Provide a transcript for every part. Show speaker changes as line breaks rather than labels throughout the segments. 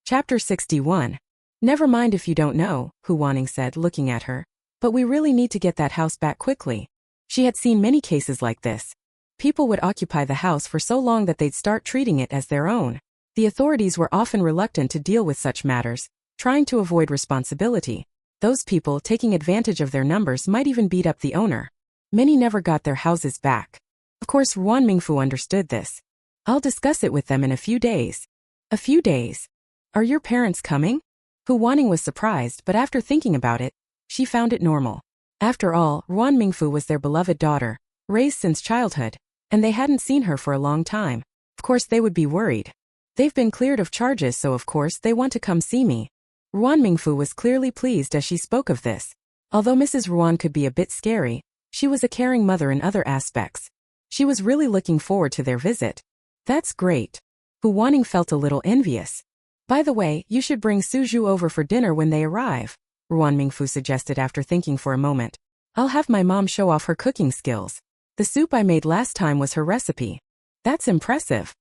Chapter 61. Never mind if you don't know, Huaning said, looking at her. But we really need to get that house back quickly. She had seen many cases like this. People would occupy the house for so long that they'd start treating it as their own. The authorities were often reluctant to deal with such matters, trying to avoid responsibility. Those people taking advantage of their numbers might even beat up the owner. Many never got their houses back. Of course, Ruan Mingfu understood this. I'll discuss it with them in a few days. A few days? Are your parents coming? Huaning was surprised, but after thinking about it, she found it normal. After all, Ruan Mingfu was their beloved daughter, raised since childhood, and they hadn't seen her for a long time. Of course they would be worried. They've been cleared of charges, so of course they want to come see me. Ruan Mingfu was clearly pleased as she spoke of this. Although Mrs. Ruan could be a bit scary, she was a caring mother in other aspects. She was really looking forward to their visit. That's great. Huaning felt a little envious. By the way, you should bring Suju over for dinner when they arrive, Ruan Mingfu suggested after thinking for a moment. I'll have my mom show off her cooking skills. The soup I made last time was her recipe. That's impressive.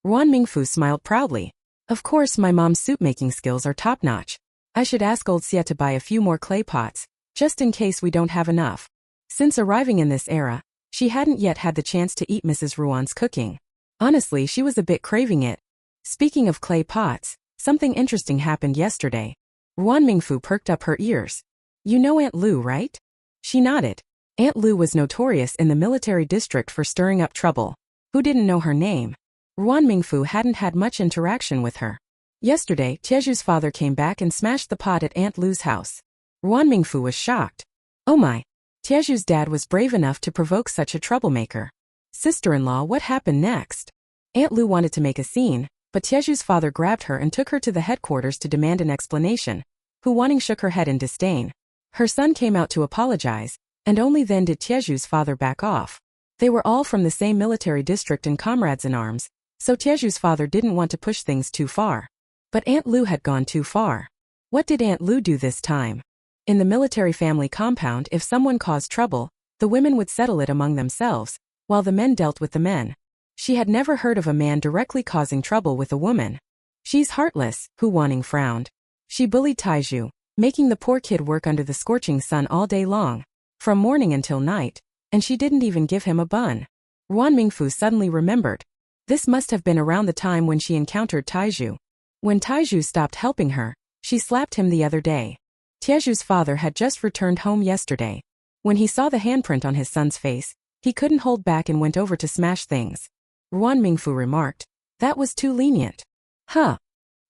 Ruan Mingfu smiled proudly. Of course my mom's soup-making skills are top-notch. I should ask old Xia to buy a few more clay pots, just in case we don't have enough. Since arriving in this era, she hadn't yet had the chance to eat Mrs. Ruan's cooking. Honestly, she was a bit craving it. Speaking of clay pots, something interesting happened yesterday. Ruan Mingfu perked up her ears. You know Aunt Lu, right? She nodded. Aunt Lu was notorious in the military district for stirring up trouble. Who didn't know her name? Ruan Mingfu hadn't had much interaction with her. Yesterday, Tieju's father came back and smashed the pot at Aunt Lu's house. Ruan Mingfu was shocked. Oh my! Tieju's dad was brave enough to provoke such a troublemaker. Sister-in-law, what happened next? Aunt Lu wanted to make a scene, but Tieju's father grabbed her and took her to the headquarters to demand an explanation. Huaning shook her head in disdain. Her son came out to apologize, and only then did Tieju's father back off. They were all from the same military district and comrades in arms, so Tieju's father didn't want to push things too far. But Aunt Lu had gone too far. What did Aunt Lu do this time? In the military family compound, if someone caused trouble, the women would settle it among themselves, while the men dealt with the men. She had never heard of a man directly causing trouble with a woman. She's heartless, Huaning frowned. She bullied Taiju, making the poor kid work under the scorching sun all day long, from morning until night, and she didn't even give him a bun. Ruan Mingfu suddenly remembered. This must have been around the time when she encountered Taiju. When Taiju stopped helping her, she slapped him the other day. Tieju's father had just returned home yesterday. When he saw the handprint on his son's face, he couldn't hold back and went over to smash things. Ruan Mingfu remarked. That was too lenient. Huh.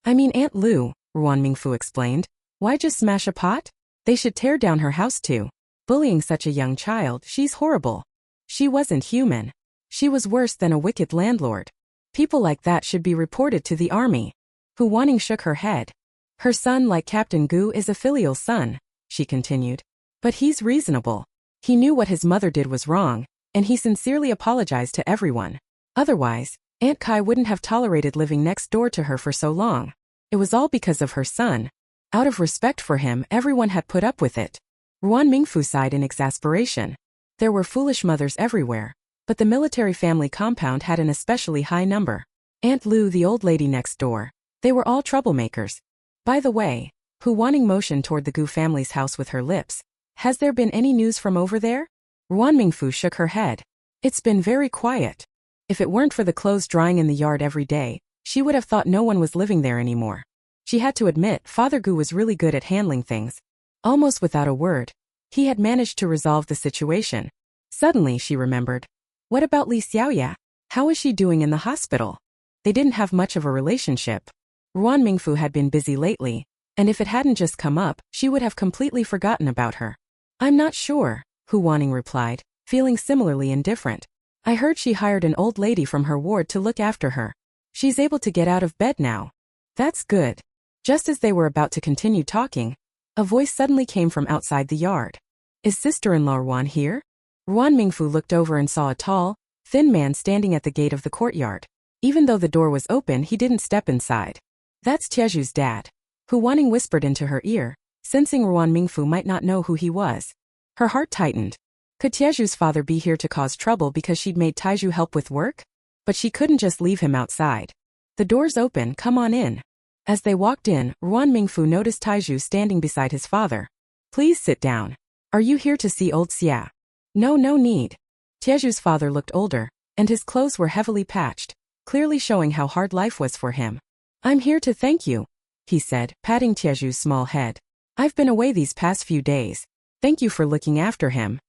I mean Aunt Lu, Ruan Mingfu explained. Why just smash a pot? They should tear down her house too. Bullying such a young child, she's horrible. She wasn't human. She was worse than a wicked landlord. People like that should be reported to the army. Huaning shook her head. Her son, like Captain Gu, is a filial son, she continued. But he's reasonable. He knew what his mother did was wrong, and he sincerely apologized to everyone. Otherwise, Aunt Kai wouldn't have tolerated living next door to her for so long. It was all because of her son. Out of respect for him, everyone had put up with it. Ruan Mingfu sighed in exasperation. There were foolish mothers everywhere, but the military family compound had an especially high number. Aunt Lu, the old lady next door. They were all troublemakers. By the way, Huaning motioned toward the Gu family's house with her lips. Has there been any news from over there? Ruan Mingfu shook her head. It's been very quiet. If it weren't for the clothes drying in the yard every day, she would have thought no one was living there anymore. She had to admit Father Gu was really good at handling things. Almost without a word, he had managed to resolve the situation. Suddenly she remembered. What about Li Xiaoya? How is she doing in the hospital? They didn't have much of a relationship. Ruan Mingfu had been busy lately, and if it hadn't just come up, she would have completely forgotten about her. I'm not sure, Huaning replied, feeling similarly indifferent. I heard she hired an old lady from her ward to look after her. She's able to get out of bed now. That's good. Just as they were about to continue talking, a voice suddenly came from outside the yard. Is sister-in-law Ruan here? Ruan Mingfu looked over and saw a tall, thin man standing at the gate of the courtyard. Even though the door was open, he didn't step inside. That's Tieju's dad. Huaning whispered into her ear, sensing Ruan Mingfu might not know who he was. Her heart tightened. Could Tieju's father be here to cause trouble because she'd made Taiju help with work? But she couldn't just leave him outside. The door's open, come on in. As they walked in, Ruan Mingfu noticed Taiju standing beside his father. Please sit down. Are you here to see old Xia? No need. Tieju's father looked older, and his clothes were heavily patched, clearly showing how hard life was for him. I'm here to thank you, he said, patting Tieju's small head. I've been away these past few days. Thank you for looking after him.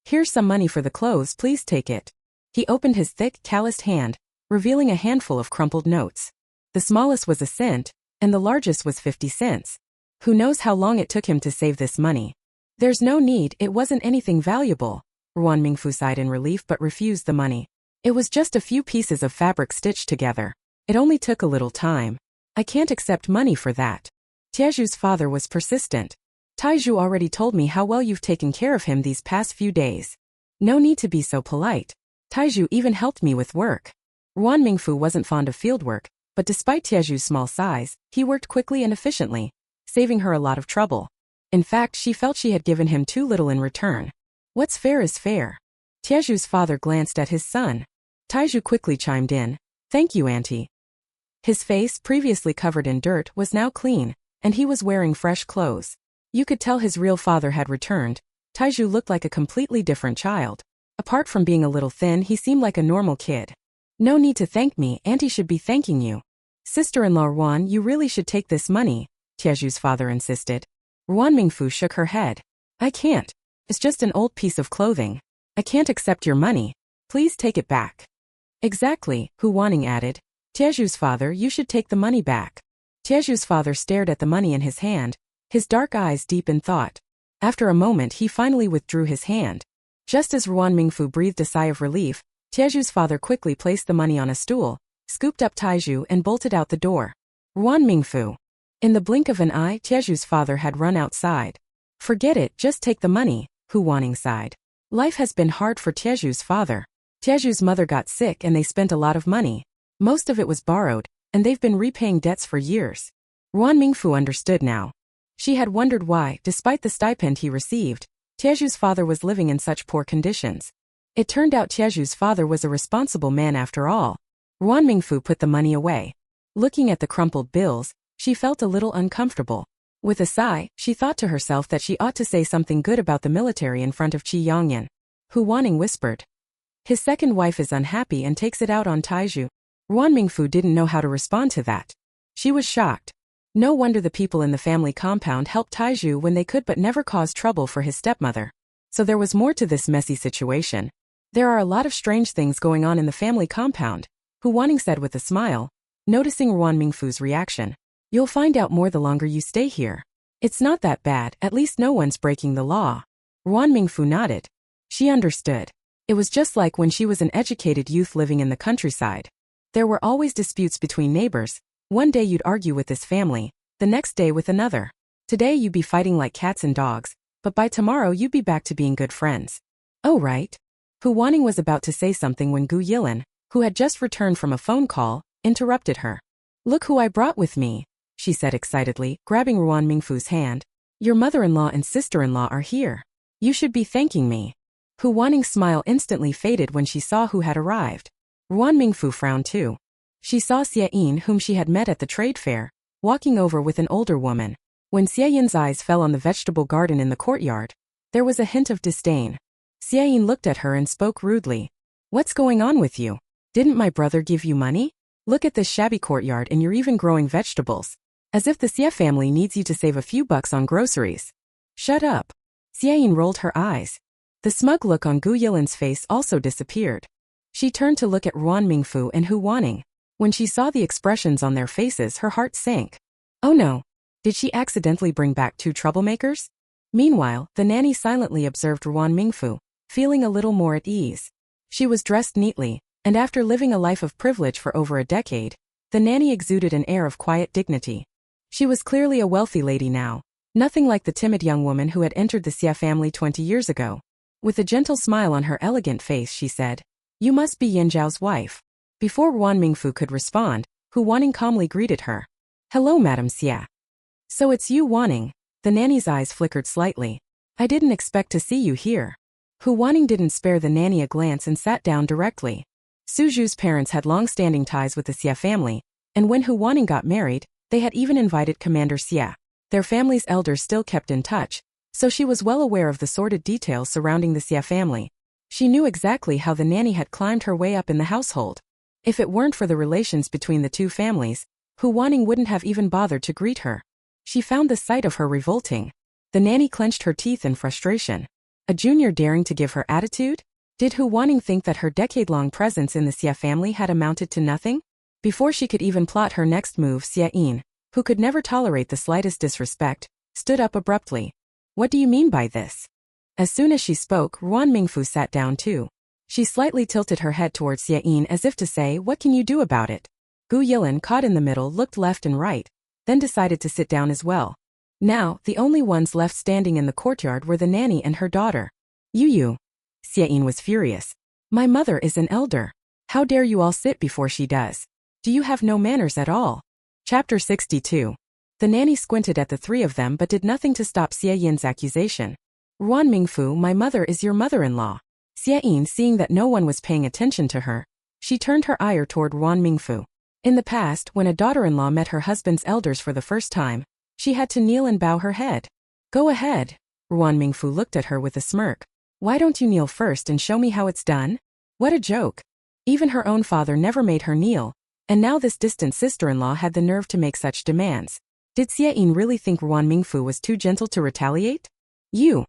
Here's some money for the clothes, please take it. He opened his thick, calloused hand, revealing a handful of crumpled notes. The smallest was a cent, and the largest was 50 cents. Who knows how long it took him to save this money? There's no need, it wasn't anything valuable. Ruan Mingfu sighed in relief but refused the money. It was just a few pieces of fabric stitched together. It only took a little time. I can't accept money for that. Tieju's father was persistent. Taiju already told me how well you've taken care of him these past few days. No need to be so polite. Taiju even helped me with work. Ruan Mingfu wasn't fond of fieldwork, but despite Tieju's small size, he worked quickly and efficiently, saving her a lot of trouble. In fact, she felt she had given him too little in return. What's fair is fair. Tieju's father glanced at his son. Taiju quickly chimed in. Thank you, auntie. His face, previously covered in dirt, was now clean, and he was wearing fresh clothes. You could tell his real father had returned. Taiju looked like a completely different child. Apart from being a little thin, he seemed like a normal kid. No need to thank me, auntie should be thanking you. Sister-in-law Ruan, you really should take this money, Tieju's father insisted. Ruan Mingfu shook her head. I can't. It's just an old piece of clothing. I can't accept your money. Please take it back. Exactly, Hu Wanning added. Tieju's father, you should take the money back. Tieju's father stared at the money in his hand, his dark eyes deep in thought. After a moment he finally withdrew his hand. Just as Ruan Mingfu breathed a sigh of relief, Tieju's father quickly placed the money on a stool, scooped up Taiju and bolted out the door. Ruan Mingfu. In the blink of an eye, Tieju's father had run outside. Forget it, just take the money, Hu Wanning sighed. Life has been hard for Tieju's father. Tieju's mother got sick and they spent a lot of money. Most of it was borrowed, and they've been repaying debts for years. Ruan Mingfu understood now. She had wondered why, despite the stipend he received, Tieju's father was living in such poor conditions. It turned out Tieju's father was a responsible man after all. Ruan Mingfu put the money away. Looking at the crumpled bills, she felt a little uncomfortable. With a sigh, she thought to herself that she ought to say something good about the military in front of Qi Yongyan. Hu Wanning whispered. His second wife is unhappy and takes it out on Taiju. Ruan Mingfu didn't know how to respond to that. She was shocked. No wonder the people in the family compound helped Taiju when they could but never caused trouble for his stepmother. So there was more to this messy situation. There are a lot of strange things going on in the family compound, Hu Wanning said with a smile, noticing Ruan Mingfu's reaction. You'll find out more the longer you stay here. It's not that bad, at least no one's breaking the law. Ruan Mingfu nodded. She understood. It was just like when she was an educated youth living in the countryside. There were always disputes between neighbors. One day you'd argue with this family, the next day with another. Today you'd be fighting like cats and dogs, but by tomorrow you'd be back to being good friends. Oh right. Hu Wanning was about to say something when Gu Yilin, who had just returned from a phone call, interrupted her. Look who I brought with me, she said excitedly, grabbing Ruan Mingfu's hand. Your mother-in-law and sister-in-law are here. You should be thanking me. Hu Wanning's smile instantly faded when she saw who had arrived. Ruan Mingfu frowned too. She saw Xia Yin, whom she had met at the trade fair, walking over with an older woman. When Xia Yin's eyes fell on the vegetable garden in the courtyard, there was a hint of disdain. Xia Yin looked at her and spoke rudely. What's going on with you? Didn't my brother give you money? Look at this shabby courtyard and you're even growing vegetables. As if the Xia family needs you to save a few bucks on groceries. Shut up. Xia Yin rolled her eyes. The smug look on Gu Yilin's face also disappeared. She turned to look at Ruan Mingfu and Hu Wanning. When she saw the expressions on their faces, her heart sank. Oh no. Did she accidentally bring back two troublemakers? Meanwhile, the nanny silently observed Ruan Mingfu, feeling a little more at ease. She was dressed neatly, and after living a life of privilege for over a decade, the nanny exuded an air of quiet dignity. She was clearly a wealthy lady now, nothing like the timid young woman who had entered the Xia family 20 years ago. With a gentle smile on her elegant face, she said, You must be Yin Zhao's wife. Before Ruan Mingfu could respond, Hu Wanning calmly greeted her. Hello, Madam Xia. So it's you, Wanning. The nanny's eyes flickered slightly. I didn't expect to see you here. Hu Wanning didn't spare the nanny a glance and sat down directly. Su Zhu's parents had long-standing ties with the Xia family, and when Hu Wanning got married, They had even invited Commander Xia. Their family's elders still kept in touch, so she was well aware of the sordid details surrounding the Xia family. She knew exactly how the nanny had climbed her way up in the household. If it weren't for the relations between the two families, Hu Wanning wouldn't have even bothered to greet her. She found the sight of her revolting. The nanny clenched her teeth in frustration. A junior daring to give her attitude? Did Hu Wanning think that her decade-long presence in the Xia family had amounted to nothing? Before she could even plot her next move, Xia Yin, who could never tolerate the slightest disrespect, stood up abruptly. What do you mean by this? As soon as she spoke, Ruan Mingfu sat down too. She slightly tilted her head towards Xia Yin as if to say, what can you do about it? Gu Yilin, caught in the middle, looked left and right, then decided to sit down as well. Now, the only ones left standing in the courtyard were the nanny and her daughter. You. Xia Yin was furious. My mother is an elder. How dare you all sit before she does? Do you have no manners at all? Chapter 62. The nanny squinted at the three of them but did nothing to stop Xia Yin's accusation. Ruan Mingfu, my mother is your mother-in-law. Xia Yin, seeing that no one was paying attention to her, she turned her ire toward Ruan Mingfu. In the past, when a daughter-in-law met her husband's elders for the first time, she had to kneel and bow her head. Go ahead. Ruan Mingfu looked at her with a smirk. Why don't you kneel first and show me how it's done? What a joke. Even her own father never made her kneel, and now this distant sister-in-law had the nerve to make such demands. Did Xia Yin really think Ruan Mingfu was too gentle to retaliate? You.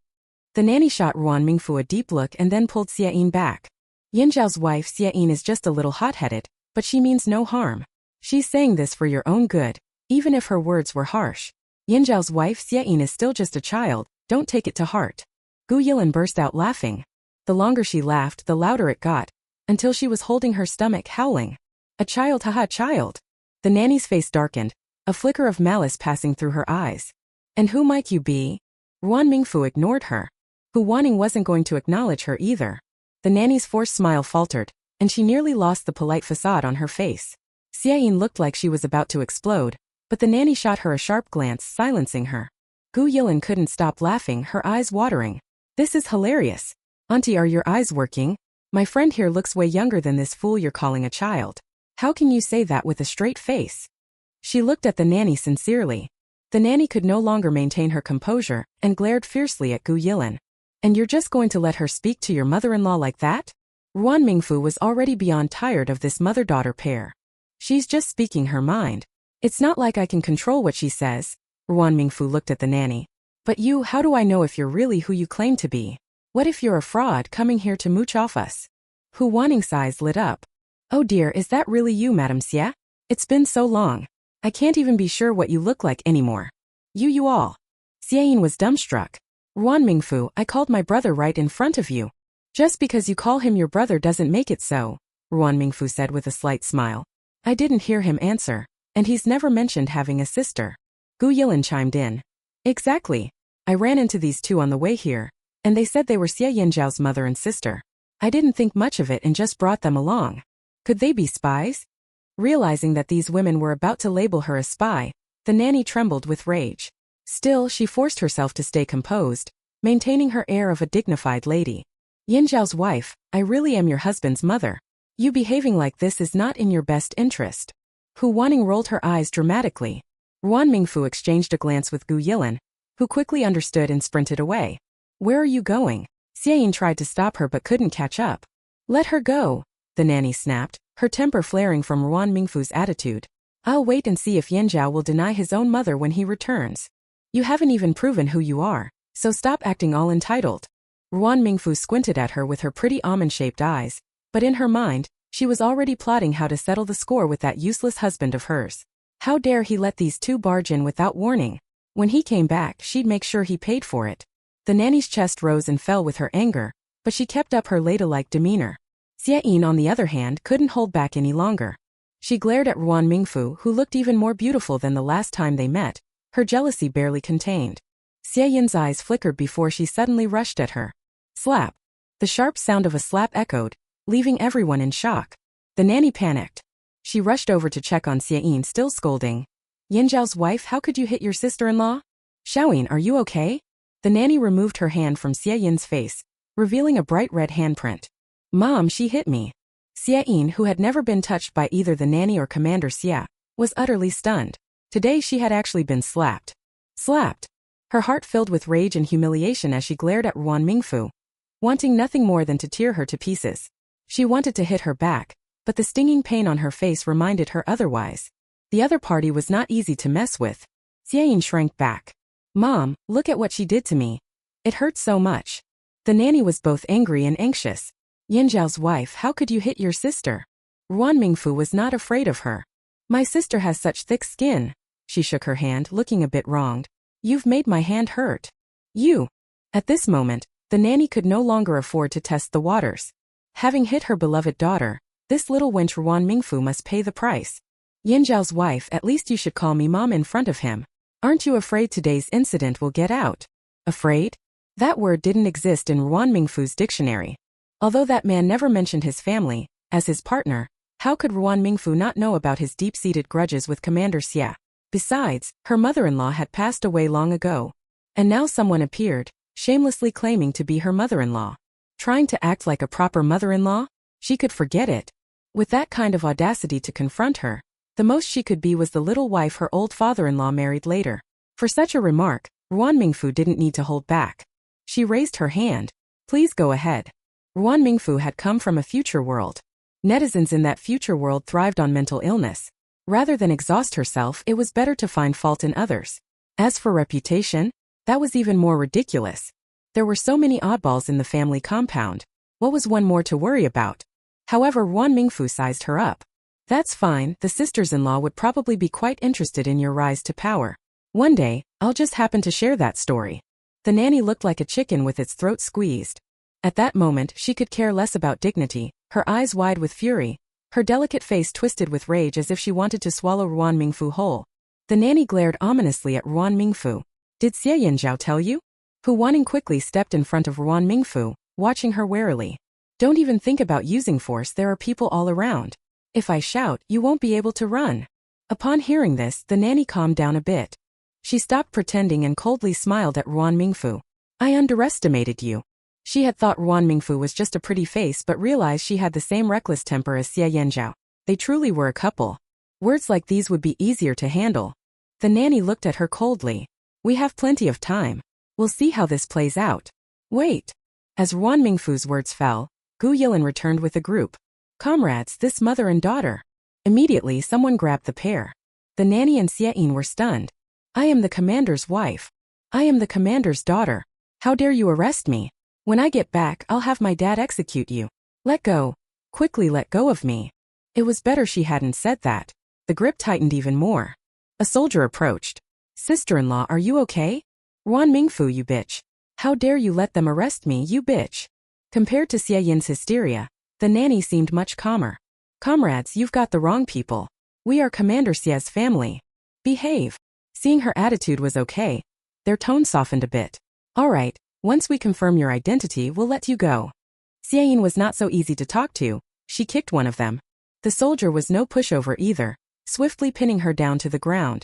The nanny shot Ruan Mingfu a deep look and then pulled Xia Yin back. Yin Zhao's wife Xia Yin is just a little hot-headed, but she means no harm. She's saying this for your own good, even if her words were harsh. Yin Zhao's wife Xia Yin is still just a child, don't take it to heart. Gu Yilin burst out laughing. The longer she laughed, the louder it got, until she was holding her stomach, howling. A child, haha, child. The nanny's face darkened, a flicker of malice passing through her eyes. And who might you be? Ruan Mingfu ignored her. Hu Wanning wasn't going to acknowledge her either. The nanny's forced smile faltered, and she nearly lost the polite facade on her face. Xia Yin looked like she was about to explode, but the nanny shot her a sharp glance, silencing her. Gu Yilin couldn't stop laughing, her eyes watering. This is hilarious. Auntie, are your eyes working? My friend here looks way younger than this fool you're calling a child. How can you say that with a straight face? She looked at the nanny sincerely. The nanny could no longer maintain her composure and glared fiercely at Gu Yilin. And you're just going to let her speak to your mother-in-law like that? Ruan Mingfu was already beyond tired of this mother-daughter pair. She's just speaking her mind. It's not like I can control what she says. Ruan Mingfu looked at the nanny. But you, how do I know if you're really who you claim to be? What if you're a fraud coming here to mooch off us? Hu Wanning's eyes lit up. Oh dear, is that really you, Madame Xia? It's been so long. I can't even be sure what you look like anymore. You all. Xia Yin was dumbstruck. Ruan Mingfu, I called my brother right in front of you. Just because you call him your brother doesn't make it so, Ruan Mingfu said with a slight smile. I didn't hear him answer, and he's never mentioned having a sister. Gu Yilin chimed in. Exactly. I ran into these two on the way here, and they said they were Xia Yinzhao's mother and sister. I didn't think much of it and just brought them along. Could they be spies? Realizing that these women were about to label her a spy, the nanny trembled with rage. Still, she forced herself to stay composed, maintaining her air of a dignified lady. Yinzhao's wife, I really am your husband's mother. You behaving like this is not in your best interest. Hu Wanning rolled her eyes dramatically. Ruan Mingfu exchanged a glance with Gu Yilin, who quickly understood and sprinted away. Where are you going? Xia Yin tried to stop her but couldn't catch up. Let her go, the nanny snapped, her temper flaring from Ruan Mingfu's attitude. I'll wait and see if Yinzhao will deny his own mother when he returns. You haven't even proven who you are, so stop acting all entitled. Ruan Mingfu squinted at her with her pretty almond-shaped eyes, but in her mind, she was already plotting how to settle the score with that useless husband of hers. How dare he let these two barge in without warning? When he came back, she'd make sure he paid for it. The nanny's chest rose and fell with her anger, but she kept up her ladylike demeanor. Xia Yin, on the other hand, couldn't hold back any longer. She glared at Ruan Mingfu, who looked even more beautiful than the last time they met, her jealousy barely contained. Xia Yin's eyes flickered before she suddenly rushed at her. Slap. The sharp sound of a slap echoed, leaving everyone in shock. The nanny panicked. She rushed over to check on Xia Yin, still scolding. Yinzhao's wife, how could you hit your sister-in-law? Xiaoyin, are you okay? The nanny removed her hand from Xia Yin's face, revealing a bright red handprint. Mom, she hit me. Xia Yin, who had never been touched by either the nanny or Commander Xia, was utterly stunned. Today she had actually been slapped. Slapped. Her heart filled with rage and humiliation as she glared at Ruan Mingfu, wanting nothing more than to tear her to pieces. She wanted to hit her back, but the stinging pain on her face reminded her otherwise. The other party was not easy to mess with. Xiaoyin shrank back. Mom, look at what she did to me. It hurt so much. The nanny was both angry and anxious. Yanzhao's wife, how could you hit your sister? Ruan Mingfu was not afraid of her. My sister has such thick skin. She shook her hand, looking a bit wronged. You've made my hand hurt. You. At this moment, the nanny could no longer afford to test the waters. Having hit her beloved daughter, this little wench Ruan Mingfu must pay the price. Yanzhao's wife, at least you should call me mom in front of him. Aren't you afraid today's incident will get out? Afraid? That word didn't exist in Ruan Mingfu's dictionary. Although that man never mentioned his family, as his partner, how could Ruan Mingfu not know about his deep-seated grudges with Commander Xia? Besides, her mother-in-law had passed away long ago. And now someone appeared, shamelessly claiming to be her mother-in-law. Trying to act like a proper mother-in-law? She could forget it. With that kind of audacity to confront her, the most she could be was the little wife her old father-in-law married later. For such a remark, Ruan Mingfu didn't need to hold back. She raised her hand. Please go ahead. Ruan Mingfu had come from a future world. Netizens in that future world thrived on mental illness. Rather than exhaust herself, it was better to find fault in others. As for reputation, that was even more ridiculous. There were so many oddballs in the family compound. What was one more to worry about? However, Ruan Mingfu sized her up. That's fine, the sisters-in-law would probably be quite interested in your rise to power. One day, I'll just happen to share that story. The nanny looked like a chicken with its throat squeezed. At that moment, she could care less about dignity, her eyes wide with fury, her delicate face twisted with rage as if she wanted to swallow Ruan Mingfu whole. The nanny glared ominously at Ruan Mingfu. Did Xie Yanzhao tell you? Hu Wanning quickly stepped in front of Ruan Mingfu, watching her warily. Don't even think about using force, there are people all around. If I shout, you won't be able to run. Upon hearing this, the nanny calmed down a bit. She stopped pretending and coldly smiled at Ruan Mingfu. I underestimated you. She had thought Ruan Mingfu was just a pretty face but realized she had the same reckless temper as Xie Yanzhao. They truly were a couple. Words like these would be easier to handle. The nanny looked at her coldly. We have plenty of time. We'll see how this plays out. Wait. As Ruan Mingfu's words fell, Gu Yilin returned with a group. Comrades, this mother and daughter. Immediately someone grabbed the pair. The nanny and Xiaoyin were stunned. I am the commander's wife. I am the commander's daughter. How dare you arrest me? When I get back, I'll have my dad execute you. Let go. Quickly let go of me. It was better she hadn't said that. The grip tightened even more. A soldier approached. Sister-in-law, are you okay? Ruan Mingfu, you bitch. How dare you let them arrest me, you bitch. Compared to Xiaoyin's hysteria, the nanny seemed much calmer. Comrades, you've got the wrong people. We are Commander Xia's family. Behave. Seeing her attitude was okay, their tone softened a bit. All right, once we confirm your identity, we'll let you go. Xiaoyin was not so easy to talk to. She kicked one of them. The soldier was no pushover either, swiftly pinning her down to the ground.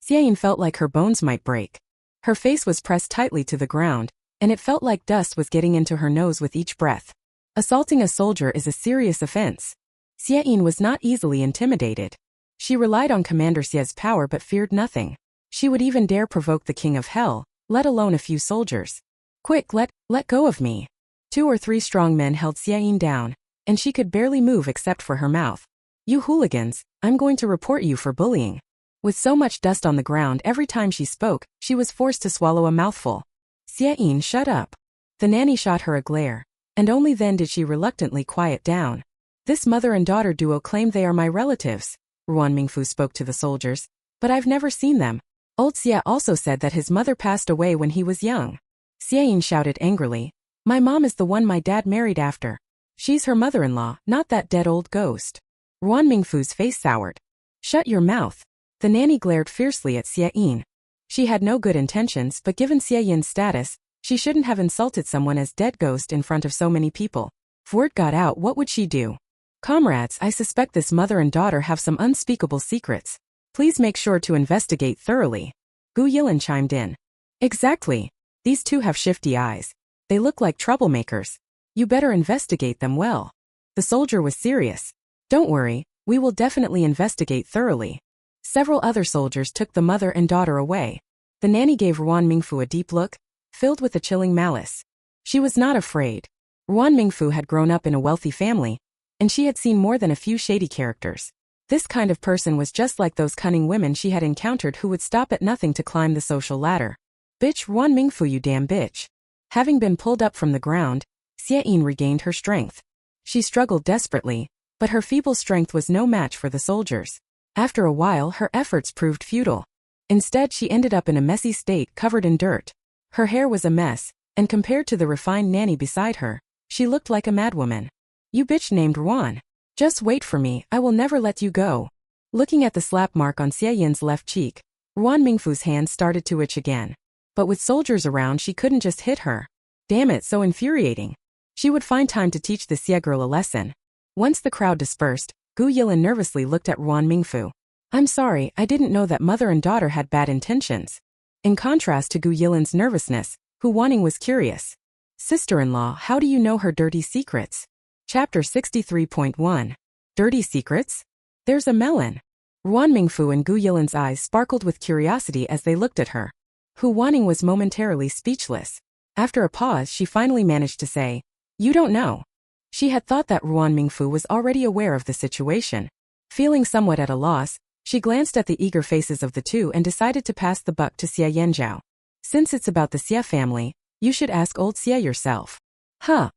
Xiaoyin felt like her bones might break. Her face was pressed tightly to the ground, and it felt like dust was getting into her nose with each breath. Assaulting a soldier is a serious offense. Xiaoyin was not easily intimidated. She relied on Commander Xia's power but feared nothing. She would even dare provoke the King of Hell, let alone a few soldiers. Quick, let go of me. 2 or 3 strong men held Xiaoyin down, and she could barely move except for her mouth. You hooligans, I'm going to report you for bullying. With so much dust on the ground every time she spoke, she was forced to swallow a mouthful. Xiaoyin, shut up. The nanny shot her a glare, and only then did she reluctantly quiet down. This mother and daughter duo claim they are my relatives. Ruan Mingfu spoke to the soldiers. But I've never seen them. Old Xia also said that his mother passed away when he was young. Xiaoyin shouted angrily. My mom is the one my dad married after. She's her mother-in-law, not that dead old ghost. Ruan Mingfu's face soured. Shut your mouth. The nanny glared fiercely at Xiaoyin. She had no good intentions, but given Xiaoyin's status, she shouldn't have insulted someone as dead ghost in front of so many people. If word got out, what would she do? Comrades, I suspect this mother and daughter have some unspeakable secrets. Please make sure to investigate thoroughly. Gu Yilin chimed in. Exactly. These two have shifty eyes. They look like troublemakers. You better investigate them well. The soldier was serious. Don't worry, we will definitely investigate thoroughly. Several other soldiers took the mother and daughter away. The nanny gave Ruan Mingfu a deep look, filled with a chilling malice. She was not afraid. Ruan Mingfu had grown up in a wealthy family, and she had seen more than a few shady characters. This kind of person was just like those cunning women she had encountered who would stop at nothing to climb the social ladder. Bitch, Ruan Mingfu, you damn bitch. Having been pulled up from the ground, Xie Yin regained her strength. She struggled desperately, but her feeble strength was no match for the soldiers. After a while, her efforts proved futile. Instead, she ended up in a messy state covered in dirt. Her hair was a mess, and compared to the refined nanny beside her, she looked like a madwoman. You bitch named Ruan. Just wait for me, I will never let you go. Looking at the slap mark on Xie Yin's left cheek, Ruan Mingfu's hand started to itch again. But with soldiers around, she couldn't just hit her. Damn it, so infuriating. She would find time to teach the Xie girl a lesson. Once the crowd dispersed, Gu Yilin nervously looked at Ruan Mingfu. I'm sorry, I didn't know that mother and daughter had bad intentions. In contrast to Gu Yilin's nervousness, Hu Wanning was curious. Sister-in-law, how do you know her dirty secrets? Chapter 63.1. Dirty secrets? There's a melon. Ruan Mingfu and Gu Yilin's eyes sparkled with curiosity as they looked at her. Hu Wanning was momentarily speechless. After a pause, she finally managed to say, You don't know. She had thought that Ruan Mingfu was already aware of the situation. Feeling somewhat at a loss, she glanced at the eager faces of the two and decided to pass the buck to Xie Yanzhao. Since it's about the Xie family, you should ask old Xie yourself. Huh.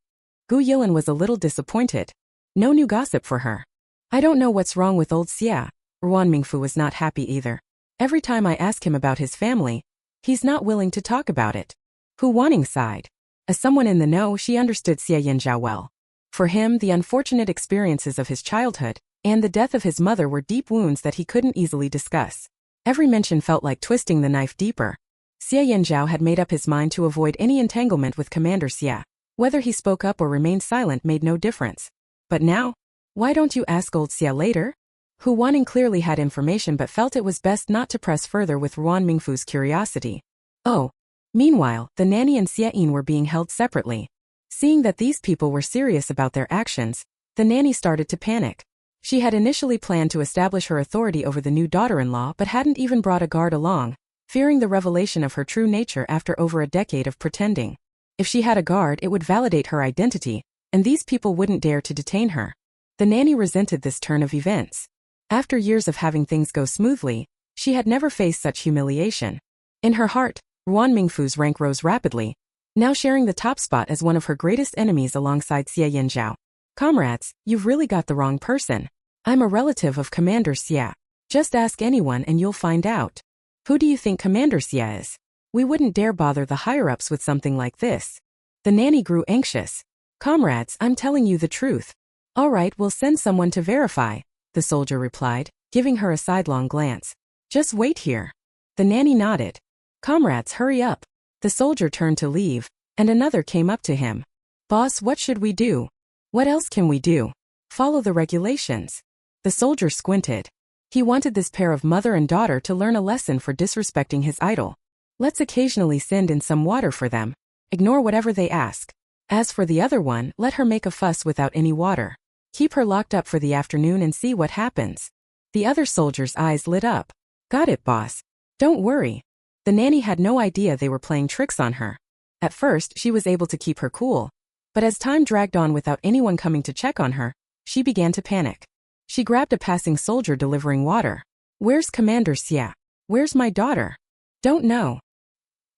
Gu Yilin was a little disappointed. No new gossip for her. I don't know what's wrong with old Xie. Ruan Mingfu was not happy either. Every time I ask him about his family, he's not willing to talk about it. Hu Wanning sighed. As someone in the know, she understood Xie Yanzhao well. For him, the unfortunate experiences of his childhood and the death of his mother were deep wounds that he couldn't easily discuss. Every mention felt like twisting the knife deeper. Xie Yanzhao had made up his mind to avoid any entanglement with Commander Xie. Whether he spoke up or remained silent made no difference. But now? Why don't you ask old Xie later? Hu Wanning clearly had information but felt it was best not to press further with Ruan Mingfu's curiosity. Oh. Meanwhile, the nanny and Xie Yin were being held separately. Seeing that these people were serious about their actions, the nanny started to panic. She had initially planned to establish her authority over the new daughter-in-law but hadn't even brought a guard along, fearing the revelation of her true nature after over a decade of pretending. If she had a guard, it would validate her identity, and these people wouldn't dare to detain her. The nanny resented this turn of events. After years of having things go smoothly, she had never faced such humiliation. In her heart, Ruan Mingfu's rank rose rapidly, now sharing the top spot as one of her greatest enemies alongside Xie Yanzhao. Comrades, you've really got the wrong person. I'm a relative of Commander Xie. Just ask anyone and you'll find out. Who do you think Commander Xie is? We wouldn't dare bother the higher-ups with something like this. The nanny grew anxious. Comrades, I'm telling you the truth. All right, we'll send someone to verify, the soldier replied, giving her a sidelong glance. Just wait here. The nanny nodded. Comrades, hurry up. The soldier turned to leave, and another came up to him. Boss, what should we do? What else can we do? Follow the regulations. The soldier squinted. He wanted this pair of mother and daughter to learn a lesson for disrespecting his idol. Let's occasionally send in some water for them. Ignore whatever they ask. As for the other one, let her make a fuss without any water. Keep her locked up for the afternoon and see what happens. The other soldier's eyes lit up. Got it, boss. Don't worry. The nanny had no idea they were playing tricks on her. At first, she was able to keep her cool. But as time dragged on without anyone coming to check on her, she began to panic. She grabbed a passing soldier delivering water. Where's Commander Xie? Where's my daughter? Don't know.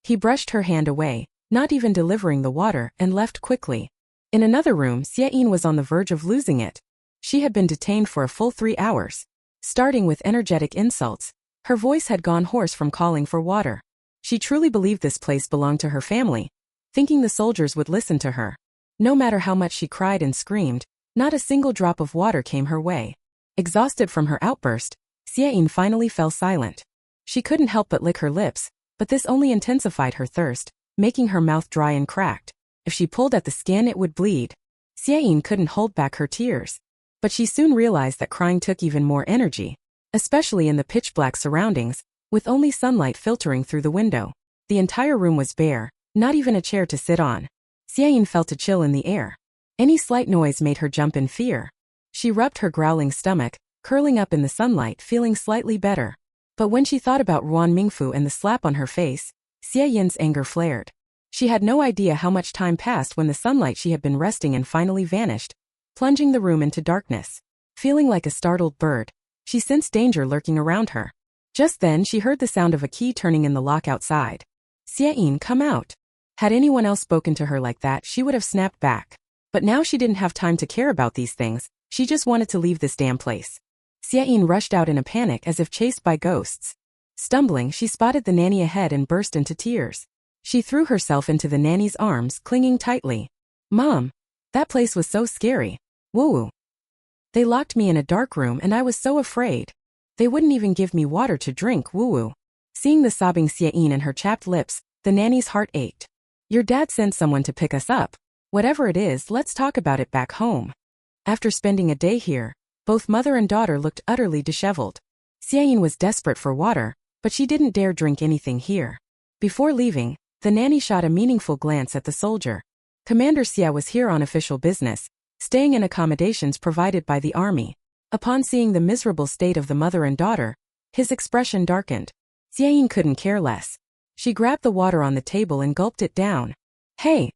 He brushed her hand away, not even delivering the water, and left quickly. In another room, Xie Yin was on the verge of losing it. She had been detained for a full 3 hours. Starting with energetic insults, her voice had gone hoarse from calling for water. She truly believed this place belonged to her family, thinking the soldiers would listen to her. No matter how much she cried and screamed, not a single drop of water came her way. Exhausted from her outburst, Xie Yin finally fell silent. She couldn't help but lick her lips, but this only intensified her thirst, making her mouth dry and cracked. If she pulled at the skin, it would bleed. Xie Yin couldn't hold back her tears. But she soon realized that crying took even more energy, especially in the pitch-black surroundings, with only sunlight filtering through the window. The entire room was bare, not even a chair to sit on. Xie Yin felt a chill in the air. Any slight noise made her jump in fear. She rubbed her growling stomach, curling up in the sunlight feeling slightly better. But when she thought about Ruan Mingfu and the slap on her face, Xie Yin's anger flared. She had no idea how much time passed when the sunlight she had been resting in finally vanished, plunging the room into darkness. Feeling like a startled bird, she sensed danger lurking around her. Just then she heard the sound of a key turning in the lock outside. Xie Yin, come out. Had anyone else spoken to her like that, she would have snapped back. But now she didn't have time to care about these things, she just wanted to leave this damn place. Xie Yin rushed out in a panic as if chased by ghosts. Stumbling, she spotted the nanny ahead and burst into tears. She threw herself into the nanny's arms, clinging tightly. Mom, that place was so scary. Woo. They locked me in a dark room and I was so afraid. They wouldn't even give me water to drink. Woo. Seeing the sobbing Xie Yin and her chapped lips, the nanny's heart ached. Your dad sent someone to pick us up. Whatever it is, let's talk about it back home. After spending a day here, both mother and daughter looked utterly disheveled. Xie Yin was desperate for water, but she didn't dare drink anything here. Before leaving, the nanny shot a meaningful glance at the soldier. Commander Xie was here on official business, staying in accommodations provided by the army. Upon seeing the miserable state of the mother and daughter, his expression darkened. Xie Yin couldn't care less. She grabbed the water on the table and gulped it down. Hey!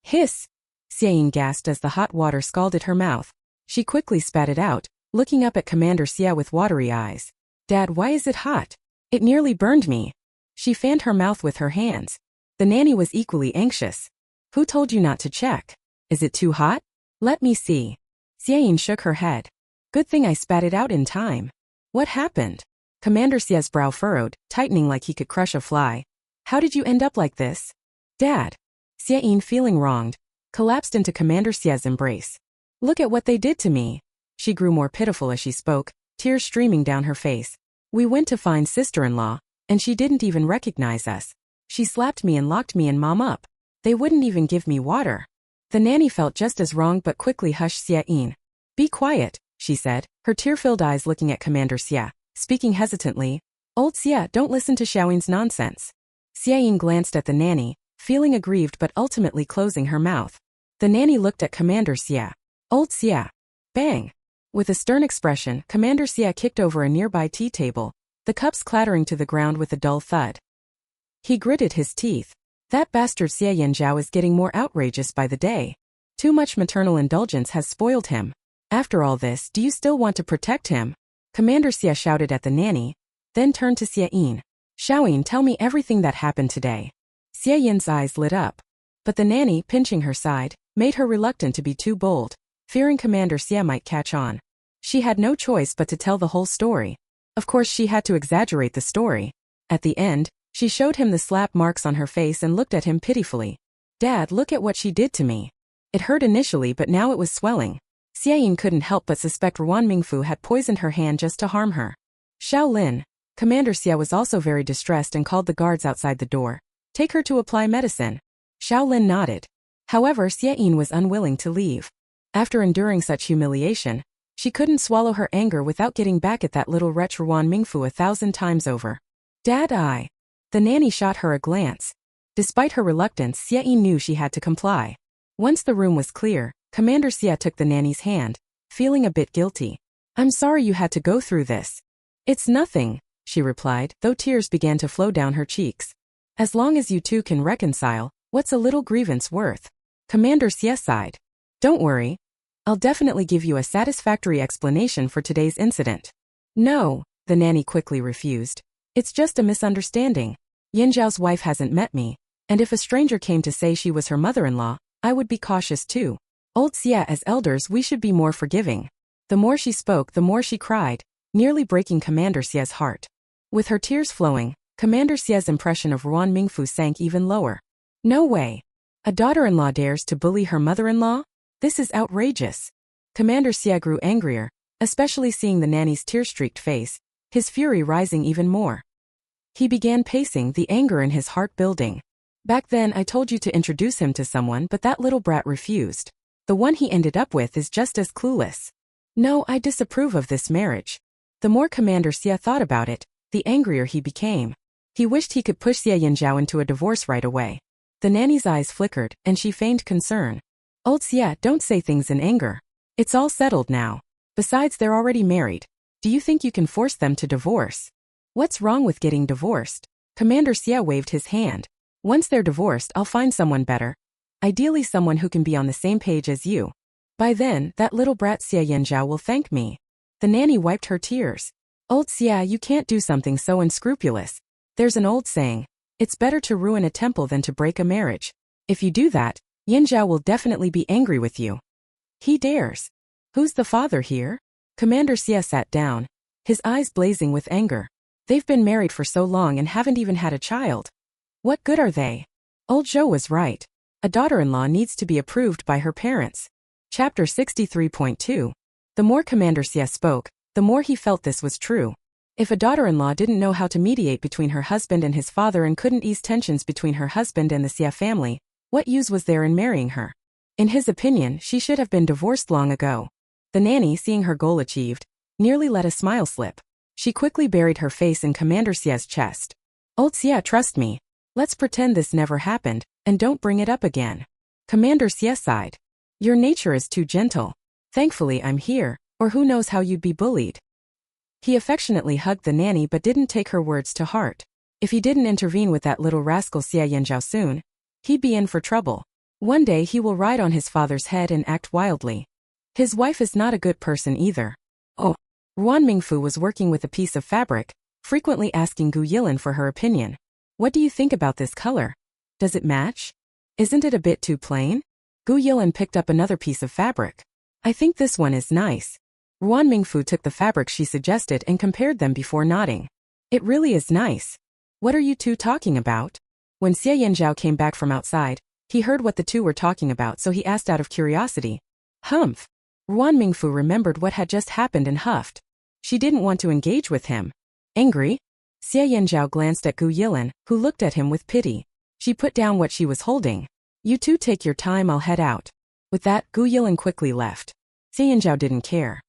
Hiss! Xie Yin gasped as the hot water scalded her mouth. She quickly spat it out, looking up at Commander Xie with watery eyes. Dad, why is it hot? It nearly burned me. She fanned her mouth with her hands. The nanny was equally anxious. Who told you not to check? Is it too hot? Let me see. Xie Yin shook her head. Good thing I spat it out in time. What happened? Commander Xie's brow furrowed, tightening like he could crush a fly. How did you end up like this? Dad. Xie Yin, feeling wronged, collapsed into Commander Xie's embrace. Look at what they did to me. She grew more pitiful as she spoke, tears streaming down her face. We went to find sister-in-law, and she didn't even recognize us. She slapped me and locked me and Mom up. They wouldn't even give me water. The nanny felt just as wrong but quickly hushed Xie Yin. Be quiet, she said, her tear-filled eyes looking at Commander Xie, speaking hesitantly. Old Xie, don't listen to Xiaoyin's nonsense. Xie Yin glanced at the nanny, feeling aggrieved but ultimately closing her mouth. The nanny looked at Commander Xie. Old Xie. Bang! With a stern expression, Commander Xie kicked over a nearby tea table, the cups clattering to the ground with a dull thud. He gritted his teeth. That bastard Xie Yanzhao is getting more outrageous by the day. Too much maternal indulgence has spoiled him. After all this, do you still want to protect him? Commander Xie shouted at the nanny, then turned to Xie Yin. Xiaoyin, tell me everything that happened today. Xie Yin's eyes lit up. But the nanny, pinching her side, made her reluctant to be too bold, fearing Commander Xie might catch on. She had no choice but to tell the whole story. Of course she had to exaggerate the story. At the end, she showed him the slap marks on her face and looked at him pitifully. Dad, look at what she did to me. It hurt initially but now it was swelling. Xie Yin couldn't help but suspect Ruan Mingfu had poisoned her hand just to harm her. Shaolin. Commander Xie was also very distressed and called the guards outside the door. Take her to apply medicine. Shaolin nodded. However, Xie Yin was unwilling to leave. After enduring such humiliation, she couldn't swallow her anger without getting back at that little wretch Ruan Mingfu 1,000 times over. Dad, The nanny shot her a glance. Despite her reluctance, Xie Yin knew she had to comply. Once the room was clear, Commander Xie took the nanny's hand, feeling a bit guilty. I'm sorry you had to go through this. It's nothing, she replied, though tears began to flow down her cheeks. As long as you two can reconcile, what's a little grievance worth? Commander Xie sighed. Don't worry. I'll definitely give you a satisfactory explanation for today's incident. No, the nanny quickly refused. It's just a misunderstanding. Yanzhao's wife hasn't met me, and if a stranger came to say she was her mother-in-law, I would be cautious too. Old Xie, as elders we should be more forgiving. The more she spoke, the more she cried, nearly breaking Commander Xie's heart. With her tears flowing, Commander Xie's impression of Ruan Mingfu sank even lower. No way. A daughter-in-law dares to bully her mother-in-law? This is outrageous. Commander Xie grew angrier, especially seeing the nanny's tear-streaked face, his fury rising even more. He began pacing, the anger in his heart building. Back then I told you to introduce him to someone but that little brat refused. The one he ended up with is just as clueless. No, I disapprove of this marriage. The more Commander Xie thought about it, the angrier he became. He wished he could push Xie Yanzhao into a divorce right away. The nanny's eyes flickered, and she feigned concern. Old Xie, don't say things in anger. It's all settled now. Besides, they're already married. Do you think you can force them to divorce? What's wrong with getting divorced? Commander Xie waved his hand. Once they're divorced, I'll find someone better. Ideally someone who can be on the same page as you. By then, that little brat Xie Yanzhao will thank me. The nanny wiped her tears. Old Xia, you can't do something so unscrupulous. There's an old saying, it's better to ruin a temple than to break a marriage. If you do that, Yanzhao will definitely be angry with you. He dares. Who's the father here? Commander Xie sat down, his eyes blazing with anger. They've been married for so long and haven't even had a child. What good are they? Old Zhou was right. A daughter-in-law needs to be approved by her parents. Chapter 63.2. The more Commander Xie spoke, the more he felt this was true. If a daughter-in-law didn't know how to mediate between her husband and his father and couldn't ease tensions between her husband and the Xie family, what use was there in marrying her? In his opinion, she should have been divorced long ago. The nanny, seeing her goal achieved, nearly let a smile slip. She quickly buried her face in Commander Xie's chest. Old Xie, trust me. Let's pretend this never happened, and don't bring it up again. Commander Xie sighed. Your nature is too gentle. Thankfully I'm here, or who knows how you'd be bullied. He affectionately hugged the nanny but didn't take her words to heart. If he didn't intervene with that little rascal Xie Yanzhao soon, he'd be in for trouble. One day he will ride on his father's head and act wildly. His wife is not a good person either. Oh. Ruan Mingfu was working with a piece of fabric, frequently asking Gu Yilin for her opinion. What do you think about this color? Does it match? Isn't it a bit too plain? Gu Yilin picked up another piece of fabric. I think this one is nice. Ruan Mingfu took the fabric she suggested and compared them before nodding. It really is nice. What are you two talking about? When Xie Yanzhao came back from outside, he heard what the two were talking about, so he asked out of curiosity. Humph. Ruan Mingfu remembered what had just happened and huffed. She didn't want to engage with him. Angry? Xie Yanzhao glanced at Gu Yilin, who looked at him with pity. She put down what she was holding. You two take your time, I'll head out. With that, Gu Yilin quickly left. Xie Yanzhao didn't care.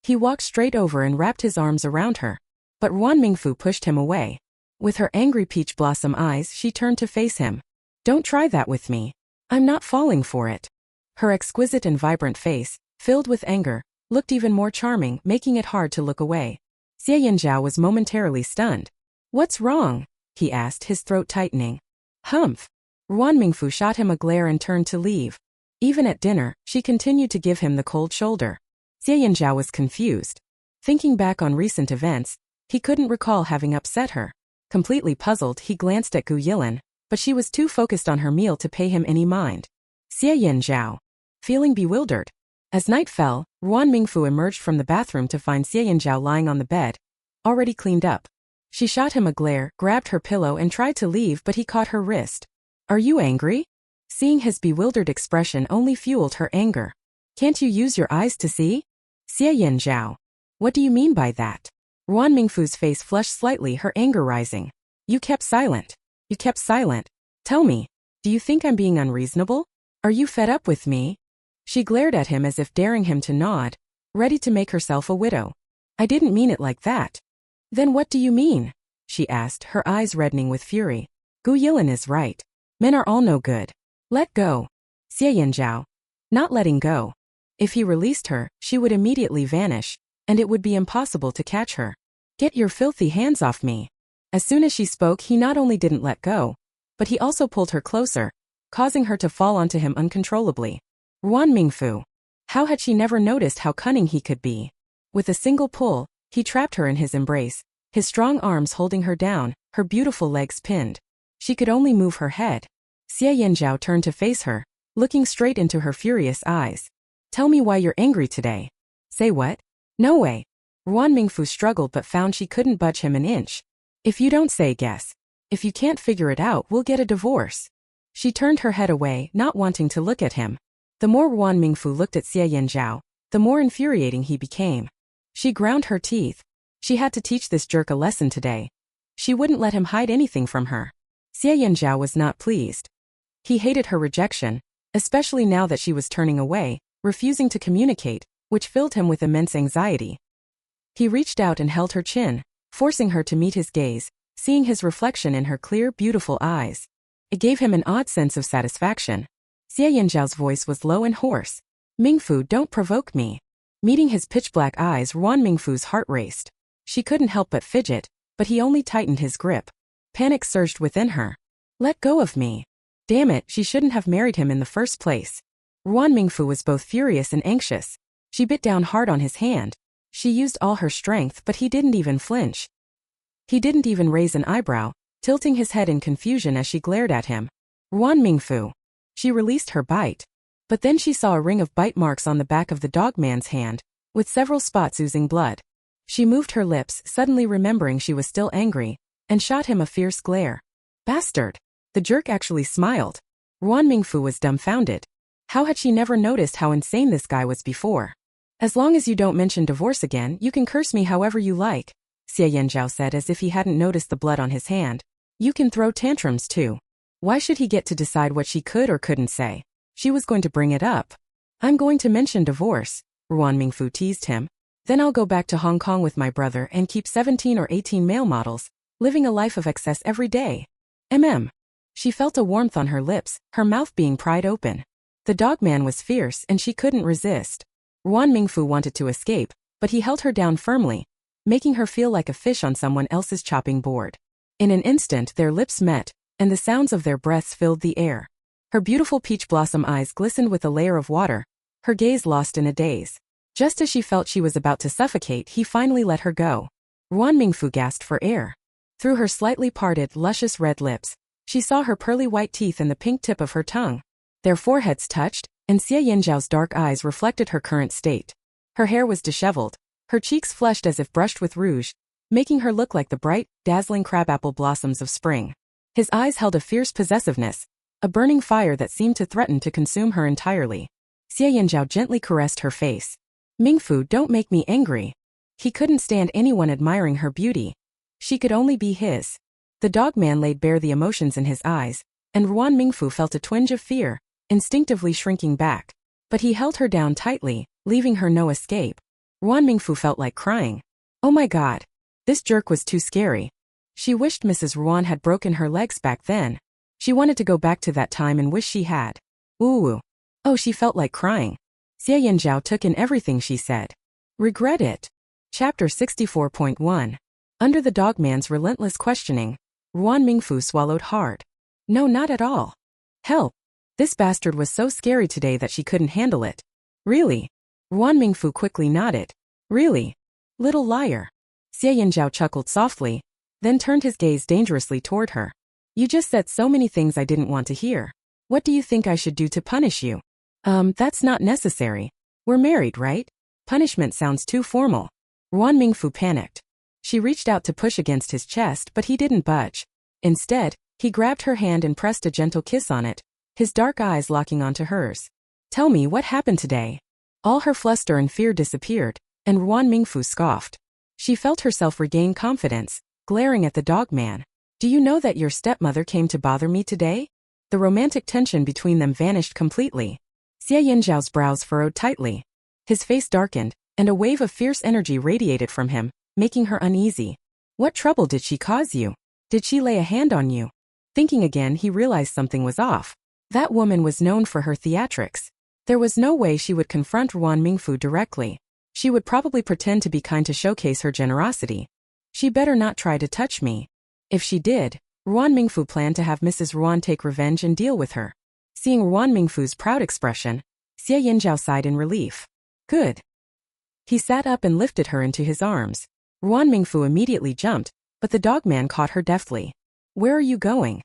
He walked straight over and wrapped his arms around her. But Ruan Mingfu pushed him away. With her angry peach blossom eyes, she turned to face him. Don't try that with me. I'm not falling for it. Her exquisite and vibrant face, filled with anger, looked even more charming, making it hard to look away. Xie Yanzhao was momentarily stunned. What's wrong? He asked, his throat tightening. Humph. Ruan Mingfu shot him a glare and turned to leave. Even at dinner, she continued to give him the cold shoulder. Xie Yanzhao was confused. Thinking back on recent events, he couldn't recall having upset her. Completely puzzled, he glanced at Gu Yilin, but she was too focused on her meal to pay him any mind. Xie Yanzhao. Feeling bewildered. As night fell, Ruan Mingfu emerged from the bathroom to find Xie Yanzhao lying on the bed, already cleaned up. She shot him a glare, grabbed her pillow and tried to leave, but he caught her wrist. Are you angry? Seeing his bewildered expression only fueled her anger. Can't you use your eyes to see? Xie Yanzhao. What do you mean by that? Ruan Mingfu's face flushed slightly, her anger rising. You kept silent. You kept silent. Tell me, do you think I'm being unreasonable? Are you fed up with me? She glared at him as if daring him to nod, ready to make herself a widow. I didn't mean it like that. Then what do you mean? She asked, her eyes reddening with fury. Gu Yilin is right. Men are all no good. Let go. Xie Yanzhao. Not letting go. If he released her, she would immediately vanish, and it would be impossible to catch her. Get your filthy hands off me. As soon as she spoke, he not only didn't let go, but he also pulled her closer, causing her to fall onto him uncontrollably. Ruan Mingfu. How had she never noticed how cunning he could be? With a single pull, he trapped her in his embrace, his strong arms holding her down, her beautiful legs pinned. She could only move her head. Xie Yanzhao turned to face her, looking straight into her furious eyes. Tell me why you're angry today. Say what? No way. Ruan Mingfu struggled but found she couldn't budge him an inch. If you don't say, guess. If you can't figure it out, we'll get a divorce. She turned her head away, not wanting to look at him. The more Ruan Mingfu looked at Xie Yanzhao, the more infuriating he became. She ground her teeth. She had to teach this jerk a lesson today. She wouldn't let him hide anything from her. Xie Yanzhao was not pleased. He hated her rejection, especially now that she was turning away, refusing to communicate, which filled him with immense anxiety. He reached out and held her chin, forcing her to meet his gaze, seeing his reflection in her clear, beautiful eyes. It gave him an odd sense of satisfaction. Xie Yanzhao's voice was low and hoarse. Mingfu, don't provoke me. Meeting his pitch-black eyes, Ruan Mingfu's heart raced. She couldn't help but fidget, but he only tightened his grip. Panic surged within her. Let go of me. Damn it, she shouldn't have married him in the first place. Ruan Mingfu was both furious and anxious. She bit down hard on his hand. She used all her strength, but he didn't even flinch. He didn't even raise an eyebrow, tilting his head in confusion as she glared at him. Ruan Mingfu. She released her bite. But then she saw a ring of bite marks on the back of the dogman's hand, with several spots oozing blood. She moved her lips, suddenly remembering she was still angry, and shot him a fierce glare. Bastard! The jerk actually smiled. Ruan Mingfu was dumbfounded. How had she never noticed how insane this guy was before? As long as you don't mention divorce again, you can curse me however you like, Xie Yanzhao said as if he hadn't noticed the blood on his hand. You can throw tantrums too. Why should he get to decide what she could or couldn't say? She was going to bring it up. I'm going to mention divorce, Ruan Mingfu teased him. Then I'll go back to Hong Kong with my brother and keep 17 or 18 male models, living a life of excess every day. She felt a warmth on her lips, her mouth being pried open. The dogman was fierce and she couldn't resist. Ruan Mingfu wanted to escape, but he held her down firmly, making her feel like a fish on someone else's chopping board. In an instant their lips met, and the sounds of their breaths filled the air. Her beautiful peach blossom eyes glistened with a layer of water, her gaze lost in a daze. Just as she felt she was about to suffocate, he finally let her go. Ruan Mingfu gasped for air. Through her slightly parted, luscious red lips, she saw her pearly white teeth and the pink tip of her tongue. Their foreheads touched, and Xie Yanzhao's dark eyes reflected her current state. Her hair was disheveled, her cheeks flushed as if brushed with rouge, making her look like the bright, dazzling crabapple blossoms of spring. His eyes held a fierce possessiveness, a burning fire that seemed to threaten to consume her entirely. Xie Yanzhao gently caressed her face. Mingfu, don't make me angry. He couldn't stand anyone admiring her beauty. She could only be his. The dogman laid bare the emotions in his eyes, and Ruan Mingfu felt a twinge of fear, instinctively shrinking back. But he held her down tightly, leaving her no escape. Ruan Mingfu felt like crying. Oh my god. This jerk was too scary. She wished Mrs. Ruan had broken her legs back then. She wanted to go back to that time and wish she had. Ooh. Oh, she felt like crying. Xie Yanzhao took in everything she said. Regret it. Chapter 64.1. Under the dogman's relentless questioning, Ruan Mingfu swallowed hard. No, not at all. Help. This bastard was so scary today that she couldn't handle it. Really? Ruan Mingfu quickly nodded. Really? Little liar. Xie Yanzhao chuckled softly, then turned his gaze dangerously toward her. You just said so many things I didn't want to hear. What do you think I should do to punish you? That's not necessary. We're married, right? Punishment sounds too formal. Ruan Mingfu panicked. She reached out to push against his chest, but he didn't budge. Instead, he grabbed her hand and pressed a gentle kiss on it, his dark eyes locking onto hers. Tell me what happened today. All her fluster and fear disappeared, and Ruan Mingfu scoffed. She felt herself regain confidence, glaring at the dogman. Do you know that your stepmother came to bother me today? The romantic tension between them vanished completely. Xie Yanzhao's brows furrowed tightly. His face darkened, and a wave of fierce energy radiated from him, making her uneasy. What trouble did she cause you? Did she lay a hand on you? Thinking again, he realized something was off. That woman was known for her theatrics. There was no way she would confront Ruan Mingfu directly. She would probably pretend to be kind to showcase her generosity. She better not try to touch me. If she did, Ruan Mingfu planned to have Mrs. Ruan take revenge and deal with her. Seeing Ruan Mingfu's proud expression, Xie Yanzhao sighed in relief. Good. He sat up and lifted her into his arms. Ruan Mingfu immediately jumped, but the dogman caught her deftly. Where are you going?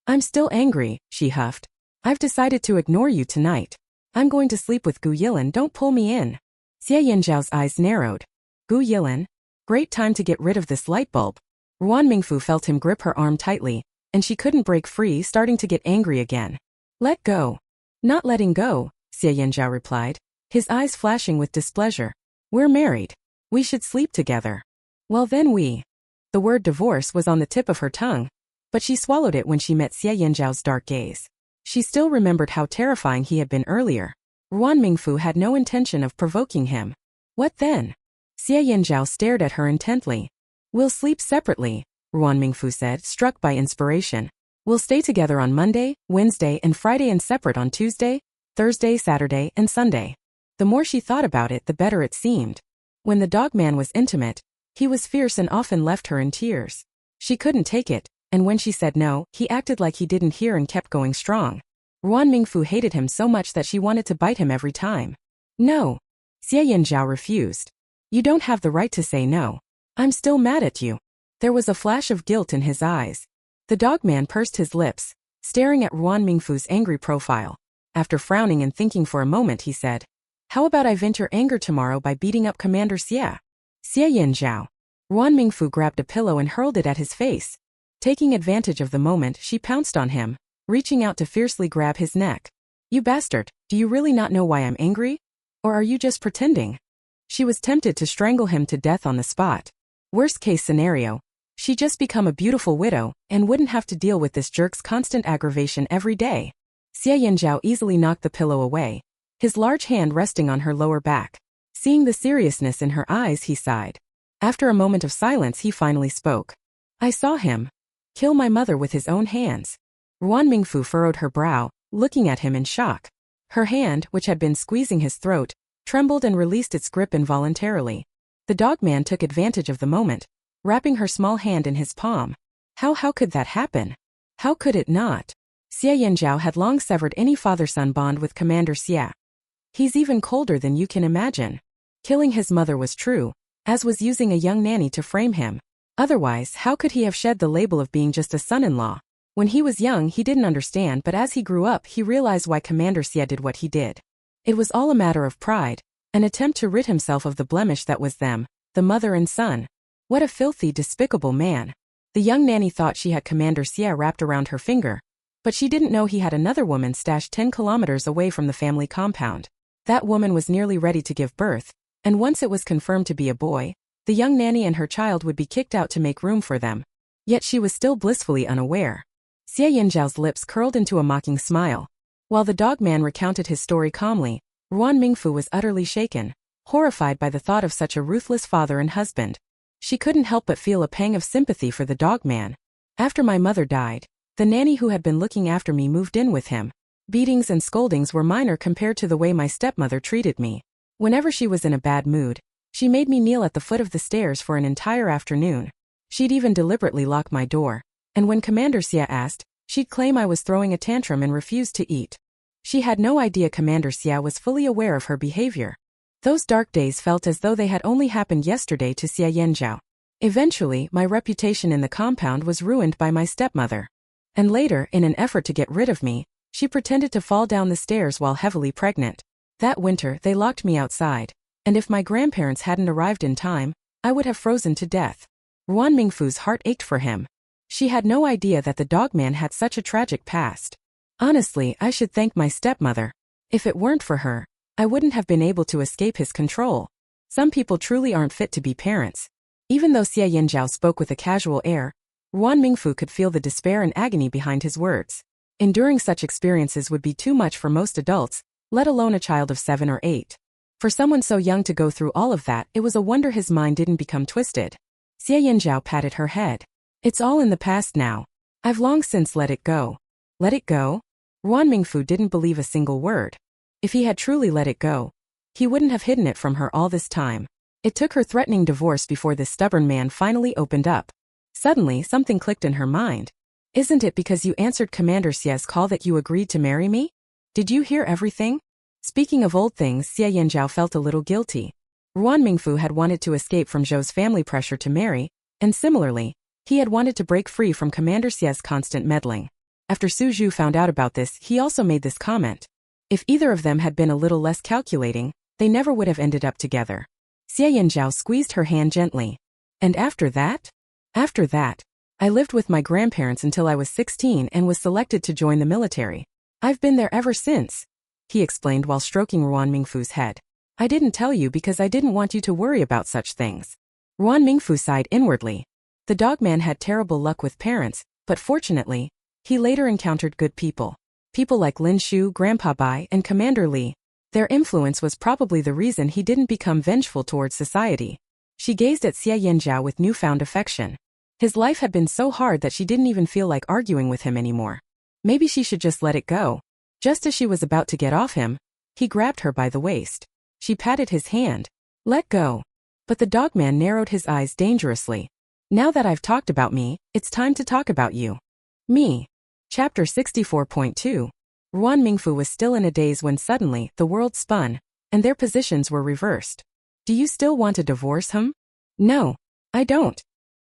I'm still angry, she huffed. I've decided to ignore you tonight. I'm going to sleep with Gu Yilin, don't pull me in. Xie Yanzhao's eyes narrowed. Gu Yilin? Great time to get rid of this light bulb. Ruan Mingfu felt him grip her arm tightly, and she couldn't break free, starting to get angry again. Let go. Not letting go, Xie Yanzhao replied, his eyes flashing with displeasure. We're married. We should sleep together. Well then The word divorce was on the tip of her tongue, but she swallowed it when she met Xie Yanzhao's dark gaze. She still remembered how terrifying he had been earlier. Ruan Mingfu had no intention of provoking him. What then? Xie Yanzhao stared at her intently. We'll sleep separately, Ruan Mingfu said, struck by inspiration. We'll stay together on Monday, Wednesday, and Friday and separate on Tuesday, Thursday, Saturday, and Sunday. The more she thought about it, the better it seemed. When the dogman was intimate, he was fierce and often left her in tears. She couldn't take it, and when she said no, he acted like he didn't hear and kept going strong. Ruan Mingfu hated him so much that she wanted to bite him every time. No. Xie Yanzhao refused. You don't have the right to say no. I'm still mad at you. There was a flash of guilt in his eyes. The dogman pursed his lips, staring at Ruan Mingfu's angry profile. After frowning and thinking for a moment, he said, "How about I vent your anger tomorrow by beating up Commander Xie?" Xie Yanzhao. Ruan Mingfu grabbed a pillow and hurled it at his face. Taking advantage of the moment, she pounced on him, reaching out to fiercely grab his neck. "You bastard, do you really not know why I'm angry? Or are you just pretending?" She was tempted to strangle him to death on the spot. Worst case scenario, she'd just become a beautiful widow and wouldn't have to deal with this jerk's constant aggravation every day. Xie Yanzhao easily knocked the pillow away, his large hand resting on her lower back. Seeing the seriousness in her eyes, he sighed. After a moment of silence, he finally spoke. "I saw him kill my mother with his own hands." Ruan Mingfu furrowed her brow, looking at him in shock. Her hand, which had been squeezing his throat, trembled and released its grip involuntarily. The dogman took advantage of the moment, wrapping her small hand in his palm. How could that happen? How could it not? Xie Yanzhao had long severed any father-son bond with Commander Xie. He's even colder than you can imagine. Killing his mother was true, as was using a young nanny to frame him. Otherwise, how could he have shed the label of being just a son-in-law? When he was young, he didn't understand, but as he grew up, he realized why Commander Xie did what he did. It was all a matter of pride, an attempt to rid himself of the blemish that was them, the mother and son. What a filthy, despicable man. The young nanny thought she had Commander Xie wrapped around her finger, but she didn't know he had another woman stashed 10 kilometers away from the family compound. That woman was nearly ready to give birth, and once it was confirmed to be a boy, the young nanny and her child would be kicked out to make room for them. Yet she was still blissfully unaware. Xie Yanzhao's lips curled into a mocking smile. While the dogman recounted his story calmly, Ruan Mingfu was utterly shaken, horrified by the thought of such a ruthless father and husband. She couldn't help but feel a pang of sympathy for the dogman. After my mother died, the nanny who had been looking after me moved in with him. Beatings and scoldings were minor compared to the way my stepmother treated me. Whenever she was in a bad mood, she made me kneel at the foot of the stairs for an entire afternoon. She'd even deliberately lock my door, and when Commander Xie asked, she'd claim I was throwing a tantrum and refused to eat. She had no idea Commander Xie was fully aware of her behavior. Those dark days felt as though they had only happened yesterday to Xie Yanzhao. Eventually, my reputation in the compound was ruined by my stepmother. And later, in an effort to get rid of me, she pretended to fall down the stairs while heavily pregnant. That winter, they locked me outside, and if my grandparents hadn't arrived in time, I would have frozen to death. Ruan Mingfu's heart ached for him. She had no idea that the dogman had such a tragic past. Honestly, I should thank my stepmother. If it weren't for her, I wouldn't have been able to escape his control. Some people truly aren't fit to be parents. Even though Xie Yanzhao spoke with a casual air, Ruan Mingfu could feel the despair and agony behind his words. Enduring such experiences would be too much for most adults, let alone a child of 7 or 8. For someone so young to go through all of that, it was a wonder his mind didn't become twisted. Xie Yanzhao patted her head. It's all in the past now. I've long since let it go. Let it go? Ruan Mingfu didn't believe a single word. If he had truly let it go, he wouldn't have hidden it from her all this time. It took her threatening divorce before this stubborn man finally opened up. Suddenly, something clicked in her mind. Isn't it because you answered Commander Xie's call that you agreed to marry me? Did you hear everything? Speaking of old things, Xie Yanzhao felt a little guilty. Ruan Mingfu had wanted to escape from Zhou's family pressure to marry, and similarly, he had wanted to break free from Commander Xie's constant meddling. After Su Zhu found out about this, he also made this comment. If either of them had been a little less calculating, they never would have ended up together. Xie Yanzhao squeezed her hand gently. And after that? After that, I lived with my grandparents until I was 16 and was selected to join the military. I've been there ever since, he explained while stroking Ruan Mingfu's head. I didn't tell you because I didn't want you to worry about such things. Ruan Mingfu sighed inwardly. The dogman had terrible luck with parents, but fortunately, he later encountered good people. People like Lin Shu, Grandpa Bai, and Commander Li. Their influence was probably the reason he didn't become vengeful towards society. She gazed at Xie Yanzhao with newfound affection. His life had been so hard that she didn't even feel like arguing with him anymore. Maybe she should just let it go. Just as she was about to get off him, he grabbed her by the waist. She patted his hand. Let go. But the dogman narrowed his eyes dangerously. Now that I've talked about me, it's time to talk about you. Me. Chapter 64.2. Ruan Mingfu was still in a daze when suddenly the world spun, and their positions were reversed. Do you still want to divorce him? No, I don't.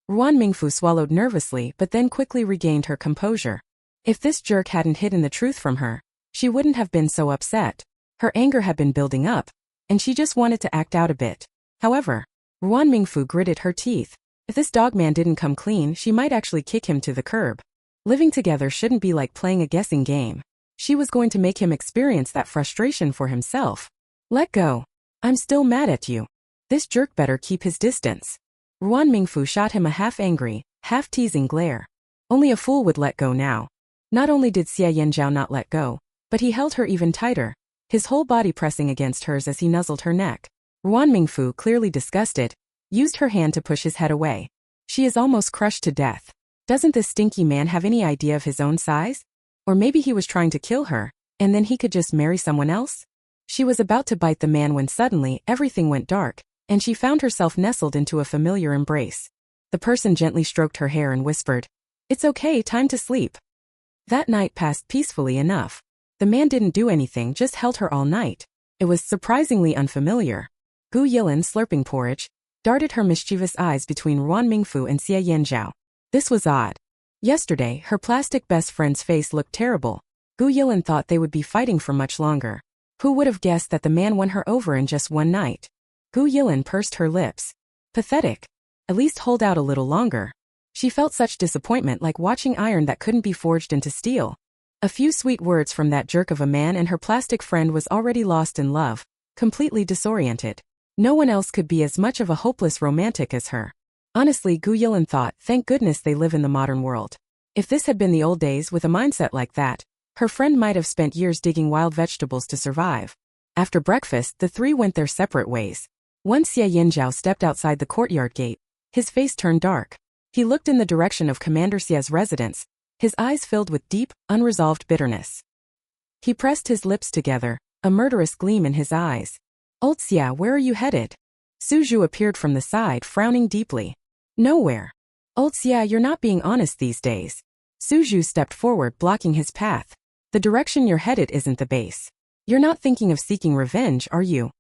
Ruan Mingfu swallowed nervously but then quickly regained her composure. If this jerk hadn't hidden the truth from her, she wouldn't have been so upset. Her anger had been building up, and she just wanted to act out a bit. However, Ruan Mingfu gritted her teeth. If this dogman didn't come clean, she might actually kick him to the curb. Living together shouldn't be like playing a guessing game. She was going to make him experience that frustration for himself. Let go. I'm still mad at you. This jerk better keep his distance. Ruan Mingfu shot him a half-angry, half-teasing glare. Only a fool would let go now. Not only did Xia Yanzhao not let go, but he held her even tighter, his whole body pressing against hers as he nuzzled her neck. Ruan Mingfu, clearly disgusted, used her hand to push his head away. She is almost crushed to death. Doesn't this stinky man have any idea of his own size? Or maybe he was trying to kill her, and then he could just marry someone else? She was about to bite the man when suddenly everything went dark, and she found herself nestled into a familiar embrace. The person gently stroked her hair and whispered, "It's okay, time to sleep." That night passed peacefully enough. The man didn't do anything, just held her all night. It was surprisingly unfamiliar. Gu Yilin, slurping porridge, darted her mischievous eyes between Ruan Mingfu and Xia Yanzhao. This was odd. Yesterday, her plastic best friend's face looked terrible. Gu Yilin thought they would be fighting for much longer. Who would have guessed that the man won her over in just one night? Gu Yilin pursed her lips. Pathetic. At least hold out a little longer. She felt such disappointment, like watching iron that couldn't be forged into steel. A few sweet words from that jerk of a man and her plastic friend was already lost in love, completely disoriented. No one else could be as much of a hopeless romantic as her. Honestly, Gu Yilin thought, thank goodness they live in the modern world. If this had been the old days with a mindset like that, her friend might have spent years digging wild vegetables to survive. After breakfast, the three went their separate ways. Once Xia Yanzhao stepped outside the courtyard gate, his face turned dark. He looked in the direction of Commander Xia's residence, his eyes filled with deep, unresolved bitterness. He pressed his lips together, a murderous gleam in his eyes. Old Xia, where are you headed? Suzhu appeared from the side, frowning deeply. Nowhere. Old Xia, you're not being honest these days. Suzhu stepped forward, blocking his path. The direction you're headed isn't the base. You're not thinking of seeking revenge, are you?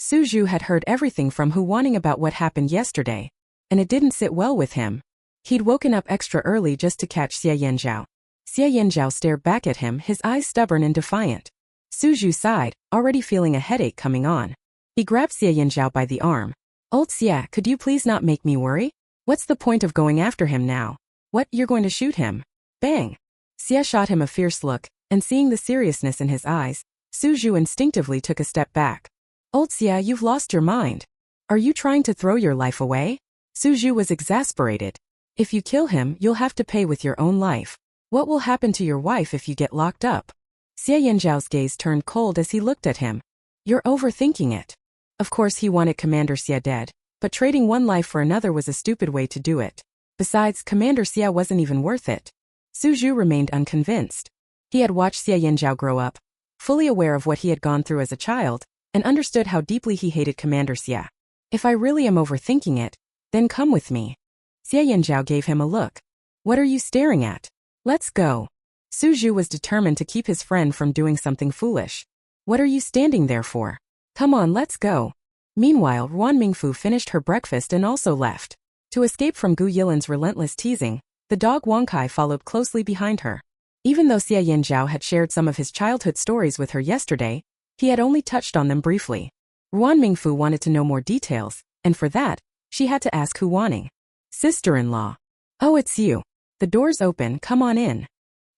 Suzhu had heard everything from Hu Wanning about what happened yesterday, and it didn't sit well with him. He'd woken up extra early just to catch Xia Yanzhao. Xia Yanzhao stared back at him, his eyes stubborn and defiant. Suzhu sighed, already feeling a headache coming on. He grabbed Xia Yanzhao by the arm. Old Xia, could you please not make me worry? What's the point of going after him now? What, you're going to shoot him? Bang! Xia shot him a fierce look, and seeing the seriousness in his eyes, Suzhu instinctively took a step back. Old Xia, you've lost your mind. Are you trying to throw your life away? Suzhu was exasperated. If you kill him, you'll have to pay with your own life. What will happen to your wife if you get locked up? Xia Yanzhao's gaze turned cold as he looked at him. You're overthinking it. Of course he wanted Commander Xia dead, but trading one life for another was a stupid way to do it. Besides, Commander Xia wasn't even worth it. Suzhu remained unconvinced. He had watched Xia Yanzhao grow up, fully aware of what he had gone through as a child, and understood how deeply he hated Commander Xia. If I really am overthinking it, then come with me. Xia Yanzhao gave him a look. What are you staring at? Let's go. Suzhu was determined to keep his friend from doing something foolish. What are you standing there for? Come on, let's go. Meanwhile, Ruan Mingfu finished her breakfast and also left. To escape from Gu Yilin's relentless teasing, the dog Wang Kai followed closely behind her. Even though Xia Yanzhao had shared some of his childhood stories with her yesterday, he had only touched on them briefly. Ruan Mingfu wanted to know more details, and for that, she had to ask Hu Wanning. Sister-in-law. Oh, it's you. The door's open, come on in.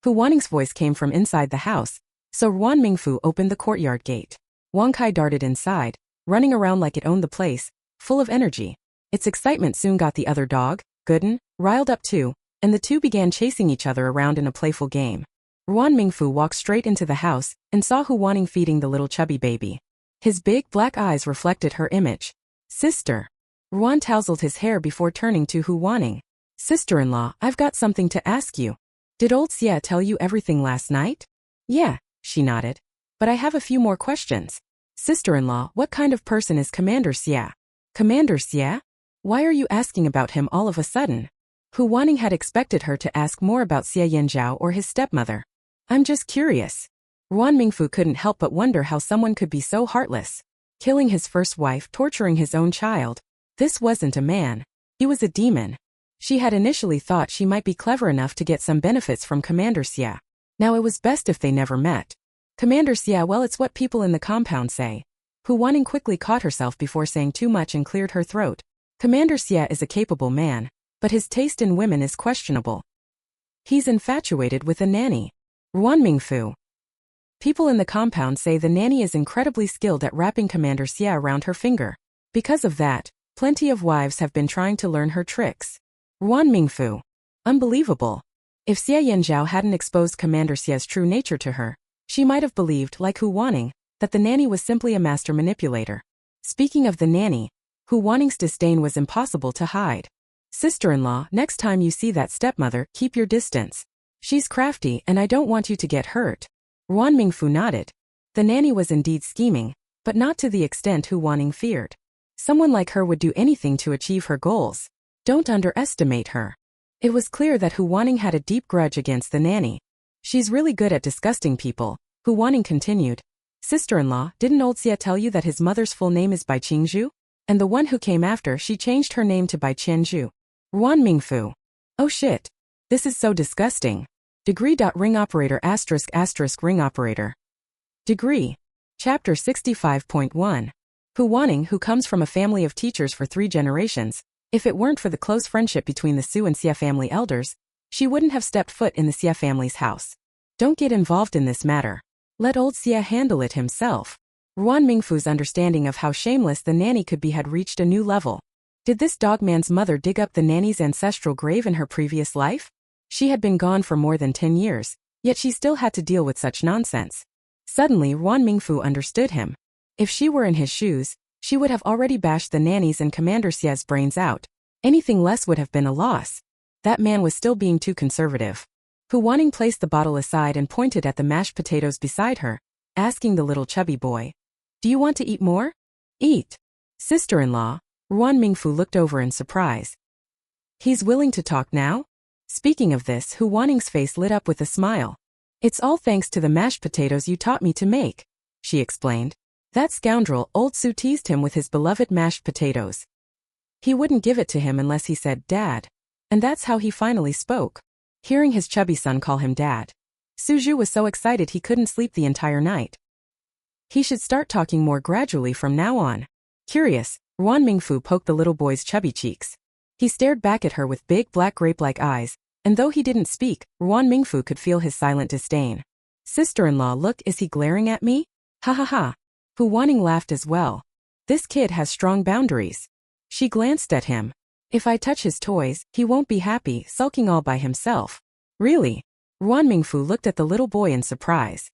Hu Wanning's voice came from inside the house, so Ruan Mingfu opened the courtyard gate. Wang Kai darted inside, running around like it owned the place, full of energy. Its excitement soon got the other dog, Gooden, riled up too, and the two began chasing each other around in a playful game. Ruan Mingfu walked straight into the house and saw Hu Wanning feeding the little chubby baby. His big black eyes reflected her image. Sister. Ruan tousled his hair before turning to Hu Wanning. Sister-in-law, I've got something to ask you. Did old Xia tell you everything last night? Yeah, she nodded. But I have a few more questions. Sister-in-law, what kind of person is Commander Xia? Commander Xia? Why are you asking about him all of a sudden? Hu Wanning had expected her to ask more about Xia Yanzhao or his stepmother. I'm just curious. Ruan Mingfu couldn't help but wonder how someone could be so heartless. Killing his first wife, torturing his own child. This wasn't a man. He was a demon. She had initially thought she might be clever enough to get some benefits from Commander Xia. Now it was best if they never met. Commander Xia, well, it's what people in the compound say. Hu Wanning quickly caught herself before saying too much and cleared her throat. Commander Xia is a capable man, but his taste in women is questionable. He's infatuated with a nanny. Ruan Mingfu. People in the compound say the nanny is incredibly skilled at wrapping Commander Xia around her finger. Because of that, plenty of wives have been trying to learn her tricks. Ruan Mingfu. Unbelievable. If Xia Yanzhao hadn't exposed Commander Xia's true nature to her, she might have believed, like Hu Wanning, that the nanny was simply a master manipulator. Speaking of the nanny, Hu Wanning's disdain was impossible to hide. Sister-in-law, next time you see that stepmother, keep your distance. She's crafty and I don't want you to get hurt. Ruan Mingfu nodded. The nanny was indeed scheming, but not to the extent Hu Wanning feared. Someone like her would do anything to achieve her goals. Don't underestimate her. It was clear that Hu Wanning had a deep grudge against the nanny. She's really good at disgusting people, Hu Wanning continued. Sister-in-law, didn't old Xia tell you that his mother's full name is Bai Qingzhu? And the one who came after, she changed her name to Bai Qianzhu. Ruan Mingfu. Oh shit. This is so disgusting. Degree. Ring operator *** ring operator. Degree. Chapter 65.1. Hu Wanning, who comes from a family of teachers for 3 generations, if it weren't for the close friendship between the Su and Xia family elders, she wouldn't have stepped foot in the Xia family's house. Don't get involved in this matter. Let old Xia handle it himself. Ruan Mingfu's understanding of how shameless the nanny could be had reached a new level. Did this dogman's mother dig up the nanny's ancestral grave in her previous life? She had been gone for more than 10 years, yet she still had to deal with such nonsense. Suddenly Ruan Mingfu understood him. If she were in his shoes, she would have already bashed the nanny's and Commander Xia's brains out. Anything less would have been a loss. That man was still being too conservative. Hu Wanning placed the bottle aside and pointed at the mashed potatoes beside her, asking the little chubby boy, "Do you want to eat more?" "Eat." Sister-in-law. Ruan Mingfu looked over in surprise. He's willing to talk now? Speaking of this, Hu Wanning's face lit up with a smile. "It's all thanks to the mashed potatoes you taught me to make," she explained. That scoundrel, old Su, teased him with his beloved mashed potatoes. He wouldn't give it to him unless he said, "Dad." And that's how he finally spoke. Hearing his chubby son call him Dad, Suju was so excited he couldn't sleep the entire night. He should start talking more gradually from now on. Curious, Ruan Mingfu poked the little boy's chubby cheeks. He stared back at her with big black grape-like eyes, and though he didn't speak, Ruan Mingfu could feel his silent disdain. "Sister-in-law, look, is he glaring at me?" "Ha ha ha." Hu Wanning laughed as well. "This kid has strong boundaries." She glanced at him. "If I touch his toys, he won't be happy, sulking all by himself." "Really?" Ruan Mingfu looked at the little boy in surprise.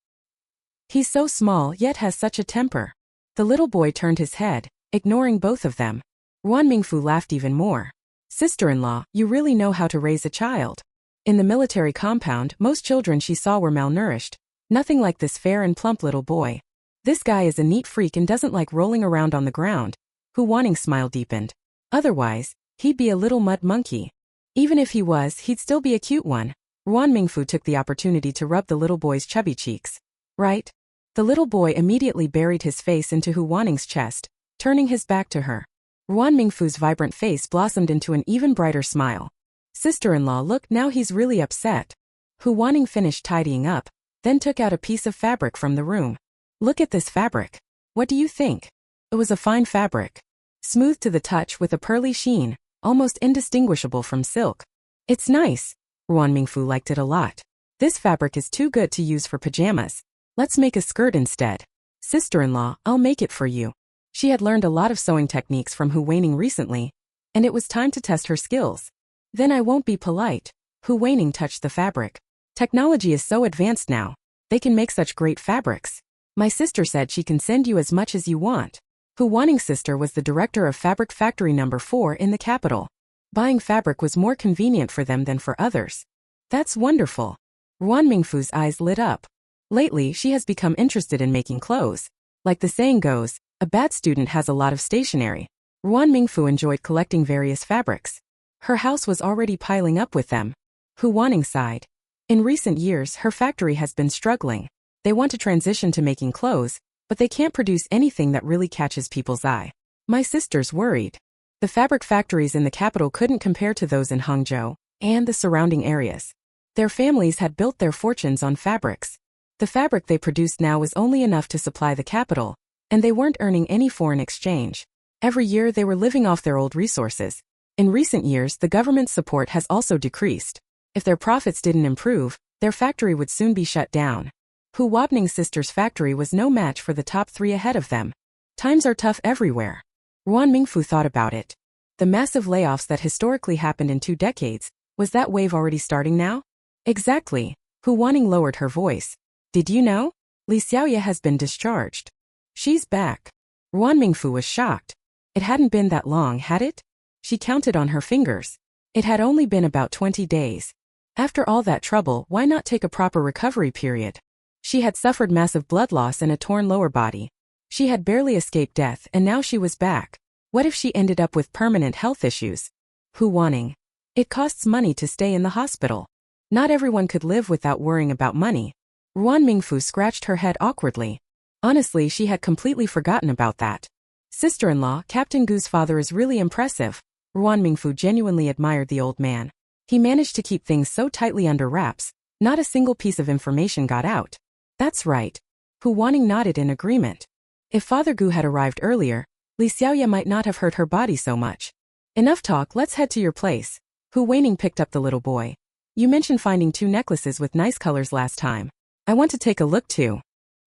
"He's so small yet has such a temper." The little boy turned his head, ignoring both of them. Ruan Mingfu laughed even more. "Sister-in-law, you really know how to raise a child." In the military compound, most children she saw were malnourished. Nothing like this fair and plump little boy. This guy is a neat freak and doesn't like rolling around on the ground. Hu Wanning's smile deepened. Otherwise, he'd be a little mud monkey. Even if he was, he'd still be a cute one. Ruan Mingfu took the opportunity to rub the little boy's chubby cheeks. "Right?" The little boy immediately buried his face into Hu Wanning's chest, turning his back to her. Ruan Mingfu's vibrant face blossomed into an even brighter smile. "Sister-in-law, look, now he's really upset." Hu Wanning finished tidying up, then took out a piece of fabric from the room. "Look at this fabric. What do you think?" It was a fine fabric. Smooth to the touch with a pearly sheen, almost indistinguishable from silk. "It's nice." Ruan Mingfu liked it a lot. "This fabric is too good to use for pajamas. Let's make a skirt instead." "Sister-in-law, I'll make it for you." She had learned a lot of sewing techniques from Hu Wanning recently, and it was time to test her skills. "Then I won't be polite." Hu Wanning touched the fabric. "Technology is so advanced now. They can make such great fabrics. My sister said she can send you as much as you want." Hu Wanning's sister was the director of Fabric Factory No. 4 in the capital. Buying fabric was more convenient for them than for others. "That's wonderful." Ruan Mingfu's eyes lit up. Lately, she has become interested in making clothes. Like the saying goes, a bad student has a lot of stationery. Ruan Mingfu enjoyed collecting various fabrics. Her house was already piling up with them. Hu Wanning sighed. In recent years, her factory has been struggling. They want to transition to making clothes, but they can't produce anything that really catches people's eye. My sister's worried. The fabric factories in the capital couldn't compare to those in Hangzhou and the surrounding areas. Their families had built their fortunes on fabrics. The fabric they produced now was only enough to supply the capital, and they weren't earning any foreign exchange. Every year they were living off their old resources. In recent years, the government's support has also decreased. If their profits didn't improve, their factory would soon be shut down. Hu Wabning's sister's factory was no match for the top 3 ahead of them. Times are tough everywhere. Ruan Mingfu thought about it. The massive layoffs that historically happened in 2 decades, was that wave already starting now? Exactly. Hu Wanning lowered her voice. Did you know? Li Xiaoye has been discharged. She's back. Ruan Mingfu was shocked. It hadn't been that long, had it? She counted on her fingers. It had only been about 20 days. After all that trouble, why not take a proper recovery period? She had suffered massive blood loss and a torn lower body. She had barely escaped death, and now she was back. What if she ended up with permanent health issues? Hu Wanning. It costs money to stay in the hospital. Not everyone could live without worrying about money. Ruan Mingfu scratched her head awkwardly. Honestly, she had completely forgotten about that. Sister-in-law, Captain Gu's father is really impressive. Ruan Mingfu genuinely admired the old man. He managed to keep things so tightly under wraps, not a single piece of information got out. That's right. Hu Wanning nodded in agreement. If Father Gu had arrived earlier, Li Xiaoye might not have hurt her body so much. Enough talk, let's head to your place. Hu Wanning picked up the little boy. You mentioned finding 2 necklaces with nice colors last time. I want to take a look too.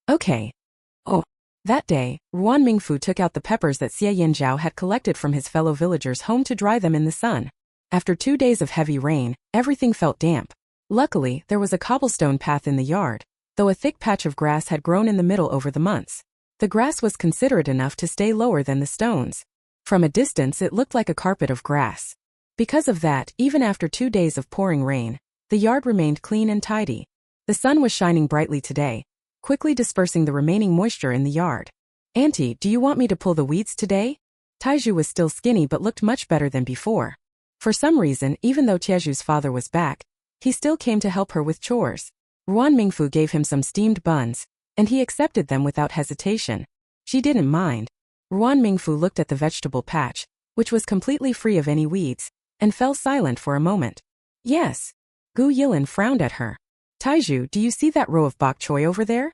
Okay. Oh. That day, Ruan Mingfu took out the peppers that Xie Yinzhao had collected from his fellow villagers home to dry them in the sun. After 2 days of heavy rain, everything felt damp. Luckily, there was a cobblestone path in the yard, though a thick patch of grass had grown in the middle over the months. The grass was considerate enough to stay lower than the stones. From a distance it looked like a carpet of grass. Because of that, even after 2 days of pouring rain, the yard remained clean and tidy. The sun was shining brightly today, quickly dispersing the remaining moisture in the yard. Auntie, do you want me to pull the weeds today? Taiju was still skinny but looked much better than before. For some reason, even though Tieju's father was back, he still came to help her with chores. Ruan Mingfu gave him some steamed buns, and he accepted them without hesitation. She didn't mind. Ruan Mingfu looked at the vegetable patch, which was completely free of any weeds, and fell silent for a moment. Yes. Gu Yilin frowned at her. Taiju, do you see that row of bok choy over there?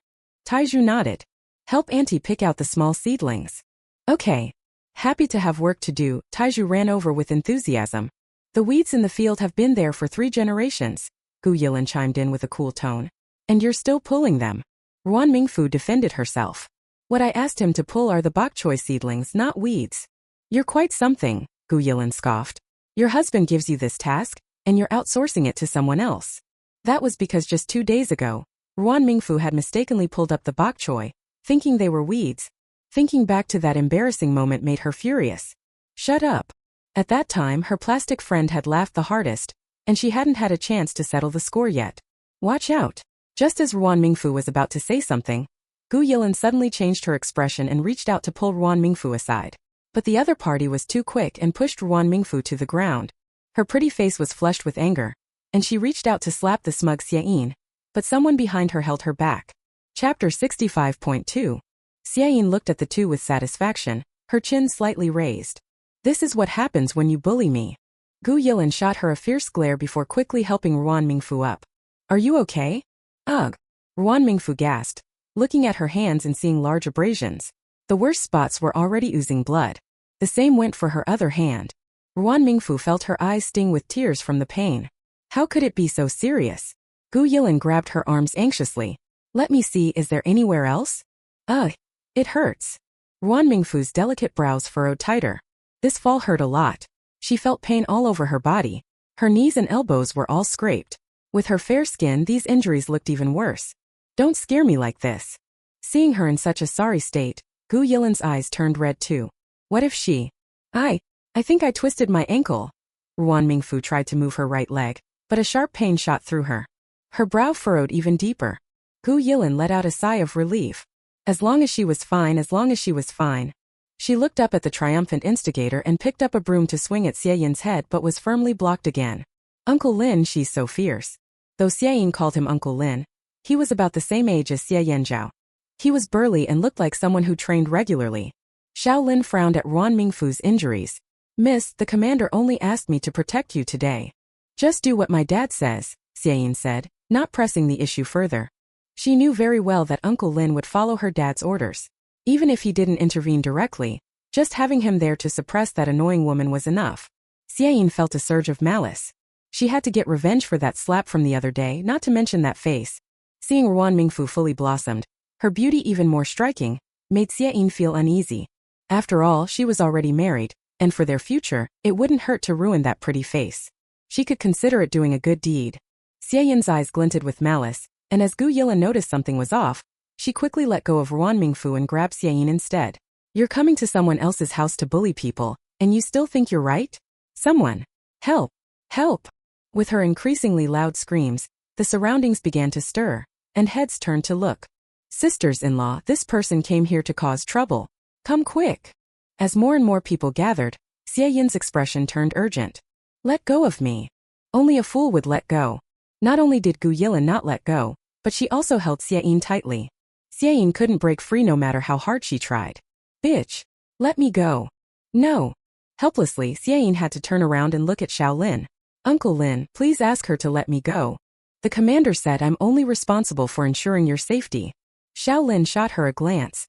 Taiju nodded. Help Auntie pick out the small seedlings. Okay. Happy to have work to do, Taiju ran over with enthusiasm. The weeds in the field have been there for 3 generations. Gu Yilin chimed in with a cool tone. And you're still pulling them. Ruan Mingfu defended herself. What I asked him to pull are the bok choy seedlings, not weeds. You're quite something, Gu Yilin scoffed. Your husband gives you this task, and you're outsourcing it to someone else. That was because just 2 days ago, Ruan Mingfu had mistakenly pulled up the bok choy, thinking they were weeds. Thinking back to that embarrassing moment made her furious. Shut up. At that time, her plastic friend had laughed the hardest, and she hadn't had a chance to settle the score yet. Watch out. Just as Ruan Mingfu was about to say something, Gu Yilin suddenly changed her expression and reached out to pull Ruan Mingfu aside. But the other party was too quick and pushed Ruan Mingfu to the ground. Her pretty face was flushed with anger, and she reached out to slap the smug Xie, but someone behind her held her back. Chapter 65.2. Xie looked at the two with satisfaction, her chin slightly raised. This is what happens when you bully me. Gu Yilin shot her a fierce glare before quickly helping Ruan Mingfu up. Are you okay? Ugh. Ruan Mingfu gasped, looking at her hands and seeing large abrasions. The worst spots were already oozing blood. The same went for her other hand. Ruan Mingfu felt her eyes sting with tears from the pain. How could it be so serious? Gu Yilin grabbed her arms anxiously. Let me see, is there anywhere else? Ugh. It hurts. Ruan Mingfu's delicate brows furrowed tighter. This fall hurt a lot. She felt pain all over her body. Her knees and elbows were all scraped. With her fair skin, these injuries looked even worse. Don't scare me like this. Seeing her in such a sorry state, Gu Yilin's eyes turned red too. What if she... I think I twisted my ankle. Ruan Mingfu tried to move her right leg, but a sharp pain shot through her. Her brow furrowed even deeper. Gu Yilin let out a sigh of relief. As long as she was fine, as long as she was fine. She looked up at the triumphant instigator and picked up a broom to swing at Xie Yin's head but was firmly blocked again. Uncle Lin, she's so fierce. Though Xie Yin called him Uncle Lin, he was about the same age as Xie Yanzhao. He was burly and looked like someone who trained regularly. Xiao Lin frowned at Ruan Mingfu's injuries. Miss, the commander only asked me to protect you today. Just do what my dad says, Xie Yin said, not pressing the issue further. She knew very well that Uncle Lin would follow her dad's orders. Even if he didn't intervene directly, just having him there to suppress that annoying woman was enough. Xie Yin felt a surge of malice. She had to get revenge for that slap from the other day, not to mention that face. Seeing Ruan Mingfu fully blossomed, her beauty even more striking, made Xie Yin feel uneasy. After all, she was already married, and for their future, it wouldn't hurt to ruin that pretty face. She could consider it doing a good deed. Xie Yin's eyes glinted with malice, and as Gu Yilin noticed something was off, she quickly let go of Ruan Mingfu and grabbed Xie Yin instead. You're coming to someone else's house to bully people, and you still think you're right? Someone! Help! Help! With her increasingly loud screams, the surroundings began to stir, and heads turned to look. Sisters-in-law, this person came here to cause trouble. Come quick! As more and more people gathered, Xie Yin's expression turned urgent. Let go of me. Only a fool would let go. Not only did Gu Yilin not let go, but she also held Xie Yin tightly. Xie Yin couldn't break free no matter how hard she tried. Bitch! Let me go. No. Helplessly, Xie Yin had to turn around and look at Xiao Lin. Uncle Lin, please ask her to let me go. The commander said I'm only responsible for ensuring your safety. Xiao Lin shot her a glance.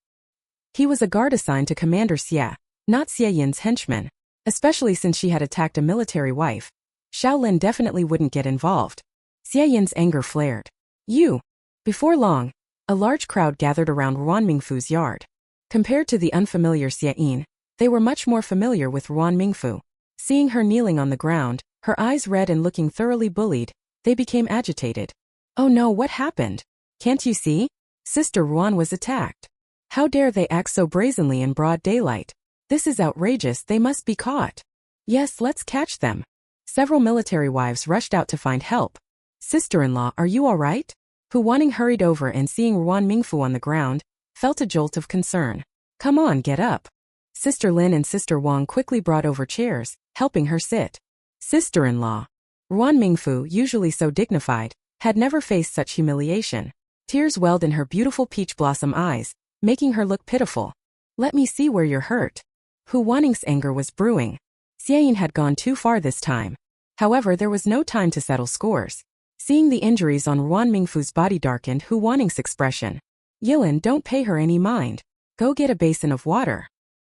He was a guard assigned to Commander Xie, not Xie Yin's henchman. Especially since she had attacked a military wife. Xiao Lin definitely wouldn't get involved. Xie Yin's anger flared. You! Before long, a large crowd gathered around Ruan Mingfu's yard. Compared to the unfamiliar Xie Yin, they were much more familiar with Ruan Mingfu. Seeing her kneeling on the ground, her eyes red and looking thoroughly bullied, they became agitated. Oh no, what happened? Can't you see? Sister Ruan was attacked. How dare they act so brazenly in broad daylight? This is outrageous, they must be caught. Yes, let's catch them. Several military wives rushed out to find help. Sister-in-law, are you all right? Hu Wanning hurried over and seeing Ruan Mingfu on the ground, felt a jolt of concern. Come on, get up. Sister Lin and Sister Wang quickly brought over chairs, helping her sit. Sister-in-law. Ruan Mingfu, usually so dignified, had never faced such humiliation. Tears welled in her beautiful peach blossom eyes, making her look pitiful. Let me see where you're hurt. Hu Wanning's anger was brewing. Xie Yin had gone too far this time. However, there was no time to settle scores. Seeing the injuries on Ruan Mingfu's body darkened Hu Wanning's expression. Yilin, don't pay her any mind. Go get a basin of water.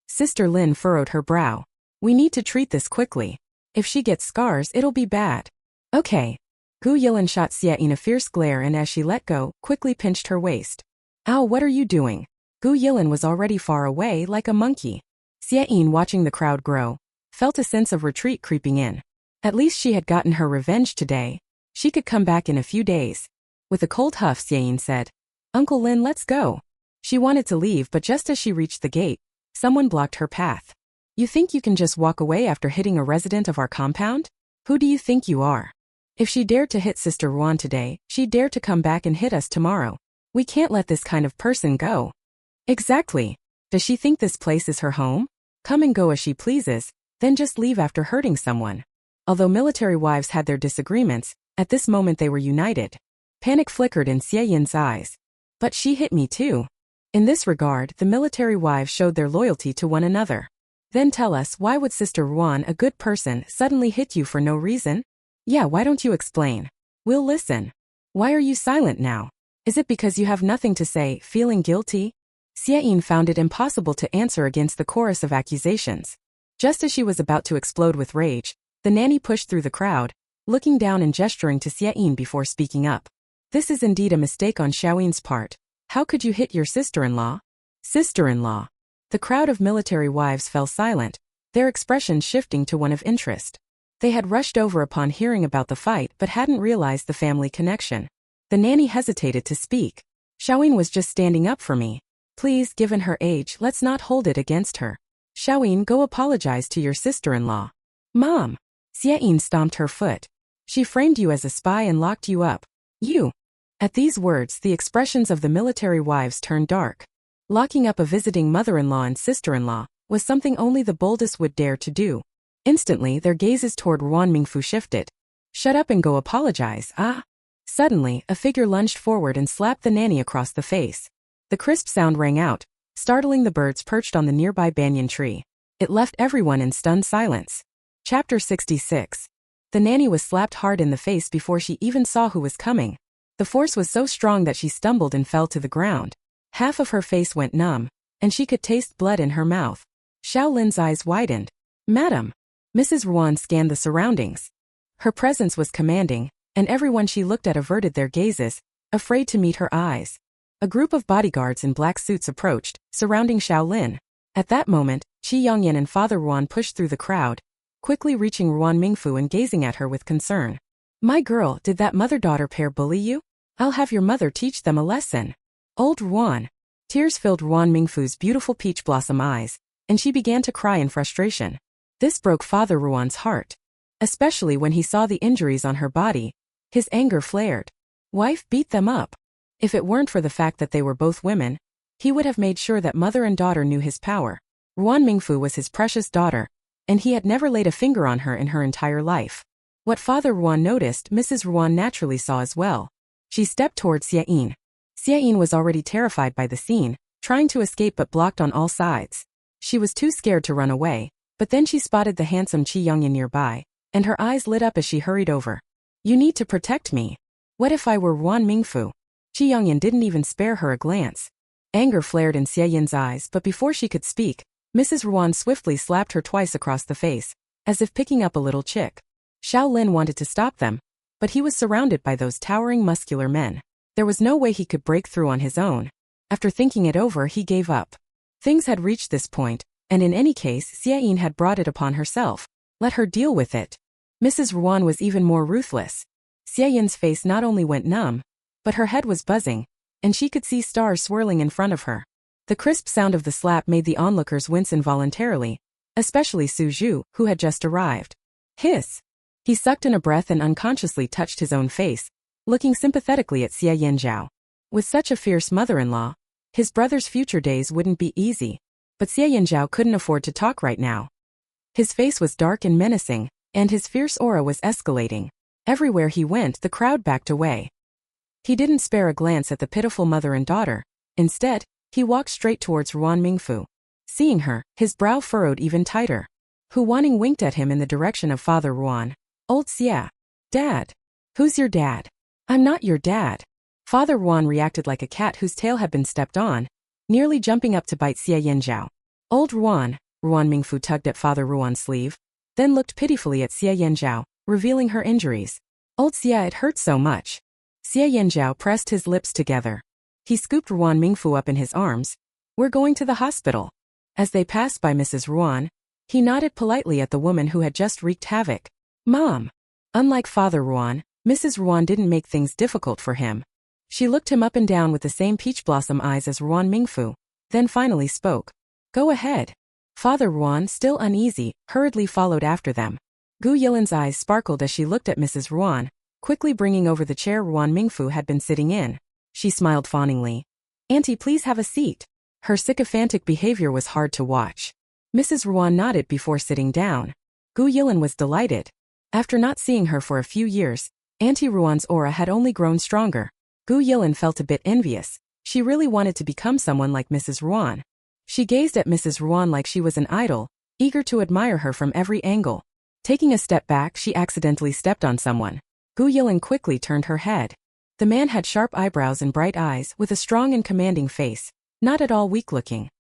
Sister Lin furrowed her brow. We need to treat this quickly. If she gets scars, it'll be bad. Okay. Gu Yilin shot Xie Yin a fierce glare and as she let go, quickly pinched her waist. Ow, what are you doing? Gu Yilin was already far away like a monkey. Xie Yin, watching the crowd grow, felt a sense of retreat creeping in. At least she had gotten her revenge today. She could come back in a few days. With a cold huff, Xie Yin said, Uncle Lin, let's go. She wanted to leave but just as she reached the gate, someone blocked her path. You think you can just walk away after hitting a resident of our compound? Who do you think you are? If she dared to hit Sister Ruan today, she'd dare to come back and hit us tomorrow. We can't let this kind of person go. Exactly. Does she think this place is her home? Come and go as she pleases, then just leave after hurting someone. Although military wives had their disagreements, at this moment they were united. Panic flickered in Xie Yin's eyes. But she hit me too. In this regard, the military wives showed their loyalty to one another. Then tell us, why would Sister Ruan, a good person, suddenly hit you for no reason? Yeah, why don't you explain? We'll listen. Why are you silent now? Is it because you have nothing to say, feeling guilty? Xie Yin found it impossible to answer against the chorus of accusations. Just as she was about to explode with rage, the nanny pushed through the crowd, looking down and gesturing to Xie Yin before speaking up. This is indeed a mistake on Xiao Yin's part. How could you hit your sister-in-law? Sister-in-law. The crowd of military wives fell silent, their expressions shifting to one of interest. They had rushed over upon hearing about the fight but hadn't realized the family connection. The nanny hesitated to speak. Xiao Yin was just standing up for me. Please, given her age, let's not hold it against her. Xiao Yin, go apologize to your sister-in-law. Mom! Xie Yin stomped her foot. She framed you as a spy and locked you up. You! At these words, the expressions of the military wives turned dark. Locking up a visiting mother-in-law and sister-in-law was something only the boldest would dare to do. Instantly, their gazes toward Ruan Mingfu shifted. "Shut up and go apologize, ah." Suddenly, a figure lunged forward and slapped the nanny across the face. The crisp sound rang out, startling the birds perched on the nearby banyan tree. It left everyone in stunned silence. Chapter 66. The nanny was slapped hard in the face before she even saw who was coming. The force was so strong that she stumbled and fell to the ground. Half of her face went numb, and she could taste blood in her mouth. Xiao Lin's eyes widened. "Madam." Mrs. Ruan scanned the surroundings. Her presence was commanding, and everyone she looked at averted their gazes, afraid to meet her eyes. A group of bodyguards in black suits approached, surrounding Xiao Lin. At that moment, Qi Yongyan and Father Ruan pushed through the crowd, quickly reaching Ruan Mingfu and gazing at her with concern. "My girl, did that mother-daughter pair bully you? I'll have your mother teach them a lesson." Old Ruan. Tears filled Ruan Mingfu's beautiful peach blossom eyes, and she began to cry in frustration. This broke Father Ruan's heart. Especially when he saw the injuries on her body, his anger flared. Wife beat them up. If it weren't for the fact that they were both women, he would have made sure that mother and daughter knew his power. Ruan Mingfu was his precious daughter, and he had never laid a finger on her in her entire life. What Father Ruan noticed, Mrs. Ruan naturally saw as well. She stepped toward Xie Yin. Xie Yin was already terrified by the scene, trying to escape but blocked on all sides. She was too scared to run away, but then she spotted the handsome Qi Yongyan nearby, and her eyes lit up as she hurried over. "You need to protect me. What if I were Ruan Mingfu?" Qi Yongyan didn't even spare her a glance. Anger flared in Xie Yin's eyes, but before she could speak, Mrs. Ruan swiftly slapped her twice across the face, as if picking up a little chick. Xiao Lin wanted to stop them, but he was surrounded by those towering muscular men. There was no way he could break through on his own. After thinking it over, he gave up. Things had reached this point, and in any case, Xie Yin had brought it upon herself. Let her deal with it. Mrs. Ruan was even more ruthless. Xie Yin's face not only went numb, but her head was buzzing, and she could see stars swirling in front of her. The crisp sound of the slap made the onlookers wince involuntarily, especially Su Zhu, who had just arrived. Hiss! He sucked in a breath and unconsciously touched his own face, looking sympathetically at Xie Yanzhao. With such a fierce mother-in-law, his brother's future days wouldn't be easy, but Xie Yanzhao couldn't afford to talk right now. His face was dark and menacing, and his fierce aura was escalating. Everywhere he went, the crowd backed away. He didn't spare a glance at the pitiful mother and daughter. Instead, he walked straight towards Ruan Mingfu. Seeing her, his brow furrowed even tighter. Hu Wanning winked at him in the direction of Father Ruan. "Old Xia. Dad. Who's your dad?" "I'm not your dad." Father Ruan reacted like a cat whose tail had been stepped on, nearly jumping up to bite Xie Yanzhao. "Old Ruan." Ruan Mingfu tugged at Father Ruan's sleeve, then looked pitifully at Xie Yanzhao, revealing her injuries. "Old Xia, it hurts so much." Xie Yanzhao pressed his lips together. He scooped Ruan Mingfu up in his arms. "We're going to the hospital." As they passed by Mrs. Ruan, he nodded politely at the woman who had just wreaked havoc. "Mom." Unlike Father Ruan, Mrs. Ruan didn't make things difficult for him. She looked him up and down with the same peach blossom eyes as Ruan Mingfu, then finally spoke. "Go ahead." Father Ruan, still uneasy, hurriedly followed after them. Gu Yilin's eyes sparkled as she looked at Mrs. Ruan, quickly bringing over the chair Ruan Mingfu had been sitting in. She smiled fawningly. "Auntie, please have a seat." Her sycophantic behavior was hard to watch. Mrs. Ruan nodded before sitting down. Gu Yilin was delighted. After not seeing her for a few years, Auntie Ruan's aura had only grown stronger. Gu Yilin felt a bit envious. She really wanted to become someone like Mrs. Ruan. She gazed at Mrs. Ruan like she was an idol, eager to admire her from every angle. Taking a step back, she accidentally stepped on someone. Gu Yilin quickly turned her head. The man had sharp eyebrows and bright eyes, with a strong and commanding face, not at all weak-looking.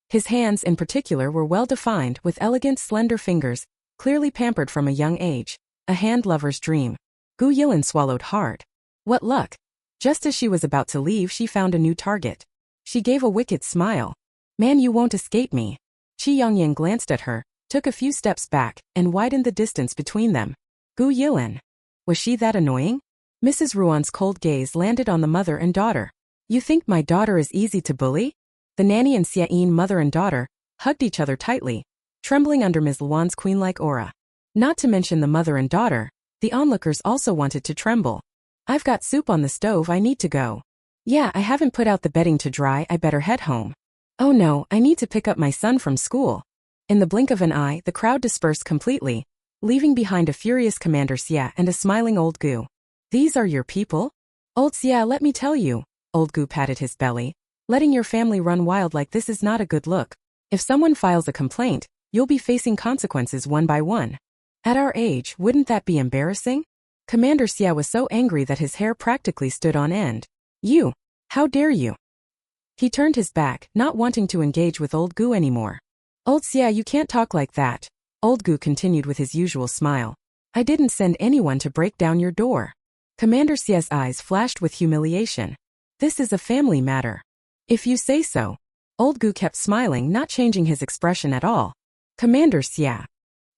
His hands, in particular, were well-defined, with elegant, slender fingers, clearly pampered from a young age. A hand-lover's dream. Gu Yilin swallowed hard. What luck! Just as she was about to leave, she found a new target. She gave a wicked smile. "Man, you won't escape me." Qi Yongyan glanced at her, took a few steps back, and widened the distance between them. Gu Yilin. Was she that annoying? Mrs. Ruan's cold gaze landed on the mother and daughter. "You think my daughter is easy to bully?" The nanny and Xie Yin, mother and daughter, hugged each other tightly, trembling under Ms. Luan's queen-like aura. Not to mention the mother and daughter, the onlookers also wanted to tremble. "I've got soup on the stove, I need to go." "Yeah, I haven't put out the bedding to dry, I better head home." Oh no, I need to pick up my son from school. In the blink of an eye, the crowd dispersed completely, leaving behind a furious Commander Xia and a smiling old Gu. These are your people? Old Xia, let me tell you. Old Gu patted his belly. Letting your family run wild like this is not a good look. If someone files a complaint, you'll be facing consequences one by one. At our age, wouldn't that be embarrassing? Commander Xia was so angry that his hair practically stood on end. You! How dare you! He turned his back, not wanting to engage with old Gu anymore. Old Xia, you can't talk like that. Old Gu continued with his usual smile. I didn't send anyone to break down your door. Commander Xia's eyes flashed with humiliation. This is a family matter. If you say so. Old Gu kept smiling, not changing his expression at all. Commander Xia.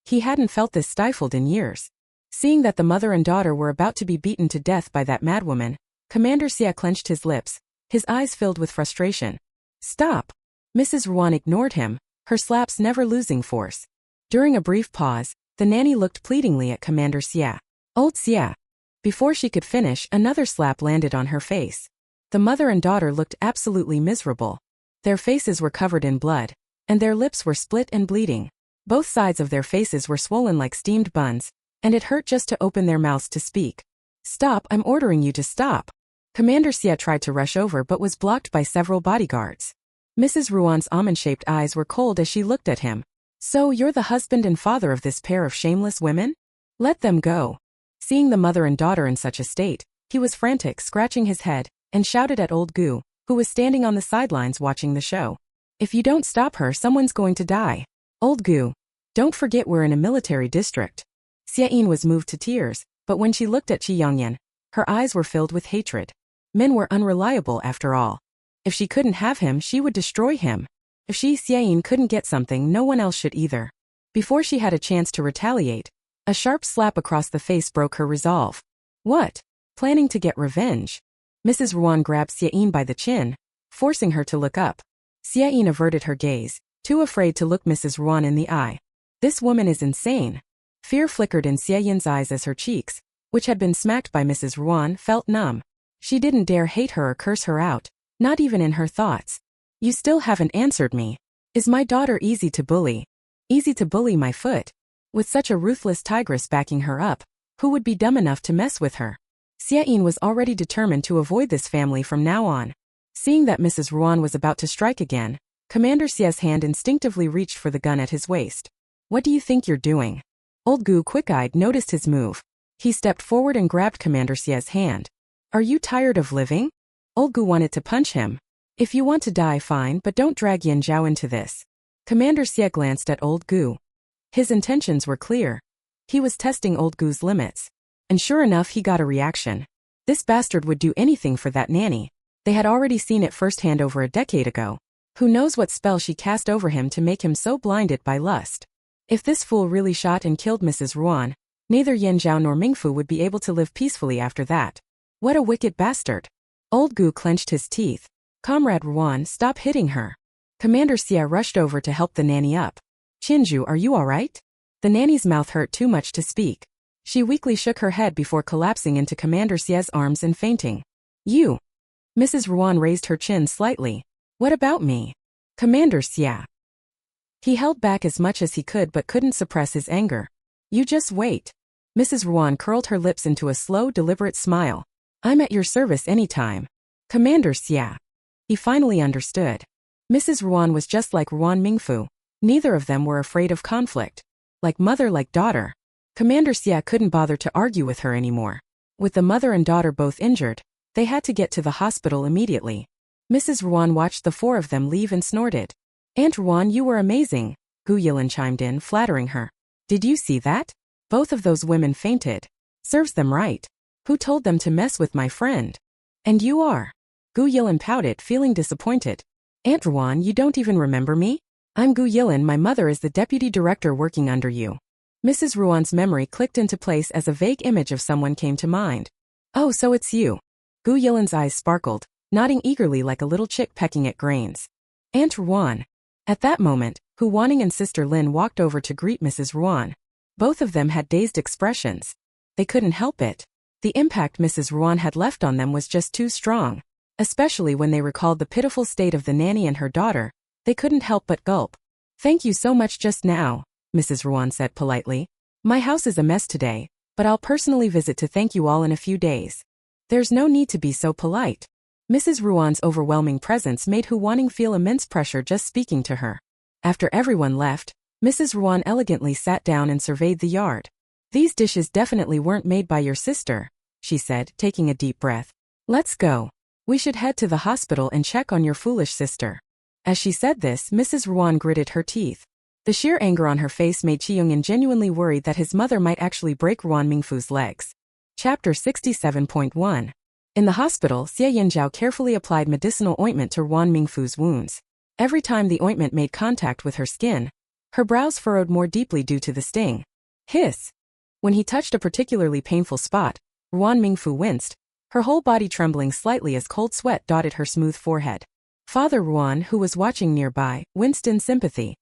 He hadn't felt this stifled in years. Seeing that the mother and daughter were about to be beaten to death by that madwoman, Commander Xia clenched his lips, his eyes filled with frustration. Stop! Mrs. Ruan ignored him, her slaps never losing force. During a brief pause, the nanny looked pleadingly at Commander Xia. Old Xia. Before she could finish, another slap landed on her face. The mother and daughter looked absolutely miserable. Their faces were covered in blood, and their lips were split and bleeding. Both sides of their faces were swollen like steamed buns, and it hurt just to open their mouths to speak. Stop, I'm ordering you to stop. Commander Xia tried to rush over but was blocked by several bodyguards. Mrs. Ruan's almond-shaped eyes were cold as she looked at him. So you're the husband and father of this pair of shameless women? Let them go. Seeing the mother and daughter in such a state, he was frantic, scratching his head, and shouted at old Gu, who was standing on the sidelines watching the show. If you don't stop her, someone's going to die. Old Gu. Don't forget we're in a military district. Xia Yin was moved to tears, but when she looked at Qi Yongyan, her eyes were filled with hatred. Men were unreliable after all. If she couldn't have him, she would destroy him. If Xia Yin couldn't get something, no one else should either. Before she had a chance to retaliate, a sharp slap across the face broke her resolve. What? Planning to get revenge? Mrs. Ruan grabbed Xia Yin by the chin, forcing her to look up. Xia Yin averted her gaze, too afraid to look Mrs. Ruan in the eye. This woman is insane. Fear flickered in Xia Yin's eyes as her cheeks, which had been smacked by Mrs. Ruan, felt numb. She didn't dare hate her or curse her out, not even in her thoughts. You still haven't answered me. Is my daughter easy to bully? Easy to bully my foot? With such a ruthless tigress backing her up, who would be dumb enough to mess with her? Xia Yin was already determined to avoid this family from now on. Seeing that Mrs. Ruan was about to strike again, Commander Xia's hand instinctively reached for the gun at his waist. What do you think you're doing? Old Gu, quick-eyed, noticed his move. He stepped forward and grabbed Commander Xia's hand. Are you tired of living? Old Gu wanted to punch him. If you want to die, fine, but don't drag Yin Zhao into this. Commander Xia glanced at old Gu. His intentions were clear. He was testing old Gu's limits. And sure enough, he got a reaction. This bastard would do anything for that nanny. They had already seen it firsthand over a decade ago. Who knows what spell she cast over him to make him so blinded by lust. If this fool really shot and killed Mrs. Ruan, neither Yin Zhao nor Mingfu would be able to live peacefully after that. What a wicked bastard. Old Gu clenched his teeth. Comrade Ruan, stop hitting her. Commander Xia rushed over to help the nanny up. Qinju, are you alright? The nanny's mouth hurt too much to speak. She weakly shook her head before collapsing into Commander Xia's arms and fainting. You. Mrs. Ruan raised her chin slightly. What about me? Commander Xia. He held back as much as he could but couldn't suppress his anger. You just wait. Mrs. Ruan curled her lips into a slow, deliberate smile. I'm at your service anytime. Commander Xia. He finally understood. Mrs. Ruan was just like Ruan Mingfu. Neither of them were afraid of conflict. Like mother, like daughter. Commander Xia couldn't bother to argue with her anymore. With the mother and daughter both injured, they had to get to the hospital immediately. Mrs. Ruan watched the four of them leave and snorted. Aunt Ruan, you were amazing, Gu Yilin chimed in, flattering her. Did you see that? Both of those women fainted. Serves them right. Who told them to mess with my friend? And you are. Gu Yilin pouted, feeling disappointed. Aunt Ruan, you don't even remember me? I'm Gu Yilin, my mother is the deputy director working under you. Mrs. Ruan's memory clicked into place as a vague image of someone came to mind. Oh, so it's you. Gu Yilin's eyes sparkled, nodding eagerly like a little chick pecking at grains. Aunt Ruan. At that moment, Hu Wanning and Sister Lin walked over to greet Mrs. Ruan. Both of them had dazed expressions. They couldn't help it. The impact Mrs. Ruan had left on them was just too strong, especially when they recalled the pitiful state of the nanny and her daughter, They couldn't help but gulp. "Thank you so much just now," Mrs. Ruan said politely. "My house is a mess today, but I'll personally visit to thank you all in a few days." "There's no need to be so polite." Mrs. Ruan's overwhelming presence made Huwaning feel immense pressure just speaking to her. After everyone left, Mrs. Ruan elegantly sat down and surveyed the yard. "These dishes definitely weren't made by your sister," she said, taking a deep breath. "Let's go. We should head to the hospital and check on your foolish sister." As she said this, Mrs. Ruan gritted her teeth. The sheer anger on her face made Chi-youngin genuinely worried that his mother might actually break Ruan Mingfu's legs. Chapter 67.1. In the hospital, Xie Yanzhao carefully applied medicinal ointment to Ruan Mingfu's wounds. Every time the ointment made contact with her skin, her brows furrowed more deeply due to the sting. Hiss! When he touched a particularly painful spot, Ruan Mingfu winced, her whole body trembling slightly as cold sweat dotted her smooth forehead. Father Ruan, who was watching nearby, winced in sympathy.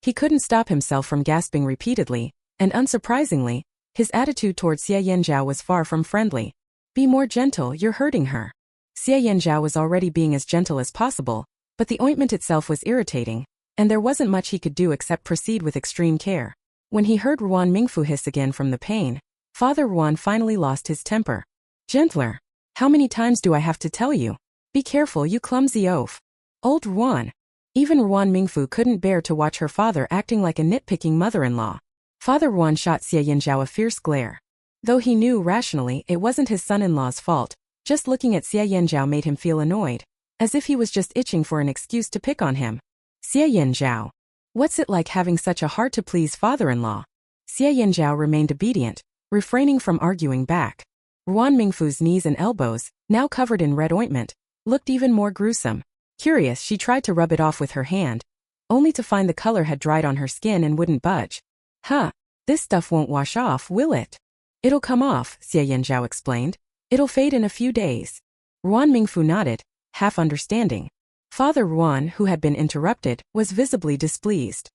He couldn't stop himself from gasping repeatedly, and unsurprisingly, his attitude toward Xie Yanzhao was far from friendly. "Be more gentle, you're hurting her." Xie Yanzhao was already being as gentle as possible, but the ointment itself was irritating, and there wasn't much he could do except proceed with extreme care. When he heard Ruan Mingfu hiss again from the pain, Father Ruan finally lost his temper. "Gentler. How many times do I have to tell you? Be careful, you clumsy oaf." Old Ruan. Even Ruan Mingfu couldn't bear to watch her father acting like a nitpicking mother-in-law. Father Ruan shot Xie Yanzhao a fierce glare. Though he knew rationally it wasn't his son-in-law's fault, just looking at Xie Yanzhao made him feel annoyed, as if he was just itching for an excuse to pick on him. "Xie Yanzhao. What's it like having such a hard-to-please father-in-law?" Xie Yanzhao remained obedient, refraining from arguing back. Ruan Mingfu's knees and elbows, now covered in red ointment, looked even more gruesome. Curious, she tried to rub it off with her hand, only to find the color had dried on her skin and wouldn't budge. "Huh, this stuff won't wash off, will it?" "It'll come off," Xie Yanzhao explained. "It'll fade in a few days." Ruan Mingfu nodded, half understanding. Father Ruan, who had been interrupted, was visibly displeased.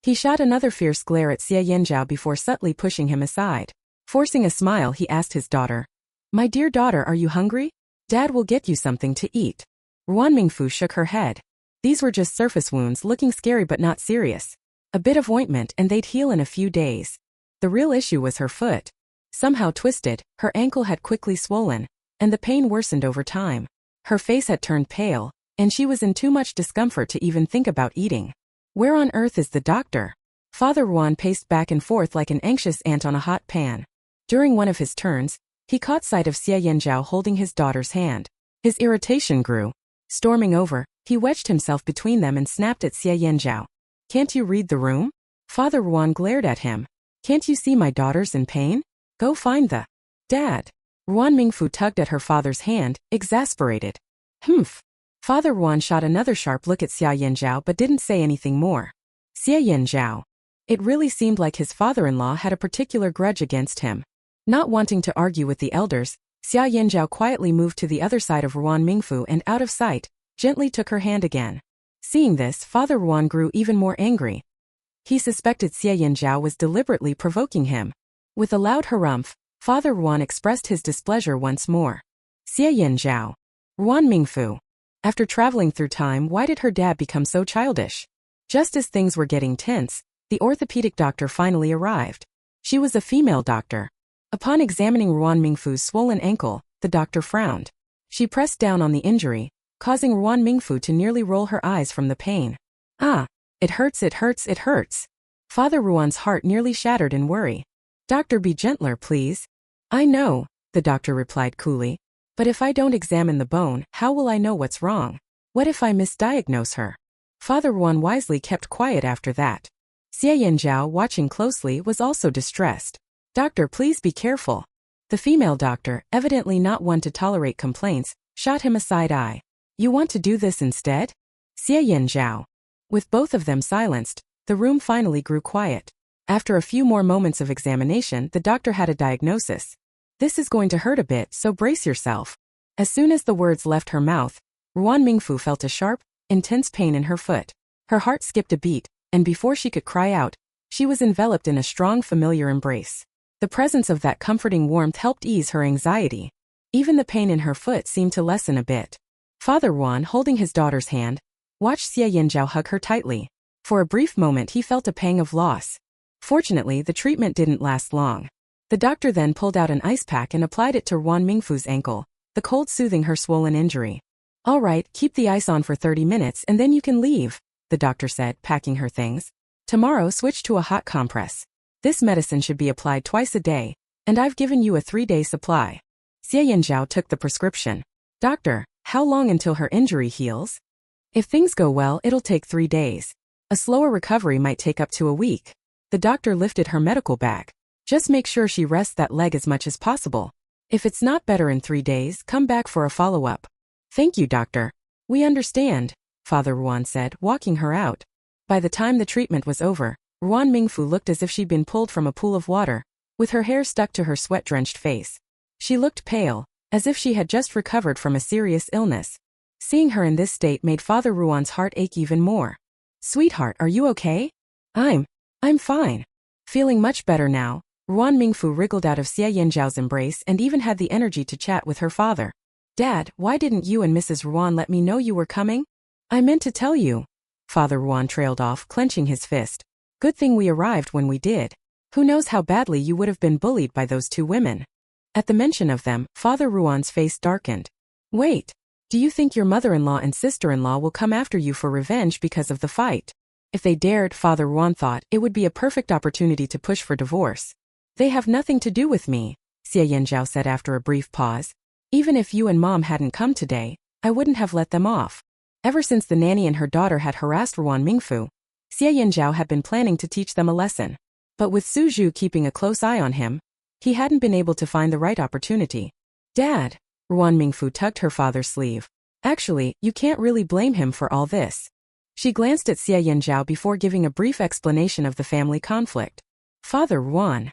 He shot another fierce glare at Xie Yanzhao before subtly pushing him aside. Forcing a smile, he asked his daughter, "My dear daughter, are you hungry? Dad will get you something to eat." Ruan Mingfu shook her head. These were just surface wounds, looking scary but not serious. A bit of ointment and they'd heal in a few days. The real issue was her foot. Somehow twisted, her ankle had quickly swollen, and the pain worsened over time. Her face had turned pale, and she was in too much discomfort to even think about eating. "Where on earth is the doctor?" Father Ruan paced back and forth like an anxious ant on a hot pan. During one of his turns, he caught sight of Xie Yanzhao holding his daughter's hand. His irritation grew. Storming over, he wedged himself between them and snapped at Xie Yanzhao. "Can't you read the room?" Father Ruan glared at him. "Can't you see my daughter's in pain? Go find the dad." Ruan Mingfu tugged at her father's hand, exasperated. "Humph." Father Ruan shot another sharp look at Xie Yanzhao but didn't say anything more. Xie Yanzhao. It really seemed like his father-in-law had a particular grudge against him. Not wanting to argue with the elders, Xie Yanzhao quietly moved to the other side of Ruan Mingfu and, out of sight, gently took her hand again. Seeing this, Father Ruan grew even more angry. He suspected Xie Yanzhao was deliberately provoking him. With a loud harumph, Father Ruan expressed his displeasure once more. "Xie Yanzhao. Ruan Mingfu. After traveling through time, why did her dad become so childish?" Just as things were getting tense, the orthopedic doctor finally arrived. She was a female doctor. Upon examining Ruan Mingfu's swollen ankle, the doctor frowned. She pressed down on the injury, causing Ruan Mingfu to nearly roll her eyes from the pain. "Ah, it hurts, it hurts, it hurts." Father Ruan's heart nearly shattered in worry. "Doctor, be gentler, please." "I know," the doctor replied coolly. "But if I don't examine the bone, how will I know what's wrong? What if I misdiagnose her?" Father Ruan wisely kept quiet after that. Xie Yanzhao, watching closely, was also distressed. "Doctor, please be careful." The female doctor, evidently not one to tolerate complaints, shot him a side eye. "You want to do this instead?" Xie Yanzhao. With both of them silenced, the room finally grew quiet. After a few more moments of examination, the doctor had a diagnosis. "This is going to hurt a bit, so brace yourself." As soon as the words left her mouth, Ruan Mingfu felt a sharp, intense pain in her foot. Her heart skipped a beat, and before she could cry out, she was enveloped in a strong, familiar embrace. The presence of that comforting warmth helped ease her anxiety. Even the pain in her foot seemed to lessen a bit. Father Ruan, holding his daughter's hand, watched Xie Yinzhao hug her tightly. For a brief moment he felt a pang of loss. Fortunately, the treatment didn't last long. The doctor then pulled out an ice pack and applied it to Ruan Mingfu's ankle, the cold soothing her swollen injury. "All right, keep the ice on for 30 minutes and then you can leave," the doctor said, packing her things. "Tomorrow switch to a hot compress. This medicine should be applied twice a day, and I've given you a 3-day supply." Xie Yinzhao took the prescription. "Doctor, how long until her injury heals?" "If things go well, it'll take 3 days. A slower recovery might take up to a week." The doctor lifted her medical bag. "Just make sure she rests that leg as much as possible. If it's not better in 3 days, come back for a follow-up." "Thank you, doctor. We understand," Father Ruan said, walking her out. By the time the treatment was over, Ruan Mingfu looked as if she'd been pulled from a pool of water, with her hair stuck to her sweat-drenched face. She looked pale, as if she had just recovered from a serious illness. Seeing her in this state made Father Ruan's heart ache even more. "Sweetheart, are you okay?" I'm fine." Feeling much better now, Ruan Mingfu wriggled out of Xie Yinzhao's embrace and even had the energy to chat with her father. "Dad, why didn't you and Mrs. Ruan let me know you were coming?" "I meant to tell you." Father Ruan trailed off, clenching his fist. "Good thing we arrived when we did. Who knows how badly you would have been bullied by those 2 women." At the mention of them, Father Ruan's face darkened. "Wait. Do you think your mother-in-law and sister-in-law will come after you for revenge because of the fight?" If they dared, Father Ruan thought, it would be a perfect opportunity to push for divorce. "They have nothing to do with me," Xie Yinzhao said after a brief pause. "Even if you and Mom hadn't come today, I wouldn't have let them off." Ever since the nanny and her daughter had harassed Ruan Mingfu, Xie Yinzhao had been planning to teach them a lesson. But with Su Zhu keeping a close eye on him, he hadn't been able to find the right opportunity. "Dad," Ruan Mingfu tugged her father's sleeve. "Actually, you can't really blame him for all this." She glanced at Xie Yinzhao before giving a brief explanation of the family conflict. "Father Ruan."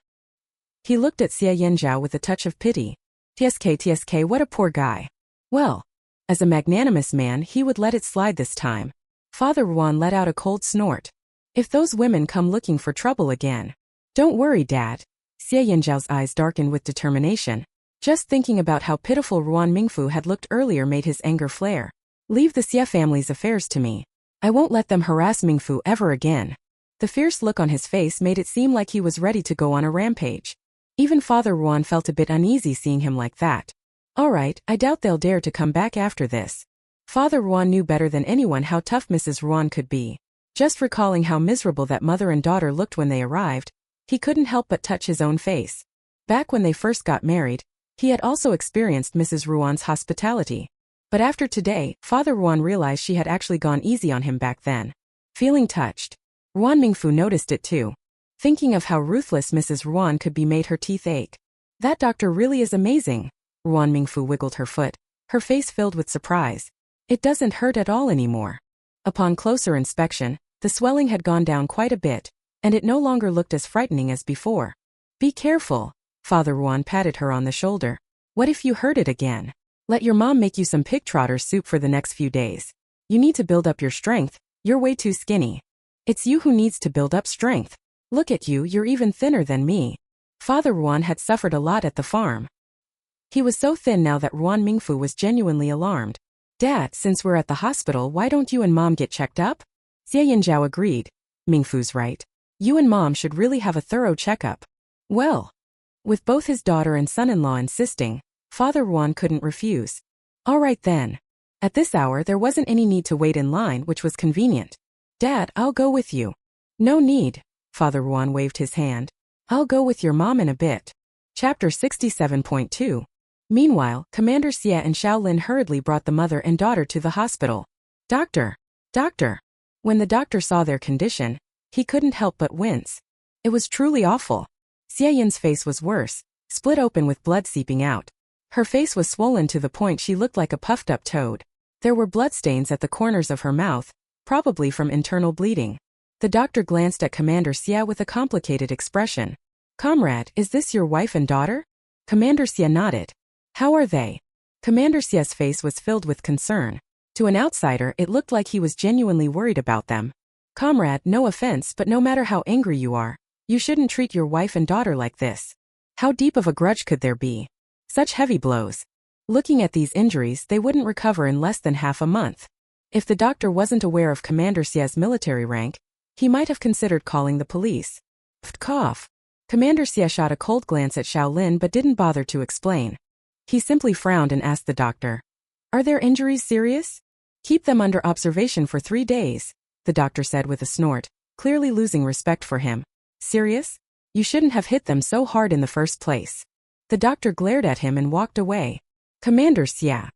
He looked at Xie Yinzhao with a touch of pity. TSK, what a poor guy. Well, as a magnanimous man, he would let it slide this time. Father Ruan let out a cold snort. "If those women come looking for trouble again." "Don't worry, Dad." Xie Yinzhao's eyes darkened with determination. Just thinking about how pitiful Ruan Mingfu had looked earlier made his anger flare. "Leave the Xie family's affairs to me. I won't let them harass Mingfu ever again." The fierce look on his face made it seem like he was ready to go on a rampage. Even Father Ruan felt a bit uneasy seeing him like that. "All right, I doubt they'll dare to come back after this." Father Ruan knew better than anyone how tough Mrs. Ruan could be. Just recalling how miserable that mother and daughter looked when they arrived, he couldn't help but touch his own face. Back when they first got married, he had also experienced Mrs. Ruan's hospitality. But after today, Father Ruan realized she had actually gone easy on him back then. Feeling touched, Ruan Mingfu noticed it too. Thinking of how ruthless Mrs. Ruan could be made her teeth ache. "That doctor really is amazing." Ruan Mingfu wiggled her foot, her face filled with surprise. "It doesn't hurt at all anymore." Upon closer inspection, the swelling had gone down quite a bit, and it no longer looked as frightening as before. "Be careful." Father Ruan patted her on the shoulder. "What if you hurt it again? Let your mom make you some pig trotter soup for the next few days. You need to build up your strength, you're way too skinny." "It's you who needs to build up strength. Look at you, you're even thinner than me." Father Ruan had suffered a lot at the farm. He was so thin now that Ruan Mingfu was genuinely alarmed. "Dad, since we're at the hospital, why don't you and Mom get checked up?" Xie Yinzhao agreed. "Mingfu's right. You and Mom should really have a thorough checkup." Well, with both his daughter and son-in-law insisting, Father Ruan couldn't refuse. "All right then." At this hour there wasn't any need to wait in line, which was convenient. "Dad, I'll go with you." "No need." Father Ruan waved his hand. "I'll go with your mom in a bit." Chapter 67.2. Meanwhile, Commander Xie and Shaolin hurriedly brought the mother and daughter to the hospital. Doctor! Doctor!" When the doctor saw their condition, he couldn't help but wince. It was truly awful. Xie Yin's face was worse, split open with blood seeping out. Her face was swollen to the point she looked like a puffed-up toad. There were bloodstains at the corners of her mouth, probably from internal bleeding. The doctor glanced at Commander Xie with a complicated expression. "Comrade, is this your wife and daughter?" Commander Xie nodded. "How are they?" Commander Xie's face was filled with concern. To an outsider, it looked like he was genuinely worried about them. "Comrade, no offense, but no matter how angry you are, you shouldn't treat your wife and daughter like this. How deep of a grudge could there be? Such heavy blows. Looking at these injuries, they wouldn't recover in less than half a month. If the doctor wasn't aware of Commander Xia's military rank, he might have considered calling the police. Cough. Commander Xia shot a cold glance at Shaolin but didn't bother to explain. He simply frowned and asked the doctor, "Are their injuries serious?" "Keep them under observation for 3 days," the doctor said with a snort, clearly losing respect for him. "Serious? You shouldn't have hit them so hard in the first place." The doctor glared at him and walked away. "Commander Xia.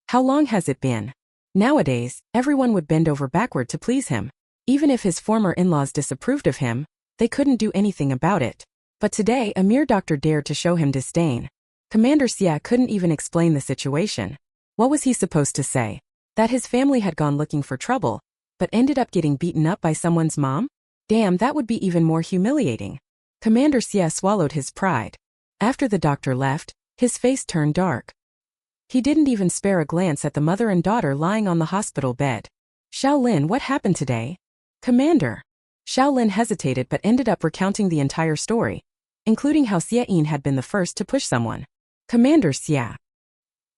How long has it been?" Nowadays, everyone would bend over backward to please him. Even if his former in-laws disapproved of him, they couldn't do anything about it. But today a mere doctor dared to show him disdain. Commander Xia couldn't even explain the situation. What was he supposed to say? That his family had gone looking for trouble, but ended up getting beaten up by someone's mom? Damn, that would be even more humiliating. Commander Xia swallowed his pride. After the doctor left, his face turned dark. He didn't even spare a glance at the mother and daughter lying on the hospital bed. "Shaolin, what happened today?" "Commander." Shaolin hesitated but ended up recounting the entire story, including how Xia Yin had been the first to push someone. "Commander Xia."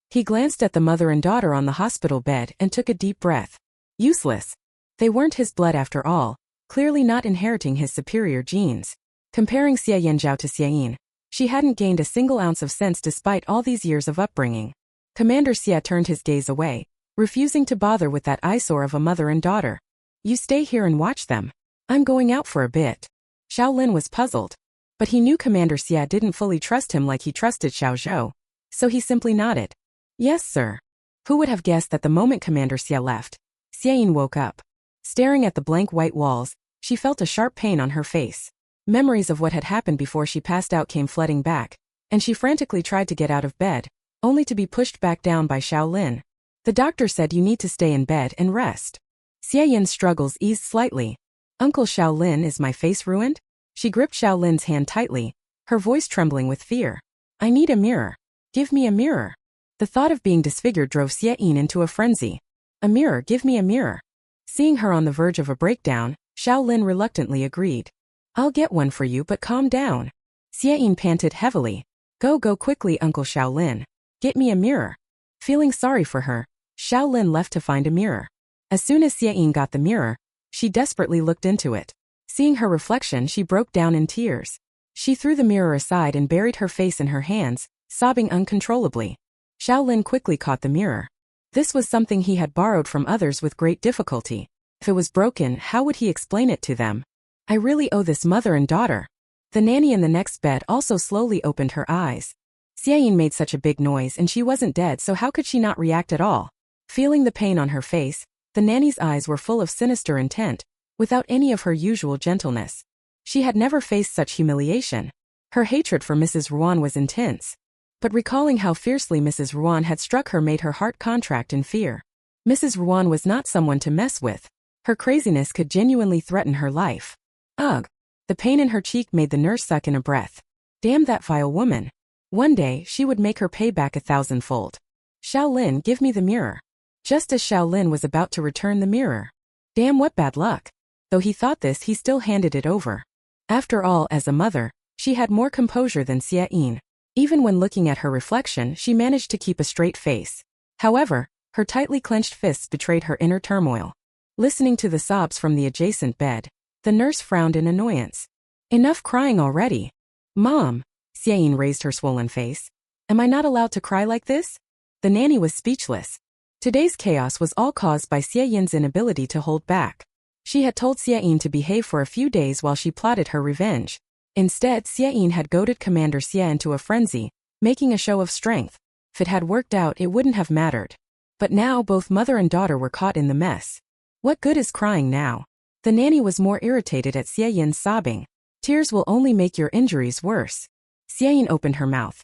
He glanced at the mother and daughter on the hospital bed and took a deep breath. Useless. They weren't his blood after all, clearly not inheriting his superior genes. Comparing Xia Yanzhao to Xia Yin, she hadn't gained a single ounce of sense despite all these years of upbringing. Commander Xia turned his gaze away, refusing to bother with that eyesore of a mother and daughter. "You stay here and watch them. I'm going out for a bit." Shaolin was puzzled. But he knew Commander Xia didn't fully trust him like he trusted Xiao Zhou, so he simply nodded. "Yes, sir." Who would have guessed that the moment Commander Xia left, Xia Yin woke up. Staring at the blank white walls, she felt a sharp pain on her face. Memories of what had happened before she passed out came flooding back, and she frantically tried to get out of bed, only to be pushed back down by Shaolin. "The doctor said you need to stay in bed and rest." Xia Yin's struggles eased slightly. "Uncle Shaolin, is my face ruined?" She gripped Shaolin's hand tightly, her voice trembling with fear. "I need a mirror. Give me a mirror." The thought of being disfigured drove Xia Yin into a frenzy. "A mirror, give me a mirror." Seeing her on the verge of a breakdown, Shaolin reluctantly agreed. "I'll get one for you, but calm down." Xia Yin panted heavily. Go quickly, Uncle Shaolin. Get me a mirror." Feeling sorry for her, Shaolin left to find a mirror. As soon as Xia Yin got the mirror, she desperately looked into it. Seeing her reflection, she broke down in tears. She threw the mirror aside and buried her face in her hands, sobbing uncontrollably. Shaolin quickly caught the mirror. This was something he had borrowed from others with great difficulty. If it was broken, how would he explain it to them? "I really owe this mother and daughter." The nanny in the next bed also slowly opened her eyes. Xia Yin made such a big noise and she wasn't dead, so how could she not react at all? Feeling the pain on her face, the nanny's eyes were full of sinister intent, without any of her usual gentleness. She had never faced such humiliation. Her hatred for Mrs. Ruan was intense. But recalling how fiercely Mrs. Ruan had struck her made her heart contract in fear. Mrs. Ruan was not someone to mess with. Her craziness could genuinely threaten her life. Ugh! The pain in her cheek made the nurse suck in a breath. Damn that vile woman. One day, she would make her pay back 1,000-fold. "Shaolin, give me the mirror." Just as Shaolin was about to return the mirror. Damn, what bad luck. Though he thought this, he still handed it over. After all, as a mother, she had more composure than Xia Yin. Even when looking at her reflection, she managed to keep a straight face. However, her tightly clenched fists betrayed her inner turmoil. Listening to the sobs from the adjacent bed, the nurse frowned in annoyance. "Enough crying already." "Mom." Xia Yin raised her swollen face. "Am I not allowed to cry like this?" The nanny was speechless. Today's chaos was all caused by Xia Yin's inability to hold back. She had told Xia Yin to behave for a few days while she plotted her revenge. Instead, Xia Yin had goaded Commander Xia into a frenzy, making a show of strength. If it had worked out, it wouldn't have mattered. But now both mother and daughter were caught in the mess. What good is crying now? The nanny was more irritated at Xia Yin's sobbing. "Tears will only make your injuries worse." Xia Yin opened her mouth.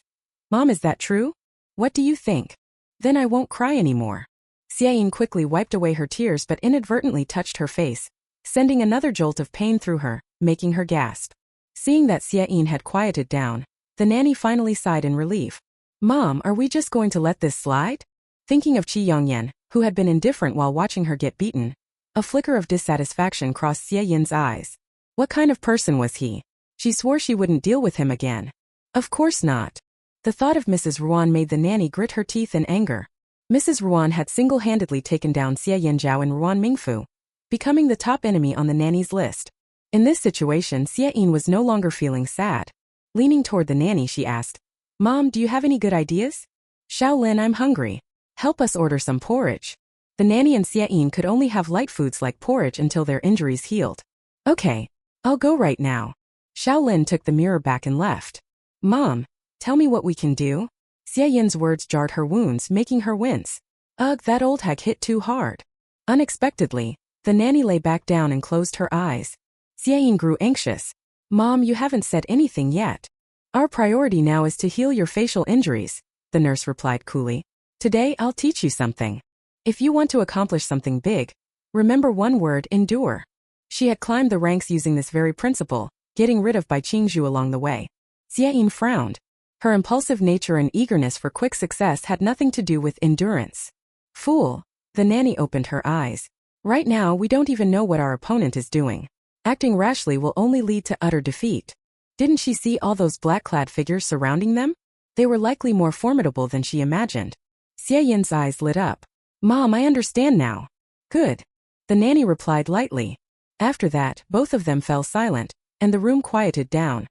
"Mom, is that true? What do you think?" "Then I won't cry anymore." Xia Yin quickly wiped away her tears but inadvertently touched her face, sending another jolt of pain through her, making her gasp. Seeing that Xia Yin had quieted down, the nanny finally sighed in relief. "Mom, are we just going to let this slide?" Thinking of Qi Yongyan, who had been indifferent while watching her get beaten, a flicker of dissatisfaction crossed Xia Yin's eyes. What kind of person was he? She swore she wouldn't deal with him again. Of course not. The thought of Mrs. Ruan made the nanny grit her teeth in anger. Mrs. Ruan had single-handedly taken down Xie Yanzhao and Ruan Mingfu, becoming the top enemy on the nanny's list. In this situation, Xie Yin was no longer feeling sad. Leaning toward the nanny, she asked, "Mom, do you have any good ideas?" "Shaolin, I'm hungry. Help us order some porridge." The nanny and Xie Yin could only have light foods like porridge until their injuries healed. "Okay, I'll go right now." Shaolin took the mirror back and left. "Mom, tell me what we can do?" Xie Yin's words jarred her wounds, making her wince. Ugh, that old hag hit too hard. Unexpectedly, the nanny lay back down and closed her eyes. Xie Yin grew anxious. "Mom, you haven't said anything yet." "Our priority now is to heal your facial injuries," the nurse replied coolly. "Today I'll teach you something. If you want to accomplish something big, remember one word: endure." She had climbed the ranks using this very principle, getting rid of Bai Qingzhu along the way. Xie Yin frowned. Her impulsive nature and eagerness for quick success had nothing to do with endurance. "Fool." The nanny opened her eyes. "Right now we don't even know what our opponent is doing. Acting rashly will only lead to utter defeat." Didn't she see all those black-clad figures surrounding them? They were likely more formidable than she imagined. Xie Yin's eyes lit up. "Mom, I understand now." "Good." The nanny replied lightly. After that, both of them fell silent, and the room quieted down.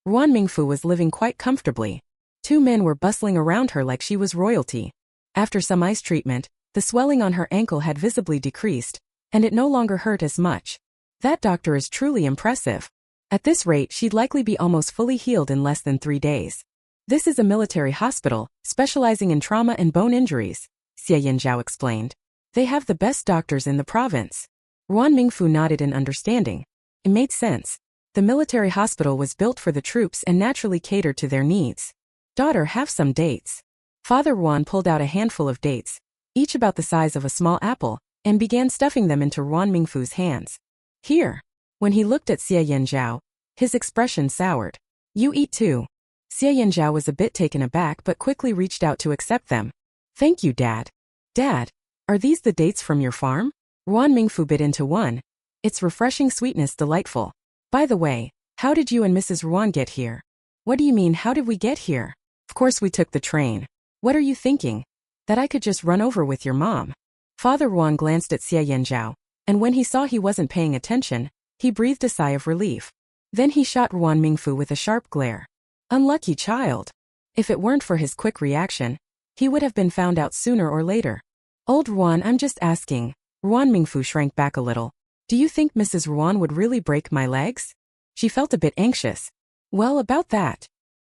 Ruan Mingfu was living quite comfortably. Two men were bustling around her like she was royalty. After some ice treatment, the swelling on her ankle had visibly decreased, and it no longer hurt as much. That doctor is truly impressive. At this rate, she'd likely be almost fully healed in less than 3 days. "This is a military hospital, specializing in trauma and bone injuries," Xie Yanzhao explained. "They have the best doctors in the province." Ruan Mingfu nodded in understanding. It made sense. The military hospital was built for the troops and naturally catered to their needs. "Daughter, have some dates." Father Ruan pulled out a handful of dates, each about the size of a small apple, and began stuffing them into Ruan Mingfu's hands. "Here." When he looked at Xie Yanzhao, his expression soured. "You eat too." Xie Yanzhao was a bit taken aback but quickly reached out to accept them. "Thank you, Dad." "Dad, are these the dates from your farm?" Ruan Mingfu bit into one. Its refreshing sweetness delightful. "By the way, how did you and Mrs. Ruan get here?" "What do you mean, how did we get here?" "Of course we took the train." "What are you thinking? That I could just run over with your mom?" Father Ruan glanced at Xie Yanzhao, and when he saw he wasn't paying attention, he breathed a sigh of relief. Then he shot Ruan Mingfu with a sharp glare. Unlucky child. If it weren't for his quick reaction, he would have been found out sooner or later. "Old Ruan, I'm just asking." Ruan Mingfu shrank back a little. "Do you think Mrs. Ruan would really break my legs?" She felt a bit anxious. "Well, about that."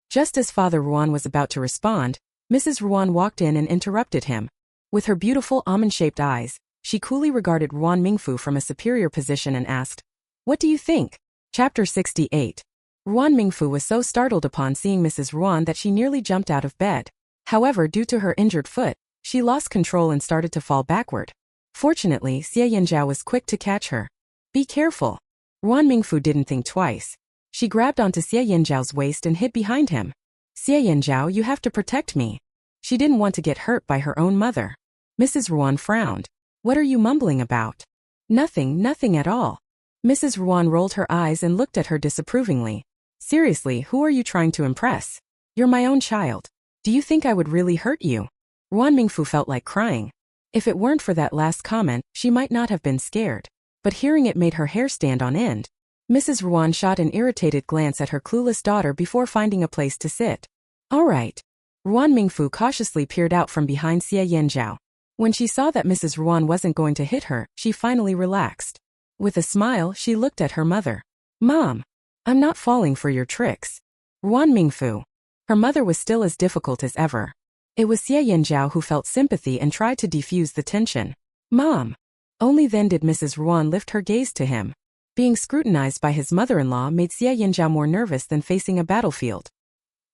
Just as Father Ruan was about to respond, Mrs. Ruan walked in and interrupted him. With her beautiful almond-shaped eyes, she coolly regarded Ruan Mingfu from a superior position and asked, "What do you think?" Chapter 68. Ruan Mingfu was so startled upon seeing Mrs. Ruan that she nearly jumped out of bed. However, due to her injured foot, she lost control and started to fall backward. Fortunately, Xie Yanzhao was quick to catch her. "Be careful." Ruan Mingfu didn't think twice. She grabbed onto Xie Yanzhao's waist and hid behind him. "Xie Yanzhao, you have to protect me." She didn't want to get hurt by her own mother. Mrs. Ruan frowned. "What are you mumbling about?" Nothing at all." Mrs. Ruan rolled her eyes and looked at her disapprovingly. "Seriously, who are you trying to impress? You're my own child. Do you think I would really hurt you?" Ruan Mingfu felt like crying. If it weren't for that last comment, she might not have been scared. But hearing it made her hair stand on end. Mrs. Ruan shot an irritated glance at her clueless daughter before finding a place to sit. "All right." Ruan Mingfu cautiously peered out from behind Xie Yanzhao. When she saw that Mrs. Ruan wasn't going to hit her, she finally relaxed. With a smile, she looked at her mother. "Mom, I'm not falling for your tricks." Ruan Mingfu. Her mother was still as difficult as ever. It was Xie Yanzhao who felt sympathy and tried to defuse the tension. "Mom." Only then did Mrs. Ruan lift her gaze to him. Being scrutinized by his mother-in-law made Xie Yanzhao more nervous than facing a battlefield.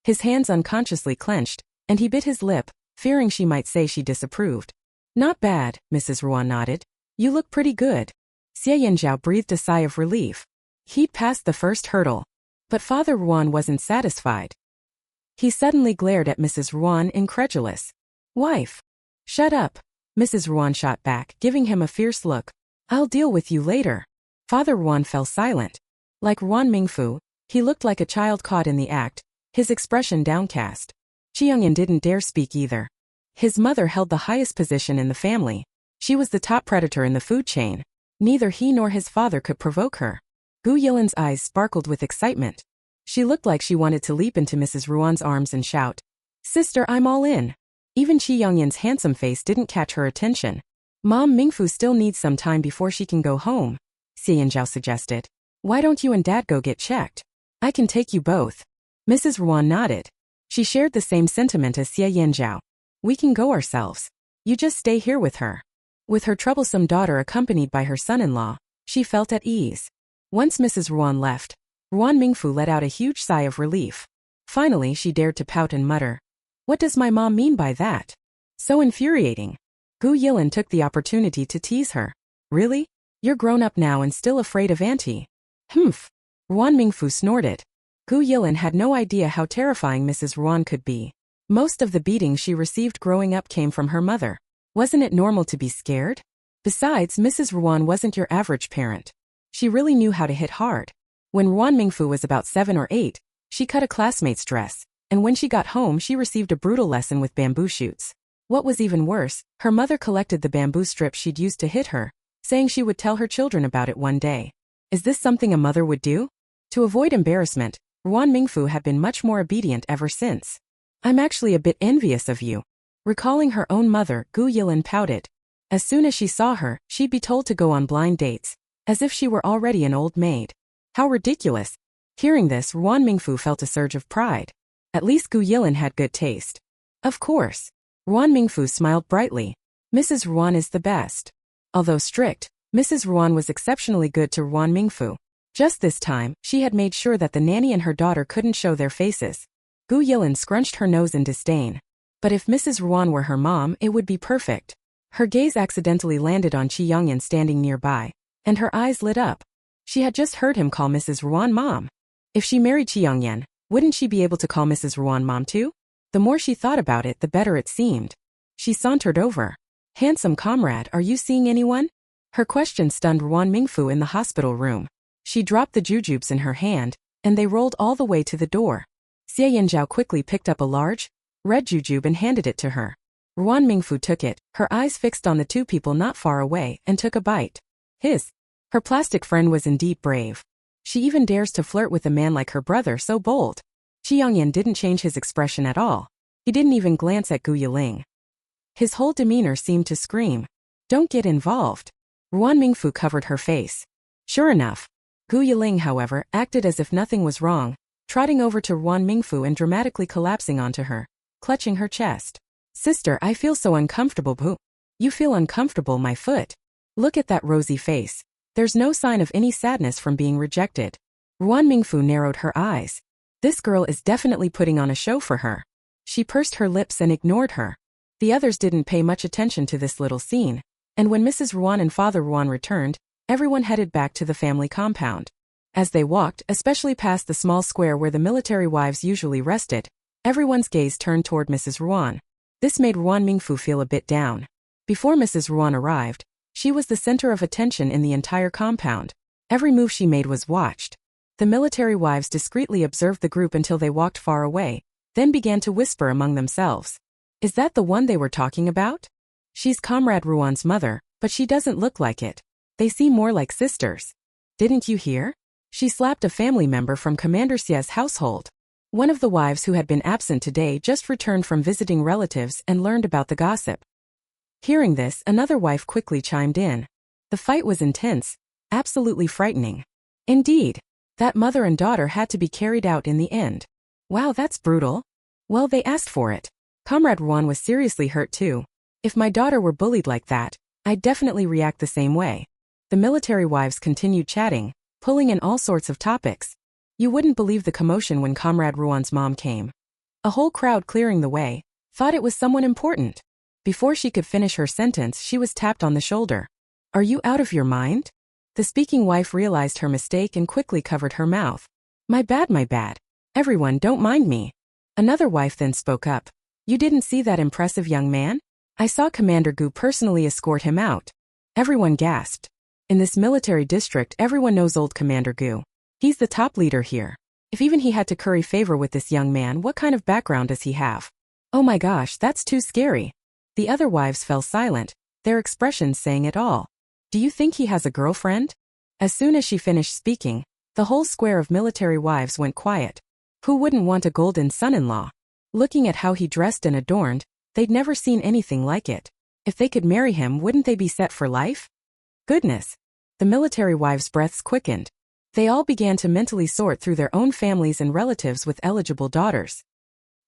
His hands unconsciously clenched, and he bit his lip, fearing she might say she disapproved. "Not bad," Mrs. Ruan nodded. "You look pretty good." Xie Yanzhao breathed a sigh of relief. He'd passed the first hurdle. But Father Ruan wasn't satisfied. He suddenly glared at Mrs. Ruan, incredulous. "Wife." "Shut up," Mrs. Ruan shot back, giving him a fierce look. "I'll deal with you later." Father Ruan fell silent. Like Ruan Mingfu, he looked like a child caught in the act, his expression downcast. Chiangyan didn't dare speak either. His mother held the highest position in the family. She was the top predator in the food chain. Neither he nor his father could provoke her. Gu Yilin's eyes sparkled with excitement. She looked like she wanted to leap into Mrs. Ruan's arms and shout, "Sister, I'm all in." Even Qi Yongyan's handsome face didn't catch her attention. Mom, Mingfu still needs some time before she can go home, Xie Yanzhao suggested. Why don't you and Dad go get checked? I can take you both. Mrs. Ruan nodded. She shared the same sentiment as Xie Yanzhao. We can go ourselves. You just stay here with her. With her troublesome daughter accompanied by her son-in-law, she felt at ease. Once Mrs. Ruan left, Ruan Mingfu let out a huge sigh of relief. Finally, she dared to pout and mutter, "What does my mom mean by that? So infuriating." Gu Yilin took the opportunity to tease her. Really? You're grown up now and still afraid of Auntie? Humph. Ruan Mingfu snorted. Gu Yilin had no idea how terrifying Mrs. Ruan could be. Most of the beatings she received growing up came from her mother. Wasn't it normal to be scared? Besides, Mrs. Ruan wasn't your average parent. She really knew how to hit hard. When Ruan Mingfu was about 7 or 8, she cut a classmate's dress, and when she got home she received a brutal lesson with bamboo shoots. What was even worse, her mother collected the bamboo strips she'd used to hit her, saying she would tell her children about it one day. Is this something a mother would do? To avoid embarrassment, Ruan Mingfu had been much more obedient ever since. I'm actually a bit envious of you. Recalling her own mother, Gu Yilin pouted. As soon as she saw her, she'd be told to go on blind dates, as if she were already an old maid. How ridiculous. Hearing this, Ruan Mingfu felt a surge of pride. At least Gu Yilin had good taste. Of course. Ruan Mingfu smiled brightly. Mrs. Ruan is the best. Although strict, Mrs. Ruan was exceptionally good to Ruan Mingfu. Just this time, she had made sure that the nanny and her daughter couldn't show their faces. Gu Yilin scrunched her nose in disdain. But if Mrs. Ruan were her mom, it would be perfect. Her gaze accidentally landed on Qi Yongyan standing nearby, and her eyes lit up. She had just heard him call Mrs. Ruan mom. If she married Qi Yongyan, wouldn't she be able to call Mrs. Ruan mom too? The more she thought about it, the better it seemed. She sauntered over. Handsome comrade, are you seeing anyone? Her question stunned Ruan Mingfu in the hospital room. She dropped the jujubes in her hand, and they rolled all the way to the door. Xie Yanzhao quickly picked up a large, red jujube and handed it to her. Ruan Mingfu took it, her eyes fixed on the two people not far away, and took a bite. Her plastic friend was indeed brave. She even dares to flirt with a man like her brother, so bold. Qi Yongyan didn't change his expression at all. He didn't even glance at Gu Yiling. His whole demeanor seemed to scream, "Don't get involved." Ruan Mingfu covered her face. Sure enough. Gu Yiling, however, acted as if nothing was wrong, trotting over to Ruan Mingfu and dramatically collapsing onto her, clutching her chest. "Sister, I feel so uncomfortable." "Boo. You feel uncomfortable, my foot. Look at that rosy face. There's no sign of any sadness from being rejected." Ruan Mingfu narrowed her eyes. This girl is definitely putting on a show for her. She pursed her lips and ignored her. The others didn't pay much attention to this little scene, and when Mrs. Ruan and Father Ruan returned, everyone headed back to the family compound. As they walked, especially past the small square where the military wives usually rested, everyone's gaze turned toward Mrs. Ruan. This made Ruan Mingfu feel a bit down. Before Mrs. Ruan arrived, she was the center of attention in the entire compound. Every move she made was watched. The military wives discreetly observed the group until they walked far away, then began to whisper among themselves. Is that the one they were talking about? She's Comrade Ruan's mother, but she doesn't look like it. They seem more like sisters. Didn't you hear? She slapped a family member from Commander Xie's household. One of the wives who had been absent today just returned from visiting relatives and learned about the gossip. Hearing this, another wife quickly chimed in. The fight was intense, absolutely frightening. Indeed, that mother and daughter had to be carried out in the end. Wow, that's brutal. Well, they asked for it. Comrade Ruan was seriously hurt too. If my daughter were bullied like that, I'd definitely react the same way. The military wives continued chatting, pulling in all sorts of topics. You wouldn't believe the commotion when Comrade Ruan's mom came. A whole crowd clearing the way, thought it was someone important. Before she could finish her sentence, she was tapped on the shoulder. Are you out of your mind? The speaking wife realized her mistake and quickly covered her mouth. My bad, my bad. Everyone, don't mind me. Another wife then spoke up. You didn't see that impressive young man? I saw Commander Gu personally escort him out. Everyone gasped. In this military district, everyone knows old Commander Gu. He's the top leader here. If even he had to curry favor with this young man, what kind of background does he have? Oh my gosh, that's too scary. The other wives fell silent, their expressions saying it all. Do you think he has a girlfriend? As soon as she finished speaking, the whole square of military wives went quiet. Who wouldn't want a golden son-in-law? Looking at how he dressed and adorned, they'd never seen anything like it. If they could marry him, wouldn't they be set for life? Goodness! The military wives' breaths quickened. They all began to mentally sort through their own families and relatives with eligible daughters.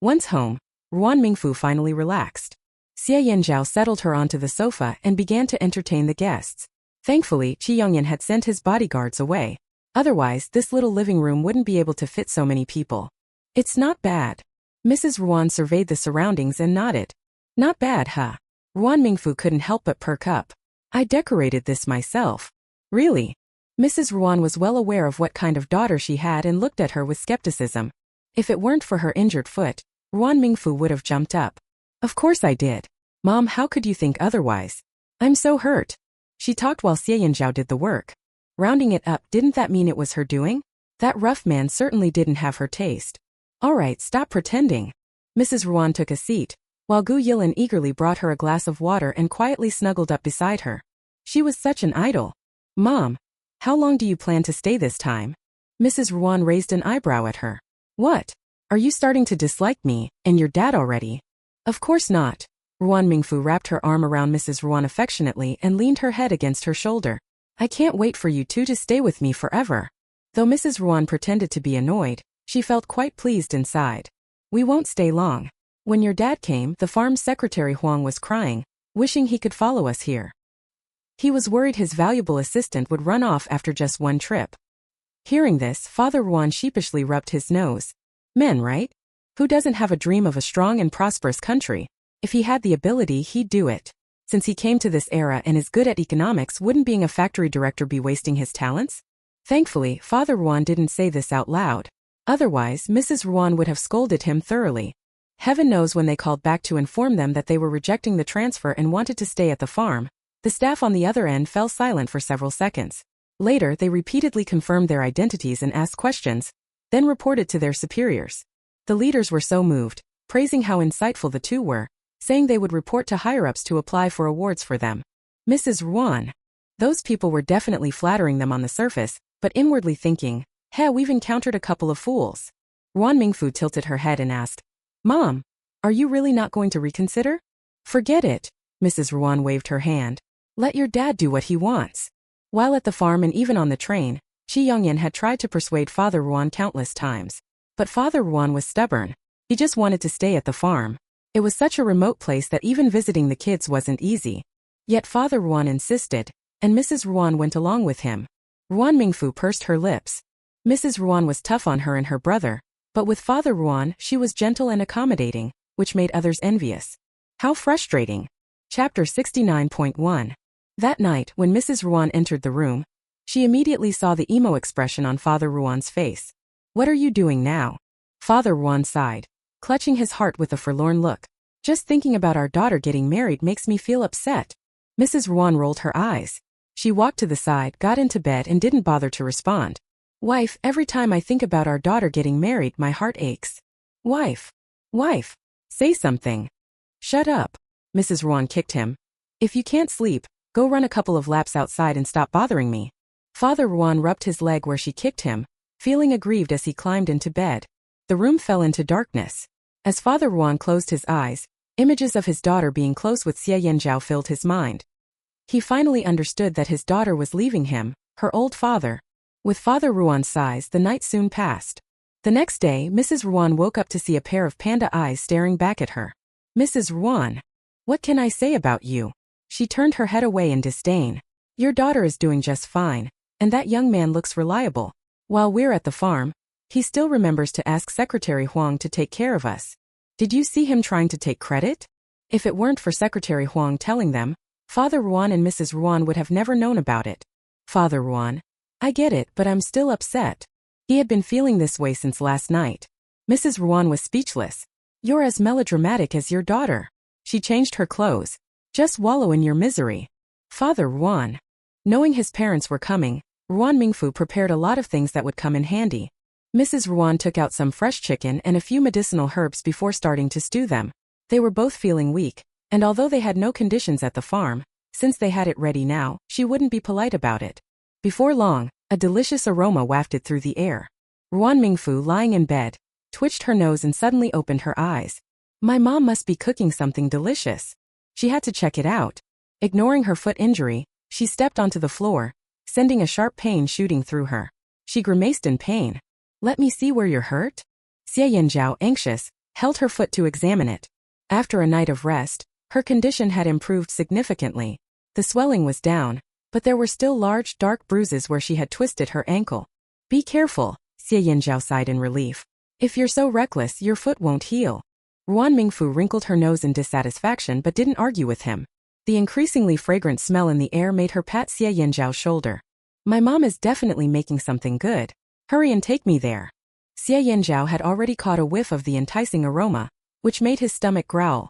Once home, Ruan Mingfu finally relaxed. Xie Yanzhao settled her onto the sofa and began to entertain the guests. Thankfully, Qi Yongyan had sent his bodyguards away. Otherwise, this little living room wouldn't be able to fit so many people. It's not bad. Mrs. Ruan surveyed the surroundings and nodded. Not bad, huh? Ruan Mingfu couldn't help but perk up. I decorated this myself. Really? Mrs. Ruan was well aware of what kind of daughter she had and looked at her with skepticism. If it weren't for her injured foot, Ruan Mingfu would have jumped up. Of course I did. Mom, how could you think otherwise? I'm so hurt. She talked while Xie Yanzhao did the work. Rounding it up, didn't that mean it was her doing? That rough man certainly didn't have her taste. All right, stop pretending. Mrs. Ruan took a seat, while Gu Yilin eagerly brought her a glass of water and quietly snuggled up beside her. She was such an idol. Mom, how long do you plan to stay this time? Mrs. Ruan raised an eyebrow at her. What? Are you starting to dislike me and your dad already? Of course not. Ruan Mingfu wrapped her arm around Mrs. Ruan affectionately and leaned her head against her shoulder. I can't wait for you two to stay with me forever. Though Mrs. Ruan pretended to be annoyed, she felt quite pleased inside. We won't stay long. When your dad came, the farm's secretary Huang was crying, wishing he could follow us here. He was worried his valuable assistant would run off after just one trip. Hearing this, Father Ruan sheepishly rubbed his nose. Men, right? Who doesn't have a dream of a strong and prosperous country? If he had the ability, he'd do it. Since he came to this era and is good at economics, wouldn't being a factory director be wasting his talents? Thankfully, Father Ruan didn't say this out loud. Otherwise, Mrs. Ruan would have scolded him thoroughly. Heaven knows when they called back to inform them that they were rejecting the transfer and wanted to stay at the farm, the staff on the other end fell silent for several seconds. Later, they repeatedly confirmed their identities and asked questions, then reported to their superiors. The leaders were so moved, praising how insightful the two were, saying they would report to higher-ups to apply for awards for them. Mrs. Ruan. Those people were definitely flattering them on the surface, but inwardly thinking, hey, we've encountered a couple of fools. Ruan Mingfu tilted her head and asked, Mom, are you really not going to reconsider? Forget it. Mrs. Ruan waved her hand. Let your dad do what he wants. While at the farm and even on the train, Qi Yongyan had tried to persuade Father Ruan countless times. But Father Ruan was stubborn. He just wanted to stay at the farm. It was such a remote place that even visiting the kids wasn't easy. Yet Father Ruan insisted, and Mrs. Ruan went along with him. Ruan Mingfu pursed her lips. Mrs. Ruan was tough on her and her brother, but with Father Ruan, she was gentle and accommodating, which made others envious. How frustrating. Chapter 69.1. That night, when Mrs. Ruan entered the room, she immediately saw the emo expression on Father Ruan's face. What are you doing now? Father Ruan sighed, clutching his heart with a forlorn look. Just thinking about our daughter getting married makes me feel upset. Mrs. Ruan rolled her eyes. She walked to the side, got into bed and didn't bother to respond. Wife, every time I think about our daughter getting married, my heart aches. Wife, say something. Shut up. Mrs. Ruan kicked him. If you can't sleep, go run a couple of laps outside and stop bothering me. Father Ruan rubbed his leg where she kicked him, feeling aggrieved as he climbed into bed. The room fell into darkness. As Father Ruan closed his eyes, images of his daughter being close with Xie Yanzhao filled his mind. He finally understood that his daughter was leaving him, her old father. With Father Ruan's sighs, the night soon passed. The next day, Mrs. Ruan woke up to see a pair of panda eyes staring back at her. Mrs. Ruan, what can I say about you? She turned her head away in disdain. Your daughter is doing just fine, and that young man looks reliable. While we're at the farm, he still remembers to ask Secretary Huang to take care of us. Did you see him trying to take credit? If it weren't for Secretary Huang telling them, Father Ruan and Mrs. Ruan would have never known about it. Father Ruan, I get it, but I'm still upset. He had been feeling this way since last night. Mrs. Ruan was speechless. You're as melodramatic as your daughter. She changed her clothes. Just wallow in your misery. Father Ruan. Knowing his parents were coming, Ruan Mingfu prepared a lot of things that would come in handy. Mrs. Ruan took out some fresh chicken and a few medicinal herbs before starting to stew them. They were both feeling weak, And although they had no conditions at the farm, since they had it ready now, she wouldn't be polite about it. Before long, a delicious aroma wafted through the air. Ruan Mingfu, lying in bed, twitched her nose and suddenly opened her eyes. My mom must be cooking something delicious. She had to check it out. Ignoring her foot injury, she stepped onto the floor, sending a sharp pain shooting through her. She grimaced in pain. Let me see where you're hurt? Xie Yanzhao, anxious, held her foot to examine it. After a night of rest, her condition had improved significantly. The swelling was down, but there were still large, dark bruises where she had twisted her ankle. Be careful, Xie Yanzhao sighed in relief. If you're so reckless, your foot won't heal. Ruan Mingfu wrinkled her nose in dissatisfaction but didn't argue with him. The increasingly fragrant smell in the air made her pat Xie Yanzhao's shoulder. My mom is definitely making something good. Hurry and take me there. Xie Yanzhao had already caught a whiff of the enticing aroma, which made his stomach growl.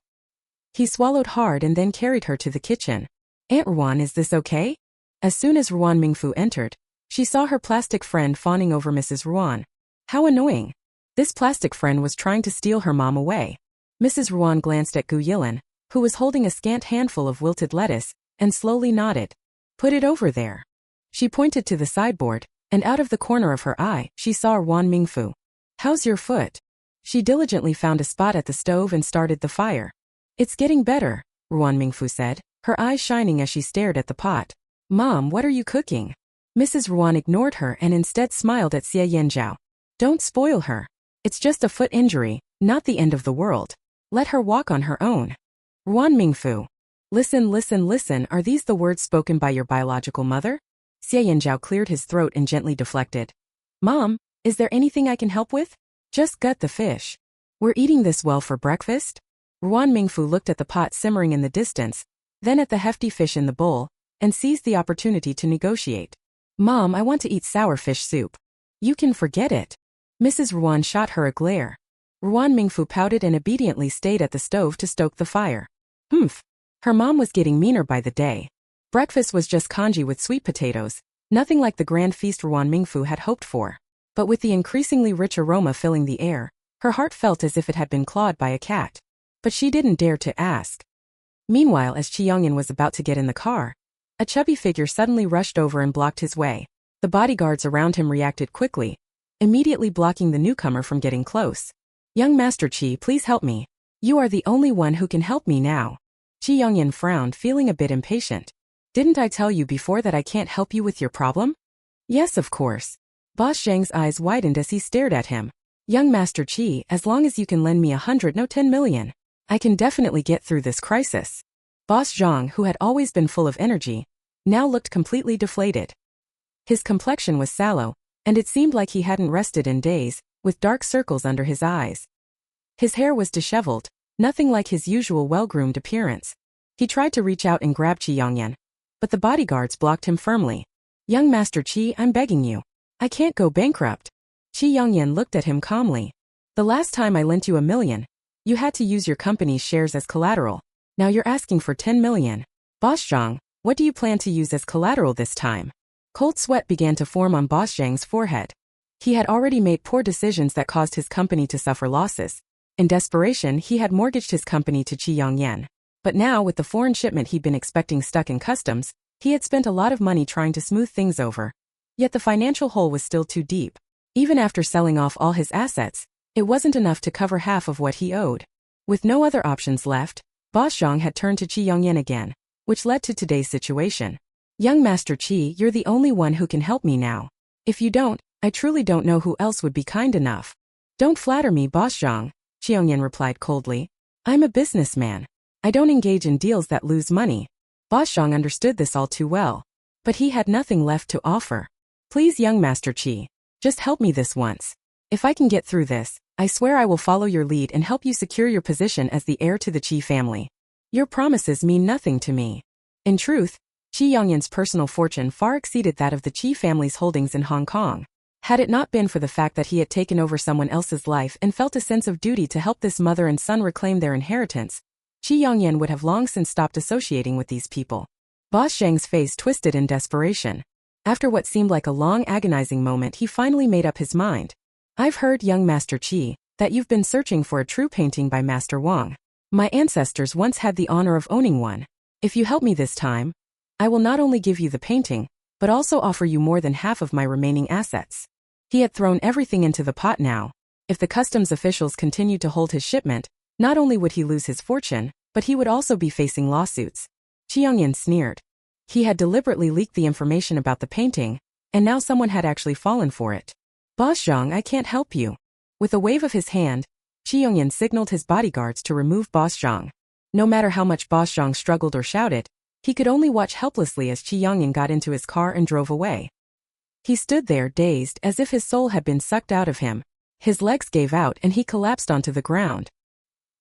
He swallowed hard and then carried her to the kitchen. Aunt Ruan, is this okay? As soon as Ruan Mingfu entered, she saw her plastic friend fawning over Mrs. Ruan. How annoying. This plastic friend was trying to steal her mom away. Mrs. Ruan glanced at Gu Yilin, who was holding a scant handful of wilted lettuce, and slowly nodded. Put it over there. She pointed to the sideboard, and out of the corner of her eye, she saw Ruan Mingfu. How's your foot? She diligently found a spot at the stove and started the fire. It's getting better, Ruan Mingfu said, her eyes shining as she stared at the pot. Mom, what are you cooking? Mrs. Ruan ignored her and instead smiled at Xie Yanzhao. Don't spoil her. It's just a foot injury, not the end of the world. Let her walk on her own. Ruan Mingfu. Listen, listen, listen, are these the words spoken by your biological mother? Xie Yanzhao cleared his throat and gently deflected. Mom, is there anything I can help with? Just gut the fish. We're eating this well for breakfast? Ruan Mingfu looked at the pot simmering in the distance, then at the hefty fish in the bowl, and seized the opportunity to negotiate. Mom, I want to eat sour fish soup. You can forget it. Mrs. Ruan shot her a glare. Ruan Mingfu pouted and obediently stayed at the stove to stoke the fire. Humph. Her mom was getting meaner by the day. Breakfast was just congee with sweet potatoes, nothing like the grand feast Ruan Mingfu had hoped for. But with the increasingly rich aroma filling the air, her heart felt as if it had been clawed by a cat. But she didn't dare to ask. Meanwhile, as Chi Yongyan was about to get in the car, a chubby figure suddenly rushed over and blocked his way. The bodyguards around him reacted quickly, immediately blocking the newcomer from getting close. Young Master Chi, please help me. You are the only one who can help me now. Chi Yongyan frowned, feeling a bit impatient. Didn't I tell you before that I can't help you with your problem? Yes, of course. Boss Zhang's eyes widened as he stared at him. Young Master Chi, as long as you can lend me 100, no 10 million, I can definitely get through this crisis. Boss Zhang, who had always been full of energy, now looked completely deflated. His complexion was sallow, and it seemed like he hadn't rested in days, with dark circles under his eyes. His hair was disheveled, nothing like his usual well-groomed appearance. He tried to reach out and grab Chi Yongyan, but the bodyguards blocked him firmly. Young Master Chi, I'm begging you. I can't go bankrupt. Chi Yongyan looked at him calmly. The last time I lent you 1 million, you had to use your company's shares as collateral. Now you're asking for 10 million. Boss Zhang, what do you plan to use as collateral this time? Cold sweat began to form on Boss Zhang's forehead. He had already made poor decisions that caused his company to suffer losses. In desperation, he had mortgaged his company to Chi Yongyan. But now, with the foreign shipment he'd been expecting stuck in customs, he had spent a lot of money trying to smooth things over. Yet the financial hole was still too deep. Even after selling off all his assets, it wasn't enough to cover half of what he owed. With no other options left, Boss Zhang had turned to Chi Yongyan again, which led to today's situation. Young Master Chi, you're the only one who can help me now. If you don't, I truly don't know who else would be kind enough. Don't flatter me, Boss Zhang, Chi Yongyan replied coldly. I'm a businessman. I don't engage in deals that lose money. Boss Zhang understood this all too well. But he had nothing left to offer. Please, young Master Chi, just help me this once. If I can get through this, I swear I will follow your lead and help you secure your position as the heir to the Chi family. Your promises mean nothing to me. In truth, Chi Yongyan's personal fortune far exceeded that of the Chi family's holdings in Hong Kong. Had it not been for the fact that he had taken over someone else's life and felt a sense of duty to help this mother and son reclaim their inheritance, Chi Yongyan would have long since stopped associating with these people. Boss Zhang's face twisted in desperation. After what seemed like a long agonizing moment, he finally made up his mind. I've heard, young Master Chi, that you've been searching for a true painting by Master Wang. My ancestors once had the honor of owning one. If you help me this time, I will not only give you the painting, but also offer you more than half of my remaining assets. He had thrown everything into the pot now. If the customs officials continued to hold his shipment, not only would he lose his fortune, but he would also be facing lawsuits. Chi Youngyan sneered. He had deliberately leaked the information about the painting, and now someone had actually fallen for it. Boss Zhang, I can't help you. With a wave of his hand, Chi Youngyan signaled his bodyguards to remove Boss Zhang. No matter how much Boss Zhang struggled or shouted, he could only watch helplessly as Chi Youngyan got into his car and drove away. He stood there dazed as if his soul had been sucked out of him. His legs gave out and he collapsed onto the ground.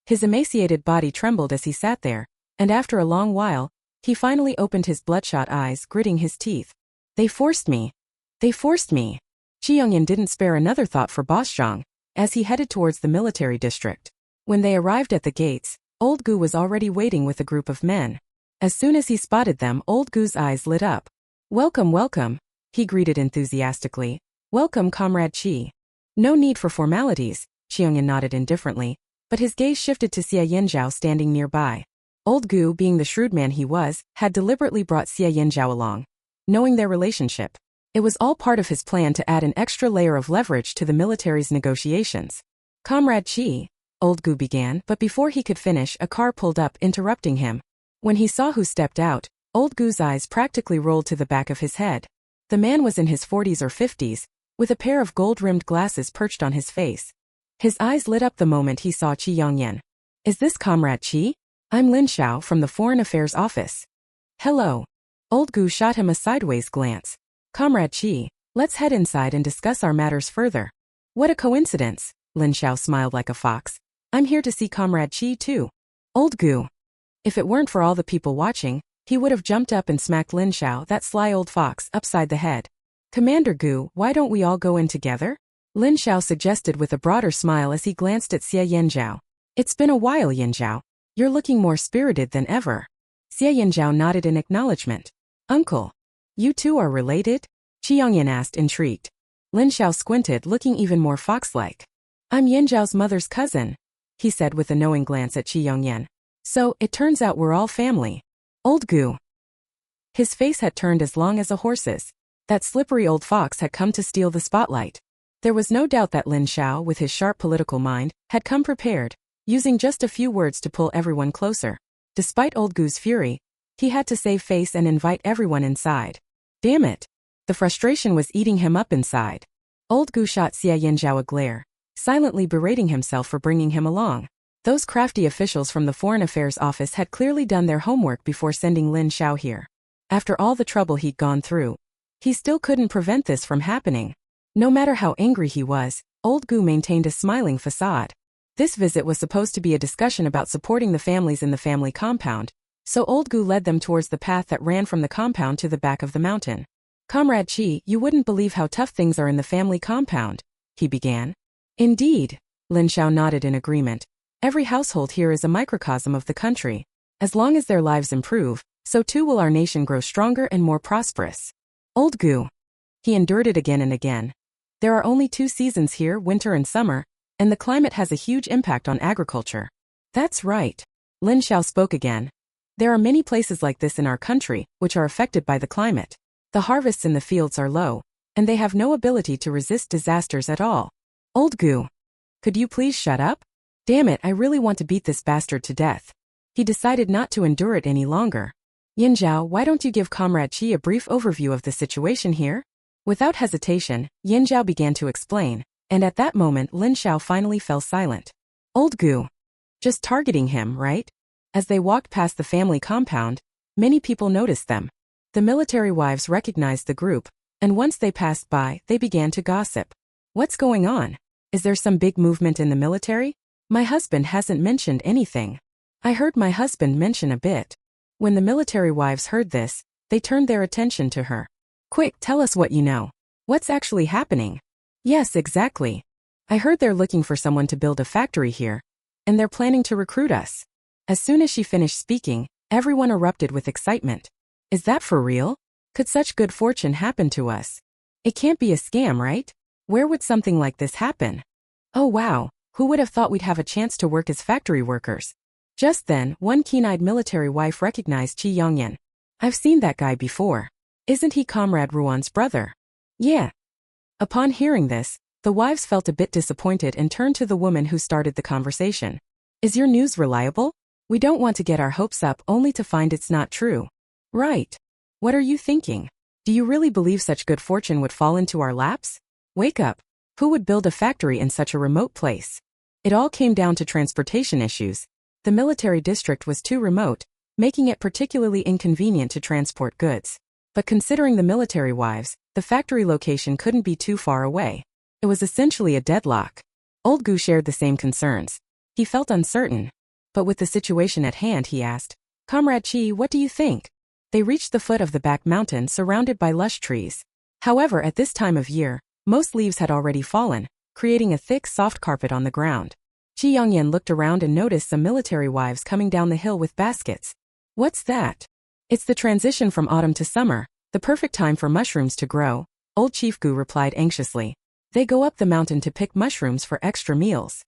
His emaciated body trembled as he sat there, and after a long while, he finally opened his bloodshot eyes, gritting his teeth. They forced me. They forced me. Chi Youngyan didn't spare another thought for Boss Zhang as he headed towards the military district. When they arrived at the gates, Old Gu was already waiting with a group of men. As soon as he spotted them, Old Gu's eyes lit up. Welcome, welcome, he greeted enthusiastically. Welcome, Comrade Chi. No need for formalities, Chi Youngyan nodded indifferently, but his gaze shifted to Xia Yinzhao standing nearby. Old Gu, being the shrewd man he was, had deliberately brought Xia Yinzhao along. Knowing their relationship, it was all part of his plan to add an extra layer of leverage to the military's negotiations. Comrade Chi, Old Gu began, but before he could finish, a car pulled up, interrupting him. When he saw who stepped out, Old Gu's eyes practically rolled to the back of his head. The man was in his 40s or 50s, with a pair of gold-rimmed glasses perched on his face. His eyes lit up the moment he saw Chi Youngyan. Is this Comrade Chi? I'm Lin Xiao from the Foreign Affairs Office. Hello. Old Gu shot him a sideways glance. Comrade Chi, let's head inside and discuss our matters further. What a coincidence, Lin Xiao smiled like a fox. I'm here to see Comrade Chi too. Old Gu. If it weren't for all the people watching, he would have jumped up and smacked Lin Xiao, that sly old fox, upside the head. Commander Gu, why don't we all go in together? Lin Xiao suggested with a broader smile as he glanced at Xia Yinzhao. It's been a while, Yinzhao. You're looking more spirited than ever. Xia Yinzhao nodded in acknowledgement. Uncle. You two are related? Chi Youngyan asked, intrigued. Lin Xiao squinted, looking even more fox-like. I'm Yinzhao's mother's cousin, he said with a knowing glance at Chi Youngyan. So, it turns out we're all family. Old Gu. His face had turned as long as a horse's. That slippery old fox had come to steal the spotlight. There was no doubt that Lin Xiao, with his sharp political mind, had come prepared, using just a few words to pull everyone closer. Despite Old Gu's fury, he had to save face and invite everyone inside. Damn it. The frustration was eating him up inside. Old Gu shot Xia Yinzhao a glare, silently berating himself for bringing him along. Those crafty officials from the Foreign Affairs Office had clearly done their homework before sending Lin Xiao here. After all the trouble he'd gone through, he still couldn't prevent this from happening. No matter how angry he was, Old Gu maintained a smiling facade. This visit was supposed to be a discussion about supporting the families in the family compound, so Old Gu led them towards the path that ran from the compound to the back of the mountain. Comrade Chi, you wouldn't believe how tough things are in the family compound, he began. Indeed, Lin Xiao nodded in agreement. Every household here is a microcosm of the country. As long as their lives improve, so too will our nation grow stronger and more prosperous. Old Gu. He endured it again and again. There are only 2 seasons here, winter and summer, and the climate has a huge impact on agriculture. That's right. Lin Xiao spoke again. There are many places like this in our country, which are affected by the climate. The harvests in the fields are low, and they have no ability to resist disasters at all. Old Gu. Could you please shut up? Damn it, I really want to beat this bastard to death. He decided not to endure it any longer. Yinzhao, why don't you give Comrade Chi a brief overview of the situation here? Without hesitation, Yinzhao began to explain, and at that moment Lin Xiao finally fell silent. Old Gu. Just targeting him, right? As they walked past the family compound, many people noticed them. The military wives recognized the group, and once they passed by, they began to gossip. What's going on? Is there some big movement in the military? My husband hasn't mentioned anything. I heard my husband mention a bit. When the military wives heard this, they turned their attention to her. Quick, tell us what you know. What's actually happening? Yes, exactly. I heard they're looking for someone to build a factory here, and they're planning to recruit us. As soon as she finished speaking, everyone erupted with excitement. Is that for real? Could such good fortune happen to us? It can't be a scam, right? Where would something like this happen? Oh wow, who would have thought we'd have a chance to work as factory workers? Just then, one keen-eyed military wife recognized Chi Yongyan. I've seen that guy before. Isn't he Comrade Ruan's brother? Yeah. Upon hearing this, the wives felt a bit disappointed and turned to the woman who started the conversation. Is your news reliable? We don't want to get our hopes up only to find it's not true. Right. What are you thinking? Do you really believe such good fortune would fall into our laps? Wake up. Who would build a factory in such a remote place? It all came down to transportation issues. The military district was too remote, making it particularly inconvenient to transport goods. But considering the military wives, the factory location couldn't be too far away. It was essentially a deadlock. Old Gu shared the same concerns. He felt uncertain. But with the situation at hand, he asked, Comrade Chi, what do you think? They reached the foot of the back mountain surrounded by lush trees. However, at this time of year, most leaves had already fallen, creating a thick, soft carpet on the ground. Chi Yongyan looked around and noticed some military wives coming down the hill with baskets. What's that? It's the transition from autumn to summer, the perfect time for mushrooms to grow, Old Chief Gu replied anxiously. They go up the mountain to pick mushrooms for extra meals.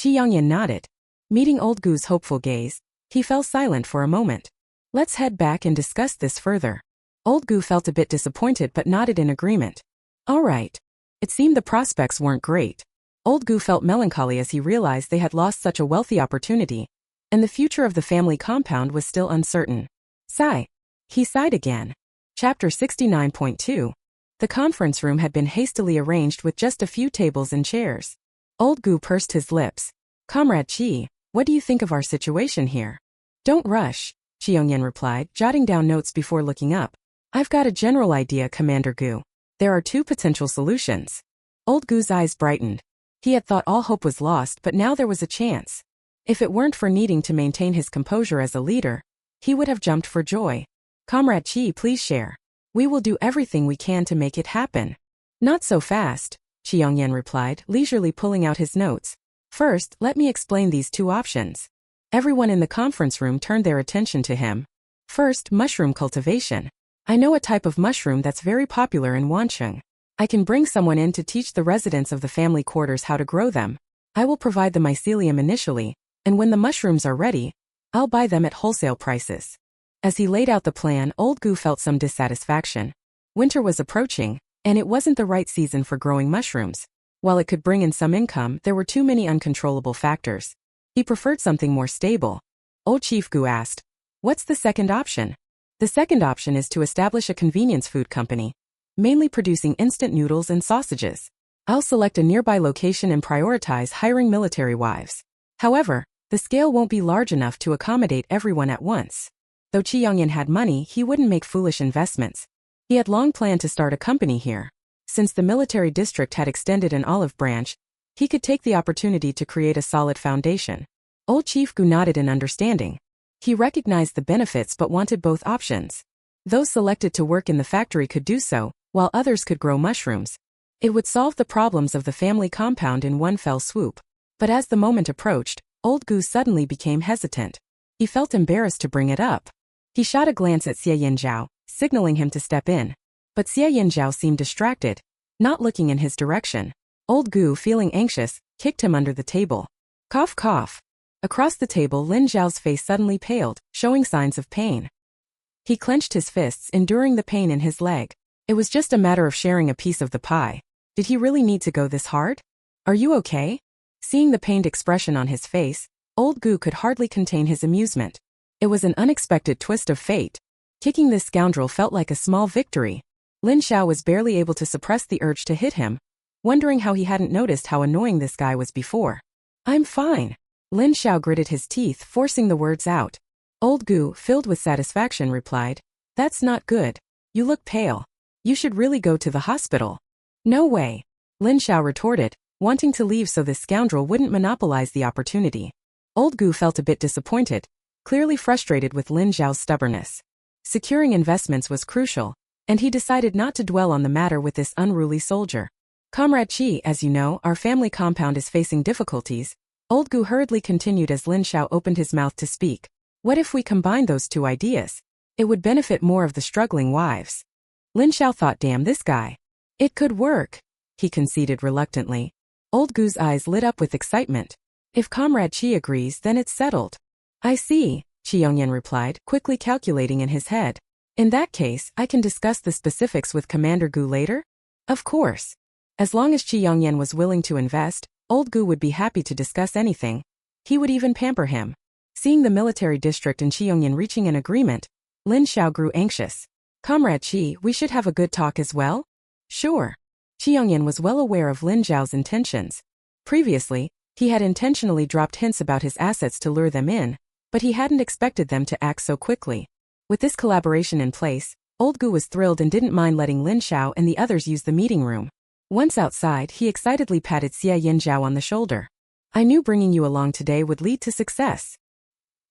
Chi Yongyan nodded. Meeting Old Gu's hopeful gaze, he fell silent for a moment. Let's head back and discuss this further. Old Gu felt a bit disappointed but nodded in agreement. All right. It seemed the prospects weren't great. Old Gu felt melancholy as he realized they had lost such a wealthy opportunity, and the future of the family compound was still uncertain. Sigh. He sighed again. Chapter 69.2. The conference room had been hastily arranged with just a few tables and chairs. Old Gu pursed his lips. Comrade Chi, what do you think of our situation here? Don't rush, Chi Yongyan replied, jotting down notes before looking up. I've got a general idea, Commander Gu. There are two potential solutions. Old Gu's eyes brightened. He had thought all hope was lost, but now there was a chance. If it weren't for needing to maintain his composure as a leader, he would have jumped for joy. Comrade Chi, please share. We will do everything we can to make it happen. Not so fast, Chi Yongyan replied, leisurely pulling out his notes. First, let me explain these two options. Everyone in the conference room turned their attention to him. First, mushroom cultivation. I know a type of mushroom that's very popular in Wancheng. I can bring someone in to teach the residents of the family quarters how to grow them. I will provide the mycelium initially, and when the mushrooms are ready, I'll buy them at wholesale prices. As he laid out the plan, Old Gu felt some dissatisfaction. Winter was approaching, and it wasn't the right season for growing mushrooms. While it could bring in some income, there were too many uncontrollable factors. He preferred something more stable. Old Chief Gu asked, what's the second option? The second option is to establish a convenience food company, mainly producing instant noodles and sausages. I'll select a nearby location and prioritize hiring military wives. However, the scale won't be large enough to accommodate everyone at once. Though Chi Yongyan had money, he wouldn't make foolish investments. He had long planned to start a company here. Since the military district had extended an olive branch, he could take the opportunity to create a solid foundation. Old Chief Gu nodded in understanding. He recognized the benefits but wanted both options. Those selected to work in the factory could do so, while others could grow mushrooms. It would solve the problems of the family compound in one fell swoop. But as the moment approached, Old Gu suddenly became hesitant. He felt embarrassed to bring it up. He shot a glance at Xie Yinzhao, signaling him to step in. But Xie Yinzhao seemed distracted, not looking in his direction. Old Gu, feeling anxious, kicked him under the table. Cough, cough. Across the table, Lin Zhao's face suddenly paled, showing signs of pain. He clenched his fists, enduring the pain in his leg. It was just a matter of sharing a piece of the pie. Did he really need to go this hard? Are you okay? Seeing the pained expression on his face, Old Gu could hardly contain his amusement. It was an unexpected twist of fate. Kicking this scoundrel felt like a small victory. Lin Zhao was barely able to suppress the urge to hit him, wondering how he hadn't noticed how annoying this guy was before. I'm fine. Lin Zhao gritted his teeth, forcing the words out. Old Gu, filled with satisfaction, replied, That's not good. You look pale. You should really go to the hospital. No way. Lin Zhao retorted, wanting to leave so this scoundrel wouldn't monopolize the opportunity. Old Gu felt a bit disappointed, clearly frustrated with Lin Zhao's stubbornness. Securing investments was crucial, and he decided not to dwell on the matter with this unruly soldier. Comrade Chi, as you know, our family compound is facing difficulties. Old Gu hurriedly continued as Lin Zhao opened his mouth to speak. What if we combine those two ideas? It would benefit more of the struggling wives. Lin Zhao thought, damn this guy. It could work, he conceded reluctantly. Old Gu's eyes lit up with excitement. If Comrade Chi agrees, then it's settled. I see, Chi Yongyan replied, quickly calculating in his head. In that case, I can discuss the specifics with Commander Gu later? Of course. As long as Chi Yongyan was willing to invest, old Gu would be happy to discuss anything. He would even pamper him. Seeing the military district and Chi Yongyan reaching an agreement, Lin Xiao grew anxious. Comrade Chi, we should have a good talk as well? Sure. Chi Yongyan was well aware of Lin Xiao's intentions. Previously, he had intentionally dropped hints about his assets to lure them in, but he hadn't expected them to act so quickly. With this collaboration in place, old Gu was thrilled and didn't mind letting Lin Xiao and the others use the meeting room. Once outside, he excitedly patted Xie Yinzhao on the shoulder. I knew bringing you along today would lead to success.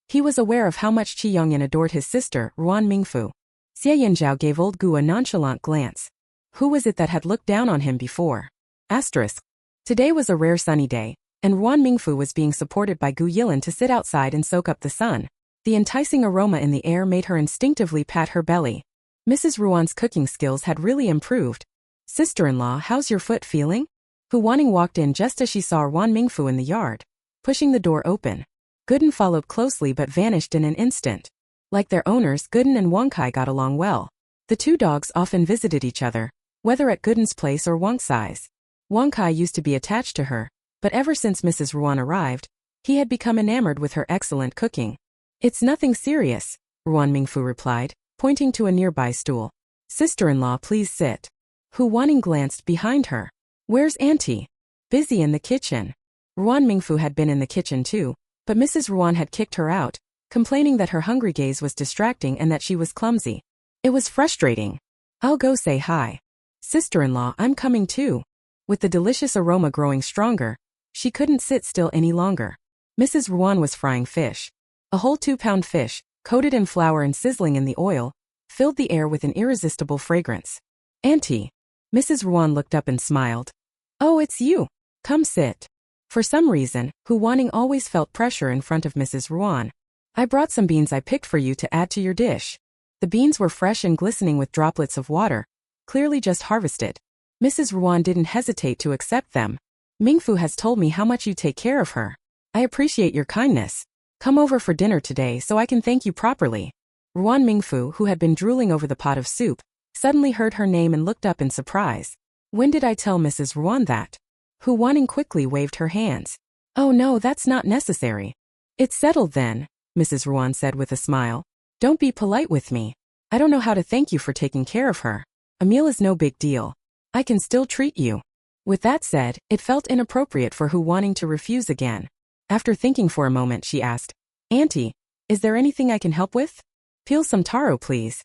He was aware of how much Chi Yongyan adored his sister, Ruan Mingfu. Xie Yinzhao gave old Gu a nonchalant glance. Who was it that had looked down on him before? Asterisk. Today was a rare sunny day, and Ruan Mingfu was being supported by Gu Yilin to sit outside and soak up the sun. The enticing aroma in the air made her instinctively pat her belly. Mrs. Ruan's cooking skills had really improved. Sister-in-law, how's your foot feeling? Hu Wanning walked in just as she saw Ruan Mingfu in the yard, pushing the door open. Gooden followed closely but vanished in an instant. Like their owners, Gooden and Wang Kai got along well. The two dogs often visited each other, whether at Gooden's place or Wang Sai's. Wang Kai used to be attached to her, but ever since Mrs. Ruan arrived, he had become enamored with her excellent cooking. It's nothing serious, Ruan Mingfu replied, pointing to a nearby stool. Sister-in-law, please sit. Hu Wanning glanced behind her. Where's Auntie? Busy in the kitchen. Ruan Mingfu had been in the kitchen too, but Mrs. Ruan had kicked her out, complaining that her hungry gaze was distracting and that she was clumsy. It was frustrating. I'll go say hi. Sister-in-law, I'm coming too. With the delicious aroma growing stronger, she couldn't sit still any longer. Mrs. Ruan was frying fish. A whole 2-pound fish, coated in flour and sizzling in the oil, filled the air with an irresistible fragrance. Auntie. Mrs. Ruan looked up and smiled. Oh, it's you. Come sit. For some reason, Hu Wanning always felt pressure in front of Mrs. Ruan. I brought some beans I picked for you to add to your dish. The beans were fresh and glistening with droplets of water, clearly just harvested. Mrs. Ruan didn't hesitate to accept them. Mingfu has told me how much you take care of her. I appreciate your kindness. Come over for dinner today so I can thank you properly. Ruan Mingfu, who had been drooling over the pot of soup, suddenly heard her name and looked up in surprise. When did I tell Mrs. Ruan that? Hu Wanning quickly waved her hands. Oh no, that's not necessary. It's settled then, Mrs. Ruan said with a smile. Don't be polite with me. I don't know how to thank you for taking care of her. A meal is no big deal. I can still treat you. With that said, it felt inappropriate for Hu Wanning to refuse again. After thinking for a moment, she asked, Auntie, is there anything I can help with? Peel some taro, please.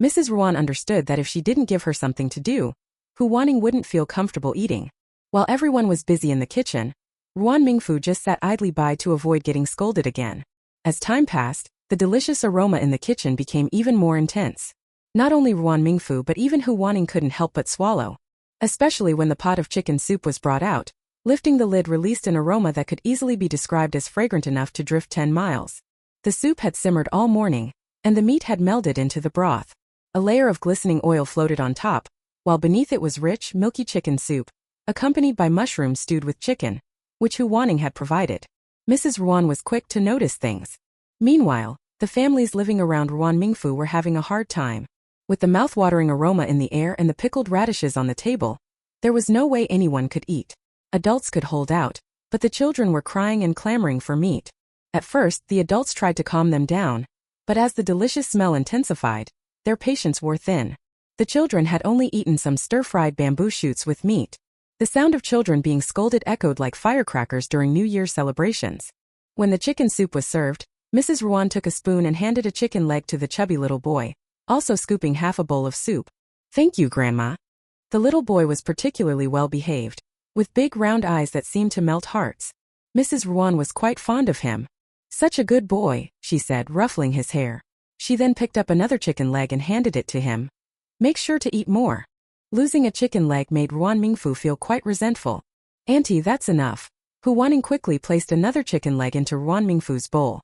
Mrs. Ruan understood that if she didn't give her something to do, Hu Wanning wouldn't feel comfortable eating. While everyone was busy in the kitchen, Ruan Mingfu just sat idly by to avoid getting scolded again. As time passed, the delicious aroma in the kitchen became even more intense. Not only Ruan Mingfu but even Hu Wanning couldn't help but swallow. Especially when the pot of chicken soup was brought out. Lifting the lid released an aroma that could easily be described as fragrant enough to drift 10 miles. The soup had simmered all morning, and the meat had melded into the broth. A layer of glistening oil floated on top, while beneath it was rich, milky chicken soup, accompanied by mushrooms stewed with chicken, which Hu Wanning had provided. Mrs. Ruan was quick to notice things. Meanwhile, the families living around Ruan Mingfu were having a hard time. With the mouth-watering aroma in the air and the pickled radishes on the table, there was no way anyone could eat. Adults could hold out, but the children were crying and clamoring for meat. At first, the adults tried to calm them down, but as the delicious smell intensified, their patience wore thin. The children had only eaten some stir-fried bamboo shoots with meat. The sound of children being scolded echoed like firecrackers during New Year's celebrations. When the chicken soup was served, Mrs. Ruan took a spoon and handed a chicken leg to the chubby little boy, also scooping half a bowl of soup. Thank you, Grandma. The little boy was particularly well behaved, with big round eyes that seemed to melt hearts. Mrs. Ruan was quite fond of him. Such a good boy, she said, ruffling his hair. She then picked up another chicken leg and handed it to him. Make sure to eat more. Losing a chicken leg made Ruan Mingfu feel quite resentful. Auntie, that's enough. Hu Wanning quickly placed another chicken leg into Ruan Mingfu's bowl.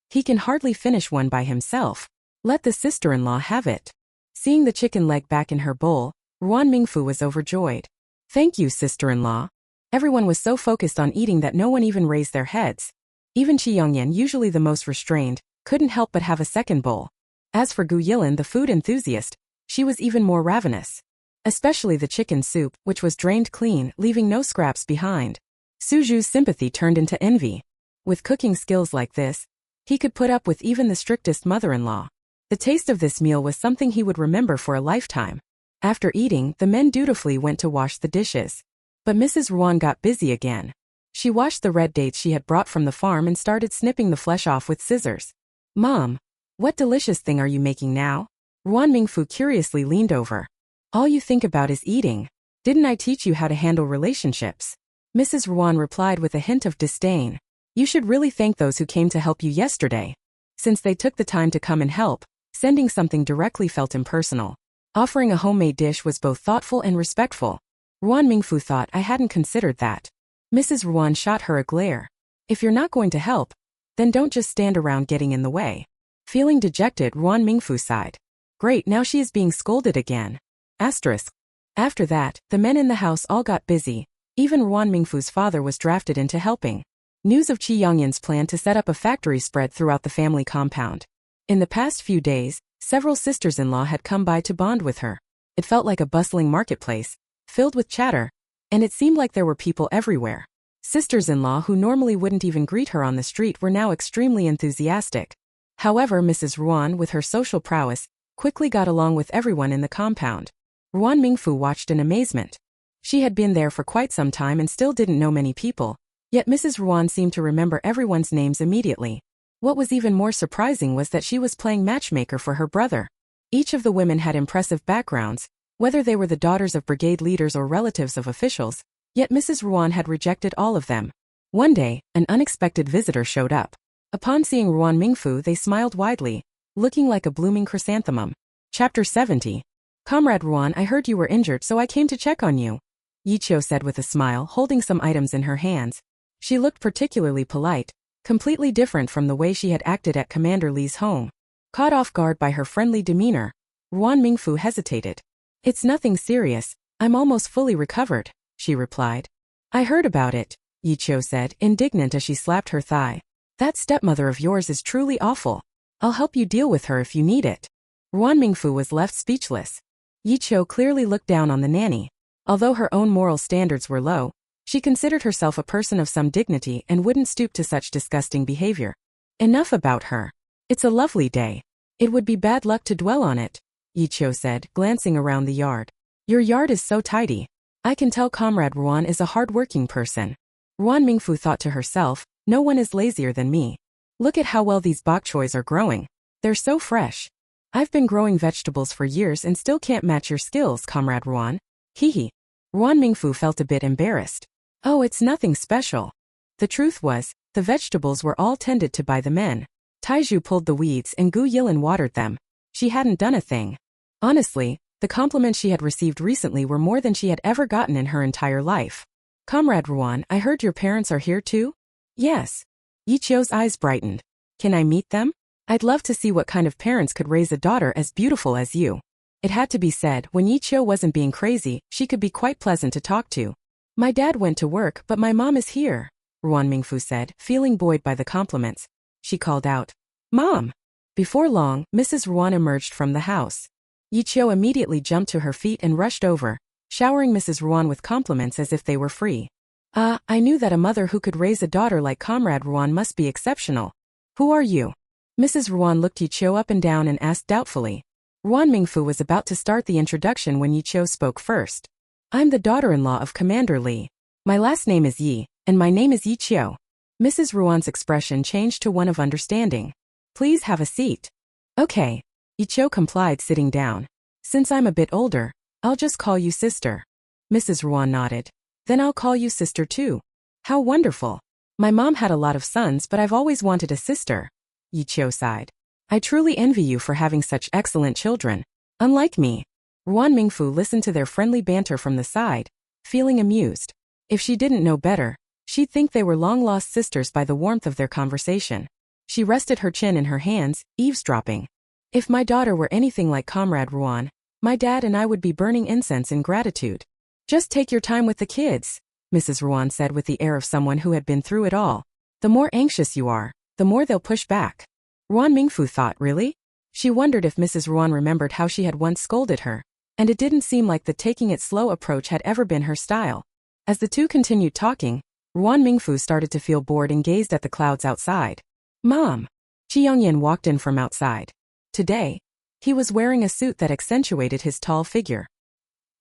He can hardly finish one by himself. Let the sister-in-law have it. Seeing the chicken leg back in her bowl, Ruan Mingfu was overjoyed. Thank you, sister-in-law. Everyone was so focused on eating that no one even raised their heads. Even Chi Yongyan, usually the most restrained, couldn't help but have a second bowl. As for Gu Yilin, the food enthusiast, she was even more ravenous. Especially the chicken soup, which was drained clean, leaving no scraps behind. Suju's sympathy turned into envy. With cooking skills like this, he could put up with even the strictest mother-in-law. The taste of this meal was something he would remember for a lifetime. After eating, the men dutifully went to wash the dishes. But Mrs. Ruan got busy again. She washed the red dates she had brought from the farm and started snipping the flesh off with scissors. "Mom, what delicious thing are you making now?" Ruan Mingfu curiously leaned over. "All you think about is eating. Didn't I teach you how to handle relationships?" Mrs. Ruan replied with a hint of disdain. "You should really thank those who came to help you yesterday. Since they took the time to come and help, sending something directly felt impersonal. Offering a homemade dish was both thoughtful and respectful." Ruan Mingfu thought, "I hadn't considered that." Mrs. Ruan shot her a glare. "If you're not going to help, then don't just stand around getting in the way." Feeling dejected, Ruan Mingfu sighed. Great, now she is being scolded again. Asterisk. After that, the men in the house all got busy. Even Ruan Mingfu's father was drafted into helping. News of Chi Yongyan's plan to set up a factory spread throughout the family compound. In the past few days, several sisters-in-law had come by to bond with her. It felt like a bustling marketplace, filled with chatter, and it seemed like there were people everywhere. Sisters-in-law who normally wouldn't even greet her on the street were now extremely enthusiastic. However, Mrs. Ruan, with her social prowess, quickly got along with everyone in the compound. Ruan Mingfu watched in amazement. She had been there for quite some time and still didn't know many people, yet Mrs. Ruan seemed to remember everyone's names immediately. What was even more surprising was that she was playing matchmaker for her brother. Each of the women had impressive backgrounds, whether they were the daughters of brigade leaders or relatives of officials, yet Mrs. Ruan had rejected all of them. One day, an unexpected visitor showed up. Upon seeing Ruan Mingfu, they smiled widely, looking like a blooming chrysanthemum. Chapter 70. "Comrade Ruan, I heard you were injured, so I came to check on you," Yiqiu said with a smile, holding some items in her hands. She looked particularly polite, completely different from the way she had acted at Commander Li's home. Caught off guard by her friendly demeanor, Ruan Mingfu hesitated. "It's nothing serious, I'm almost fully recovered," she replied. "I heard about it," Yiqiu said, indignant as she slapped her thigh. "That stepmother of yours is truly awful. I'll help you deal with her if you need it." Ruan Mingfu was left speechless. Yiqiu clearly looked down on the nanny. Although her own moral standards were low, she considered herself a person of some dignity and wouldn't stoop to such disgusting behavior. "Enough about her. It's a lovely day. It would be bad luck to dwell on it," Yiqiu said, glancing around the yard. "Your yard is so tidy. I can tell Comrade Ruan is a hard-working person." Ruan Mingfu thought to herself, "No one is lazier than me. Look at how well these bok choys are growing. They're so fresh. I've been growing vegetables for years and still can't match your skills, Comrade Ruan." Hee. Ruan Mingfu felt a bit embarrassed. "Oh, it's nothing special." The truth was, the vegetables were all tended to by the men. Taiju pulled the weeds and Gu Yilin watered them. She hadn't done a thing. Honestly, the compliments she had received recently were more than she had ever gotten in her entire life. "Comrade Ruan, I heard your parents are here too?" "Yes." Yiqiu's eyes brightened. "Can I meet them? I'd love to see what kind of parents could raise a daughter as beautiful as you." It had to be said, when Yiqiu wasn't being crazy, she could be quite pleasant to talk to. "My dad went to work, but my mom is here," Ruan Mingfu said, feeling buoyed by the compliments. She called out, "Mom!" Before long, Mrs. Ruan emerged from the house. Yiqiu immediately jumped to her feet and rushed over, showering Mrs. Ruan with compliments as if they were free. I knew that a mother who could raise a daughter like Comrade Ruan must be exceptional. Who are you?" Mrs. Ruan looked Yiqiu up and down and asked doubtfully. Ruan Mingfu was about to start the introduction when Yiqiu spoke first. "I'm the daughter-in-law of Commander Li. My last name is Yi, and my name is Yiqiu." Mrs. Ruan's expression changed to one of understanding. "Please have a seat." "Okay." Yiqiu complied, sitting down. "Since I'm a bit older, I'll just call you sister." Mrs. Ruan nodded. "Then I'll call you sister too." "How wonderful. My mom had a lot of sons, but I've always wanted a sister." Yiqiu sighed. "I truly envy you for having such excellent children. Unlike me." Ruan Mingfu listened to their friendly banter from the side, feeling amused. If she didn't know better, she'd think they were long-lost sisters by the warmth of their conversation. She rested her chin in her hands, eavesdropping. "If my daughter were anything like Comrade Ruan, my dad and I would be burning incense in gratitude." "Just take your time with the kids," Mrs. Ruan said with the air of someone who had been through it all. The more anxious you are, the more they'll push back. Ruan Mingfu thought, really? She wondered if Mrs. Ruan remembered how she had once scolded her, and it didn't seem like the taking it slow approach had ever been her style. As the two continued talking, Ruan Mingfu started to feel bored and gazed at the clouds outside. Mom! Chi Yongyan walked in from outside. Today, he was wearing a suit that accentuated his tall figure.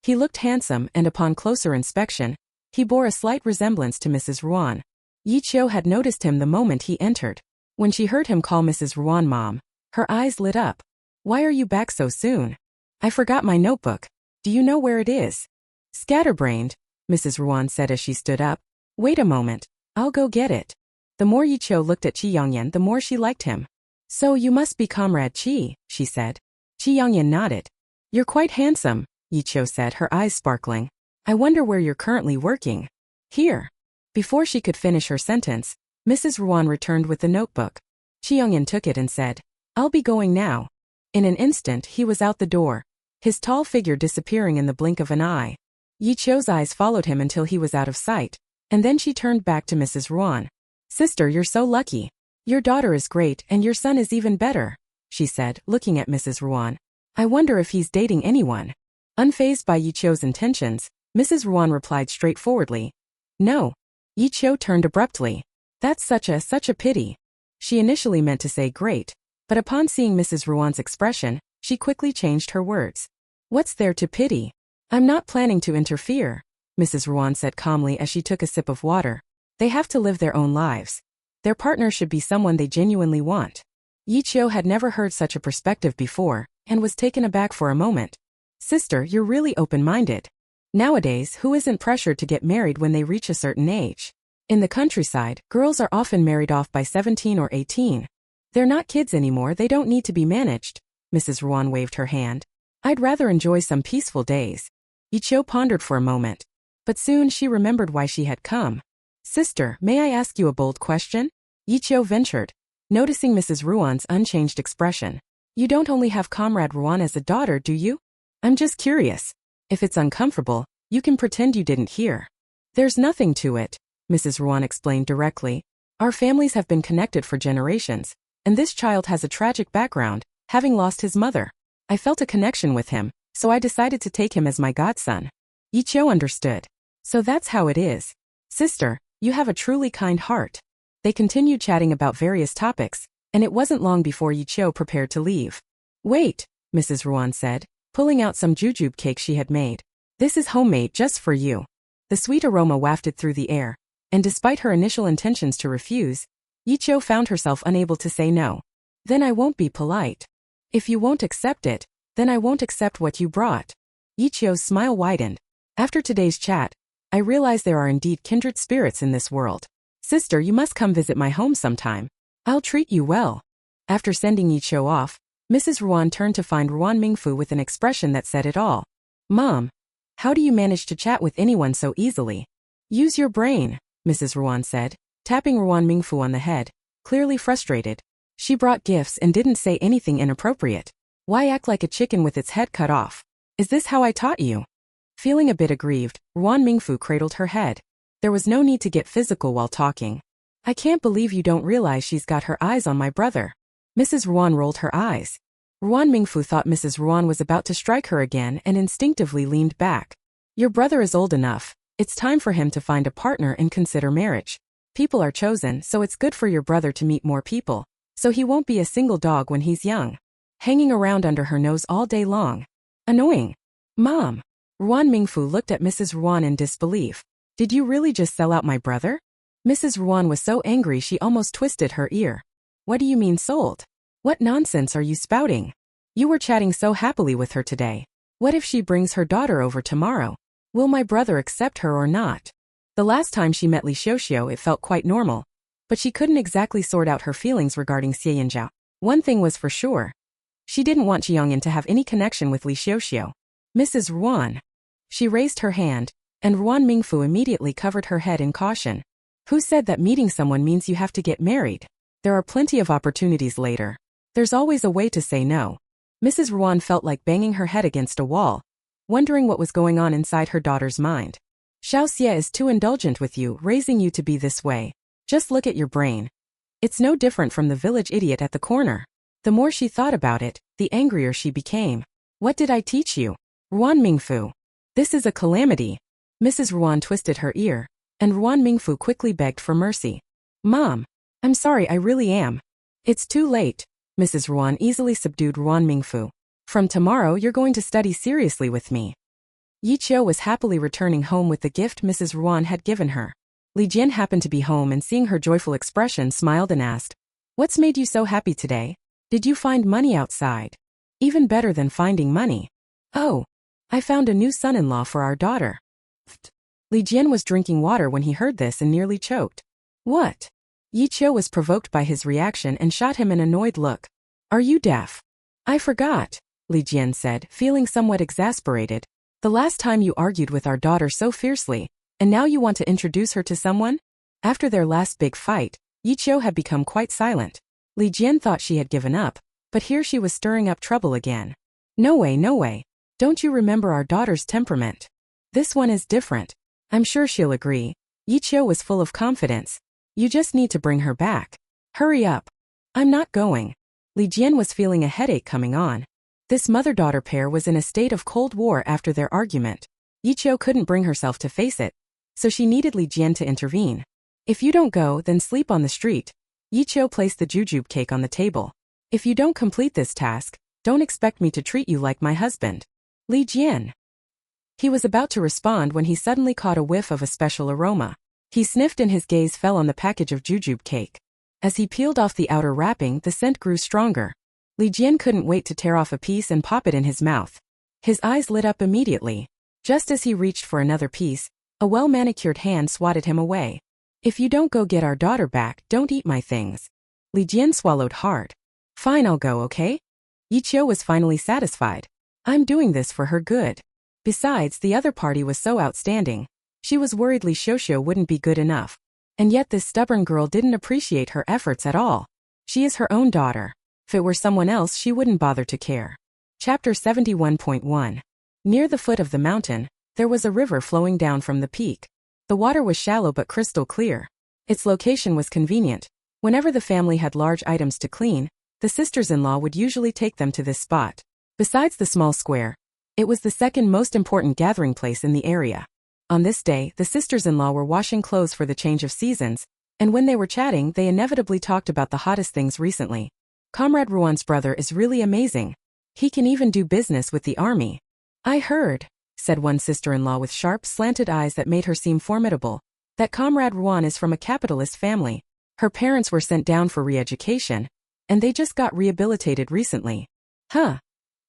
He looked handsome, and upon closer inspection, he bore a slight resemblance to Mrs. Ruan. Yi Qiu had noticed him the moment he entered. When she heard him call Mrs. Ruan Mom, her eyes lit up. Why are you back so soon? I forgot my notebook. Do you know where it is? Scatterbrained, Mrs. Ruan said as she stood up. Wait a moment, I'll go get it. The more Yi Qiu looked at Chi Yongyan, the more she liked him. So you must be Comrade Chi, she said. Chi Yongyan nodded. You're quite handsome, Yi Qiu said, her eyes sparkling. I wonder where you're currently working. Here. Before she could finish her sentence, Mrs. Ruan returned with the notebook. Chi Yongyan took it and said, I'll be going now. In an instant he was out the door, his tall figure disappearing in the blink of an eye. Yi Qiu's eyes followed him until he was out of sight, and then she turned back to Mrs. Ruan. Sister, you're so lucky. Your daughter is great and your son is even better, she said, looking at Mrs. Ruan. I wonder if he's dating anyone. Unfazed by Yi Qiu's intentions, Mrs. Ruan replied straightforwardly. No. Yi Qiu turned abruptly. That's such a pity. She initially meant to say great, but upon seeing Mrs. Ruan's expression, she quickly changed her words. What's there to pity? I'm not planning to interfere, Mrs. Ruan said calmly as she took a sip of water. They have to live their own lives. Their partner should be someone they genuinely want. Yi Qiu had never heard such a perspective before, and was taken aback for a moment. Sister, you're really open-minded. Nowadays, who isn't pressured to get married when they reach a certain age? In the countryside, girls are often married off by 17 or 18. They're not kids anymore, they don't need to be managed. Mrs. Ruan waved her hand. I'd rather enjoy some peaceful days. Yi Qiu pondered for a moment, but soon she remembered why she had come. Sister, may I ask you a bold question? Yi Qiu ventured, noticing Mrs. Ruan's unchanged expression. You don't only have Comrade Ruan as a daughter, do you? I'm just curious. If it's uncomfortable, you can pretend you didn't hear. There's nothing to it, Mrs. Ruan explained directly. Our families have been connected for generations, and this child has a tragic background, having lost his mother. I felt a connection with him, so I decided to take him as my godson. Yi Qiu understood. So that's how it is. Sister, you have a truly kind heart. They continued chatting about various topics, and it wasn't long before Yi Qiu prepared to leave. Wait, Mrs. Ruan said, pulling out some jujube cake she had made. This is homemade just for you. The sweet aroma wafted through the air, and despite her initial intentions to refuse, Yi Qiu found herself unable to say no. Then I won't be polite. If you won't accept it, then I won't accept what you brought. Yi Qiu's smile widened. After today's chat, I realize there are indeed kindred spirits in this world. Sister, you must come visit my home sometime. I'll treat you well. After sending Yi Qiu off, Mrs. Ruan turned to find Ruan Mingfu with an expression that said it all. Mom, how do you manage to chat with anyone so easily? Use your brain, Mrs. Ruan said, tapping Ruan Mingfu on the head, clearly frustrated. She brought gifts and didn't say anything inappropriate. Why act like a chicken with its head cut off? Is this how I taught you? Feeling a bit aggrieved, Ruan Mingfu cradled her head. There was no need to get physical while talking. I can't believe you don't realize she's got her eyes on my brother. Mrs. Ruan rolled her eyes. Ruan Mingfu thought Mrs. Ruan was about to strike her again and instinctively leaned back. Your brother is old enough. It's time for him to find a partner and consider marriage. People are chosen, so it's good for your brother to meet more people, so he won't be a single dog when he's young, hanging around under her nose all day long. Annoying. Mom. Ruan Mingfu looked at Mrs. Ruan in disbelief. Did you really just sell out my brother? Mrs. Ruan was so angry she almost twisted her ear. What do you mean sold? What nonsense are you spouting? You were chatting so happily with her today. What if she brings her daughter over tomorrow? Will my brother accept her or not? The last time she met Li Xiuxiu it felt quite normal, but she couldn't exactly sort out her feelings regarding Xie Yinzhao. One thing was for sure. She didn't want Jiangyan to have any connection with Li Xiuxiu. Mrs. Ruan. She raised her hand, and Ruan Mingfu immediately covered her head in caution. Who said that meeting someone means you have to get married? There are plenty of opportunities later. There's always a way to say no. Mrs. Ruan felt like banging her head against a wall, wondering what was going on inside her daughter's mind. Xiao Xie is too indulgent with you, raising you to be this way. Just look at your brain. It's no different from the village idiot at the corner. The more she thought about it, the angrier she became. What did I teach you? Ruan Mingfu. This is a calamity. Mrs. Ruan twisted her ear, and Ruan Mingfu quickly begged for mercy. Mom, I'm sorry, I really am. It's too late. Mrs. Ruan easily subdued Ruan Mingfu. From tomorrow you're going to study seriously with me. Yi Qiu was happily returning home with the gift Mrs. Ruan had given her. Li Jian happened to be home and seeing her joyful expression smiled and asked, "What's made you so happy today? Did you find money outside?" "Even better than finding money. Oh, I found a new son-in-law for our daughter." Li Jian was drinking water when he heard this and nearly choked. "What?" Yi Qiu was provoked by his reaction and shot him an annoyed look. "Are you deaf?" "I forgot," Li Jian said, feeling somewhat exasperated. "The last time you argued with our daughter so fiercely, and now you want to introduce her to someone?" After their last big fight, Yi Qiu had become quite silent. Li Jian thought she had given up, but here she was stirring up trouble again. No way, no way. Don't you remember our daughter's temperament? This one is different. I'm sure she'll agree. Yi Qiu was full of confidence. You just need to bring her back. Hurry up. I'm not going. Li Jian was feeling a headache coming on. This mother-daughter pair was in a state of cold war after their argument. Yi Qiu couldn't bring herself to face it, so she needed Li Jian to intervene. If you don't go, then sleep on the street. Yi Qiu placed the jujube cake on the table. If you don't complete this task, don't expect me to treat you like my husband. Li Jian. He was about to respond when he suddenly caught a whiff of a special aroma. He sniffed and his gaze fell on the package of jujube cake. As he peeled off the outer wrapping, the scent grew stronger. Li Jian couldn't wait to tear off a piece and pop it in his mouth. His eyes lit up immediately. Just as he reached for another piece, a well-manicured hand swatted him away. If you don't go get our daughter back, don't eat my things. Li Jian swallowed hard. Fine, I'll go, okay? Yi Qiu was finally satisfied. I'm doing this for her good. Besides, the other party was so outstanding. She was worried Li Xiuxiu wouldn't be good enough. And yet this stubborn girl didn't appreciate her efforts at all. She is her own daughter. If it were someone else, she wouldn't bother to care. Chapter 71.1. Near the foot of the mountain, there was a river flowing down from the peak. The water was shallow but crystal clear. Its location was convenient. Whenever the family had large items to clean, the sisters-in-law would usually take them to this spot. Besides the small square, it was the second most important gathering place in the area. On this day, the sisters-in-law were washing clothes for the change of seasons, and when they were chatting, they inevitably talked about the hottest things recently. Comrade Ruan's brother is really amazing. He can even do business with the army. I heard, said one sister-in-law with sharp, slanted eyes that made her seem formidable, that Comrade Ruan is from a capitalist family. Her parents were sent down for re-education, and they just got rehabilitated recently. Huh?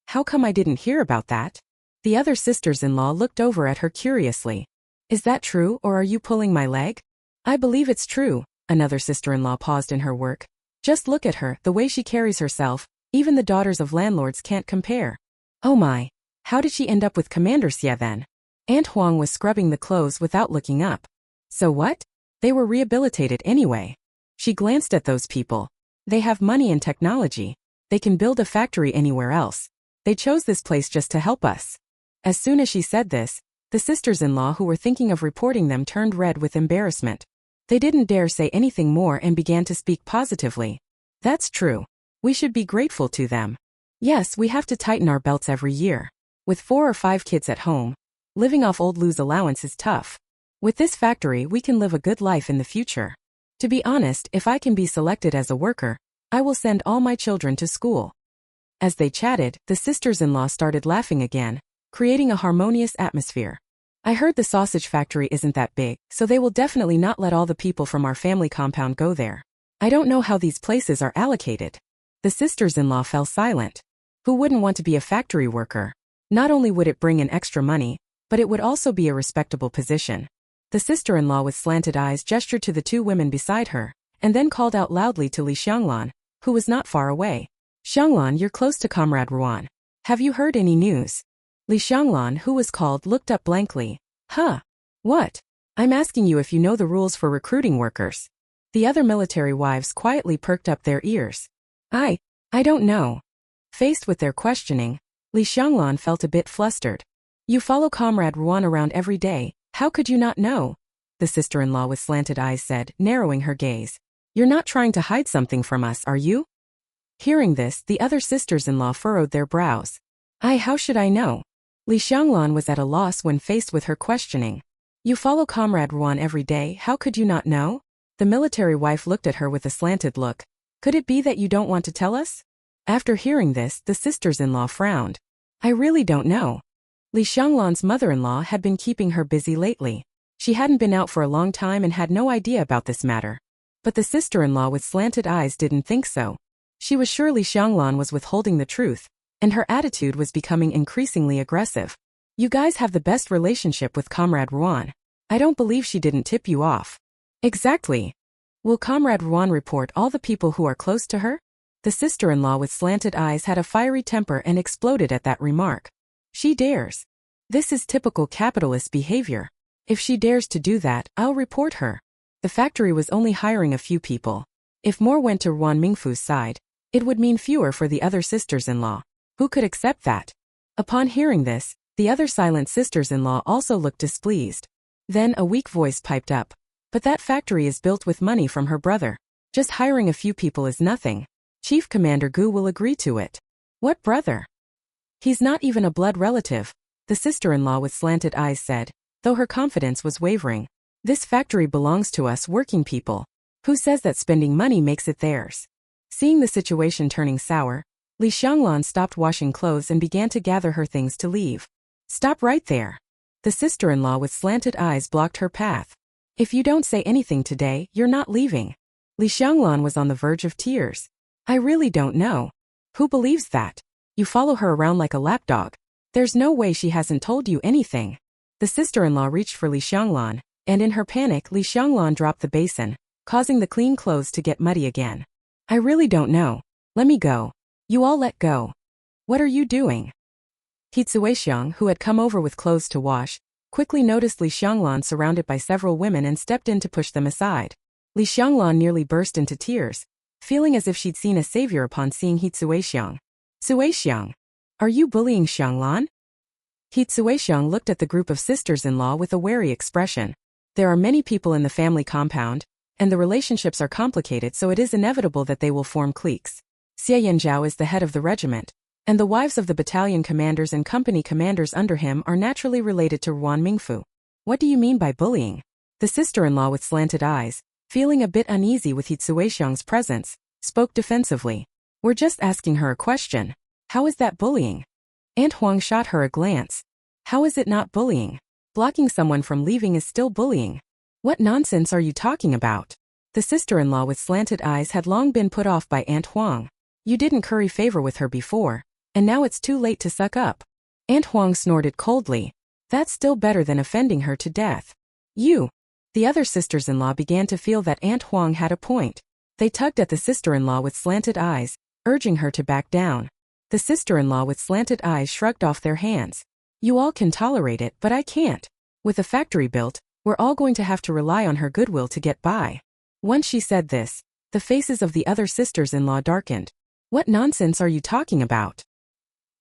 How come I didn't hear about that? The other sisters-in-law looked over at her curiously. Is that true, or are you pulling my leg? I believe it's true. Another sister-in-law paused in her work. Just look at her, the way she carries herself, even the daughters of landlords can't compare. Oh my, how did she end up with Commander Xie then? Aunt Huang was scrubbing the clothes without looking up. So what? They were rehabilitated anyway. She glanced at those people. They have money and technology. They can build a factory anywhere else. They chose this place just to help us. As soon as she said this, the sisters-in-law who were thinking of reporting them turned red with embarrassment. They didn't dare say anything more and began to speak positively. That's true. We should be grateful to them. Yes, we have to tighten our belts every year. With 4 or 5 kids at home, living off old Lou's allowance is tough. With this factory, we can live a good life in the future. To be honest, if I can be selected as a worker, I will send all my children to school. As they chatted, the sisters-in-law started laughing again, creating a harmonious atmosphere. I heard the sausage factory isn't that big, so they will definitely not let all the people from our family compound go there. I don't know how these places are allocated. The sisters-in-law fell silent. Who wouldn't want to be a factory worker? Not only would it bring in extra money, but it would also be a respectable position. The sister-in-law with slanted eyes gestured to the 2 women beside her, and then called out loudly to Li Xianglan, who was not far away. Xianglan, you're close to Comrade Ruan. Have you heard any news? Li Xianglan, who was called, looked up blankly. Huh? What? I'm asking you if you know the rules for recruiting workers. The other military wives quietly perked up their ears. I don't know. Faced with their questioning, Li Xianglan felt a bit flustered. You follow Comrade Ruan around every day, how could you not know? the sister-in-law with slanted eyes said, narrowing her gaze. You're not trying to hide something from us, are you? Hearing this, the other sisters-in-law furrowed their brows. How should I know? Li Xianglan was at a loss when faced with her questioning. You follow Comrade Ruan every day, how could you not know? The military wife looked at her with a slanted look. Could it be that you don't want to tell us? After hearing this, the sisters-in-law frowned. I really don't know. Li Xianglan's mother-in-law had been keeping her busy lately. She hadn't been out for a long time and had no idea about this matter. But the sister-in-law with slanted eyes didn't think so. She was sure Li Xianglan was withholding the truth, and her attitude was becoming increasingly aggressive. You guys have the best relationship with Comrade Ruan. I don't believe she didn't tip you off. Exactly. Will Comrade Ruan report all the people who are close to her? The sister-in-law with slanted eyes had a fiery temper and exploded at that remark. She dares. This is typical capitalist behavior. If she dares to do that, I'll report her. The factory was only hiring a few people. If more went to Ruan Mingfu's side, it would mean fewer for the other sisters-in-law. Who could accept that? Upon hearing this, the other silent sisters-in-law also looked displeased. Then a weak voice piped up. But that factory is built with money from her brother. Just hiring a few people is nothing. Chief Commander Gu will agree to it. What brother? He's not even a blood relative, the sister-in-law with slanted eyes said, though her confidence was wavering. This factory belongs to us working people. Who says that spending money makes it theirs? Seeing the situation turning sour, Li Xianglan stopped washing clothes and began to gather her things to leave. Stop right there. The sister-in-law with slanted eyes blocked her path. If you don't say anything today, you're not leaving. Li Xianglan was on the verge of tears. I really don't know. Who believes that? You follow her around like a lapdog. There's no way she hasn't told you anything. The sister-in-law reached for Li Xianglan, and in her panic Li Xianglan dropped the basin, causing the clean clothes to get muddy again. I really don't know. Let me go. You all let go. What are you doing? Hitsuexiang, who had come over with clothes to wash, quickly noticed Li Xianglan surrounded by several women and stepped in to push them aside. Li Xianglan nearly burst into tears, feeling as if she'd seen a savior upon seeing Hitsuexiang. Suexiang, are you bullying Xianglan? Hitsuexiang looked at the group of sisters-in-law with a wary expression. There are many people in the family compound, and the relationships are complicated, so it is inevitable that they will form cliques. Xie Yanzhao is the head of the regiment, and the wives of the battalion commanders and company commanders under him are naturally related to Ruan Mingfu. What do you mean by bullying? The sister-in-law with slanted eyes, feeling a bit uneasy with Hitsuexiang's presence, spoke defensively. We're just asking her a question. How is that bullying? Aunt Huang shot her a glance. How is it not bullying? Blocking someone from leaving is still bullying. What nonsense are you talking about? The sister-in-law with slanted eyes had long been put off by Aunt Huang. You didn't curry favor with her before, and now it's too late to suck up. Aunt Huang snorted coldly. That's still better than offending her to death. You. The other sisters-in-law began to feel that Aunt Huang had a point. They tugged at the sister-in-law with slanted eyes, urging her to back down. The sister-in-law with slanted eyes shrugged off their hands. You all can tolerate it, but I can't. With a factory built, we're all going to have to rely on her goodwill to get by. Once she said this, the faces of the other sisters-in-law darkened. What nonsense are you talking about?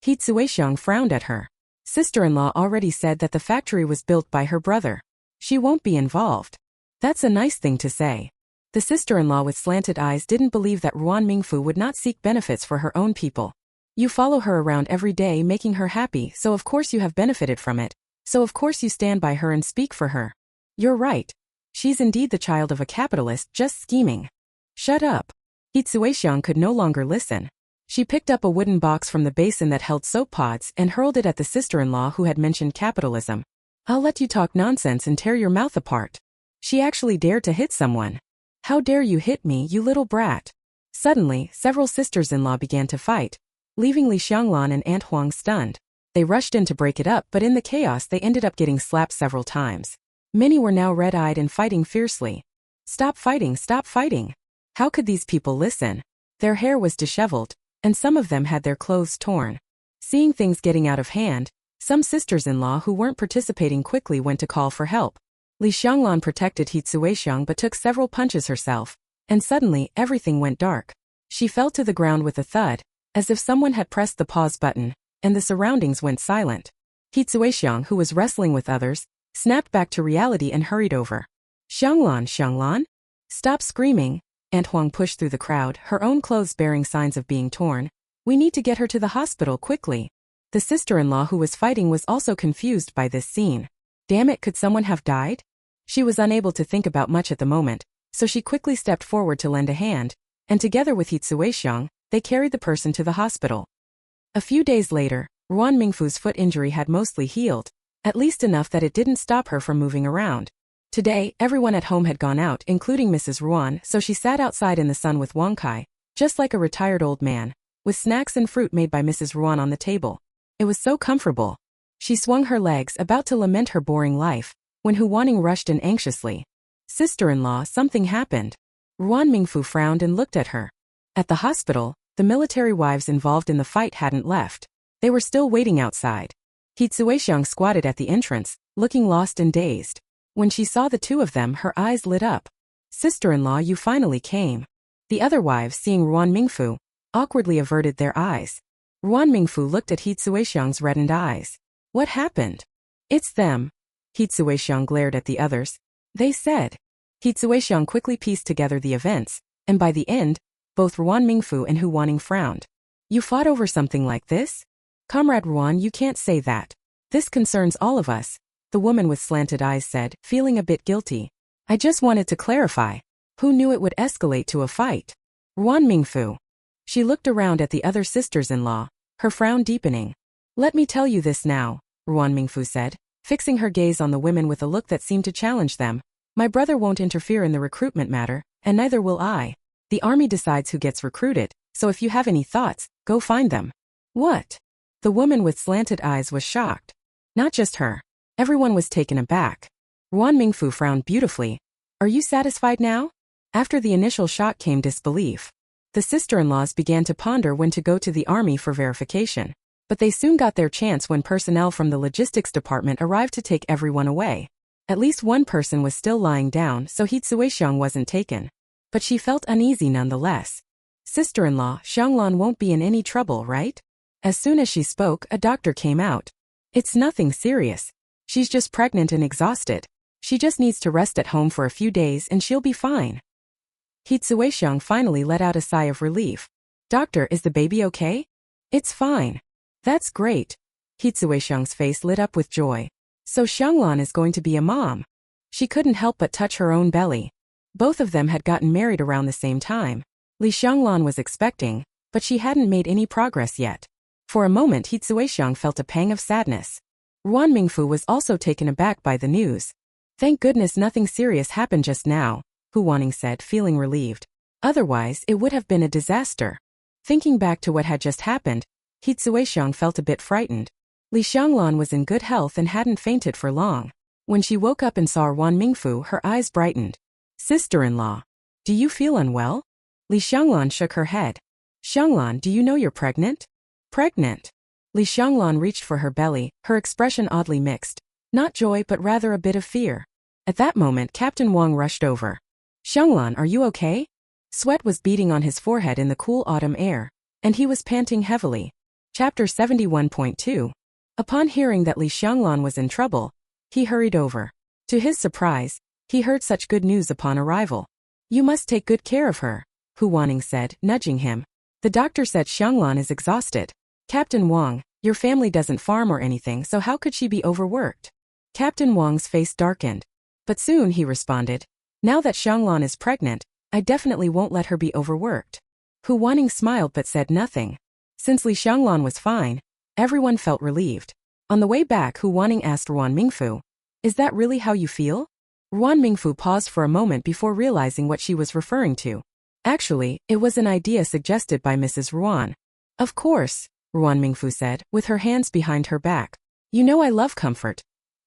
Hitsuexiang frowned at her. Sister-in-law already said that the factory was built by her brother. She won't be involved. That's a nice thing to say. The sister-in-law with slanted eyes didn't believe that Ruan Mingfu would not seek benefits for her own people. You follow her around every day making her happy, so of course you have benefited from it, so of course you stand by her and speak for her. You're right. She's indeed the child of a capitalist just scheming. Shut up. Hitsuexiang could no longer listen. She picked up a wooden box from the basin that held soap pods and hurled it at the sister-in-law who had mentioned capitalism. I'll let you talk nonsense and tear your mouth apart. She actually dared to hit someone. How dare you hit me, you little brat? Suddenly, several sisters-in-law began to fight, leaving Li Xianglan and Aunt Huang stunned. They rushed in to break it up, but in the chaos they ended up getting slapped several times. Many were now red-eyed and fighting fiercely. Stop fighting, stop fighting. How could these people listen? Their hair was disheveled, and some of them had their clothes torn. Seeing things getting out of hand, some sisters-in-law who weren't participating quickly went to call for help. Li Xianglan protected Hitsuexiang but took several punches herself, and suddenly everything went dark. She fell to the ground with a thud, as if someone had pressed the pause button, and the surroundings went silent. Hitsuexiang, who was wrestling with others, snapped back to reality and hurried over. Xianglan, Xianglan? Stop screaming. Aunt Huang pushed through the crowd, her own clothes bearing signs of being torn. We need to get her to the hospital quickly. The sister-in-law who was fighting was also confused by this scene. Damn it, could someone have died? She was unable to think about much at the moment, so she quickly stepped forward to lend a hand, and together with Hitsuexiang, they carried the person to the hospital. A few days later, Ruan Mingfu's foot injury had mostly healed, at least enough that it didn't stop her from moving around. Today, everyone at home had gone out, including Mrs. Ruan, so she sat outside in the sun with Wang Kai, just like a retired old man, with snacks and fruit made by Mrs. Ruan on the table. It was so comfortable. She swung her legs, about to lament her boring life, when Hu Wanning rushed in anxiously. Sister-in-law, something happened. Ruan Mingfu frowned and looked at her. At the hospital, the military wives involved in the fight hadn't left. They were still waiting outside. Hitsuexiang squatted at the entrance, looking lost and dazed. When she saw the two of them, her eyes lit up. Sister-in-law, you finally came. The other wives, seeing Ruan Mingfu, awkwardly averted their eyes. Ruan Mingfu looked at Hitsuexiang's reddened eyes. What happened? It's them. Hitsuexiang glared at the others. They said. Hitsuexiang quickly pieced together the events, and by the end, both Ruan Mingfu and Hu Wanning frowned. You fought over something like this? Comrade Ruan, you can't say that. This concerns all of us, the woman with slanted eyes said, feeling a bit guilty. I just wanted to clarify. Who knew it would escalate to a fight? Ruan Mingfu. She looked around at the other sisters-in-law, her frown deepening. Let me tell you this now, Ruan Mingfu said, fixing her gaze on the women with a look that seemed to challenge them. My brother won't interfere in the recruitment matter, and neither will I. The army decides who gets recruited, so if you have any thoughts, go find them. What? The woman with slanted eyes was shocked. Not just her. Everyone was taken aback. Ruan Mingfu frowned beautifully. Are you satisfied now? After the initial shock came disbelief. The sister-in-laws began to ponder when to go to the army for verification. But they soon got their chance when personnel from the logistics department arrived to take everyone away. At least one person was still lying down, so Hitsuexiang wasn't taken. But she felt uneasy nonetheless. Sister-in-law, Xianglan won't be in any trouble, right? As soon as she spoke, a doctor came out. It's nothing serious. She's just pregnant and exhausted. She just needs to rest at home for a few days and she'll be fine. Hitsuexiang finally let out a sigh of relief. Doctor, is the baby okay? It's fine. That's great. Hitsuexiang's face lit up with joy. So Xianglan is going to be a mom. She couldn't help but touch her own belly. Both of them had gotten married around the same time. Li Xianglan was expecting, but she hadn't made any progress yet. For a moment Hitsuexiang felt a pang of sadness. Ruan Mingfu was also taken aback by the news. Thank goodness nothing serious happened just now, Hu Wanning said, feeling relieved. Otherwise, it would have been a disaster. Thinking back to what had just happened, Hitsuexiang felt a bit frightened. Li Xianglan was in good health and hadn't fainted for long. When she woke up and saw Ruan Mingfu, her eyes brightened. Sister-in-law. Do you feel unwell? Li Xianglan shook her head. Xianglan, do you know you're pregnant? Pregnant. Li Xianglan reached for her belly, her expression oddly mixed. Not joy but rather a bit of fear. At that moment Captain Wang rushed over. Xianglan, are you okay? Sweat was beading on his forehead in the cool autumn air, and he was panting heavily. Chapter 71.2. Upon hearing that Li Xianglan was in trouble, he hurried over. To his surprise, he heard such good news upon arrival. You must take good care of her, Hu Wanning said, nudging him. The doctor said Xianglan is exhausted. Captain Wang, your family doesn't farm or anything, so how could she be overworked? Captain Wang's face darkened. But soon he responded. Now that Xianglan is pregnant, I definitely won't let her be overworked. Hu Wanning smiled but said nothing. Since Li Xianglan was fine, everyone felt relieved. On the way back, Hu Wanning asked Ruan Mingfu, is that really how you feel? Ruan Mingfu paused for a moment before realizing what she was referring to. Actually, it was an idea suggested by Mrs. Ruan. Of course, Ruan Mingfu said, with her hands behind her back. You know I love comfort.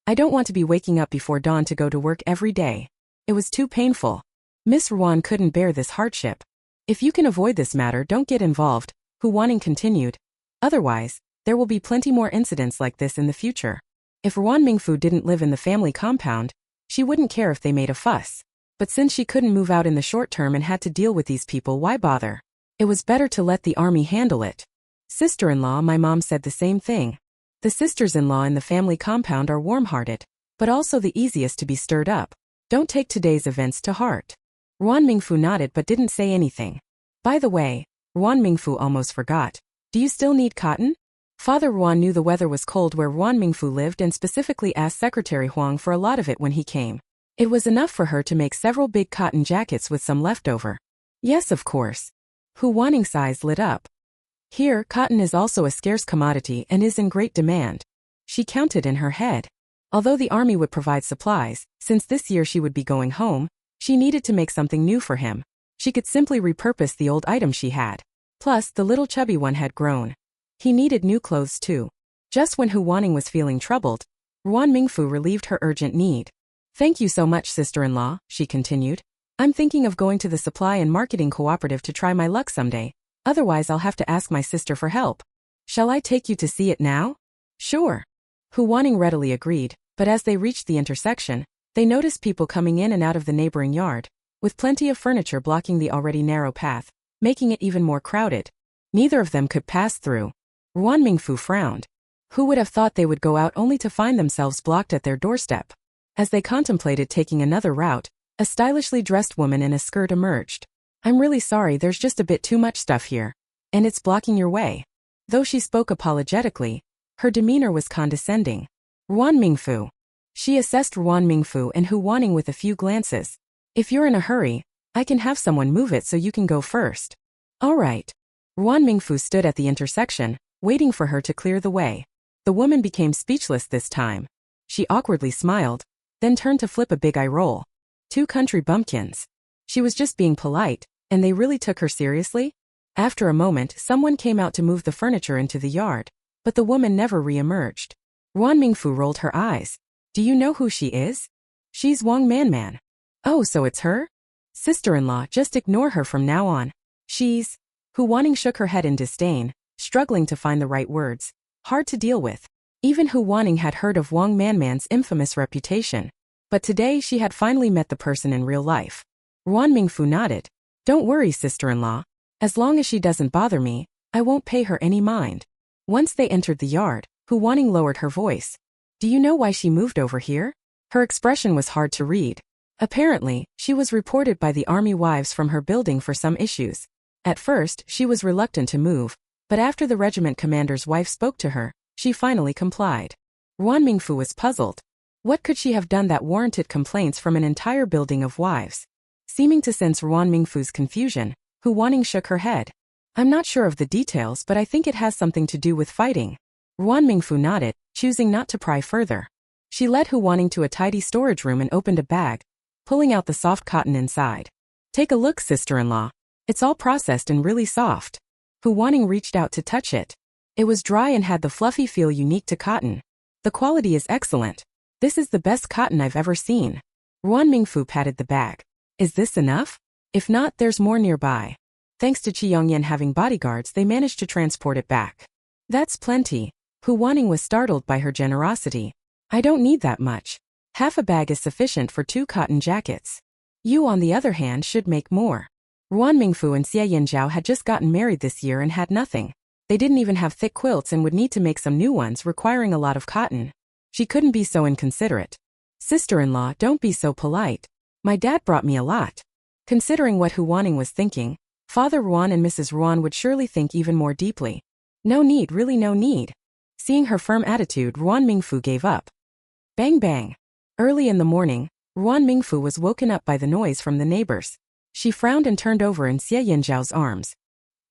I don't want to be waking up before dawn to go to work every day. It was too painful. Miss Ruan couldn't bear this hardship. If you can avoid this matter, don't get involved, Hu Wanning continued. Otherwise, there will be plenty more incidents like this in the future. If Ruan Mingfu didn't live in the family compound, she wouldn't care if they made a fuss. But since she couldn't move out in the short term and had to deal with these people, why bother? It was better to let the army handle it. Sister-in-law, my mom said the same thing. The sisters-in-law in the family compound are warm-hearted, but also the easiest to be stirred up. Don't take today's events to heart. Ruan Mingfu nodded but didn't say anything. By the way, Ruan Mingfu almost forgot. Do you still need cotton? Father Ruan knew the weather was cold where Ruan Mingfu lived and specifically asked Secretary Huang for a lot of it when he came. It was enough for her to make several big cotton jackets with some leftover. Yes, of course. Hu Waning's eyes lit up. Here, cotton is also a scarce commodity and is in great demand. She counted in her head. Although the army would provide supplies, since this year she would be going home, she needed to make something new for him. She could simply repurpose the old item she had. Plus, the little chubby one had grown. He needed new clothes too. Just when Hu Waning was feeling troubled, Ruan Mingfu relieved her urgent need. Thank you so much, sister-in-law, she continued. I'm thinking of going to the supply and marketing cooperative to try my luck someday. Otherwise I'll have to ask my sister for help. Shall I take you to see it now? Sure. Hu Waning readily agreed, but as they reached the intersection, they noticed people coming in and out of the neighboring yard, with plenty of furniture blocking the already narrow path, making it even more crowded. Neither of them could pass through. Ruan Mingfu frowned. Who would have thought they would go out only to find themselves blocked at their doorstep? As they contemplated taking another route, a stylishly dressed woman in a skirt emerged. I'm really sorry, there's just a bit too much stuff here. And it's blocking your way. Though she spoke apologetically, her demeanor was condescending. Ruan Mingfu. She assessed Ruan Mingfu and Hu Waning with a few glances. If you're in a hurry, I can have someone move it so you can go first. All right. Ruan Mingfu stood at the intersection, waiting for her to clear the way. The woman became speechless this time. She awkwardly smiled, then turned to flip a big eye roll. Two country bumpkins. She was just being polite, and they really took her seriously? After a moment, someone came out to move the furniture into the yard, but the woman never re-emerged. Ruan Mingfu rolled her eyes. Do you know who she is? She's Wang Manman. Oh, so it's her? Sister-in-law, just ignore her from now on. She's... Hu Waning shook her head in disdain, struggling to find the right words. Hard to deal with. Even Hu Waning had heard of Wang Manman's infamous reputation. But today she had finally met the person in real life. Ruan Mingfu nodded. Don't worry, sister-in-law. As long as she doesn't bother me, I won't pay her any mind. Once they entered the yard, Hu Waning lowered her voice. Do you know why she moved over here? Her expression was hard to read. Apparently, she was reported by the army wives from her building for some issues. At first, she was reluctant to move, but after the regiment commander's wife spoke to her, she finally complied. Ruan Mingfu was puzzled. What could she have done that warranted complaints from an entire building of wives? Seeming to sense Ruan Mingfu's confusion, Hu Waning shook her head. I'm not sure of the details, but I think it has something to do with fighting. Ruan Mingfu nodded, choosing not to pry further. She led Hu Waning to a tidy storage room and opened a bag, pulling out the soft cotton inside. Take a look, sister-in-law. It's all processed and really soft. Hu Waning reached out to touch it. It was dry and had the fluffy feel unique to cotton. The quality is excellent. This is the best cotton I've ever seen. Ruan Mingfu patted the bag. Is this enough? If not, there's more nearby. Thanks to Qi Yongyan having bodyguards, they managed to transport it back. That's plenty. Hu Waning was startled by her generosity. I don't need that much. Half a bag is sufficient for 2 cotton jackets. You, on the other hand, should make more. Ruan Mingfu and Xie Yanzhao had just gotten married this year and had nothing. They didn't even have thick quilts and would need to make some new ones requiring a lot of cotton. She couldn't be so inconsiderate. Sister-in-law, don't be so polite. My dad brought me a lot. Considering what Hu Waning was thinking, Father Ruan and Mrs. Ruan would surely think even more deeply. No need, really no need. Seeing her firm attitude, Ruan Mingfu gave up. Bang bang. Early in the morning, Ruan Mingfu was woken up by the noise from the neighbors. She frowned and turned over in Xie Yanzhao's arms.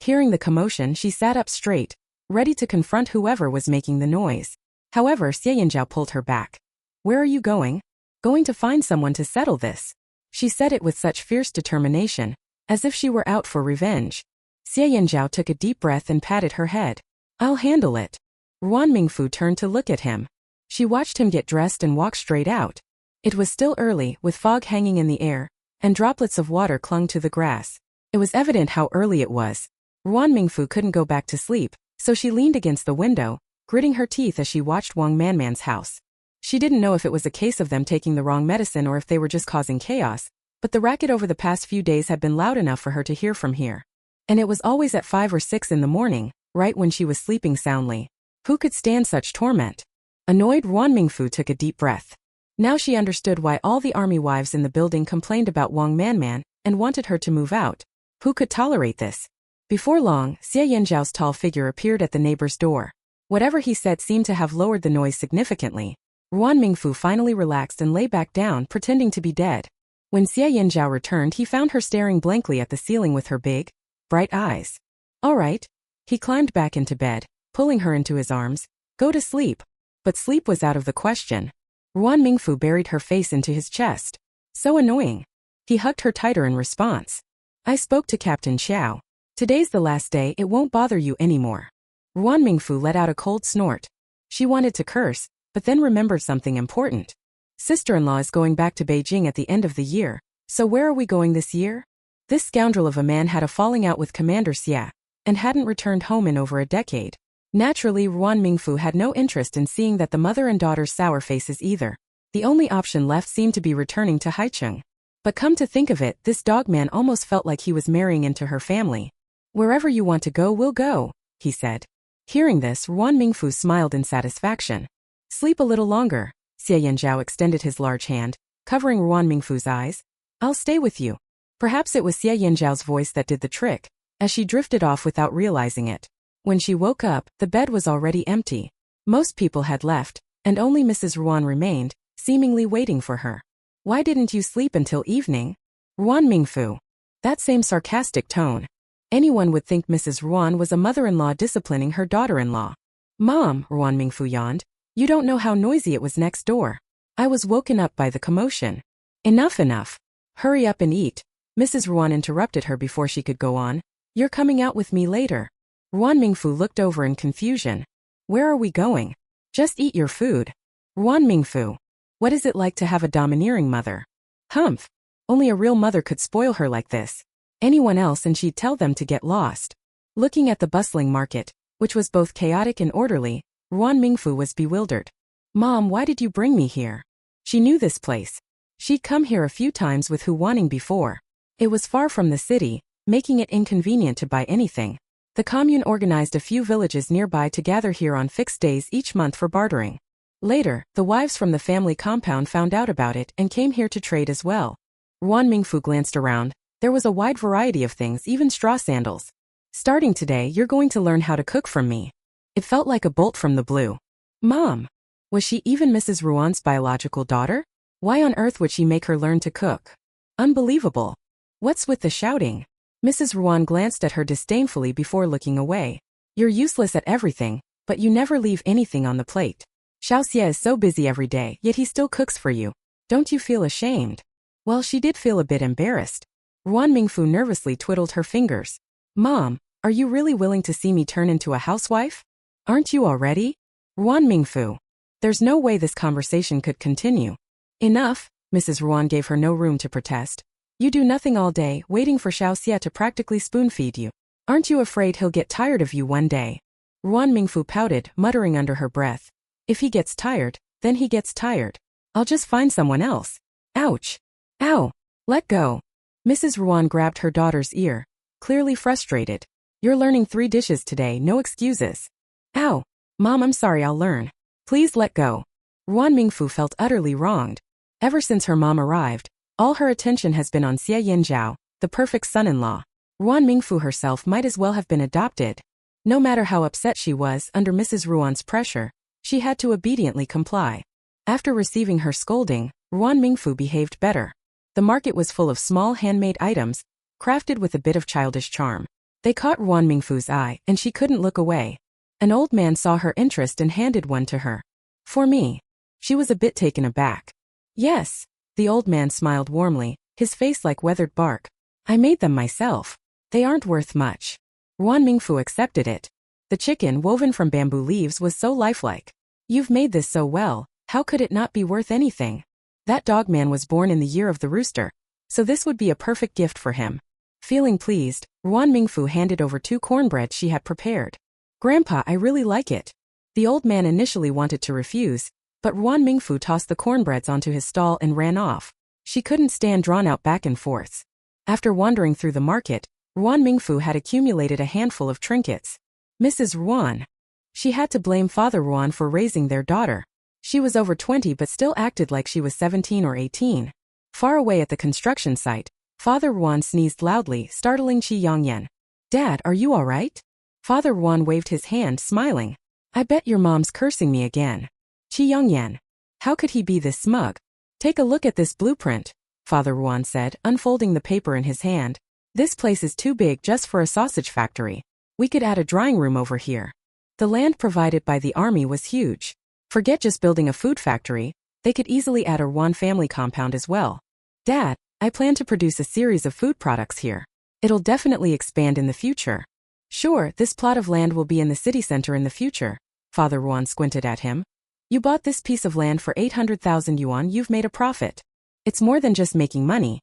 Hearing the commotion, she sat up straight, ready to confront whoever was making the noise. However, Xie Yanzhao pulled her back. Where are you going? Going to find someone to settle this. She said it with such fierce determination, as if she were out for revenge. Xie Yanzhao took a deep breath and patted her head. I'll handle it. Ruan Mingfu turned to look at him. She watched him get dressed and walk straight out. It was still early, with fog hanging in the air, and droplets of water clung to the grass. It was evident how early it was. Ruan Mingfu couldn't go back to sleep, so she leaned against the window, gritting her teeth as she watched Wang Manman's house. She didn't know if it was a case of them taking the wrong medicine or if they were just causing chaos, but the racket over the past few days had been loud enough for her to hear from here. And it was always at 5 or 6 in the morning, right when she was sleeping soundly. Who could stand such torment? Annoyed, Ruan Mingfu took a deep breath. Now she understood why all the army wives in the building complained about Wang Manman and wanted her to move out. Who could tolerate this? Before long, Xie Yanzhao's tall figure appeared at the neighbor's door. Whatever he said seemed to have lowered the noise significantly. Ruan Mingfu finally relaxed and lay back down, pretending to be dead. When Xie Yanzhao returned, he found her staring blankly at the ceiling with her big, bright eyes. All right. He climbed back into bed, pulling her into his arms. Go to sleep. But sleep was out of the question. Ruan Mingfu buried her face into his chest. So annoying. He hugged her tighter in response. I spoke to Captain Xiao. Today's the last day, it won't bother you anymore. Ruan Mingfu let out a cold snort. She wanted to curse, but then remembered something important. Sister-in-law is going back to Beijing at the end of the year, so where are we going this year? This scoundrel of a man had a falling out with Commander Xia, and hadn't returned home in over a decade. Naturally, Ruan Mingfu had no interest in seeing that the mother and daughter's sour faces either. The only option left seemed to be returning to Haicheng. But come to think of it, this dogman almost felt like he was marrying into her family. Wherever you want to go, we'll go, he said. Hearing this, Ruan Mingfu smiled in satisfaction. Sleep a little longer. Xie Yanzhao extended his large hand, covering Ruan Mingfu's eyes. I'll stay with you. Perhaps it was Xie Yanzhao's voice that did the trick, as she drifted off without realizing it. When she woke up, the bed was already empty. Most people had left, and only Mrs. Ruan remained, seemingly waiting for her. Why didn't you sleep until evening? Ruan Mingfu. That same sarcastic tone. Anyone would think Mrs. Ruan was a mother-in-law disciplining her daughter-in-law. Mom, Ruan Mingfu yawned. You don't know how noisy it was next door. I was woken up by the commotion. Enough. Hurry up and eat. Mrs. Ruan interrupted her before she could go on. You're coming out with me later. Ruan Mingfu looked over in confusion. Where are we going? Just eat your food. Ruan Mingfu. What is it like to have a domineering mother? Humph. Only a real mother could spoil her like this. Anyone else and she'd tell them to get lost. Looking at the bustling market, which was both chaotic and orderly, Ruan Mingfu was bewildered. Mom, why did you bring me here? She knew this place. She'd come here a few times with Hu Wanning before. It was far from the city, making it inconvenient to buy anything. The commune organized a few villages nearby to gather here on fixed days each month for bartering. Later, the wives from the family compound found out about it and came here to trade as well. Ruan Mingfu glanced around. There was a wide variety of things, even straw sandals. Starting today, you're going to learn how to cook from me. It felt like a bolt from the blue. Mom! Was she even Mrs. Ruan's biological daughter? Why on earth would she make her learn to cook? Unbelievable. What's with the shouting? Mrs. Ruan glanced at her disdainfully before looking away. You're useless at everything, but you never leave anything on the plate. Xiao Xie is so busy every day, yet he still cooks for you. Don't you feel ashamed? Well, she did feel a bit embarrassed. Ruan Mingfu nervously twiddled her fingers. Mom, are you really willing to see me turn into a housewife? Aren't you already? Ruan Mingfu. There's no way this conversation could continue. Enough, Mrs. Ruan gave her no room to protest. You do nothing all day, waiting for Xiao Xie to practically spoon-feed you. Aren't you afraid he'll get tired of you one day? Ruan Mingfu pouted, muttering under her breath. If he gets tired, then he gets tired. I'll just find someone else. Ouch. Ow. Let go. Mrs. Ruan grabbed her daughter's ear, clearly frustrated. You're learning 3 dishes today, no excuses. Ow. Mom, I'm sorry, I'll learn. Please let go. Ruan Mingfu felt utterly wronged. Ever since her mom arrived, all her attention has been on Xie Yanzhao, the perfect son-in-law. Ruan Mingfu herself might as well have been adopted. No matter how upset she was under Mrs. Ruan's pressure, she had to obediently comply. After receiving her scolding, Ruan Mingfu behaved better. The market was full of small handmade items, crafted with a bit of childish charm. They caught Ruan Mingfu's eye, and she couldn't look away. An old man saw her interest and handed one to her. For me. She was a bit taken aback. Yes. The old man smiled warmly, his face like weathered bark. I made them myself. They aren't worth much. Ruan Mingfu accepted it. The chicken woven from bamboo leaves was so lifelike. You've made this so well, how could it not be worth anything? That dogman was born in the year of the rooster, so this would be a perfect gift for him. Feeling pleased, Ruan Mingfu handed over 2 cornbreads she had prepared. Grandpa, I really like it. The old man initially wanted to refuse, but Ruan Mingfu tossed the cornbreads onto his stall and ran off. She couldn't stand drawn-out back and forths. After wandering through the market, Ruan Mingfu had accumulated a handful of trinkets. Mrs. Ruan. She had to blame Father Ruan for raising their daughter. She was over 20 but still acted like she was 17 or 18. Far away at the construction site, Father Ruan sneezed loudly, startling Qi Yongyan. "Dad, are you all right?" Father Ruan waved his hand, smiling. "I bet your mom's cursing me again." Qi Yongyan. How could he be this smug? "Take a look at this blueprint," Father Ruan said, unfolding the paper in his hand. "This place is too big just for a sausage factory. We could add a drying room over here." The land provided by the army was huge. Forget just building a food factory, they could easily add a Ruan family compound as well. "Dad, I plan to produce a series of food products here. It'll definitely expand in the future." "Sure, this plot of land will be in the city center in the future." Father Ruan squinted at him. "You bought this piece of land for 800,000 yuan, you've made a profit. It's more than just making money.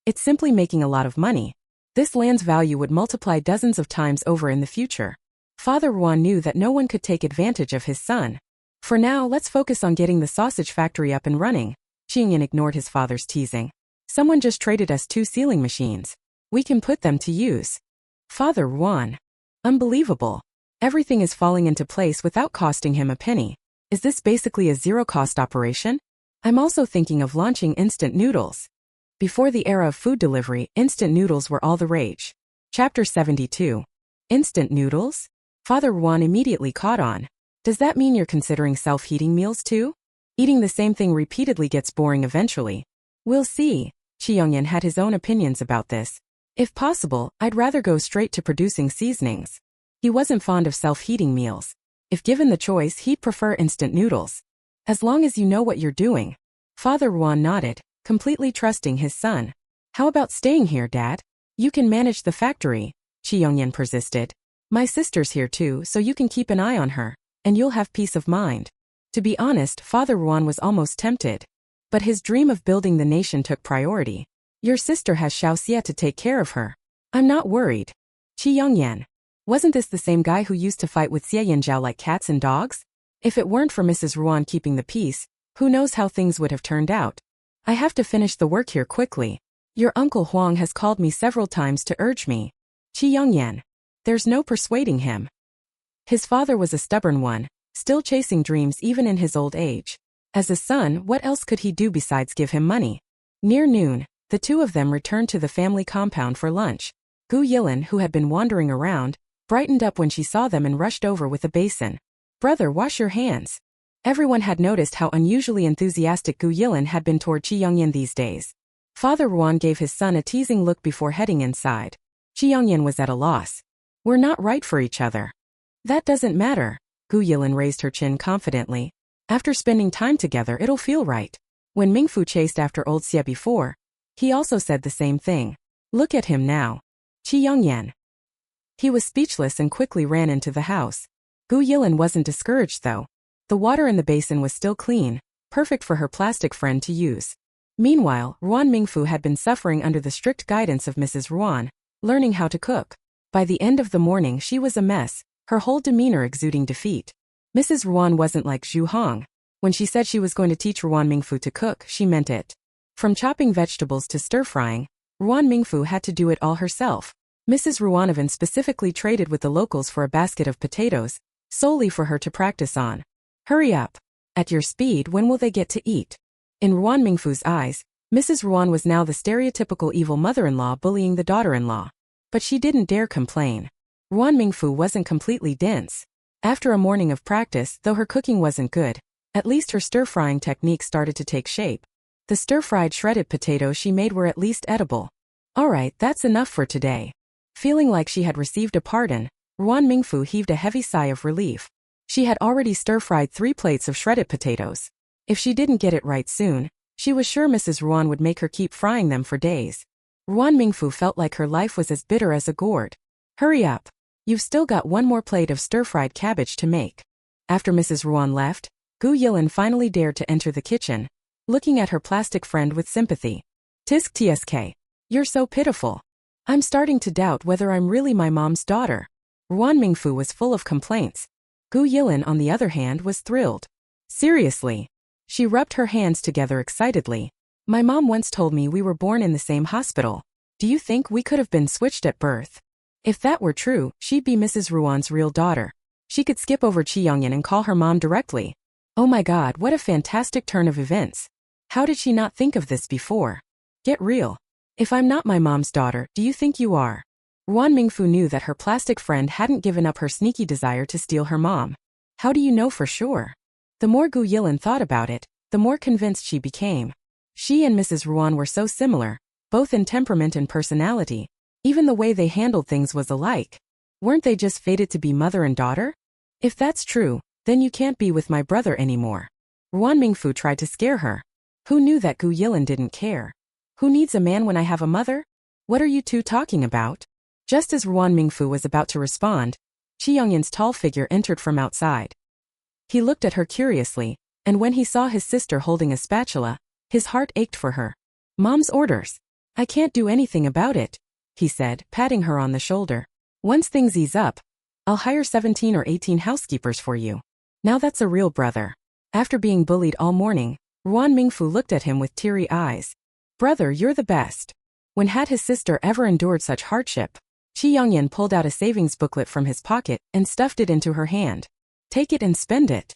It's simply making a lot of money. This land's value would multiply dozens of times over in the future." Father Ruan knew that no one could take advantage of his son. "For now, let's focus on getting the sausage factory up and running." Qingyan ignored his father's teasing. "Someone just traded us 2 sealing machines. We can put them to use." Father Ruan. Unbelievable. Everything is falling into place without costing him a penny. Is this basically a zero-cost operation? I'm also thinking of launching instant noodles. Before the era of food delivery, instant noodles were all the rage. Chapter 72. Instant noodles? Father Ruan immediately caught on. Does that mean you're considering self-heating meals too? Eating the same thing repeatedly gets boring eventually. We'll see. Qi Yongyan had his own opinions about this. If possible, I'd rather go straight to producing seasonings. He wasn't fond of self-heating meals. If given the choice, he'd prefer instant noodles. As long as you know what you're doing. Father Ruan nodded, completely trusting his son. How about staying here, Dad? You can manage the factory, Qi Yongyan persisted. My sister's here too, so you can keep an eye on her, and you'll have peace of mind. To be honest, Father Ruan was almost tempted. But his dream of building the nation took priority. Your sister has Xiao Xie to take care of her. I'm not worried. Qi Yongyan. Wasn't this the same guy who used to fight with Xie Yanzhao like cats and dogs? If it weren't for Mrs. Ruan keeping the peace, who knows how things would have turned out. I have to finish the work here quickly. Your uncle Huang has called me several times to urge me. Qi Yongyan. There's no persuading him. His father was a stubborn one, still chasing dreams even in his old age. As a son, what else could he do besides give him money? Near noon, the two of them returned to the family compound for lunch. Gu Yilin, who had been wandering around, brightened up when she saw them and rushed over with a basin. Brother, wash your hands. Everyone had noticed how unusually enthusiastic Gu Yilin had been toward Qi Yongyan these days. Father Ruan gave his son a teasing look before heading inside. Qi Yongyan was at a loss. We're not right for each other. That doesn't matter. Gu Yilin raised her chin confidently. After spending time together, it'll feel right. When Mingfu chased after old Xie before, he also said the same thing. Look at him now. Qi Yongyan. He was speechless and quickly ran into the house. Gu Yilin wasn't discouraged though. The water in the basin was still clean, perfect for her plastic friend to use. Meanwhile, Ruan Mingfu had been suffering under the strict guidance of Mrs. Ruan, learning how to cook. By the end of the morning she was a mess, her whole demeanor exuding defeat. Mrs. Ruan wasn't like Zhu Hong. When she said she was going to teach Ruan Mingfu to cook, she meant it. From chopping vegetables to stir-frying, Ruan Mingfu had to do it all herself. Mrs. Ruanovan specifically traded with the locals for a basket of potatoes, solely for her to practice on. Hurry up. At your speed, when will they get to eat? In Ruan Mingfu's eyes, Mrs. Ruan was now the stereotypical evil mother-in-law bullying the daughter-in-law. But she didn't dare complain. Ruan Mingfu wasn't completely dense. After a morning of practice, though her cooking wasn't good, at least her stir-frying technique started to take shape. The stir-fried shredded potatoes she made were at least edible. Alright, that's enough for today. Feeling like she had received a pardon, Ruan Mingfu heaved a heavy sigh of relief. She had already stir-fried 3 plates of shredded potatoes. If she didn't get it right soon, she was sure Mrs. Ruan would make her keep frying them for days. Ruan Mingfu felt like her life was as bitter as a gourd. Hurry up. You've still got 1 more plate of stir-fried cabbage to make. After Mrs. Ruan left, Gu Yilin finally dared to enter the kitchen, looking at her plastic friend with sympathy. Tisk tsk. You're so pitiful. I'm starting to doubt whether I'm really my mom's daughter. Ruan Mingfu was full of complaints. Gu Yilin, on the other hand, was thrilled. Seriously. She rubbed her hands together excitedly. My mom once told me we were born in the same hospital. Do you think we could have been switched at birth? If that were true, she'd be Mrs. Ruan's real daughter. She could skip over Qi Yongyan and call her mom directly. Oh my god, what a fantastic turn of events. How did she not think of this before? Get real. If I'm not my mom's daughter, do you think you are? Ruan Mingfu knew that her plastic friend hadn't given up her sneaky desire to steal her mom. How do you know for sure? The more Gu Yilin thought about it, the more convinced she became. She and Mrs. Ruan were so similar, both in temperament and personality. Even the way they handled things was alike. Weren't they just fated to be mother and daughter? If that's true, then you can't be with my brother anymore. Ruan Mingfu tried to scare her. Who knew that Gu Yilin didn't care? Who needs a man when I have a mother? What are you two talking about? Just as Ruan Mingfu was about to respond, Chi Yongyan's tall figure entered from outside. He looked at her curiously, and when he saw his sister holding a spatula, his heart ached for her. Mom's orders. I can't do anything about it, he said, patting her on the shoulder. Once things ease up, I'll hire 17 or 18 housekeepers for you. Now that's a real brother. After being bullied all morning, Ruan Mingfu looked at him with teary eyes. Brother, you're the best. When had his sister ever endured such hardship? Chi Yongyan pulled out a savings booklet from his pocket and stuffed it into her hand. Take it and spend it.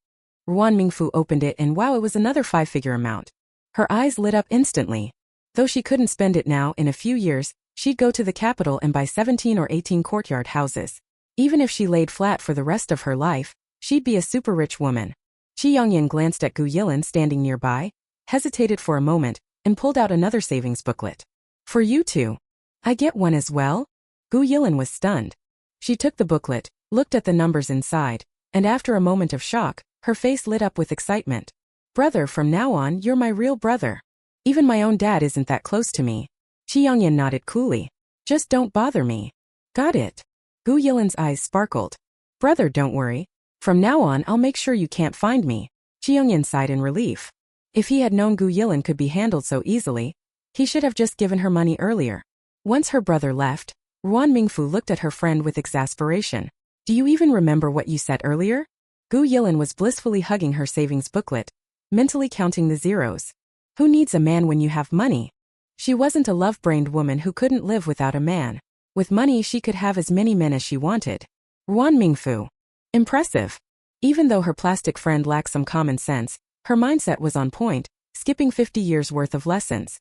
Ruan Mingfu opened it and wow, it was another 5-figure amount. Her eyes lit up instantly. Though she couldn't spend it now, in a few years, she'd go to the capital and buy 17 or 18 courtyard houses. Even if she laid flat for the rest of her life, she'd be a super rich woman. Chi Yongyan glanced at Gu Yilin standing nearby, hesitated for a moment, and pulled out another savings booklet. For you two. I get one as well? Gu Yilin was stunned. She took the booklet, looked at the numbers inside, and after a moment of shock, her face lit up with excitement. Brother, from now on, you're my real brother. Even my own dad isn't that close to me. Chi Yongyan nodded coolly. Just don't bother me. Got it. Gu Yilin's eyes sparkled. Brother, don't worry. From now on, I'll make sure you can't find me. Chi Yongyan sighed in relief. If he had known Gu Yilin could be handled so easily, he should have just given her money earlier. Once her brother left, Ruan Mingfu looked at her friend with exasperation. Do you even remember what you said earlier? Gu Yilin was blissfully hugging her savings booklet, mentally counting the zeros. Who needs a man when you have money? She wasn't a love-brained woman who couldn't live without a man. With money she could have as many men as she wanted. Ruan Mingfu. Impressive. Even though her plastic friend lacked some common sense, her mindset was on point, skipping 50 years worth of lessons.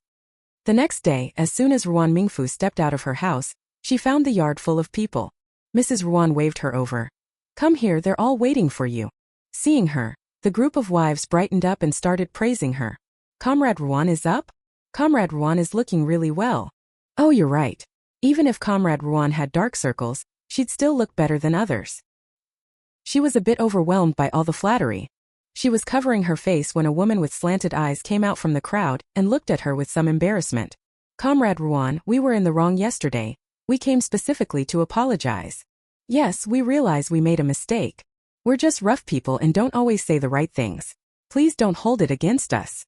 The next day, as soon as Ruan Mingfu stepped out of her house, she found the yard full of people. Mrs. Ruan waved her over. Come here, they're all waiting for you. Seeing her, the group of wives brightened up and started praising her. Comrade Ruan is up? Comrade Ruan is looking really well. Oh, you're right. Even if Comrade Ruan had dark circles, she'd still look better than others. She was a bit overwhelmed by all the flattery. She was covering her face when a woman with slanted eyes came out from the crowd and looked at her with some embarrassment. Comrade Ruan, we were in the wrong yesterday. We came specifically to apologize. Yes, we realize we made a mistake. We're just rough people and don't always say the right things. Please don't hold it against us.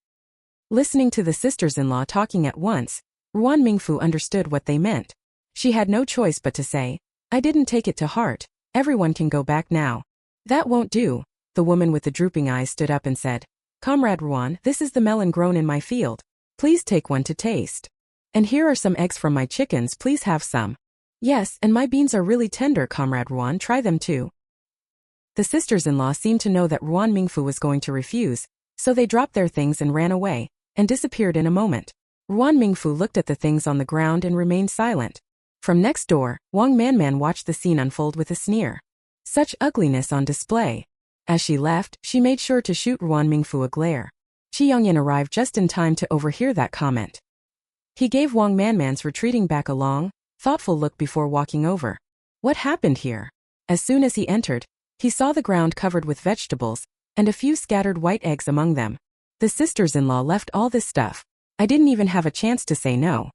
Listening to the sisters-in-law talking at once, Ruan Mingfu understood what they meant. She had no choice but to say, I didn't take it to heart. Everyone can go back now. That won't do. The woman with the drooping eyes stood up and said, Comrade Ruan, this is the melon grown in my field. Please take one to taste. And here are some eggs from my chickens, please have some. Yes, and my beans are really tender, Comrade Ruan, try them too. The sisters-in-law seemed to know that Ruan Mingfu was going to refuse, so they dropped their things and ran away, and disappeared in a moment. Ruan Mingfu looked at the things on the ground and remained silent. From next door, Wang Manman watched the scene unfold with a sneer. Such ugliness on display. As she left, she made sure to shoot Ruan Mingfu a glare. Chi Yongyan arrived just in time to overhear that comment. He gave Wang Manman's retreating back a long, thoughtful look before walking over. What happened here? As soon as he entered, he saw the ground covered with vegetables, and a few scattered white eggs among them. The sisters-in-law left all this stuff. I didn't even have a chance to say no.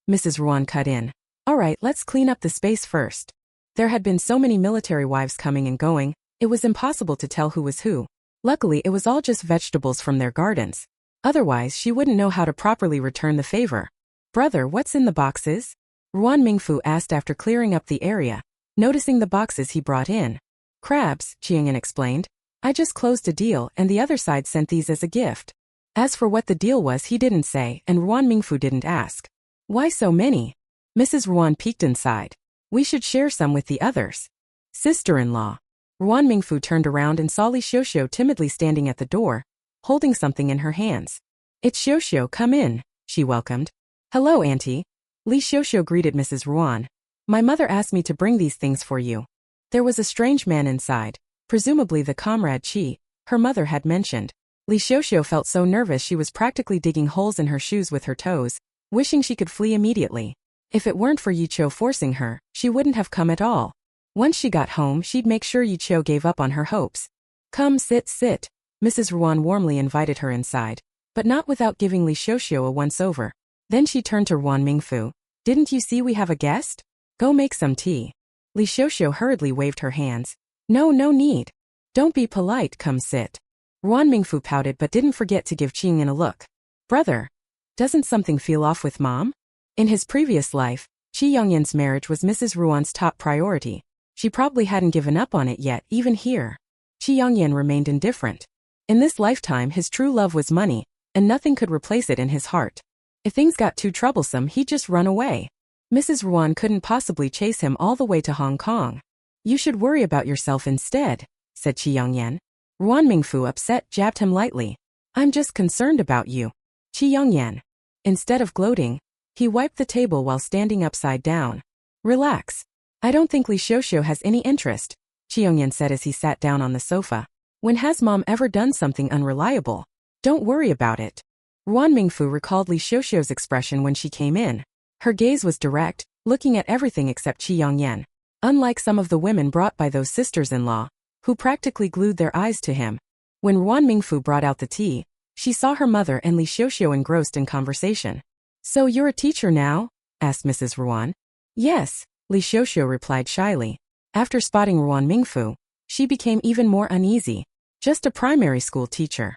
Mrs. Ruan cut in. All right, let's clean up the space first. There had been so many military wives coming and going, it was impossible to tell who was who. Luckily, it was all just vegetables from their gardens. Otherwise, she wouldn't know how to properly return the favor. Brother, what's in the boxes? Ruan Mingfu asked after clearing up the area, noticing the boxes he brought in. Crabs, Chiangyan explained. I just closed a deal and the other side sent these as a gift. As for what the deal was, he didn't say, and Ruan Mingfu didn't ask. Why so many? Mrs. Ruan peeked inside. We should share some with the others. Sister-in-law. Ruan Mingfu turned around and saw Li Xiuxiu timidly standing at the door, holding something in her hands. It's Xiuxiu, come in, she welcomed. Hello, Auntie. Li Xiuxiu greeted Mrs. Ruan. My mother asked me to bring these things for you. There was a strange man inside, presumably the comrade Qi, her mother had mentioned. Li Xiuxiu felt so nervous she was practically digging holes in her shoes with her toes, wishing she could flee immediately. If it weren't for Yiqiu forcing her, she wouldn't have come at all. Once she got home, she'd make sure Yiqiu gave up on her hopes. Come sit. Mrs. Ruan warmly invited her inside, but not without giving Li Xiuxiu a once-over. Then she turned to Ruan Mingfu. Didn't you see we have a guest? Go make some tea. Li Xiuxiu hurriedly waved her hands. No need. Don't be polite, come sit. Ruan Mingfu pouted but didn't forget to give Qingyan a look. Brother, doesn't something feel off with Mom? In his previous life, Qi Yongyan's marriage was Mrs. Ruan's top priority. She probably hadn't given up on it yet, even here. Qi Yongyan remained indifferent. In this lifetime his true love was money, and nothing could replace it in his heart. If things got too troublesome he'd just run away. Mrs. Ruan couldn't possibly chase him all the way to Hong Kong. You should worry about yourself instead, said Qi Yongyan. Ruan Mingfu, upset, jabbed him lightly. I'm just concerned about you. Qi Yongyan. Instead of gloating, he wiped the table while standing upside down. Relax. I don't think Li Xiuxiu has any interest, Qi Yongyan said as he sat down on the sofa. When has Mom ever done something unreliable? Don't worry about it. Ruan Mingfu recalled Li Xiuxiu's expression when she came in. Her gaze was direct, looking at everything except Qi Yongyan. Unlike some of the women brought by those sisters-in-law, who practically glued their eyes to him. When Ruan Mingfu brought out the tea, she saw her mother and Li Xiuxiu engrossed in conversation. So you're a teacher now? Asked Mrs. Ruan. Yes, Li Xiuxiu replied shyly. After spotting Ruan Mingfu, she became even more uneasy. Just a primary school teacher.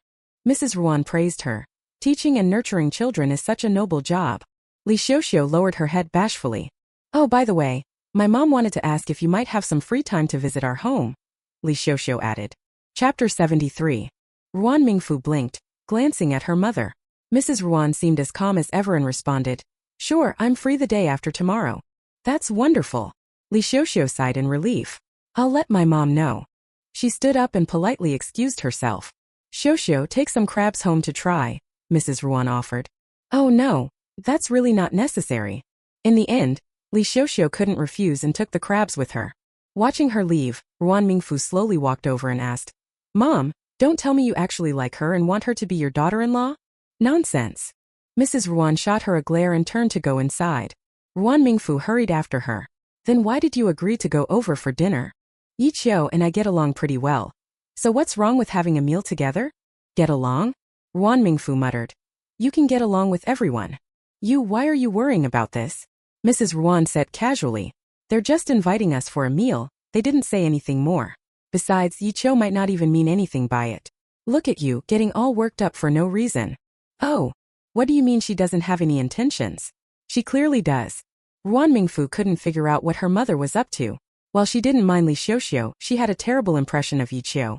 Mrs. Ruan praised her. Teaching and nurturing children is such a noble job. Li Xiuxiu lowered her head bashfully. Oh, by the way, my mom wanted to ask if you might have some free time to visit our home, Li Xiuxiu added. Chapter 73. Ruan Mingfu blinked, glancing at her mother. Mrs. Ruan seemed as calm as ever and responded, Sure, I'm free the day after tomorrow. That's wonderful. Li Xiuxiu sighed in relief. I'll let my mom know. She stood up and politely excused herself. Xiuxiu, take some crabs home to try, Mrs. Ruan offered. Oh no, that's really not necessary. In the end, Li Xiuxiu couldn't refuse and took the crabs with her. Watching her leave, Ruan Mingfu slowly walked over and asked, Mom, don't tell me you actually like her and want her to be your daughter-in-law? Nonsense. Mrs. Ruan shot her a glare and turned to go inside. Ruan Mingfu hurried after her. Then why did you agree to go over for dinner? Yiqiu and I get along pretty well. So what's wrong with having a meal together? Get along? Ruan Mingfu muttered. You can get along with everyone. Why are you worrying about this? Mrs. Ruan said casually. They're just inviting us for a meal, they didn't say anything more. Besides, Yiqiu might not even mean anything by it. Look at you, getting all worked up for no reason. Oh, what do you mean she doesn't have any intentions? She clearly does. Ruan Mingfu couldn't figure out what her mother was up to. While she didn't mind Li Xiuxiu, she had a terrible impression of Yiqiu.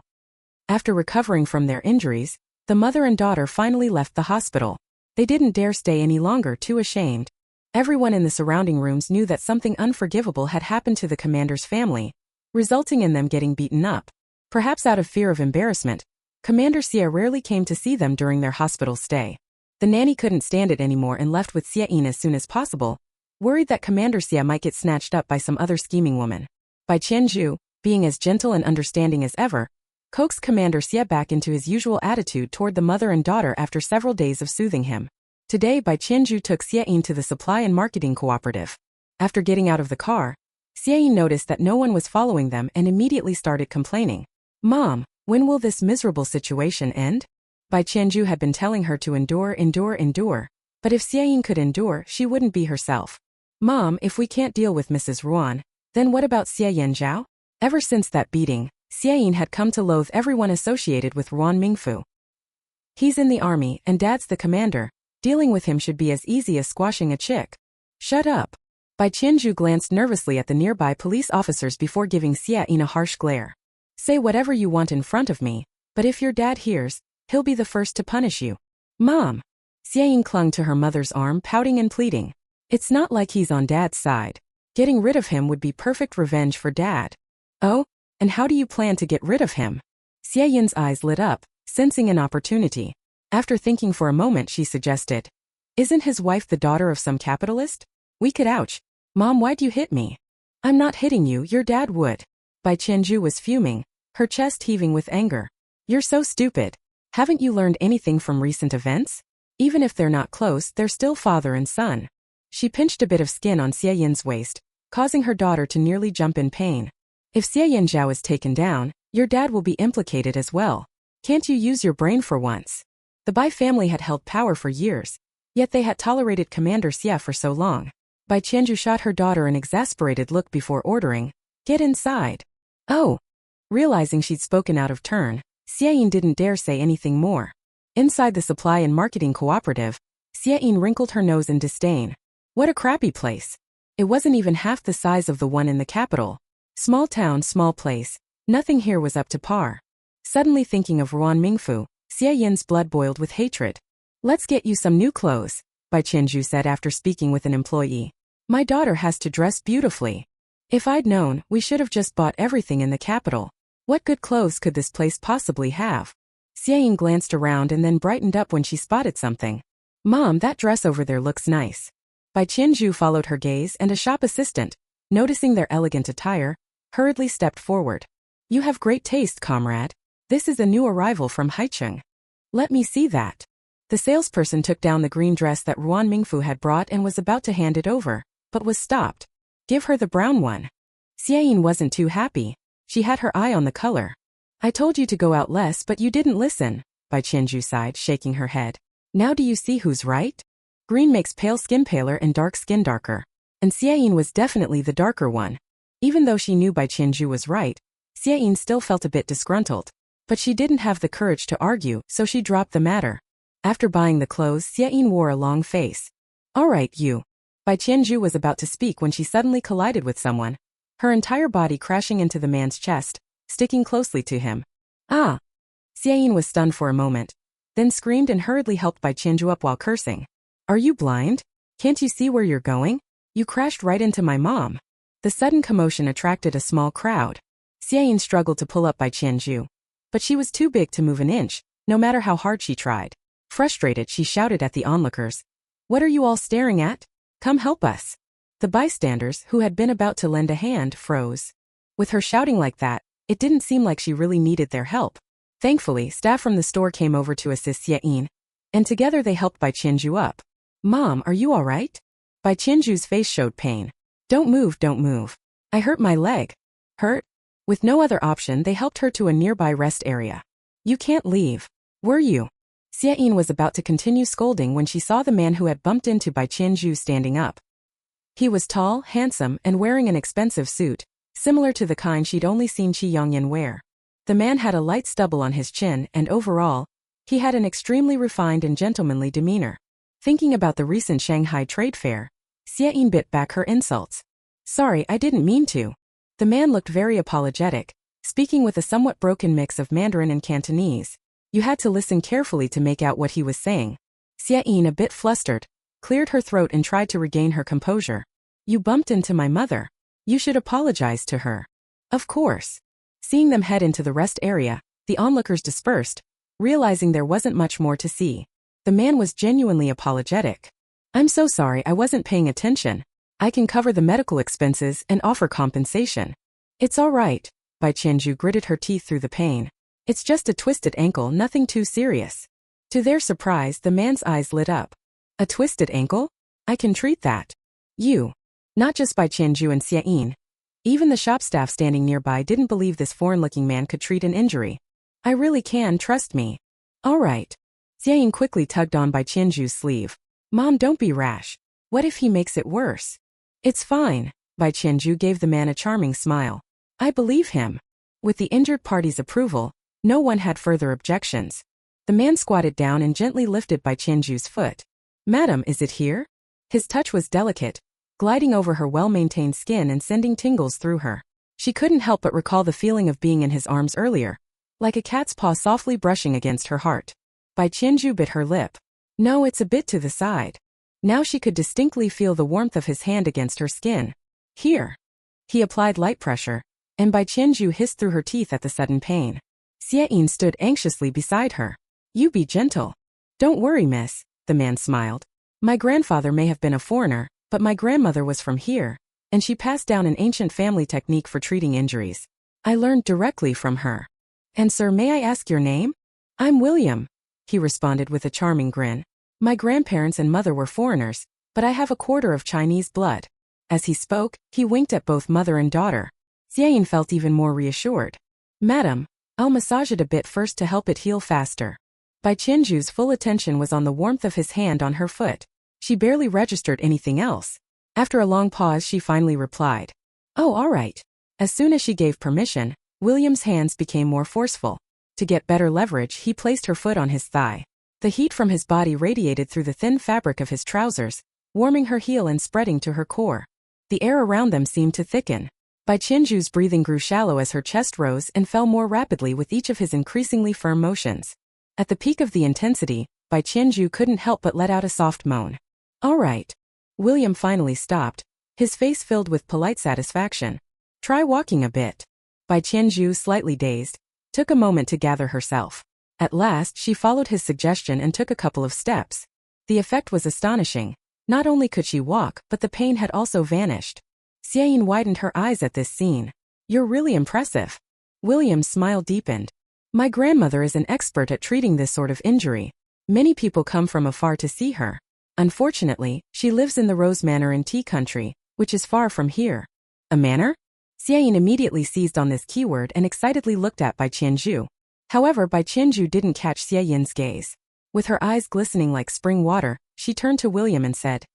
After recovering from their injuries, the mother and daughter finally left the hospital. They didn't dare stay any longer, too ashamed. Everyone in the surrounding rooms knew that something unforgivable had happened to the commander's family, resulting in them getting beaten up. Perhaps out of fear of embarrassment, Commander Xia rarely came to see them during their hospital stay. The nanny couldn't stand it anymore and left with Xia Yin as soon as possible, worried that Commander Xia might get snatched up by some other scheming woman. Bai Qianzhu, being as gentle and understanding as ever, coaxed Commander Xia back into his usual attitude toward the mother and daughter after several days of soothing him. Today, Bai Qianzhu took Xia Yin to the supply and marketing cooperative. After getting out of the car, Xia Yin noticed that no one was following them and immediately started complaining. Mom, when will this miserable situation end? Bai Qianzhu had been telling her to endure, but if Xia Yin could endure, she wouldn't be herself. Mom, if we can't deal with Mrs. Ruan, then what about Xia Yanzhao? Ever since that beating, Xia Yin had come to loathe everyone associated with Ruan Mingfu. He's in the army, and Dad's the commander. Dealing with him should be as easy as squashing a chick. Shut up. Bai Qianzhu glanced nervously at the nearby police officers before giving Xia Yin a harsh glare. Say whatever you want in front of me, but if your dad hears, he'll be the first to punish you. Mom. Xia Yin clung to her mother's arm, pouting and pleading. It's not like he's on Dad's side. Getting rid of him would be perfect revenge for Dad. Oh? And how do you plan to get rid of him? Xie Yin's eyes lit up, sensing an opportunity. After thinking for a moment, she suggested, "Isn't his wife the daughter of some capitalist? We could ouch. Mom, why'd you hit me?" "I'm not hitting you, your dad would." Bai Qianju was fuming, her chest heaving with anger. "You're so stupid. Haven't you learned anything from recent events? Even if they're not close, they're still father and son." She pinched a bit of skin on Xie Yin's waist, causing her daughter to nearly jump in pain. "If Xie Yinzhao is taken down, your dad will be implicated as well. Can't you use your brain for once?" The Bai family had held power for years, yet they had tolerated Commander Xie for so long. Bai Qianju shot her daughter an exasperated look before ordering, "Get inside." "Oh." Realizing she'd spoken out of turn, Xie Yin didn't dare say anything more. Inside the supply and marketing cooperative, Xie Yin wrinkled her nose in disdain. What a crappy place. It wasn't even half the size of the one in the capital. Small town, small place. Nothing here was up to par. Suddenly thinking of Ruan Mingfu, Xie Yin's blood boiled with hatred. "Let's get you some new clothes," Bai Qianju said after speaking with an employee. "My daughter has to dress beautifully. If I'd known, we should have just bought everything in the capital. What good clothes could this place possibly have?" Xie Yin glanced around and then brightened up when she spotted something. "Mom, that dress over there looks nice." Bai Qianju followed her gaze, and a shop assistant, noticing their elegant attire, hurriedly stepped forward. "You have great taste, comrade. This is a new arrival from Haicheng. Let me see that." The salesperson took down the green dress that Ruan Mingfu had brought and was about to hand it over, but was stopped. "Give her the brown one." Xie Yin wasn't too happy. She had her eye on the color. "I told you to go out less, but you didn't listen," Bai Qianju sighed, shaking her head. "Now do you see who's right? Green makes pale skin paler and dark skin darker. And Xie Yin was definitely the darker one." Even though she knew Bai Qianju was right, Xie Yin still felt a bit disgruntled. But she didn't have the courage to argue, so she dropped the matter. After buying the clothes, Xie Yin wore a long face. "All right, you." Bai Qianju was about to speak when she suddenly collided with someone, her entire body crashing into the man's chest, sticking closely to him. "Ah!" Xie Yin was stunned for a moment, then screamed and hurriedly helped Bai Qianju up while cursing. "Are you blind? Can't you see where you're going? You crashed right into my mom." The sudden commotion attracted a small crowd. Xie Yin struggled to pull up Bai Qianju, but she was too big to move an inch, no matter how hard she tried. Frustrated, she shouted at the onlookers, "What are you all staring at? Come help us." The bystanders, who had been about to lend a hand, froze. With her shouting like that, it didn't seem like she really needed their help. Thankfully, staff from the store came over to assist Xie Yin, and together they helped Bai Qianju up. "Mom, are you all right?" Bai Qianju's face showed pain. Don't move, don't move. I hurt my leg." "Hurt?" With no other option, they helped her to a nearby rest area. "You can't leave. Were you?" Xie Yin was about to continue scolding when she saw the man who had bumped into Bai Qianju standing up. He was tall, handsome, and wearing an expensive suit, similar to the kind she'd only seen Qi Yongyan wear. The man had a light stubble on his chin, and overall, he had an extremely refined and gentlemanly demeanor. Thinking about the recent Shanghai trade fair, Xie Yin bit back her insults. "Sorry, I didn't mean to." The man looked very apologetic, speaking with a somewhat broken mix of Mandarin and Cantonese. You had to listen carefully to make out what he was saying. Xie Yin, a bit flustered, cleared her throat and tried to regain her composure. "You bumped into my mother. You should apologize to her." "Of course." Seeing them head into the rest area, the onlookers dispersed, realizing there wasn't much more to see. The man was genuinely apologetic. "I'm so sorry, I wasn't paying attention. I can cover the medical expenses and offer compensation." "It's all right." Bai Qianju gritted her teeth through the pain. "It's just a twisted ankle, nothing too serious." To their surprise, the man's eyes lit up. "A twisted ankle? I can treat that." "You." Not just Bai Qianju and Xie Yin. Even the shop staff standing nearby didn't believe this foreign-looking man could treat an injury. "I really can, trust me." "All right." Xie Yin quickly tugged on Bai Qianju's sleeve. "Mom, don't be rash. What if he makes it worse?" "It's fine." Bai Qianju gave the man a charming smile. "I believe him." With the injured party's approval, no one had further objections. The man squatted down and gently lifted Bai Qianju's foot. "Madam, is it here?" His touch was delicate, gliding over her well-maintained skin and sending tingles through her. She couldn't help but recall the feeling of being in his arms earlier, like a cat's paw softly brushing against her heart. Bai Qianju bit her lip. "No, it's a bit to the side." Now she could distinctly feel the warmth of his hand against her skin. "Here." He applied light pressure, and Bai Qianzhu hissed through her teeth at the sudden pain. Xie Yin stood anxiously beside her. You be gentle. Don't worry, miss, the man smiled. My grandfather may have been a foreigner, but my grandmother was from here, and she passed down an ancient family technique for treating injuries. I learned directly from her. And sir, may I ask your name? I'm William, he responded with a charming grin. My grandparents and mother were foreigners, but I have a quarter of Chinese blood. As he spoke, he winked at both mother and daughter. Xie Yin felt even more reassured. Madam, I'll massage it a bit first to help it heal faster. Bai Qianzhu's full attention was on the warmth of his hand on her foot. She barely registered anything else. After a long pause, she finally replied. Oh, all right. As soon as she gave permission, William's hands became more forceful. To get better leverage, he placed her foot on his thigh. The heat from his body radiated through the thin fabric of his trousers, warming her heel and spreading to her core. The air around them seemed to thicken. Bai Qianzhu's breathing grew shallow as her chest rose and fell more rapidly with each of his increasingly firm motions. At the peak of the intensity, Bai Qianzhu couldn't help but let out a soft moan. All right. William finally stopped, his face filled with polite satisfaction. Try walking a bit. Bai Qianzhu, slightly dazed, took a moment to gather herself. At last, she followed his suggestion and took a couple of steps. The effect was astonishing. Not only could she walk, but the pain had also vanished. Xie Yin widened her eyes at this scene. You're really impressive. William's smile deepened. My grandmother is an expert at treating this sort of injury. Many people come from afar to see her. Unfortunately, she lives in the Rose Manor in Tea Country, which is far from here. A manor? Xie Yin immediately seized on this keyword and excitedly looked at Bai Qianzhu. However, Bai Qianzhu didn't catch Xie Yin's gaze. With her eyes glistening like spring water, she turned to William and said,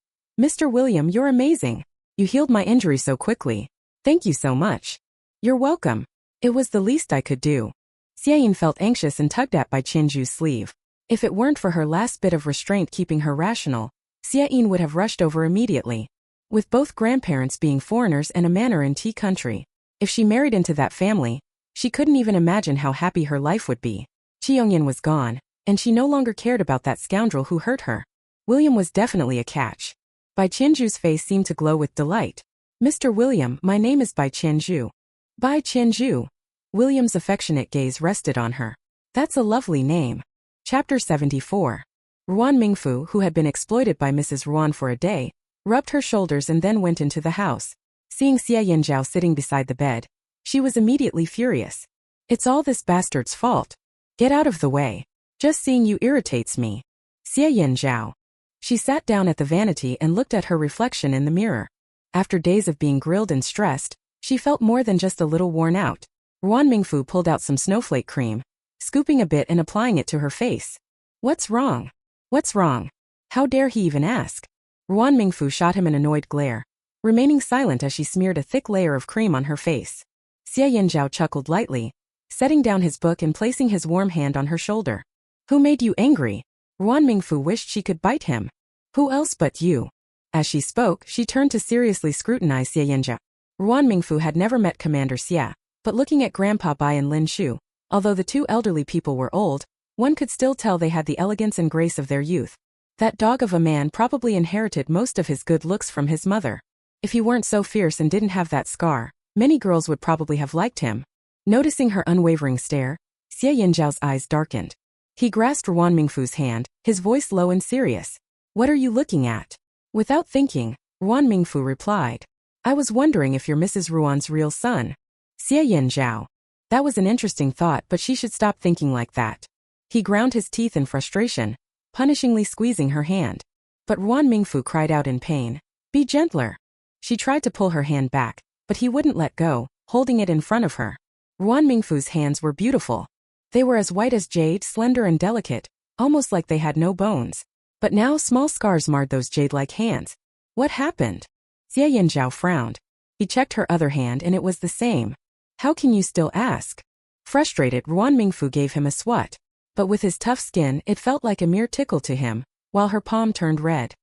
Mr. William, you're amazing. You healed my injury so quickly. Thank you so much. You're welcome. It was the least I could do. Xie Yin felt anxious and tugged at Bai Qianzhu's sleeve. If it weren't for her last bit of restraint keeping her rational, Xie Yin would have rushed over immediately. With both grandparents being foreigners and a manor in Tea Country, if she married into that family, she couldn't even imagine how happy her life would be. Qiongyan was gone, and she no longer cared about that scoundrel who hurt her. William was definitely a catch. Bai Qianzhu's face seemed to glow with delight. Mr. William, my name is Bai Qianzhu. Bai Qianzhu. William's affectionate gaze rested on her. That's a lovely name. Chapter 74. Ruan Mingfu, who had been exploited by Mrs. Ruan for a day, rubbed her shoulders and then went into the house. Seeing Xie Yinzhao sitting beside the bed, she was immediately furious. It's all this bastard's fault. Get out of the way. Just seeing you irritates me. Xie Yinzhao. She sat down at the vanity and looked at her reflection in the mirror. After days of being grilled and stressed, she felt more than just a little worn out. Ruan Mingfu pulled out some snowflake cream, scooping a bit and applying it to her face. What's wrong? What's wrong? How dare he even ask? Ruan Mingfu shot him an annoyed glare, remaining silent as she smeared a thick layer of cream on her face. Xie Yinzhao chuckled lightly, setting down his book and placing his warm hand on her shoulder. Who made you angry? Ruan Mingfu wished she could bite him. Who else but you? As she spoke, she turned to seriously scrutinize Xie Yinzhao. Ruan Mingfu had never met Commander Xia, but looking at Grandpa Bai and Lin Shu, although the two elderly people were old, one could still tell they had the elegance and grace of their youth. That dog of a man probably inherited most of his good looks from his mother. If he weren't so fierce and didn't have that scar, many girls would probably have liked him. Noticing her unwavering stare, Xie Yinzhao's eyes darkened. He grasped Ruan Mingfu's hand, his voice low and serious. What are you looking at? Without thinking, Ruan Mingfu replied. I was wondering if you're Mrs. Ruan's real son. Xie Yinzhao. That was an interesting thought, but she should stop thinking like that. He ground his teeth in frustration, punishingly squeezing her hand. But Ruan Mingfu cried out in pain. Be gentler. She tried to pull her hand back, but he wouldn't let go, holding it in front of her. Ruan Mingfu's hands were beautiful. They were as white as jade, slender and delicate, almost like they had no bones. But now small scars marred those jade-like hands. What happened? Xie Yinzhao frowned. He checked her other hand and it was the same. How can you still ask? Frustrated, Ruan Mingfu gave him a swat. But with his tough skin, it felt like a mere tickle to him, while her palm turned red.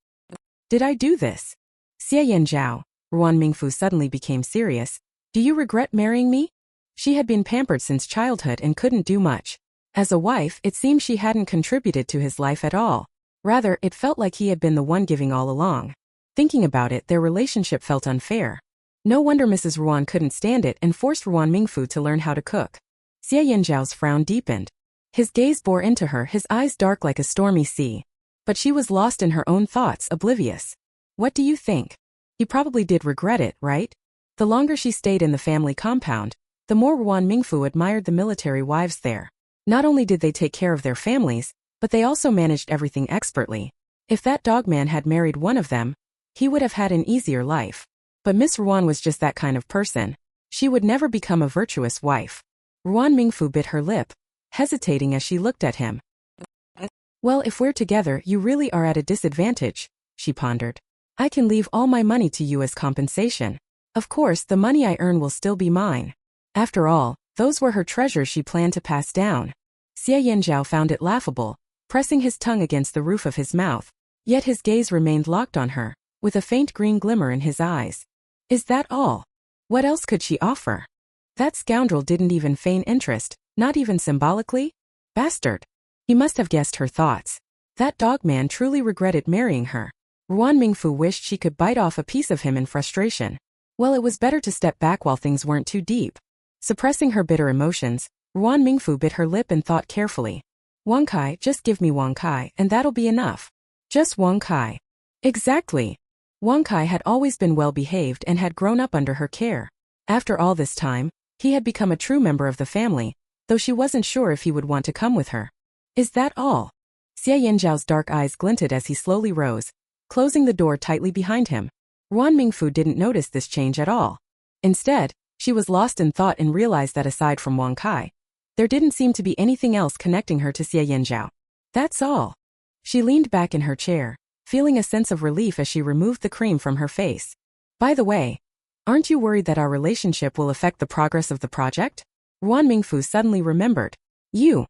Did I do this? Xie Yinzhao. Ruan Mingfu suddenly became serious. Do you regret marrying me? She had been pampered since childhood and couldn't do much. As a wife, it seemed she hadn't contributed to his life at all. Rather, it felt like he had been the one giving all along. Thinking about it, their relationship felt unfair. No wonder Mrs. Ruan couldn't stand it and forced Ruan Mingfu to learn how to cook. Xie Yanzhao's frown deepened. His gaze bore into her, his eyes dark like a stormy sea. But she was lost in her own thoughts, oblivious. What do you think? He probably did regret it, right? The longer she stayed in the family compound, the more Ruan Mingfu admired the military wives there. Not only did they take care of their families, but they also managed everything expertly. If that dogman had married one of them, he would have had an easier life. But Miss Ruan was just that kind of person. She would never become a virtuous wife. Ruan Mingfu bit her lip, hesitating as she looked at him. Well, if we're together, you really are at a disadvantage, she pondered. I can leave all my money to you as compensation. Of course, the money I earn will still be mine. After all, those were her treasures she planned to pass down. Xie Yanzhao found it laughable, pressing his tongue against the roof of his mouth. Yet his gaze remained locked on her, with a faint green glimmer in his eyes. Is that all? What else could she offer? That scoundrel didn't even feign interest, not even symbolically? Bastard! He must have guessed her thoughts. That dogman truly regretted marrying her. Ruan Mingfu wished she could bite off a piece of him in frustration. Well, it was better to step back while things weren't too deep. Suppressing her bitter emotions, Ruan Mingfu bit her lip and thought carefully. Wang Kai, just give me Wang Kai, and that'll be enough. Just Wang Kai. Exactly. Wang Kai had always been well-behaved and had grown up under her care. After all this time, he had become a true member of the family, though she wasn't sure if he would want to come with her. Is that all? Xie Yanzhao's dark eyes glinted as he slowly rose, closing the door tightly behind him. Ruan Mingfu didn't notice this change at all. Instead, she was lost in thought and realized that aside from Wang Kai, there didn't seem to be anything else connecting her to Xie Yanzhao. That's all. She leaned back in her chair, feeling a sense of relief as she removed the cream from her face. By the way, aren't you worried that our relationship will affect the progress of the project? Ruan Mingfu suddenly remembered. You.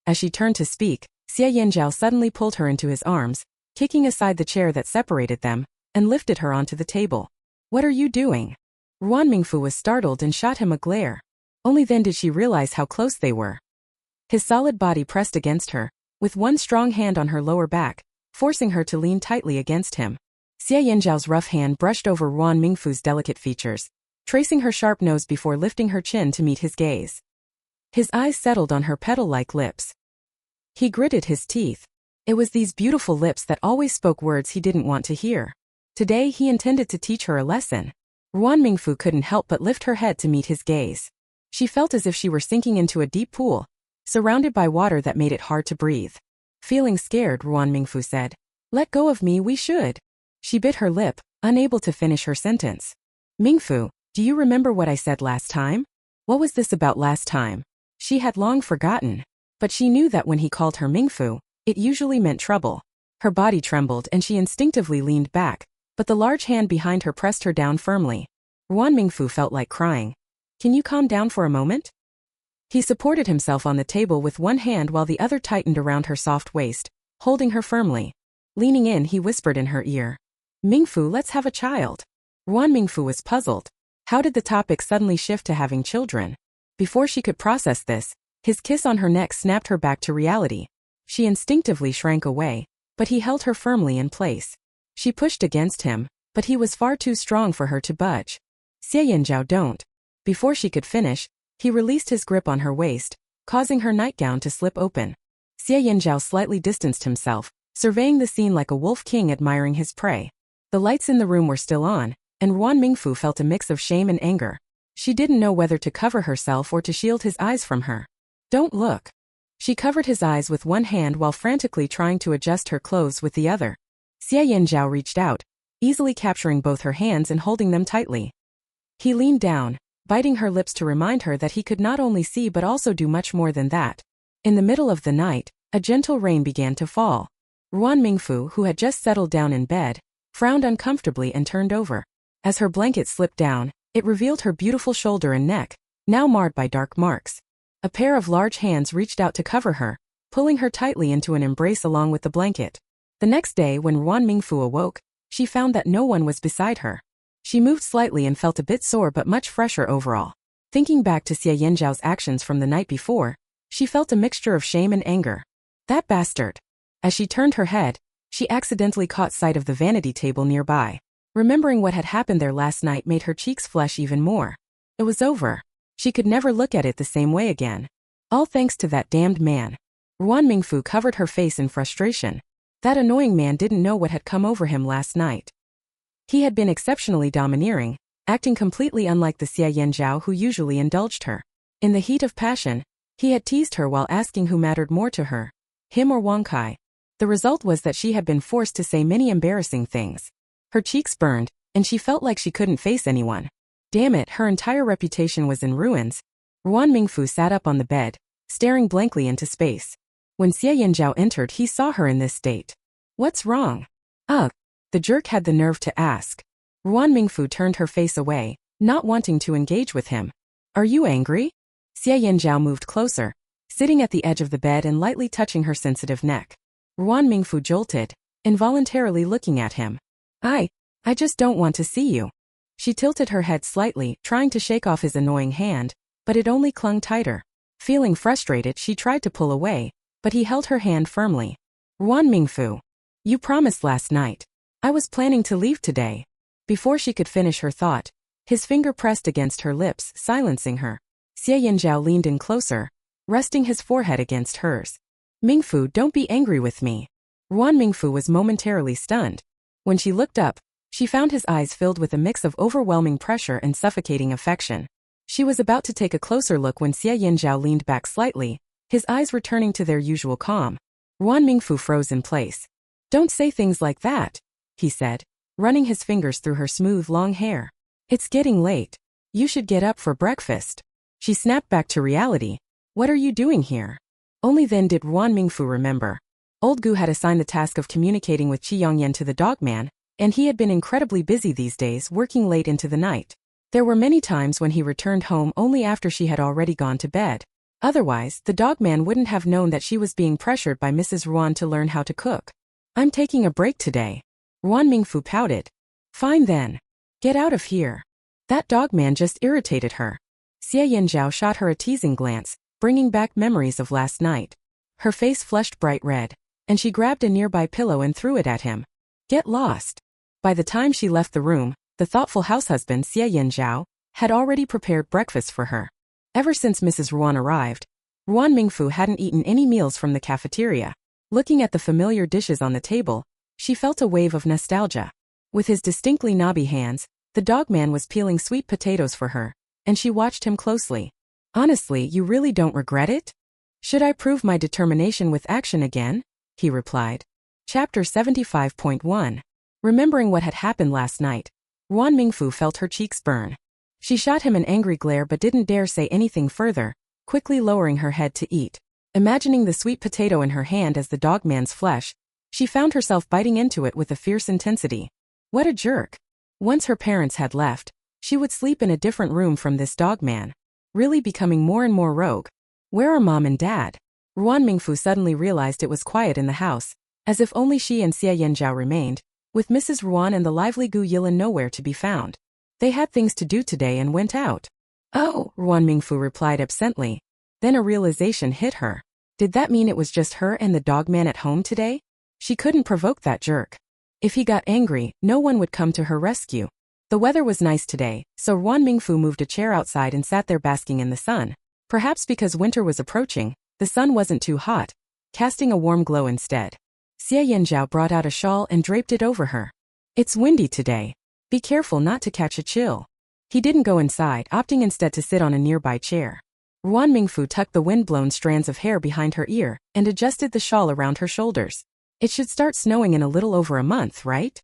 As she turned to speak, Xie Yanzhao suddenly pulled her into his arms, kicking aside the chair that separated them, and lifted her onto the table. What are you doing? Ruan Mingfu was startled and shot him a glare. Only then did she realize how close they were. His solid body pressed against her, with one strong hand on her lower back, forcing her to lean tightly against him. Xie Yanzhao's rough hand brushed over Ruan Mingfu's delicate features, tracing her sharp nose before lifting her chin to meet his gaze. His eyes settled on her petal-like lips. He gritted his teeth. It was these beautiful lips that always spoke words he didn't want to hear. Today he intended to teach her a lesson. Ruan Mingfu couldn't help but lift her head to meet his gaze. She felt as if she were sinking into a deep pool, surrounded by water that made it hard to breathe. Feeling scared, Ruan Mingfu said, "Let go of me, we should." She bit her lip, unable to finish her sentence. Mingfu, do you remember what I said last time? What was this about last time? She had long forgotten, but she knew that when he called her Mingfu, it usually meant trouble. Her body trembled and she instinctively leaned back, but the large hand behind her pressed her down firmly. Ruan Mingfu felt like crying. Can you calm down for a moment? He supported himself on the table with one hand while the other tightened around her soft waist, holding her firmly. Leaning in, he whispered in her ear. Mingfu, let's have a child. Ruan Mingfu was puzzled. How did the topic suddenly shift to having children? Before she could process this, his kiss on her neck snapped her back to reality. She instinctively shrank away, but he held her firmly in place. She pushed against him, but he was far too strong for her to budge. Xie Yanzhao, don't. Before she could finish, he released his grip on her waist, causing her nightgown to slip open. Xie Yanzhao slightly distanced himself, surveying the scene like a wolf king admiring his prey. The lights in the room were still on, and Ruan Mingfu felt a mix of shame and anger. She didn't know whether to cover herself or to shield his eyes from her. Don't look. She covered his eyes with one hand while frantically trying to adjust her clothes with the other. Xie Yanzhao reached out, easily capturing both her hands and holding them tightly. He leaned down, biting her lips to remind her that he could not only see but also do much more than that. In the middle of the night, a gentle rain began to fall. Ruan Mingfu, who had just settled down in bed, frowned uncomfortably and turned over. As her blanket slipped down, it revealed her beautiful shoulder and neck, now marred by dark marks. A pair of large hands reached out to cover her, pulling her tightly into an embrace along with the blanket. The next day, when Ruan Mingfu awoke, she found that no one was beside her. She moved slightly and felt a bit sore but much fresher overall. Thinking back to Xie Yanzhao's actions from the night before, she felt a mixture of shame and anger. That bastard! As she turned her head, she accidentally caught sight of the vanity table nearby. Remembering what had happened there last night made her cheeks flush even more. It was over. She could never look at it the same way again. All thanks to that damned man. Ruan Mingfu covered her face in frustration. That annoying man didn't know what had come over him last night. He had been exceptionally domineering, acting completely unlike the Xie Yanzhao who usually indulged her. In the heat of passion, he had teased her while asking who mattered more to her, him or Wang Kai. The result was that she had been forced to say many embarrassing things. Her cheeks burned, and she felt like she couldn't face anyone. Damn it, her entire reputation was in ruins. Ruan Mingfu sat up on the bed, staring blankly into space. When Xie Yanzhao entered, he saw her in this state. What's wrong? Ugh. The jerk had the nerve to ask. Ruan Mingfu turned her face away, not wanting to engage with him. Are you angry? Xie Yanzhao moved closer, sitting at the edge of the bed and lightly touching her sensitive neck. Ruan Mingfu jolted, involuntarily looking at him. I just don't want to see you. She tilted her head slightly, trying to shake off his annoying hand, but it only clung tighter. Feeling frustrated, she tried to pull away, but he held her hand firmly. Ruan Mingfu. You promised last night. I was planning to leave today. Before she could finish her thought, his finger pressed against her lips, silencing her. Xie Yanzhao leaned in closer, resting his forehead against hers. Mingfu, don't be angry with me. Ruan Mingfu was momentarily stunned. When she looked up, she found his eyes filled with a mix of overwhelming pressure and suffocating affection. She was about to take a closer look when Xie Yanzhao leaned back slightly, his eyes returning to their usual calm. Ruan Mingfu froze in place. Don't say things like that, he said, running his fingers through her smooth long hair. It's getting late. You should get up for breakfast. She snapped back to reality. What are you doing here? Only then did Ruan Mingfu remember. Old Gu had assigned the task of communicating with Qi Yongyan to the dogman, and he had been incredibly busy these days, working late into the night. There were many times when he returned home only after she had already gone to bed. Otherwise, the dogman wouldn't have known that she was being pressured by Mrs. Ruan to learn how to cook. I'm taking a break today. Ruan Mingfu pouted. Fine then. Get out of here. That dogman just irritated her. Xie Yanzhao shot her a teasing glance, bringing back memories of last night. Her face flushed bright red, and she grabbed a nearby pillow and threw it at him. Get lost. By the time she left the room, the thoughtful househusband Xie Yanzhao had already prepared breakfast for her. Ever since Mrs. Ruan arrived, Ruan Mingfu hadn't eaten any meals from the cafeteria. Looking at the familiar dishes on the table, she felt a wave of nostalgia. With his distinctly knobby hands, the dogman was peeling sweet potatoes for her, and she watched him closely. Honestly, you really don't regret it? Should I prove my determination with action again? He replied. Chapter 75.1. Remembering what had happened last night, Ruan Mingfu felt her cheeks burn. She shot him an angry glare but didn't dare say anything further, quickly lowering her head to eat. Imagining the sweet potato in her hand as the dogman's flesh, she found herself biting into it with a fierce intensity. What a jerk. Once her parents had left, she would sleep in a different room from this dogman, really becoming more and more rogue. Where are Mom and Dad? Ruan Mingfu suddenly realized it was quiet in the house, as if only she and Xie Yanzhao remained, with Mrs. Ruan and the lively Gu Yilin nowhere to be found. They had things to do today and went out. Oh, Ruan Mingfu replied absently. Then a realization hit her. Did that mean it was just her and the dogman at home today? She couldn't provoke that jerk. If he got angry, no one would come to her rescue. The weather was nice today, so Ruan Mingfu moved a chair outside and sat there basking in the sun. Perhaps because winter was approaching, the sun wasn't too hot, casting a warm glow instead. Xie Yanzhao brought out a shawl and draped it over her. It's windy today. Be careful not to catch a chill. He didn't go inside, opting instead to sit on a nearby chair. Ruan Mingfu tucked the wind-blown strands of hair behind her ear and adjusted the shawl around her shoulders. It should start snowing in a little over a month, right?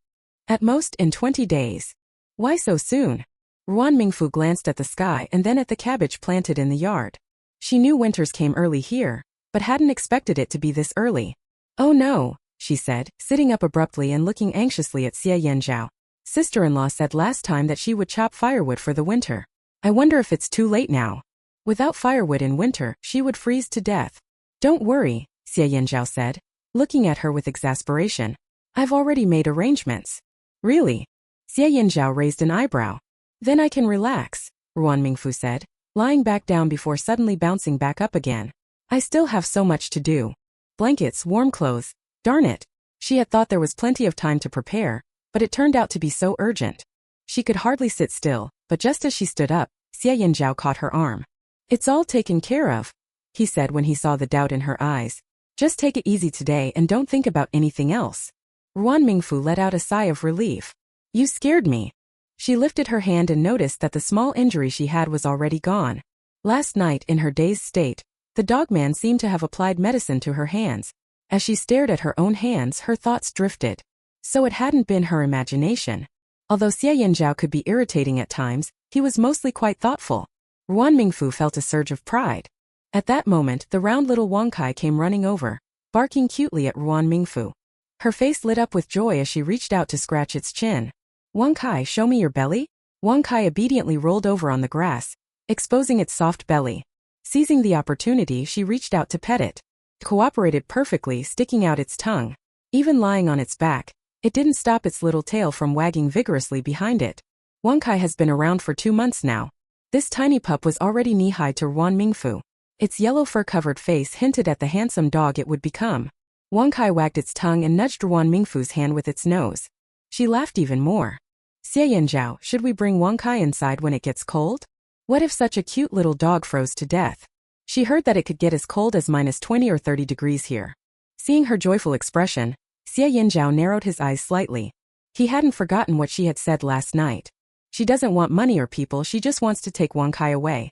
At most in 20 days. Why so soon? Ruan Mingfu glanced at the sky and then at the cabbage planted in the yard. She knew winters came early here, but hadn't expected it to be this early. Oh no, she said, sitting up abruptly and looking anxiously at Xie Yanzhao. Sister-in-law said last time that she would chop firewood for the winter. I wonder if it's too late now. Without firewood in winter, she would freeze to death. Don't worry, Xie Yanzhao said, looking at her with exasperation. I've already made arrangements. Really? Xie Yanzhao raised an eyebrow. Then I can relax, Ruan Mingfu said, lying back down before suddenly bouncing back up again. I still have so much to do. Blankets, warm clothes, darn it. She had thought there was plenty of time to prepare, but it turned out to be so urgent. She could hardly sit still, but just as she stood up, Xie Yinzhao caught her arm. "It's all taken care of," he said when he saw the doubt in her eyes. "Just take it easy today and don't think about anything else." Ruan Mingfu let out a sigh of relief. "You scared me." She lifted her hand and noticed that the small injury she had was already gone. Last night, in her dazed state, the dogman seemed to have applied medicine to her hands. As she stared at her own hands, her thoughts drifted. So it hadn't been her imagination. Although Xie Yinzhao could be irritating at times, he was mostly quite thoughtful. Ruan Mingfu felt a surge of pride. At that moment, the round little Wangkai came running over, barking cutely at Ruan Mingfu. Her face lit up with joy as she reached out to scratch its chin. "Wangkai, show me your belly?" Wangkai obediently rolled over on the grass, exposing its soft belly. Seizing the opportunity, she reached out to pet it. It cooperated perfectly, sticking out its tongue. Even lying on its back, it didn't stop its little tail from wagging vigorously behind it. Wangkai has been around for 2 months now. This tiny pup was already knee-high to Ruan Mingfu. Its yellow fur-covered face hinted at the handsome dog it would become. Wangkai wagged its tongue and nudged Ruan Mingfu's hand with its nose. She laughed even more. "Xie Yinzhao, should we bring Wangkai inside when it gets cold? What if such a cute little dog froze to death?" She heard that it could get as cold as -20 or 30 degrees here. Seeing her joyful expression, Xie Yinzhao narrowed his eyes slightly. He hadn't forgotten what she had said last night. She doesn't want money or people, she just wants to take Wangkai away.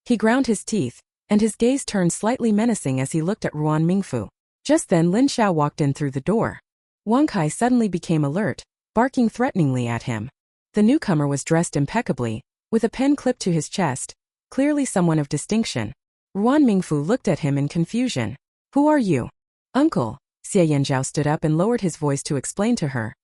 He ground his teeth, and his gaze turned slightly menacing as he looked at Ruan Mingfu. Just then Lin Xiao walked in through the door. Wangkai suddenly became alert, barking threateningly at him. The newcomer was dressed impeccably, with a pen clipped to his chest, clearly someone of distinction. Ruan Mingfu looked at him in confusion. "Who are you?" "Uncle." Xie Yinzhao stood up and lowered his voice to explain to her.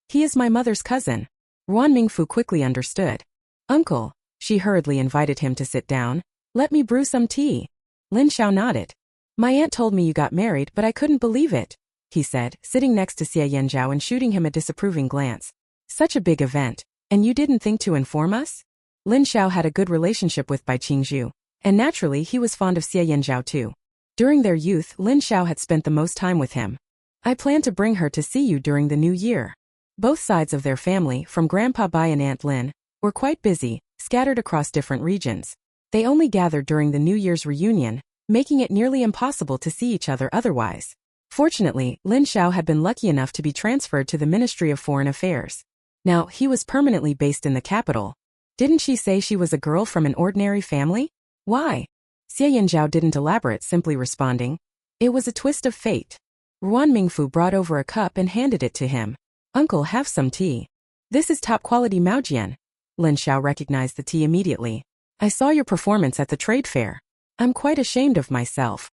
"He is my mother's cousin." Ruan Mingfu quickly understood. "Uncle," she hurriedly invited him to sit down. "Let me brew some tea." Lin Xiao nodded. "My aunt told me you got married, but I couldn't believe it," he said, sitting next to Xie Yinzhao and shooting him a disapproving glance. "Such a big event, and you didn't think to inform us?" Lin Xiao had a good relationship with Bai Qingzhu, and naturally he was fond of Xie Yinzhao too. During their youth, Lin Xiao had spent the most time with him. "I plan to bring her to see you during the new year." Both sides of their family, from Grandpa Bai and Aunt Lin, were quite busy, scattered across different regions. They only gathered during the New Year's reunion, making it nearly impossible to see each other otherwise. Fortunately, Lin Xiao had been lucky enough to be transferred to the Ministry of Foreign Affairs. Now, he was permanently based in the capital. Didn't she say she was a girl from an ordinary family? Why? Xie Yinzhao didn't elaborate, simply responding, "It was a twist of fate." Ruan Mingfu brought over a cup and handed it to him. "Uncle, have some tea. This is top-quality Maojian." Lin Xiao recognized the tea immediately. "I saw your performance at the trade fair. I'm quite ashamed of myself."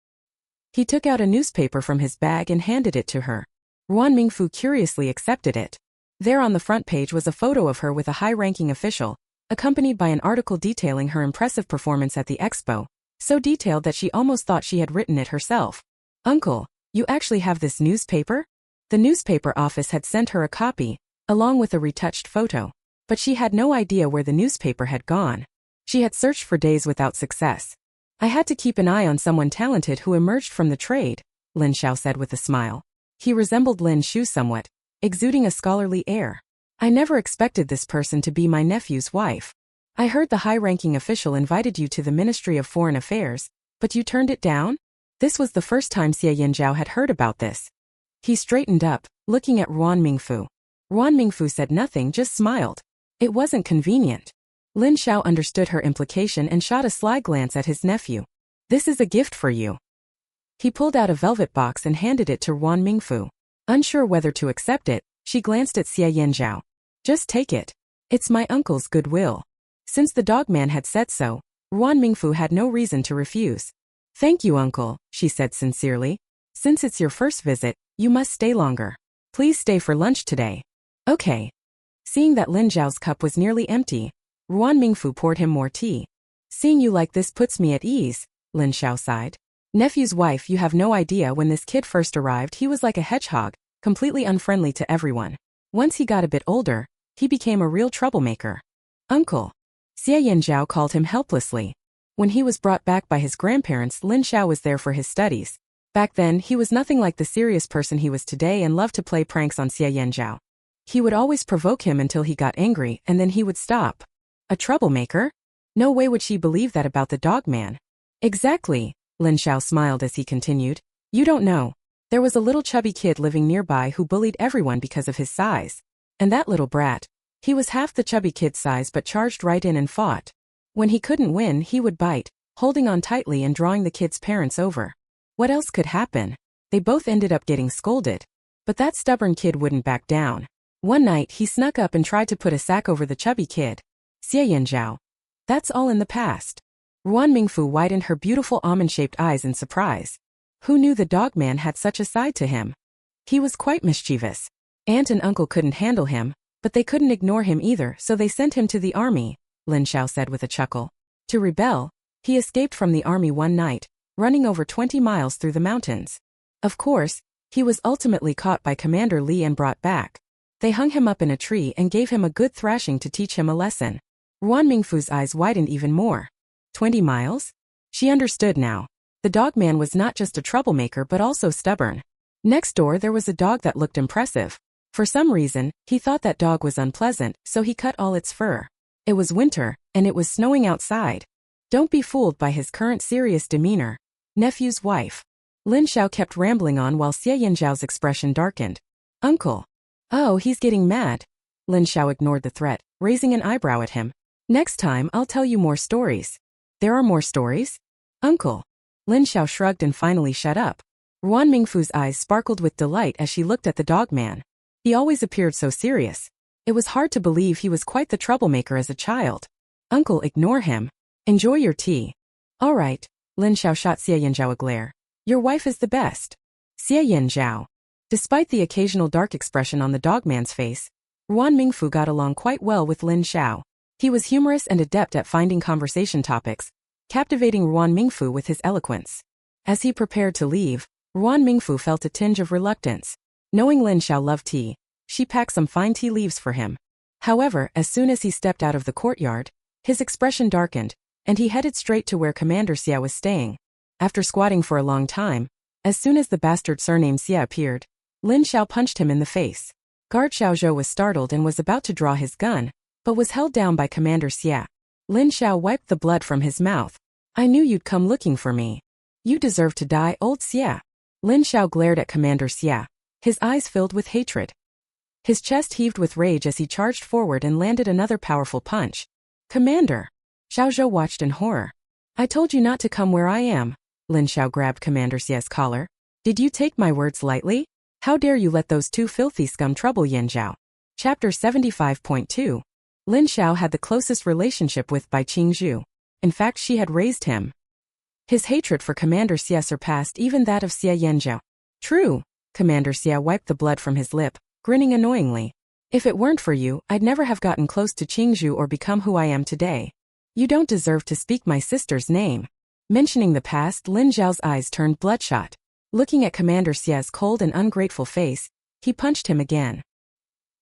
He took out a newspaper from his bag and handed it to her. Ruan Mingfu curiously accepted it. There on the front page was a photo of her with a high-ranking official, accompanied by an article detailing her impressive performance at the expo, so detailed that she almost thought she had written it herself. "Uncle, you actually have this newspaper?" The newspaper office had sent her a copy, along with a retouched photo, but she had no idea where the newspaper had gone. She had searched for days without success. "I had to keep an eye on someone talented who emerged from the trade," Lin Xiao said with a smile. He resembled Lin Shu somewhat, exuding a scholarly air. "I never expected this person to be my nephew's wife. I heard the high-ranking official invited you to the Ministry of Foreign Affairs, but you turned it down?" This was the first time Xie Yinzhao had heard about this. He straightened up, looking at Ruan Mingfu. Ruan Mingfu said nothing, just smiled. It wasn't convenient. Lin Xiao understood her implication and shot a sly glance at his nephew. "This is a gift for you." He pulled out a velvet box and handed it to Ruan Mingfu. Unsure whether to accept it, she glanced at Xie Yinzhao. "Just take it. It's my uncle's goodwill." Since the dogman had said so, Ruan Mingfu had no reason to refuse. "Thank you, uncle," she said sincerely. "Since it's your first visit, you must stay longer. Please stay for lunch today." "Okay." Seeing that Lin Xiao's cup was nearly empty, Ruan Mingfu poured him more tea. "Seeing you like this puts me at ease," Lin Xiao sighed. "Nephew's wife, you have no idea, when this kid first arrived he was like a hedgehog, completely unfriendly to everyone. Once he got a bit older, he became a real troublemaker." "Uncle." Xie Yinzhao called him helplessly. When he was brought back by his grandparents, Lin Xiao was there for his studies. Back then, he was nothing like the serious person he was today and loved to play pranks on Xie Yinzhao. He would always provoke him until he got angry and then he would stop. A troublemaker? No way would she believe that about the dog man. Exactly, Lin Xiao smiled as he continued. You don't know. There was a little chubby kid living nearby who bullied everyone because of his size. And that little brat. He was half the chubby kid's size but charged right in and fought. When he couldn't win, he would bite, holding on tightly and drawing the kid's parents over. What else could happen? They both ended up getting scolded. But that stubborn kid wouldn't back down. One night, he snuck up and tried to put a sack over the chubby kid. Xie Yanzhao. That's all in the past. Ruan Mingfu widened her beautiful almond-shaped eyes in surprise. Who knew the dog man had such a side to him? He was quite mischievous. Aunt and uncle couldn't handle him, but they couldn't ignore him either, so they sent him to the army, Lin Xiao said with a chuckle. To rebel, he escaped from the army one night, running over 20 miles through the mountains. Of course, he was ultimately caught by Commander Li and brought back. They hung him up in a tree and gave him a good thrashing to teach him a lesson. Ruan Mingfu's eyes widened even more. 20 miles? She understood now. The dog man was not just a troublemaker but also stubborn. Next door there was a dog that looked impressive. For some reason, he thought that dog was unpleasant, so he cut all its fur. It was winter, and it was snowing outside. Don't be fooled by his current serious demeanor. Nephew's wife. Lin Xiao kept rambling on while Xie Yanzhao's expression darkened. Uncle. Oh, he's getting mad. Lin Xiao ignored the threat, raising an eyebrow at him. Next time I'll tell you more stories. There are more stories? Uncle. Lin Xiao shrugged and finally shut up. Ruan Mingfu's eyes sparkled with delight as she looked at the dog man. He always appeared so serious. It was hard to believe he was quite the troublemaker as a child. Uncle, ignore him. Enjoy your tea. All right, Lin Xiao shot Xie Yanzhao a glare. Your wife is the best. Xie Yanzhao. Despite the occasional dark expression on the dogman's face, Ruan Mingfu got along quite well with Lin Xiao. He was humorous and adept at finding conversation topics, captivating Ruan Mingfu with his eloquence. As he prepared to leave, Ruan Mingfu felt a tinge of reluctance. Knowing Lin Xiao loved tea, she packed some fine tea leaves for him. However, as soon as he stepped out of the courtyard, his expression darkened, and he headed straight to where Commander Xia was staying. After squatting for a long time, as soon as the bastard surnamed Xia appeared, Lin Xiao punched him in the face. Guard Xiaozhou was startled and was about to draw his gun, but was held down by Commander Xia. Lin Xiao wiped the blood from his mouth. I knew you'd come looking for me. You deserve to die, old Xia. Lin Xiao glared at Commander Xia, his eyes filled with hatred. His chest heaved with rage as he charged forward and landed another powerful punch. Commander! Xiaozhou watched in horror. I told you not to come where I am. Lin Xiao grabbed Commander Xia's collar. Did you take my words lightly? How dare you let those two filthy scum trouble Yanzhao? Chapter 75.2. Lin Xiao had the closest relationship with Bai Qingzhu. In fact, she had raised him. His hatred for Commander Xia surpassed even that of Xie Yanzhao. True. Commander Xia wiped the blood from his lip, grinning annoyingly. If it weren't for you, I'd never have gotten close to Qingzhu or become who I am today. You don't deserve to speak my sister's name. Mentioning the past, Lin Xiao's eyes turned bloodshot. Looking at Commander Xia's cold and ungrateful face, he punched him again.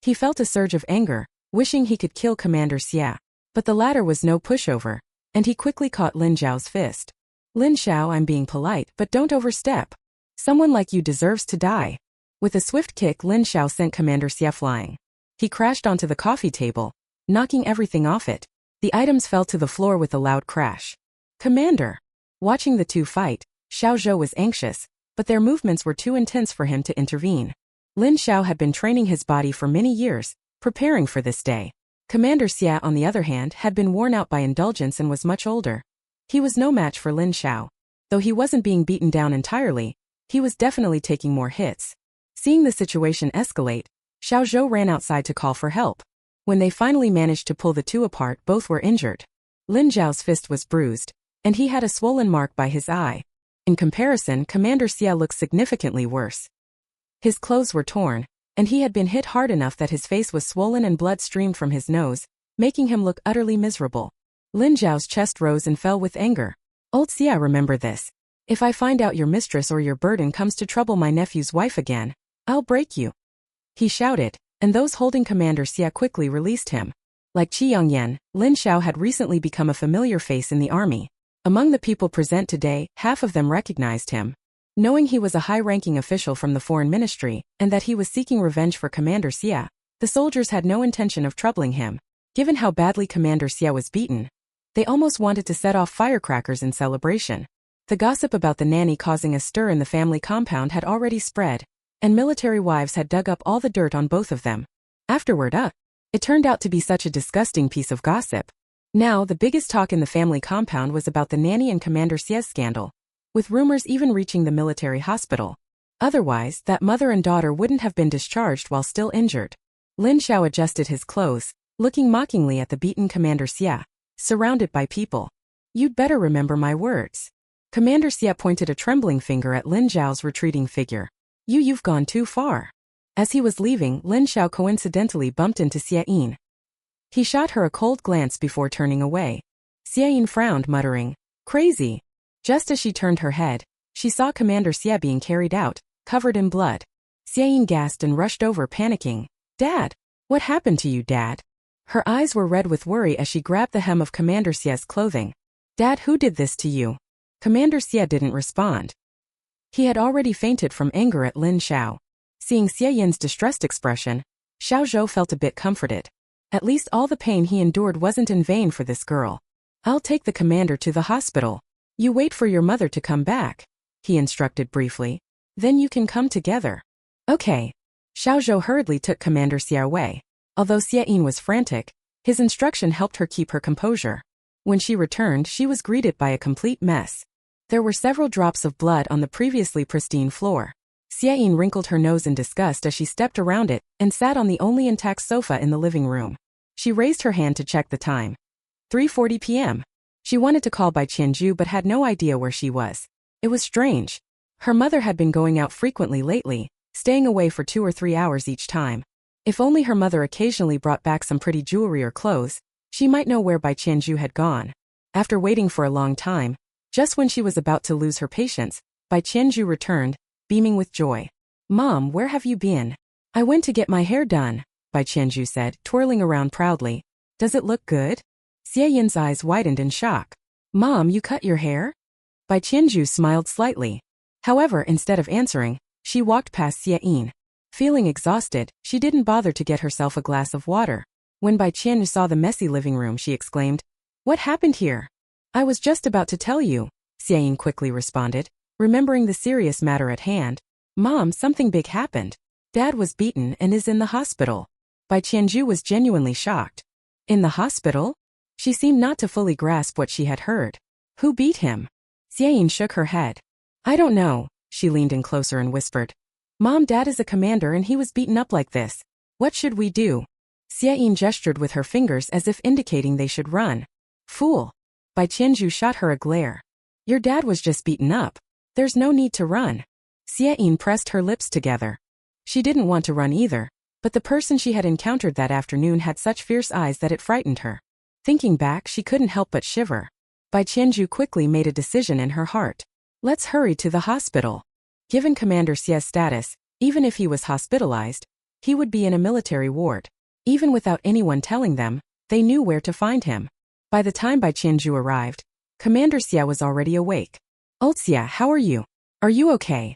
He felt a surge of anger, wishing he could kill Commander Xia. But the latter was no pushover, and he quickly caught Lin Xiao's fist. Lin Xiao, I'm being polite, but don't overstep. Someone like you deserves to die. With a swift kick, Lin Xiao sent Commander Xia flying. He crashed onto the coffee table, knocking everything off it. The items fell to the floor with a loud crash. Commander! Watching the two fight, Xiaozhou was anxious, but their movements were too intense for him to intervene. Lin Xiao had been training his body for many years, preparing for this day. Commander Xia, on the other hand, had been worn out by indulgence and was much older. He was no match for Lin Xiao. Though he wasn't being beaten down entirely, he was definitely taking more hits. Seeing the situation escalate, Xiaozhou ran outside to call for help. When they finally managed to pull the two apart, both were injured. Lin Xiao's fist was bruised, and he had a swollen mark by his eye. In comparison, Commander Xia looked significantly worse. His clothes were torn, and he had been hit hard enough that his face was swollen and blood streamed from his nose, making him look utterly miserable. Lin Xiao's chest rose and fell with anger. Old Xia, remember this. If I find out your mistress or your burden comes to trouble my nephew's wife again, I'll break you. He shouted, and those holding Commander Xia quickly released him. Like Qi Yongyan, Lin Xiao had recently become a familiar face in the army. Among the people present today, half of them recognized him. Knowing he was a high-ranking official from the foreign ministry, and that he was seeking revenge for Commander Xia, The soldiers had no intention of troubling him. Given how badly Commander Xie was beaten, they almost wanted to set off firecrackers in celebration. The gossip about the nanny causing a stir in the family compound had already spread, and military wives had dug up all the dirt on both of them. Afterward, it turned out to be such a disgusting piece of gossip. Now, the biggest talk in the family compound was about the nanny and Commander Xie's scandal, with rumors even reaching the military hospital. Otherwise, that mother and daughter wouldn't have been discharged while still injured. Lin Xiao adjusted his clothes, looking mockingly at the beaten Commander Xie, surrounded by people. You'd better remember my words. Commander Xie pointed a trembling finger at Lin Xiao's retreating figure. You've gone too far. As he was leaving, Lin Xiao coincidentally bumped into Xie Yin. He shot her a cold glance before turning away. Xie Yin frowned, muttering, "Crazy." Just as she turned her head, she saw Commander Xie being carried out, covered in blood. Xie Yin gasped and rushed over, panicking. "Dad! What happened to you, Dad?" Her eyes were red with worry as she grabbed the hem of Commander Xie's clothing. "Dad, who did this to you?" Commander Xie didn't respond. He had already fainted from anger at Lin Xiao. Seeing Xie Yin's distressed expression, Xiao Zhou felt a bit comforted. At least all the pain he endured wasn't in vain for this girl. "I'll take the commander to the hospital. You wait for your mother to come back," he instructed briefly. "Then you can come together." "Okay." Xiao Zhou hurriedly took Commander Xie away. Although Xie Yin was frantic, his instruction helped her keep her composure. When she returned, she was greeted by a complete mess. There were several drops of blood on the previously pristine floor. Xie Yin wrinkled her nose in disgust as she stepped around it and sat on the only intact sofa in the living room. She raised her hand to check the time. 3:40 p.m. She wanted to call Bai Qianju but had no idea where she was. It was strange. Her mother had been going out frequently lately, staying away for 2 or 3 hours each time. If only her mother occasionally brought back some pretty jewelry or clothes, she might know where Bai Qianju had gone. After waiting for a long time, just when she was about to lose her patience, Bai Qianju returned, beaming with joy. "Mom, where have you been?" "I went to get my hair done," Bai Qianju said, twirling around proudly. "Does it look good?" Xie Yin's eyes widened in shock. "Mom, you cut your hair?" Bai Qianju smiled slightly. However, instead of answering, she walked past Xie Yin. Feeling exhausted, she didn't bother to get herself a glass of water. When Bai Qianju saw the messy living room, she exclaimed, "What happened here?" "I was just about to tell you," Xie Yin quickly responded, remembering the serious matter at hand. "Mom, something big happened. Dad was beaten and is in the hospital." Bai Qianju was genuinely shocked. "In the hospital?" She seemed not to fully grasp what she had heard. "Who beat him?" Xie Yin shook her head. "I don't know." She leaned in closer and whispered, "Mom, Dad is a commander and he was beaten up like this. What should we do?" Xie Yin gestured with her fingers as if indicating they should run. "Fool." Bai Qianju shot her a glare. "Your dad was just beaten up. There's no need to run." Xie Yin pressed her lips together. She didn't want to run either, but the person she had encountered that afternoon had such fierce eyes that it frightened her. Thinking back, she couldn't help but shiver. Bai Qianju quickly made a decision in her heart. "Let's hurry to the hospital." Given Commander Xie's status, even if he was hospitalized, he would be in a military ward. Even without anyone telling them, they knew where to find him. By the time Bai Qianju arrived, Commander Xie was already awake. "Old Xie, how are you? Are you okay?"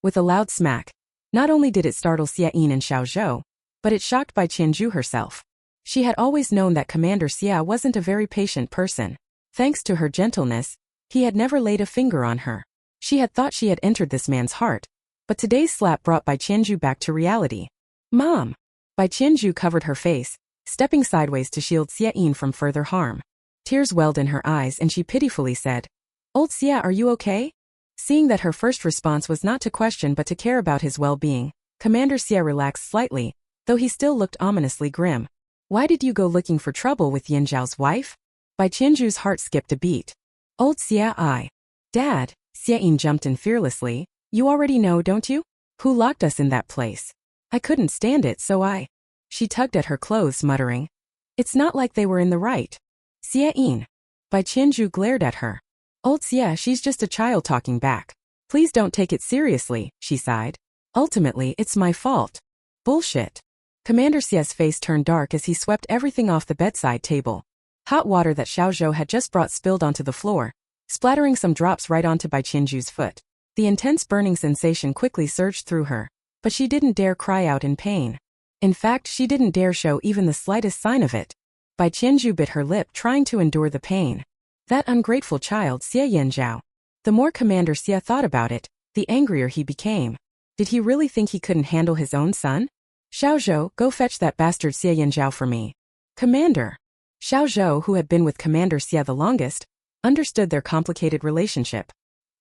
With a loud smack. Not only did it startle Xie Yin and Xiao Zhou, but it shocked Bai Qianju herself. She had always known that Commander Xie wasn't a very patient person. Thanks to her gentleness, he had never laid a finger on her. She had thought she had entered this man's heart, but today's slap brought Bai Qianju back to reality. "Mom!" Bai Qianju covered her face, stepping sideways to shield Xie Yin from further harm. Tears welled in her eyes and she pitifully said, "Old Xie, are you okay?" Seeing that her first response was not to question but to care about his well-being, Commander Xie relaxed slightly, though he still looked ominously grim. "Why did you go looking for trouble with Yin Zhao's wife?" Bai Qianju's heart skipped a beat. "Old Xie, Dad," Xie Yin jumped in fearlessly, "you already know, don't you? Who locked us in that place? I couldn't stand it, so I..." She tugged at her clothes, muttering, "It's not like they were in the right." "Xie Yin." Bai Qianju glared at her. "Old Xie, she's just a child talking back. Please don't take it seriously," she sighed. "Ultimately, it's my fault." "Bullshit." Commander Xie's face turned dark as he swept everything off the bedside table. Hot water that Xiao Zhou had just brought spilled onto the floor, splattering some drops right onto Bai Qianju's foot. The intense burning sensation quickly surged through her, but she didn't dare cry out in pain. In fact, she didn't dare show even the slightest sign of it. Bai Qianzhu bit her lip, trying to endure the pain. That ungrateful child, Xie Yanzhao. The more Commander Xie thought about it, the angrier he became. Did he really think he couldn't handle his own son? Xiao Zhou, go fetch that bastard Xie Yanzhao for me. Commander. Xiao Zhou, who had been with Commander Xie the longest, understood their complicated relationship.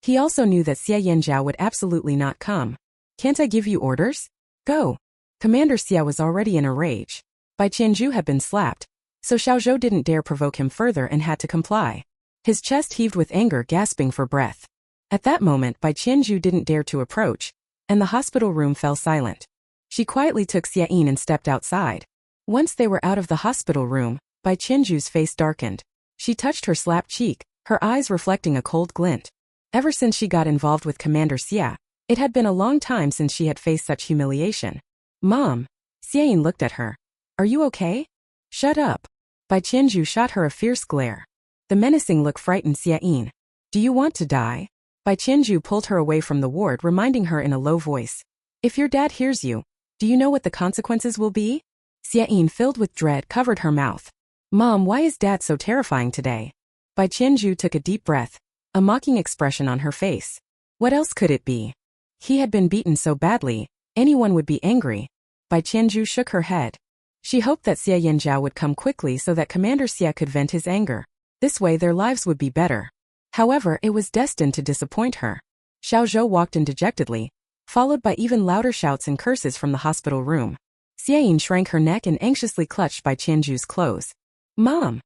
He also knew that Xie Yanzhao would absolutely not come. Can't I give you orders? Go. Commander Xie was already in a rage. Bai Qianzhu had been slapped, so Xiao Zhou didn't dare provoke him further and had to comply. His chest heaved with anger, gasping for breath. At that moment, Bai Qianzhu didn't dare to approach, and the hospital room fell silent. She quietly took Xie Yin and stepped outside. Once they were out of the hospital room, Bai Qianzhu's face darkened. She touched her slapped cheek, her eyes reflecting a cold glint. Ever since she got involved with Commander Xie, it had been a long time since she had faced such humiliation. Mom. Xie Yin looked at her. Are you okay? Shut up. Bai Qianzhu shot her a fierce glare. The menacing look frightened Xie Yin. Do you want to die? Bai Qianzhu pulled her away from the ward, reminding her in a low voice. If your dad hears you, do you know what the consequences will be? Xie Yin, filled with dread, covered her mouth. Mom, why is Dad so terrifying today? Bai Qianzhu took a deep breath, a mocking expression on her face. What else could it be? He had been beaten so badly, anyone would be angry. Bai Qianzhu shook her head. She hoped that Xie Yanzhao would come quickly so that Commander Xie could vent his anger. This way their lives would be better. However, it was destined to disappoint her. Xiao Zhou walked in dejectedly, followed by even louder shouts and curses from the hospital room. Xie Yin shrank her neck and anxiously clutched Bai Qianzhu's clothes. Mom!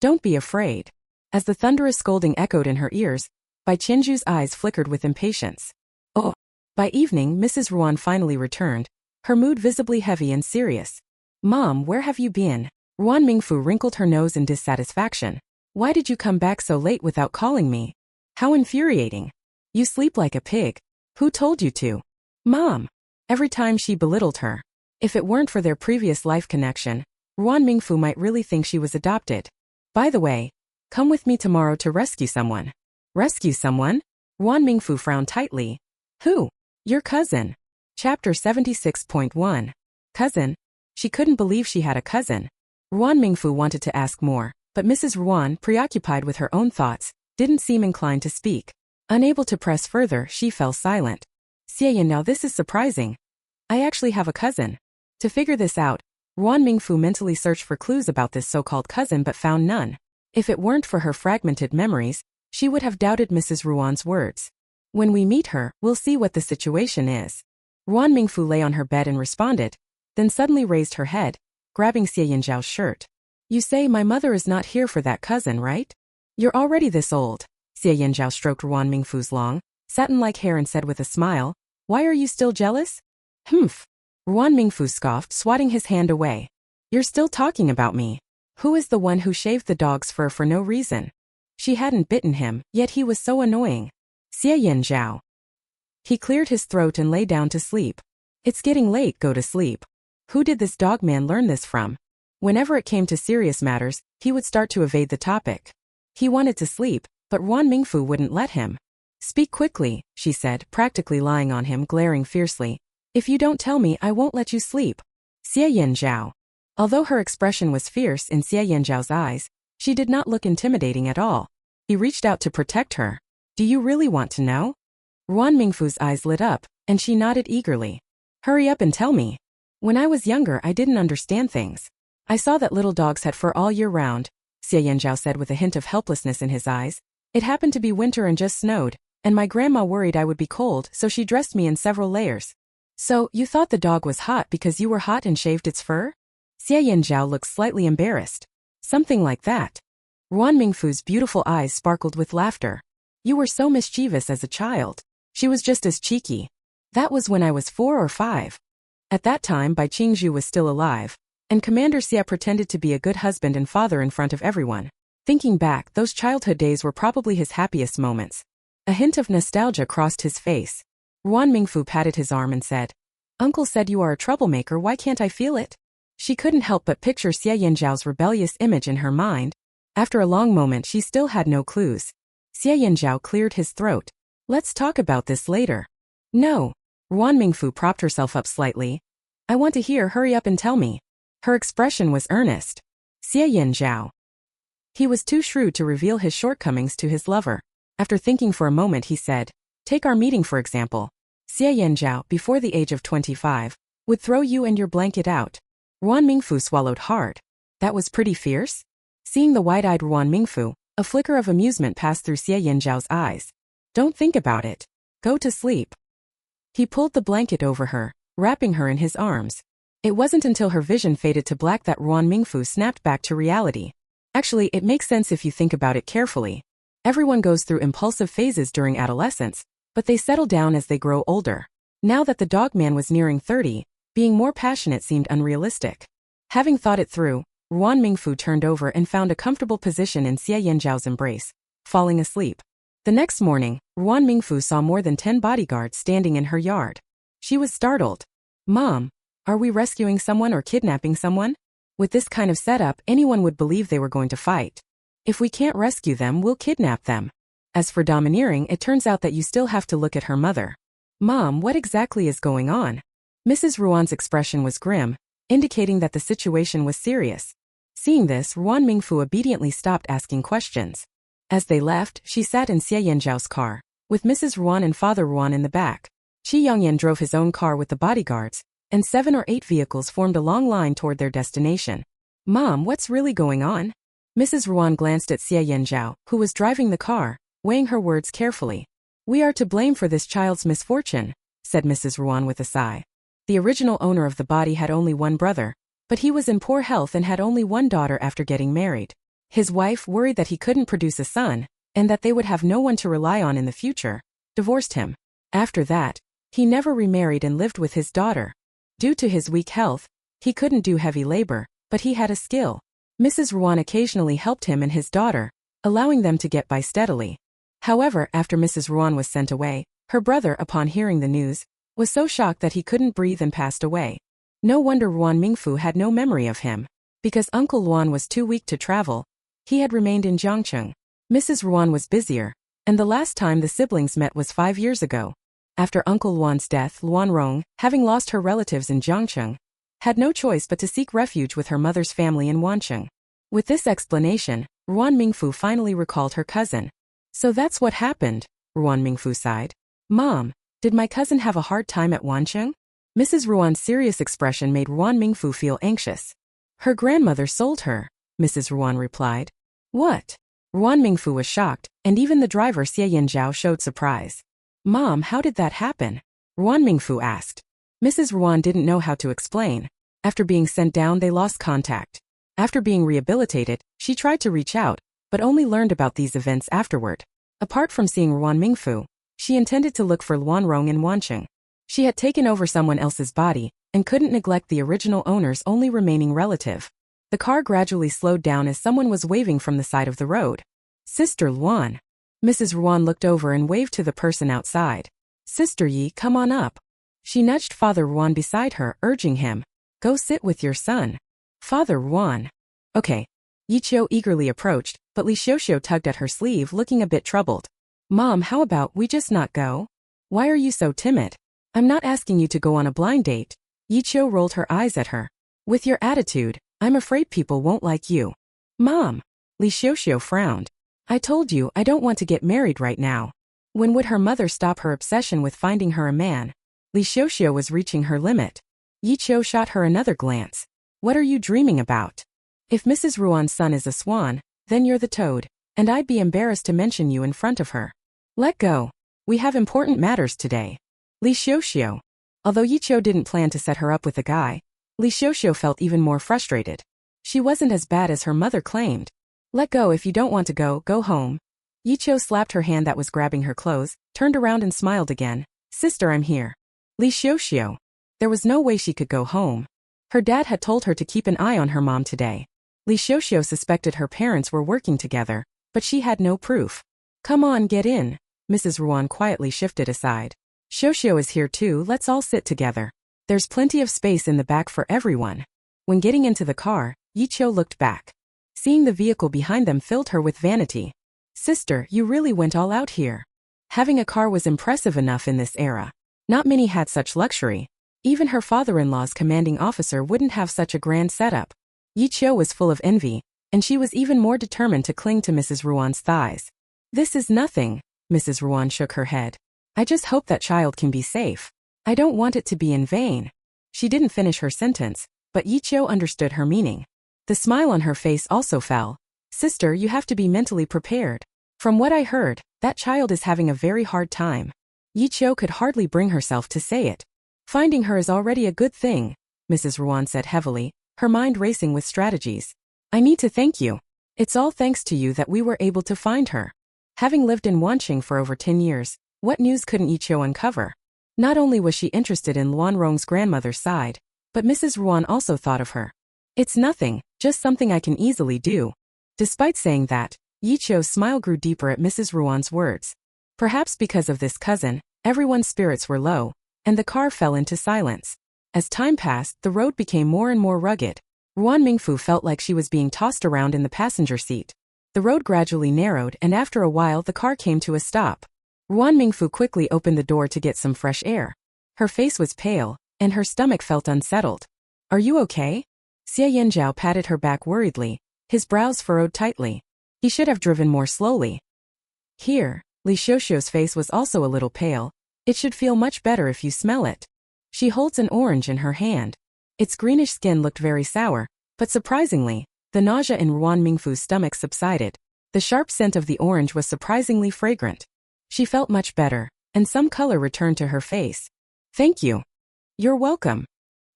Don't be afraid. As the thunderous scolding echoed in her ears, Bai Qianzhu's eyes flickered with impatience. Oh! By evening, Mrs. Ruan finally returned, her mood visibly heavy and serious. Mom, where have you been? Ruan Mingfu wrinkled her nose in dissatisfaction. Why did you come back so late without calling me? How infuriating. You sleep like a pig. Who told you to? Mom! Every time she belittled her. If it weren't for their previous life connection, Ruan Mingfu might really think she was adopted. By the way, come with me tomorrow to rescue someone. Rescue someone? Ruan Mingfu frowned tightly. Who? Your cousin. Chapter 76.1. Cousin? She couldn't believe she had a cousin. Ruan Mingfu wanted to ask more, but Mrs. Ruan, preoccupied with her own thoughts, didn't seem inclined to speak. Unable to press further, she fell silent. Xie Yin, now this is surprising. I actually have a cousin. To figure this out, Ruan Mingfu mentally searched for clues about this so-called cousin but found none. If it weren't for her fragmented memories, she would have doubted Mrs. Ruan's words. When we meet her, we'll see what the situation is. Ruan Mingfu lay on her bed and responded, then suddenly raised her head, grabbing Xie Yanzhao's shirt. You say my mother is not here for that cousin, right? You're already this old. Xie Yanzhao stroked Ruan Mingfu's long, satin-like hair and said with a smile, Why are you still jealous? Humph. Ruan Mingfu scoffed, swatting his hand away. You're still talking about me. Who is the one who shaved the dog's fur for no reason? She hadn't bitten him, yet he was so annoying. Xie Yanzhao. He cleared his throat and lay down to sleep. It's getting late, go to sleep. Who did this dog man learn this from? Whenever it came to serious matters, he would start to evade the topic. He wanted to sleep, but Ruan Mingfu wouldn't let him. Speak quickly, she said, practically lying on him, glaring fiercely. If you don't tell me, I won't let you sleep. Xie Yanzhao. Although her expression was fierce in Xie Yanzhao's eyes, she did not look intimidating at all. He reached out to protect her. Do you really want to know? Ruan Mingfu's eyes lit up, and she nodded eagerly. Hurry up and tell me. When I was younger, I didn't understand things. I saw that little dogs had fur all year round, Xie Yanzhao said with a hint of helplessness in his eyes. It happened to be winter and just snowed, and my grandma worried I would be cold, so she dressed me in several layers. So, you thought the dog was hot because you were hot and shaved its fur? Xie Yanzhao looked slightly embarrassed. Something like that. Ruan Mingfu's beautiful eyes sparkled with laughter. You were so mischievous as a child. She was just as cheeky. That was when I was 4 or 5. At that time, Bai Qianzhu was still alive, and Commander Xie pretended to be a good husband and father in front of everyone. Thinking back, those childhood days were probably his happiest moments. A hint of nostalgia crossed his face. Ruan Mingfu patted his arm and said, Uncle said you are a troublemaker, why can't I feel it? She couldn't help but picture Xie Yanzhao's rebellious image in her mind. After a long moment, she still had no clues. Xie Yanzhao cleared his throat. Let's talk about this later. No. Ruan Mingfu propped herself up slightly. I want to hear, hurry up and tell me. Her expression was earnest. Xie Yanzhao. He was too shrewd to reveal his shortcomings to his lover. After thinking for a moment he said, take our meeting for example. Xie Yanzhao, before the age of 25, would throw you and your blanket out. Ruan Mingfu swallowed hard. That was pretty fierce? Seeing the wide-eyed Ruan Mingfu, a flicker of amusement passed through Xie Yanzhao's eyes. Don't think about it. Go to sleep. He pulled the blanket over her, wrapping her in his arms. It wasn't until her vision faded to black that Ruan Mingfu snapped back to reality. Actually, it makes sense if you think about it carefully. Everyone goes through impulsive phases during adolescence, but they settle down as they grow older. Now that the dogman was nearing 30, being more passionate seemed unrealistic. Having thought it through, Ruan Mingfu turned over and found a comfortable position in Xie Yanzhao's embrace, falling asleep. The next morning, Ruan Mingfu saw more than 10 bodyguards standing in her yard. She was startled. Mom, are we rescuing someone or kidnapping someone? With this kind of setup, anyone would believe they were going to fight. If we can't rescue them, we'll kidnap them. As for domineering, it turns out that you still have to look at her mother. Mom, what exactly is going on? Mrs. Ruan's expression was grim, indicating that the situation was serious. Seeing this, Ruan Mingfu obediently stopped asking questions. As they left, she sat in Xie Yanzhao's car, with Mrs. Ruan and Father Ruan in the back. Qi Yongyan drove his own car with the bodyguards, and 7 or 8 vehicles formed a long line toward their destination. Mom, what's really going on? Mrs. Ruan glanced at Xie Yanzhao, who was driving the car, weighing her words carefully. We are to blame for this child's misfortune, said Mrs. Ruan with a sigh. The original owner of the body had only one brother, but he was in poor health and had only one daughter after getting married. His wife, worried that he couldn't produce a son, and that they would have no one to rely on in the future, divorced him. After that, he never remarried and lived with his daughter. Due to his weak health, he couldn't do heavy labor, but he had a skill. Mrs. Ruan occasionally helped him and his daughter, allowing them to get by steadily. However, after Mrs. Ruan was sent away, her brother, upon hearing the news, was so shocked that he couldn't breathe and passed away. No wonder Ruan Mingfu had no memory of him. Because Uncle Luan was too weak to travel, he had remained in Jiangcheng. Mrs. Ruan was busier, and the last time the siblings met was 5 years ago. After Uncle Luan's death, Luan Rong, having lost her relatives in Jiangcheng, had no choice but to seek refuge with her mother's family in Wancheng. With this explanation, Ruan Mingfu finally recalled her cousin. So that's what happened, Ruan Mingfu sighed. Mom, did my cousin have a hard time at Wancheng? Mrs. Ruan's serious expression made Ruan Mingfu feel anxious. Her grandmother sold her, Mrs. Ruan replied. What? Ruan Mingfu was shocked, and even the driver Xie Yanzhao showed surprise. Mom, how did that happen? Ruan Mingfu asked. Mrs. Ruan didn't know how to explain. After being sent down, they lost contact. After being rehabilitated, she tried to reach out, but only learned about these events afterward. Apart from seeing Ruan Mingfu, she intended to look for Luan Rong in Wancheng. She had taken over someone else's body, and couldn't neglect the original owner's only remaining relative. The car gradually slowed down as someone was waving from the side of the road. Sister Luan. Mrs. Ruan looked over and waved to the person outside. Sister Yi, come on up. She nudged Father Ruan beside her, urging him, go sit with your son. Father Ruan. Okay. Yi Qiu eagerly approached, but Li Xiuxiu tugged at her sleeve, looking a bit troubled. Mom, how about we just not go? Why are you so timid? I'm not asking you to go on a blind date. Yi Qiu rolled her eyes at her. With your attitude, I'm afraid people won't like you. Mom. Li Xiuxiu frowned. I told you I don't want to get married right now. When would her mother stop her obsession with finding her a man? Li Xiuxiu was reaching her limit. Yi Qiu shot her another glance. What are you dreaming about? If Mrs. Ruan's son is a swan, then you're the toad, and I'd be embarrassed to mention you in front of her. Let go. We have important matters today. Li Xiuxiu. Although Yi Qiu didn't plan to set her up with a guy, Li Xiuxiu felt even more frustrated. She wasn't as bad as her mother claimed. Let go. If you don't want to go, go home. Yi Qiu slapped her hand that was grabbing her clothes, turned around and smiled again. Sister, I'm here. Li Xiuxiu. There was no way she could go home. Her dad had told her to keep an eye on her mom today. Li Xiuxiu suspected her parents were working together, but she had no proof. Come on, get in. Mrs. Ruan quietly shifted aside. Xiuxiu is here too, let's all sit together. There's plenty of space in the back for everyone. When getting into the car, Yi Qiu looked back. Seeing the vehicle behind them filled her with vanity. Sister, you really went all out here. Having a car was impressive enough in this era. Not many had such luxury. Even her father-in-law's commanding officer wouldn't have such a grand setup. Yi Qiu was full of envy, and she was even more determined to cling to Mrs. Ruan's thighs. This is nothing, Mrs. Ruan shook her head. I just hope that child can be safe. I don't want it to be in vain. She didn't finish her sentence, but Yi Qiu understood her meaning. The smile on her face also fell. Sister, you have to be mentally prepared. From what I heard, that child is having a very hard time. Yi Qiu could hardly bring herself to say it. Finding her is already a good thing, Mrs. Ruan said heavily, her mind racing with strategies. I need to thank you. It's all thanks to you that we were able to find her. Having lived in Wanqing for over 10 years, what news couldn't Yi Qiu uncover? Not only was she interested in Luan Rong's grandmother's side, but Mrs. Ruan also thought of her. It's nothing, just something I can easily do. Despite saying that, Yi Qiu's smile grew deeper at Mrs. Ruan's words. Perhaps because of this cousin, everyone's spirits were low, and the car fell into silence. As time passed, the road became more and more rugged. Ruan Mingfu felt like she was being tossed around in the passenger seat. The road gradually narrowed, and after a while the car came to a stop. Ruan Mingfu quickly opened the door to get some fresh air. Her face was pale, and her stomach felt unsettled. Are you okay? Xie Yanzhao patted her back worriedly, his brows furrowed tightly. He should have driven more slowly. Here, Li Xiuxiu's face was also a little pale. It should feel much better if you smell it. She holds an orange in her hand. Its greenish skin looked very sour, but surprisingly, the nausea in Ruan Mingfu's stomach subsided. The sharp scent of the orange was surprisingly fragrant. She felt much better, and some color returned to her face. Thank you. You're welcome.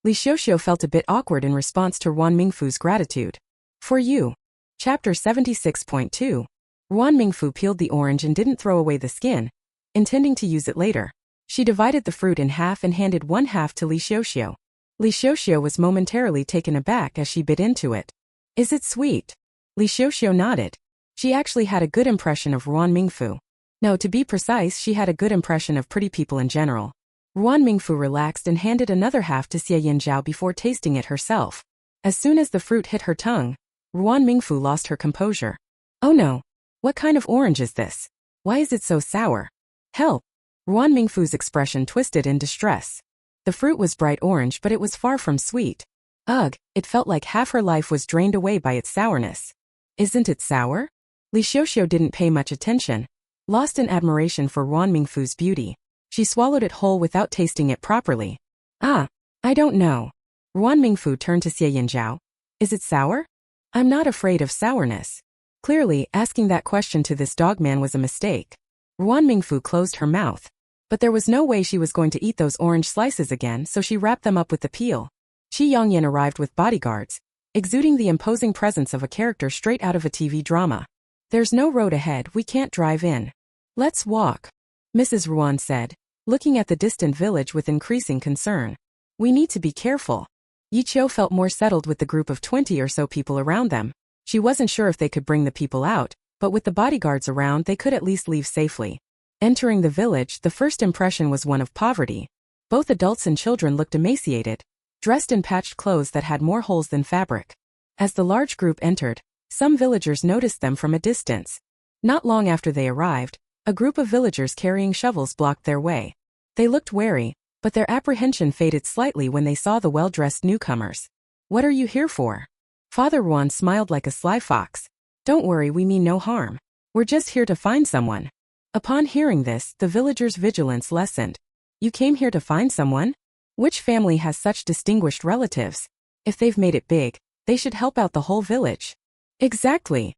Li Xiuxiu felt a bit awkward in response to Ruan Mingfu's gratitude. For you. Chapter 76.2. Ruan Mingfu peeled the orange and didn't throw away the skin, intending to use it later. She divided the fruit in half and handed one half to Li Xiuxiu. Li Xiuxiu was momentarily taken aback as she bit into it. Is it sweet? Li Xiuxiu nodded. She actually had a good impression of Ruan Mingfu. No, to be precise, she had a good impression of pretty people in general. Ruan Mingfu relaxed and handed another half to Xie Yanzhao before tasting it herself. As soon as the fruit hit her tongue, Ruan Mingfu lost her composure. Oh no! What kind of orange is this? Why is it so sour? Help! Ruan Mingfu's expression twisted in distress. The fruit was bright orange, but it was far from sweet. Ugh, it felt like half her life was drained away by its sourness. Isn't it sour? Li Xiuxiu didn't pay much attention. Lost in admiration for Ruan Mingfu's beauty, she swallowed it whole without tasting it properly. Ah, I don't know. Ruan Mingfu turned to Xie Yanzhao. Is it sour? I'm not afraid of sourness. Clearly, asking that question to this dogman was a mistake. Ruan Mingfu closed her mouth. But there was no way she was going to eat those orange slices again, so she wrapped them up with the peel. Qi Yongyan arrived with bodyguards, exuding the imposing presence of a character straight out of a TV drama. There's no road ahead, we can't drive in. Let's walk, Mrs. Ruan said, looking at the distant village with increasing concern. We need to be careful. Yi Qiu felt more settled with the group of 20 or so people around them. She wasn't sure if they could bring the people out, but with the bodyguards around they could at least leave safely. Entering the village, the first impression was one of poverty. Both adults and children looked emaciated, dressed in patched clothes that had more holes than fabric. As the large group entered, some villagers noticed them from a distance. Not long after they arrived, a group of villagers carrying shovels blocked their way. They looked wary, but their apprehension faded slightly when they saw the well-dressed newcomers. What are you here for? Father Ruan smiled like a sly fox. Don't worry, we mean no harm. We're just here to find someone. Upon hearing this, the villagers' vigilance lessened. You came here to find someone? Which family has such distinguished relatives? If they've made it big, they should help out the whole village. Exactly.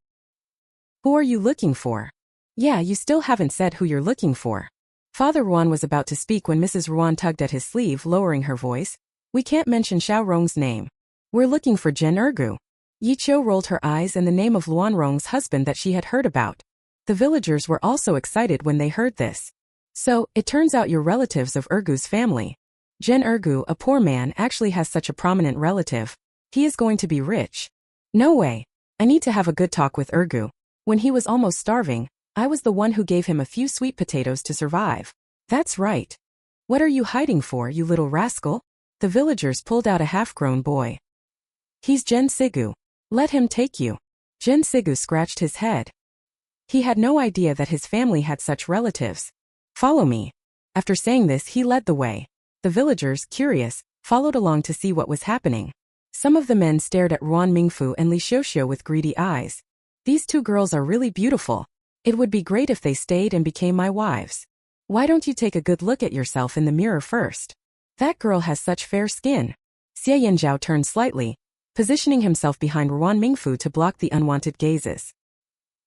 Who are you looking for? Yeah, you still haven't said who you're looking for. Father Ruan was about to speak when Mrs. Ruan tugged at his sleeve, lowering her voice. We can't mention Xiao Rong's name. We're looking for Zhen Ergu. Yi Qiu rolled her eyes and the name of Luan Rong's husband that she had heard about. The villagers were also excited when they heard this. So, it turns out you're relatives of Ergu's family. Zhen Ergu, a poor man, actually has such a prominent relative. He is going to be rich. No way. I need to have a good talk with Ergu. When he was almost starving, I was the one who gave him a few sweet potatoes to survive. That's right. What are you hiding for, you little rascal? The villagers pulled out a half-grown boy. He's Zhen Sigu. Let him take you. Zhen Sigu scratched his head. He had no idea that his family had such relatives. Follow me. After saying this, he led the way. The villagers, curious, followed along to see what was happening. Some of the men stared at Ruan Mingfu and Li Xiuxiu with greedy eyes. These two girls are really beautiful. It would be great if they stayed and became my wives. Why don't you take a good look at yourself in the mirror first? That girl has such fair skin. Xie Yanzhao turned slightly, positioning himself behind Ruan Mingfu to block the unwanted gazes.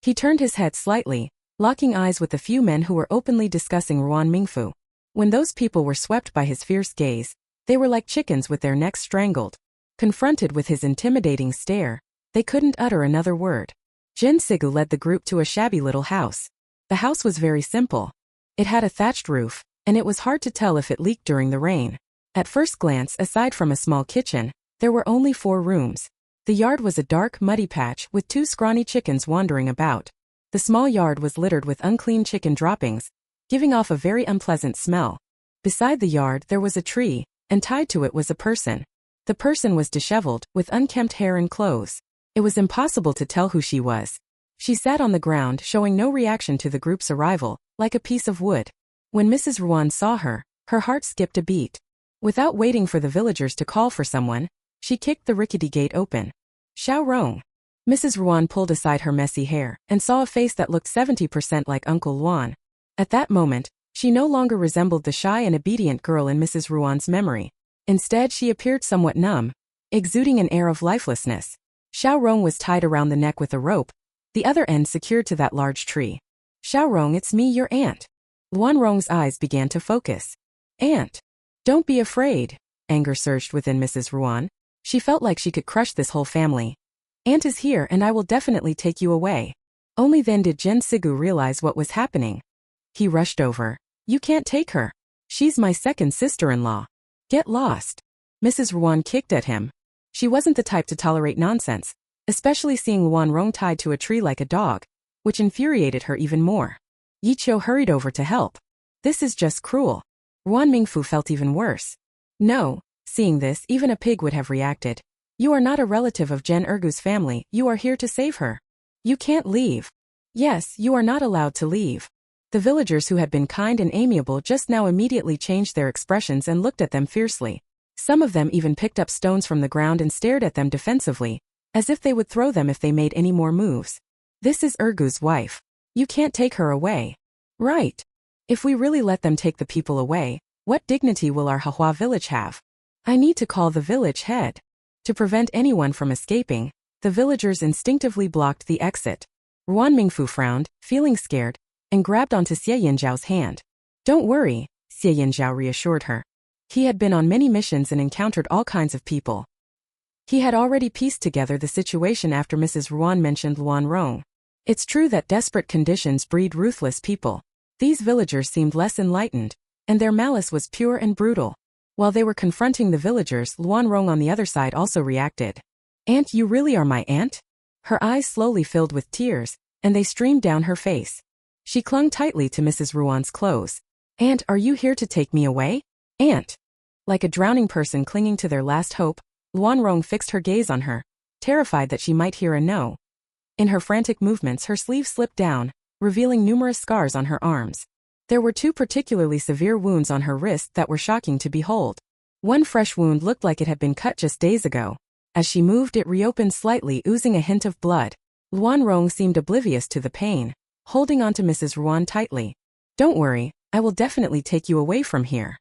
He turned his head slightly, locking eyes with the few men who were openly discussing Ruan Mingfu. When those people were swept by his fierce gaze, they were like chickens with their necks strangled. Confronted with his intimidating stare, they couldn't utter another word. Jin Sigu led the group to a shabby little house. The house was very simple. It had a thatched roof, and it was hard to tell if it leaked during the rain. At first glance, aside from a small kitchen, there were only 4 rooms. The yard was a dark, muddy patch with 2 scrawny chickens wandering about. The small yard was littered with unclean chicken droppings, giving off a very unpleasant smell. Beside the yard there was a tree, and tied to it was a person. The person was disheveled, with unkempt hair and clothes. It was impossible to tell who she was. She sat on the ground, showing no reaction to the group's arrival, like a piece of wood. When Mrs. Ruan saw her, her heart skipped a beat. Without waiting for the villagers to call for someone, she kicked the rickety gate open. Xiao Rong. Mrs. Ruan pulled aside her messy hair and saw a face that looked 70% like Uncle Luan. At that moment, she no longer resembled the shy and obedient girl in Mrs. Ruan's memory. Instead, she appeared somewhat numb, exuding an air of lifelessness. Xiao Rong was tied around the neck with a rope, the other end secured to that large tree. Xiao Rong, it's me, your aunt. Luan Rong's eyes began to focus. Aunt. Don't be afraid. Anger surged within Mrs. Ruan. She felt like she could crush this whole family. Aunt is here and I will definitely take you away. Only then did Jin Sigu realize what was happening. He rushed over. You can't take her. She's my second sister-in-law. Get lost. Mrs. Ruan kicked at him. She wasn't the type to tolerate nonsense, especially seeing Luan Rong tied to a tree like a dog, which infuriated her even more. Yi Qiu hurried over to help. This is just cruel. Ruan Mingfu felt even worse. No, seeing this, even a pig would have reacted. You are not a relative of Jen Ergu's family, you are here to save her. You can't leave. Yes, you are not allowed to leave. The villagers who had been kind and amiable just now immediately changed their expressions and looked at them fiercely. Some of them even picked up stones from the ground and stared at them defensively, as if they would throw them if they made any more moves. This is Ergu's wife. You can't take her away. Right. If we really let them take the people away, what dignity will our Manhwa village have? I need to call the village head. To prevent anyone from escaping, the villagers instinctively blocked the exit. Ruan Mingfu frowned, feeling scared, and grabbed onto Xie Yanzhao's hand. Don't worry, Xie Yanzhao reassured her. He had been on many missions and encountered all kinds of people. He had already pieced together the situation after Mrs. Ruan mentioned Luan Rong. It's true that desperate conditions breed ruthless people. These villagers seemed less enlightened, and their malice was pure and brutal. While they were confronting the villagers, Luan Rong on the other side also reacted. Aunt, you really are my aunt? Her eyes slowly filled with tears, and they streamed down her face. She clung tightly to Mrs. Ruan's clothes. Aunt, are you here to take me away? Aunt. Like a drowning person clinging to their last hope, Luan Rong fixed her gaze on her, terrified that she might hear a no. In her frantic movements, her sleeve slipped down, revealing numerous scars on her arms. There were 2 particularly severe wounds on her wrist that were shocking to behold. One fresh wound looked like it had been cut just days ago. As she moved, it reopened slightly, oozing a hint of blood. Luan Rong seemed oblivious to the pain, holding onto Mrs. Ruan tightly. Don't worry, I will definitely take you away from here.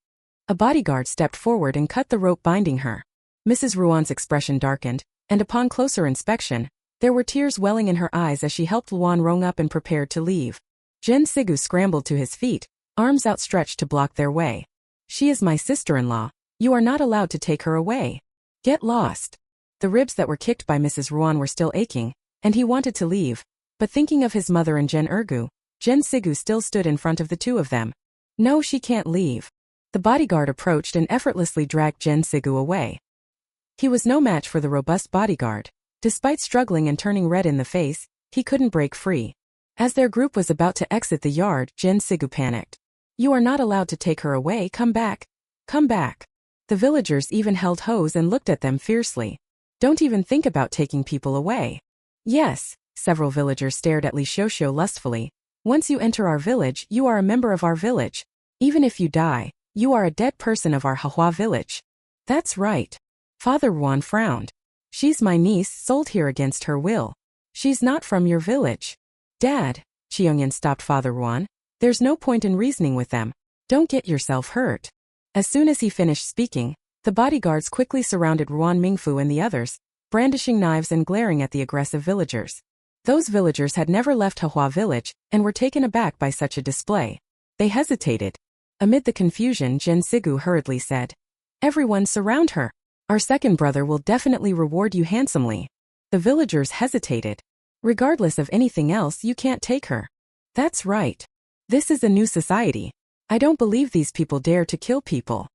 A bodyguard stepped forward and cut the rope binding her. Mrs. Ruan's expression darkened, and upon closer inspection, there were tears welling in her eyes as she helped Luan Rong up and prepared to leave. Jin Sigu scrambled to his feet, arms outstretched to block their way. She is my sister-in-law. You are not allowed to take her away. Get lost. The ribs that were kicked by Mrs. Ruan were still aching, and he wanted to leave, but thinking of his mother and Jen Ergu, Jin Sigu still stood in front of the 2 of them. No, she can't leave. The bodyguard approached and effortlessly dragged Jin Sigu away. He was no match for the robust bodyguard. Despite struggling and turning red in the face, he couldn't break free. As their group was about to exit the yard, Jin Sigu panicked. You are not allowed to take her away, come back. Come back. The villagers even held hose and looked at them fiercely. Don't even think about taking people away. Yes, several villagers stared at Li Xiuxiu lustfully. Once you enter our village, you are a member of our village. Even if you die, You are a dead person of our Manhwa village. That's right. Father Ruan frowned. She's my niece, sold here against her will. She's not from your village. Dad, Chiyoungin stopped Father Ruan. There's no point in reasoning with them. Don't get yourself hurt. As soon as he finished speaking, the bodyguards quickly surrounded Ruan Mingfu and the others, brandishing knives and glaring at the aggressive villagers. Those villagers had never left Manhwa village and were taken aback by such a display. They hesitated. Amid the confusion, Jin Sigu hurriedly said, "Everyone surround her. Our second brother will definitely reward you handsomely." The villagers hesitated. "Regardless of anything else, you can't take her." "That's right. This is a new society. I don't believe these people dare to kill people."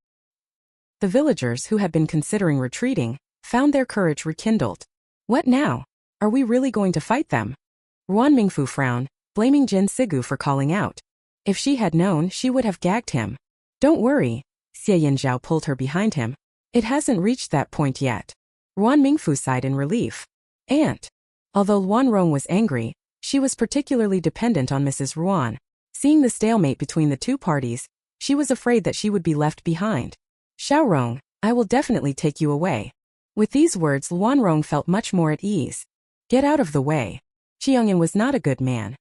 The villagers, who had been considering retreating, found their courage rekindled. "What now? Are we really going to fight them?" Ruan Mingfu frowned, blaming Jin Sigu for calling out. If she had known, she would have gagged him. "Don't worry." Xie Yinzhao pulled her behind him. "It hasn't reached that point yet." Ruan Mingfu sighed in relief. "Aunt." Although Luan Rong was angry, she was particularly dependent on Mrs. Ruan. Seeing the stalemate between the two parties, she was afraid that she would be left behind. "Xiaorong, I will definitely take you away." With these words, Luan Rong felt much more at ease. "Get out of the way." Chiyoungin was not a good man.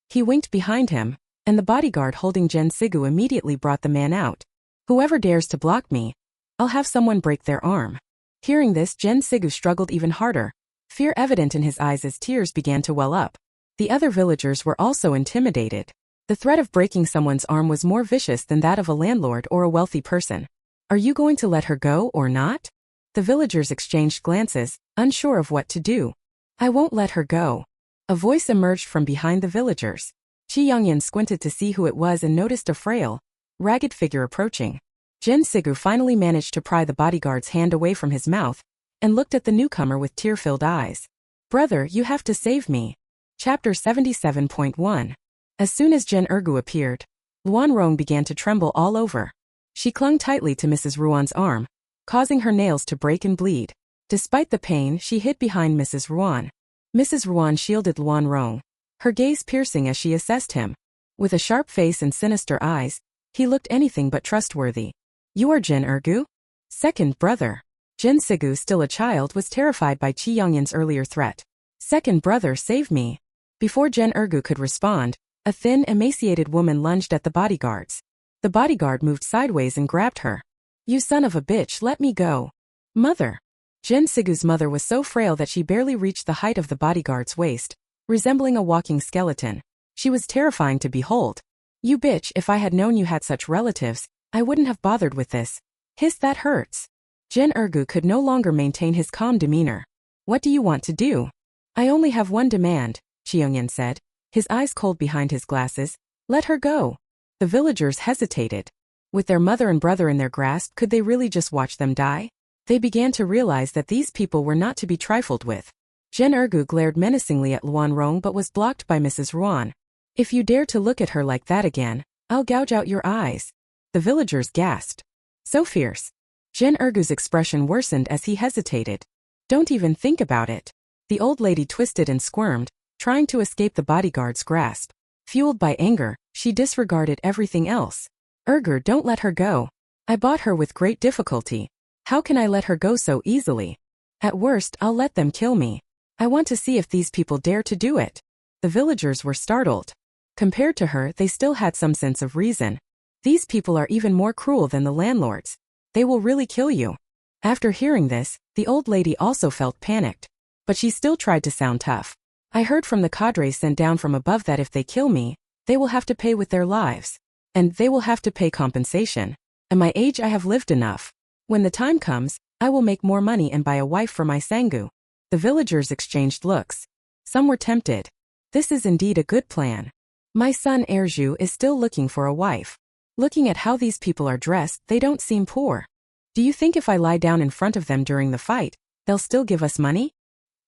He winked behind him, and the bodyguard holding Jen Sigu immediately brought the man out. "Whoever dares to block me, I'll have someone break their arm." Hearing this, Jen Sigu struggled even harder, fear evident in his eyes as tears began to well up. The other villagers were also intimidated. The threat of breaking someone's arm was more vicious than that of a landlord or a wealthy person. "Are you going to let her go or not?" The villagers exchanged glances, unsure of what to do. "I won't let her go." A voice emerged from behind the villagers. Chi Youngyan squinted to see who it was and noticed a frail, ragged figure approaching. Jin Sigu finally managed to pry the bodyguard's hand away from his mouth and looked at the newcomer with tear-filled eyes. "Brother, you have to save me." Chapter 77.1. As soon as Jen Ergu appeared, Luan Rong began to tremble all over. She clung tightly to Mrs. Ruan's arm, causing her nails to break and bleed. Despite the pain, she hid behind Mrs. Ruan. Mrs. Ruan shielded Luan Rong, her gaze piercing as she assessed him. With a sharp face and sinister eyes, he looked anything but trustworthy. "You are Jin Ergu?" "Second brother." Jin Sigu, still a child, was terrified by Chi Youngyan's earlier threat. "Second brother, save me." Before Jen Ergu could respond, a thin, emaciated woman lunged at the bodyguards. The bodyguard moved sideways and grabbed her. "You son of a bitch, let me go." "Mother." Jin Sigu's mother was so frail that she barely reached the height of the bodyguard's waist, resembling a walking skeleton. She was terrifying to behold. "You bitch, if I had known you had such relatives, I wouldn't have bothered with this." "Hiss, that hurts." Jin Ergu could no longer maintain his calm demeanor. "What do you want to do?" "I only have one demand," Chiyoungyan said, his eyes cold behind his glasses. "Let her go." The villagers hesitated. With their mother and brother in their grasp, could they really just watch them die? They began to realize that these people were not to be trifled with. Jen Ergu glared menacingly at Luan Rong but was blocked by Mrs. Ruan. "If you dare to look at her like that again, I'll gouge out your eyes." The villagers gasped. "So fierce." Jen Ergu's expression worsened as he hesitated. "Don't even think about it." The old lady twisted and squirmed, trying to escape the bodyguard's grasp. Fueled by anger, she disregarded everything else. "Ergu, don't let her go. I bought her with great difficulty. How can I let her go so easily? At worst, I'll let them kill me. I want to see if these people dare to do it." The villagers were startled. Compared to her, they still had some sense of reason. "These people are even more cruel than the landlords. They will really kill you." After hearing this, the old lady also felt panicked. But she still tried to sound tough. "I heard from the cadres sent down from above that if they kill me, they will have to pay with their lives. And they will have to pay compensation. At my age, I have lived enough. When the time comes, I will make more money and buy a wife for my Sangu." The villagers exchanged looks. Some were tempted. "This is indeed a good plan. My son Erju is still looking for a wife. Looking at how these people are dressed, they don't seem poor. Do you think if I lie down in front of them during the fight, they'll still give us money?"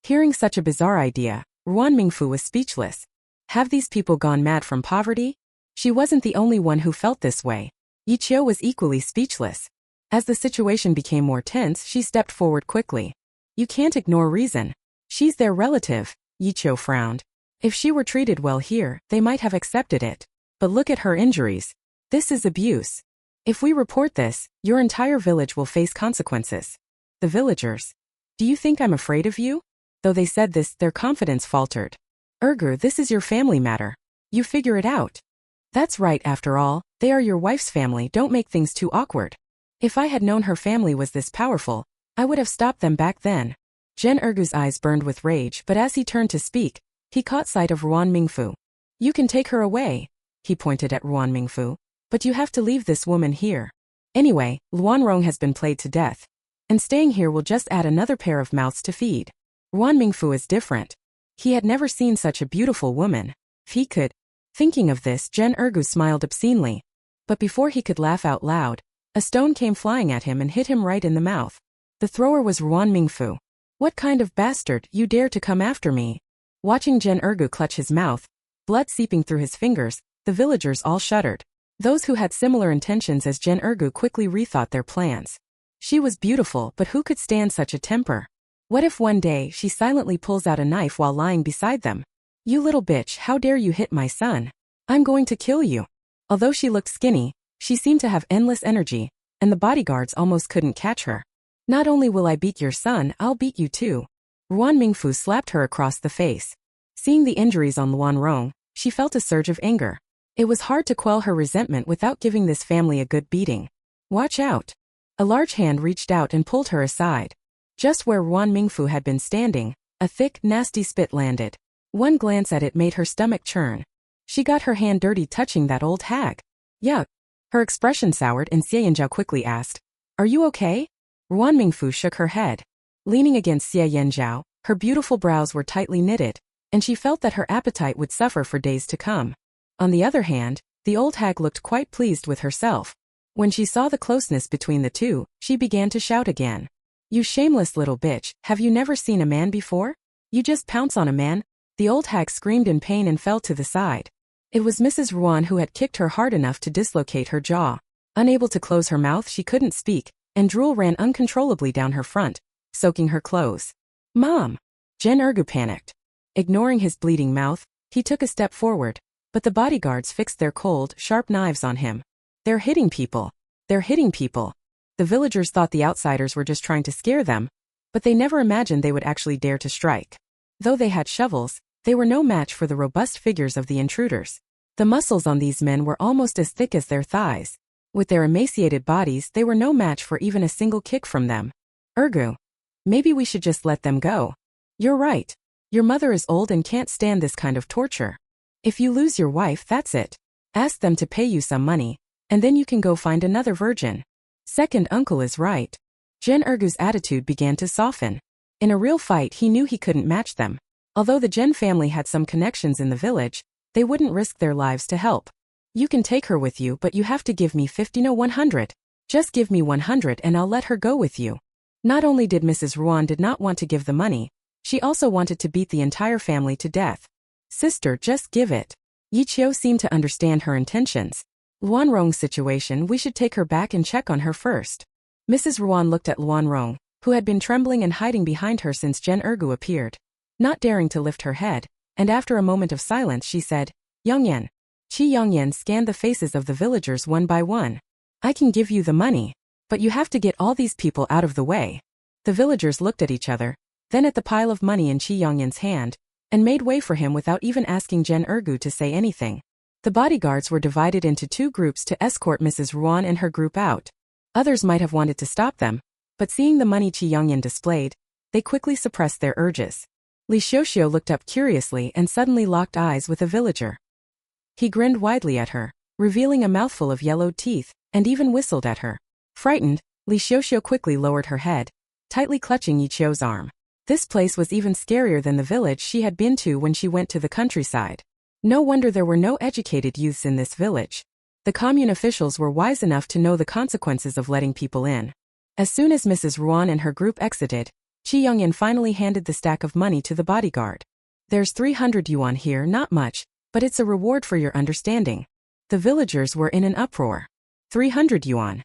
Hearing such a bizarre idea, Ruan Mingfu was speechless. Have these people gone mad from poverty? She wasn't the only one who felt this way. Yi Qiu was equally speechless. As the situation became more tense, she stepped forward quickly. "You can't ignore reason. She's their relative." Yi Qiu frowned. "If she were treated well here, they might have accepted it. But look at her injuries. This is abuse." If we report this, your entire village will face consequences. The villagers. Do you think I'm afraid of you? Though they said this, their confidence faltered. Ergu, this is your family matter. You figure it out. That's right, after all, they are your wife's family, don't make things too awkward. If I had known her family was this powerful, I would have stopped them back then. Gen Ergu's eyes burned with rage, but as he turned to speak, he caught sight of Ruan Mingfu. You can take her away, he pointed at Ruan Mingfu, but you have to leave this woman here. Anyway, Luan Rong has been played to death, and staying here will just add another pair of mouths to feed. Ruan Mingfu is different. He had never seen such a beautiful woman. If he could. Thinking of this, Gen Ergu smiled obscenely. But before he could laugh out loud, a stone came flying at him and hit him right in the mouth. The thrower was Ruan Mingfu. What kind of bastard, you dare to come after me? Watching Gen Ergu clutch his mouth, blood seeping through his fingers, the villagers all shuddered. Those who had similar intentions as Gen Ergu quickly rethought their plans. She was beautiful, but who could stand such a temper? What if one day she silently pulls out a knife while lying beside them? You little bitch, how dare you hit my son? I'm going to kill you. Although she looked skinny, she seemed to have endless energy, and the bodyguards almost couldn't catch her. Not only will I beat your son, I'll beat you too. Ruan Mingfu slapped her across the face. Seeing the injuries on Luan Rong, she felt a surge of anger. It was hard to quell her resentment without giving this family a good beating. Watch out. A large hand reached out and pulled her aside. Just where Ruan Mingfu had been standing, a thick, nasty spit landed. One glance at it made her stomach churn. She got her hand dirty touching that old hag. Yuck. Her expression soured and Xie Yanzhao quickly asked, Are you okay? Ruan Mingfu shook her head. Leaning against Xie Yanzhao, her beautiful brows were tightly knitted, and she felt that her appetite would suffer for days to come. On the other hand, the old hag looked quite pleased with herself. When she saw the closeness between the two, she began to shout again. You shameless little bitch, have you never seen a man before? You just pounce on a man? The old hag screamed in pain and fell to the side. It was Mrs. Ruan who had kicked her hard enough to dislocate her jaw. Unable to close her mouth, she couldn't speak, and drool ran uncontrollably down her front, soaking her clothes. Mom! Gen Ergu panicked. Ignoring his bleeding mouth, he took a step forward, but the bodyguards fixed their cold, sharp knives on him. They're hitting people. They're hitting people. The villagers thought the outsiders were just trying to scare them, but they never imagined they would actually dare to strike. Though they had shovels, they were no match for the robust figures of the intruders. The muscles on these men were almost as thick as their thighs. With their emaciated bodies, they were no match for even a single kick from them. Ergu. Maybe we should just let them go. You're right. Your mother is old and can't stand this kind of torture. If you lose your wife, that's it. Ask them to pay you some money, and then you can go find another virgin. Second uncle is right. Gen Ergu's attitude began to soften. In a real fight, he knew he couldn't match them. Although the Gen family had some connections in the village, they wouldn't risk their lives to help. You can take her with you, but you have to give me 50, no 100. Just give me 100 and I'll let her go with you. Not only did Mrs. Ruan did not want to give the money, she also wanted to beat the entire family to death. Sister, just give it. Yi Qiu seemed to understand her intentions. Luan Rong's situation, we should take her back and check on her first. Mrs. Ruan looked at Luan Rong, who had been trembling and hiding behind her since Gen Ergu appeared. Not daring to lift her head, and after a moment of silence she said, Yongyan. Qi Yongyan scanned the faces of the villagers one by one. I can give you the money, but you have to get all these people out of the way. The villagers looked at each other, then at the pile of money in Qi Yongyan's hand, and made way for him without even asking Gen Ergu to say anything. The bodyguards were divided into two groups to escort Mrs. Ruan and her group out. Others might have wanted to stop them, but seeing the money Qi Yongyan displayed, they quickly suppressed their urges. Li Xiuxiu looked up curiously and suddenly locked eyes with a villager. He grinned widely at her, revealing a mouthful of yellowed teeth, and even whistled at her. Frightened, Li Xiuxiu quickly lowered her head, tightly clutching Yi Qiu's arm. This place was even scarier than the village she had been to when she went to the countryside. No wonder there were no educated youths in this village. The commune officials were wise enough to know the consequences of letting people in. As soon as Mrs. Ruan and her group exited, Qi Yongyan finally handed the stack of money to the bodyguard. There's 300 yuan here, not much, but it's a reward for your understanding. The villagers were in an uproar. 300 yuan.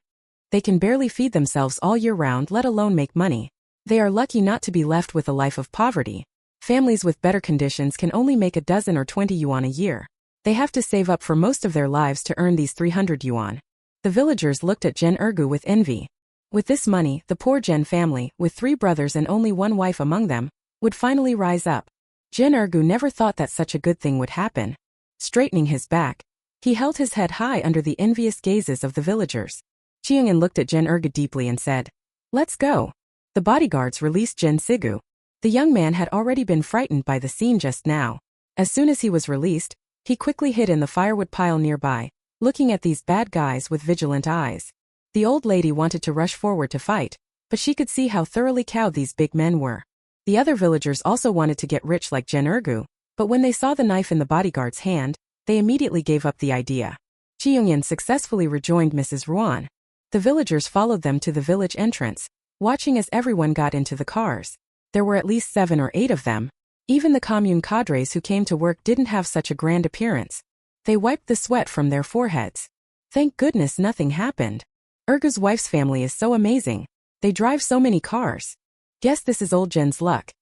They can barely feed themselves all year round, let alone make money. They are lucky not to be left with a life of poverty. Families with better conditions can only make a dozen or 20 yuan a year. They have to save up for most of their lives to earn these 300 yuan. The villagers looked at Jen Ergu with envy. With this money, the poor Jen family, with 3 brothers and only 1 wife among them, would finally rise up. Jen Ergu never thought that such a good thing would happen. Straightening his back, he held his head high under the envious gazes of the villagers. Chiangin looked at Jen Ergu deeply and said, "Let's go." The bodyguards released Jen Sigu. The young man had already been frightened by the scene just now. As soon as he was released, he quickly hid in the firewood pile nearby, looking at these bad guys with vigilant eyes. The old lady wanted to rush forward to fight, but she could see how thoroughly cowed these big men were. The other villagers also wanted to get rich like Jen Ergu, but when they saw the knife in the bodyguard's hand, they immediately gave up the idea. Chi Yongyan successfully rejoined Mrs. Ruan. The villagers followed them to the village entrance, watching as everyone got into the cars. There were at least 7 or 8 of them. Even the commune cadres who came to work didn't have such a grand appearance. They wiped the sweat from their foreheads. Thank goodness nothing happened. Ergu's wife's family is so amazing. They drive so many cars. Guess this is old Jen's luck.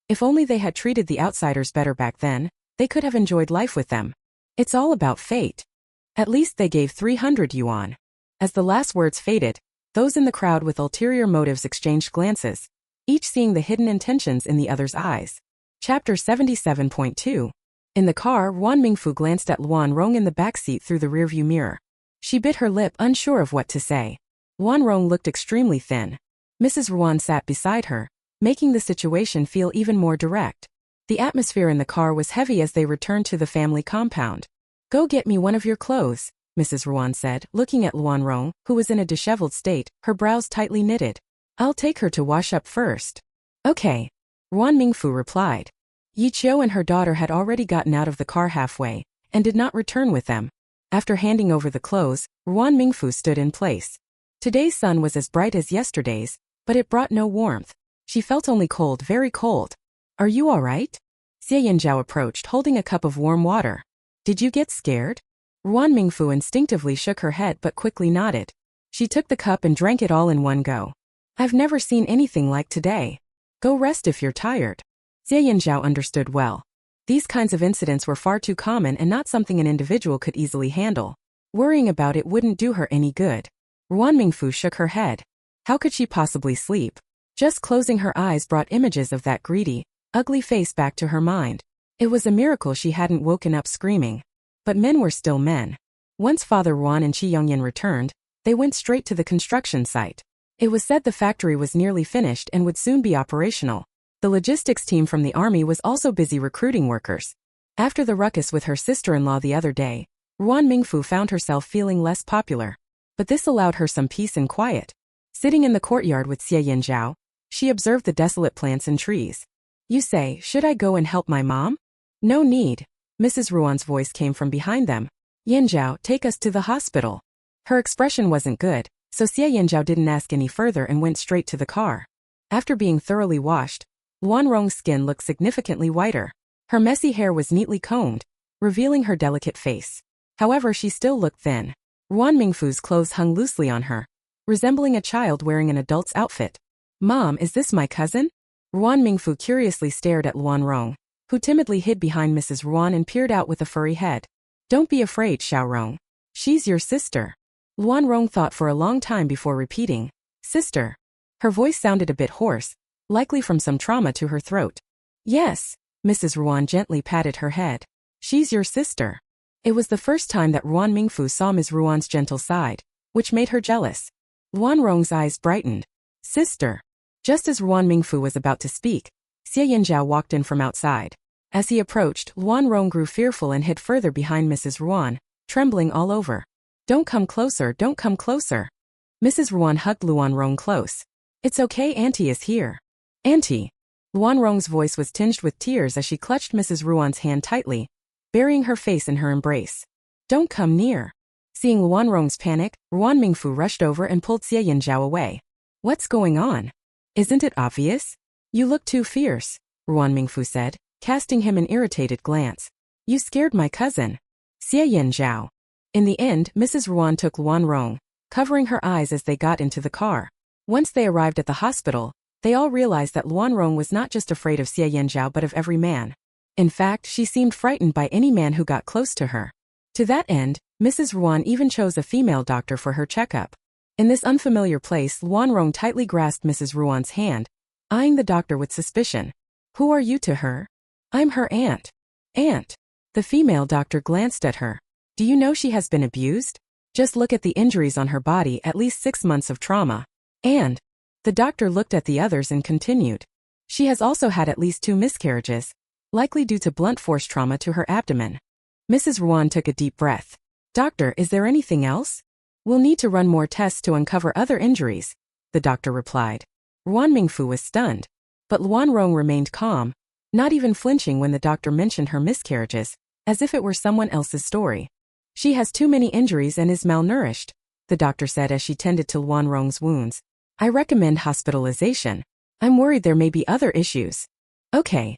If only they had treated the outsiders better back then, they could have enjoyed life with them. It's all about fate. At least they gave 300 yuan. As the last words faded, those in the crowd with ulterior motives exchanged glances, each seeing the hidden intentions in the other's eyes. Chapter 77.2. In the car, Ruan Mingfu glanced at Luan Rong in the backseat through the rearview mirror. She bit her lip, unsure of what to say. Luan Rong looked extremely thin. Mrs. Ruan sat beside her, making the situation feel even more direct. The atmosphere in the car was heavy as they returned to the family compound. "Go get me one of your clothes," Mrs. Ruan said, looking at Luan Rong, who was in a disheveled state, her brows tightly knitted. "I'll take her to wash up first." "Okay," Ruan Mingfu replied. Yi Qiu and her daughter had already gotten out of the car halfway, and did not return with them. After handing over the clothes, Ruan Mingfu stood in place. Today's sun was as bright as yesterday's, but it brought no warmth. She felt only cold, very cold. "Are you all right?" Xie Yanzhao approached, holding a cup of warm water. "Did you get scared?" Ruan Mingfu instinctively shook her head but quickly nodded. She took the cup and drank it all in one go. "I've never seen anything like today. Go rest if you're tired." Xie Yanzhao understood well. These kinds of incidents were far too common and not something an individual could easily handle. Worrying about it wouldn't do her any good. Ruan Mingfu shook her head. How could she possibly sleep? Just closing her eyes brought images of that greedy, ugly face back to her mind. It was a miracle she hadn't woken up screaming. But men were still men. Once Father Ruan and Chi Yongyan returned, they went straight to the construction site. It was said the factory was nearly finished and would soon be operational. The logistics team from the army was also busy recruiting workers. After the ruckus with her sister-in-law the other day, Ruan Mingfu found herself feeling less popular. But this allowed her some peace and quiet. Sitting in the courtyard with Xie Yanzhao, she observed the desolate plants and trees. "You say, should I go and help my mom?" "No need." Mrs. Ruan's voice came from behind them. "Yanzhao, take us to the hospital." Her expression wasn't good, so Xie Yanzhao didn't ask any further and went straight to the car. After being thoroughly washed, Luan Rong's skin looked significantly whiter. Her messy hair was neatly combed, revealing her delicate face. However, she still looked thin. Ruan Mingfu's clothes hung loosely on her, resembling a child wearing an adult's outfit. "Mom, is this my cousin?" Ruan Mingfu curiously stared at Luan Rong, who timidly hid behind Mrs. Ruan and peered out with a furry head. "Don't be afraid, Xiao Rong. She's your sister." Luan Rong thought for a long time before repeating, "Sister." Her voice sounded a bit hoarse, likely from some trauma to her throat. "Yes." Mrs. Ruan gently patted her head. "She's your sister." It was the first time that Ruan Mingfu saw Ms. Ruan's gentle side, which made her jealous. Luan Rong's eyes brightened. "Sister." Just as Ruan Mingfu was about to speak, Xie Yanzhao walked in from outside. As he approached, Luan Rong grew fearful and hid further behind Mrs. Ruan, trembling all over. "Don't come closer, don't come closer." Mrs. Ruan hugged Luan Rong close. "It's okay, Auntie is here." "Auntie." Luan Rong's voice was tinged with tears as she clutched Mrs. Ruan's hand tightly, burying her face in her embrace. "Don't come near." Seeing Luan Rong's panic, Ruan Mingfu rushed over and pulled Xie Yanzhao away. "What's going on? Isn't it obvious? You look too fierce," Ruan Mingfu said, casting him an irritated glance. "You scared my cousin." Xie Yanzhao. In the end, Mrs. Ruan took Luan Rong, covering her eyes as they got into the car. Once they arrived at the hospital, they all realized that Luan Rong was not just afraid of Xie Yanzhao but of every man. In fact, she seemed frightened by any man who got close to her. To that end, Mrs. Ruan even chose a female doctor for her checkup. In this unfamiliar place, Luan Rong tightly grasped Mrs. Ruan's hand, eyeing the doctor with suspicion. Who are you to her? I'm her aunt. Aunt. The female doctor glanced at her. Do you know she has been abused? Just look at the injuries on her body, at least 6 months of trauma. And the doctor looked at the others and continued. She has also had at least 2 miscarriages, likely due to blunt force trauma to her abdomen. Mrs. Ruan took a deep breath. Doctor, is there anything else? We'll need to run more tests to uncover other injuries, the doctor replied. Ruan Mingfu was stunned, but Luan Rong remained calm, not even flinching when the doctor mentioned her miscarriages, as if it were someone else's story. She has too many injuries and is malnourished, the doctor said as she tended to Luan Rong's wounds. I recommend hospitalization. I'm worried there may be other issues. Okay.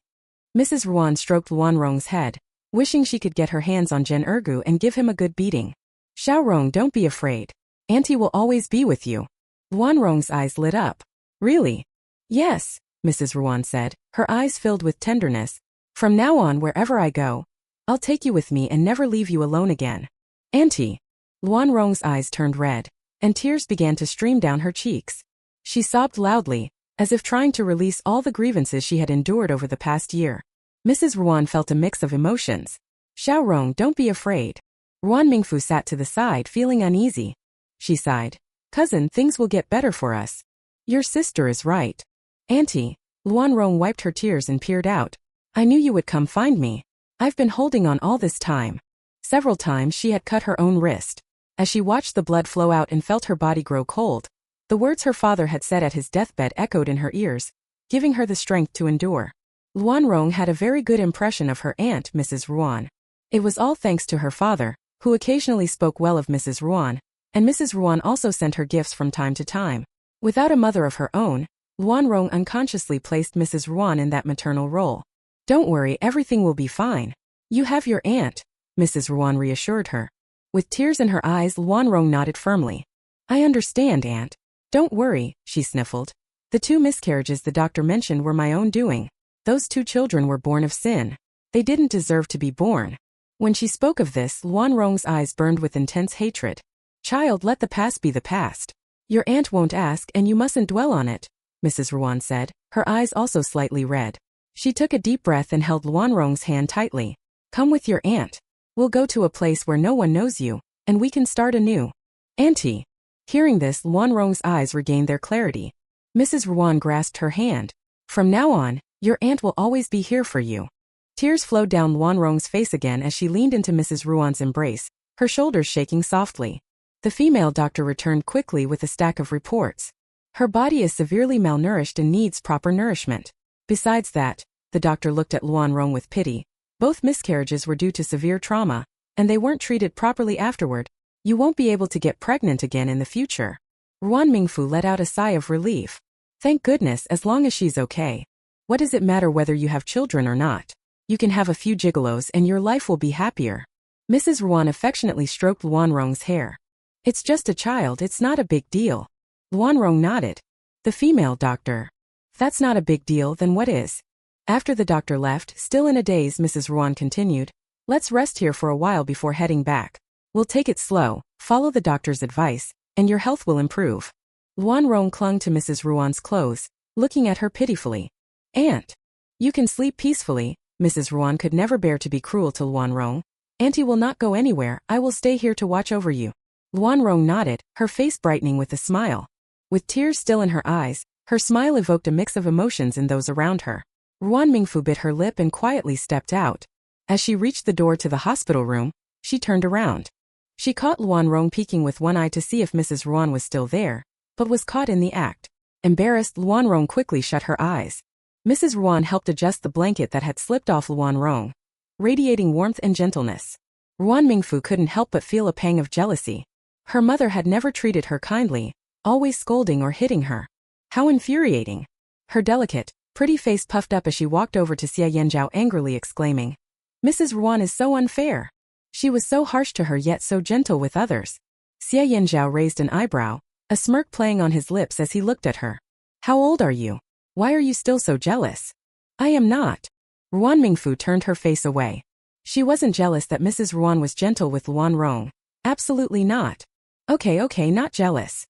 Mrs. Ruan stroked Luan Rong's head, wishing she could get her hands on Jen Ergu and give him a good beating. Xiao Rong, don't be afraid. Auntie will always be with you. Luan Rong's eyes lit up. Really? Yes, Mrs. Ruan said, her eyes filled with tenderness. From now on, wherever I go, I'll take you with me and never leave you alone again. Auntie. Luan Rong's eyes turned red, and tears began to stream down her cheeks. She sobbed loudly, as if trying to release all the grievances she had endured over the past year. Mrs. Ruan felt a mix of emotions. Xiao Rong, don't be afraid. Ruan Mingfu sat to the side, feeling uneasy. She sighed. Cousin, things will get better for us. Your sister is right. Auntie. Luan Rong wiped her tears and peered out. I knew you would come find me. I've been holding on all this time. Several times she had cut her own wrist. As she watched the blood flow out and felt her body grow cold, the words her father had said at his deathbed echoed in her ears, giving her the strength to endure. Luan Rong had a very good impression of her aunt, Mrs. Ruan. It was all thanks to her father, who occasionally spoke well of Mrs. Ruan, and Mrs. Ruan also sent her gifts from time to time. Without a mother of her own, Luan Rong unconsciously placed Mrs. Ruan in that maternal role. Don't worry, everything will be fine. You have your aunt, Mrs. Ruan reassured her. With tears in her eyes, Luan Rong nodded firmly. I understand, Aunt. Don't worry, she sniffled. The 2 miscarriages the doctor mentioned were my own doing. Those 2 children were born of sin. They didn't deserve to be born. When she spoke of this, Luan Rong's eyes burned with intense hatred. Child, let the past be the past. Your aunt won't ask and you mustn't dwell on it, Mrs. Ruan said, her eyes also slightly red. She took a deep breath and held Luan Rong's hand tightly. Come with your aunt. We'll go to a place where no one knows you, and we can start anew. Auntie. Hearing this, Luan Rong's eyes regained their clarity. Mrs. Ruan grasped her hand. From now on, your aunt will always be here for you. Tears flowed down Luan Rong's face again as she leaned into Mrs. Ruan's embrace, her shoulders shaking softly. The female doctor returned quickly with a stack of reports. Her body is severely malnourished and needs proper nourishment. Besides that, the doctor looked at Luan Rong with pity. Both miscarriages were due to severe trauma, and they weren't treated properly afterward. You won't be able to get pregnant again in the future. Ruan Mingfu let out a sigh of relief. Thank goodness, as long as she's okay. What does it matter whether you have children or not? You can have a few gigolos and your life will be happier. Mrs. Ruan affectionately stroked Luan Rong's hair. It's just a child, it's not a big deal. Luan Rong nodded. The female doctor. If that's not a big deal, then what is? After the doctor left, still in a daze, Mrs. Ruan continued. Let's rest here for a while before heading back. We'll take it slow, follow the doctor's advice, and your health will improve. Luan Rong clung to Mrs. Ruan's clothes, looking at her pitifully. Aunt. You can sleep peacefully. Mrs. Ruan could never bear to be cruel to Luan Rong. Auntie will not go anywhere, I will stay here to watch over you. Luan Rong nodded, her face brightening with a smile. With tears still in her eyes, her smile evoked a mix of emotions in those around her. Ruan Mingfu bit her lip and quietly stepped out. As she reached the door to the hospital room, she turned around. She caught Luan Rong peeking with one eye to see if Mrs. Ruan was still there, but was caught in the act. Embarrassed, Luan Rong quickly shut her eyes. Mrs. Ruan helped adjust the blanket that had slipped off Luan Rong, radiating warmth and gentleness. Ruan Mingfu couldn't help but feel a pang of jealousy. Her mother had never treated her kindly, always scolding or hitting her. How infuriating. Her delicate, pretty face puffed up as she walked over to Xia Yanzhao angrily exclaiming. Mrs. Ruan is so unfair. She was so harsh to her yet so gentle with others. Xia Yanzhao raised an eyebrow, a smirk playing on his lips as he looked at her. How old are you? Why are you still so jealous? I am not. Ruan Mingfu turned her face away. She wasn't jealous that Mrs. Ruan was gentle with Luan Rong, Absolutely not. Okay, not jealous.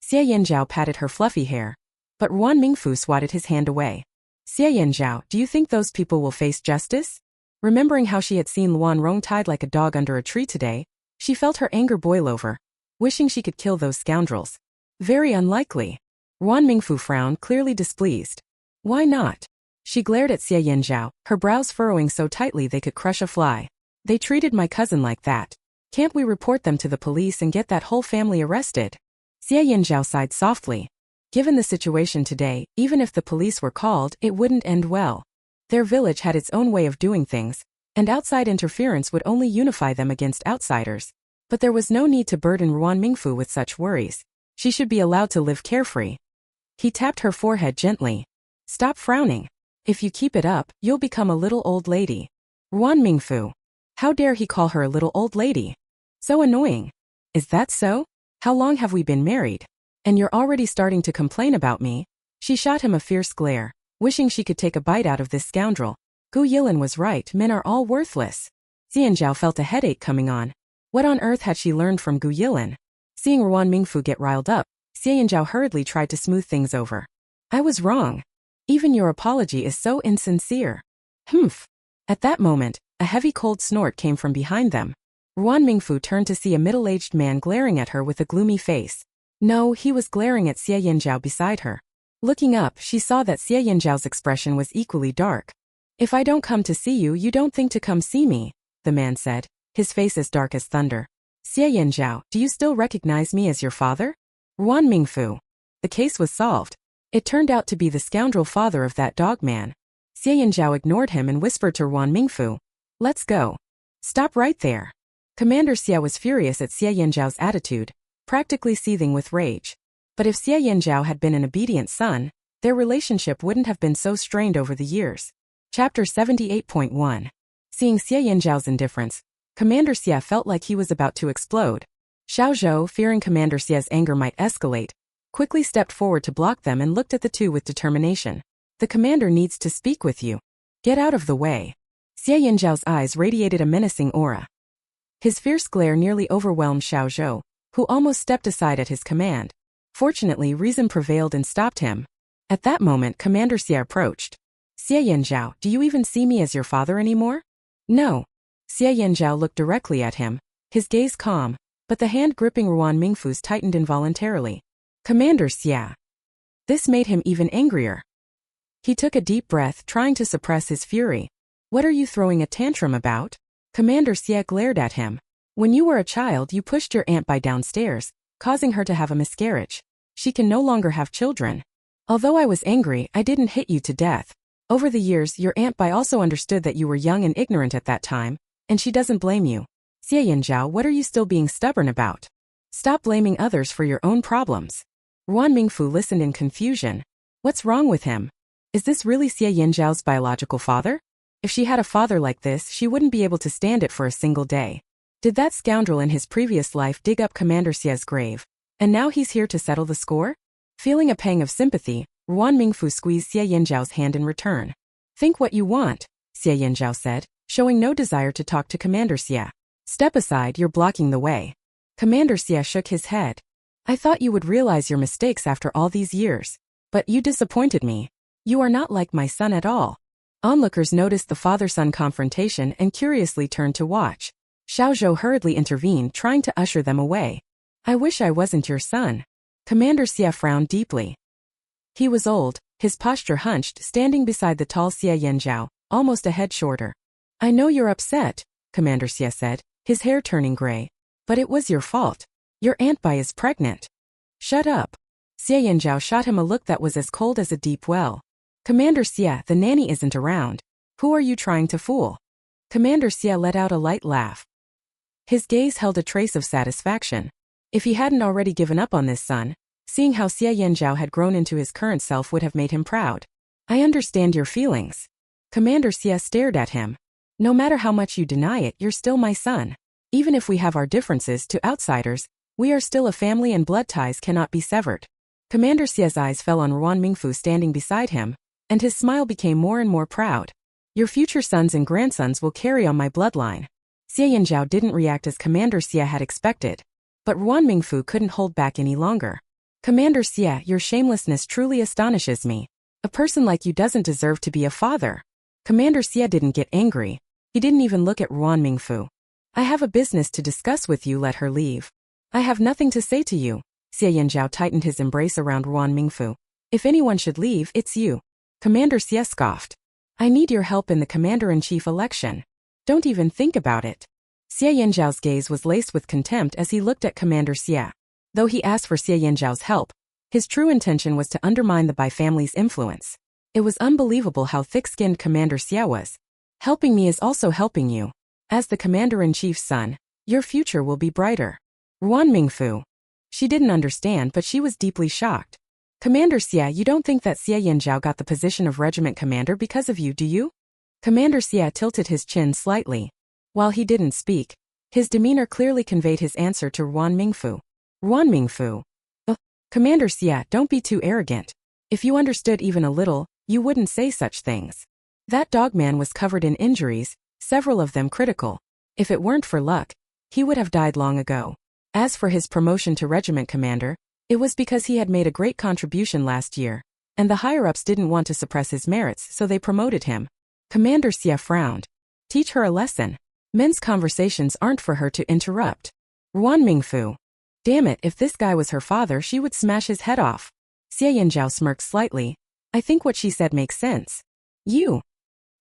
Xie Yanzhao patted her fluffy hair. But Ruan Mingfu swatted his hand away. Xie Yanzhao, do you think those people will face justice? Remembering how she had seen Luan Rong tied like a dog under a tree today, she felt her anger boil over, wishing she could kill those scoundrels. Very unlikely. Ruan Mingfu frowned, clearly displeased. Why not? She glared at Xie Yanzhao, her brows furrowing so tightly they could crush a fly. They treated my cousin like that. Can't we report them to the police and get that whole family arrested? Xie Yanzhao sighed softly. Given the situation today, even if the police were called, it wouldn't end well. Their village had its own way of doing things, and outside interference would only unify them against outsiders. But there was no need to burden Ruan Mingfu with such worries. She should be allowed to live carefree. He tapped her forehead gently. Stop frowning. If you keep it up, you'll become a little old lady. Ruan Mingfu. How dare he call her a little old lady? So annoying. Is that so? How long have we been married? And you're already starting to complain about me? She shot him a fierce glare, wishing she could take a bite out of this scoundrel. Gu Yilin was right, men are all worthless. Xianzhao felt a headache coming on. What on earth had she learned from Gu Yilin? Seeing Ruan Mingfu get riled up, Xianzhao hurriedly tried to smooth things over. I was wrong. Even your apology is so insincere. Humph. At that moment, a heavy cold snort came from behind them. Ruan Mingfu turned to see a middle-aged man glaring at her with a gloomy face. No, he was glaring at Xie Yanzhao beside her. Looking up, she saw that Xie Yanzhao's expression was equally dark. If I don't come to see you, you don't think to come see me, the man said, his face as dark as thunder. Xie Yanzhao, do you still recognize me as your father? Ruan Mingfu. The case was solved. It turned out to be the scoundrel father of that dog man. Xie Yanzhao ignored him and whispered to Ruan Mingfu. Let's go. Stop right there. Commander Xia was furious at Xie Yanzhao's attitude, practically seething with rage. But if Xie Yanzhao had been an obedient son, their relationship wouldn't have been so strained over the years. Chapter 78.1. Seeing Xie Yanzhao's indifference, Commander Xia felt like he was about to explode. Xiao Zhou, fearing Commander Xia's anger might escalate, quickly stepped forward to block them and looked at the two with determination. The commander needs to speak with you. Get out of the way. Xie Yanzhao's eyes radiated a menacing aura. His fierce glare nearly overwhelmed Xiao Zhou, who almost stepped aside at his command. Fortunately, reason prevailed and stopped him. At that moment, Commander Xia approached. Xie Yanzhao, do you even see me as your father anymore? No. Xie Yanzhao looked directly at him, his gaze calm, but the hand gripping Ruan Mingfu's tightened involuntarily. Commander Xia. This made him even angrier. He took a deep breath, trying to suppress his fury. What are you throwing a tantrum about? Commander Xia glared at him. When you were a child, you pushed your aunt Bai downstairs, causing her to have a miscarriage. She can no longer have children. Although I was angry, I didn't hit you to death. Over the years, your aunt Bai also understood that you were young and ignorant at that time, and she doesn't blame you. Xie Yanzhao, what are you still being stubborn about? Stop blaming others for your own problems. Ruan Mingfu listened in confusion. What's wrong with him? Is this really Xie Yanzhao's biological father? If she had a father like this, she wouldn't be able to stand it for a single day. Did that scoundrel in his previous life dig up Commander Xia's grave? And now he's here to settle the score? Feeling a pang of sympathy, Ruan Mingfu squeezed Xie Yanzhao's hand in return. Think what you want, Xie Yanzhao said, showing no desire to talk to Commander Xia. Step aside, you're blocking the way. Commander Xia shook his head. I thought you would realize your mistakes after all these years. But you disappointed me. You are not like my son at all. Onlookers noticed the father-son confrontation and curiously turned to watch. Xiao Zhou hurriedly intervened, trying to usher them away. I wish I wasn't your son. Commander Xia frowned deeply. He was old, his posture hunched, standing beside the tall Xie Yanzhao, almost a head shorter. I know you're upset, Commander Xia said, his hair turning gray. But it was your fault. Your Aunt Bai is pregnant. Shut up. Xie Yanzhao shot him a look that was as cold as a deep well. Commander Xia, the nanny isn't around. Who are you trying to fool? Commander Xia let out a light laugh. His gaze held a trace of satisfaction. If he hadn't already given up on this son, seeing how Xie Yanzhao had grown into his current self would have made him proud. I understand your feelings. Commander Xia stared at him. No matter how much you deny it, you're still my son. Even if we have our differences to outsiders, we are still a family and blood ties cannot be severed. Commander Xia's eyes fell on Ruan Mingfu standing beside him, and his smile became more and more proud. Your future sons and grandsons will carry on my bloodline. Xie Yanzhao didn't react as Commander Xie had expected. But Ruan Mingfu couldn't hold back any longer. Commander Xie, your shamelessness truly astonishes me. A person like you doesn't deserve to be a father. Commander Xie didn't get angry. He didn't even look at Ruan Mingfu. I have a business to discuss with you, let her leave. I have nothing to say to you. Xie Yanzhao tightened his embrace around Ruan Mingfu. If anyone should leave, it's you. Commander Xie scoffed. I need your help in the commander-in-chief election. Don't even think about it. Xie Yanzhao's gaze was laced with contempt as he looked at Commander Xie. Though he asked for Xie Yanzhao's help, his true intention was to undermine the Bai family's influence. It was unbelievable how thick-skinned Commander Xie was. Helping me is also helping you. As the commander-in-chief's son, your future will be brighter. Ruan Mingfu. She didn't understand, but she was deeply shocked. Commander Xie, you don't think that Xie Yanzhao got the position of regiment commander because of you, do you? Commander Xie tilted his chin slightly. While he didn't speak, his demeanor clearly conveyed his answer to Ruan Mingfu. Ruan Mingfu. Commander Xie, don't be too arrogant. If you understood even a little, you wouldn't say such things. That dogman was covered in injuries, several of them critical. If it weren't for luck, he would have died long ago. As for his promotion to regiment commander, it was because he had made a great contribution last year, and the higher-ups didn't want to suppress his merits, so they promoted him. Commander Xie frowned. Teach her a lesson. Men's conversations aren't for her to interrupt. Ruan Mingfu. Damn it, if this guy was her father, she would smash his head off. Xie Yanzhao smirked slightly. I think what she said makes sense. You.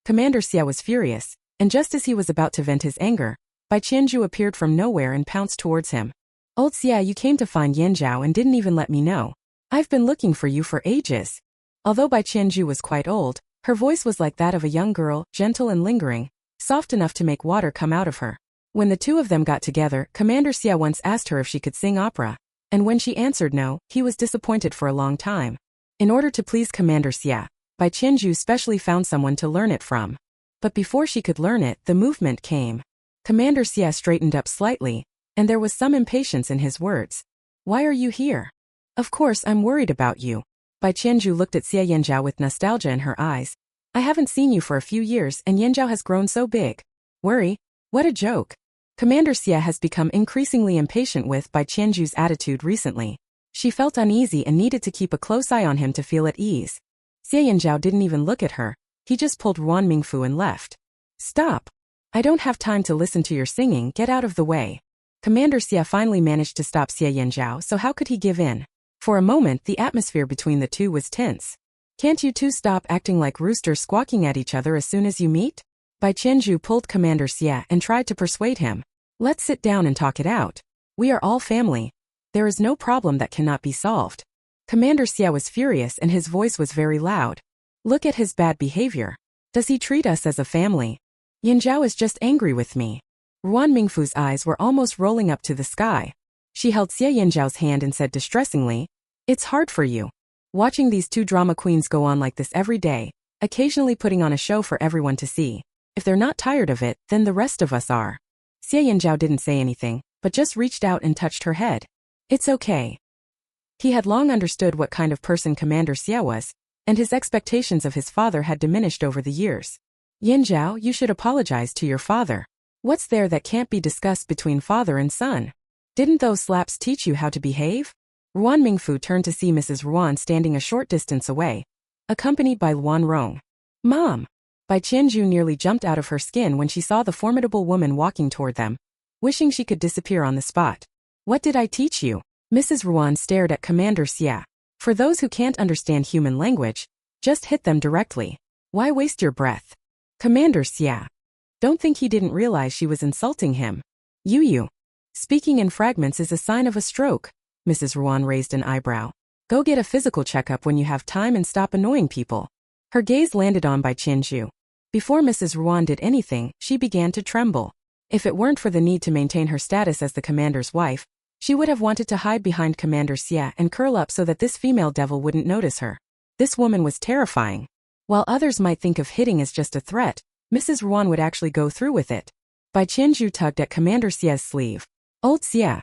Commander Xie was furious, and just as he was about to vent his anger, Bai Qianzhu appeared from nowhere and pounced towards him. Old Xie, you came to find Yanzhao and didn't even let me know. I've been looking for you for ages. Although Bai Qianzhu was quite old, her voice was like that of a young girl, gentle and lingering, soft enough to make water come out of her. When the two of them got together, Commander Xie once asked her if she could sing opera, and when she answered no, he was disappointed for a long time. In order to please Commander Xie, Bai Qianzhu specially found someone to learn it from. But before she could learn it, the movement came. Commander Xie straightened up slightly, and there was some impatience in his words. Why are you here? Of course I'm worried about you. Bai Qianzhu looked at Xie Yanzhao with nostalgia in her eyes. I haven't seen you for a few years and Yanzhao has grown so big. Worry? What a joke. Commander Xie has become increasingly impatient with Bai Qianzhu's attitude recently. She felt uneasy and needed to keep a close eye on him to feel at ease. Xie Yanzhao didn't even look at her. He just pulled Ruan Mingfu and left. Stop. I don't have time to listen to your singing, get out of the way. Commander Xie finally managed to stop Xie Yanzhao, so how could he give in? For a moment, the atmosphere between the two was tense. Can't you two stop acting like roosters squawking at each other as soon as you meet? Bai Qianzhu pulled Commander Xie and tried to persuade him. Let's sit down and talk it out. We are all family. There is no problem that cannot be solved. Commander Xie was furious and his voice was very loud. Look at his bad behavior. Does he treat us as a family? Yanzhao is just angry with me. Ruan Mingfu's eyes were almost rolling up to the sky. She held Xie Yanzhao's hand and said distressingly, It's hard for you. Watching these two drama queens go on like this every day, occasionally putting on a show for everyone to see. If they're not tired of it, then the rest of us are. Xie Yanzhao didn't say anything, but just reached out and touched her head. It's okay. He had long understood what kind of person Commander Xie was, and his expectations of his father had diminished over the years. Yanzhao, you should apologize to your father. What's there that can't be discussed between father and son? Didn't those slaps teach you how to behave? Ruan Mingfu turned to see Mrs. Ruan standing a short distance away, accompanied by Luan Rong. Mom! Bai Qianzhu nearly jumped out of her skin when she saw the formidable woman walking toward them, wishing she could disappear on the spot. What did I teach you? Mrs. Ruan stared at Commander Xie. For those who can't understand human language, just hit them directly. Why waste your breath? Commander Xie. Don't think he didn't realize she was insulting him. You. Speaking in fragments is a sign of a stroke. Mrs. Ruan raised an eyebrow. Go get a physical checkup when you have time and stop annoying people. Her gaze landed on Bai Qianzhu. Before Mrs. Ruan did anything, she began to tremble. If it weren't for the need to maintain her status as the commander's wife, she would have wanted to hide behind Commander Xie and curl up so that this female devil wouldn't notice her. This woman was terrifying. While others might think of hitting as just a threat, Mrs. Ruan would actually go through with it. Bai Qianzhu tugged at Commander Xie's sleeve. Old Xie.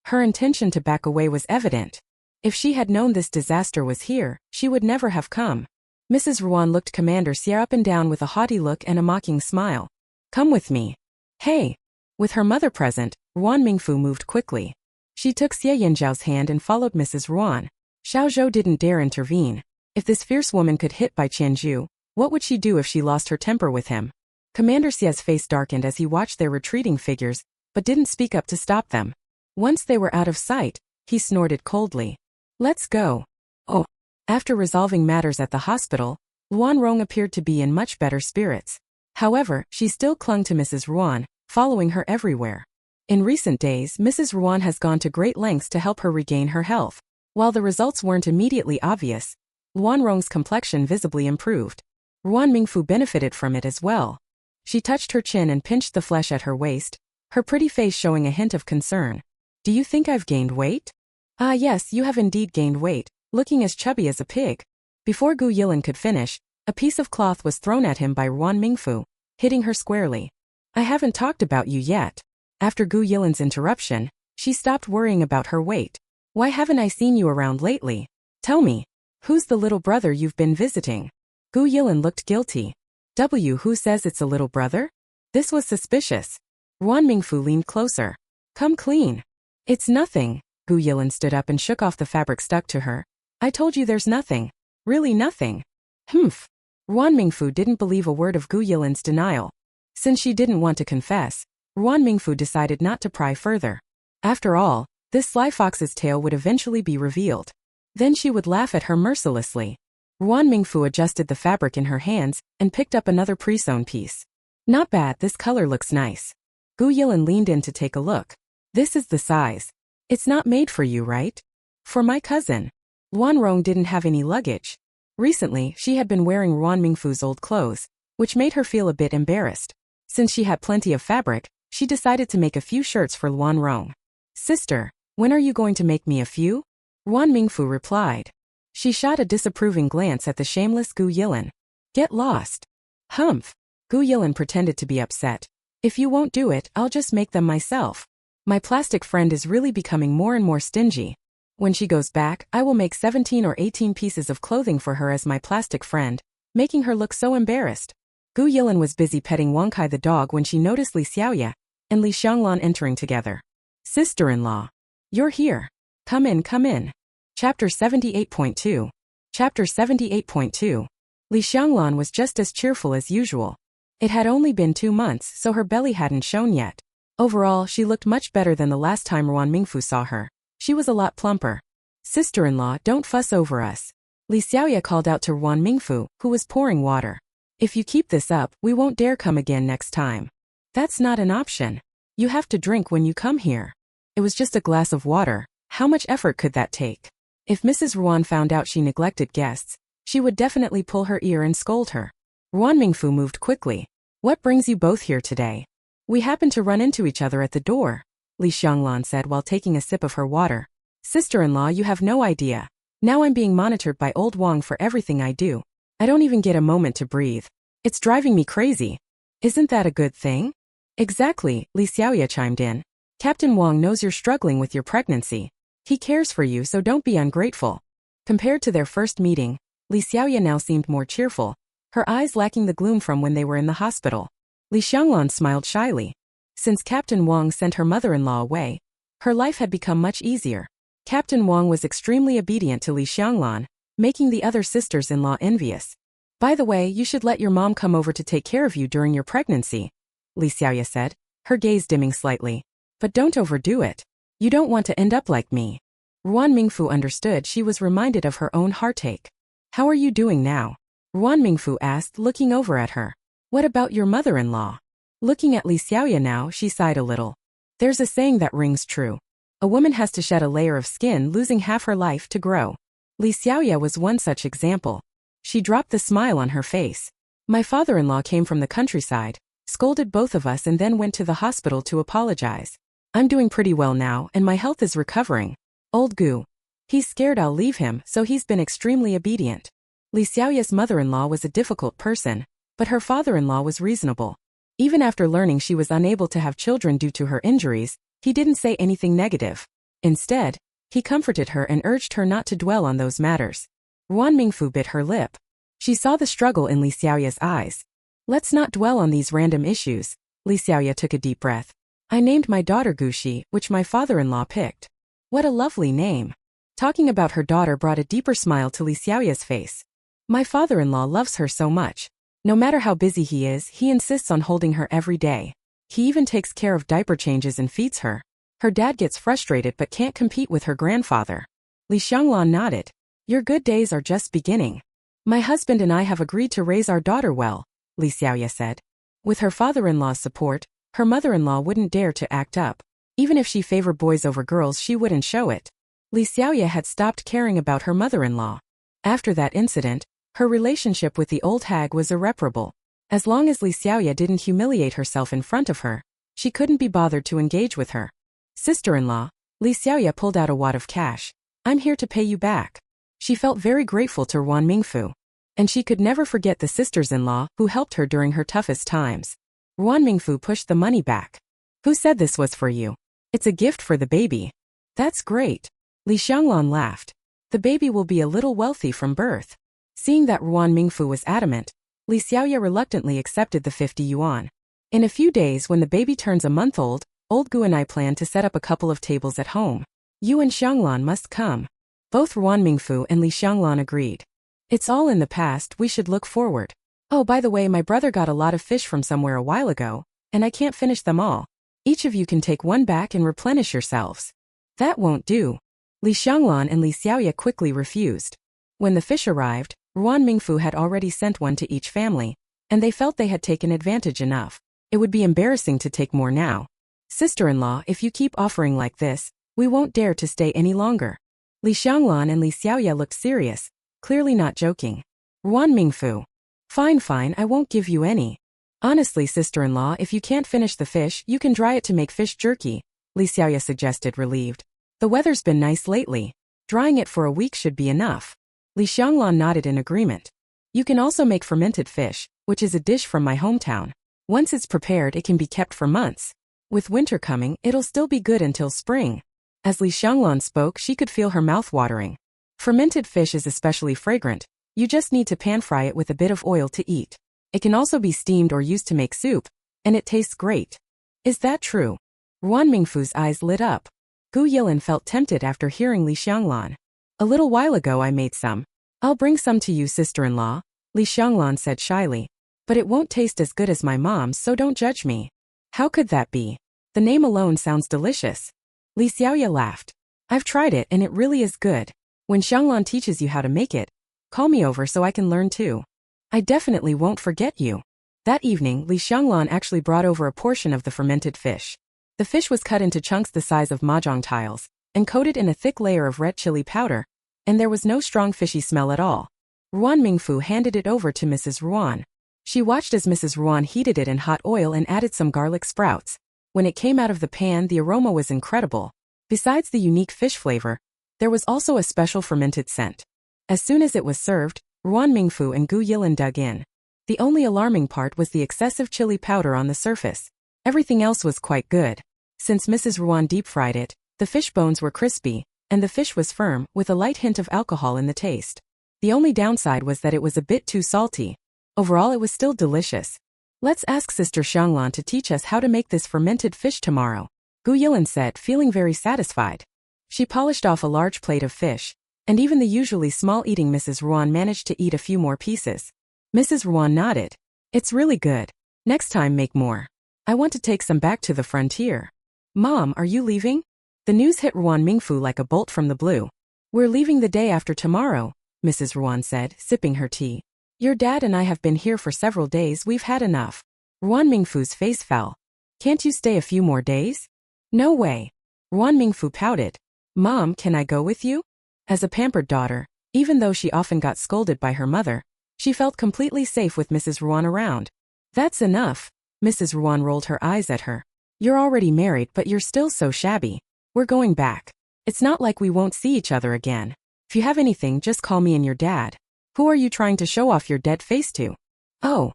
Her intention to back away was evident. If she had known this disaster was here, she would never have come. Mrs. Ruan looked Commander Xie up and down with a haughty look and a mocking smile. Come with me. Hey! With her mother present, Ruan Mingfu moved quickly. She took Xie Yanzhao's hand and followed Mrs. Ruan. Xiao Zhou didn't dare intervene. If this fierce woman could hit by Qianzhu, what would she do if she lost her temper with him? Commander Xie's face darkened as he watched their retreating figures, but didn't speak up to stop them. Once they were out of sight, he snorted coldly. Let's go. Oh. After resolving matters at the hospital, Luan Rong appeared to be in much better spirits. However, she still clung to Mrs. Ruan, following her everywhere. In recent days, Mrs. Ruan has gone to great lengths to help her regain her health. While the results weren't immediately obvious, Luan Rong's complexion visibly improved. Ruan Mingfu benefited from it as well. She touched her chin and pinched the flesh at her waist, her pretty face showing a hint of concern. Do you think I've gained weight? Ah yes, you have indeed gained weight, looking as chubby as a pig. Before Gu Yilin could finish, a piece of cloth was thrown at him by Ruan Mingfu, hitting her squarely. I haven't talked about you yet. After Gu Yilin's interruption, she stopped worrying about her weight. Why haven't I seen you around lately? Tell me, who's the little brother you've been visiting? Gu Yilin looked guilty. Who says it's a little brother? This was suspicious. Ruan Mingfu leaned closer. Come clean. It's nothing. Gu Yilin stood up and shook off the fabric stuck to her. I told you there's nothing. Really nothing. Humph. Ruan Mingfu didn't believe a word of Gu Yilin's denial. Since she didn't want to confess, Ruan Mingfu decided not to pry further. After all, this sly fox's tail would eventually be revealed. Then she would laugh at her mercilessly. Ruan Mingfu adjusted the fabric in her hands and picked up another pre-sewn piece. Not bad, this color looks nice. Gu Yilin leaned in to take a look. This is the size. It's not made for you, right? For my cousin. Luan Rong didn't have any luggage. Recently, she had been wearing Ruan Mingfu's old clothes, which made her feel a bit embarrassed. Since she had plenty of fabric, she decided to make a few shirts for Luan Rong. Sister, when are you going to make me a few? Ruan Mingfu replied. She shot a disapproving glance at the shameless Gu Yilin. Get lost. Humph. Gu Yilin pretended to be upset. If you won't do it, I'll just make them myself. My plastic friend is really becoming more and more stingy. When she goes back, I will make 17 or 18 pieces of clothing for her as my plastic friend, making her look so embarrassed. Gu Yilin was busy petting Wang Kai the dog when she noticed Li Xiaoya and Li Xianglan entering together. Sister-in-law. You're here. Come in, come in. Chapter 78.2. Chapter 78.2. Li Xianglan was just as cheerful as usual. It had only been 2 months, so her belly hadn't shown yet. Overall, she looked much better than the last time Ruan Mingfu saw her. She was a lot plumper. Sister-in-law, don't fuss over us. Li Xiaoya called out to Ruan Mingfu, who was pouring water. If you keep this up, we won't dare come again next time. That's not an option. You have to drink when you come here. It was just a glass of water. How much effort could that take? If Mrs. Ruan found out she neglected guests, she would definitely pull her ear and scold her. Ruan Mingfu moved quickly. What brings you both here today? We happened to run into each other at the door, Li Xianglan said while taking a sip of her water. Sister-in-law, you have no idea. Now I'm being monitored by old Wang for everything I do. I don't even get a moment to breathe. It's driving me crazy. Isn't that a good thing? Exactly, Li Xiaoya chimed in. Captain Wang knows you're struggling with your pregnancy. He cares for you, so don't be ungrateful. Compared to their first meeting, Li Xiaoya now seemed more cheerful, her eyes lacking the gloom from when they were in the hospital. Li Xianglan smiled shyly. Since Captain Wang sent her mother-in-law away, her life had become much easier. Captain Wang was extremely obedient to Li Xianglan, making the other sisters-in-law envious. By the way, you should let your mom come over to take care of you during your pregnancy, Li Xiaoya said, her gaze dimming slightly. But don't overdo it. You don't want to end up like me. Ruan Mingfu understood she was reminded of her own heartache. How are you doing now? Ruan Mingfu asked, looking over at her. What about your mother-in-law? Looking at Li Xiaoya now, she sighed a little. There's a saying that rings true. A woman has to shed a layer of skin, losing half her life to grow. Li Xiaoya was one such example. She dropped the smile on her face. My father-in-law came from the countryside, scolded both of us and then went to the hospital to apologize. I'm doing pretty well now and my health is recovering. Old Gu. He's scared I'll leave him, so he's been extremely obedient. Li Xiaoya's mother-in-law was a difficult person, but her father-in-law was reasonable. Even after learning she was unable to have children due to her injuries, he didn't say anything negative. Instead, he comforted her and urged her not to dwell on those matters. Ruan Mingfu bit her lip. She saw the struggle in Li Xiaoya's eyes. Let's not dwell on these random issues. Li Xiaoya took a deep breath. I named my daughter Gushi, which my father-in-law picked. What a lovely name. Talking about her daughter brought a deeper smile to Li Xiaoya's face. My father-in-law loves her so much. No matter how busy he is, he insists on holding her every day. He even takes care of diaper changes and feeds her. Her dad gets frustrated but can't compete with her grandfather. Li Xianglan nodded. Your good days are just beginning. My husband and I have agreed to raise our daughter well, Li Xiaoya said. With her father-in-law's support, her mother-in-law wouldn't dare to act up. Even if she favored boys over girls, she wouldn't show it. Li Xiaoya had stopped caring about her mother-in-law. After that incident, her relationship with the old hag was irreparable. As long as Li Xiaoya didn't humiliate herself in front of her, she couldn't be bothered to engage with her. Sister-in-law, Li Xiaoya pulled out a wad of cash. I'm here to pay you back. She felt very grateful to Ruan Mingfu. And she could never forget the sisters-in-law who helped her during her toughest times. Ruan Mingfu pushed the money back. Who said this was for you? It's a gift for the baby. That's great. Li Xianglan laughed. The baby will be a little wealthy from birth. Seeing that Ruan Mingfu was adamant, Li Xiaoya reluctantly accepted the 50 yuan. In a few days when the baby turns a month old Gu and I plan to set up a couple of tables at home. You and Xianglan must come. Both Ruan Mingfu and Li Xianglan agreed. It's all in the past, we should look forward. Oh, by the way, my brother got a lot of fish from somewhere a while ago, and I can't finish them all. Each of you can take one back and replenish yourselves. That won't do. Li Xianglan and Li Xiaoya quickly refused. When the fish arrived, Ruan Mingfu had already sent one to each family, and they felt they had taken advantage enough. It would be embarrassing to take more now. Sister-in-law, if you keep offering like this, we won't dare to stay any longer. Li Xianglan and Li Xiaoya looked serious, clearly not joking. Ruan Mingfu. Fine, I won't give you any. Honestly, sister-in-law, if you can't finish the fish, you can dry it to make fish jerky, Li Xiaoya suggested, relieved. The weather's been nice lately. Drying it for a week should be enough. Li Xianglan nodded in agreement. You can also make fermented fish, which is a dish from my hometown. Once it's prepared, it can be kept for months. With winter coming, it'll still be good until spring. As Li Xianglan spoke, she could feel her mouth watering. Fermented fish is especially fragrant. You just need to pan-fry it with a bit of oil to eat. It can also be steamed or used to make soup, and it tastes great. Is that true? Ruan Mingfu's eyes lit up. Gu Yilin felt tempted after hearing Li Xianglan. A little while ago I made some. I'll bring some to you, sister-in-law, Li Xianglan said shyly. But it won't taste as good as my mom's, so don't judge me. How could that be? The name alone sounds delicious. Li Xiaoya laughed. I've tried it and it really is good. When Xianglan teaches you how to make it, call me over so I can learn too. I definitely won't forget you. That evening, Li Xianglan actually brought over a portion of the fermented fish. The fish was cut into chunks the size of mahjong tiles, and coated in a thick layer of red chili powder, and there was no strong fishy smell at all. Ruan Mingfu handed it over to Mrs. Ruan. She watched as Mrs. Ruan heated it in hot oil and added some garlic sprouts. When it came out of the pan, the aroma was incredible. Besides the unique fish flavor, there was also a special fermented scent. As soon as it was served, Ruan Mingfu and Gu Yilin dug in. The only alarming part was the excessive chili powder on the surface. Everything else was quite good. Since Mrs. Ruan deep-fried it, the fish bones were crispy, and the fish was firm, with a light hint of alcohol in the taste. The only downside was that it was a bit too salty. Overall, it was still delicious. Let's ask Sister Xianglan to teach us how to make this fermented fish tomorrow, Gu Yilin said, feeling very satisfied. She polished off a large plate of fish, and even the usually small-eating Mrs. Ruan managed to eat a few more pieces. Mrs. Ruan nodded. It's really good. Next time make more. I want to take some back to the frontier. Mom, are you leaving? The news hit Ruan Mingfu like a bolt from the blue. We're leaving the day after tomorrow, Mrs. Ruan said, sipping her tea. Your dad and I have been here for several days, we've had enough. Ruan Mingfu's face fell. Can't you stay a few more days? No way. Ruan Mingfu pouted. Mom, can I go with you? As a pampered daughter, even though she often got scolded by her mother, she felt completely safe with Mrs. Ruan around. That's enough. Mrs. Ruan rolled her eyes at her. You're already married, but you're still so shabby. We're going back. It's not like we won't see each other again. If you have anything, just call me and your dad. Who are you trying to show off your dead face to? Oh.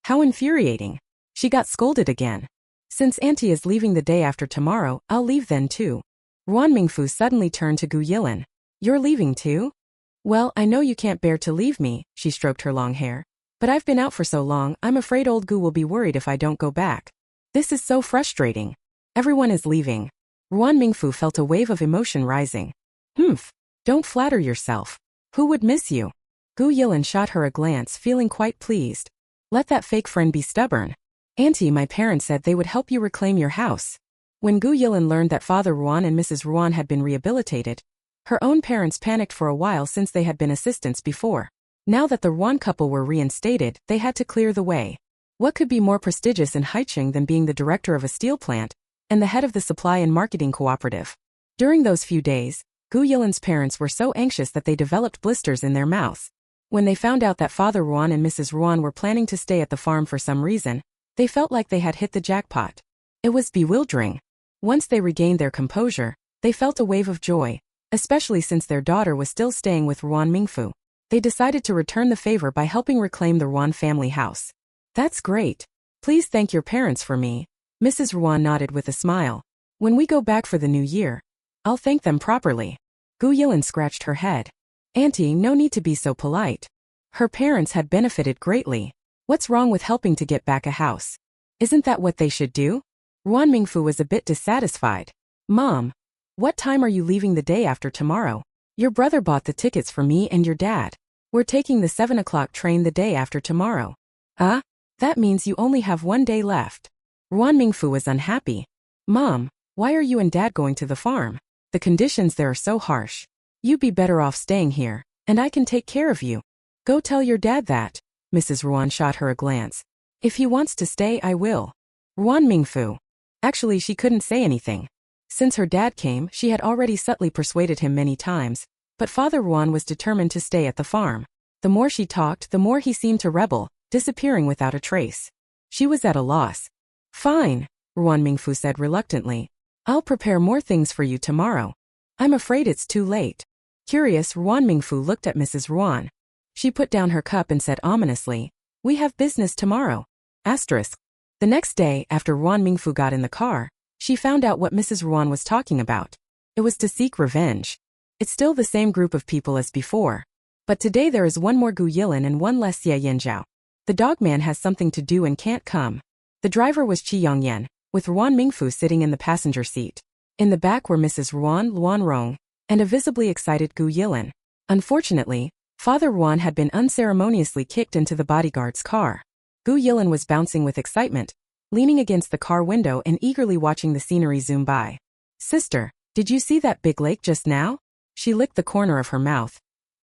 How infuriating. She got scolded again. Since Auntie is leaving the day after tomorrow, I'll leave then too. Ruan Mingfu suddenly turned to Gu Yilin. You're leaving too? Well, I know you can't bear to leave me, she stroked her long hair. But I've been out for so long, I'm afraid old Gu will be worried if I don't go back. This is so frustrating. Everyone is leaving. Ruan Mingfu felt a wave of emotion rising. Humph. Don't flatter yourself. Who would miss you? Gu Yilin shot her a glance, feeling quite pleased. Let that fake friend be stubborn. Auntie, my parents said they would help you reclaim your house. When Gu Yilin learned that Father Ruan and Mrs. Ruan had been rehabilitated, her own parents panicked for a while since they had been assistants before. Now that the Ruan couple were reinstated, they had to clear the way. What could be more prestigious in Haicheng than being the director of a steel plant and the head of the supply and marketing cooperative? During those few days, Gu Yilin's parents were so anxious that they developed blisters in their mouths. When they found out that Father Ruan and Mrs. Ruan were planning to stay at the farm for some reason, they felt like they had hit the jackpot. It was bewildering. Once they regained their composure, they felt a wave of joy, especially since their daughter was still staying with Ruan Mingfu. They decided to return the favor by helping reclaim the Ruan family house. That's great. Please thank your parents for me. Mrs. Ruan nodded with a smile. When we go back for the new year, I'll thank them properly. Gu Yilin scratched her head. Auntie, no need to be so polite. Her parents had benefited greatly. What's wrong with helping to get back a house? Isn't that what they should do? Ruan Mingfu was a bit dissatisfied. Mom, what time are you leaving the day after tomorrow? Your brother bought the tickets for me and your dad. We're taking the 7 o'clock train the day after tomorrow. That means you only have 1 day left. Ruan Mingfu was unhappy. Mom, why are you and Dad going to the farm? The conditions there are so harsh. You'd be better off staying here, and I can take care of you. Go tell your dad that. Mrs. Ruan shot her a glance. If he wants to stay, I will. Ruan Mingfu. Actually, she couldn't say anything. Since her dad came, she had already subtly persuaded him many times, but Father Ruan was determined to stay at the farm. The more she talked, the more he seemed to rebel, disappearing without a trace. She was at a loss. Fine, Ruan Mingfu said reluctantly. I'll prepare more things for you tomorrow. I'm afraid it's too late. Curious, Ruan Mingfu looked at Mrs. Ruan. She put down her cup and said ominously, We have business tomorrow. Asterisk. The next day, after Ruan Mingfu got in the car, she found out what Mrs. Ruan was talking about. It was to seek revenge. It's still the same group of people as before. But today there is one more Gu Yilin and one less Xie Yanzhao. The dog man has something to do and can't come. The driver was Qi Yongyan, with Ruan Mingfu sitting in the passenger seat. In the back were Mrs. Ruan, Luan Rong, and a visibly excited Gu Yilin. Unfortunately, Father Ruan had been unceremoniously kicked into the bodyguard's car. Gu Yilin was bouncing with excitement, leaning against the car window and eagerly watching the scenery zoom by. Sister, did you see that big lake just now? She licked the corner of her mouth.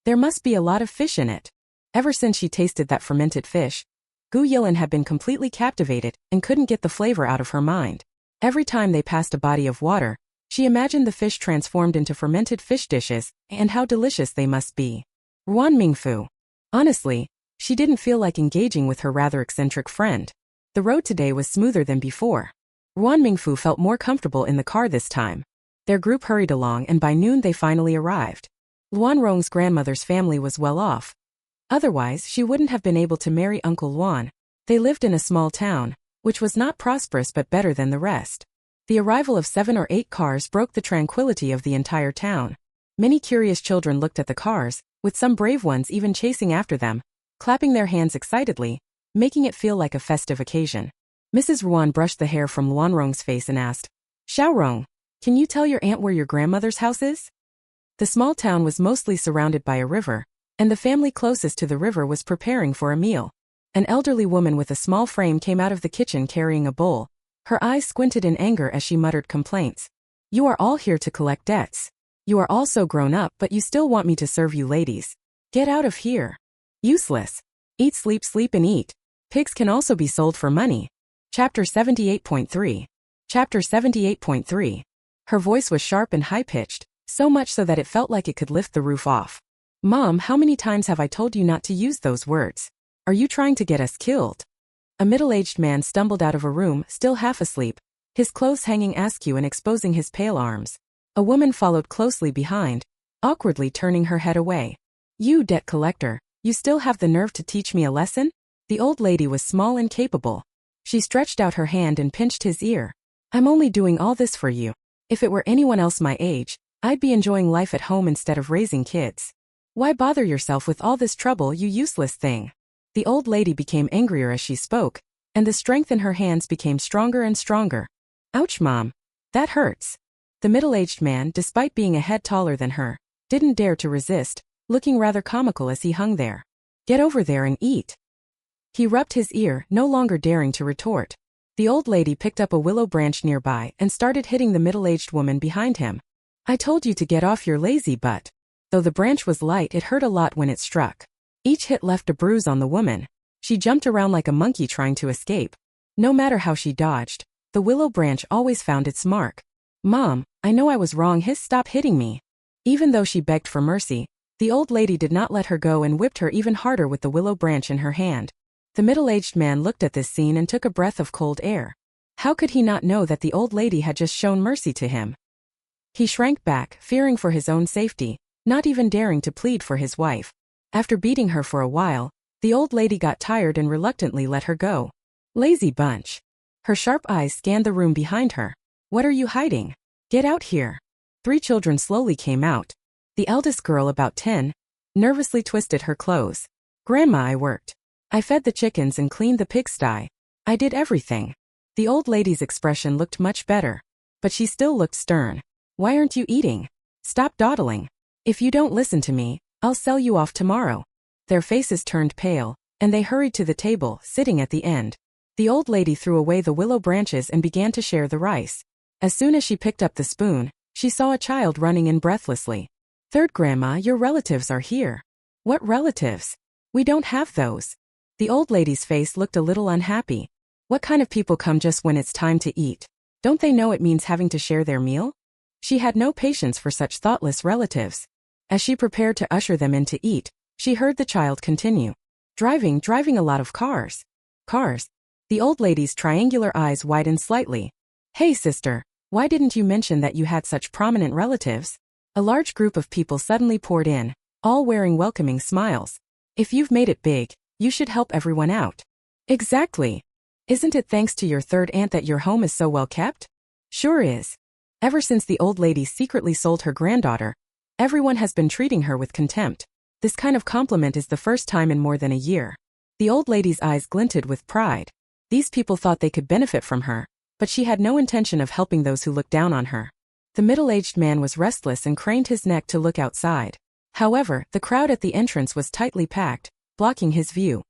There must be a lot of fish in it. Ever since she tasted that fermented fish, Gu Yilin had been completely captivated and couldn't get the flavor out of her mind. Every time they passed a body of water, she imagined the fish transformed into fermented fish dishes and how delicious they must be. Ruan Mingfu. Honestly, she didn't feel like engaging with her rather eccentric friend. The road today was smoother than before. Ruan Mingfu felt more comfortable in the car this time. Their group hurried along and by noon they finally arrived. Luan Rong's grandmother's family was well off. Otherwise, she wouldn't have been able to marry Uncle Luan. They lived in a small town, which was not prosperous but better than the rest. The arrival of 7 or 8 cars broke the tranquility of the entire town. Many curious children looked at the cars, with some brave ones even chasing after them, clapping their hands excitedly, making it feel like a festive occasion. Mrs. Ruan brushed the hair from Luan Rong's face and asked, Xiaorong, can you tell your aunt where your grandmother's house is? The small town was mostly surrounded by a river, and the family closest to the river was preparing for a meal. An elderly woman with a small frame came out of the kitchen carrying a bowl. Her eyes squinted in anger as she muttered complaints. You are all here to collect debts. You are all so grown up but you still want me to serve you ladies. Get out of here. Useless. Eat, sleep and eat. Pigs can also be sold for money. Chapter 78.3. Chapter 78.3. Her voice was sharp and high-pitched, so much so that it felt like it could lift the roof off. Mom, how many times have I told you not to use those words? Are you trying to get us killed? A middle-aged man stumbled out of a room, still half asleep, his clothes hanging askew and exposing his pale arms. A woman followed closely behind, awkwardly turning her head away. You debt collector, you still have the nerve to teach me a lesson? The old lady was small and capable. She stretched out her hand and pinched his ear. I'm only doing all this for you. If it were anyone else my age, I'd be enjoying life at home instead of raising kids. Why bother yourself with all this trouble, you useless thing? The old lady became angrier as she spoke, and the strength in her hands became stronger and stronger. Ouch, Mom, That hurts. The middle-aged man, despite being a head taller than her, didn't dare to resist, looking rather comical as he hung there. Get over there and eat. He rubbed his ear, no longer daring to retort. The old lady picked up a willow branch nearby and started hitting the middle-aged woman behind him. I told you to get off your lazy butt. Though the branch was light, it hurt a lot when it struck. Each hit left a bruise on the woman. She jumped around like a monkey trying to escape. No matter how she dodged, the willow branch always found its mark. Mom, I know I was wrong. Stop hitting me. Even though she begged for mercy, the old lady did not let her go and whipped her even harder with the willow branch in her hand. The middle-aged man looked at this scene and took a breath of cold air. How could he not know that the old lady had just shown mercy to him? He shrank back, fearing for his own safety, not even daring to plead for his wife. After beating her for a while, the old lady got tired and reluctantly let her go. Lazy bunch. Her sharp eyes scanned the room behind her. What are you hiding? Get out here. 3 children slowly came out. The eldest girl, about 10, nervously twisted her clothes. Grandma, I worked. I fed the chickens and cleaned the pigsty. I did everything. The old lady's expression looked much better, but she still looked stern. Why aren't you eating? Stop dawdling. If you don't listen to me, I'll sell you off tomorrow. Their faces turned pale, and they hurried to the table, sitting at the end. The old lady threw away the willow branches and began to share the rice. As soon as she picked up the spoon, she saw a child running in breathlessly. Third Grandma, your relatives are here. What relatives? We don't have those. The old lady's face looked a little unhappy. What kind of people come just when it's time to eat? Don't they know it means having to share their meal? She had no patience for such thoughtless relatives. As she prepared to usher them in to eat, she heard the child continue. Driving a lot of cars. Cars. The old lady's triangular eyes widened slightly. Hey sister, why didn't you mention that you had such prominent relatives? A large group of people suddenly poured in, all wearing welcoming smiles. If you've made it big, you should help everyone out. Exactly. Isn't it thanks to your third aunt that your home is so well kept? Sure is. Ever since the old lady secretly sold her granddaughter, everyone has been treating her with contempt. This kind of compliment is the first time in more than a year. The old lady's eyes glinted with pride. These people thought they could benefit from her, but she had no intention of helping those who looked down on her. The middle-aged man was restless and craned his neck to look outside. However, the crowd at the entrance was tightly packed, blocking his view.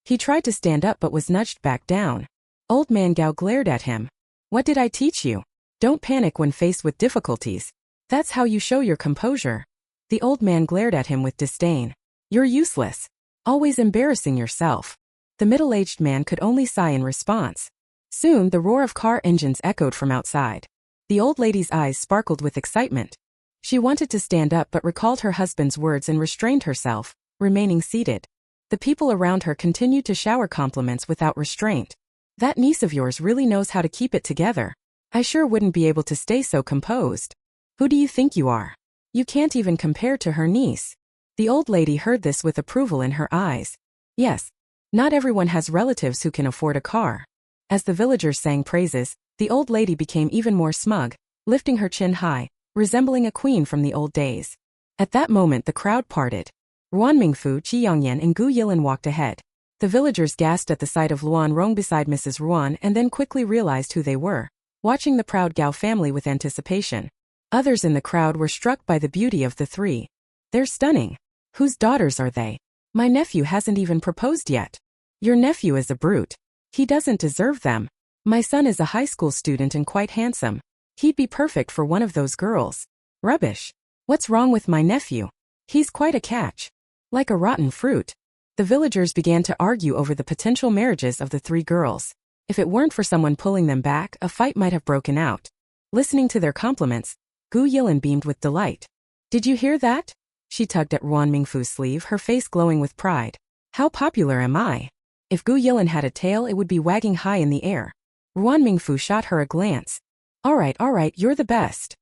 He tried to stand up but was nudged back down. Old Man Gao glared at him. What did I teach you? Don't panic when faced with difficulties. That's how you show your composure. The old man glared at him with disdain. You're useless. Always embarrassing yourself. The middle-aged man could only sigh in response. Soon the roar of car engines echoed from outside. The old lady's eyes sparkled with excitement. She wanted to stand up but recalled her husband's words and restrained herself, remaining seated. The people around her continued to shower compliments without restraint. That niece of yours really knows how to keep it together. I sure wouldn't be able to stay so composed. Who do you think you are? You can't even compare to her niece. The old lady heard this with approval in her eyes. Yes, not everyone has relatives who can afford a car. As the villagers sang praises, the old lady became even more smug, lifting her chin high, resembling a queen from the old days. At that moment the crowd parted. Ruan Mingfu, Qi Yongyan and Gu Yilin walked ahead. The villagers gasped at the sight of Luan Rong beside Mrs. Ruan and then quickly realized who they were, watching the proud Gao family with anticipation. Others in the crowd were struck by the beauty of the three. They're stunning. Whose daughters are they? My nephew hasn't even proposed yet. Your nephew is a brute. He doesn't deserve them. My son is a high school student and quite handsome. He'd be perfect for one of those girls. Rubbish. What's wrong with my nephew? He's quite a catch. Like a rotten fruit. The villagers began to argue over the potential marriages of the 3 girls. If it weren't for someone pulling them back, a fight might have broken out. Listening to their compliments, Gu Yilin beamed with delight. Did you hear that? She tugged at Ruan Mingfu's sleeve, her face glowing with pride. How popular am I? If Gu Yilin had a tail, it would be wagging high in the air. Ruan Mingfu shot her a glance. All right, you're the best.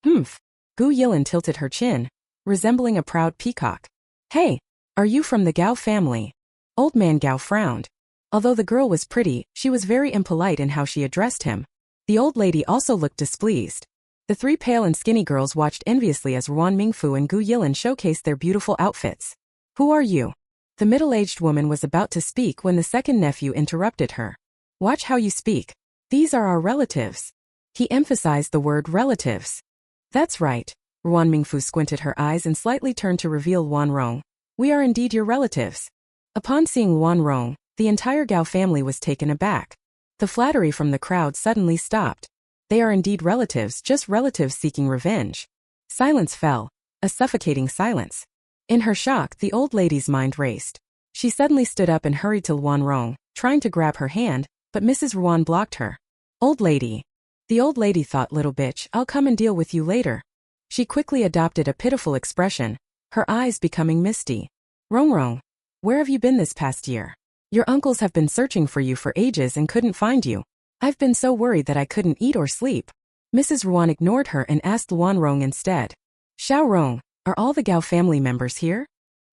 Humph. Gu Yilin tilted her chin, resembling a proud peacock. Hey, are you from the Gao family? Old Man Gao frowned. Although the girl was pretty, she was very impolite in how she addressed him. The old lady also looked displeased. The 3 pale and skinny girls watched enviously as Ruan Mingfu and Gu Yilin showcased their beautiful outfits. Who are you? The middle-aged woman was about to speak when the second nephew interrupted her. Watch how you speak. These are our relatives. He emphasized the word relatives. That's right. Ruan Mingfu squinted her eyes and slightly turned to reveal Luan Rong. We are indeed your relatives. Upon seeing Luan Rong, the entire Gao family was taken aback. The flattery from the crowd suddenly stopped. They are indeed relatives, just relatives seeking revenge. Silence fell, a suffocating silence. In her shock, the old lady's mind raced. She suddenly stood up and hurried to Luan Rong, trying to grab her hand, but Mrs. Ruan blocked her. Old lady. The old lady thought, little bitch, I'll come and deal with you later. She quickly adopted a pitiful expression, her eyes becoming misty. Rong, where have you been this past year? Your uncles have been searching for you for ages and couldn't find you. I've been so worried that I couldn't eat or sleep. Mrs. Ruan ignored her and asked Luan Rong instead. Xiao Rong, are all the Gao family members here?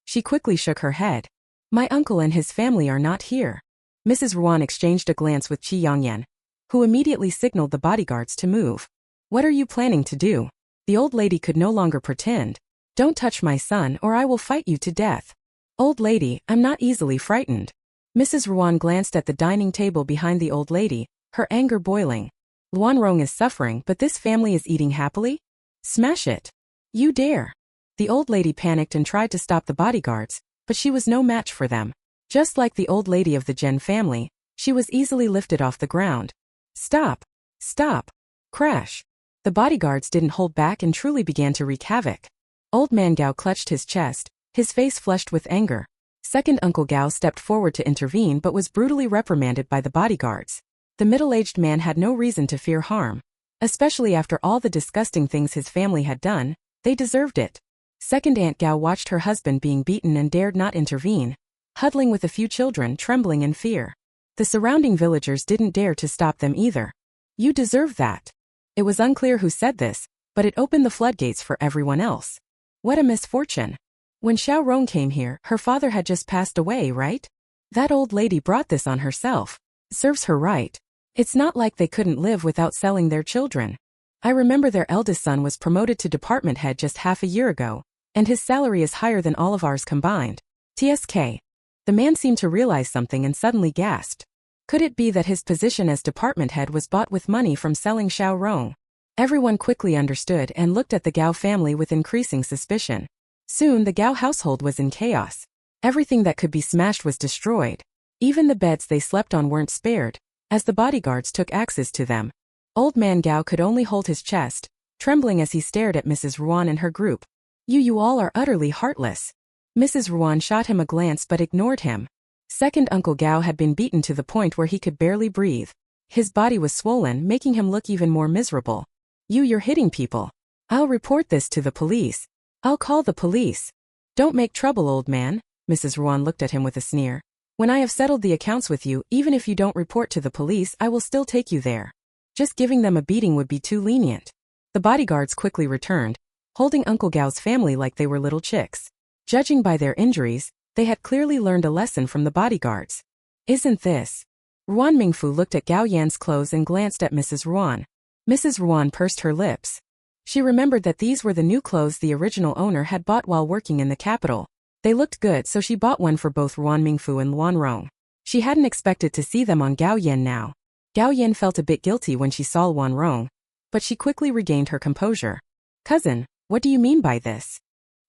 She quickly shook her head. My uncle and his family are not here. Mrs. Ruan exchanged a glance with Qi Yongyan, who immediately signaled the bodyguards to move. What are you planning to do? The old lady could no longer pretend. Don't touch my son or I will fight you to death. Old lady, I'm not easily frightened. Mrs. Ruan glanced at the dining table behind the old lady, her anger boiling. Luan Rong is suffering, but this family is eating happily? Smash it. You dare. The old lady panicked and tried to stop the bodyguards, but she was no match for them. Just like the old lady of the Zhen family, she was easily lifted off the ground. Stop. Stop. Crash. The bodyguards didn't hold back and truly began to wreak havoc. Old man Gao clutched his chest, his face flushed with anger. Second Uncle Gao stepped forward to intervene but was brutally reprimanded by the bodyguards. The middle-aged man had no reason to fear harm. Especially after all the disgusting things his family had done, they deserved it. Second Aunt Gao watched her husband being beaten and dared not intervene, huddling with a few children trembling in fear. The surrounding villagers didn't dare to stop them either. You deserve that. It was unclear who said this, but it opened the floodgates for everyone else. What a misfortune. When Xiao Rong came here, her father had just passed away, right? That old lady brought this on herself. Serves her right. It's not like they couldn't live without selling their children. I remember their eldest son was promoted to department head just half a year ago, and his salary is higher than all of ours combined. TSK. The man seemed to realize something and suddenly gasped. Could it be that his position as department head was bought with money from selling Xiao Rong? Everyone quickly understood and looked at the Gao family with increasing suspicion. Soon the Gao household was in chaos. Everything that could be smashed was destroyed. Even the beds they slept on weren't spared, as the bodyguards took axes to them. Old man Gao could only hold his chest, trembling as he stared at Mrs. Ruan and her group. You all are utterly heartless. Mrs. Ruan shot him a glance but ignored him. Second Uncle Gao had been beaten to the point where he could barely breathe. His body was swollen, making him look even more miserable. You're hitting people. I'll report this to the police. I'll call the police. Don't make trouble, old man. Mrs. Ruan looked at him with a sneer. When I have settled the accounts with you, even if you don't report to the police, I will still take you there. Just giving them a beating would be too lenient. The bodyguards quickly returned, holding Uncle Gao's family like they were little chicks. Judging by their injuries, they had clearly learned a lesson from the bodyguards. Isn't this? Ruan Mingfu looked at Gao Yan's clothes and glanced at Mrs. Ruan. Mrs. Ruan pursed her lips. She remembered that these were the new clothes the original owner had bought while working in the capital. They looked good, so she bought one for both Ruan Mingfu and Luan Rong. She hadn't expected to see them on Gao Yan now. Gao Yan felt a bit guilty when she saw Luan Rong, but she quickly regained her composure. Cousin, what do you mean by this?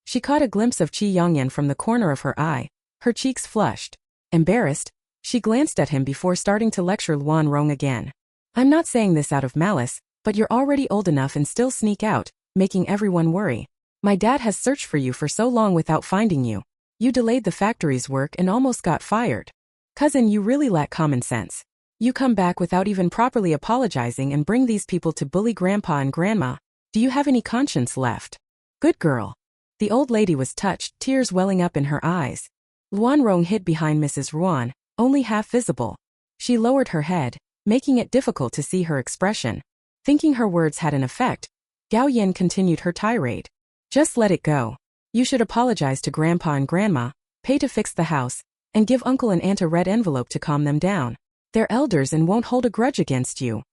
She caught a glimpse of Qi Yongyan from the corner of her eye, her cheeks flushed. Embarrassed, she glanced at him before starting to lecture Luan Rong again. I'm not saying this out of malice, but you're already old enough and still sneak out, making everyone worry. My dad has searched for you for so long without finding you. You delayed the factory's work and almost got fired. Cousin, you really lack common sense. You come back without even properly apologizing and bring these people to bully Grandpa and Grandma. Do you have any conscience left? Good girl. The old lady was touched, tears welling up in her eyes. Luan Rong hid behind Mrs. Ruan, only half visible. She lowered her head, making it difficult to see her expression. Thinking her words had an effect, Gao Yan continued her tirade. Just let it go. You should apologize to Grandpa and Grandma, pay to fix the house, and give Uncle and Aunt a red envelope to calm them down. They're elders and won't hold a grudge against you.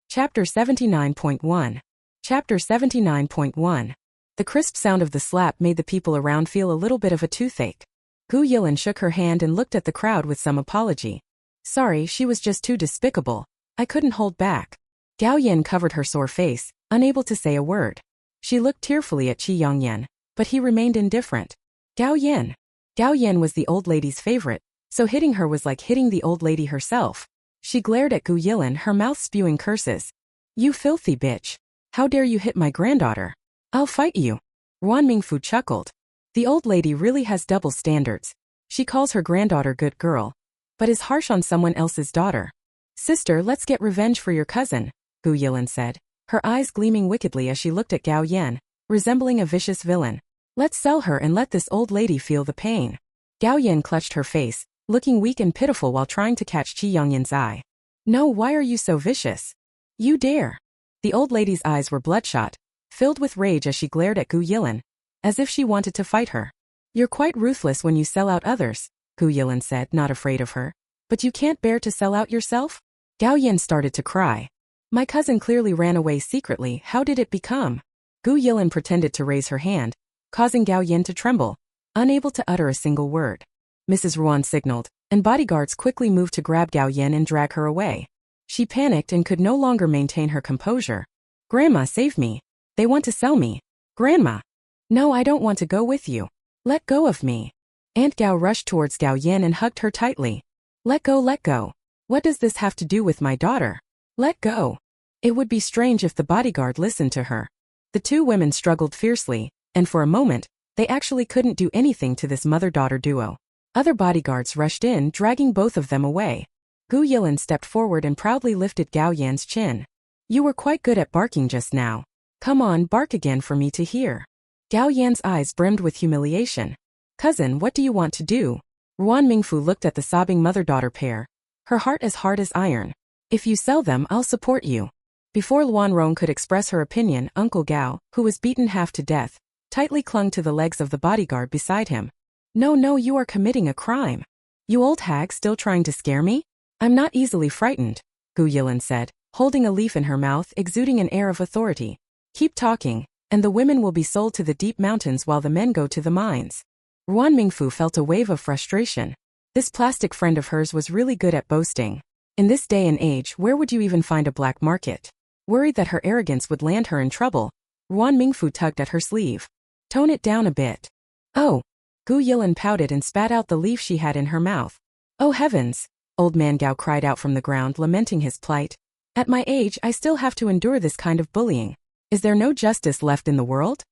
Chapter 79.1. Chapter 79.1. The crisp sound of the slap made the people around feel a little bit of a toothache. Gu Yilin shook her hand and looked at the crowd with some apology. Sorry, she was just too despicable. I couldn't hold back. Gao Yin covered her sore face, unable to say a word. She looked tearfully at Qi Yongyan, but he remained indifferent. Gao Yin. Gao Yin was the old lady's favorite, so hitting her was like hitting the old lady herself. She glared at Gu Yilin, her mouth spewing curses. You filthy bitch. How dare you hit my granddaughter? I'll fight you. Ruan Mingfu chuckled. The old lady really has double standards. She calls her granddaughter good girl, but is harsh on someone else's daughter. Sister, let's get revenge for your cousin, Gu Yilin said, her eyes gleaming wickedly as she looked at Gao Yin, resembling a vicious villain. Let's sell her and let this old lady feel the pain. Gao Yin clutched her face, looking weak and pitiful while trying to catch Qi Yongyan's eye. No, why are you so vicious? You dare. The old lady's eyes were bloodshot, filled with rage as she glared at Gu Yilin, as if she wanted to fight her. You're quite ruthless when you sell out others, Gu Yilin said, not afraid of her. But you can't bear to sell out yourself? Gao Yin started to cry. My cousin clearly ran away secretly, how did it become? Gu Yilin pretended to raise her hand, causing Gao Yin to tremble, unable to utter a single word. Mrs. Ruan signaled, and bodyguards quickly moved to grab Gao Yin and drag her away. She panicked and could no longer maintain her composure. Grandma, save me. They want to sell me. Grandma. No, I don't want to go with you. Let go of me. Aunt Gao rushed towards Gao Yin and hugged her tightly. Let go, let go. What does this have to do with my daughter? Let go. It would be strange if the bodyguard listened to her. The two women struggled fiercely, and for a moment, they actually couldn't do anything to this mother-daughter duo. Other bodyguards rushed in, dragging both of them away. Gu Yilin stepped forward and proudly lifted Gao Yan's chin. You were quite good at barking just now. Come on, bark again for me to hear. Gao Yan's eyes brimmed with humiliation. Cousin, what do you want to do? Ruan Mingfu looked at the sobbing mother-daughter pair, her heart as hard as iron. If you sell them, I'll support you. Before Luan Rong could express her opinion, Uncle Gao, who was beaten half to death, tightly clung to the legs of the bodyguard beside him. No, you are committing a crime. You old hag, still trying to scare me? I'm not easily frightened, Gu Yilin said, holding a leaf in her mouth, exuding an air of authority. Keep talking, and the women will be sold to the deep mountains while the men go to the mines. Ruan Mingfu felt a wave of frustration. This plastic friend of hers was really good at boasting. In this day and age, where would you even find a black market? Worried that her arrogance would land her in trouble, Ruan Mingfu tugged at her sleeve. Tone it down a bit. Oh. Gu Yilin pouted and spat out the leaf she had in her mouth. Oh heavens! Old man Gao cried out from the ground, lamenting his plight. At my age, I still have to endure this kind of bullying. Is there no justice left in the world?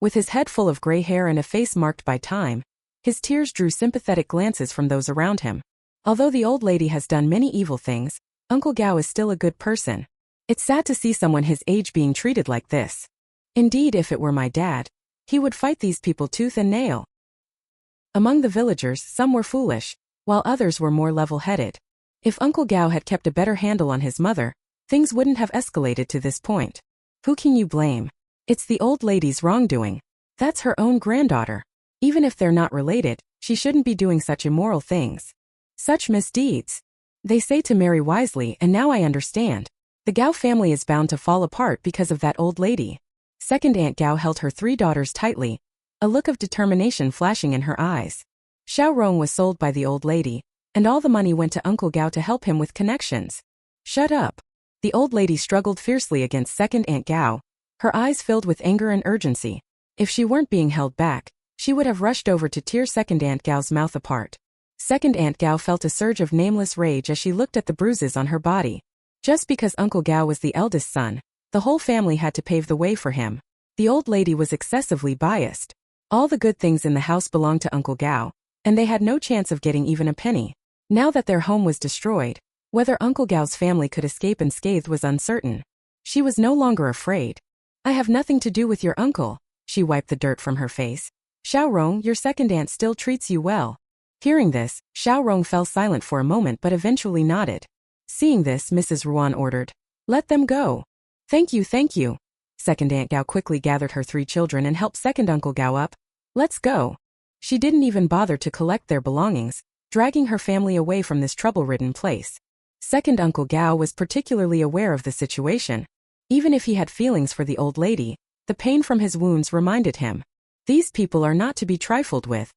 With his head full of gray hair and a face marked by time, his tears drew sympathetic glances from those around him. Although the old lady has done many evil things, Uncle Gao is still a good person. It's sad to see someone his age being treated like this. Indeed, if it were my dad, he would fight these people tooth and nail. Among the villagers, some were foolish, while others were more level-headed. If Uncle Gao had kept a better handle on his mother, things wouldn't have escalated to this point. Who can you blame? It's the old lady's wrongdoing. That's her own granddaughter. Even if they're not related, she shouldn't be doing such immoral things. Such misdeeds. They say to marry wisely, and now I understand. The Gao family is bound to fall apart because of that old lady. Second Aunt Gao held her three daughters tightly, a look of determination flashing in her eyes. Xiao Rong was sold by the old lady, and all the money went to Uncle Gao to help him with connections. Shut up. The old lady struggled fiercely against Second Aunt Gao, her eyes filled with anger and urgency. If she weren't being held back, she would have rushed over to tear Second Aunt Gao's mouth apart. Second Aunt Gao felt a surge of nameless rage as she looked at the bruises on her body. Just because Uncle Gao was the eldest son, the whole family had to pave the way for him. The old lady was excessively biased. All the good things in the house belonged to Uncle Gao, and they had no chance of getting even a penny. Now that their home was destroyed, whether Uncle Gao's family could escape unscathed was uncertain. She was no longer afraid. I have nothing to do with your uncle. She wiped the dirt from her face. Xiao Rong, your second aunt still treats you well. Hearing this, Xiao Rong fell silent for a moment but eventually nodded. Seeing this, Mrs. Ruan ordered, let them go. Thank you. Second Aunt Gao quickly gathered her three children and helped Second Uncle Gao up. Let's go. She didn't even bother to collect their belongings, dragging her family away from this trouble-ridden place. Second Uncle Gao was particularly aware of the situation. Even if he had feelings for the old lady, the pain from his wounds reminded him. These people are not to be trifled with.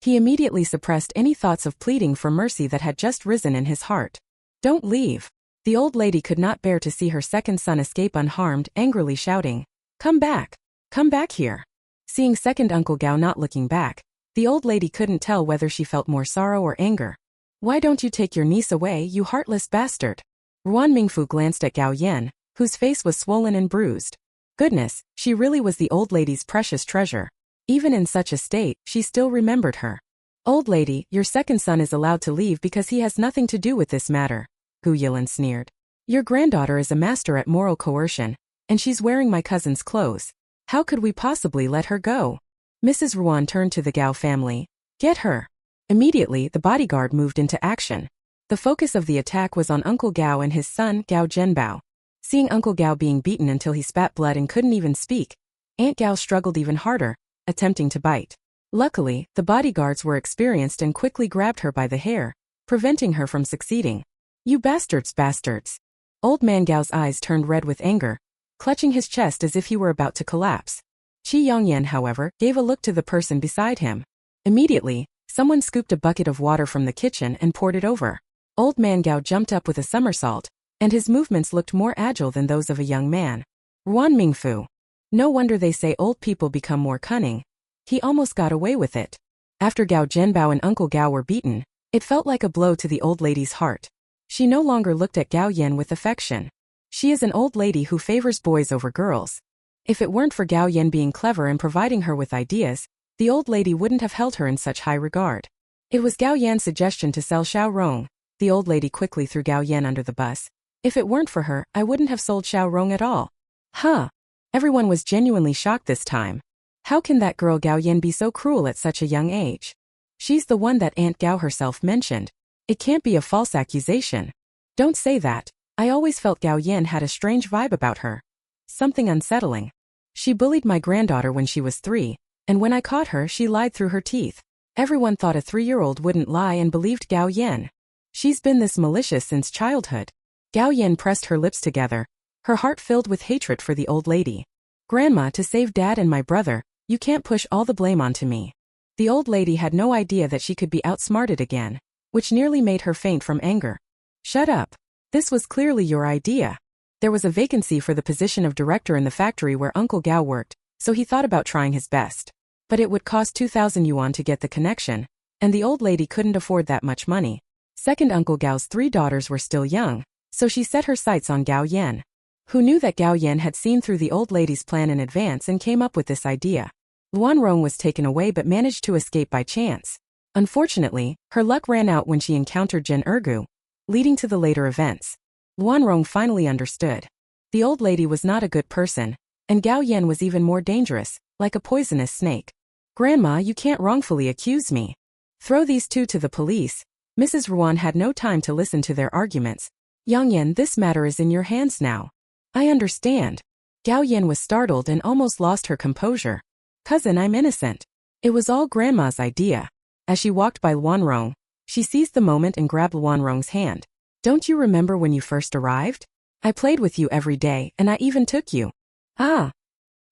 He immediately suppressed any thoughts of pleading for mercy that had just risen in his heart. Don't leave. The old lady could not bear to see her second son escape unharmed, angrily shouting, "Come back! Come back here!" Seeing second Uncle Gao not looking back, the old lady couldn't tell whether she felt more sorrow or anger. "Why don't you take your niece away, you heartless bastard?" Ruan Mingfu glanced at Gao Yan, whose face was swollen and bruised. Goodness, she really was the old lady's precious treasure. Even in such a state, she still remembered her. "Old lady, your second son is allowed to leave because he has nothing to do with this matter," Gu Yilan sneered. "Your granddaughter is a master at moral coercion, and she's wearing my cousin's clothes. How could we possibly let her go?" Mrs. Ruan turned to the Gao family. "Get her." Immediately, the bodyguard moved into action. The focus of the attack was on Uncle Gao and his son, Gao Zhenbao. Seeing Uncle Gao being beaten until he spat blood and couldn't even speak, Aunt Gao struggled even harder, attempting to bite. Luckily, the bodyguards were experienced and quickly grabbed her by the hair, preventing her from succeeding. "You bastards, bastards!" Old man Gao's eyes turned red with anger, clutching his chest as if he were about to collapse. Qi Yongyan, however, gave a look to the person beside him. Immediately, someone scooped a bucket of water from the kitchen and poured it over. Old man Gao jumped up with a somersault, and his movements looked more agile than those of a young man. Ruan Mingfu. No wonder they say old people become more cunning. He almost got away with it. After Gao Zhenbao and Uncle Gao were beaten, it felt like a blow to the old lady's heart. She no longer looked at Gao Yan with affection. She is an old lady who favors boys over girls. If it weren't for Gao Yan being clever and providing her with ideas, the old lady wouldn't have held her in such high regard. It was Gao Yan's suggestion to sell Xiao Rong. The old lady quickly threw Gao Yan under the bus. "If it weren't for her, I wouldn't have sold Xiao Rong at all." Huh. Everyone was genuinely shocked this time. How can that girl Gao Yan be so cruel at such a young age? She's the one that Aunt Gao herself mentioned. It can't be a false accusation. Don't say that. I always felt Gao Yan had a strange vibe about her. Something unsettling. She bullied my granddaughter when she was 3, and when I caught her she lied through her teeth. Everyone thought a 3-year-old wouldn't lie and believed Gao Yan. She's been this malicious since childhood. Gao Yan pressed her lips together, her heart filled with hatred for the old lady. "Grandma, to save Dad and my brother, you can't push all the blame onto me." The old lady had no idea that she could be outsmarted again, which nearly made her faint from anger. "Shut up. This was clearly your idea." There was a vacancy for the position of director in the factory where Uncle Gao worked, so he thought about trying his best. But it would cost 2,000 yuan to get the connection, and the old lady couldn't afford that much money. Second Uncle Gao's 3 daughters were still young, so she set her sights on Gao Yan. Who knew that Gao Yan had seen through the old lady's plan in advance and came up with this idea? Luan Rong was taken away but managed to escape by chance. Unfortunately, her luck ran out when she encountered Jin Ergu, leading to the later events. Luan Rong finally understood. The old lady was not a good person, and Gao Yan was even more dangerous, like a poisonous snake. "Grandma, you can't wrongfully accuse me. Throw these two to the police." Mrs. Ruan had no time to listen to their arguments. "Yongyan, this matter is in your hands now." "I understand." Gao Yan was startled and almost lost her composure. "Cousin, I'm innocent. It was all Grandma's idea." As she walked by Luan Rong, she seized the moment and grabbed Luan Rong's hand. "Don't you remember when you first arrived? I played with you every day, and I even took you." "Ah."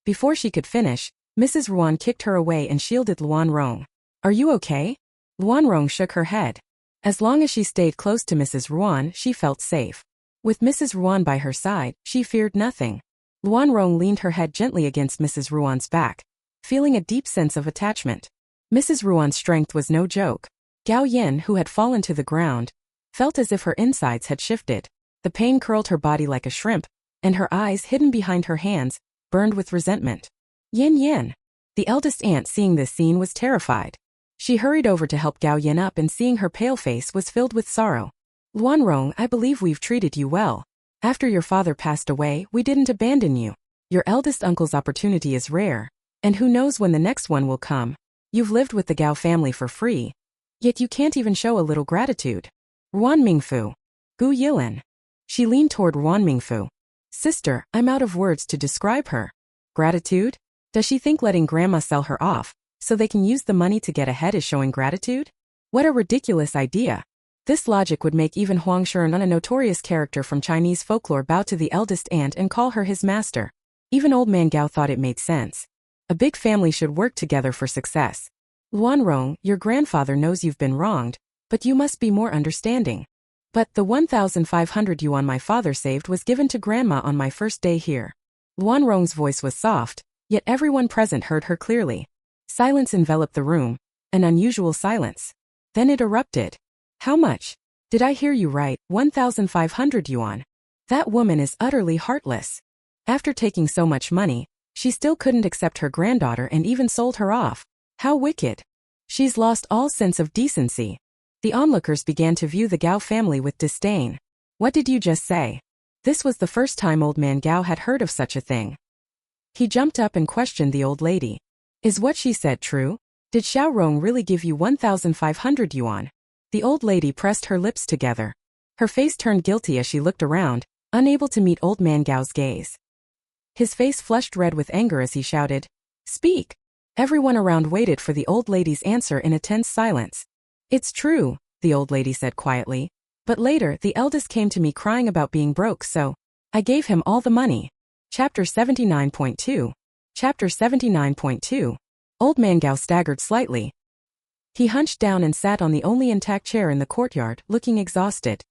Before she could finish, Mrs. Ruan kicked her away and shielded Luan Rong. "Are you okay?" Luan Rong shook her head. As long as she stayed close to Mrs. Ruan, she felt safe. With Mrs. Ruan by her side, she feared nothing. Luan Rong leaned her head gently against Mrs. Ruan's back, feeling a deep sense of attachment. Mrs. Ruan's strength was no joke. Gao Yan, who had fallen to the ground, felt as if her insides had shifted. The pain curled her body like a shrimp, and her eyes, hidden behind her hands, burned with resentment. "Yan Yan." The eldest aunt, seeing this scene, was terrified. She hurried over to help Gao Yan up, and seeing her pale face was filled with sorrow. "Luan Rong, I believe we've treated you well. After your father passed away, we didn't abandon you. Your eldest uncle's opportunity is rare, and who knows when the next one will come. You've lived with the Gao family for free, yet you can't even show a little gratitude." Ruan Mingfu. Gu Yilan. She leaned toward Ruan Mingfu. "Sister, I'm out of words to describe her. Gratitude? Does she think letting Grandma sell her off, so they can use the money to get ahead, is showing gratitude? What a ridiculous idea." This logic would make even Huang Shern, a notorious character from Chinese folklore, bow to the eldest aunt and call her his master. Even old man Gao thought it made sense. A big family should work together for success. "Luan Rong, your grandfather knows you've been wronged, but you must be more understanding. But the 1,500 yuan my father saved was given to grandma on my first day here. Luan Rong's voice was soft, yet everyone present heard her clearly. Silence enveloped the room, an unusual silence. Then it erupted. How much? Did I hear you right? 1,500 yuan. That woman is utterly heartless. After taking so much money, she still couldn't accept her granddaughter and even sold her off. How wicked. She's lost all sense of decency. The onlookers began to view the Gao family with disdain. What did you just say? This was the first time old man Gao had heard of such a thing. He jumped up and questioned the old lady. Is what she said true? Did Xiao Rong really give you 1,500 yuan? The old lady pressed her lips together. Her face turned guilty as she looked around, unable to meet old man Gao's gaze. His face flushed red with anger as he shouted, "Speak!" Everyone around waited for the old lady's answer in a tense silence. It's true, the old lady said quietly. But later the eldest came to me crying about being broke, so I gave him all the money. Chapter 79.2. Chapter 79.2. Old man Gao staggered slightly. He hunched down and sat on the only intact chair in the courtyard, looking exhausted.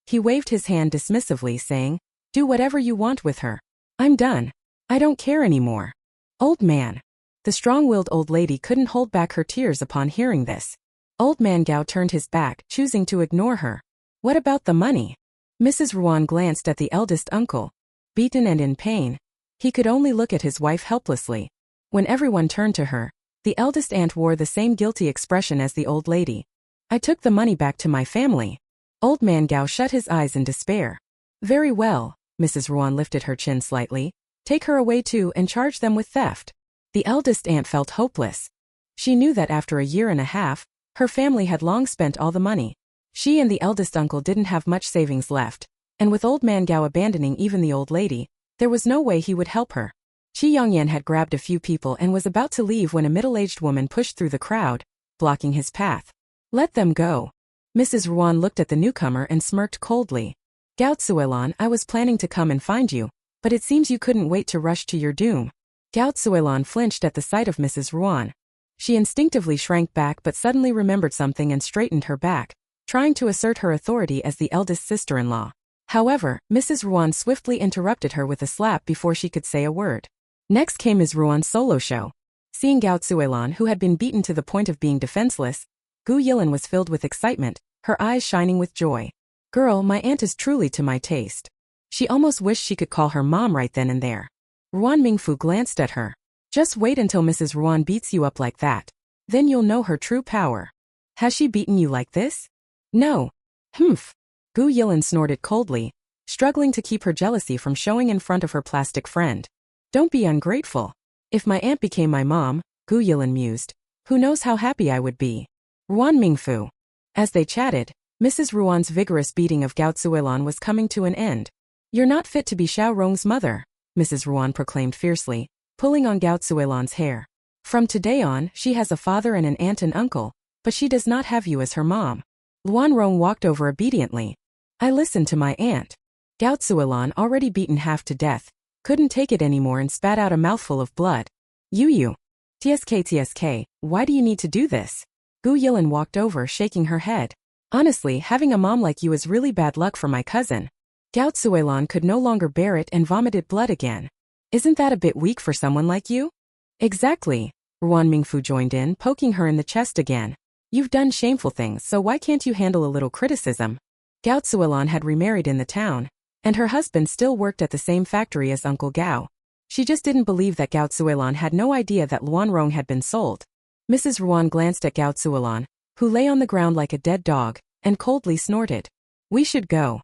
He waved his hand dismissively, saying, "Do whatever you want with her. I'm done. I don't care anymore." Old man. The strong-willed old lady couldn't hold back her tears upon hearing this. Old man Gao turned his back, choosing to ignore her. What about the money? Mrs. Ruan glanced at the eldest uncle. Beaten and in pain, he could only look at his wife helplessly. When everyone turned to her, the eldest aunt wore the same guilty expression as the old lady. I took the money back to my family. Old man Gao shut his eyes in despair. Very well, Mrs. Ruan lifted her chin slightly. Take her away too and charge them with theft. The eldest aunt felt hopeless. She knew that after a year and a half, her family had long spent all the money. She and the eldest uncle didn't have much savings left, and with old man Gao abandoning even the old lady, there was no way he would help her. Qi Yongyan had grabbed a few people and was about to leave when a middle-aged woman pushed through the crowd, blocking his path. Let them go. Mrs. Ruan looked at the newcomer and smirked coldly. Gao Tsuelan, I was planning to come and find you, but it seems you couldn't wait to rush to your doom. Gao Tsuelan flinched at the sight of Mrs. Ruan. She instinctively shrank back but suddenly remembered something and straightened her back, trying to assert her authority as the eldest sister-in-law. However, Mrs. Ruan swiftly interrupted her with a slap before she could say a word. Next came Ms. Ruan's solo show. Seeing Gao Tsuelan, who had been beaten to the point of being defenseless, Gu Yilin was filled with excitement, her eyes shining with joy. Girl, my aunt is truly to my taste. She almost wished she could call her mom right then and there. Ruan Mingfu glanced at her. Just wait until Mrs. Ruan beats you up like that. Then you'll know her true power. Has she beaten you like this? No. Humph. Gu Yilin snorted coldly, struggling to keep her jealousy from showing in front of her plastic friend. Don't be ungrateful. If my aunt became my mom, Gu Yilin mused, who knows how happy I would be. Ruan Mingfu. As they chatted, Mrs. Ruan's vigorous beating of Gao Tsuelan was coming to an end. You're not fit to be Xiao Rong's mother, Mrs. Ruan proclaimed fiercely, pulling on Gao Tsuelan's hair. From today on, she has a father and an aunt and uncle, but she does not have you as her mom. Luan Rong walked over obediently. I listened to my aunt. Gao Tsuelan, already beaten half to death, couldn't take it anymore and spat out a mouthful of blood. You. TSK, why do you need to do this? Gu Yilin walked over, shaking her head. Honestly, having a mom like you is really bad luck for my cousin. Gao Tsuelan could no longer bear it and vomited blood again. Isn't that a bit weak for someone like you? Exactly. Ruan Mingfu joined in, poking her in the chest again. You've done shameful things, so why can't you handle a little criticism? Gao Tsuelan had remarried in the town, and her husband still worked at the same factory as Uncle Gao. She just didn't believe that Gao Tsuelan had no idea that Luan Rong had been sold. Mrs. Ruan glanced at Gao Tsuelan, who lay on the ground like a dead dog, and coldly snorted. We should go.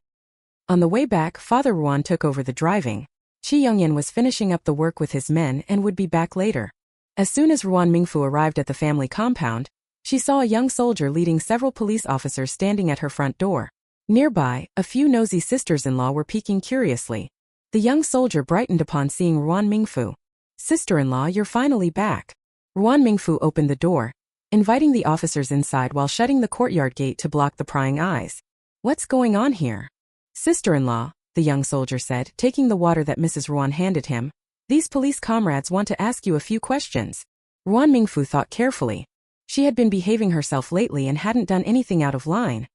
On the way back, Father Ruan took over the driving. Qi Yongyan was finishing up the work with his men and would be back later. As soon as Ruan Mingfu arrived at the family compound, she saw a young soldier leading several police officers standing at her front door. Nearby, a few nosy sisters-in-law were peeking curiously. The young soldier brightened upon seeing Ruan Mingfu. Sister-in-law, you're finally back. Ruan Mingfu opened the door, inviting the officers inside while shutting the courtyard gate to block the prying eyes. What's going on here? Sister-in-law, the young soldier said, taking the water that Mrs. Ruan handed him. These police comrades want to ask you a few questions. Ruan Mingfu thought carefully. She had been behaving herself lately and hadn't done anything out of line.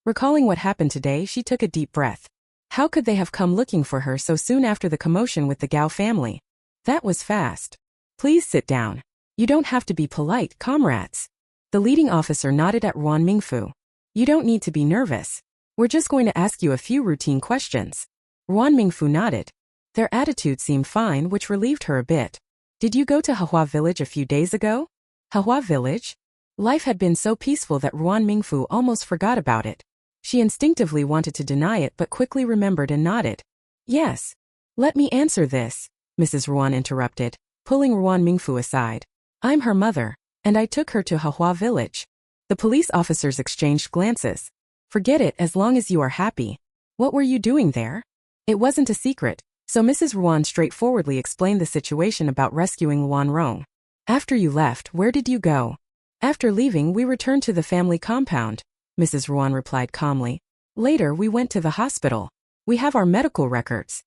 Recalling what happened today, she took a deep breath. How could they have come looking for her so soon after the commotion with the Gao family? That was fast. Please sit down. You don't have to be polite, comrades. The leading officer nodded at Ruan Mingfu. You don't need to be nervous. We're just going to ask you a few routine questions. Ruan Mingfu nodded. Their attitude seemed fine, which relieved her a bit. Did you go to Manhwa village a few days ago? Manhwa village? Life had been so peaceful that Ruan Mingfu almost forgot about it. She instinctively wanted to deny it but quickly remembered and nodded. Yes. Let me answer this, Mrs. Ruan interrupted, pulling Ruan Mingfu aside. I'm her mother, and I took her to Manhwa village. The police officers exchanged glances. Forget it as long as you are happy. What were you doing there? It wasn't a secret, so Mrs. Ruan straightforwardly explained the situation about rescuing Luan Rong. After you left, where did you go? After leaving, we returned to the family compound, Mrs. Ruan replied calmly. Later, we went to the hospital. We have our medical records.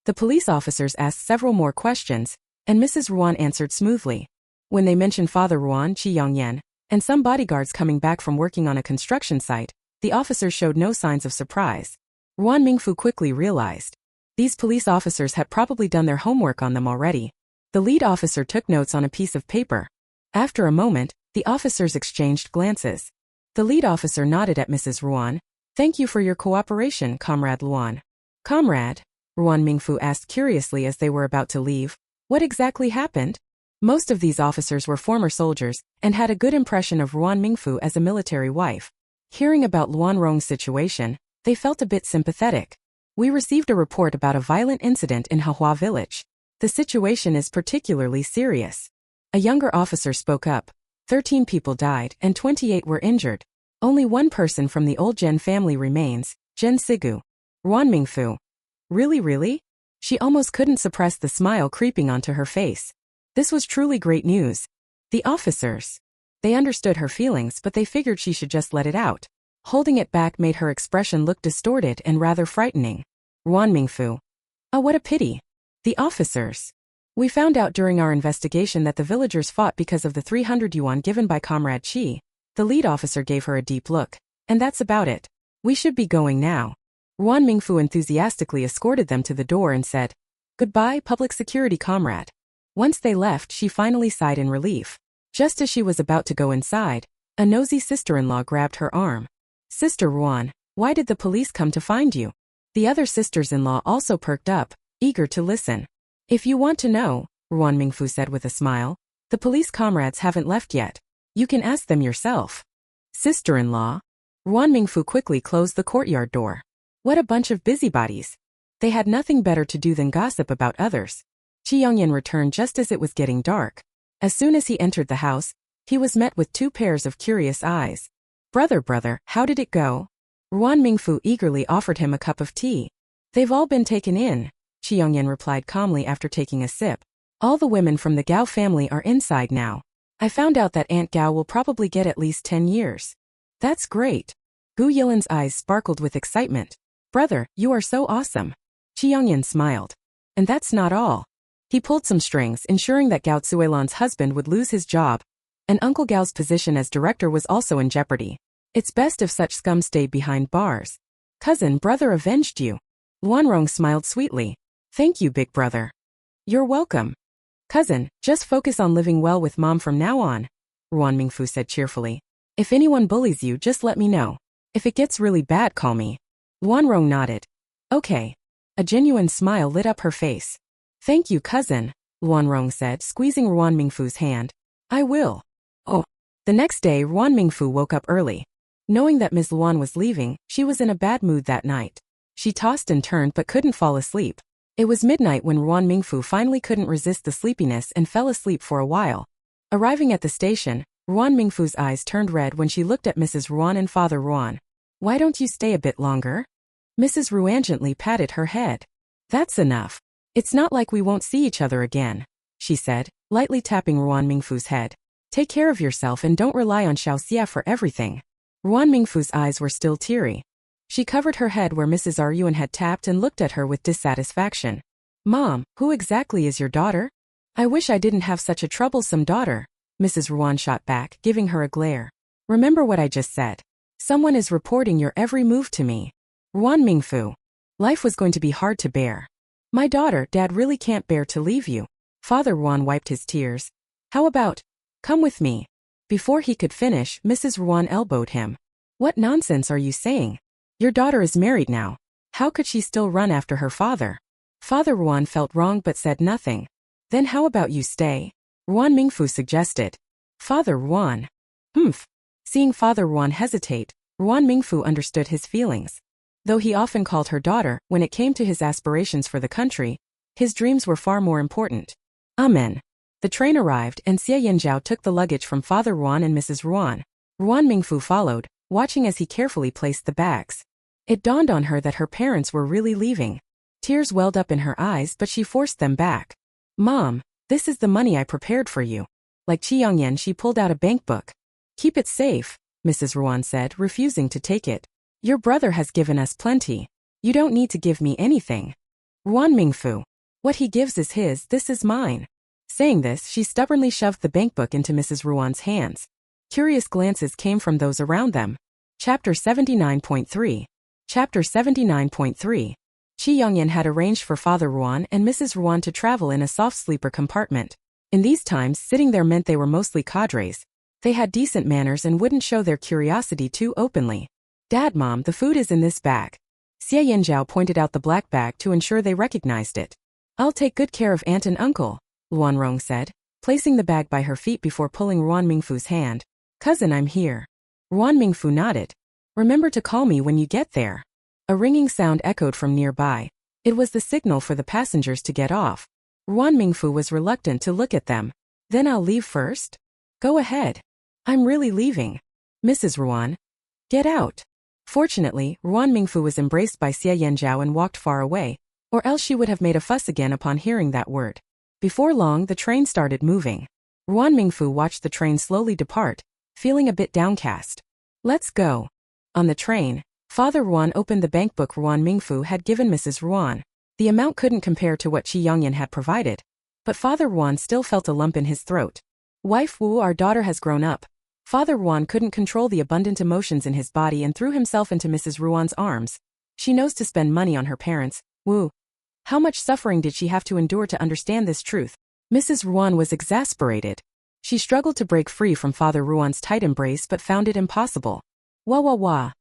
The police officers asked several more questions, and Mrs. Ruan answered smoothly. When they mentioned Father Ruan Chi Yongyan and some bodyguards coming back from working on a construction site, the officers showed no signs of surprise. Ruan Mingfu quickly realized. These police officers had probably done their homework on them already. The lead officer took notes on a piece of paper. After a moment, the officers exchanged glances. The lead officer nodded at Mrs. Ruan. Thank you for your cooperation, Comrade Luan. Comrade? Ruan Mingfu asked curiously as they were about to leave. What exactly happened? Most of these officers were former soldiers and had a good impression of Ruan Mingfu as a military wife. Hearing about Luan Rong's situation, they felt a bit sympathetic. We received a report about a violent incident in Manhwa village. The situation is particularly serious. A younger officer spoke up. 13 people died and 28 were injured. Only one person from the old Zhen family remains, Zhen Sigu. Ruan Mingfu. Really? She almost couldn't suppress the smile creeping onto her face. This was truly great news. The officers. They understood her feelings, but they figured she should just let it out. Holding it back made her expression look distorted and rather frightening. Ruan Mingfu. Oh, what a pity. The officers. We found out during our investigation that the villagers fought because of the 300 yuan given by Comrade Chi. The lead officer gave her a deep look. And that's about it. We should be going now. Ruan Mingfu enthusiastically escorted them to the door and said, Goodbye, public security comrade. Once they left, she finally sighed in relief. Just as she was about to go inside, a nosy sister-in-law grabbed her arm. Sister Ruan, why did the police come to find you? The other sisters-in-law also perked up, eager to listen. If you want to know, Ruan Mingfu said with a smile, the police comrades haven't left yet. You can ask them yourself. Sister-in-law? Ruan Mingfu quickly closed the courtyard door. What a bunch of busybodies. They had nothing better to do than gossip about others. Chi Yongyan returned just as it was getting dark. As soon as he entered the house, he was met with two pairs of curious eyes. Brother, how did it go? Ruan Mingfu eagerly offered him a cup of tea. They've all been taken in, Chi Yongyan replied calmly after taking a sip. All the women from the Gao family are inside now. I found out that Aunt Gao will probably get at least 10 years. That's great. Gu Yilan's eyes sparkled with excitement. Brother, you are so awesome. Chi Yongyan smiled. And that's not all. He pulled some strings, ensuring that Gao Tsuelan's husband would lose his job, and Uncle Gao's position as director was also in jeopardy. It's best if such scum stayed behind bars. Cousin, brother avenged you. Luan Rong smiled sweetly. Thank you, big brother. You're welcome. Cousin, just focus on living well with mom from now on, Ruan Mingfu said cheerfully. If anyone bullies you, just let me know. If it gets really bad, call me. Luan Rong nodded. Okay. A genuine smile lit up her face. Thank you, cousin, Luan Rong said, squeezing Ruan Mingfu's hand. I will. Oh. The next day, Ruan Mingfu woke up early. Knowing that Ms. Luan was leaving, she was in a bad mood that night. She tossed and turned but couldn't fall asleep. It was midnight when Ruan Mingfu finally couldn't resist the sleepiness and fell asleep for a while. Arriving at the station, Ruan Mingfu's eyes turned red when she looked at Mrs. Ruan and Father Ruan. Why don't you stay a bit longer? Mrs. Ruan gently patted her head. That's enough. It's not like we won't see each other again, she said, lightly tapping Ruan Mingfu's head. Take care of yourself and don't rely on Xiaoxia for everything. Ruan Mingfu's eyes were still teary. She covered her head where Mrs. Ruan had tapped and looked at her with dissatisfaction. Mom, who exactly is your daughter? I wish I didn't have such a troublesome daughter, Mrs. Ruan shot back, giving her a glare. Remember what I just said. Someone is reporting your every move to me. Ruan Mingfu. Life was going to be hard to bear. My daughter, Dad really can't bear to leave you. Father Ruan wiped his tears. How about, come with me? Before he could finish, Mrs. Ruan elbowed him. What nonsense are you saying? Your daughter is married now. How could she still run after her father? Father Ruan felt wrong but said nothing. Then how about you stay? Ruan Mingfu suggested. Father Ruan. Humph. Seeing Father Ruan hesitate, Ruan Mingfu understood his feelings. Though he often called her daughter, when it came to his aspirations for the country, his dreams were far more important. Amen. The train arrived and Xie Yanzhao took the luggage from Father Ruan and Mrs. Ruan. Ruan Mingfu followed, watching as he carefully placed the bags. It dawned on her that her parents were really leaving. Tears welled up in her eyes but she forced them back. Mom, this is the money I prepared for you. Like Qi Yongyan, she pulled out a bankbook. Keep it safe, Mrs. Ruan said, refusing to take it. Your brother has given us plenty. You don't need to give me anything. Ruan Mingfu. What he gives is his, this is mine. Saying this, she stubbornly shoved the bankbook into Mrs. Ruan's hands. Curious glances came from those around them. Chapter 79.3. Chapter 79.3. Qi Yongyan had arranged for Father Ruan and Mrs. Ruan to travel in a soft sleeper compartment. In these times, sitting there meant they were mostly cadres. They had decent manners and wouldn't show their curiosity too openly. Dad, Mom, the food is in this bag. Xie Yanzhao pointed out the black bag to ensure they recognized it. I'll take good care of Aunt and Uncle, Luan Rong said, placing the bag by her feet before pulling Ruan Mingfu's hand. Cousin, I'm here. Ruan Mingfu nodded. Remember to call me when you get there. A ringing sound echoed from nearby. It was the signal for the passengers to get off. Ruan Mingfu was reluctant to look at them. Then I'll leave first? Go ahead. I'm really leaving. Mrs. Ruan. Get out. Fortunately, Ruan Mingfu was embraced by Xie Yanzhao and walked far away, or else she would have made a fuss again upon hearing that word. Before long, the train started moving. Ruan Mingfu watched the train slowly depart, feeling a bit downcast. Let's go. On the train, Father Ruan opened the bankbook Ruan Mingfu had given Mrs. Ruan. The amount couldn't compare to what Qi Yongyan had provided, but Father Ruan still felt a lump in his throat. Wife Wu, our daughter has grown up. Father Ruan couldn't control the abundant emotions in his body and threw himself into Mrs. Ruan's arms. She knows to spend money on her parents. Wu. How much suffering did she have to endure to understand this truth? Mrs. Ruan was exasperated. She struggled to break free from Father Ruan's tight embrace but found it impossible. Wah wah wah.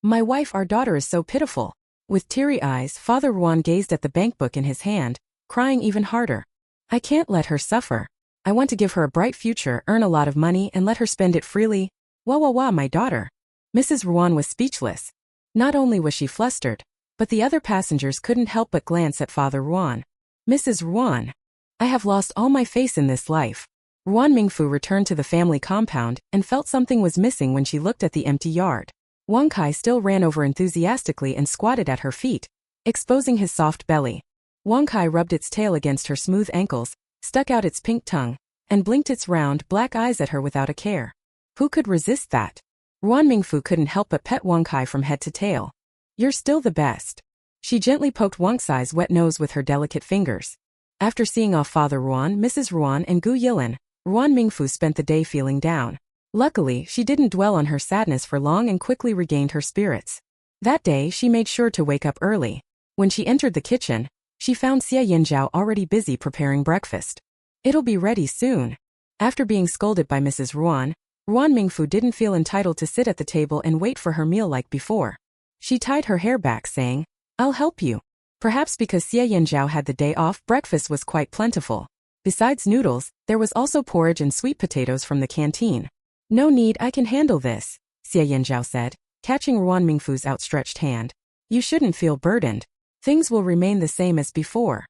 My wife, our daughter is so pitiful. With teary eyes, Father Ruan gazed at the bankbook in his hand, crying even harder. I can't let her suffer. I want to give her a bright future, earn a lot of money, and let her spend it freely. Wah wah wah, my daughter. Mrs. Ruan was speechless. Not only was she flustered, but the other passengers couldn't help but glance at Father Ruan. Mrs. Ruan. I have lost all my faith in this life. Ruan Mingfu returned to the family compound and felt something was missing when she looked at the empty yard. Wang Kai still ran over enthusiastically and squatted at her feet, exposing his soft belly. Wang Kai rubbed its tail against her smooth ankles, stuck out its pink tongue, and blinked its round, black eyes at her without a care. Who could resist that? Ruan Mingfu couldn't help but pet Wang Kai from head to tail. You're still the best. She gently poked Wang Kai's wet nose with her delicate fingers. After seeing off Father Ruan, Mrs. Ruan, and Gu Yilin, Ruan Mingfu spent the day feeling down. Luckily, she didn't dwell on her sadness for long and quickly regained her spirits. That day, she made sure to wake up early. When she entered the kitchen, she found Xie Yanzhao already busy preparing breakfast. It'll be ready soon. After being scolded by Mrs. Ruan, Ruan Mingfu didn't feel entitled to sit at the table and wait for her meal like before. She tied her hair back, saying, I'll help you. Perhaps because Xie Yanzhao had the day off, breakfast was quite plentiful. Besides noodles, there was also porridge and sweet potatoes from the canteen. No need, I can handle this, Xie Yanzhao said, catching Ruan Mingfu's outstretched hand. You shouldn't feel burdened. Things will remain the same as before.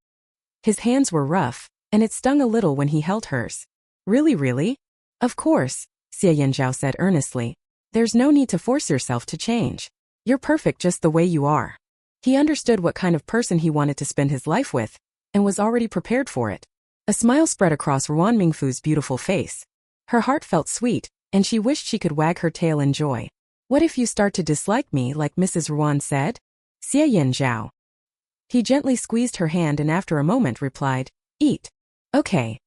His hands were rough, and it stung a little when he held hers. Really? Of course, Xie Yanzhao said earnestly. There's no need to force yourself to change. You're perfect just the way you are. He understood what kind of person he wanted to spend his life with, and was already prepared for it. A smile spread across Ruan Mingfu's beautiful face. Her heart felt sweet, and she wished she could wag her tail in joy. What if you start to dislike me like Mrs. Ruan said? Xie Yanzhao. He gently squeezed her hand and after a moment replied, Eat. Okay.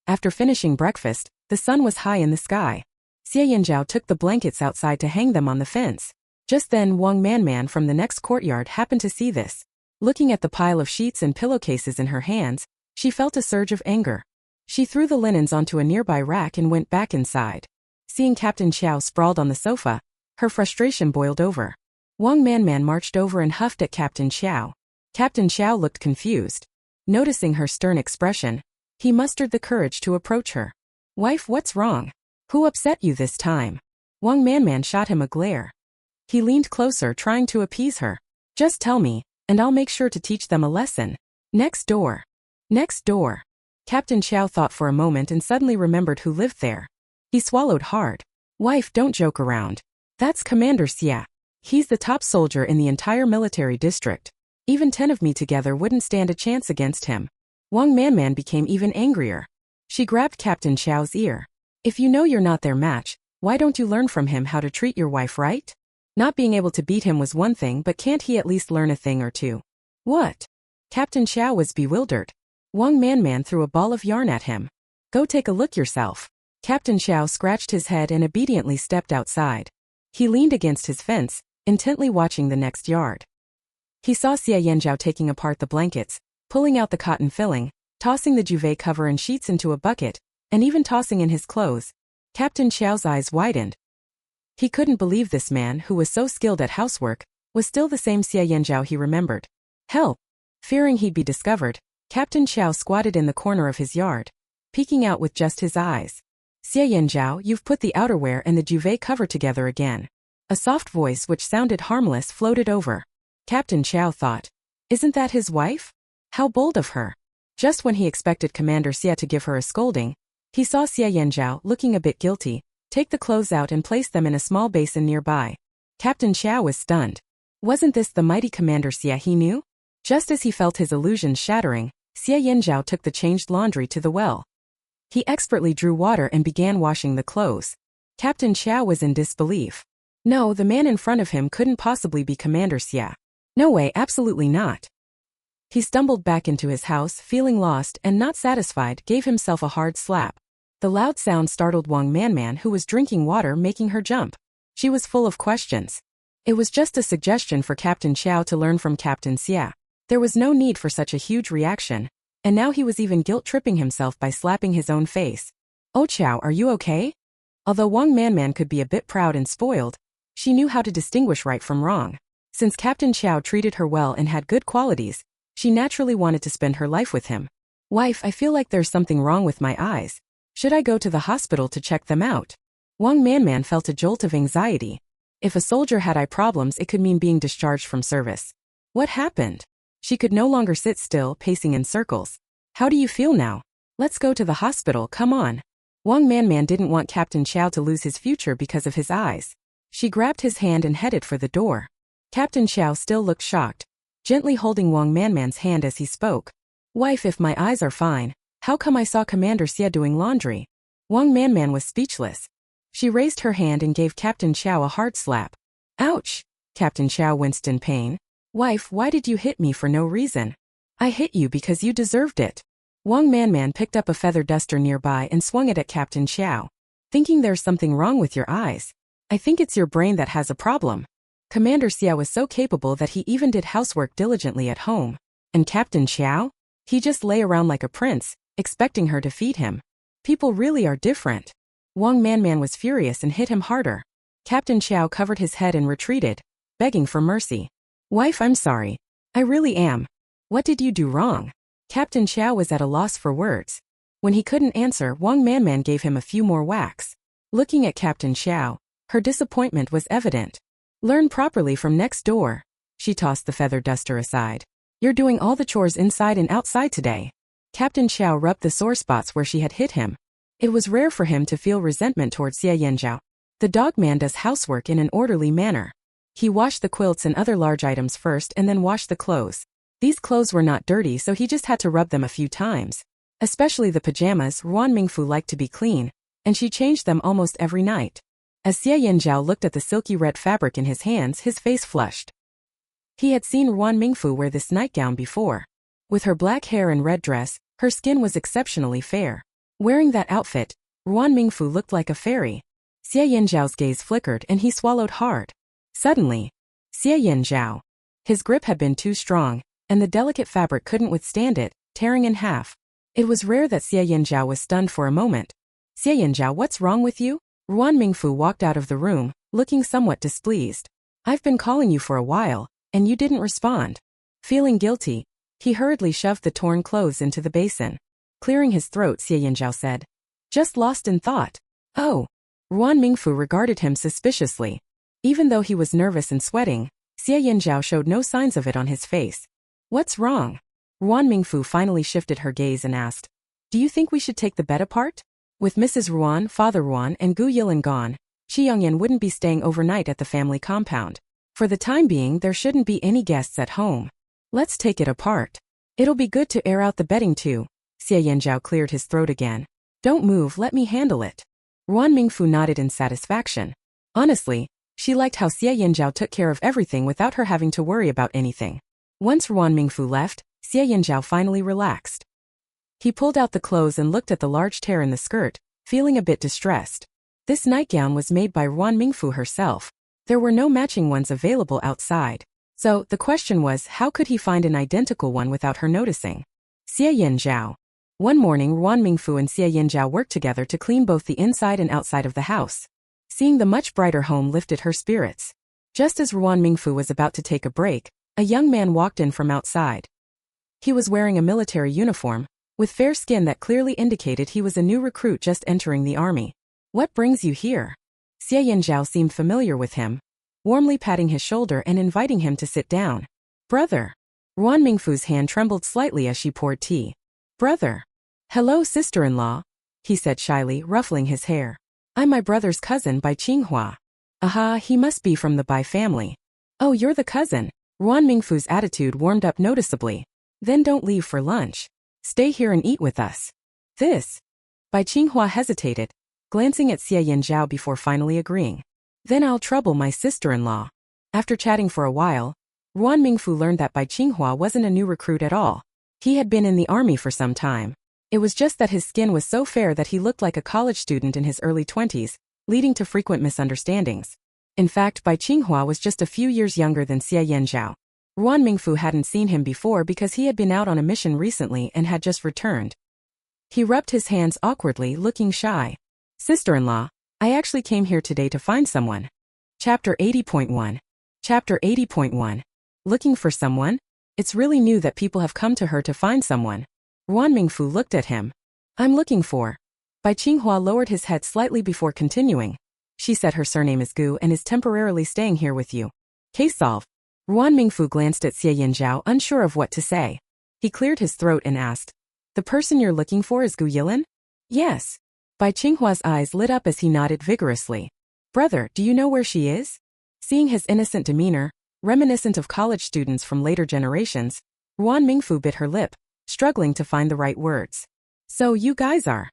After finishing breakfast, the sun was high in the sky. Xie Yanzhao took the blankets outside to hang them on the fence. Just then Wang Manman from the next courtyard happened to see this. Looking at the pile of sheets and pillowcases in her hands, she felt a surge of anger. She threw the linens onto a nearby rack and went back inside. Seeing Captain Xiao sprawled on the sofa, her frustration boiled over. Wang Manman marched over and huffed at Captain Xiao. Captain Xiao looked confused. Noticing her stern expression, he mustered the courage to approach her. "Wife, what's wrong? Who upset you this time?" Wang Manman shot him a glare. He leaned closer trying to appease her. "Just tell me, and I'll make sure to teach them a lesson." "Next door." "Next door." Captain Xiao thought for a moment and suddenly remembered who lived there. He swallowed hard. "Wife, don't joke around. That's Commander Xia. He's the top soldier in the entire military district. Even 10 of me together wouldn't stand a chance against him." Wang Manman became even angrier. She grabbed Captain Xiao's ear. "If you know you're not their match, why don't you learn from him how to treat your wife right? Not being able to beat him was one thing, but can't he at least learn a thing or two?" "What?" Captain Xiao was bewildered. Wang Manman threw a ball of yarn at him. "Go take a look yourself." Captain Xiao scratched his head and obediently stepped outside. He leaned against his fence, intently watching the next yard. He saw Xie Yanzhao taking apart the blankets, pulling out the cotton filling, tossing the duvet cover and sheets into a bucket, and even tossing in his clothes. Captain Xiao's eyes widened. He couldn't believe this man, who was so skilled at housework, was still the same Xie Yanzhao he remembered. Help! Fearing he'd be discovered, Captain Xiao squatted in the corner of his yard, peeking out with just his eyes. "Xie Yanzhao, you've put the outerwear and the duvet cover together again." A soft voice which sounded harmless floated over. Captain Xiao thought, "Isn't that his wife? How bold of her." Just when he expected Commander Xia to give her a scolding, he saw Xie Yanzhao, looking a bit guilty, take the clothes out and place them in a small basin nearby. Captain Xiao was stunned. Wasn't this the mighty Commander Xia he knew? Just as he felt his illusions shattering, Xie Yanzhao took the changed laundry to the well. He expertly drew water and began washing the clothes. Captain Xiao was in disbelief. No, the man in front of him couldn't possibly be Commander Xia. No way, absolutely not. He stumbled back into his house, feeling lost and not satisfied, gave himself a hard slap. The loud sound startled Wang Manman, who was drinking water, making her jump. She was full of questions. It was just a suggestion for Captain Xiao to learn from Captain Xia. There was no need for such a huge reaction, and now he was even guilt-tripping himself by slapping his own face. "Oh Xiao, are you okay?" Although Wang Manman could be a bit proud and spoiled, she knew how to distinguish right from wrong. Since Captain Xiao treated her well and had good qualities, she naturally wanted to spend her life with him. "Wife, I feel like there's something wrong with my eyes. Should I go to the hospital to check them out?" Wang Manman felt a jolt of anxiety. If a soldier had eye problems, it could mean being discharged from service. What happened? She could no longer sit still, pacing in circles. "How do you feel now? Let's go to the hospital, come on." Wang Manman didn't want Captain Xiao to lose his future because of his eyes. She grabbed his hand and headed for the door. Captain Xiao still looked shocked, gently holding Wang Manman's hand as he spoke. "Wife, if my eyes are fine, how come I saw Commander Xia doing laundry?" Wang Manman was speechless. She raised her hand and gave Captain Xiao a hard slap. "Ouch!" Captain Xiao winced in pain. "Wife, why did you hit me for no reason?" "I hit you because you deserved it." Wang Manman picked up a feather duster nearby and swung it at Captain Xiao. "Thinking there's something wrong with your eyes? I think it's your brain that has a problem." Commander Xia was so capable that he even did housework diligently at home. And Captain Xiao? He just lay around like a prince, expecting her to feed him. People really are different. Wang Manman was furious and hit him harder. Captain Xiao covered his head and retreated, begging for mercy. "Wife, I'm sorry. I really am. What did you do wrong?" Captain Xiao was at a loss for words. When he couldn't answer, Wang Manman gave him a few more whacks. Looking at Captain Xiao, her disappointment was evident. "Learn properly from next door." She tossed the feather duster aside. "You're doing all the chores inside and outside today." Captain Xiao rubbed the sore spots where she had hit him. It was rare for him to feel resentment towards Xie Yanzhao. The dogman does housework in an orderly manner. He washed the quilts and other large items first and then washed the clothes. These clothes were not dirty, so he just had to rub them a few times. Especially the pajamas, Ruan Mingfu liked to be clean, and she changed them almost every night. As Xie Yanzhao looked at the silky red fabric in his hands, his face flushed. He had seen Ruan Mingfu wear this nightgown before. With her black hair and red dress, her skin was exceptionally fair. Wearing that outfit, Ruan Mingfu looked like a fairy. Xie Yinzhao's gaze flickered and he swallowed hard. Suddenly, Xie Yinzhao. His grip had been too strong, and the delicate fabric couldn't withstand it, tearing in half. It was rare that Xie Yinzhao was stunned for a moment. Xie Yinzhao, what's wrong with you? Ruan Mingfu walked out of the room, looking somewhat displeased. I've been calling you for a while, and you didn't respond. Feeling guilty, he hurriedly shoved the torn clothes into the basin. Clearing his throat, Xie Yinzhao said. Just lost in thought. Oh. Ruan Mingfu regarded him suspiciously. Even though he was nervous and sweating, Xie Yinzhao showed no signs of it on his face. What's wrong? Ruan Mingfu finally shifted her gaze and asked. Do you think we should take the bed apart? With Mrs. Ruan, Father Ruan, and Gu Yilin gone, Shi Yongyan wouldn't be staying overnight at the family compound. For the time being, there shouldn't be any guests at home. Let's take it apart. It'll be good to air out the bedding too. Xie Yinzhao cleared his throat again. Don't move, let me handle it. Ruan Mingfu nodded in satisfaction. Honestly, she liked how Xie Yinzhao took care of everything without her having to worry about anything. Once Ruan Mingfu left, Xie Yinzhao finally relaxed. He pulled out the clothes and looked at the large tear in the skirt, feeling a bit distressed. This nightgown was made by Ruan Mingfu herself. There were no matching ones available outside. So, the question was, how could he find an identical one without her noticing? Xie Yinzhao. One morning, Ruan Mingfu and Xie Yinzhao worked together to clean both the inside and outside of the house. Seeing the much brighter home lifted her spirits. Just as Ruan Mingfu was about to take a break, a young man walked in from outside. He was wearing a military uniform, with fair skin that clearly indicated he was a new recruit just entering the army. What brings you here? Xie Yinzhao seemed familiar with him, warmly patting his shoulder and inviting him to sit down. Brother. Ruan Mingfu's hand trembled slightly as she poured tea. Brother. Hello, sister-in-law, he said shyly, ruffling his hair. I'm my brother's cousin Bai Qinghua. Aha, he must be from the Bai family. Oh, you're the cousin. Ruan Mingfu's attitude warmed up noticeably. Then don't leave for lunch. Stay here and eat with us. This. Bai Qinghua hesitated, glancing at Xie Yinzhao before finally agreeing. Then I'll trouble my sister-in-law. After chatting for a while, Ruan Mingfu learned that Bai Qinghua wasn't a new recruit at all. He had been in the army for some time. It was just that his skin was so fair that he looked like a college student in his early 20s, leading to frequent misunderstandings. In fact, Bai Qinghua was just a few years younger than Xie Yinzhao. Ruan Mingfu hadn't seen him before because he had been out on a mission recently and had just returned. He rubbed his hands awkwardly, looking shy. Sister-in-law, I actually came here today to find someone. Chapter 80.1. Chapter 80.1. Looking for someone? It's really new that people have come to her to find someone. Ruan Mingfu looked at him. I'm looking for. Bai Qinghua lowered his head slightly before continuing. She said her surname is Gu and is temporarily staying here with you. Case solved. Ruan Mingfu glanced at Xie Yinzhao, unsure of what to say. He cleared his throat and asked, the person you're looking for is Gu Yilin? Yes. Bai Qinghua's eyes lit up as he nodded vigorously. Brother, do you know where she is? Seeing his innocent demeanor, reminiscent of college students from later generations, Ruan Mingfu bit her lip, struggling to find the right words. So you guys are.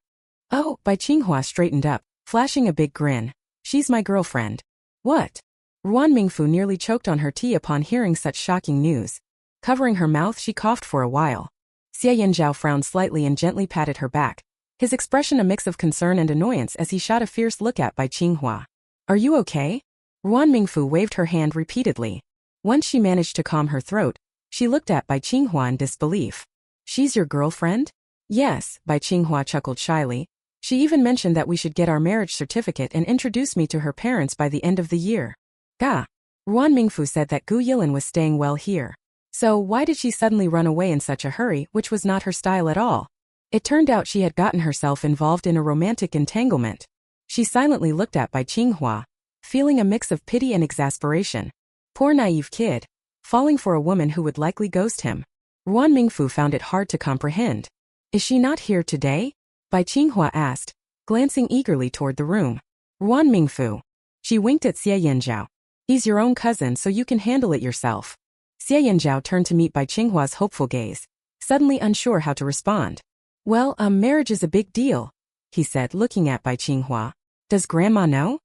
Oh, Bai Qinghua straightened up, flashing a big grin. She's my girlfriend. What? Ruan Mingfu nearly choked on her tea upon hearing such shocking news. Covering her mouth, she coughed for a while. Xie Yinzhao frowned slightly and gently patted her back, his expression a mix of concern and annoyance as he shot a fierce look at Bai Qinghua. Are you okay? Ruan Mingfu waved her hand repeatedly. Once she managed to calm her throat, she looked at Bai Qinghua in disbelief. She's your girlfriend? Yes, Bai Qinghua chuckled shyly. She even mentioned that we should get our marriage certificate and introduce me to her parents by the end of the year. Ga. Ruan Mingfu said that Gu Yilin was staying well here. So why did she suddenly run away in such a hurry, which was not her style at all? It turned out she had gotten herself involved in a romantic entanglement. She silently looked at Bai Qinghua, feeling a mix of pity and exasperation. Poor naive kid, falling for a woman who would likely ghost him. Ruan Mingfu found it hard to comprehend. Is she not here today? Bai Qinghua asked, glancing eagerly toward the room. Ruan Mingfu. She winked at Xie Yinzhao. He's your own cousin, so you can handle it yourself. Xie Yinzhao turned to meet Bai Qinghua's hopeful gaze, suddenly unsure how to respond. Well, marriage is a big deal, he said, looking at Bai Qinghua. Does Grandma know?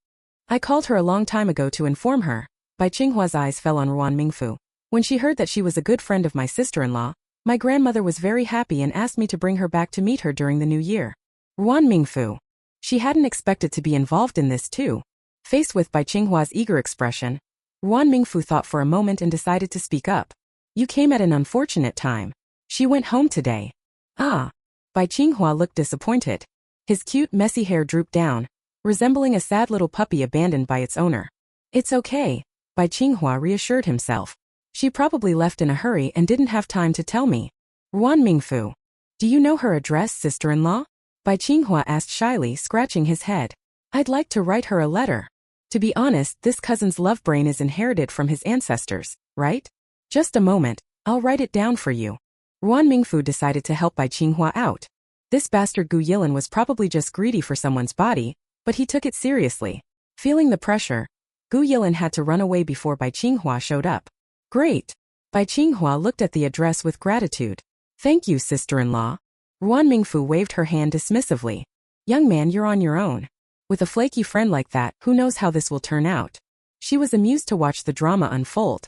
I called her a long time ago to inform her. Bai Qinghua's eyes fell on Ruan Mingfu. When she heard that she was a good friend of my sister-in-law, my grandmother was very happy and asked me to bring her back to meet her during the new year. Ruan Mingfu. She hadn't expected to be involved in this too. Faced with Bai Qinghua's eager expression, Ruan Mingfu thought for a moment and decided to speak up. You came at an unfortunate time. She went home today. Ah. Bai Qinghua looked disappointed. His cute, messy hair drooped down, resembling a sad little puppy abandoned by its owner. It's okay, Bai Qinghua reassured himself. She probably left in a hurry and didn't have time to tell me. Ruan Mingfu. Do you know her address, sister-in-law? Bai Qinghua asked shyly, scratching his head. I'd like to write her a letter. To be honest, this cousin's love brain is inherited from his ancestors, right? Just a moment, I'll write it down for you. Ruan Mingfu decided to help Bai Qinghua out. This bastard Gu Yilin was probably just greedy for someone's body, but he took it seriously. Feeling the pressure, Gu Yilin had to run away before Bai Qinghua showed up. Great! Bai Qinghua looked at the address with gratitude. Thank you, sister-in-law. Ruan Mingfu waved her hand dismissively. Young man, you're on your own. With a flaky friend like that, who knows how this will turn out? She was amused to watch the drama unfold.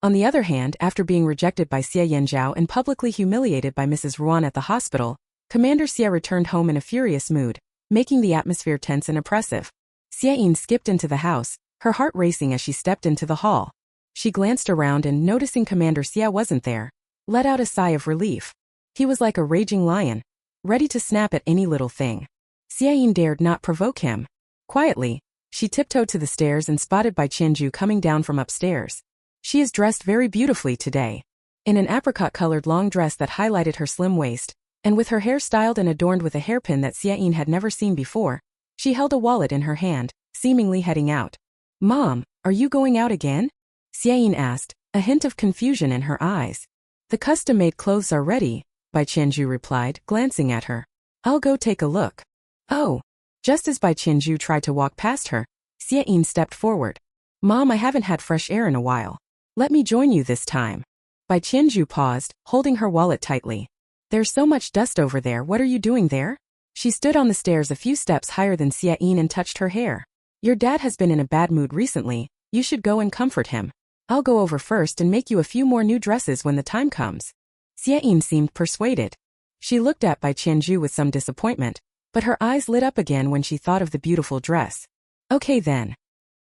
On the other hand, after being rejected by Xie Yanzhao and publicly humiliated by Mrs. Ruan at the hospital, Commander Xie returned home in a furious mood, making the atmosphere tense and oppressive. Xie Yin skipped into the house, her heart racing as she stepped into the hall. She glanced around and, noticing Commander Xie wasn't there, let out a sigh of relief. He was like a raging lion, ready to snap at any little thing. Xie Yin dared not provoke him. Quietly, she tiptoed to the stairs and spotted Bai Qianju coming down from upstairs. She is dressed very beautifully today. In an apricot-colored long dress that highlighted her slim waist, and with her hair styled and adorned with a hairpin that Xie Yin had never seen before, she held a wallet in her hand, seemingly heading out. Mom, are you going out again? Xie Yin asked, a hint of confusion in her eyes. The custom-made clothes are ready, Bai Qianju replied, glancing at her. I'll go take a look. Oh. Just as Bai Qianju tried to walk past her, Xie Yin stepped forward. Mom, I haven't had fresh air in a while. Let me join you this time. Bai Qianju paused, holding her wallet tightly. There's so much dust over there, what are you doing there? She stood on the stairs a few steps higher than Xie Yin and touched her hair. Your dad has been in a bad mood recently, you should go and comfort him. I'll go over first and make you a few more new dresses when the time comes. Xie Yin seemed persuaded. She looked at Bai Qianju with some disappointment, but her eyes lit up again when she thought of the beautiful dress. Okay then.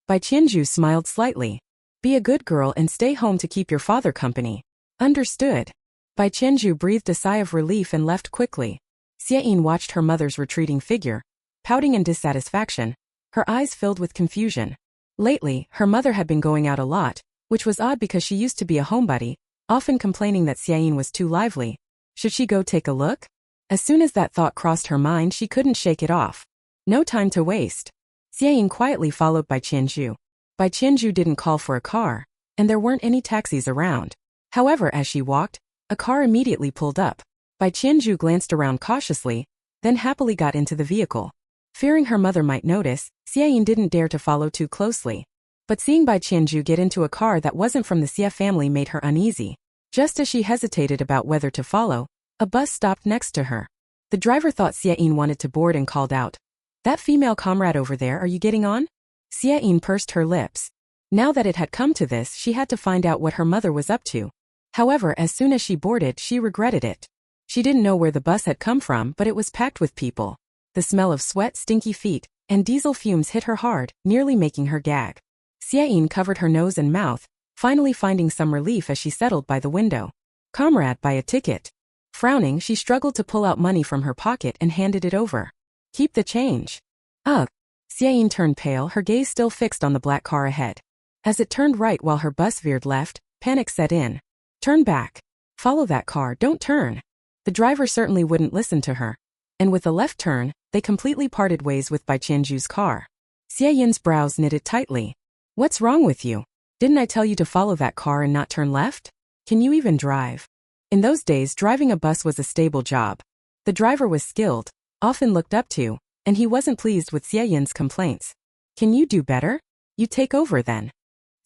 Bai Qianju smiled slightly. Be a good girl and stay home to keep your father company. Understood. Bai Qianju breathed a sigh of relief and left quickly. Xie Yin watched her mother's retreating figure, pouting in dissatisfaction, her eyes filled with confusion. Lately, her mother had been going out a lot, which was odd because she used to be a homebody, often complaining that Xie Yin was too lively. Should she go take a look? As soon as that thought crossed her mind, she couldn't shake it off. No time to waste. Xie Yin quietly followed Bai Qianju. Bai Qianju didn't call for a car, and there weren't any taxis around. However, as she walked, a car immediately pulled up. Bai Qianju glanced around cautiously, then happily got into the vehicle. Fearing her mother might notice, Xie Yin didn't dare to follow too closely. But seeing Bai Qianju get into a car that wasn't from the Xie family made her uneasy. Just as she hesitated about whether to follow, a bus stopped next to her. The driver thought Xie Yin wanted to board and called out. That female comrade over there, are you getting on? Xie Yin pursed her lips. Now that it had come to this, she had to find out what her mother was up to. However, as soon as she boarded, she regretted it. She didn't know where the bus had come from, but it was packed with people. The smell of sweat, stinky feet, and diesel fumes hit her hard, nearly making her gag. Xie Yin covered her nose and mouth, finally finding some relief as she settled by the window. Comrade, buy a ticket. Frowning, she struggled to pull out money from her pocket and handed it over. Keep the change. Ugh. Xie Yin turned pale, her gaze still fixed on the black car ahead. As it turned right while her bus veered left, panic set in. Turn back. Follow that car, don't turn. The driver certainly wouldn't listen to her. And with a left turn, they completely parted ways with Bai Qianju's car. Xie Yin's brows knitted tightly. What's wrong with you? Didn't I tell you to follow that car and not turn left? Can you even drive? In those days, driving a bus was a stable job. The driver was skilled, often looked up to, and he wasn't pleased with Xie Yin's complaints. Can you do better? You take over then.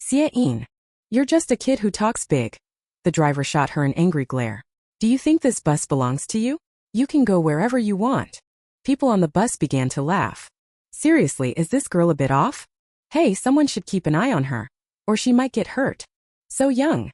Xie Yin. You're just a kid who talks big. The driver shot her an angry glare. Do you think this bus belongs to you? You can go wherever you want. People on the bus began to laugh. Seriously, is this girl a bit off? Hey, someone should keep an eye on her, or she might get hurt. So young.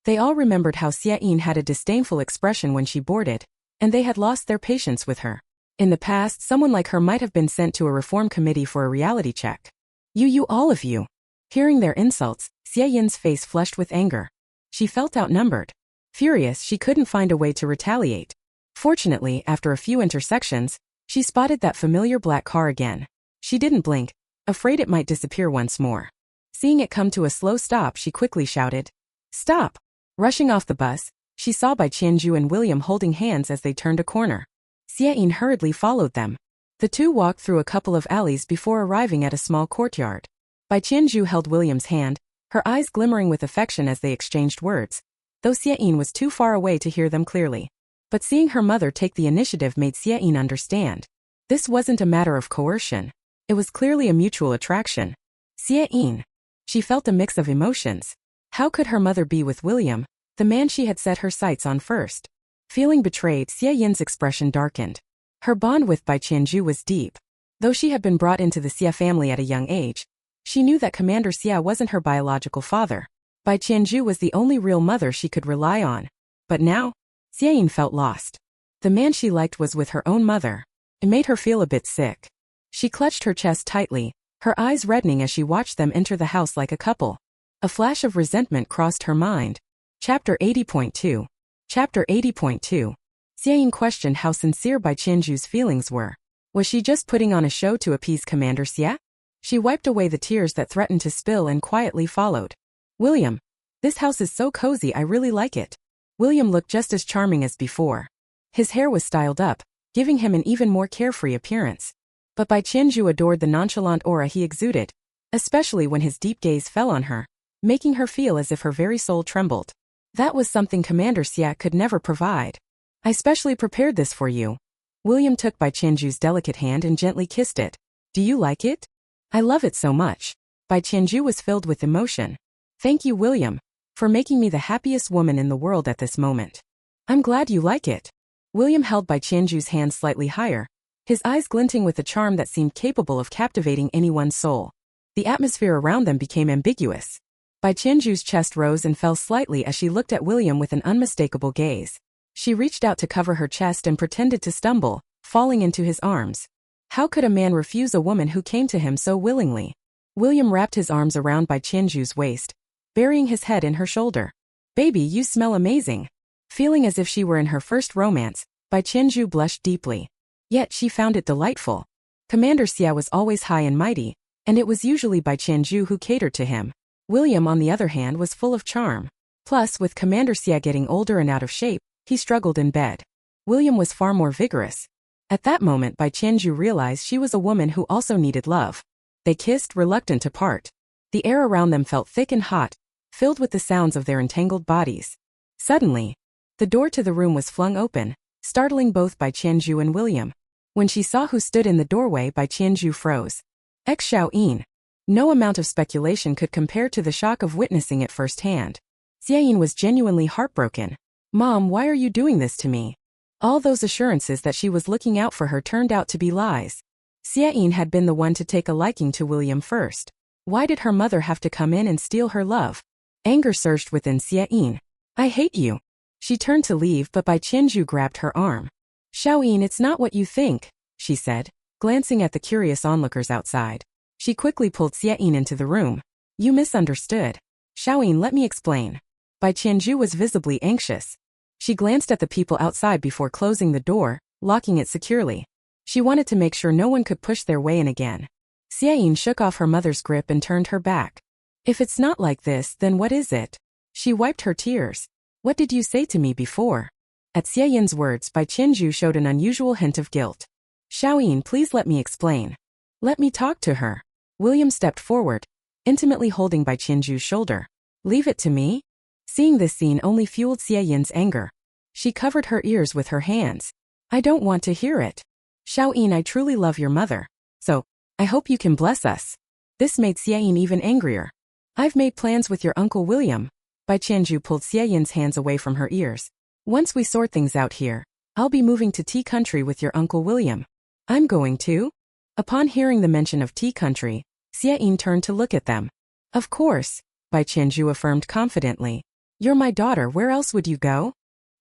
They all remembered how Xie Yin had a disdainful expression when she boarded, and they had lost their patience with her. In the past, someone like her might have been sent to a reform committee for a reality check. You all of you. Hearing their insults, Xie Yin's face flushed with anger. She felt outnumbered. Furious, she couldn't find a way to retaliate. Fortunately, after a few intersections, she spotted that familiar black car again. She didn't blink, afraid it might disappear once more. Seeing it come to a slow stop, she quickly shouted, "Stop!" Rushing off the bus, she saw Bai Qianzhu and William holding hands as they turned a corner. Xie Yin hurriedly followed them. The two walked through a couple of alleys before arriving at a small courtyard. Bai Qianzhu held William's hand, her eyes glimmering with affection as they exchanged words, though Xie Yin was too far away to hear them clearly. But seeing her mother take the initiative made Xie Yin understand. This wasn't a matter of coercion. It was clearly a mutual attraction. Xie Yin. She felt a mix of emotions. How could her mother be with William, the man she had set her sights on first? Feeling betrayed, Xie Yin's expression darkened. Her bond with Bai Qianzhu was deep. Though she had been brought into the Xie family at a young age, she knew that Commander Xie wasn't her biological father. Bai Qianzhu was the only real mother she could rely on. But now, Xie Yin felt lost. The man she liked was with her own mother. It made her feel a bit sick. She clutched her chest tightly, her eyes reddening as she watched them enter the house like a couple. A flash of resentment crossed her mind. Chapter 80.2. Chapter 80.2. Xie Yin questioned how sincere Bai Qianzhu's feelings were. Was she just putting on a show to appease Commander Xie? She wiped away the tears that threatened to spill and quietly followed. William. This house is so cozy, I really like it. William looked just as charming as before. His hair was styled up, giving him an even more carefree appearance. But Bai Qianzhu adored the nonchalant aura he exuded, especially when his deep gaze fell on her, making her feel as if her very soul trembled. That was something Commander Xie could never provide. I specially prepared this for you. William took Bai Qianzhu's delicate hand and gently kissed it. Do you like it? I love it so much. Bai Qianzhu was filled with emotion. Thank you, William, for making me the happiest woman in the world at this moment. I'm glad you like it. William held Bai Qianzhu's hand slightly higher, his eyes glinting with a charm that seemed capable of captivating anyone's soul. The atmosphere around them became ambiguous. Bai Qianzhu's chest rose and fell slightly as she looked at William with an unmistakable gaze. She reached out to cover her chest and pretended to stumble, falling into his arms. How could a man refuse a woman who came to him so willingly? William wrapped his arms around Bai Qianzhu's waist, burying his head in her shoulder. Baby, you smell amazing. Feeling as if she were in her first romance, Bai Qianzhu blushed deeply. Yet she found it delightful. Commander Xie was always high and mighty, and it was usually Bai Qianzhu who catered to him. William, on the other hand, was full of charm. Plus, with Commander Xie getting older and out of shape, he struggled in bed. William was far more vigorous. At that moment, Bai Qianzhu realized she was a woman who also needed love. They kissed, reluctant to part. The air around them felt thick and hot, filled with the sounds of their entangled bodies. Suddenly, the door to the room was flung open, startling both Bai Qianzhu and William. When she saw who stood in the doorway, Bai Qianzhu froze. Exiled. No amount of speculation could compare to the shock of witnessing it firsthand. Xie Yin was genuinely heartbroken. Mom, why are you doing this to me? All those assurances that she was looking out for her turned out to be lies. Xie Yin had been the one to take a liking to William first. Why did her mother have to come in and steal her love? Anger surged within Xie Yin. I hate you. She turned to leave, but Bai Qianzhu grabbed her arm. Xiao Yin, it's not what you think, she said, glancing at the curious onlookers outside. She quickly pulled Xie Yin into the room. You misunderstood. Xiao Yin, let me explain. Bai Qianzhu was visibly anxious. She glanced at the people outside before closing the door, locking it securely. She wanted to make sure no one could push their way in again. Xie Yin shook off her mother's grip and turned her back. If it's not like this, then what is it? She wiped her tears. What did you say to me before? At Xie Yin's words, Bai Qianzhu showed an unusual hint of guilt. Xiao Yin, please let me explain. Let me talk to her. William stepped forward, intimately holding Bai Qianzhu's shoulder. Leave it to me? Seeing this scene only fueled Xie Yin's anger. She covered her ears with her hands. I don't want to hear it. Xiao Yin, I truly love your mother. So, I hope you can bless us. This made Xie Yin even angrier. I've made plans with your Uncle William. Bai Qianzhu pulled Xie Yin's hands away from her ears. Once we sort things out here, I'll be moving to Tea Country with your Uncle William. I'm going too? Upon hearing the mention of Tea Country, Xie Yin turned to look at them. Of course, Bai Qianzhu affirmed confidently. You're my daughter, where else would you go?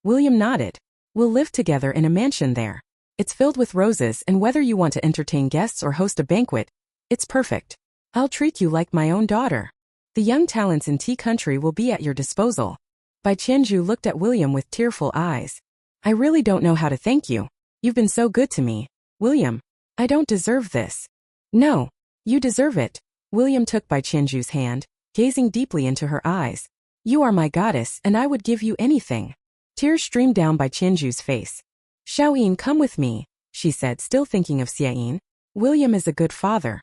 William nodded. We'll live together in a mansion there. It's filled with roses, and whether you want to entertain guests or host a banquet, it's perfect. I'll treat you like my own daughter. The young talents in tea country will be at your disposal. Bai Qianzhu looked at William with tearful eyes. I really don't know how to thank you. You've been so good to me. William, I don't deserve this. No, you deserve it. William took Bai Qianzhu's hand, gazing deeply into her eyes. You are my goddess, and I would give you anything. Tears streamed down Bai Qianzhu's face. Xiaoyin, come with me, she said, still thinking of Xiaoyin. William is a good father.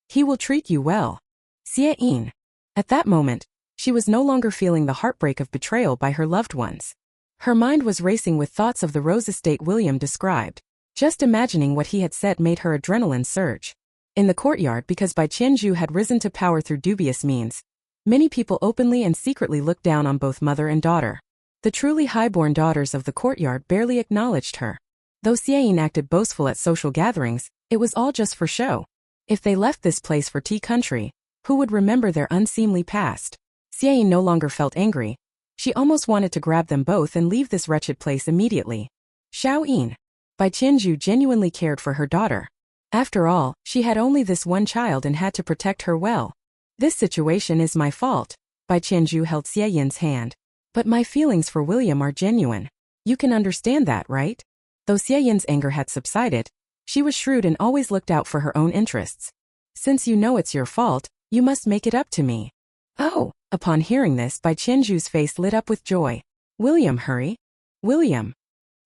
He will treat you well. Xiaoyin. At that moment, she was no longer feeling the heartbreak of betrayal by her loved ones. Her mind was racing with thoughts of the rose estate William described. Just imagining what he had said made her adrenaline surge. In the courtyard, because Bai Qianzhu had risen to power through dubious means, many people openly and secretly looked down on both mother and daughter. The truly high-born daughters of the courtyard barely acknowledged her. Though Xiaoyin acted boastful at social gatherings, it was all just for show. If they left this place for tea country, who would remember their unseemly past? Xiaoyin no longer felt angry. She almost wanted to grab them both and leave this wretched place immediately. Xiaoyin. Bai Qianzhu genuinely cared for her daughter. After all, she had only this one child and had to protect her well. This situation is my fault. Bai Qianzhu held Xiaoyin's hand. But my feelings for William are genuine. You can understand that, right? Though Xiaoyin's anger had subsided, she was shrewd and always looked out for her own interests. Since you know it's your fault, you must make it up to me. Oh! Upon hearing this, Bai Qianzhu's face lit up with joy. William, hurry. William.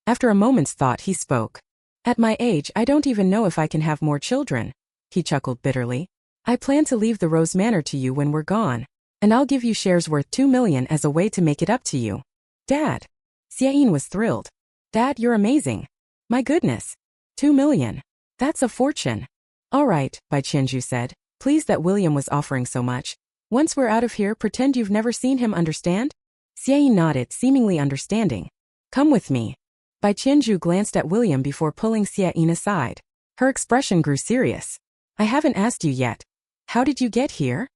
After a moment's thought, he spoke. At my age, I don't even know if I can have more children. He chuckled bitterly. I plan to leave the Rose Manor to you when we're gone. And I'll give you shares worth 2 million as a way to make it up to you. Dad. Xiaoyin was thrilled. Dad, you're amazing. My goodness. 2 million. That's a fortune. All right, Bai Qianzhu said, pleased that William was offering so much. Once we're out of here, pretend you've never seen him, understand? Xiaoyin nodded, seemingly understanding. Come with me. Bai Qianzhu glanced at William before pulling Xiaoyin aside. Her expression grew serious. I haven't asked you yet. How did you get here?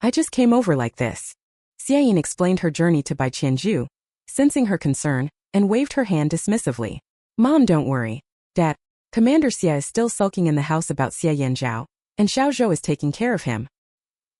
I just came over like this. Xiaoyin explained her journey to Bai Qianzhu, sensing her concern, and waved her hand dismissively. Mom, don't worry. Dad, Commander Xia is still sulking in the house about Xia Yanzhao, and Xiao Zhou is taking care of him.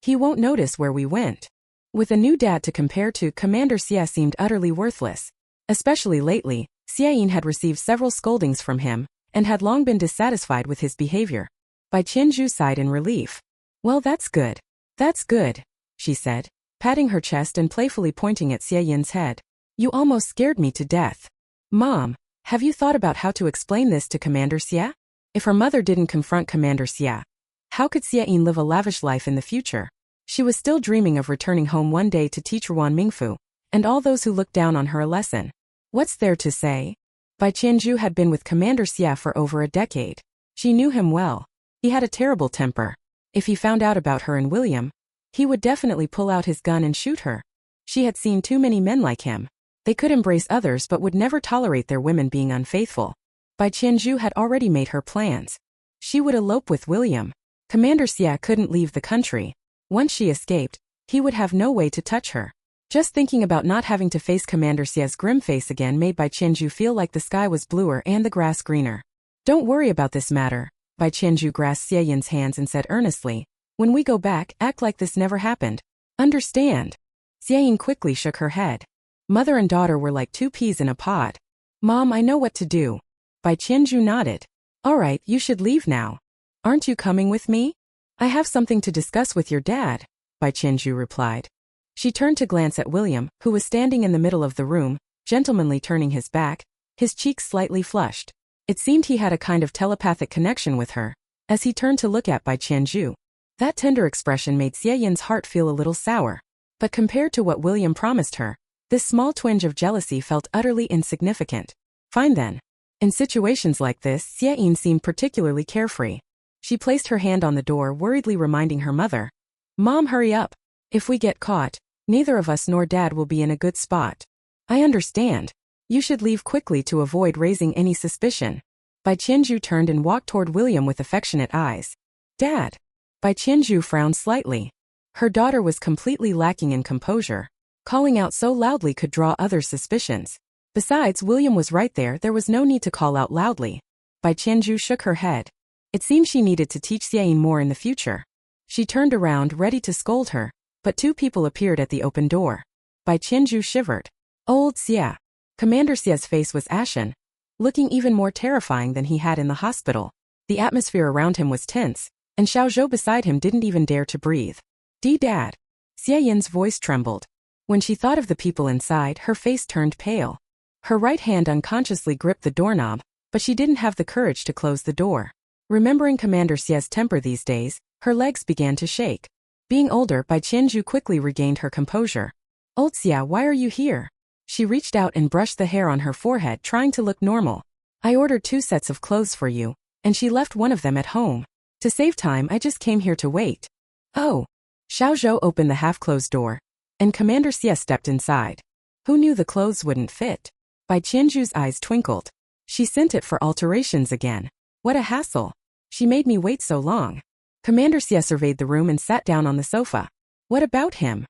He won't notice where we went. With a new dad to compare to, Commander Xia seemed utterly worthless. Especially lately, Xiaoyin had received several scoldings from him, and had long been dissatisfied with his behavior. Bai Qianzhu sighed in relief. Well, that's good. That's good, she said, patting her chest and playfully pointing at Xiaoyin's head. You almost scared me to death. Mom, have you thought about how to explain this to Commander Xia? If her mother didn't confront Commander Xia, how could Xiaoyin live a lavish life in the future? She was still dreaming of returning home one day to teach Ruan Mingfu, and all those who looked down on her a lesson. What's there to say? Bai Qianzhu had been with Commander Xia for over a decade. She knew him well. He had a terrible temper. If he found out about her and William, he would definitely pull out his gun and shoot her. She had seen too many men like him. They could embrace others but would never tolerate their women being unfaithful. Bai Qianzhu had already made her plans. She would elope with William. Commander Xia couldn't leave the country. Once she escaped, he would have no way to touch her. Just thinking about not having to face Commander Xia's grim face again made Bai Qianzhu feel like the sky was bluer and the grass greener. Don't worry about this matter. Bai Qianzhu grasped Xiaoyin's hands and said earnestly, when we go back, act like this never happened. Understand? Xiaoyin quickly shook her head. Mother and daughter were like two peas in a pod. Mom, I know what to do. Bai Qianzhu nodded. All right, you should leave now. Aren't you coming with me? I have something to discuss with your dad, Bai Qianzhu replied. She turned to glance at William, who was standing in the middle of the room, gentlemanly turning his back, his cheeks slightly flushed. It seemed he had a kind of telepathic connection with her, as he turned to look at Bai Qianzhu. That tender expression made Xiaoyin's heart feel a little sour. But compared to what William promised her, this small twinge of jealousy felt utterly insignificant. Fine then. In situations like this, Xiaoyin seemed particularly carefree. She placed her hand on the door, worriedly reminding her mother. Mom, hurry up. If we get caught, neither of us nor Dad will be in a good spot. I understand. You should leave quickly to avoid raising any suspicion. Bai Qianzhu turned and walked toward William with affectionate eyes. Dad. Bai Qianzhu frowned slightly. Her daughter was completely lacking in composure. Calling out so loudly could draw others' suspicions. Besides, William was right there was no need to call out loudly. Bai Qianju shook her head. It seemed she needed to teach Xie Yin more in the future. She turned around ready to scold her, but two people appeared at the open door. Bai Qianju shivered. Old Xie. Commander Xie's face was ashen, looking even more terrifying than he had in the hospital. The atmosphere around him was tense, and Xiao Zhou beside him didn't even dare to breathe. Dad. Xie Yin's voice trembled. When she thought of the people inside, her face turned pale. Her right hand unconsciously gripped the doorknob, but she didn't have the courage to close the door. Remembering Commander Xie's temper these days, her legs began to shake. Being older, Bai Qianju quickly regained her composure. Old Xie, why are you here? She reached out and brushed the hair on her forehead, trying to look normal. I ordered 2 sets of clothes for you, and she left one of them at home. To save time, I just came here to wait. Oh. Xiao Zhou opened the half-closed door, and Commander Xie stepped inside. Who knew the clothes wouldn't fit? Bai Qianju's eyes twinkled. She sent it for alterations again. What a hassle. She made me wait so long. Commander Xie surveyed the room and sat down on the sofa. What about him?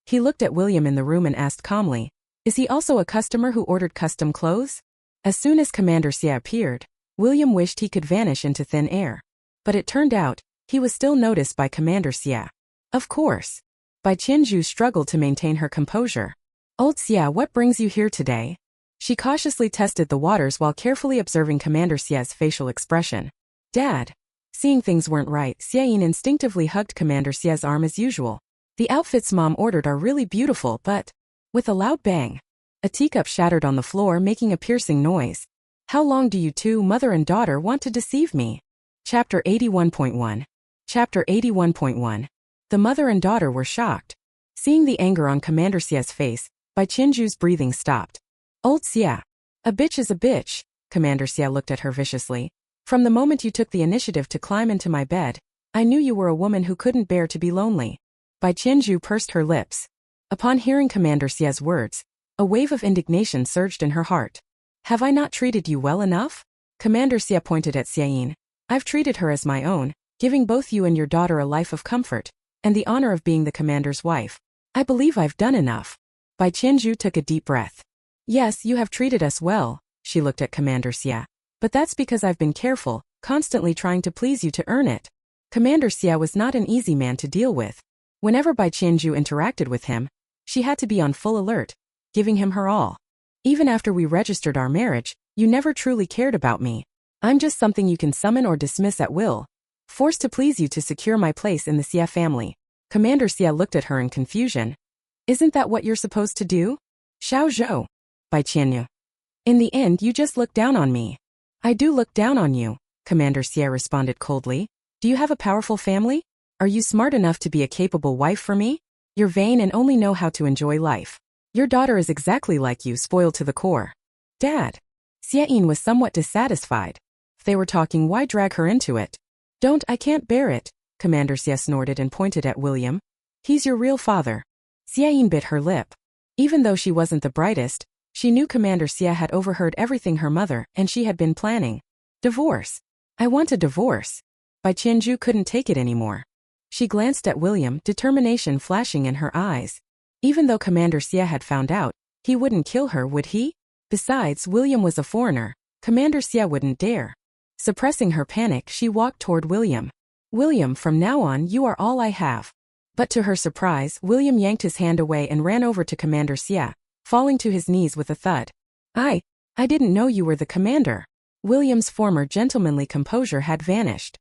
He looked at William in the room and asked calmly, is he also a customer who ordered custom clothes? As soon as Commander Xie appeared, William wished he could vanish into thin air. But it turned out, he was still noticed by Commander Xie. Of course. Bai Qianju struggled to maintain her composure. Old Xie, what brings you here today? She cautiously tested the waters while carefully observing Commander Xie's facial expression. Dad. Seeing things weren't right, Xie Yin instinctively hugged Commander Xie's arm as usual. The outfits Mom ordered are really beautiful, but... With a loud bang, a teacup shattered on the floor, making a piercing noise. How long do you two, mother and daughter, want to deceive me? Chapter 81.1. Chapter 81.1. The mother and daughter were shocked. Seeing the anger on Commander Xie's face, Bai Qianju's breathing stopped. Old Xie. A bitch is a bitch, Commander Xie looked at her viciously. From the moment you took the initiative to climb into my bed, I knew you were a woman who couldn't bear to be lonely. Bai Qianju pursed her lips. Upon hearing Commander Xie's words, a wave of indignation surged in her heart. Have I not treated you well enough? Commander Xie pointed at Xie Yin. I've treated her as my own, giving both you and your daughter a life of comfort, and the honor of being the commander's wife. I believe I've done enough. Bai Qianju took a deep breath. Yes, you have treated us well, she looked at Commander Xie. But that's because I've been careful, constantly trying to please you to earn it. Commander Xie was not an easy man to deal with. Whenever Bai Qianju interacted with him, she had to be on full alert, giving him her all. Even after we registered our marriage, you never truly cared about me. I'm just something you can summon or dismiss at will, forced to please you to secure my place in the Xie family. Commander Xie looked at her in confusion. Isn't that what you're supposed to do? Xiao Zhou. Bai Qianju. In the end, you just look down on me. I do look down on you, Commander Xie responded coldly. Do you have a powerful family? Are you smart enough to be a capable wife for me? You're vain and only know how to enjoy life. Your daughter is exactly like you, spoiled to the core. Dad. Xie Yin was somewhat dissatisfied. If they were talking, why drag her into it? I can't bear it, Commander Xie snorted and pointed at William. He's your real father. Xie Yin bit her lip. Even though she wasn't the brightest, she knew Commander Xie had overheard everything her mother and she had been planning. Divorce. I want a divorce. Bai Qianju couldn't take it anymore. She glanced at William, determination flashing in her eyes. Even though Commander Xie had found out, he wouldn't kill her, would he? Besides, William was a foreigner. Commander Xie wouldn't dare. Suppressing her panic, she walked toward William. William, from now on, you are all I have. But to her surprise, William yanked his hand away and ran over to Commander Xie, falling to his knees with a thud. I didn't know you were the commander. William's former gentlemanly composure had vanished.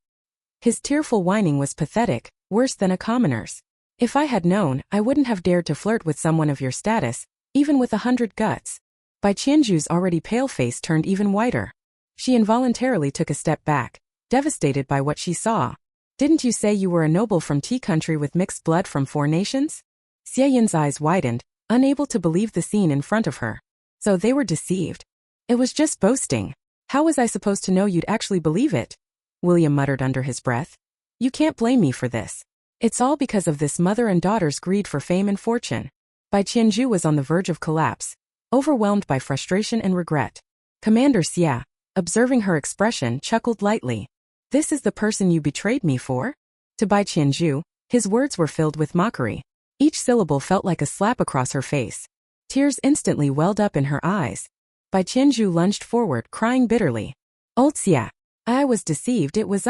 His tearful whining was pathetic, worse than a commoner's. If I had known, I wouldn't have dared to flirt with someone of your status, even with 100 guts. Bai Qianju's already pale face turned even whiter. She involuntarily took a step back, devastated by what she saw. Didn't you say you were a noble from tea country with mixed blood from 4 nations? Xie Yin's eyes widened, unable to believe the scene in front of her. So they were deceived. It was just boasting. How was I supposed to know you'd actually believe it? William muttered under his breath. You can't blame me for this. It's all because of this mother and daughter's greed for fame and fortune. Bai Qianju was on the verge of collapse, overwhelmed by frustration and regret. Commander Xie, observing her expression, chuckled lightly. This is the person you betrayed me for? To Bai Qianju, his words were filled with mockery. Each syllable felt like a slap across her face. Tears instantly welled up in her eyes. Bai Qianju lunged forward, crying bitterly. Old Xia. I was deceived, it was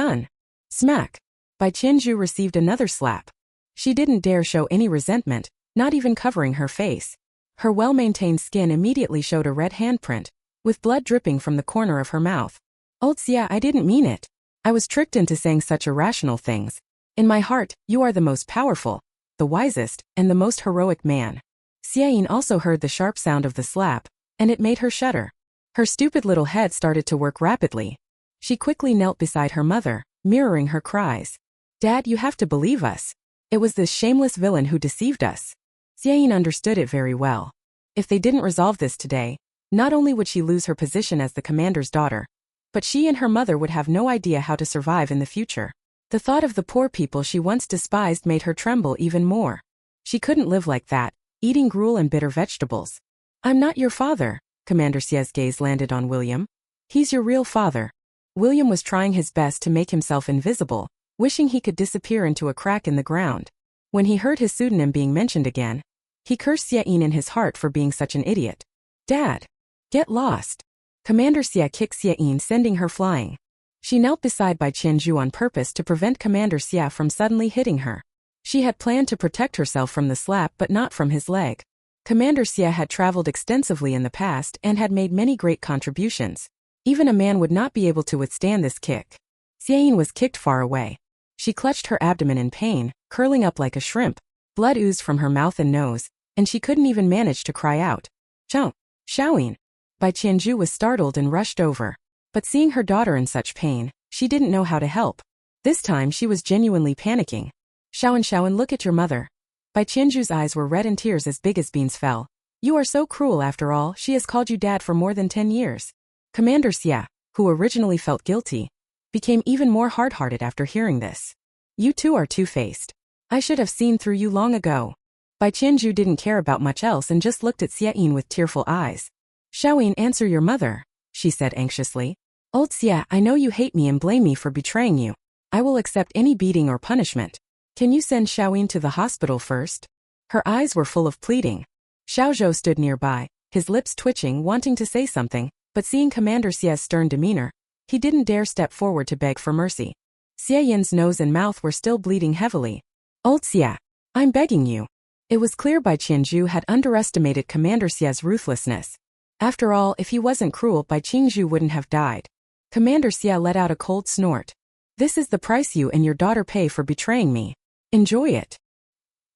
Smack. Bai Qianzhu received another slap. She didn't dare show any resentment, not even covering her face. Her well-maintained skin immediately showed a red handprint, with blood dripping from the corner of her mouth. Old Xia, I didn't mean it. I was tricked into saying such irrational things. In my heart, you are the most powerful, the wisest, and the most heroic man. Xiayin also heard the sharp sound of the slap, and it made her shudder. Her stupid little head started to work rapidly. She quickly knelt beside her mother, mirroring her cries. Dad, you have to believe us. It was this shameless villain who deceived us. Xiayin understood it very well. If they didn't resolve this today, not only would she lose her position as the commander's daughter, but she and her mother would have no idea how to survive in the future. The thought of the poor people she once despised made her tremble even more. She couldn't live like that, eating gruel and bitter vegetables. I'm not your father. Commander Xia's gaze landed on William. He's your real father. William was trying his best to make himself invisible, wishing he could disappear into a crack in the ground. When he heard his pseudonym being mentioned again, he cursed Xiayin in his heart for being such an idiot. Dad! Get lost! Commander Xia kicked Xiayin, sending her flying. She knelt beside Bai Qianzhu on purpose to prevent Commander Xia from suddenly hitting her. She had planned to protect herself from the slap but not from his leg. Commander Xia had traveled extensively in the past and had made many great contributions. Even a man would not be able to withstand this kick. Xiayin was kicked far away. She clutched her abdomen in pain, curling up like a shrimp. Blood oozed from her mouth and nose, and she couldn't even manage to cry out. Xiaoyin. Bai Qianzhu was startled and rushed over. But seeing her daughter in such pain, she didn't know how to help. This time she was genuinely panicking. Xiaoyin, look at your mother. Bai Qianzhu's eyes were red and tears as big as beans fell. You are so cruel after all, she has called you dad for more than 10 years. Commander Xia, who originally felt guilty, became even more hard-hearted after hearing this. You two are two-faced. I should have seen through you long ago. Bai Qianzhu didn't care about much else and just looked at Xiayin with tearful eyes. Xiaoyin, answer your mother, she said anxiously. Old Xia, I know you hate me and blame me for betraying you. I will accept any beating or punishment. Can you send Xiaoyin to the hospital first? Her eyes were full of pleading. Xiao Zhou stood nearby, his lips twitching, wanting to say something, but seeing Commander Xia's stern demeanor, he didn't dare step forward to beg for mercy. Xiayin's nose and mouth were still bleeding heavily. Old Xia, I'm begging you. It was clear Bai Qianzhu had underestimated Commander Xia's ruthlessness. After all, if he wasn't cruel, Bai Qianzhu wouldn't have died. Commander Xia let out a cold snort. This is the price you and your daughter pay for betraying me. Enjoy it.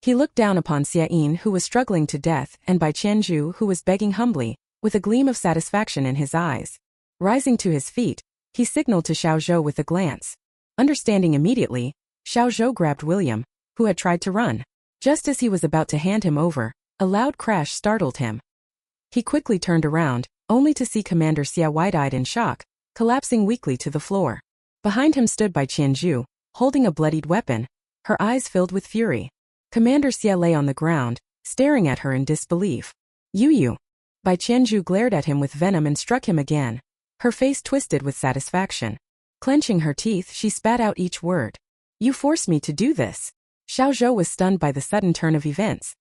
He looked down upon Xiayin, who was struggling to death, and Bai Qianzhu, who was begging humbly, with a gleam of satisfaction in his eyes. Rising to his feet, he signaled to Xiao Zhou with a glance. Understanding immediately, Xiao Zhou grabbed William, who had tried to run. Just as he was about to hand him over, a loud crash startled him. He quickly turned around, only to see Commander Xia wide-eyed in shock, collapsing weakly to the floor. Behind him stood Bai Qianzhu, holding a bloodied weapon, her eyes filled with fury. Commander Xia lay on the ground, staring at her in disbelief. You. Bai Qianzhu glared at him with venom and struck him again. Her face twisted with satisfaction. Clenching her teeth, she spat out each word. You forced me to do this. Xiao Zhou was stunned by the sudden turn of events.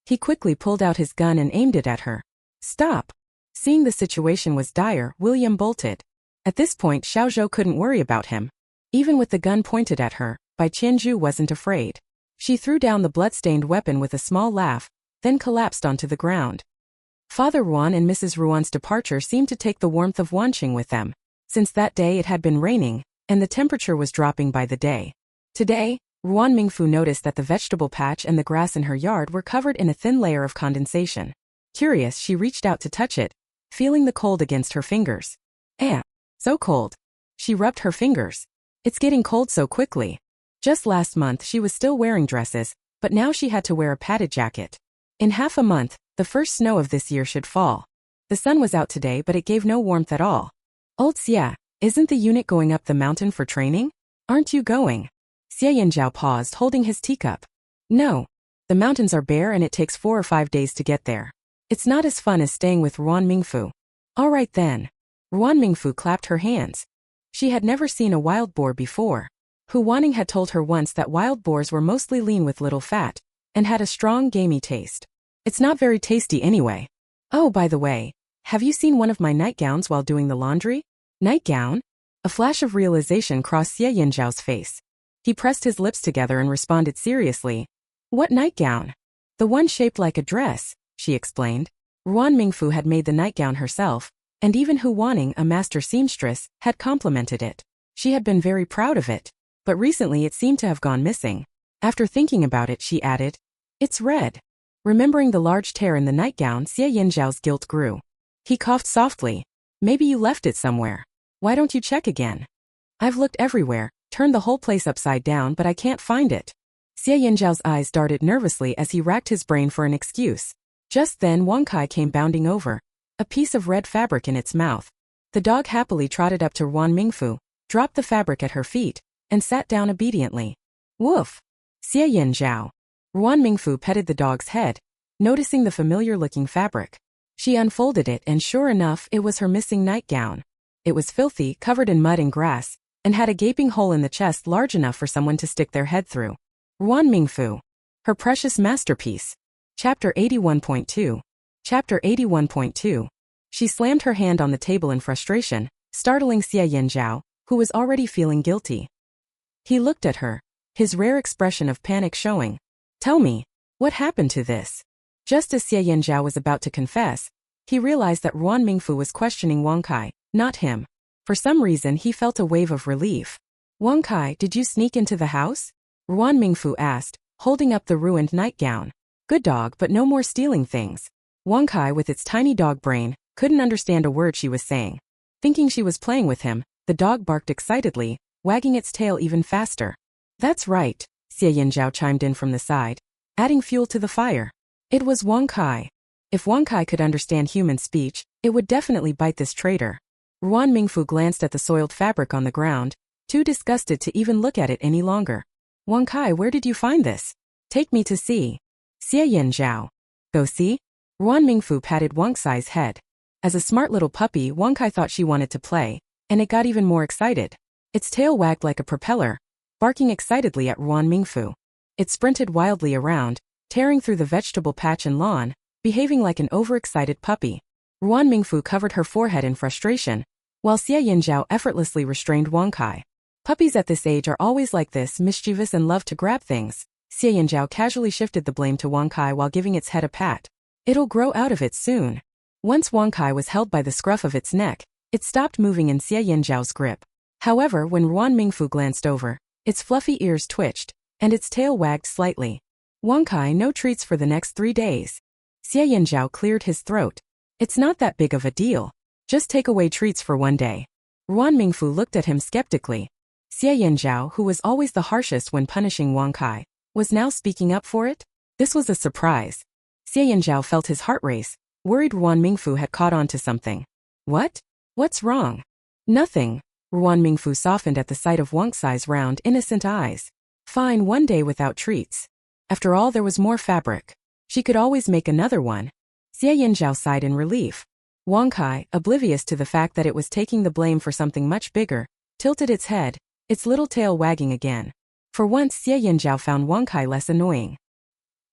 He quickly pulled out his gun and aimed it at her. Stop. Seeing the situation was dire, William bolted. At this point, Xiao Zhou couldn't worry about him. Even with the gun pointed at her, Bai Qianzhu wasn't afraid. She threw down the blood-stained weapon with a small laugh, then collapsed onto the ground. Father Ruan and Mrs. Ruan's departure seemed to take the warmth of Wanqing with them. Since that day it had been raining, and the temperature was dropping by the day. Today, Ruan Mingfu noticed that the vegetable patch and the grass in her yard were covered in a thin layer of condensation. Curious, she reached out to touch it, feeling the cold against her fingers. So cold. She rubbed her fingers. It's getting cold so quickly. Just last month she was still wearing dresses, but now she had to wear a padded jacket. In half a month, the first snow of this year should fall. The sun was out today, but it gave no warmth at all. Old Xia, isn't the unit going up the mountain for training? Aren't you going? Xie Yanjiao paused, holding his teacup. No. The mountains are bare and it takes 4 or 5 days to get there. It's not as fun as staying with Ruan Mingfu. All right then. Ruan Mingfu clapped her hands. She had never seen a wild boar before. Hu Wanning had told her once that wild boars were mostly lean with little fat, and had a strong gamey taste. It's not very tasty anyway. Oh, by the way, have you seen one of my nightgowns while doing the laundry? Nightgown? A flash of realization crossed Xie Yinzhao's face. He pressed his lips together and responded seriously. What nightgown? The one shaped like a dress, she explained. Ruan Mingfu had made the nightgown herself, and even Hu Wanning, a master seamstress, had complimented it. She had been very proud of it, but recently it seemed to have gone missing. After thinking about it, she added, "It's red." Remembering the large tear in the nightgown, Xie Yinzhao's guilt grew. He coughed softly. "Maybe you left it somewhere. Why don't you check again?" "I've looked everywhere, turned the whole place upside down, but I can't find it." Xie Yinzhao's eyes darted nervously as he racked his brain for an excuse. Just then Wang Kai came bounding over, a piece of red fabric in its mouth. The dog happily trotted up to Ruan Mingfu, dropped the fabric at her feet, and sat down obediently. "Woof! Xie Yinzhao." Ruan Mingfu petted the dog's head, noticing the familiar-looking fabric. She unfolded it and sure enough it was her missing nightgown. It was filthy, covered in mud and grass, and had a gaping hole in the chest large enough for someone to stick their head through. Ruan Mingfu. Her precious masterpiece. Chapter 81.2. Chapter 81.2. She slammed her hand on the table in frustration, startling Xie Yinzhao, who was already feeling guilty. He looked at her, his rare expression of panic showing. "Tell me, what happened to this?" Just as Xie Yinzhao was about to confess, he realized that Ruan Mingfu was questioning Wang Kai, not him. For some reason he felt a wave of relief. "Wang Kai, did you sneak into the house?" Ruan Mingfu asked, holding up the ruined nightgown. "Good dog, but no more stealing things." Wang Kai, with its tiny dog brain, couldn't understand a word she was saying. Thinking she was playing with him, the dog barked excitedly, wagging its tail even faster. "That's right," Xie Yinzhao chimed in from the side, adding fuel to the fire. It was Wang Kai. If Wang Kai could understand human speech, it would definitely bite this traitor. Ruan Mingfu glanced at the soiled fabric on the ground, too disgusted to even look at it any longer. "Wang Kai, where did you find this? Take me to see." Xie Yinzhao. "Go see?" Ruan Mingfu patted Wang Kai's head. As a smart little puppy, Wang Kai thought she wanted to play, and it got even more excited. Its tail wagged like a propeller, barking excitedly at Ruan Mingfu. It sprinted wildly around, tearing through the vegetable patch and lawn, behaving like an overexcited puppy. Ruan Mingfu covered her forehead in frustration, while Xie Yinzhao effortlessly restrained Wang Kai. "Puppies at this age are always like this, mischievous and love to grab things." Xie Yinzhao casually shifted the blame to Wang Kai while giving its head a pat. "It'll grow out of it soon." Once Wang Kai was held by the scruff of its neck, it stopped moving in Xie Yinzhao's grip. However, when Ruan Mingfu glanced over, its fluffy ears twitched, and its tail wagged slightly. "Wang Kai, no treats for the next 3 days." Xie Yinzhao cleared his throat. "It's not that big of a deal. Just take away treats for 1 day." Ruan Mingfu looked at him skeptically. Xie Yinzhao, who was always the harshest when punishing Wang Kai, was now speaking up for it? This was a surprise. Xie Yinzhao felt his heart race, worried Ruan Mingfu had caught on to something. "What? What's wrong?" "Nothing." Ruan Mingfu softened at the sight of Wang Kai's round, innocent eyes. "Fine, 1 day without treats. After all, there was more fabric. She could always make another one." Xie Yinzhao sighed in relief. Wang Kai, oblivious to the fact that it was taking the blame for something much bigger, tilted its head, its little tail wagging again. For once Xie Yinzhao found Wang Kai less annoying.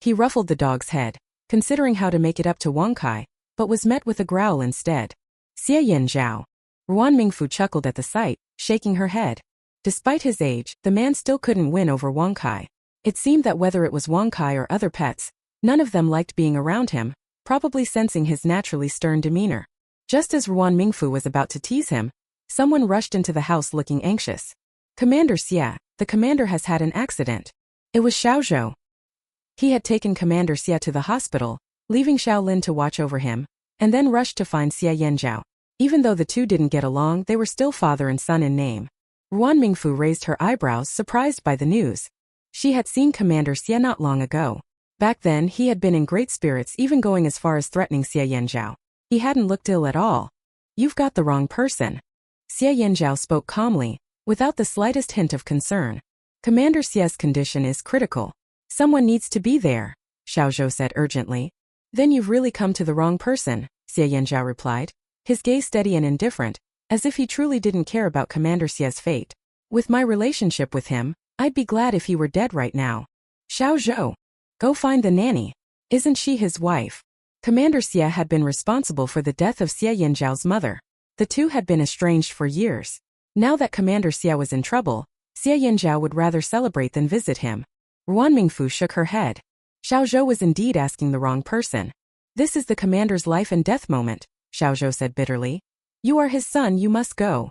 He ruffled the dog's head, considering how to make it up to Wang Kai, but was met with a growl instead. "Xie Yinzhao." Ruan Mingfu chuckled at the sight, shaking her head. Despite his age, the man still couldn't win over Wang Kai. It seemed that whether it was Wang Kai or other pets, none of them liked being around him, probably sensing his naturally stern demeanor. Just as Ruan Mingfu was about to tease him, someone rushed into the house looking anxious. "Commander Xie, the commander has had an accident." It was Xiao Zhou. He had taken Commander Xie to the hospital, leaving Xiao Lin to watch over him, and then rushed to find Xie Yinzhao. Even though the two didn't get along, they were still father and son in name. Ruan Mingfu raised her eyebrows, surprised by the news. She had seen Commander Xie not long ago. Back then, he had been in great spirits, even going as far as threatening Xie Yinzhao. He hadn't looked ill at all. "You've got the wrong person." Xie Yinzhao spoke calmly, without the slightest hint of concern. "Commander Xie's condition is critical. Someone needs to be there," Xiao Zhou said urgently. "Then you've really come to the wrong person," Xie Yinzhao replied, his gaze steady and indifferent, as if he truly didn't care about Commander Xie's fate. "With my relationship with him, I'd be glad if he were dead right now." "Xiao Zhou, go find the nanny. Isn't she his wife?" Commander Xie had been responsible for the death of Xie Yinzhao's mother. The two had been estranged for years. Now that Commander Xia was in trouble, Xia Yanzhao would rather celebrate than visit him. Ruan Mingfu shook her head. Xiao Zhou was indeed asking the wrong person. This is the commander's life and death moment, Xiao Zhou said bitterly. You are his son, you must go.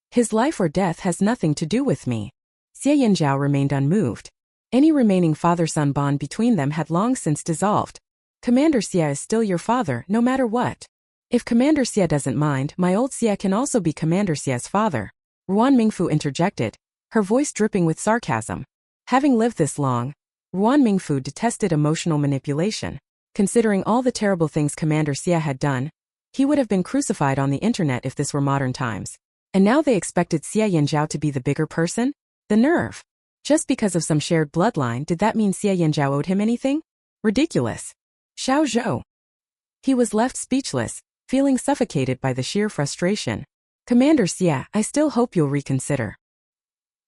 His life or death has nothing to do with me. Xia Yanzhao remained unmoved. Any remaining father-son bond between them had long since dissolved. Commander Xia is still your father, no matter what. If Commander Xia doesn't mind, my old Xia can also be Commander Xia's father. Ruan Mingfu interjected, her voice dripping with sarcasm. Having lived this long, Ruan Mingfu detested emotional manipulation. Considering all the terrible things Commander Xia had done, he would have been crucified on the internet if this were modern times. And now they expected Xia Yanzhao to be the bigger person? The nerve! Just because of some shared bloodline, did that mean Xia Yanzhao owed him anything? Ridiculous. Xiao Zhou. He was left speechless, feeling suffocated by the sheer frustration. Commander Xia, I still hope you'll reconsider.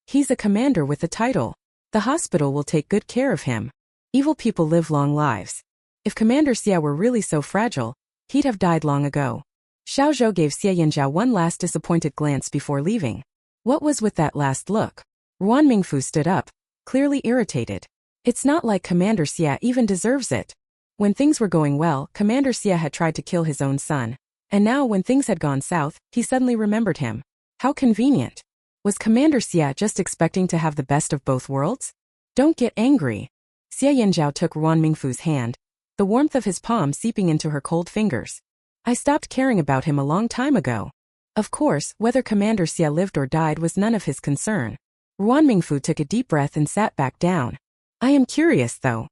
He's a commander with a title. The hospital will take good care of him. Evil people live long lives. If Commander Xia were really so fragile, he'd have died long ago. Xiao Zhou gave Xia Yanzhao one last disappointed glance before leaving. What was with that last look? Ruan Mingfu stood up, clearly irritated. It's not like Commander Xia even deserves it. When things were going well, Commander Xia had tried to kill his own son. And now when things had gone south, he suddenly remembered him. How convenient. Was Commander Xia just expecting to have the best of both worlds? Don't get angry. Xia Yanzhao took Ruan Mingfu's hand, the warmth of his palm seeping into her cold fingers. I stopped caring about him a long time ago. Of course, whether Commander Xia lived or died was none of his concern. Ruan Mingfu took a deep breath and sat back down. I am curious, though.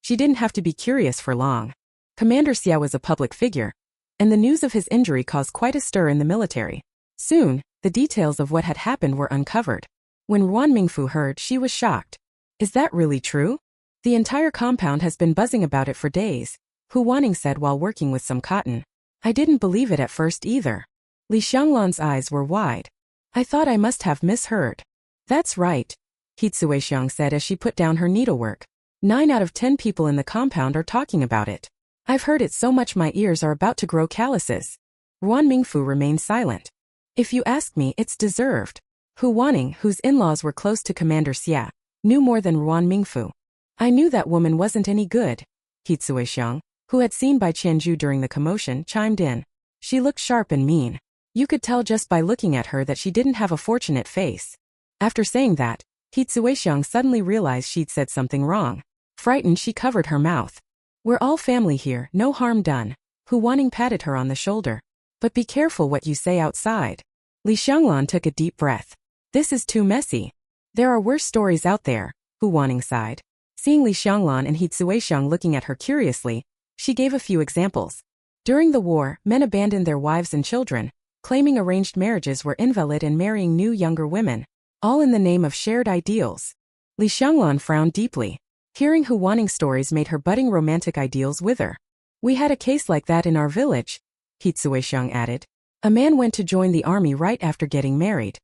She didn't have to be curious for long. Commander Xia was a public figure, and the news of his injury caused quite a stir in the military. Soon, the details of what had happened were uncovered. When Ruan Mingfu heard, she was shocked. Is that really true? The entire compound has been buzzing about it for days, Hu Wanning said while working with some cotton. I didn't believe it at first either. Li Xianglan's eyes were wide. I thought I must have misheard. That's right, Hitsue Xiang said as she put down her needlework. 9 out of 10 people in the compound are talking about it. I've heard it so much my ears are about to grow calluses. Ruan Mingfu remained silent. If you ask me, it's deserved. Hu Wanning, whose in-laws were close to Commander Xia, knew more than Ruan Mingfu. I knew that woman wasn't any good. Hitsue Xiang, who had seen Bai Qianju during the commotion, chimed in. She looked sharp and mean. You could tell just by looking at her that she didn't have a fortunate face. After saying that, Hitsue Xiang suddenly realized she'd said something wrong. Frightened, she covered her mouth. We're all family here, no harm done. Hu Wanning patted her on the shoulder. But be careful what you say outside. Li Xianglan took a deep breath. This is too messy. There are worse stories out there, Hu Wanning sighed. Seeing Li Xianglan and Hitsue Xiang looking at her curiously, she gave a few examples. During the war, men abandoned their wives and children, claiming arranged marriages were invalid and marrying new younger women, all in the name of shared ideals. Li Xianglan frowned deeply. Hearing Hu Wanning's stories made her budding romantic ideals wither. We had a case like that in our village, Hitsue Xiang added. A man went to join the army right after getting married.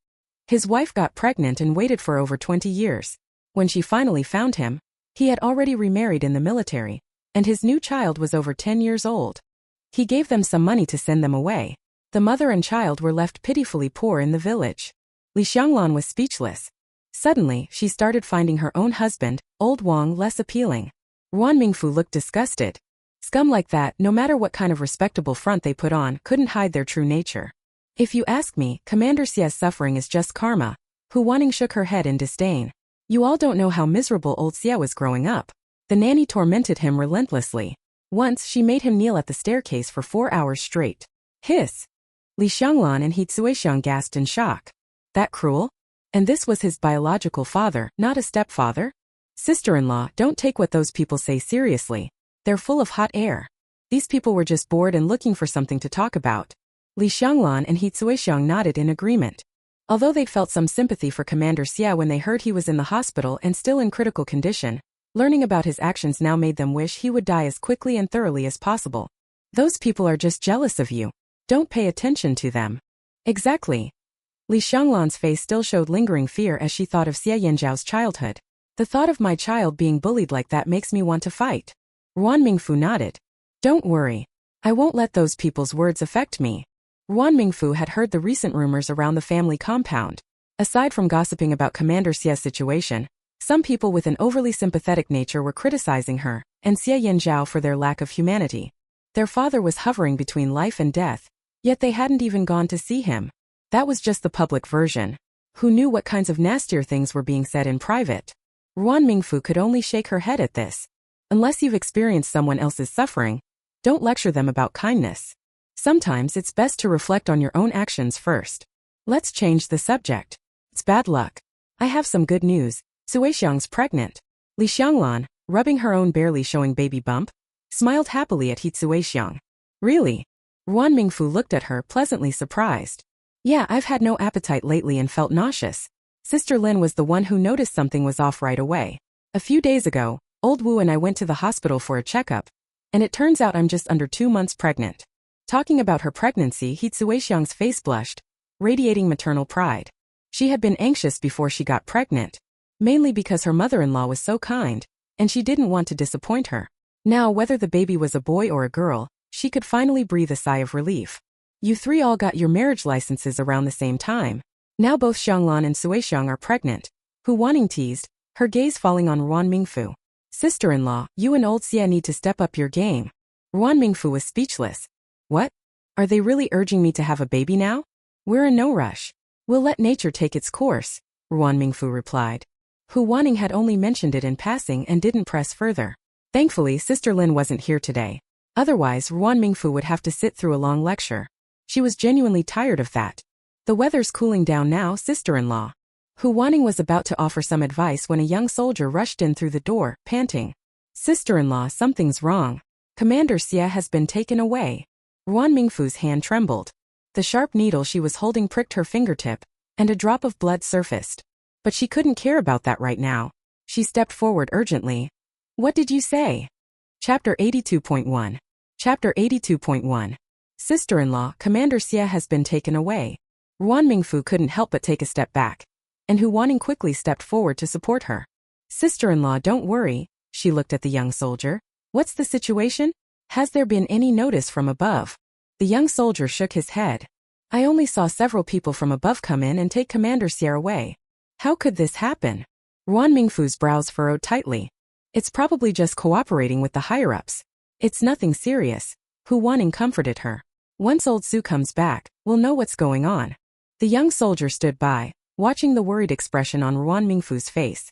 His wife got pregnant and waited for over 20 years. When she finally found him, he had already remarried in the military, and his new child was over 10 years old. He gave them some money to send them away. The mother and child were left pitifully poor in the village. Li Xianglan was speechless. Suddenly, she started finding her own husband, Old Wang, less appealing. Ruan Mingfu looked disgusted. Scum like that, no matter what kind of respectable front they put on, couldn't hide their true nature. If you ask me, Commander Xia's suffering is just karma. Hu Wanning shook her head in disdain. You all don't know how miserable old Xia was growing up. The nanny tormented him relentlessly. Once, she made him kneel at the staircase for 4 hours straight. Hiss! Li Xianglan and Hitsue Xiang gasped in shock. That cruel? And this was his biological father, not a stepfather? Sister-in-law, don't take what those people say seriously. They're full of hot air. These people were just bored and looking for something to talk about. Li Xianglan and Hitsue Xiang nodded in agreement. Although they'd felt some sympathy for Commander Xia when they heard he was in the hospital and still in critical condition, learning about his actions now made them wish he would die as quickly and thoroughly as possible. Those people are just jealous of you. Don't pay attention to them. Exactly. Li Xianglan's face still showed lingering fear as she thought of Xia Yanzhao's childhood. The thought of my child being bullied like that makes me want to fight. Ruan Mingfu nodded. Don't worry. I won't let those people's words affect me. Ruan Mingfu had heard the recent rumors around the family compound. Aside from gossiping about Commander Xia's situation, some people with an overly sympathetic nature were criticizing her and Xia Yanzhao for their lack of humanity. Their father was hovering between life and death, yet they hadn't even gone to see him. That was just the public version. Who knew what kinds of nastier things were being said in private? Ruan Mingfu could only shake her head at this. Unless you've experienced someone else's suffering, don't lecture them about kindness. Sometimes it's best to reflect on your own actions first. Let's change the subject. It's bad luck. I have some good news. Sui Xiang's pregnant. Li Xianglan, rubbing her own barely showing baby bump, smiled happily at Sui Xiang. Really? Ruan Mingfu looked at her, pleasantly surprised. Yeah, I've had no appetite lately and felt nauseous. Sister Lin was the one who noticed something was off right away. A few days ago, old Wu and I went to the hospital for a checkup, and it turns out I'm just under 2 months pregnant. Talking about her pregnancy, Sui Xiang's face blushed, radiating maternal pride. She had been anxious before she got pregnant, mainly because her mother-in-law was so kind, and she didn't want to disappoint her. Now, whether the baby was a boy or a girl, she could finally breathe a sigh of relief. You three all got your marriage licenses around the same time. Now both Xianglan and Sui Xiang are pregnant. Hu Wanning teased, her gaze falling on Ruan Mingfu. Sister-in-law, you and old Xia need to step up your game. Ruan Mingfu was speechless. What? Are they really urging me to have a baby now? We're in no rush. We'll let nature take its course, Ruan Mingfu replied. Hu Wanning had only mentioned it in passing and didn't press further. Thankfully, Sister Lin wasn't here today. Otherwise, Ruan Mingfu would have to sit through a long lecture. She was genuinely tired of that. The weather's cooling down now, sister-in-law. Hu Wanning was about to offer some advice when a young soldier rushed in through the door, panting. Sister-in-law, something's wrong. Commander Xia has been taken away. Ruan Mingfu's hand trembled. The sharp needle she was holding pricked her fingertip, and a drop of blood surfaced. But she couldn't care about that right now. She stepped forward urgently. What did you say? Chapter 82.1. Chapter 82.1. Sister-in-law, Commander Xia has been taken away. Ruan Mingfu couldn't help but take a step back, and Hu Wanning quickly stepped forward to support her. Sister-in-law, don't worry, she looked at the young soldier. What's the situation? Has there been any notice from above? The young soldier shook his head. I only saw several people from above come in and take Commander Xia away. How could this happen? Ruan Mingfu's brows furrowed tightly. It's probably just cooperating with the higher-ups. It's nothing serious, Hu Wanning comforted her. Once old Su comes back, we'll know what's going on. The young soldier stood by, watching the worried expression on Ruan Mingfu's face.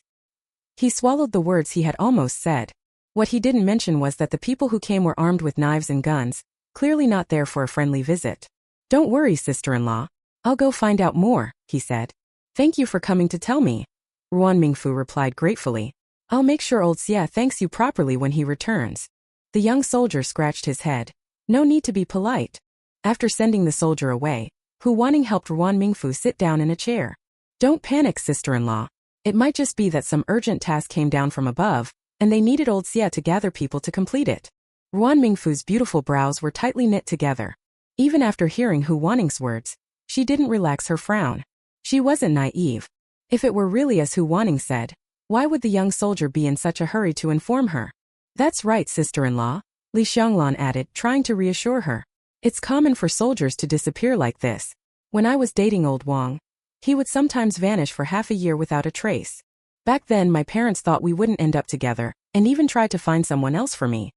He swallowed the words he had almost said. What he didn't mention was that the people who came were armed with knives and guns, clearly not there for a friendly visit. Don't worry, sister-in-law. I'll go find out more, he said. Thank you for coming to tell me. Ruan Mingfu replied gratefully. I'll make sure old Xia thanks you properly when he returns. The young soldier scratched his head. No need to be polite. After sending the soldier away, Hu Wanning helped Ruan Mingfu sit down in a chair. Don't panic, sister-in-law. It might just be that some urgent task came down from above, and they needed old Xia to gather people to complete it. Ruan Mingfu's beautiful brows were tightly knit together. Even after hearing Hu Wanning's words, she didn't relax her frown. She wasn't naive. If it were really as Hu Wanning said, why would the young soldier be in such a hurry to inform her? That's right, sister-in-law, Li Xianglan added, trying to reassure her. It's common for soldiers to disappear like this. When I was dating old Wang, he would sometimes vanish for half a year without a trace. Back then my parents thought we wouldn't end up together, and even tried to find someone else for me.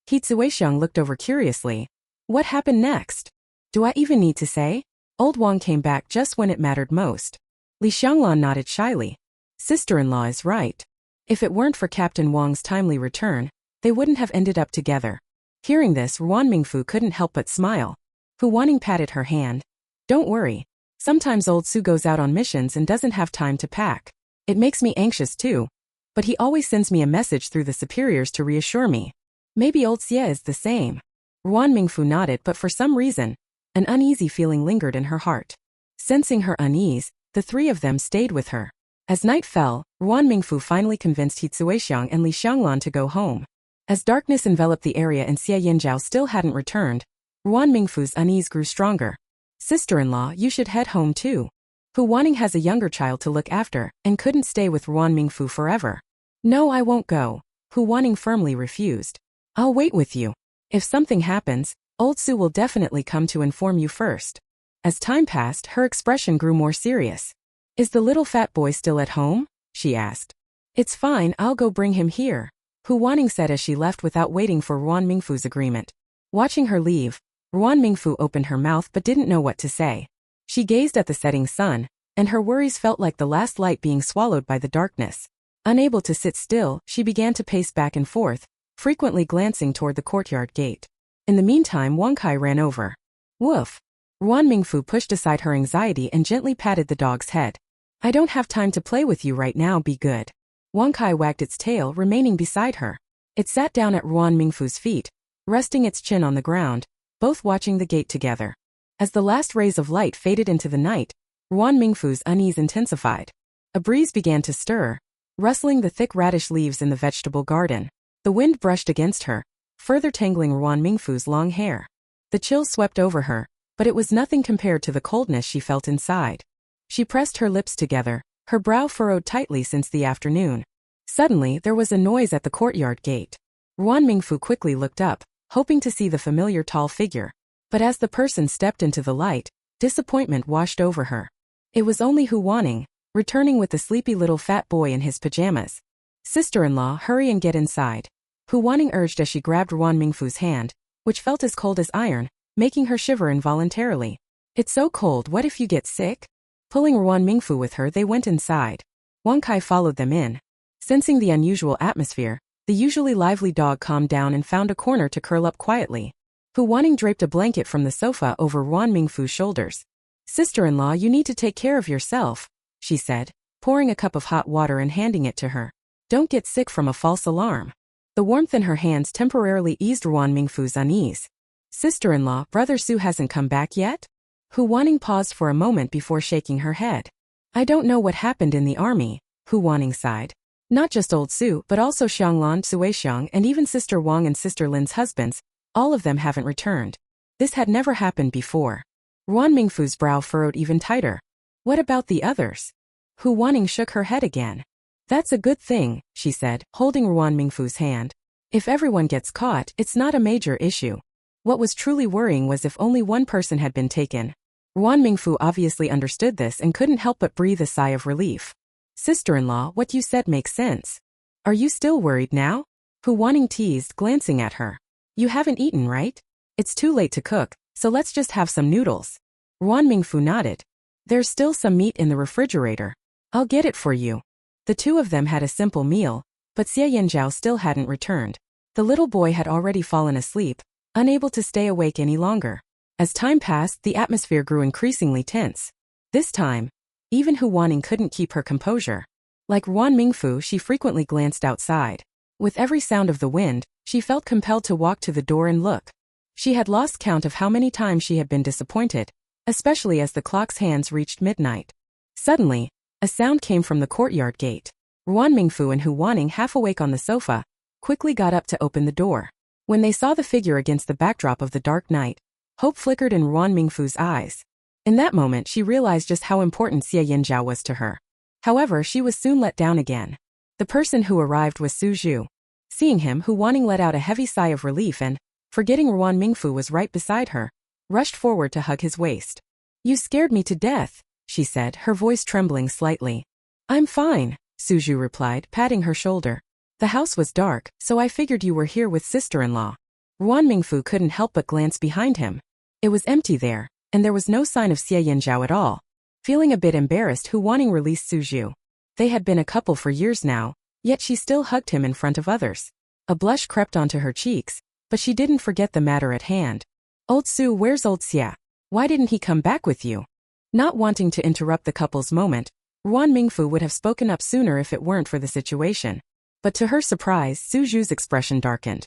Sui Xiang looked over curiously. What happened next? Do I even need to say? Old Wang came back just when it mattered most. Li Xianglan nodded shyly. Sister-in-law is right. If it weren't for Captain Wang's timely return, they wouldn't have ended up together. Hearing this, Ruan Mingfu couldn't help but smile. Hu Wanning patted her hand. Don't worry. Sometimes old Su goes out on missions and doesn't have time to pack. It makes me anxious too. But he always sends me a message through the superiors to reassure me. Maybe old Xia is the same. Ruan Mingfu nodded, but for some reason, an uneasy feeling lingered in her heart. Sensing her unease, the three of them stayed with her. As night fell, Ruan Mingfu finally convinced Sui Xiang and Li Xianglan to go home. As darkness enveloped the area and Xia Yanzhao still hadn't returned, Ruan Mingfu's unease grew stronger. Sister-in-law, you should head home too. Hu Wanning has a younger child to look after, and couldn't stay with Ruan Mingfu forever. No, I won't go, Hu Wanning firmly refused. I'll wait with you. If something happens, Old Su will definitely come to inform you first. As time passed, her expression grew more serious. Is the little fat boy still at home? She asked. It's fine, I'll go bring him here, Hu Wanning said as she left without waiting for Ruan Mingfu's agreement. Watching her leave, Ruan Mingfu opened her mouth but didn't know what to say. She gazed at the setting sun, and her worries felt like the last light being swallowed by the darkness. Unable to sit still, she began to pace back and forth, frequently glancing toward the courtyard gate. In the meantime, Wang Kai ran over. Woof! Ruan Mingfu pushed aside her anxiety and gently patted the dog's head. I don't have time to play with you right now, be good. Wang Kai wagged its tail, remaining beside her. It sat down at Ruan Mingfu's feet, resting its chin on the ground, both watching the gate together. As the last rays of light faded into the night, Ruan Mingfu's unease intensified. A breeze began to stir, rustling the thick radish leaves in the vegetable garden. The wind brushed against her, further tangling Ruan Mingfu's long hair. The chill swept over her, but it was nothing compared to the coldness she felt inside. She pressed her lips together, her brow furrowed tightly since the afternoon. Suddenly, there was a noise at the courtyard gate. Ruan Mingfu quickly looked up, hoping to see the familiar tall figure. But as the person stepped into the light, disappointment washed over her. It was only Hu Wanning, returning with the sleepy little fat boy in his pajamas. Sister-in-law, hurry and get inside, Hu Wanning urged as she grabbed Ruan Mingfu's hand, which felt as cold as iron, making her shiver involuntarily. It's so cold, what if you get sick? Pulling Ruan Mingfu with her, they went inside. Wang Kai followed them in. Sensing the unusual atmosphere, the usually lively dog calmed down and found a corner to curl up quietly. Hu Wanning draped a blanket from the sofa over Ruan Mingfu's shoulders. Sister-in-law, you need to take care of yourself, she said, pouring a cup of hot water and handing it to her. Don't get sick from a false alarm. The warmth in her hands temporarily eased Ruan Mingfu's unease. Sister-in-law, Brother Su hasn't come back yet? Hu Wanning paused for a moment before shaking her head. I don't know what happened in the army, Hu Wanning sighed. Not just old Su, but also Xianglan, Suixiang, and even Sister Wang and Sister Lin's husbands, all of them haven't returned. This had never happened before. Ruan Mingfu's brow furrowed even tighter. What about the others? Hu Wanning shook her head again. That's a good thing, she said, holding Ruan Mingfu's hand. If everyone gets caught, it's not a major issue. What was truly worrying was if only one person had been taken. Ruan Mingfu obviously understood this and couldn't help but breathe a sigh of relief. Sister-in-law, what you said makes sense. Are you still worried now? Hu Wanning teased, glancing at her. You haven't eaten, right? It's too late to cook, so let's just have some noodles. Ruan Mingfu nodded. There's still some meat in the refrigerator. I'll get it for you. The two of them had a simple meal, but Xie Yanzhao still hadn't returned. The little boy had already fallen asleep, unable to stay awake any longer. As time passed, the atmosphere grew increasingly tense. This time, even Hu Wanning couldn't keep her composure. Like Ruan Mingfu, she frequently glanced outside. With every sound of the wind, she felt compelled to walk to the door and look. She had lost count of how many times she had been disappointed, especially as the clock's hands reached midnight. Suddenly, a sound came from the courtyard gate. Ruan Mingfu and Hu Wanning, half awake on the sofa, quickly got up to open the door. When they saw the figure against the backdrop of the dark night, hope flickered in Ruan Mingfu's eyes. In that moment, she realized just how important Xie Yanzhao was to her. However, she was soon let down again. The person who arrived was Su Zhu. Seeing him, Hu Wanning let out a heavy sigh of relief and, forgetting Ruan Mingfu was right beside her, rushed forward to hug his waist. You scared me to death, she said, her voice trembling slightly. I'm fine, Su Zhu replied, patting her shoulder. The house was dark, so I figured you were here with sister-in-law. Ruan Mingfu couldn't help but glance behind him. It was empty there, and there was no sign of Xie Yanzhao at all. Feeling a bit embarrassed, Hu Wanning released Su Zhu. They had been a couple for years now, yet she still hugged him in front of others. A blush crept onto her cheeks, but she didn't forget the matter at hand. Old Su, where's old Xia? Why didn't he come back with you? Not wanting to interrupt the couple's moment, Ruan Mingfu would have spoken up sooner if it weren't for the situation. But to her surprise, Su Zhu's expression darkened.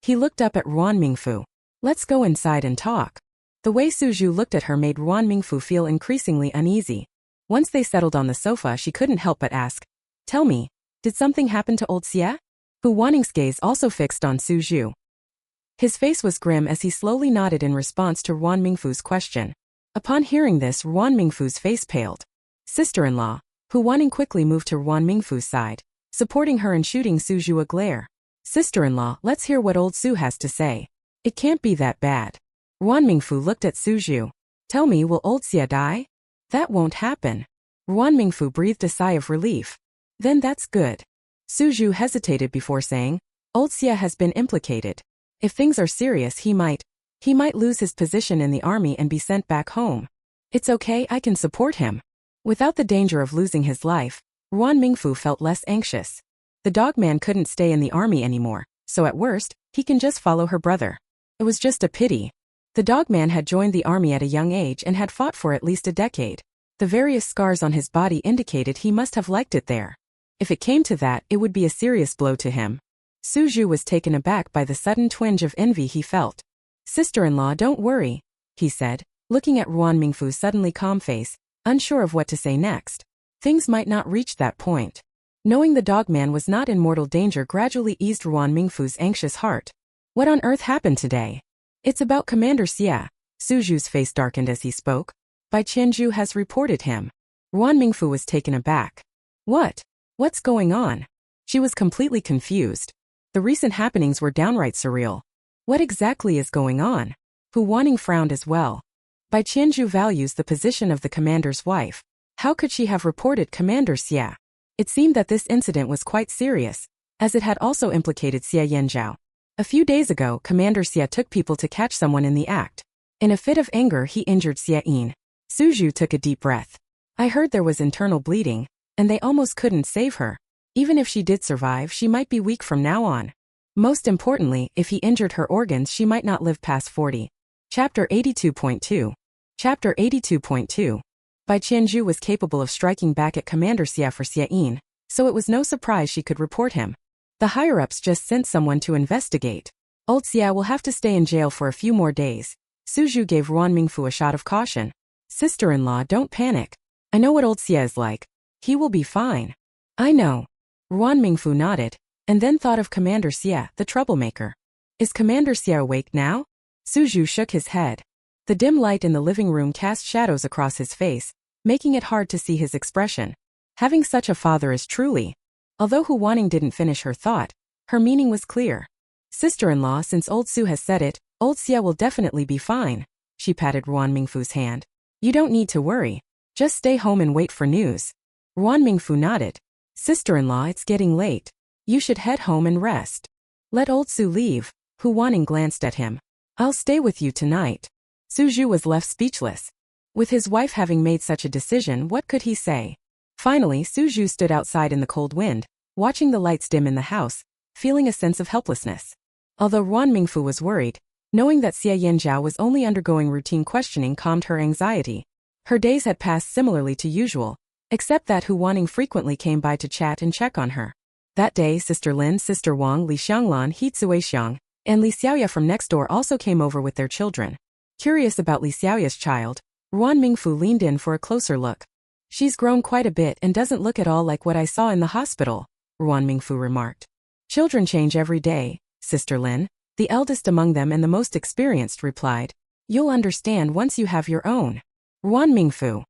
He looked up at Ruan Mingfu. Let's go inside and talk. The way Su Zhu looked at her made Ruan Mingfu feel increasingly uneasy. Once they settled on the sofa, she couldn't help but ask, Tell me, did something happen to old Xia? Hu Wanning's gaze also fixed on Su Zhu. His face was grim as he slowly nodded in response to Ruan Mingfu's question. Upon hearing this, Ruan Mingfu's face paled. Sister-in-law, Hu Wanning quickly moved to Ruan Mingfu's side, supporting her and shooting Su Zhu a glare. Sister-in-law, let's hear what old Su has to say. It can't be that bad. Ruan Mingfu looked at Suju. Tell me, will old Xia die? That won't happen. Ruan Mingfu breathed a sigh of relief. Then that's good. Suju hesitated before saying, old Xia has been implicated. If things are serious, he might lose his position in the army and be sent back home. It's okay, I can support him. Without the danger of losing his life, Ruan Mingfu felt less anxious. The dogman couldn't stay in the army anymore, so at worst, he can just follow her brother. It was just a pity. The dogman had joined the army at a young age and had fought for at least a decade. The various scars on his body indicated he must have liked it there. If it came to that, it would be a serious blow to him. Suju was taken aback by the sudden twinge of envy he felt. Sister-in-law, don't worry, he said, looking at Ruan Mingfu's suddenly calm face, unsure of what to say next. Things might not reach that point. Knowing the dogman was not in mortal danger gradually eased Ruan Mingfu's anxious heart. What on earth happened today? It's about Commander Xia. Suju's face darkened as he spoke. Bai Qianju has reported him. Ruan Mingfu was taken aback. What? What's going on? She was completely confused. The recent happenings were downright surreal. What exactly is going on? Hu Wanning frowned as well. Bai Qianju values the position of the commander's wife. How could she have reported Commander Xia? It seemed that this incident was quite serious, as it had also implicated Xia Yanzhao. A few days ago, Commander Xia took people to catch someone in the act. In a fit of anger, he injured Xia Yin. Suju took a deep breath. I heard there was internal bleeding, and they almost couldn't save her. Even if she did survive, she might be weak from now on. Most importantly, if he injured her organs, she might not live past 40. Chapter 82.2. Chapter 82.2. Bai Qianju was capable of striking back at Commander Xia for Xia Yin, so it was no surprise she could report him. The higher-ups just sent someone to investigate. Old Xia will have to stay in jail for a few more days. Suju gave Ruan Mingfu a shot of caution. Sister-in-law, don't panic. I know what old Xia is like. He will be fine. I know. Ruan Mingfu nodded, and then thought of Commander Xia, the troublemaker. Is Commander Xia awake now? Suju shook his head. The dim light in the living room cast shadows across his face, making it hard to see his expression. Having such a father is truly... Although Hu Wanning didn't finish her thought, her meaning was clear. Sister-in-law, since old Su has said it, old Xia will definitely be fine. She patted Ruan Mingfu's hand. You don't need to worry. Just stay home and wait for news. Ruan Mingfu nodded. Sister-in-law, it's getting late. You should head home and rest. Let old Su leave. Hu Wanning glanced at him. I'll stay with you tonight. Suju was left speechless. With his wife having made such a decision, what could he say? Finally, Suju stood outside in the cold wind, watching the lights dim in the house, feeling a sense of helplessness. Although Ruan Mingfu was worried, knowing that Xia Yanzhao was only undergoing routine questioning calmed her anxiety. Her days had passed similarly to usual, except that Hu Wanning frequently came by to chat and check on her. That day, Sister Lin, Sister Wang, Li Xianglan, He Zuixiang, and Li Xiaoya from next door also came over with their children. Curious about Li Xiaoya's child, Ruan Mingfu leaned in for a closer look. She's grown quite a bit and doesn't look at all like what I saw in the hospital, Ruan Mingfu remarked. Children change every day, Sister Lin, the eldest among them and the most experienced, replied. You'll understand once you have your own. Ruan Mingfu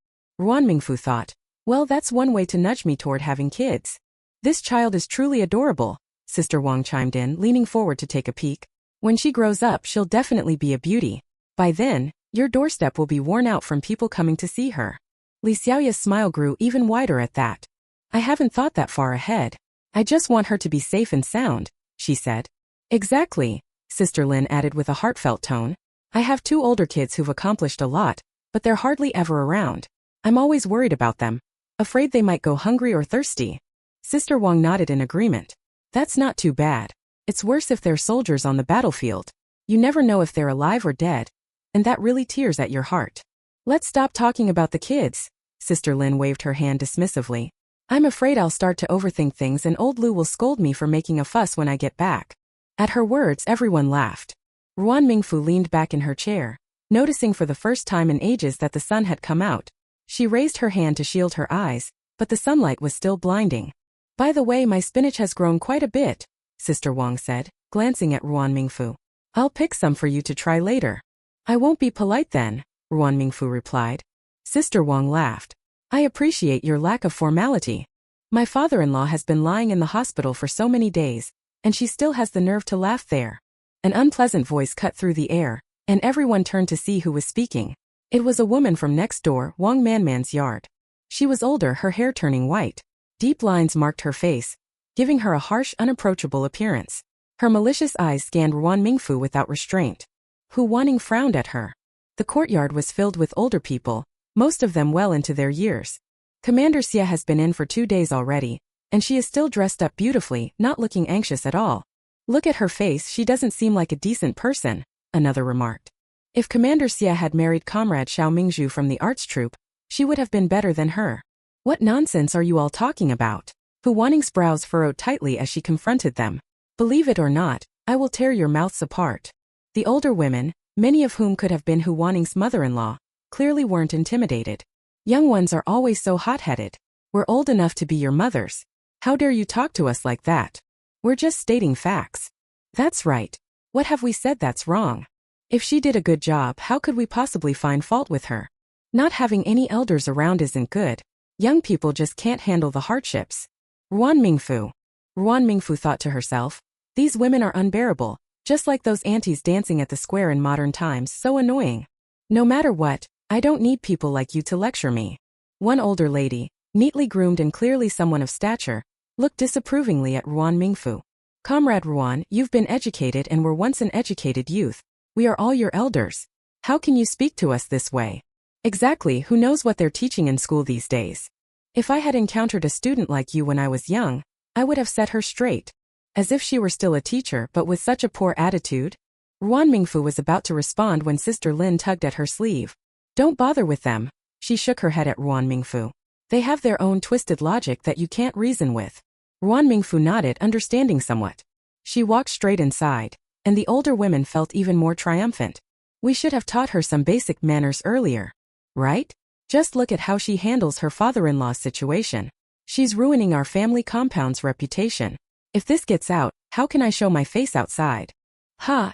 thought, well, that's one way to nudge me toward having kids. This child is truly adorable, Sister Wang chimed in, leaning forward to take a peek. When she grows up, she'll definitely be a beauty. By then, your doorstep will be worn out from people coming to see her. Li Xiaoya's smile grew even wider at that. I haven't thought that far ahead. I just want her to be safe and sound, she said. Exactly, Sister Lin added with a heartfelt tone. I have 2 older kids who've accomplished a lot, but they're hardly ever around. I'm always worried about them, afraid they might go hungry or thirsty. Sister Wang nodded in agreement. That's not too bad. It's worse if they're soldiers on the battlefield. You never know if they're alive or dead, and that really tears at your heart. Let's stop talking about the kids. Sister Lin waved her hand dismissively. I'm afraid I'll start to overthink things and old Lu will scold me for making a fuss when I get back. At her words, everyone laughed. Ruan Mingfu leaned back in her chair, noticing for the first time in ages that the sun had come out. She raised her hand to shield her eyes, but the sunlight was still blinding. By the way, my spinach has grown quite a bit, Sister Wang said, glancing at Ruan Mingfu. I'll pick some for you to try later. I won't be polite then, Ruan Mingfu replied. Sister Wang laughed. I appreciate your lack of formality. My father-in-law has been lying in the hospital for so many days, and she still has the nerve to laugh there. An unpleasant voice cut through the air, and everyone turned to see who was speaking. It was a woman from next door, Wang Manman's yard. She was older, her hair turning white. Deep lines marked her face, giving her a harsh, unapproachable appearance. Her malicious eyes scanned Ruan Mingfu without restraint. Hu Wanning frowned at her. The courtyard was filled with older people, most of them well into their years. Commander Xie has been in for 2 days already, and she is still dressed up beautifully, not looking anxious at all. Look at her face, she doesn't seem like a decent person, another remarked. If Commander Xie had married Comrade Xiao Mingzhu from the arts troupe, she would have been better than her. What nonsense are you all talking about? Hu Wanning's brows furrowed tightly as she confronted them. Believe it or not, I will tear your mouths apart. The older women, many of whom could have been Hu Wanning's mother-in-law, clearly weren't intimidated. Young ones are always so hot-headed. We're old enough to be your mothers. How dare you talk to us like that? We're just stating facts. That's right. What have we said that's wrong? If she did a good job, how could we possibly find fault with her? Not having any elders around isn't good. Young people just can't handle the hardships. Ruan Mingfu. Ruan Mingfu thought to herself, these women are unbearable, just like those aunties dancing at the square in modern times, so annoying. No matter what, I don't need people like you to lecture me. One older lady, neatly groomed and clearly someone of stature, looked disapprovingly at Ruan Mingfu. Comrade Ruan, you've been educated and were once an educated youth. We are all your elders. How can you speak to us this way? Exactly, who knows what they're teaching in school these days? If I had encountered a student like you when I was young, I would have set her straight. As if she were still a teacher but with such a poor attitude? Ruan Mingfu was about to respond when Sister Lin tugged at her sleeve. Don't bother with them. She shook her head at Ruan Mingfu. They have their own twisted logic that you can't reason with. Ruan Mingfu nodded, understanding somewhat. She walked straight inside, and the older women felt even more triumphant. We should have taught her some basic manners earlier. Right? Just look at how she handles her father-in-law's situation. She's ruining our family compound's reputation. If this gets out, how can I show my face outside?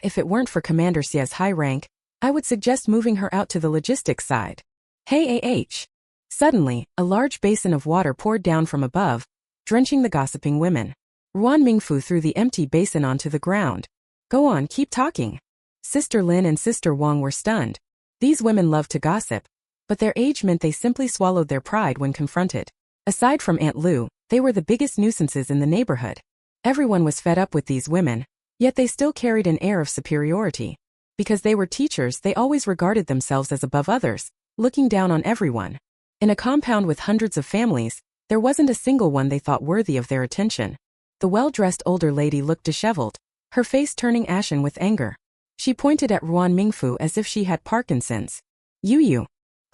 If it weren't for Commander Xie's high rank, I would suggest moving her out to the logistics side. Hey. Suddenly, a large basin of water poured down from above, drenching the gossiping women. Ruan Mingfu threw the empty basin onto the ground. Go on, keep talking. Sister Lin and Sister Wang were stunned. These women loved to gossip, but their age meant they simply swallowed their pride when confronted. Aside from Aunt Lu, they were the biggest nuisances in the neighborhood. Everyone was fed up with these women, yet they still carried an air of superiority. Because they were teachers, they always regarded themselves as above others, looking down on everyone. In a compound with hundreds of families, there wasn't a single one they thought worthy of their attention. The well-dressed older lady looked disheveled, her face turning ashen with anger. She pointed at Ruan Mingfu as if she had Parkinson's. You.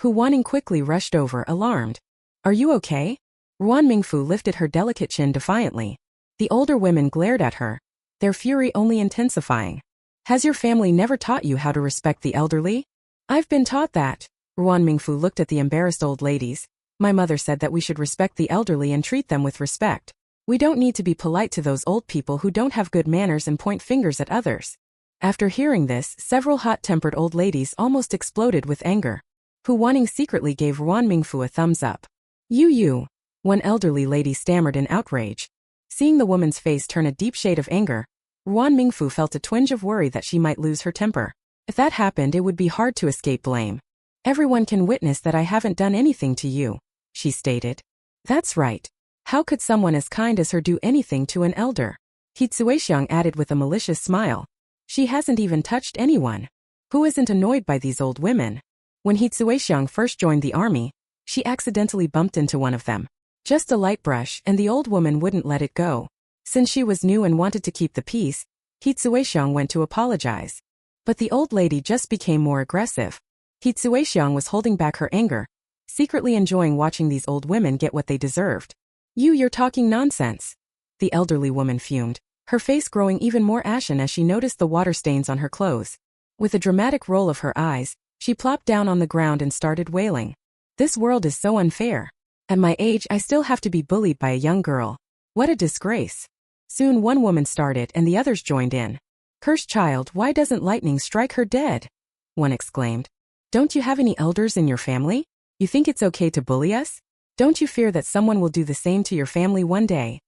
Hu Wanning quickly rushed over, alarmed. Are you okay? Ruan Mingfu lifted her delicate chin defiantly. The older women glared at her, their fury only intensifying. Has your family never taught you how to respect the elderly? I've been taught that. Ruan Mingfu looked at the embarrassed old ladies. My mother said that we should respect the elderly and treat them with respect. We don't need to be polite to those old people who don't have good manners and point fingers at others. After hearing this, several hot-tempered old ladies almost exploded with anger. Hu Wanning secretly gave Ruan Mingfu a thumbs up. You. One elderly lady stammered in outrage. Seeing the woman's face turn a deep shade of anger, Ruan Mingfu felt a twinge of worry that she might lose her temper. If that happened, it would be hard to escape blame. Everyone can witness that I haven't done anything to you, she stated. That's right. How could someone as kind as her do anything to an elder? He Tsuexiang added with a malicious smile. She hasn't even touched anyone. Who isn't annoyed by these old women? When He Tsuexiang first joined the army, she accidentally bumped into one of them. Just a light brush, and the old woman wouldn't let it go. Since she was new and wanted to keep the peace, He Tsuexiang went to apologize. But the old lady just became more aggressive. He Tsuexiang was holding back her anger, secretly enjoying watching these old women get what they deserved. You're talking nonsense. The elderly woman fumed, her face growing even more ashen as she noticed the water stains on her clothes. With a dramatic roll of her eyes, she plopped down on the ground and started wailing. This world is so unfair. At my age, I still have to be bullied by a young girl. What a disgrace. Soon one woman started and the others joined in. Cursed child, why doesn't lightning strike her dead? One exclaimed. Don't you have any elders in your family? You think it's okay to bully us? Don't you fear that someone will do the same to your family one day?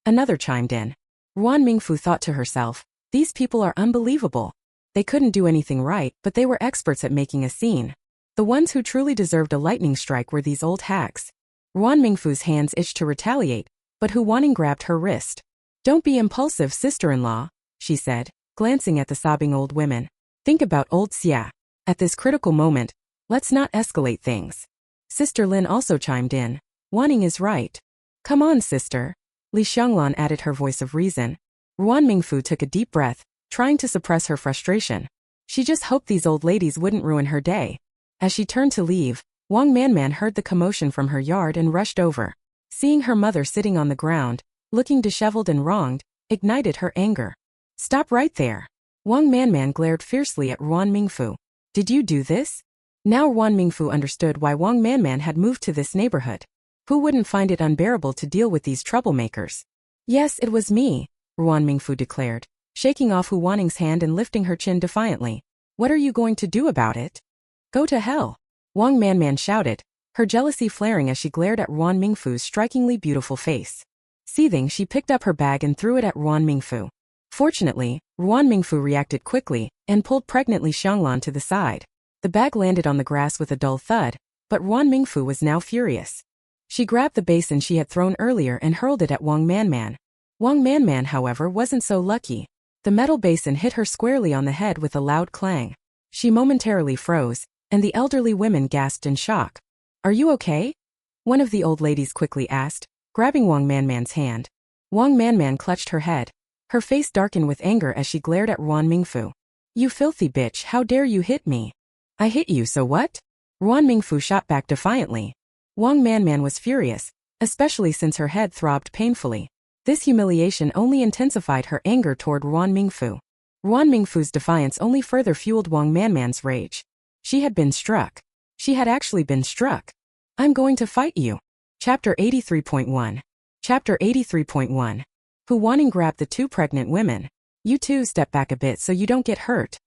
Another chimed in. Ruan Mingfu thought to herself, These people are unbelievable. They couldn't do anything right, but they were experts at making a scene. The ones who truly deserved a lightning strike were these old hacks. Ruan Mingfu's hands itched to retaliate, but Hu Wanning grabbed her wrist. Don't be impulsive, sister-in-law, she said, glancing at the sobbing old women. Think about old Xia. At this critical moment, let's not escalate things. Sister Lin also chimed in. Wanning is right. Come on, sister. Li Xianglan added her voice of reason. Ruan Mingfu took a deep breath, trying to suppress her frustration. She just hoped these old ladies wouldn't ruin her day. As she turned to leave, Wang Manman heard the commotion from her yard and rushed over. Seeing her mother sitting on the ground, looking disheveled and wronged, ignited her anger. Stop right there. Wang Manman glared fiercely at Ruan Mingfu. Did you do this? Now Ruan Mingfu understood why Wang Manman had moved to this neighborhood. Who wouldn't find it unbearable to deal with these troublemakers? Yes, it was me, Ruan Mingfu declared, shaking off Hu Wanning's hand and lifting her chin defiantly. What are you going to do about it? Go to hell. Wang Manman shouted, her jealousy flaring as she glared at Ruan Mingfu's strikingly beautiful face. Seething, she picked up her bag and threw it at Ruan Mingfu. Fortunately, Ruan Mingfu reacted quickly and pulled pregnantly Xianglan to the side. The bag landed on the grass with a dull thud, but Ruan Mingfu was now furious. She grabbed the basin she had thrown earlier and hurled it at Wang Manman. Wang Manman, however, wasn't so lucky. The metal basin hit her squarely on the head with a loud clang. She momentarily froze, and the elderly women gasped in shock. Are you okay? One of the old ladies quickly asked, grabbing Wang Manman's hand. Wang Manman clutched her head. Her face darkened with anger as she glared at Ruan Mingfu. You filthy bitch, how dare you hit me? I hit you, so what? Ruan Mingfu shot back defiantly. Wang Manman was furious, especially since her head throbbed painfully. This humiliation only intensified her anger toward Ruan Mingfu. Ruan Mingfu's defiance only further fueled Wang Manman's rage. She had been struck. She had actually been struck. I'm going to fight you. Chapter 83.1. Chapter 83.1. Hu Wanning grabbed the two pregnant women. You two step back a bit so you don't get hurt.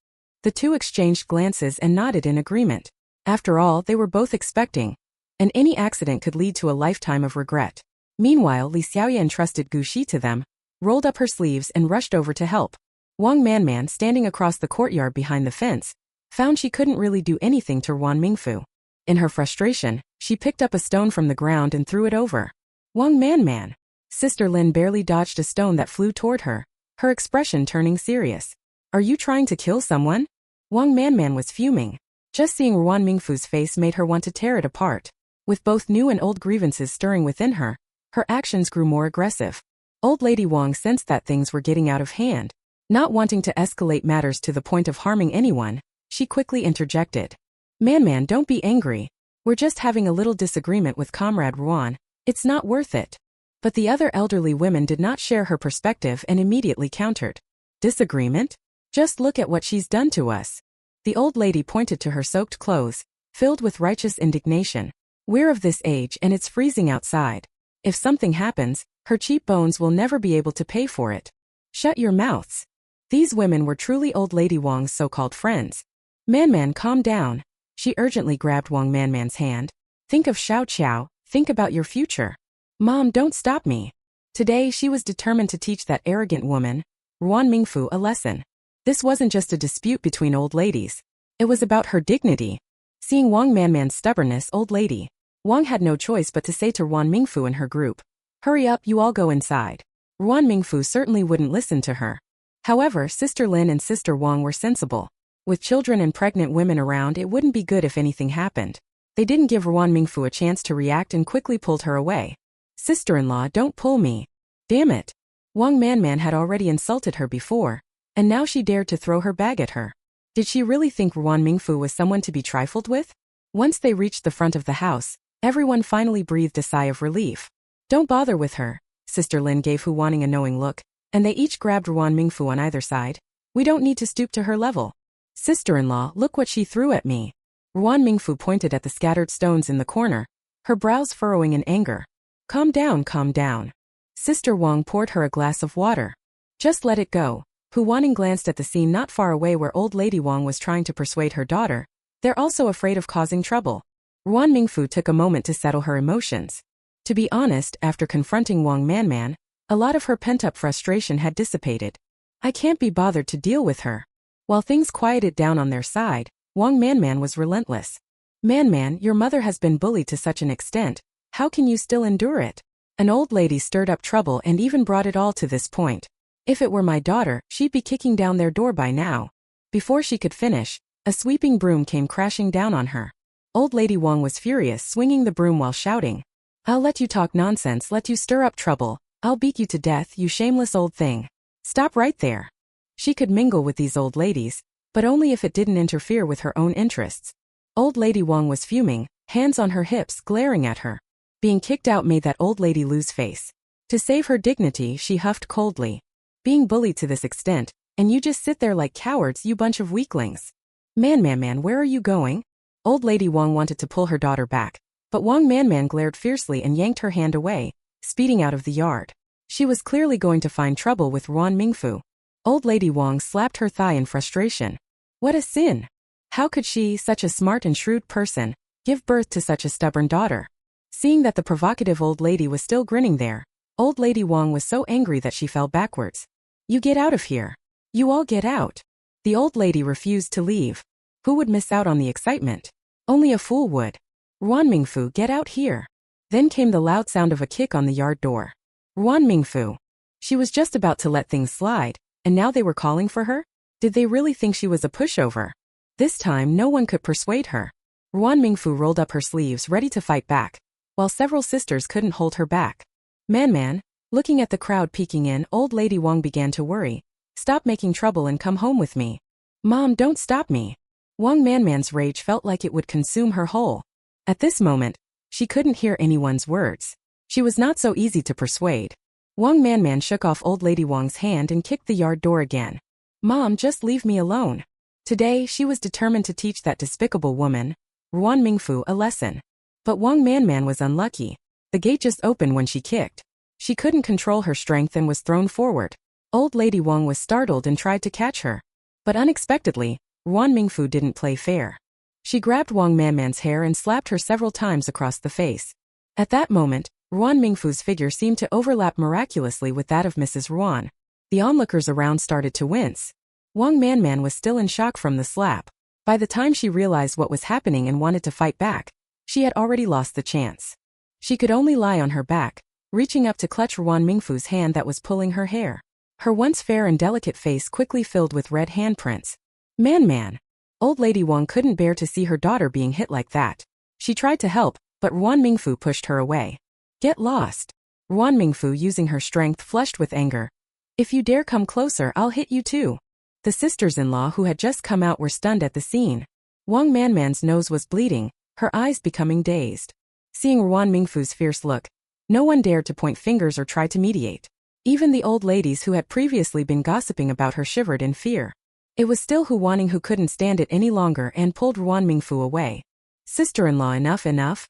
The two exchanged glances and nodded in agreement. After all, they were both expecting, and any accident could lead to a lifetime of regret. Meanwhile, Li Xiaoya entrusted Gu Shi to them, rolled up her sleeves and rushed over to help. Wang Manman, standing across the courtyard behind the fence, found she couldn't really do anything to Ruan Mingfu. In her frustration, she picked up a stone from the ground and threw it over. Wang Manman. Sister Lin barely dodged a stone that flew toward her, her expression turning serious. Are you trying to kill someone? Wang Manman was fuming. Just seeing Ruan Mingfu's face made her want to tear it apart. With both new and old grievances stirring within her, her actions grew more aggressive. Old Lady Wang sensed that things were getting out of hand. Not wanting to escalate matters to the point of harming anyone, she quickly interjected. Man, don't be angry. We're just having a little disagreement with Comrade Ruan. It's not worth it. But the other elderly women did not share her perspective and immediately countered. Disagreement? Just look at what she's done to us. The old lady pointed to her soaked clothes, filled with righteous indignation. We're of this age and it's freezing outside. If something happens, her cheap bones will never be able to pay for it. Shut your mouths. These women were truly old Lady Wang's so-called friends. Man, calm down. She urgently grabbed Wang Manman's hand. Think of Xiao Qiao, think about your future. Mom, don't stop me. Today she was determined to teach that arrogant woman, Ruan Mingfu, a lesson. This wasn't just a dispute between old ladies. It was about her dignity. Seeing Wang Manman's stubbornness, old lady Wang had no choice but to say to Ruan Mingfu and her group, hurry up, you all go inside. Ruan Mingfu certainly wouldn't listen to her. However, Sister Lin and Sister Wang were sensible. With children and pregnant women around, it wouldn't be good if anything happened. They didn't give Ruan Mingfu a chance to react and quickly pulled her away. Sister-in-law, don't pull me. Damn it. Wang Manman had already insulted her before, and now she dared to throw her bag at her. Did she really think Ruan Mingfu was someone to be trifled with? Once they reached the front of the house, everyone finally breathed a sigh of relief. Don't bother with her. Sister Lin gave Hu Wanning a knowing look, and they each grabbed Ruan Mingfu on either side. We don't need to stoop to her level. Sister-in-law, look what she threw at me. Ruan Mingfu pointed at the scattered stones in the corner, her brows furrowing in anger. Calm down, calm down. Sister Wang poured her a glass of water. Just let it go. Hu Wanning glanced at the scene not far away where old Lady Wang was trying to persuade her daughter. They're also afraid of causing trouble. Ruan Mingfu took a moment to settle her emotions. To be honest, after confronting Wang Manman, a lot of her pent-up frustration had dissipated. I can't be bothered to deal with her. While things quieted down on their side, Wang Manman was relentless. Man, your mother has been bullied to such an extent. How can you still endure it? An old lady stirred up trouble and even brought it all to this point. If it were my daughter, she'd be kicking down their door by now. Before she could finish, a sweeping broom came crashing down on her. Old Lady Wang was furious, swinging the broom while shouting, I'll let you talk nonsense, let you stir up trouble. I'll beat you to death, you shameless old thing. Stop right there. She could mingle with these old ladies, but only if it didn't interfere with her own interests. Old Lady Wang was fuming, hands on her hips, glaring at her. Being kicked out made that old lady lose face. To save her dignity, she huffed coldly. Being bullied to this extent, and you just sit there like cowards, you bunch of weaklings. Man, where are you going? Old Lady Wang wanted to pull her daughter back, but Wang Man glared fiercely and yanked her hand away, speeding out of the yard. She was clearly going to find trouble with Ruan Mingfu. Old Lady Wang slapped her thigh in frustration. What a sin! How could she, such a smart and shrewd person, give birth to such a stubborn daughter? Seeing that the provocative old lady was still grinning there, Old Lady Wang was so angry that she fell backwards. You get out of here. You all get out. The old lady refused to leave. Who would miss out on the excitement? Only a fool would. Ruan Mingfu, get out here. Then came the loud sound of a kick on the yard door. Ruan Mingfu. She was just about to let things slide, and now they were calling for her? Did they really think she was a pushover? This time no one could persuade her. Ruan Mingfu rolled up her sleeves ready to fight back, while several sisters couldn't hold her back. Man, looking at the crowd peeking in, Old Lady Wang began to worry. Stop making trouble and come home with me. Mom, don't stop me. Wang Man's rage felt like it would consume her whole. At this moment, she couldn't hear anyone's words. She was not so easy to persuade. Wang Man shook off Old Lady Wang's hand and kicked the yard door again. Mom, just leave me alone. Today, she was determined to teach that despicable woman, Ruan Mingfu, a lesson. But Wang Man was unlucky. The gate just opened when she kicked. She couldn't control her strength and was thrown forward. Old Lady Wang was startled and tried to catch her. But unexpectedly, Ruan Mingfu didn't play fair. She grabbed Wang Man's hair and slapped her several times across the face. At that moment, Ruan Mingfu's figure seemed to overlap miraculously with that of Mrs. Ruan. The onlookers around started to wince. Wang Man was still in shock from the slap. By the time she realized what was happening and wanted to fight back, she had already lost the chance. She could only lie on her back, reaching up to clutch Ruan Mingfu's hand that was pulling her hair. Her once fair and delicate face quickly filled with red handprints. Man. Old Lady Wang couldn't bear to see her daughter being hit like that. She tried to help, but Ruan Mingfu pushed her away. Get lost. Ruan Mingfu, using her strength, flushed with anger. If you dare come closer, I'll hit you too. The sisters-in-law who had just come out were stunned at the scene. Wang Man's nose was bleeding, her eyes becoming dazed. Seeing Ruan Mingfu's fierce look, no one dared to point fingers or try to mediate. Even the old ladies who had previously been gossiping about her shivered in fear. It was still Huwaning who couldn't stand it any longer and pulled Ruan Mingfu away. Sister-in-law, enough.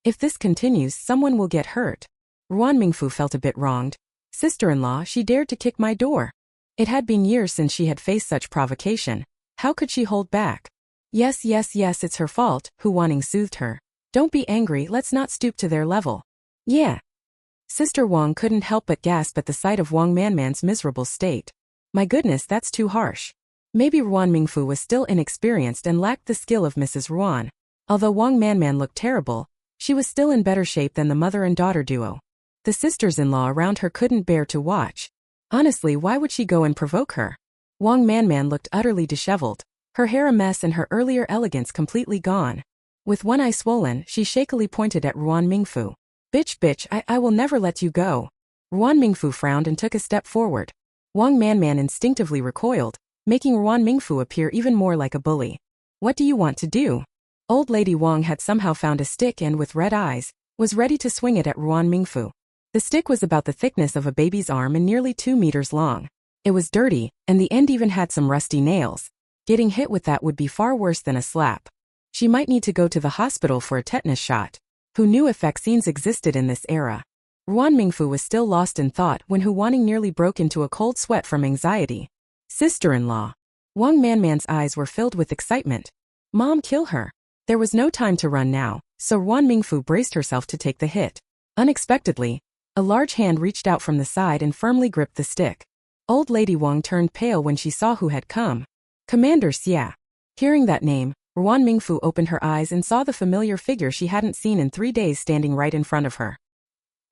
If this continues, someone will get hurt. Ruan Mingfu felt a bit wronged. Sister-in-law, she dared to kick my door. It had been years since she had faced such provocation. How could she hold back? Yes, it's her fault, Huwaning soothed her. Don't be angry, let's not stoop to their level. Yeah. Sister Wang couldn't help but gasp at the sight of Wang Man's miserable state. My goodness, that's too harsh. Maybe Ruan Mingfu was still inexperienced and lacked the skill of Mrs. Ruan. Although Wang Man looked terrible, she was still in better shape than the mother and daughter duo. The sisters-in-law around her couldn't bear to watch. Honestly, why would she go and provoke her? Wang Man looked utterly disheveled, her hair a mess and her earlier elegance completely gone. With one eye swollen, she shakily pointed at Ruan Mingfu. Bitch, I will never let you go. Ruan Mingfu frowned and took a step forward. Wang Man instinctively recoiled, making Ruan Mingfu appear even more like a bully. What do you want to do? Old Lady Wang had somehow found a stick and, with red eyes, was ready to swing it at Ruan Mingfu. The stick was about the thickness of a baby's arm and nearly 2 meters long. It was dirty, and the end even had some rusty nails. Getting hit with that would be far worse than a slap. She might need to go to the hospital for a tetanus shot. Who knew if vaccines existed in this era? Ruan Mingfu was still lost in thought when Huwaning nearly broke into a cold sweat from anxiety. Sister-in-law. Wang Man's eyes were filled with excitement. Mom, kill her. There was no time to run now, so Ruan Mingfu braced herself to take the hit. Unexpectedly, a large hand reached out from the side and firmly gripped the stick. Old Lady Wang turned pale when she saw who had come. Commander Xia. Hearing that name, Ruan Mingfu opened her eyes and saw the familiar figure she hadn't seen in 3 days standing right in front of her.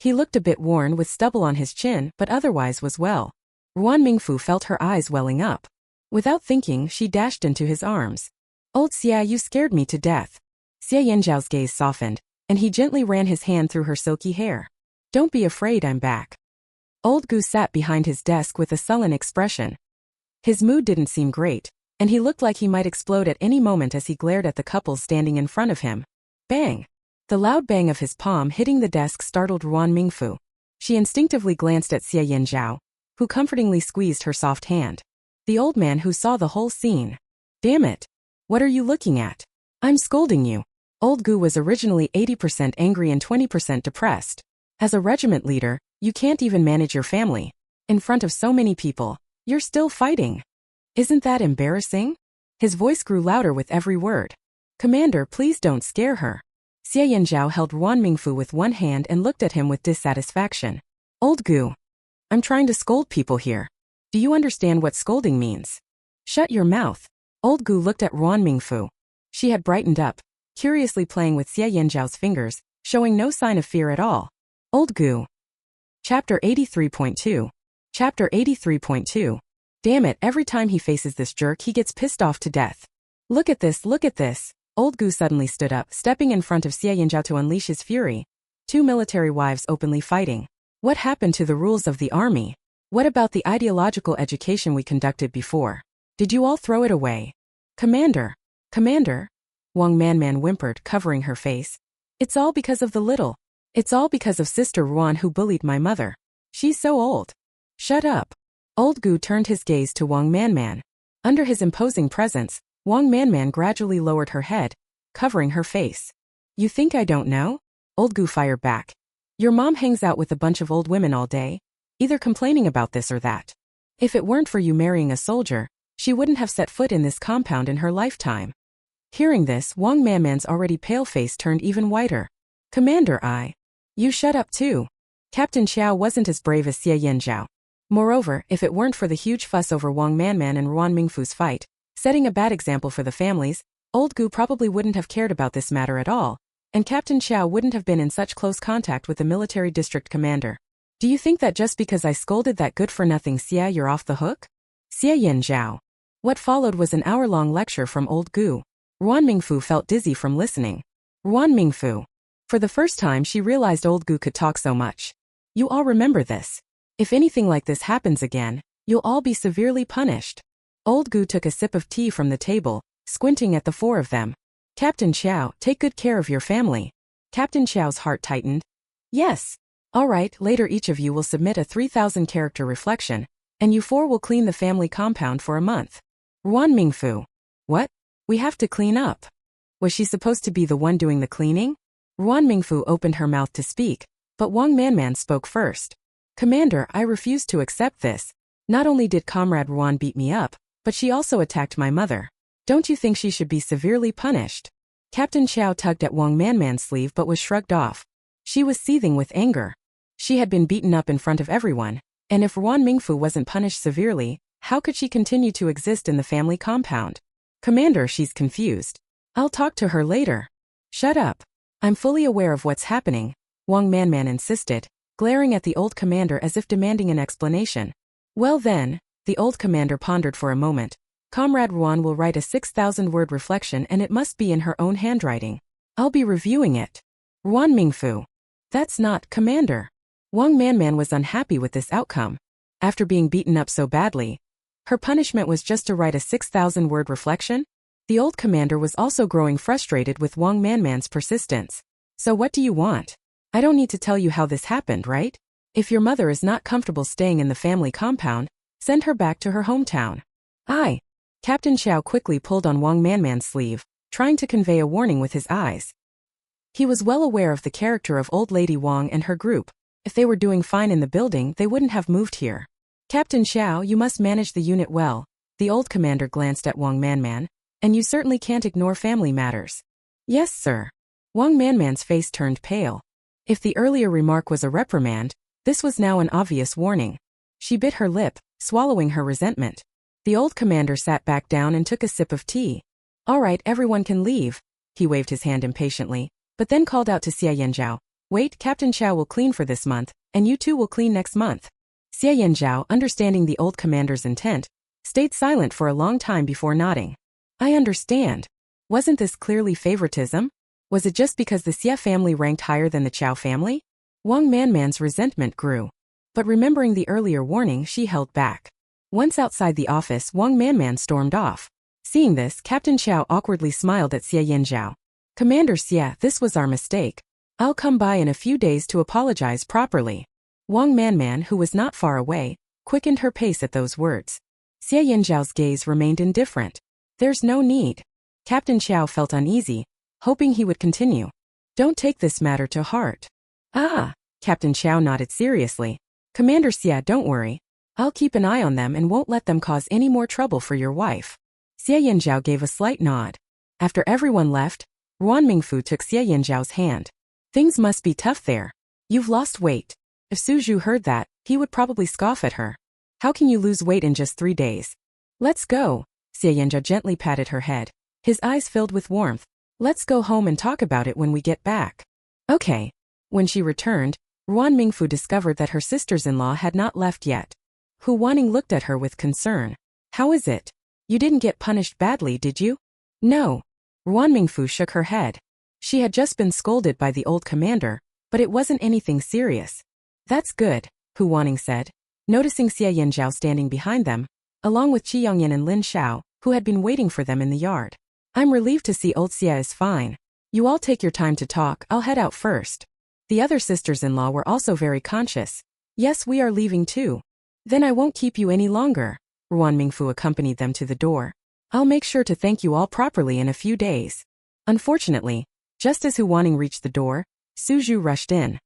He looked a bit worn with stubble on his chin, but otherwise was well. Ruan Mingfu felt her eyes welling up. Without thinking, she dashed into his arms. Old Xia, you scared me to death. Xia Yanzhao's gaze softened, and he gently ran his hand through her silky hair. Don't be afraid, I'm back. Old Gu sat behind his desk with a sullen expression. His mood didn't seem great, and he looked like he might explode at any moment as he glared at the couple standing in front of him. Bang! The loud bang of his palm hitting the desk startled Ruan Mingfu. She instinctively glanced at Xia Yanzhao, who comfortingly squeezed her soft hand. The old man who saw the whole scene. Damn it! What are you looking at? I'm scolding you. Old Gu was originally 80% angry and 20% depressed. As a regiment leader, you can't even manage your family. In front of so many people, you're still fighting. Isn't that embarrassing? His voice grew louder with every word. Commander, please don't scare her. Xia Yanzhao held Ruan Mingfu with one hand and looked at him with dissatisfaction. Old Gu. I'm trying to scold people here. Do you understand what scolding means? Shut your mouth. Old Gu looked at Ruan Mingfu. She had brightened up, curiously playing with Xia Yanzhao's fingers, showing no sign of fear at all. Old Gu. Chapter 83.2. Chapter 83.2. Damn it, every time he faces this jerk he gets pissed off to death. Look at this, look at this. Old Gu suddenly stood up, stepping in front of Xia Yanzhao to unleash his fury. 2 military wives openly fighting. What happened to the rules of the army? What about the ideological education we conducted before? Did you all throw it away? Commander. Commander? Wang Manman whimpered, covering her face. It's all because of the little. It's all because of Sister Ruan who bullied my mother. She's so old. Shut up. Old Gu turned his gaze to Wang Manman. Under his imposing presence, Wang Manman gradually lowered her head, covering her face. You think I don't know? Old Gu fired back. Your mom hangs out with a bunch of old women all day, either complaining about this or that. If it weren't for you marrying a soldier, she wouldn't have set foot in this compound in her lifetime. Hearing this, Wang Manman's already pale face turned even whiter. Commander, You shut up too. Captain Xiao wasn't as brave as Xia Yanzhao. Moreover, if it weren't for the huge fuss over Wang Manman and Ruan Mingfu's fight, setting a bad example for the families, Old Gu probably wouldn't have cared about this matter at all, and Captain Xiao wouldn't have been in such close contact with the military district commander. Do you think that just because I scolded that good-for-nothing Xia you're off the hook? Xia Yanzhao. What followed was an hour-long lecture from Old Gu. Ruan Mingfu felt dizzy from listening. Ruan Mingfu. For the first time she realized Old Gu could talk so much. You all remember this. If anything like this happens again, you'll all be severely punished. Old Gu took a sip of tea from the table, squinting at the 4 of them. Captain Xiao, take good care of your family. Captain Xiao's heart tightened. Yes. All right, later each of you will submit a 3,000-character reflection, and you 4 will clean the family compound for a month. Ruan Mingfu. What? We have to clean up. Was she supposed to be the one doing the cleaning? Ruan Mingfu opened her mouth to speak, but Wang Manman spoke first. Commander, I refuse to accept this. Not only did Comrade Ruan beat me up, but she also attacked my mother. Don't you think she should be severely punished? Captain Xiao tugged at Wang Manman's sleeve but was shrugged off. She was seething with anger. She had been beaten up in front of everyone, and if Ruan Mingfu wasn't punished severely, how could she continue to exist in the family compound? Commander, she's confused. I'll talk to her later. Shut up. I'm fully aware of what's happening, Wang Manman insisted, glaring at the old commander as if demanding an explanation. Well then, the old commander pondered for a moment. Comrade Ruan will write a 6,000-word reflection and it must be in her own handwriting. I'll be reviewing it. Ruan Mingfu. That's not, Commander. Wang Manman was unhappy with this outcome. After being beaten up so badly, her punishment was just to write a 6,000-word reflection? The old commander was also growing frustrated with Wang Manman's persistence. So what do you want? I don't need to tell you how this happened, right? If your mother is not comfortable staying in the family compound, send her back to her hometown. Aye. Captain Xiao quickly pulled on Wang Manman's sleeve, trying to convey a warning with his eyes. He was well aware of the character of Old Lady Wang and her group. If they were doing fine in the building, they wouldn't have moved here. Captain Xiao, you must manage the unit well. The old commander glanced at Wang Manman. And you certainly can't ignore family matters. Yes, sir. Wang Manman's face turned pale. If the earlier remark was a reprimand, this was now an obvious warning. She bit her lip, swallowing her resentment. The old commander sat back down and took a sip of tea. All right, everyone can leave. He waved his hand impatiently, but then called out to Xie Yanzhao. Wait, Captain Xiao will clean for this month, and you two will clean next month. Xie Yanzhao, understanding the old commander's intent, stayed silent for a long time before nodding. I understand. Wasn't this clearly favoritism? Was it just because the Xie family ranked higher than the Qiao family? Wang Manman's resentment grew. But remembering the earlier warning, she held back. Once outside the office, Wang Manman stormed off. Seeing this, Captain Xiao awkwardly smiled at Xie Yanzhao. Commander Xie, this was our mistake. I'll come by in a few days to apologize properly. Wang Manman, who was not far away, quickened her pace at those words. Xie Yanzhao's gaze remained indifferent. There's no need. Captain Xiao felt uneasy, hoping he would continue. Don't take this matter to heart. Ah, Captain Xiao nodded seriously. Commander Xie, don't worry. I'll keep an eye on them and won't let them cause any more trouble for your wife. Xie Yanzhao gave a slight nod. After everyone left, Ruan Mingfu took Xie Yanzhao's hand. Things must be tough there. You've lost weight. If Suzhu heard that, he would probably scoff at her. How can you lose weight in just 3 days? Let's go. Xie Yanzhao gently patted her head. His eyes filled with warmth. Let's go home and talk about it when we get back. Okay. When she returned, Ruan Mingfu discovered that her sisters-in-law had not left yet. Hu Wanning looked at her with concern. How is it? You didn't get punished badly, did you? No. Ruan Mingfu shook her head. She had just been scolded by the old commander, but it wasn't anything serious. That's good, Hu Wanning said, noticing Xie Yanzhao standing behind them, along with Qi Yongyan and Lin Xiao, who had been waiting for them in the yard. I'm relieved to see old Xie is fine. You all take your time to talk, I'll head out first. The other sisters-in-law were also very conscious. Yes, we are leaving too. Then I won't keep you any longer. Ruan Mingfu accompanied them to the door. I'll make sure to thank you all properly in a few days. Unfortunately, just as Hu Wanning reached the door, Suzhu rushed in.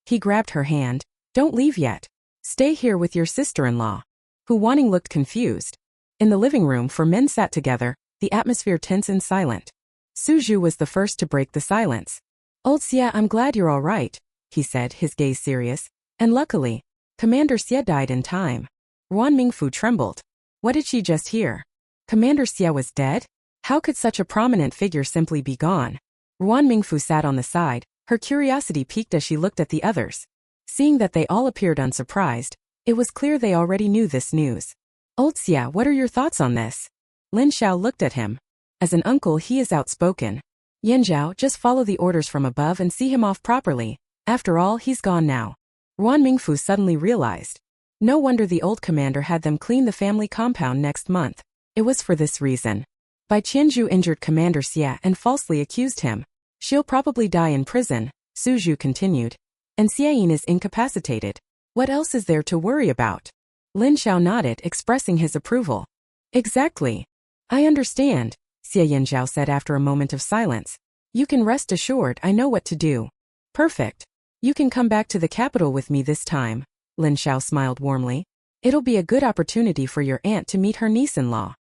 He grabbed her hand. Don't leave yet. Stay here with your sister-in-law. Hu Wanning looked confused. In the living room, 4 men sat together, the atmosphere tense and silent. Suzhu was the first to break the silence. Old Xie, I'm glad you're all right, he said, his gaze serious. And luckily, Commander Xie died in time. Ruan Mingfu trembled. What did she just hear? Commander Xie was dead? How could such a prominent figure simply be gone? Ruan Mingfu sat on the side, her curiosity piqued as she looked at the others. Seeing that they all appeared unsurprised, it was clear they already knew this news. Old Xie, what are your thoughts on this? Lin Xiao looked at him. As an uncle, he is outspoken. Yanzhao, just follow the orders from above and see him off properly. After all, he's gone now. Ruan Mingfu suddenly realized. No wonder the old commander had them clean the family compound next month. It was for this reason. Bai Qianzhu injured Commander Xie and falsely accused him. She'll probably die in prison, Suzhu continued. And Xieyin is incapacitated. What else is there to worry about? Lin Xiao nodded, expressing his approval. Exactly. I understand, Xie Yanzhao said after a moment of silence. You can rest assured I know what to do. Perfect. You can come back to the capital with me this time, Lin Xiao smiled warmly. It'll be a good opportunity for your aunt to meet her niece-in-law.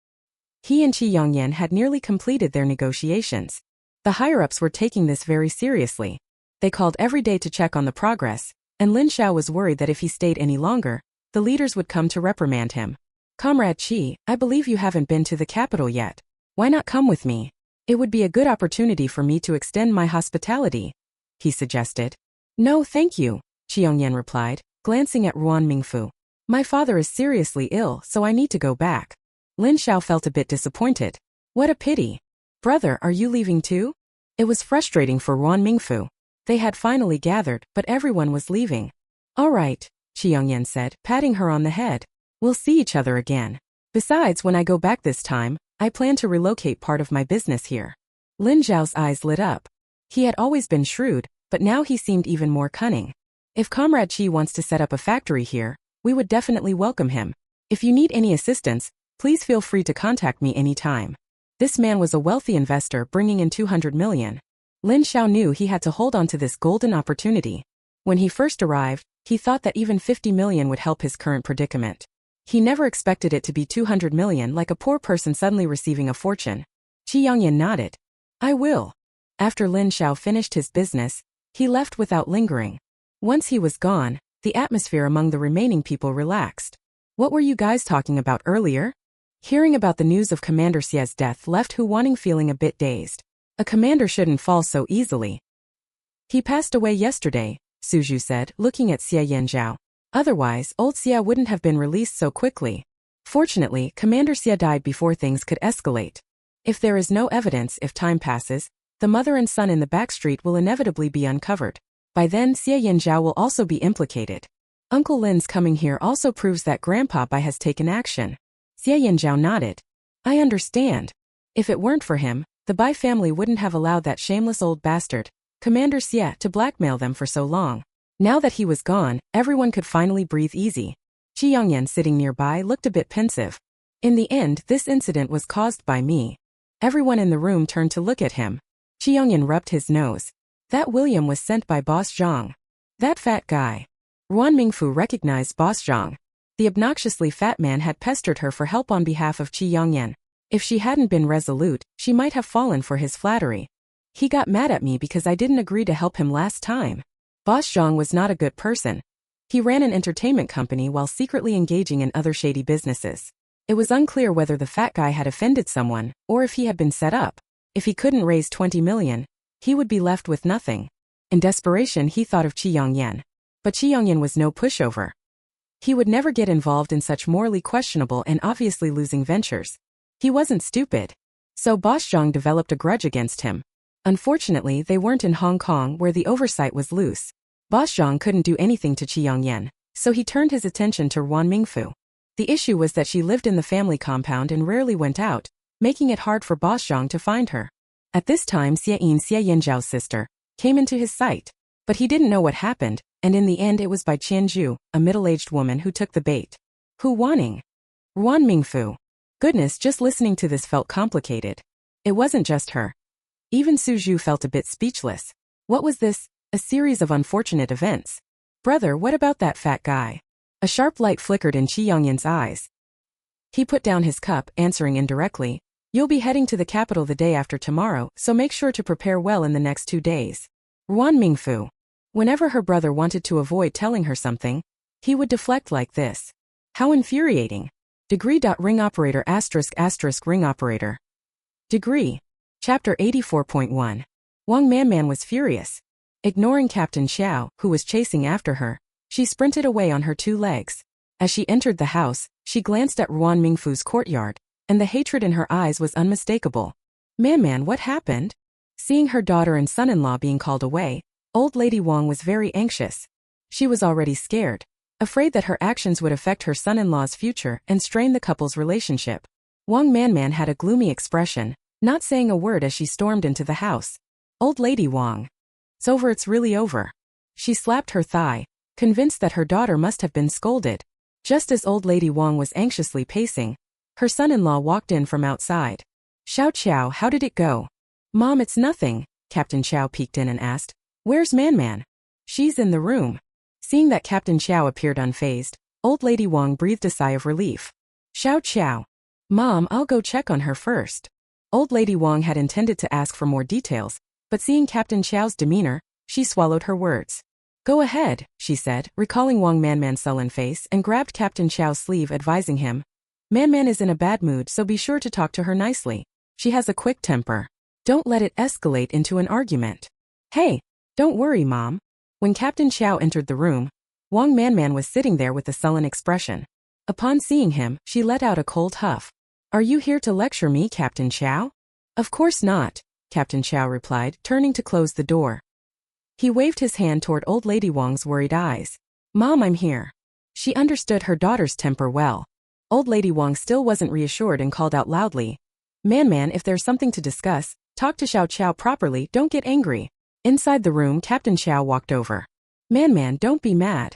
He and Qi Yongyan had nearly completed their negotiations. The higher-ups were taking this very seriously. They called every day to check on the progress, and Lin Xiao was worried that if he stayed any longer, the leaders would come to reprimand him. Comrade Qi, I believe you haven't been to the capital yet. Why not come with me? It would be a good opportunity for me to extend my hospitality, he suggested. No, thank you, Qi Yongyan replied, glancing at Ruan Mingfu. My father is seriously ill, so I need to go back. Lin Xiao felt a bit disappointed. What a pity. Brother, are you leaving too? It was frustrating for Ruan Mingfu. They had finally gathered, but everyone was leaving. All right, Qi Yongyan said, patting her on the head. We'll see each other again. Besides, when I go back this time, I plan to relocate part of my business here. Lin Zhao's eyes lit up. He had always been shrewd, but now he seemed even more cunning. If Comrade Qi wants to set up a factory here, we would definitely welcome him. If you need any assistance, please feel free to contact me anytime. This man was a wealthy investor bringing in 200 million. Lin Xiao knew he had to hold on to this golden opportunity. When he first arrived, he thought that even 50 million would help his current predicament. He never expected it to be 200 million, like a poor person suddenly receiving a fortune. Qi Yongyan nodded. I will. After Lin Xiao finished his business, he left without lingering. Once he was gone, the atmosphere among the remaining people relaxed. What were you guys talking about earlier? Hearing about the news of Commander Xia's death left Hu Wanning feeling a bit dazed. A commander shouldn't fall so easily. He passed away yesterday, Suju said, looking at Xia Yanzhao. Otherwise, old Xia wouldn't have been released so quickly. Fortunately, Commander Xia died before things could escalate. If there is no evidence, if time passes, the mother and son in the back street will inevitably be uncovered. By then, Xia Yanzhao will also be implicated. Uncle Lin's coming here also proves that Grandpa Bai has taken action. Xia Yanzhao nodded. I understand. If it weren't for him, the Bai family wouldn't have allowed that shameless old bastard, Commander Xia, to blackmail them for so long. Now that he was gone, everyone could finally breathe easy. Qi Yongyan, sitting nearby, looked a bit pensive. In the end, this incident was caused by me. Everyone in the room turned to look at him. Qi Yongyan rubbed his nose. That William was sent by Boss Zhang. That fat guy. Ruan Mingfu recognized Boss Zhang. The obnoxiously fat man had pestered her for help on behalf of Qi Yongyan. If she hadn't been resolute, she might have fallen for his flattery. He got mad at me because I didn't agree to help him last time. Boss Zhang was not a good person. He ran an entertainment company while secretly engaging in other shady businesses. It was unclear whether the fat guy had offended someone, or if he had been set up. If he couldn't raise 20 million, he would be left with nothing. In desperation, he thought of Qi Yongyan. But Qi Yongyan was no pushover. He would never get involved in such morally questionable and obviously losing ventures. He wasn't stupid. So Boss Zhang developed a grudge against him. Unfortunately, they weren't in Hong Kong where the oversight was loose. Boss Zhang couldn't do anything to Qi Yongyan, so he turned his attention to Ruan Mingfu. The issue was that she lived in the family compound and rarely went out, making it hard for Boss Zhang to find her. At this time, Xia Yanzhao's sister came into his sight. But he didn't know what happened, and in the end it was by Qianzhu, a middle-aged woman who took the bait. Hu Wanning. Ruan Mingfu. Goodness, just listening to this felt complicated. It wasn't just her. Even Suju felt a bit speechless. What was this? A series of unfortunate events. Brother, what about that fat guy? A sharp light flickered in Qi Yongyan's eyes. He put down his cup, answering indirectly. You'll be heading to the capital the day after tomorrow, so make sure to prepare well in the next 2 days. Ruan Mingfu. Whenever her brother wanted to avoid telling her something, he would deflect like this. How infuriating. Degree.ring operator *** ring operator. Degree. Chapter 84.1. Wang Manman was furious. Ignoring Captain Xiao, who was chasing after her, she sprinted away on her 2 legs. As she entered the house, she glanced at Ruan Mingfu's courtyard, and the hatred in her eyes was unmistakable. Man, what happened? Seeing her daughter and son-in-law being called away, old lady Wang was very anxious. She was already scared, afraid that her actions would affect her son-in-law's future and strain the couple's relationship. Wang Manman had a gloomy expression, not saying a word as she stormed into the house. Old lady Wang. It's really over. She slapped her thigh, convinced that her daughter must have been scolded. Just as old lady Wang was anxiously pacing, her son-in-law walked in from outside. Xiao Qiao, how did it go? Mom, it's nothing, Captain Qiao peeked in and asked. Where's Man? She's in the room. Seeing that Captain Qiao appeared unfazed, old lady Wang breathed a sigh of relief. Xiao Qiao. Mom, I'll go check on her first. Old lady Wang had intended to ask for more details, but seeing Captain Qiao's demeanor, she swallowed her words. Go ahead, she said, recalling Wang Manman's sullen face, and grabbed Captain Qiao's sleeve, advising him. Man is in a bad mood, so be sure to talk to her nicely. She has a quick temper. Don't let it escalate into an argument. Hey, don't worry, Mom. When Captain Qiao entered the room, Wang Manman was sitting there with a sullen expression. Upon seeing him, she let out a cold huff. Are you here to lecture me, Captain Qiao? Of course not, Captain Qiao replied, turning to close the door. He waved his hand toward old lady Wang's worried eyes. Mom, I'm here. She understood her daughter's temper well. Old lady Wang still wasn't reassured and called out loudly. Man, if there's something to discuss, talk to Xiao Qiao properly, don't get angry. Inside the room, Captain Qiao walked over. Man, don't be mad.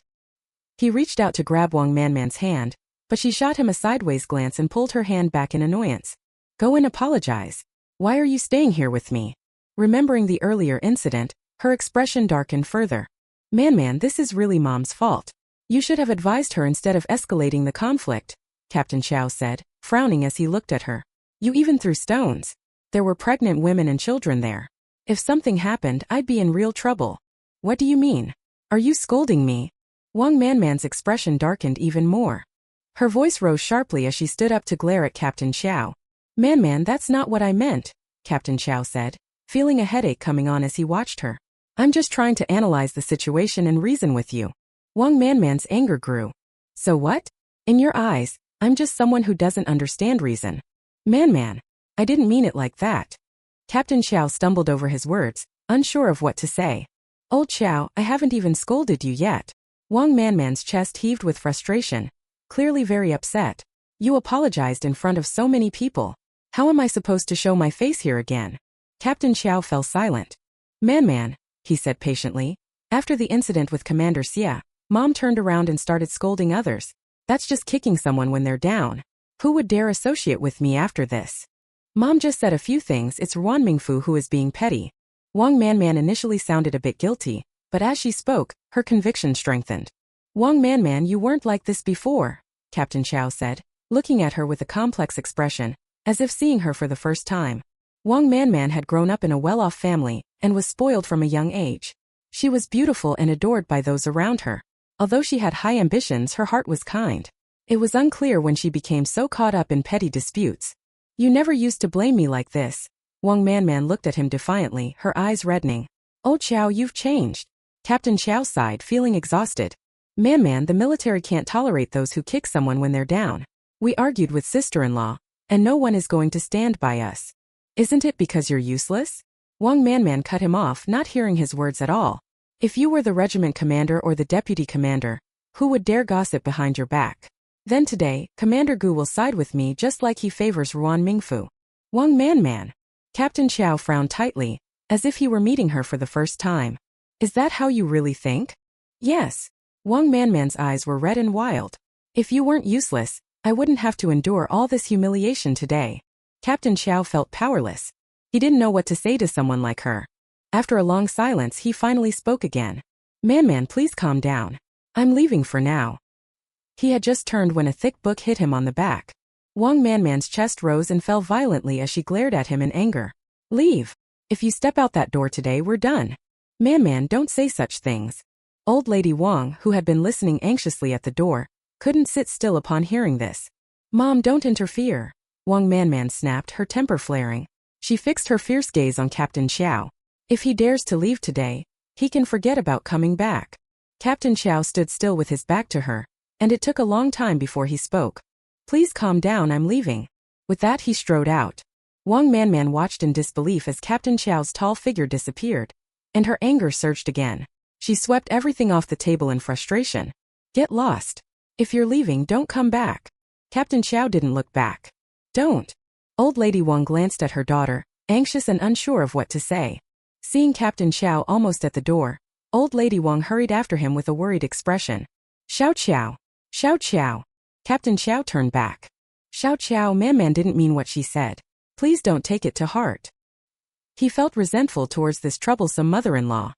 He reached out to grab Wang Manman's hand, but she shot him a sideways glance and pulled her hand back in annoyance. Go and apologize. Why are you staying here with me? Remembering the earlier incident, her expression darkened further. Man, this is really Mom's fault. You should have advised her instead of escalating the conflict, Captain Qiao said, frowning as he looked at her. You even threw stones. There were pregnant women and children there. If something happened, I'd be in real trouble. What do you mean? Are you scolding me? Wang Manman's expression darkened even more. Her voice rose sharply as she stood up to glare at Captain Xiao. Man, that's not what I meant, Captain Xiao said, feeling a headache coming on as he watched her. I'm just trying to analyze the situation and reason with you. Wang Man's anger grew. So what? In your eyes, I'm just someone who doesn't understand reason. Man, I didn't mean it like that. Captain Xiao stumbled over his words, unsure of what to say. Old Xiao, I haven't even scolded you yet. Wang Man's chest heaved with frustration, clearly very upset. You apologized in front of so many people. How am I supposed to show my face here again? Captain Xiao fell silent. Man, he said patiently. After the incident with Commander Xia, Mom turned around and started scolding others. That's just kicking someone when they're down. Who would dare associate with me after this? Mom just said a few things. It's Ruan Mingfu who is being petty. Wang Man initially sounded a bit guilty, but as she spoke, her conviction strengthened. Wang Man, you weren't like this before, Captain Xiao said, looking at her with a complex expression, as if seeing her for the first time. Wang Man had grown up in a well-off family and was spoiled from a young age. She was beautiful and adored by those around her. Although she had high ambitions, her heart was kind. It was unclear when she became so caught up in petty disputes. You never used to blame me like this. Wang Man looked at him defiantly, her eyes reddening. Old Xiao, you've changed. Captain Xiao sighed, feeling exhausted. Man, the military can't tolerate those who kick someone when they're down. We argued with sister-in-law, and no one is going to stand by us. Isn't it because you're useless? Wang Man cut him off, not hearing his words at all. If you were the regiment commander or the deputy commander, who would dare gossip behind your back? Then today, Commander Gu will side with me just like he favors Ruan Mingfu. Wang Man. Captain Xiao frowned tightly, as if he were meeting her for the first time. Is that how you really think? Yes. Wang Man's eyes were red and wild. If you weren't useless, I wouldn't have to endure all this humiliation today. Captain Xiao felt powerless. He didn't know what to say to someone like her. After a long silence, he finally spoke again. Man, please calm down. I'm leaving for now. He had just turned when a thick book hit him on the back. Wang Man's chest rose and fell violently as she glared at him in anger. Leave. If you step out that door today, we're done. Man, don't say such things. Old Lady Wang, who had been listening anxiously at the door, couldn't sit still upon hearing this. Mom, don't interfere. Wang Man snapped, her temper flaring. She fixed her fierce gaze on Captain Xiao. If he dares to leave today, he can forget about coming back. Captain Xiao stood still with his back to her, and it took a long time before he spoke. Please calm down, I'm leaving. With that he strode out. Wang Man watched in disbelief as Captain Xiao's tall figure disappeared, and her anger surged again. She swept everything off the table in frustration. Get lost. If you're leaving, don't come back. Captain Xiao didn't look back. Don't. Old Lady Wang glanced at her daughter, anxious and unsure of what to say. Seeing Captain Xiao almost at the door, Old Lady Wang hurried after him with a worried expression. Xiao. Captain Xiao turned back. Xiao, Man didn't mean what she said. Please don't take it to heart. He felt resentful towards this troublesome mother-in-law.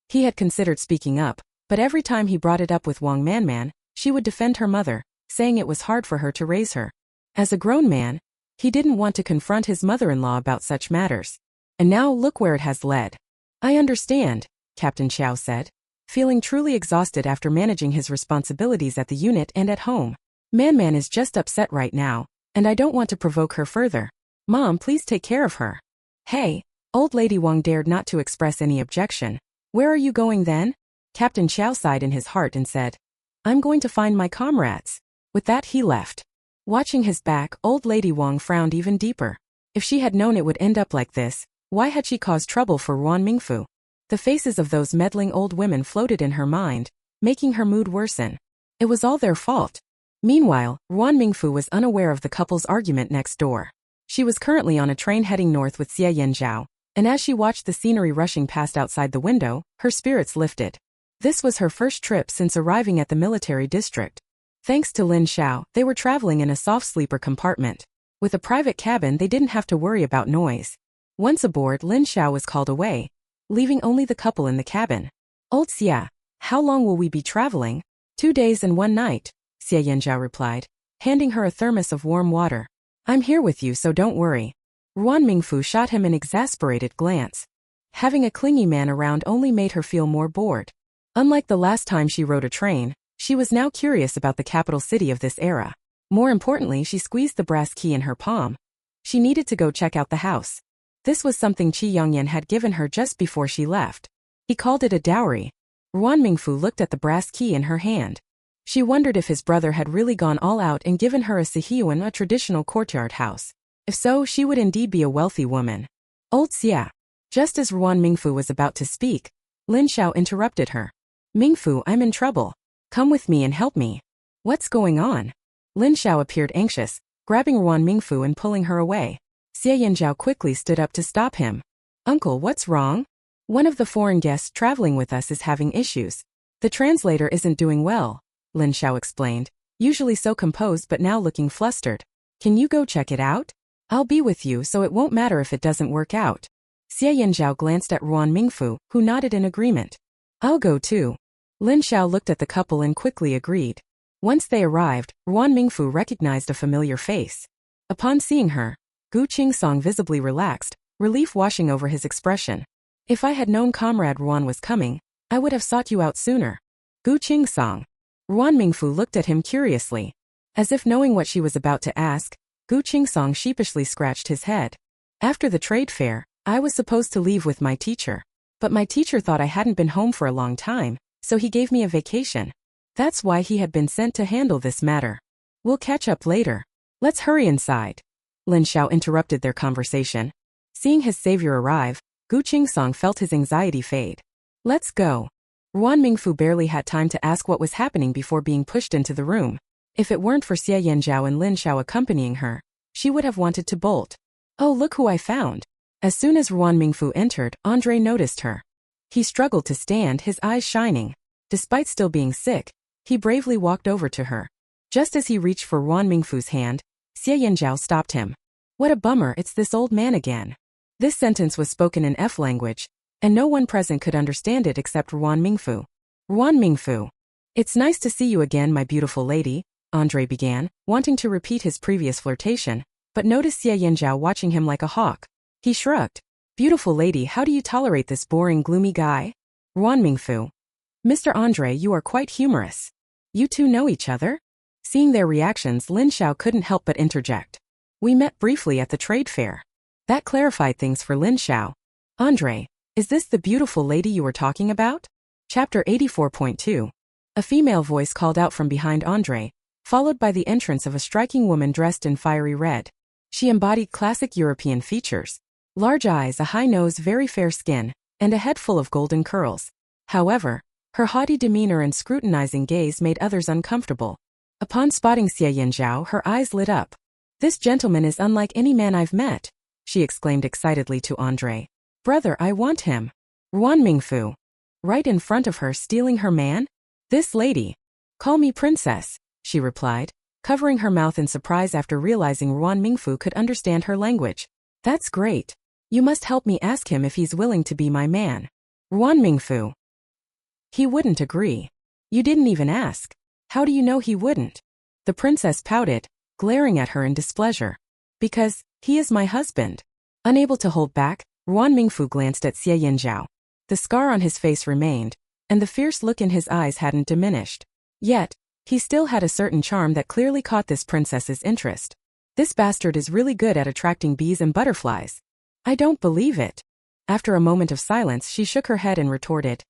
He had considered speaking up, but every time he brought it up with Wang Man, she would defend her mother, saying it was hard for her to raise her. As a grown man, he didn't want to confront his mother-in-law about such matters. And now look where it has led. I understand, Captain Xiao said, feeling truly exhausted after managing his responsibilities at the unit and at home. Man is just upset right now, and I don't want to provoke her further. Mom, please take care of her. Hey, Old Lady Wang dared not to express any objection. Where are you going then? Captain Xiao sighed in his heart and said, I'm going to find my comrades. With that he left. Watching his back, Old Lady Wang frowned even deeper. If she had known it would end up like this, why had she caused trouble for Ruan Mingfu? The faces of those meddling old women floated in her mind, making her mood worsen. It was all their fault. Meanwhile, Ruan Mingfu was unaware of the couple's argument next door. She was currently on a train heading north with Xie Yanzhao, and as she watched the scenery rushing past outside the window, her spirits lifted. This was her first trip since arriving at the military district. Thanks to Lin Xiao, they were traveling in a soft sleeper compartment. With a private cabin, they didn't have to worry about noise. Once aboard, Lin Xiao was called away, leaving only the couple in the cabin. Old Xia, how long will we be traveling? 2 days and 1 night, Xie Yanzhao replied, handing her a thermos of warm water. I'm here with you, so don't worry. Ruan Mingfu shot him an exasperated glance. Having a clingy man around only made her feel more bored. Unlike the last time she rode a train, She was now curious about the capital city of this era. More importantly, she squeezed the brass key in her palm. She needed to go check out the house. This was something Qi Yongyan had given her just before she left. He called it a dowry. Ruan Mingfu looked at the brass key in her hand. She wondered if his brother had really gone all out and given her a sihyuan, a traditional courtyard house. If so, she would indeed be a wealthy woman. Old Xia. Just as Ruan Mingfu was about to speak, Lin Xiao interrupted her. Mingfu, I'm in trouble. Come with me and help me. What's going on? Lin Xiao appeared anxious, grabbing Ruan Mingfu and pulling her away. Xie Yanzhao quickly stood up to stop him. Uncle, what's wrong? One of the foreign guests traveling with us is having issues. The translator isn't doing well, Lin Xiao explained, usually so composed but now looking flustered. Can you go check it out? I'll be with you so it won't matter if it doesn't work out. Xie Yanzhao glanced at Ruan Mingfu, who nodded in agreement. I'll go too. Lin Xiao looked at the couple and quickly agreed. Once they arrived, Ruan Mingfu recognized a familiar face. Upon seeing her, Gu Qingsong visibly relaxed, relief washing over his expression. If I had known Comrade Ruan was coming, I would have sought you out sooner. Gu Qingsong. Ruan Mingfu looked at him curiously. As if knowing what she was about to ask, Gu Qingsong sheepishly scratched his head. After the trade fair, I was supposed to leave with my teacher. But my teacher thought I hadn't been home for a long time, so he gave me a vacation. That's why he had been sent to handle this matter. We'll catch up later. Let's hurry inside. Lin Xiao interrupted their conversation. Seeing his savior arrive, Gu Qingsong felt his anxiety fade. Let's go. Ruan Mingfu barely had time to ask what was happening before being pushed into the room. If it weren't for Xie Yanzhao and Lin Xiao accompanying her, she would have wanted to bolt. Oh, look who I found. As soon as Ruan Mingfu entered, Andre noticed her. He struggled to stand, his eyes shining. Despite still being sick, he bravely walked over to her. Just as he reached for Ruan Mingfu's hand, Xie Yanzhao stopped him. What a bummer, it's this old man again. This sentence was spoken in F language, and no one present could understand it except Ruan Mingfu. Ruan Mingfu. It's nice to see you again, my beautiful lady, Andre began, wanting to repeat his previous flirtation, but noticed Xie Yanzhao watching him like a hawk. He shrugged. Beautiful lady, how do you tolerate this boring, gloomy guy? Ruan Mingfu. Mr. Andre, you are quite humorous. You two know each other? Seeing their reactions, Lin Xiao couldn't help but interject. We met briefly at the trade fair. That clarified things for Lin Xiao. Andre, is this the beautiful lady you were talking about? Chapter 84.2. A female voice called out from behind Andre, followed by the entrance of a striking woman dressed in fiery red. She embodied classic European features. Large eyes, a high nose, very fair skin, and a head full of golden curls. However, her haughty demeanor and scrutinizing gaze made others uncomfortable. Upon spotting Xie Yanzhao, her eyes lit up. This gentleman is unlike any man I've met, she exclaimed excitedly to Andre. Brother, I want him. Ruan Mingfu. Right in front of her, stealing her man? This lady. Call me princess, she replied, covering her mouth in surprise after realizing Ruan Mingfu could understand her language. That's great. You must help me ask him if he's willing to be my man. Ruan Mingfu. He wouldn't agree. You didn't even ask. How do you know he wouldn't? The princess pouted, glaring at her in displeasure. Because he is my husband. Unable to hold back, Ruan Mingfu glanced at Xie Yanzhao. The scar on his face remained, and the fierce look in his eyes hadn't diminished. Yet, he still had a certain charm that clearly caught this princess's interest. This bastard is really good at attracting bees and butterflies. I don't believe it. After a moment of silence, she shook her head and retorted.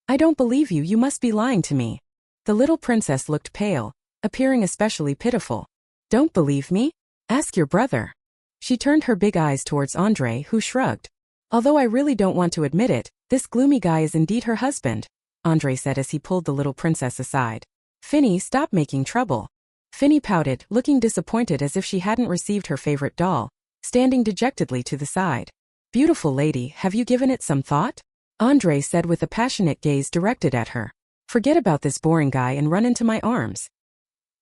I don't believe you, you must be lying to me. The little princess looked pale, appearing especially pitiful. Don't believe me? Ask your brother. She turned her big eyes towards Andre, who shrugged. Although I really don't want to admit it, this gloomy guy is indeed her husband, Andre said as he pulled the little princess aside. Finny, stop making trouble. Finny pouted, looking disappointed as if she hadn't received her favorite doll, standing dejectedly to the side. Beautiful lady, have you given it some thought? Andre said with a passionate gaze directed at her. Forget about this boring guy and run into my arms.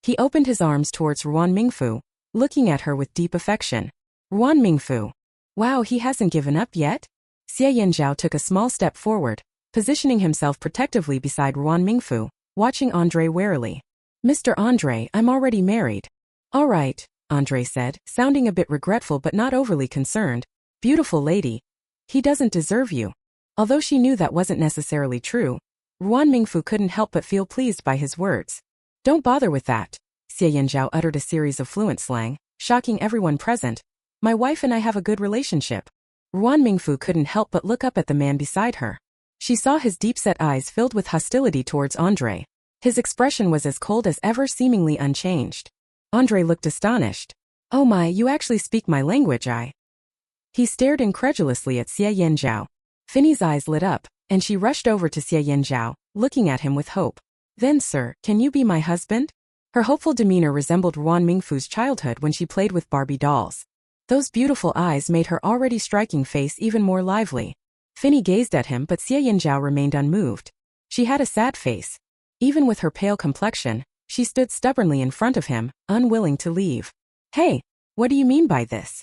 He opened his arms towards Ruan Mingfu, looking at her with deep affection. Ruan Mingfu. Wow, he hasn't given up yet? Xie Yanzhao took a small step forward, positioning himself protectively beside Ruan Mingfu, watching Andre warily. Mr. Andre, I'm already married. All right, Andre said, sounding a bit regretful but not overly concerned. Beautiful lady. He doesn't deserve you. Although she knew that wasn't necessarily true, Ruan Mingfu couldn't help but feel pleased by his words. Don't bother with that. Xie Yanzhao uttered a series of fluent slang, shocking everyone present. My wife and I have a good relationship. Ruan Mingfu couldn't help but look up at the man beside her. She saw his deep-set eyes filled with hostility towards Andre. His expression was as cold as ever, seemingly unchanged. Andre looked astonished. Oh my, you actually speak my language, He stared incredulously at Xie Yanzhao. Finny's eyes lit up, and she rushed over to Xie Yanzhao, looking at him with hope. Then, sir, can you be my husband? Her hopeful demeanor resembled Ruan Mingfu's childhood when she played with Barbie dolls. Those beautiful eyes made her already striking face even more lively. Finny gazed at him, but Xie Yanzhao remained unmoved. She had a sad face. Even with her pale complexion, she stood stubbornly in front of him, unwilling to leave. Hey, what do you mean by this?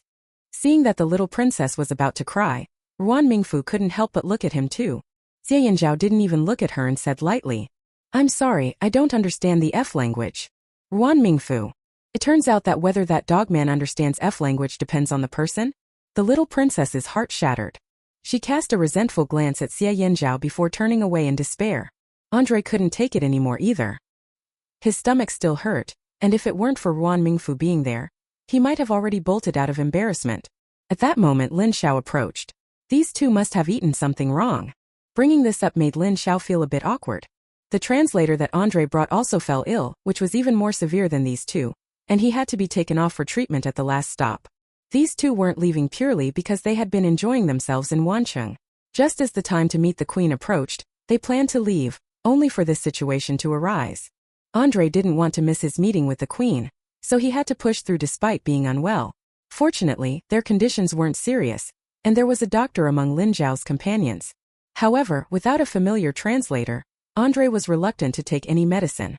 Seeing that the little princess was about to cry, Ruan Mingfu couldn't help but look at him too. Xie Yanzhao didn't even look at her and said lightly, I'm sorry, I don't understand the F language. Ruan Mingfu. It turns out that whether that dogman understands F language depends on the person. The little princess's heart shattered. She cast a resentful glance at Xie Yanzhao before turning away in despair. Andre couldn't take it anymore either. His stomach still hurt, and if it weren't for Ruan Mingfu being there, he might have already bolted out of embarrassment. At that moment Lin Xiao approached. These two must have eaten something wrong. Bringing this up made Lin Xiao feel a bit awkward. The translator that Andre brought also fell ill, which was even more severe than these two, and he had to be taken off for treatment at the last stop. These two weren't leaving purely because they had been enjoying themselves in Wancheng. Just as the time to meet the queen approached, they planned to leave, only for this situation to arise. Andre didn't want to miss his meeting with the queen, so he had to push through despite being unwell. Fortunately, their conditions weren't serious, and there was a doctor among Lin Xiao's companions. However, without a familiar translator, Andre was reluctant to take any medicine.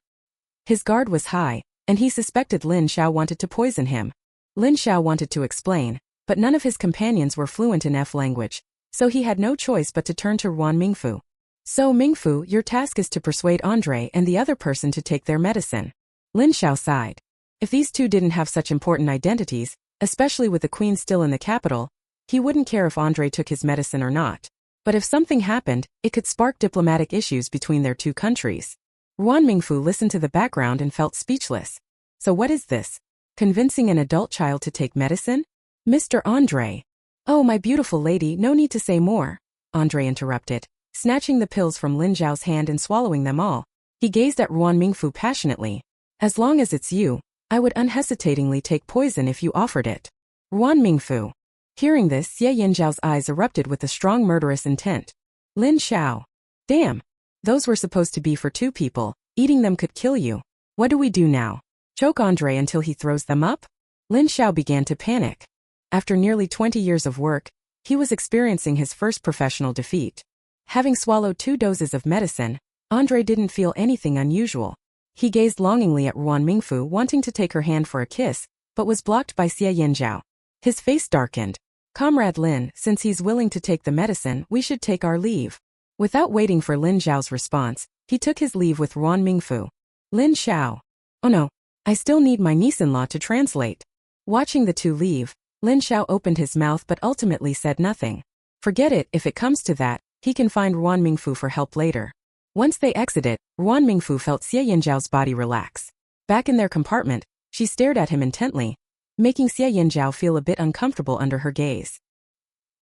His guard was high, and he suspected Lin Xiao wanted to poison him. Lin Xiao wanted to explain, but none of his companions were fluent in F language, so he had no choice but to turn to Ruan Mingfu. So Mingfu, your task is to persuade Andre and the other person to take their medicine. Lin Xiao sighed. If these two didn't have such important identities, especially with the queen still in the capital, he wouldn't care if Andre took his medicine or not. But if something happened, it could spark diplomatic issues between their two countries. Ruan Mingfu listened to the background and felt speechless. So what is this? Convincing an adult child to take medicine? Mr. Andre. Oh, my beautiful lady, no need to say more. Andre interrupted, snatching the pills from Lin Xiao's hand and swallowing them all. He gazed at Ruan Mingfu passionately. As long as it's you, I would unhesitatingly take poison if you offered it. Ruan Mingfu. Hearing this, Xie Yanzhao's eyes erupted with a strong murderous intent. Lin Xiao. Damn. Those were supposed to be for two people. Eating them could kill you. What do we do now? Choke Andre until he throws them up? Lin Xiao began to panic. After nearly 20 years of work, he was experiencing his first professional defeat. Having swallowed 2 doses of medicine, Andre didn't feel anything unusual. He gazed longingly at Ruan Mingfu, wanting to take her hand for a kiss, but was blocked by Xie Yanzhao. His face darkened. Comrade Lin, since he's willing to take the medicine, we should take our leave. Without waiting for Lin Xiao's response, he took his leave with Ruan Mingfu. Lin Xiao. Oh no, I still need my niece-in-law to translate. Watching the two leave, Lin Xiao opened his mouth but ultimately said nothing. Forget it, if it comes to that, he can find Ruan Mingfu for help later. Once they exited, Ruan Mingfu felt Xie Yanzhao's body relax. Back in their compartment, she stared at him intently, making Xie Yanzhao feel a bit uncomfortable under her gaze.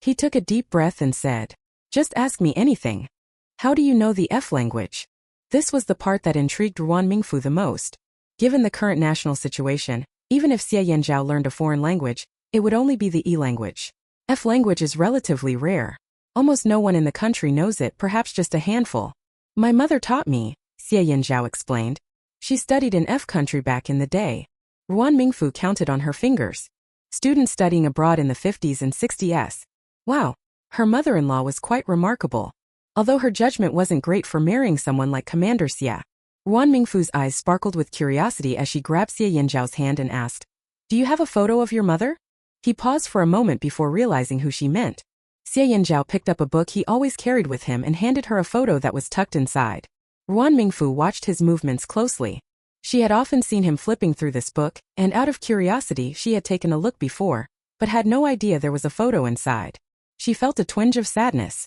He took a deep breath and said, just ask me anything. How do you know the F language? This was the part that intrigued Ruan Mingfu the most. Given the current national situation, even if Xie Yanzhao learned a foreign language, it would only be the E language. F language is relatively rare. Almost no one in the country knows it, perhaps just a handful. My mother taught me, Xie Yanzhao explained. She studied in F country back in the day. Ruan Mingfu counted on her fingers. Students studying abroad in the 50s and 60s. Wow, her mother-in-law was quite remarkable. Although her judgment wasn't great for marrying someone like Commander Xia. Ruan Mingfu's eyes sparkled with curiosity as she grabbed Xie Yanzhao's hand and asked, do you have a photo of your mother? He paused for a moment before realizing who she meant. Xie Yanzhao picked up a book he always carried with him and handed her a photo that was tucked inside. Ruan Mingfu watched his movements closely. She had often seen him flipping through this book, and out of curiosity she had taken a look before, but had no idea there was a photo inside. She felt a twinge of sadness.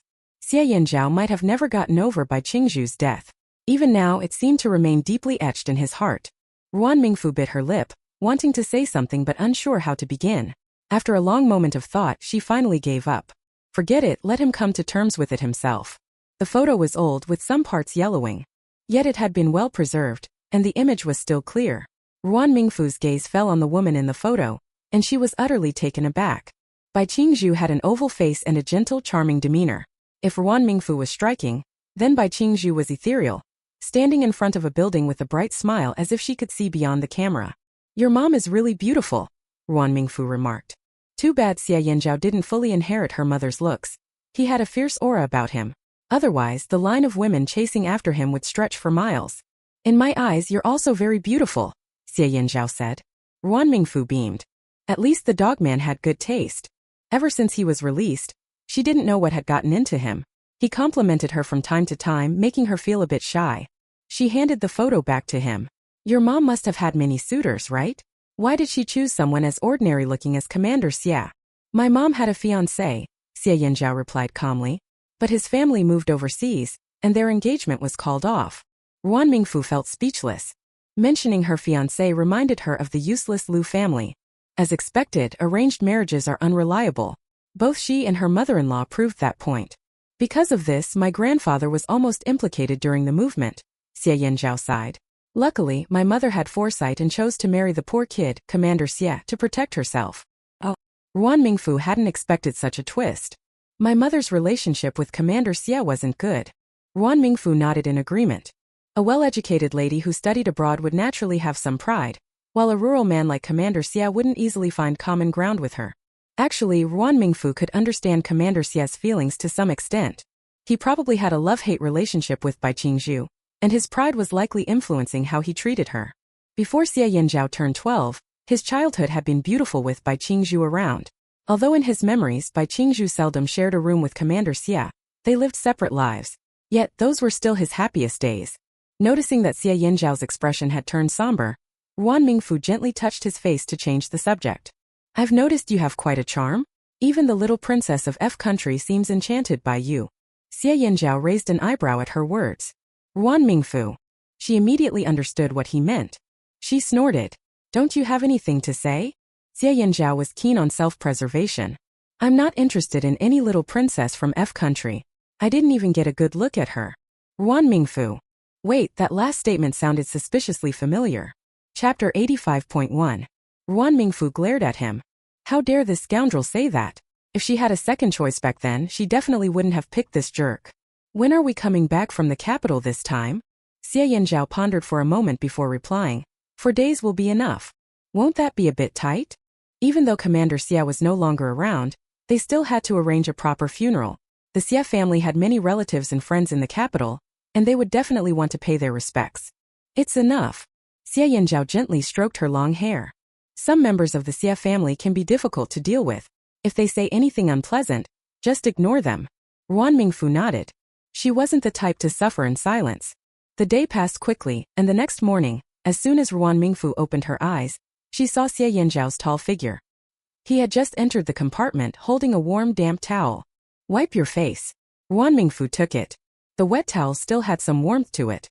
Xie Yanzhao might have never gotten over Bai Qingzhu's death. Even now it seemed to remain deeply etched in his heart. Ruan Mingfu bit her lip, wanting to say something but unsure how to begin. After a long moment of thought, she finally gave up. Forget it, let him come to terms with it himself. The photo was old, with some parts yellowing. Yet it had been well preserved, and the image was still clear. Ruan Mingfu's gaze fell on the woman in the photo, and she was utterly taken aback. Bai Qingzhu had an oval face and a gentle, charming demeanor. If Ruan Mingfu was striking, then Bai Qingzhu was ethereal, standing in front of a building with a bright smile as if she could see beyond the camera. "Your mom is really beautiful," Ruan Mingfu remarked. Too bad Xie Yanzhao didn't fully inherit her mother's looks. He had a fierce aura about him. Otherwise, the line of women chasing after him would stretch for miles. "In my eyes, you're also very beautiful," Xie Yanzhao said. Ruan Mingfu beamed. At least the dogman had good taste. Ever since he was released, she didn't know what had gotten into him. He complimented her from time to time, making her feel a bit shy. She handed the photo back to him. "Your mom must have had many suitors, right? Why did she choose someone as ordinary-looking as Commander Xie?" "My mom had a fiancé," Xie Yanzhao replied calmly. "But his family moved overseas, and their engagement was called off." Ruan Mingfu felt speechless. Mentioning her fiancé reminded her of the useless Lu family. As expected, arranged marriages are unreliable. Both she and her mother-in-law proved that point. "Because of this, my grandfather was almost implicated during the movement," Xie Yanzhao sighed. "Luckily, my mother had foresight and chose to marry the poor kid, Commander Xie, to protect herself." Oh. Ruan Mingfu hadn't expected such a twist. "My mother's relationship with Commander Xie wasn't good." Ruan Mingfu nodded in agreement. A well-educated lady who studied abroad would naturally have some pride, while a rural man like Commander Xie wouldn't easily find common ground with her. Actually, Ruan Mingfu could understand Commander Xie's feelings to some extent. He probably had a love-hate relationship with Bai Qingzhu, and his pride was likely influencing how he treated her. Before Xie Yanzhao turned 12, his childhood had been beautiful with Bai Qingzhu around. Although in his memories Bai Qingzhu seldom shared a room with Commander Xie, they lived separate lives. Yet those were still his happiest days. Noticing that Xie Yanzhao's expression had turned somber, Ruan Mingfu gently touched his face to change the subject. "I've noticed you have quite a charm. Even the little princess of F country seems enchanted by you." Xie Yanzhao raised an eyebrow at her words. "Ruan Mingfu." She immediately understood what he meant. She snorted. "Don't you have anything to say?" Xie Yanzhao was keen on self-preservation. "I'm not interested in any little princess from F country. I didn't even get a good look at her." Ruan Mingfu. Wait, that last statement sounded suspiciously familiar. Chapter 85.1. Ruan Mingfu glared at him. How dare this scoundrel say that? If she had a second choice back then, she definitely wouldn't have picked this jerk. "When are we coming back from the capital this time?" Xie Yanzhao pondered for a moment before replying. "4 days will be enough." "Won't that be a bit tight?" Even though Commander Xie was no longer around, they still had to arrange a proper funeral. The Xie family had many relatives and friends in the capital, and they would definitely want to pay their respects. "It's enough." Xie Yanzhao gently stroked her long hair. Some members of the Xie family can be difficult to deal with. If they say anything unpleasant, just ignore them. Ruan Mingfu nodded. She wasn't the type to suffer in silence. The day passed quickly, and the next morning, as soon as Ruan Mingfu opened her eyes, she saw Xie Yanzhao's tall figure. He had just entered the compartment holding a warm, damp towel. "Wipe your face." Ruan Mingfu took it. The wet towel still had some warmth to it.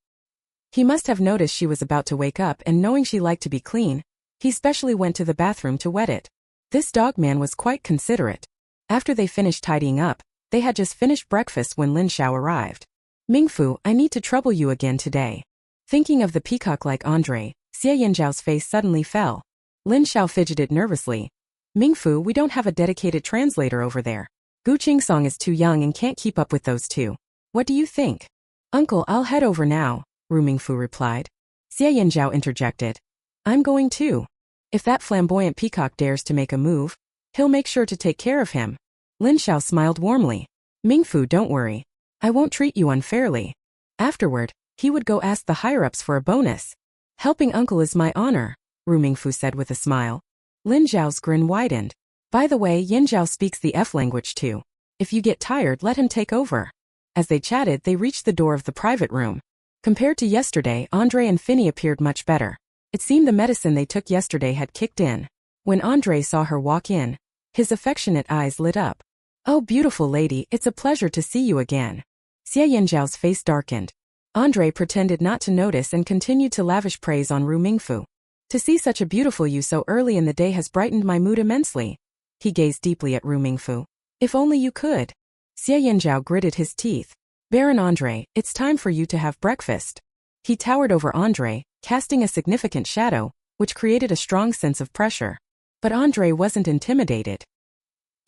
He must have noticed she was about to wake up, and knowing she liked to be clean, he specially went to the bathroom to wet it. This dogman was quite considerate. After they finished tidying up, they had just finished breakfast when Lin Xiao arrived. "Mingfu, I need to trouble you again today." Thinking of the peacock-like Andre, Xie Yanzhao's face suddenly fell. Lin Xiao fidgeted nervously. "Mingfu, we don't have a dedicated translator over there. Gu Qingsong is too young and can't keep up with those two. What do you think?" "Uncle, I'll head over now," Ru Mingfu replied. Xie Yanzhao interjected. "I'm going too. If that flamboyant peacock dares to make a move, he'll make sure to take care of him." Lin Xiao smiled warmly. "Mingfu, don't worry. I won't treat you unfairly." Afterward, he would go ask the higher-ups for a bonus. "Helping uncle is my honor," Ru Mingfu said with a smile. Lin Xiao's grin widened. "By the way, Yin Zhao speaks the F language too. If you get tired, let him take over." As they chatted, they reached the door of the private room. Compared to yesterday, Andre and Finny appeared much better. It seemed the medicine they took yesterday had kicked in. When Andre saw her walk in, his affectionate eyes lit up. Oh, beautiful lady, it's a pleasure to see you again. Xie Yanzhao's face darkened. Andre pretended not to notice and continued to lavish praise on Ruan Mingfu. To see such a beautiful you so early in the day has brightened my mood immensely. He gazed deeply at Ruan Mingfu. If only you could. Xie Yanzhao gritted his teeth. Baron Andre, it's time for you to have breakfast. He towered over Andre, casting a significant shadow, which created a strong sense of pressure. But Andre wasn't intimidated.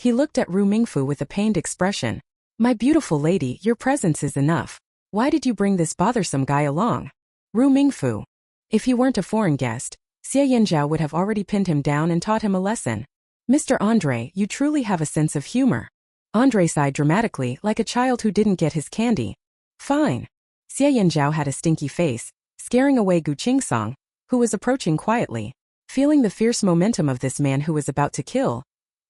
He looked at Ruan Mingfu with a pained expression. My beautiful lady, your presence is enough. Why did you bring this bothersome guy along? Ruan Mingfu. If he weren't a foreign guest, Xie Yanzhao would have already pinned him down and taught him a lesson. Mr. Andre, you truly have a sense of humor. Andre sighed dramatically, like a child who didn't get his candy. Fine. Xie Yanzhao had a stinky face, scaring away Gu Qingsong, who was approaching quietly. Feeling the fierce momentum of this man who was about to kill,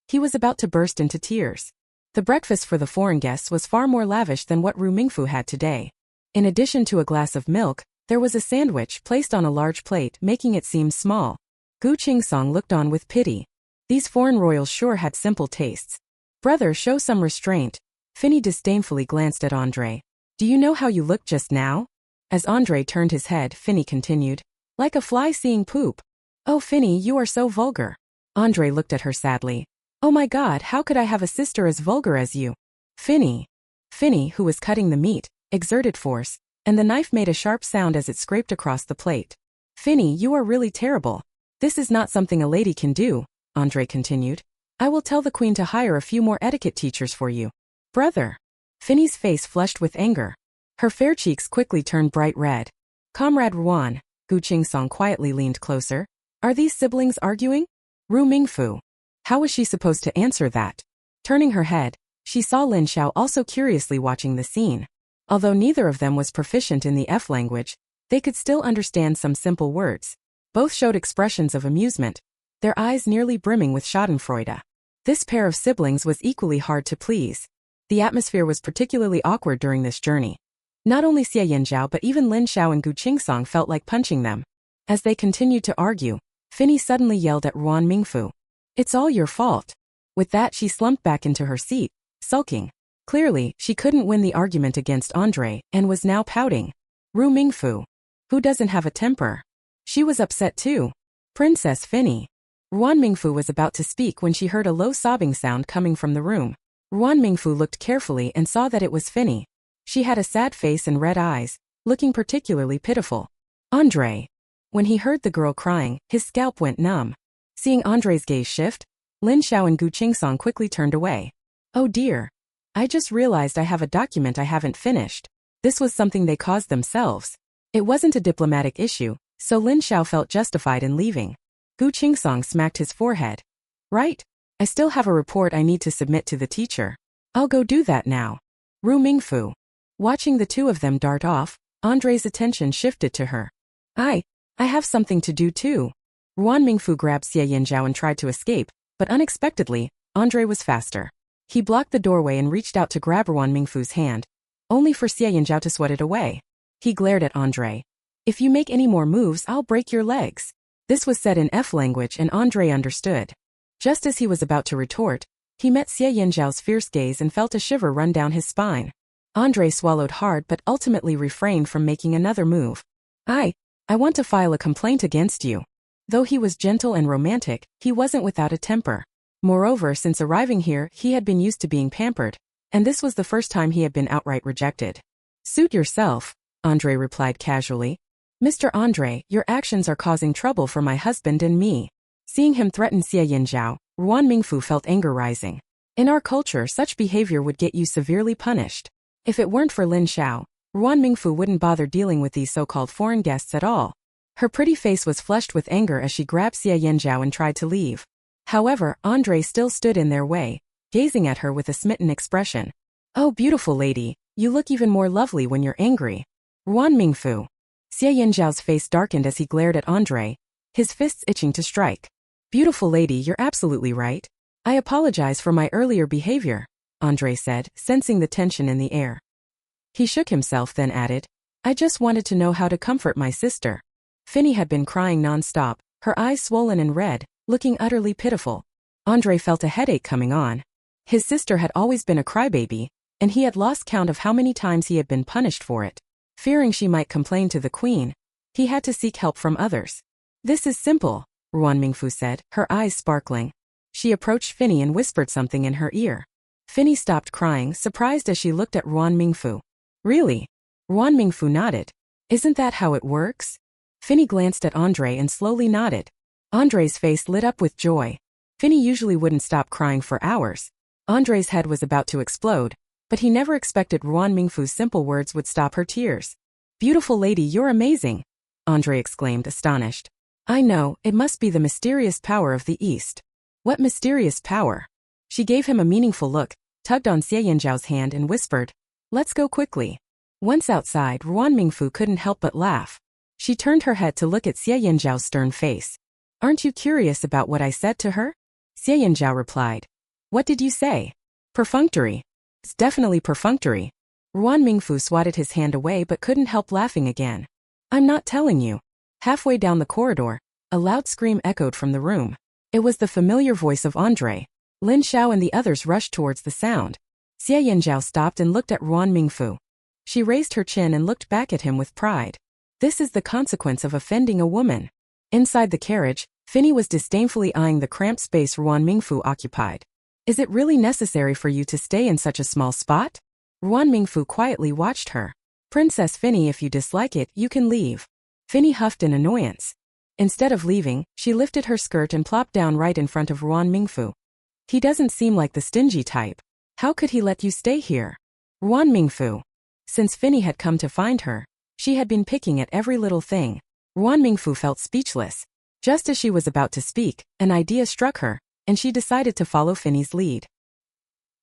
he was about to burst into tears. The breakfast for the foreign guests was far more lavish than what Ruan Mingfu had today. In addition to a glass of milk, there was a sandwich placed on a large plate, making it seem small. Gu Qingsong looked on with pity. These foreign royals sure had simple tastes. Brother, show some restraint. Finny disdainfully glanced at Andre. Do you know how you looked just now? As Andre turned his head, Finny continued. Like a fly seeing poop. Oh, Finny, you are so vulgar. Andre looked at her sadly. Oh my God, how could I have a sister as vulgar as you? Finny. Finny, who was cutting the meat, exerted force, and the knife made a sharp sound as it scraped across the plate. Finny, you are really terrible. This is not something a lady can do, Andre continued. I will tell the queen to hire a few more etiquette teachers for you. Brother. Finny's face flushed with anger. Her fair cheeks quickly turned bright red. Comrade Ruan, Gu Qingsong quietly leaned closer. Are these siblings arguing? Ruan Mingfu. How was she supposed to answer that? Turning her head, she saw Lin Xiao also curiously watching the scene. Although neither of them was proficient in the F language, they could still understand some simple words. Both showed expressions of amusement, their eyes nearly brimming with schadenfreude. This pair of siblings was equally hard to please. The atmosphere was particularly awkward during this journey. Not only Xie Yanzhao but even Lin Xiao and Gu Qingsong felt like punching them. As they continued to argue, Finny suddenly yelled at Ruan Mingfu. It's all your fault. With that, she slumped back into her seat, sulking. Clearly, she couldn't win the argument against Andre and was now pouting. Ruan Mingfu. Who doesn't have a temper? She was upset too. Princess Finny. Ruan Mingfu was about to speak when she heard a low sobbing sound coming from the room. Ruan Mingfu looked carefully and saw that it was Finny. She had a sad face and red eyes, looking particularly pitiful. Andre. When he heard the girl crying, his scalp went numb. Seeing Andre's gaze shift, Lin Xiao and Gu Qingsong quickly turned away. Oh dear. I just realized I have a document I haven't finished. This was something they caused themselves. It wasn't a diplomatic issue, so Lin Xiao felt justified in leaving. Gu Qingsong smacked his forehead. Right. I still have a report I need to submit to the teacher. I'll go do that now. Ruan Mingfu. Watching the two of them dart off, Andre's attention shifted to her. I have something to do too. Ruan Mingfu grabbed Xie Yanzhao and tried to escape, but unexpectedly, Andre was faster. He blocked the doorway and reached out to grab Ruan Mingfu's hand, only for Xie Yanzhao to swat it away. He glared at Andre. If you make any more moves, I'll break your legs. This was said in F language and Andre understood. Just as he was about to retort, he met Xie Yanzhao's fierce gaze and felt a shiver run down his spine. Andre swallowed hard but ultimately refrained from making another move. I want to file a complaint against you. Though he was gentle and romantic, he wasn't without a temper. Moreover, since arriving here, he had been used to being pampered, and this was the first time he had been outright rejected. Suit yourself, Andre replied casually. Mr. Andre, your actions are causing trouble for my husband and me. Seeing him threaten Xie Yanzhao, Ruan Mingfu felt anger rising. In our culture, such behavior would get you severely punished. If it weren't for Lin Xiao, Ruan Mingfu wouldn't bother dealing with these so-called foreign guests at all. Her pretty face was flushed with anger as she grabbed Xie Yanzhao and tried to leave. However, Andre still stood in their way, gazing at her with a smitten expression. Oh, beautiful lady, you look even more lovely when you're angry. Ruan Mingfu. Xie Yanzhao's face darkened as he glared at Andre, his fists itching to strike. Beautiful lady, you're absolutely right. I apologize for my earlier behavior, Andre said, sensing the tension in the air. He shook himself, then added, I just wanted to know how to comfort my sister. Finny had been crying non-stop, her eyes swollen and red, looking utterly pitiful. Andre felt a headache coming on. His sister had always been a crybaby, and he had lost count of how many times he had been punished for it. Fearing she might complain to the queen, he had to seek help from others. "This is simple," Ruan Mingfu said, her eyes sparkling. She approached Finny and whispered something in her ear. Finny stopped crying, surprised as she looked at Ruan Mingfu. "Really?" Ruan Mingfu nodded. "Isn't that how it works?" Finny glanced at Andre and slowly nodded. Andre's face lit up with joy. Finny usually wouldn't stop crying for hours. Andre's head was about to explode, but he never expected Ruan Mingfu's simple words would stop her tears. "Beautiful lady, you're amazing," Andre exclaimed, astonished. "I know, it must be the mysterious power of the East." "What mysterious power?" She gave him a meaningful look, tugged on Xie Yanzhao's hand and whispered, "Let's go quickly." Once outside, Ruan Mingfu couldn't help but laugh. She turned her head to look at Xie Yanzhao's stern face. "Aren't you curious about what I said to her?" Xie Yanzhao replied. "What did you say?" "Perfunctory." "It's definitely perfunctory." Ruan Mingfu swatted his hand away but couldn't help laughing again. "I'm not telling you." Halfway down the corridor, a loud scream echoed from the room. It was the familiar voice of Andre. Lin Xiao and the others rushed towards the sound. Xie Yanzhao stopped and looked at Ruan Mingfu. She raised her chin and looked back at him with pride. This is the consequence of offending a woman. Inside the carriage, Finny was disdainfully eyeing the cramped space Ruan Mingfu occupied. "Is it really necessary for you to stay in such a small spot?" Ruan Mingfu quietly watched her. "Princess Finny, if you dislike it, you can leave." Finny huffed in annoyance. Instead of leaving, she lifted her skirt and plopped down right in front of Ruan Mingfu. "He doesn't seem like the stingy type. How could he let you stay here?" Ruan Mingfu. Since Finny had come to find her, she had been picking at every little thing. Ruan Mingfu felt speechless. Just as she was about to speak, an idea struck her, and she decided to follow Finny's lead.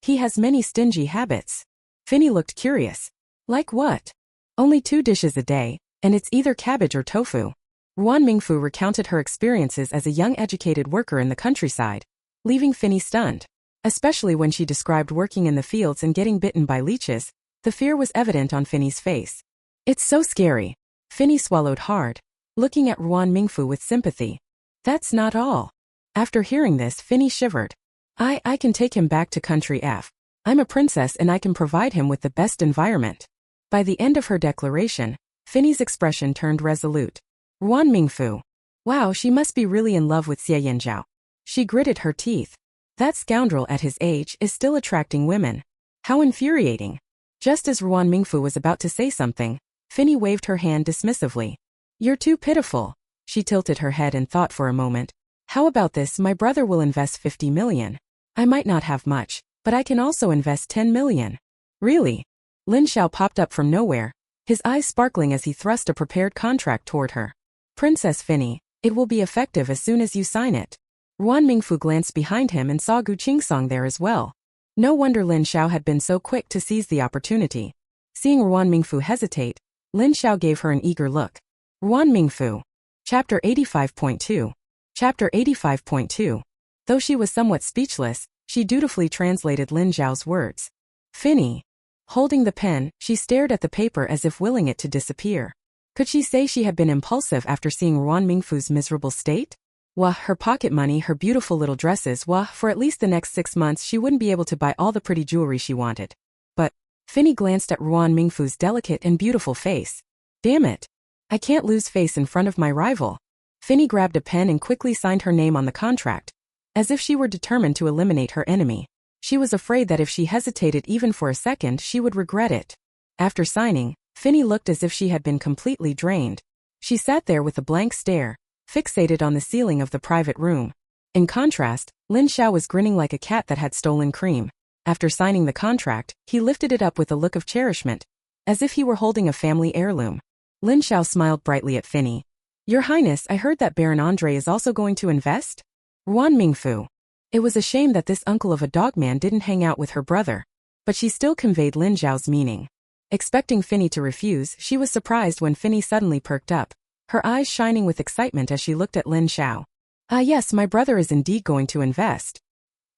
"He has many stingy habits." Finny looked curious. "Like what?" "Only 2 dishes a day, and it's either cabbage or tofu." Ruan Mingfu recounted her experiences as a young educated worker in the countryside, leaving Finny stunned. Especially when she described working in the fields and getting bitten by leeches, the fear was evident on Finny's face. "It's so scary." Finny swallowed hard, looking at Ruan Mingfu with sympathy. "That's not all." After hearing this, Finny shivered. I can take him back to country F. I'm a princess and I can provide him with the best environment." By the end of her declaration, Finny's expression turned resolute. Ruan Mingfu. Wow, she must be really in love with Xie Yanzhao. She gritted her teeth. That scoundrel at his age is still attracting women. How infuriating. Just as Ruan Mingfu was about to say something, Finny waved her hand dismissively. "You're too pitiful." She tilted her head and thought for a moment. "How about this? My brother will invest 50 million. I might not have much, but I can also invest 10 million. "Really?" Lin Xiao popped up from nowhere, his eyes sparkling as he thrust a prepared contract toward her. "Princess Finny, it will be effective as soon as you sign it." Ruan Mingfu glanced behind him and saw Gu Qingsong there as well. No wonder Lin Xiao had been so quick to seize the opportunity. Seeing Ruan Mingfu hesitate, Lin Xiao gave her an eager look. Ruan Mingfu. Chapter 85.2. Chapter 85.2. Though she was somewhat speechless, she dutifully translated Lin Xiao's words. "Finny." Holding the pen, she stared at the paper as if willing it to disappear. Could she say she had been impulsive after seeing Ruan Mingfu's miserable state? Wah, her pocket money, her beautiful little dresses, wah, for at least the next 6 months she wouldn't be able to buy all the pretty jewelry she wanted. But, Finny glanced at Ruan Mingfu's delicate and beautiful face. Damn it. I can't lose face in front of my rival. Finny grabbed a pen and quickly signed her name on the contract, as if she were determined to eliminate her enemy. She was afraid that if she hesitated even for a second she would regret it. After signing, Finny looked as if she had been completely drained. She sat there with a blank stare, fixated on the ceiling of the private room. In contrast, Lin Xiao was grinning like a cat that had stolen cream. After signing the contract, he lifted it up with a look of cherishment, as if he were holding a family heirloom. Lin Xiao smiled brightly at Finny. "Your Highness, I heard that Baron Andre is also going to invest?" Ruan Mingfu. It was a shame that this uncle of a dogman didn't hang out with her brother, but she still conveyed Lin Xiao's meaning. Expecting Finny to refuse, she was surprised when Finny suddenly perked up, her eyes shining with excitement as she looked at Lin Xiao. "Ah yes, my brother is indeed going to invest.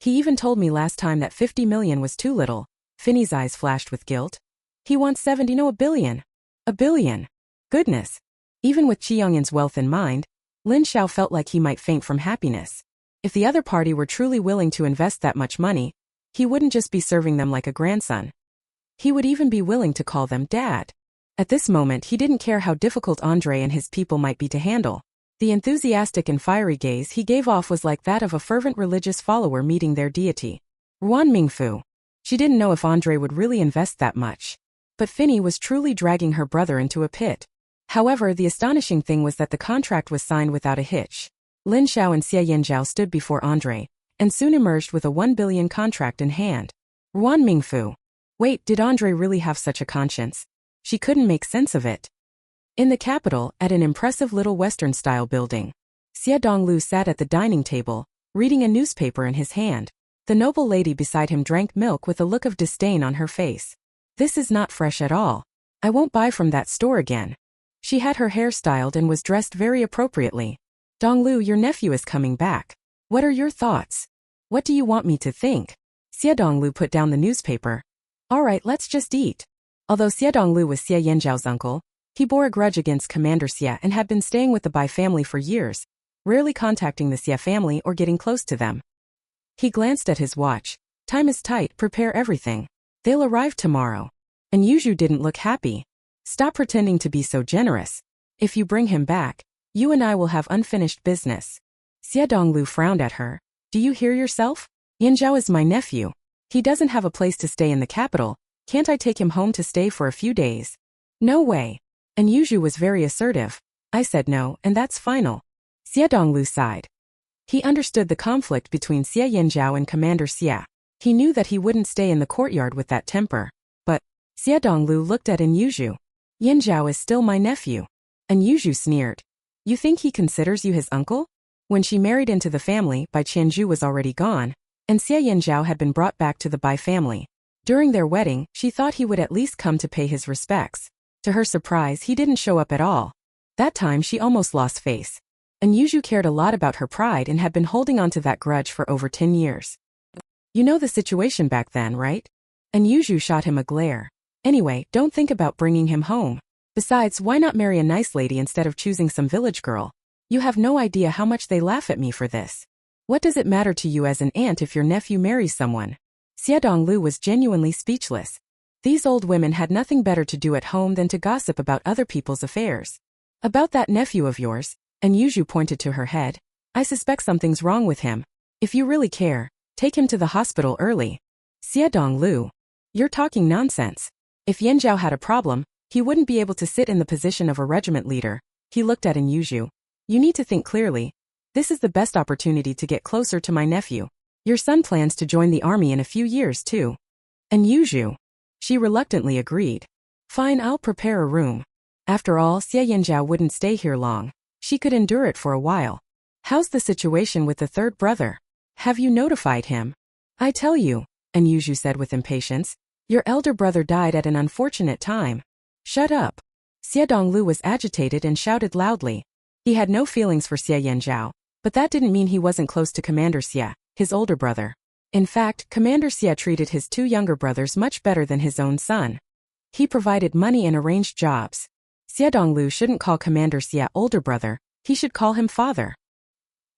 He even told me last time that 50 million was too little." Finny's eyes flashed with guilt. "He wants 70, no, 1 billion. 1 billion. Goodness." Even with Qiyongyin's wealth in mind, Lin Xiao felt like he might faint from happiness. If the other party were truly willing to invest that much money, He wouldn't just be serving them like a grandson. He would even be willing to call them dad. At this moment he didn't care how difficult Andre and his people might be to handle. The enthusiastic and fiery gaze he gave off was like that of a fervent religious follower meeting their deity. Ruan Mingfu. She didn't know if Andre would really invest that much. But Finny was truly dragging her brother into a pit. However, the astonishing thing was that the contract was signed without a hitch. Lin Xiao and Xie Yanzhao stood before Andre, and soon emerged with a 1 billion contract in hand. Ruan Mingfu. Wait, did Andre really have such a conscience? She couldn't make sense of it. In the capital, at an impressive little Western-style building, Xie Donglu sat at the dining table, reading a newspaper in his hand. The noble lady beside him drank milk with a look of disdain on her face. This is not fresh at all. I won't buy from that store again. She had her hair styled and was dressed very appropriately. Donglu, your nephew is coming back. What are your thoughts? What do you want me to think? Xie Donglu put down the newspaper. All right, let's just eat. Although Xie Donglu was Xie Yanzhao's uncle, he bore a grudge against Commander Xie and had been staying with the Bai family for years, rarely contacting the Xie family or getting close to them. He glanced at his watch. Time is tight, prepare everything. They'll arrive tomorrow. And Yuzhu didn't look happy. Stop pretending to be so generous. If you bring him back, you and I will have unfinished business. Xie Donglu frowned at her. Do you hear yourself? Yanzhao is my nephew. He doesn't have a place to stay in the capital. Can't I take him home to stay for a few days? No way. And Yuzhu was very assertive. I said no, and that's final. Xie Donglu sighed. He understood the conflict between Xie Yanzhao and Commander Xie. He knew that he wouldn't stay in the courtyard with that temper. But Xie Donglu looked at Yuzhu. Yanzhao is still my nephew. And Yuzhu sneered. You think he considers you his uncle? When she married into the family, Bai Qianzhu was already gone, and Xie Yanzhao had been brought back to the Bai family. During their wedding, she thought he would at least come to pay his respects. To her surprise, he didn't show up at all. That time she almost lost face. And Yuzhu cared a lot about her pride and had been holding on to that grudge for over 10 years. You know the situation back then, right? And Yuzhu shot him a glare. Anyway, don't think about bringing him home. Besides, why not marry a nice lady instead of choosing some village girl? You have no idea how much they laugh at me for this. What does it matter to you as an aunt if your nephew marries someone? Xie Donglu was genuinely speechless. These old women had nothing better to do at home than to gossip about other people's affairs. About that nephew of yours, and Yuzhu pointed to her head. I suspect something's wrong with him. If you really care, take him to the hospital early. Xie Donglu. You're talking nonsense. If Yanzhao had a problem, he wouldn't be able to sit in the position of a regiment leader. He looked at Yuzhu. You need to think clearly. This is the best opportunity to get closer to my nephew. Your son plans to join the army in a few years too. And Yuzhu. She reluctantly agreed. Fine, I'll prepare a room. After all, Xie Yanzhao wouldn't stay here long. She could endure it for a while. How's the situation with the third brother? Have you notified him? I tell you, and Yuzhu said with impatience, your elder brother died at an unfortunate time. Shut up. Xie Donglu was agitated and shouted loudly. He had no feelings for Xie Yanzhao, but that didn't mean he wasn't close to Commander Xie, his older brother. In fact, Commander Xie treated his two younger brothers much better than his own son. He provided money and arranged jobs. Xie Donglu shouldn't call Commander Xie older brother, he should call him father.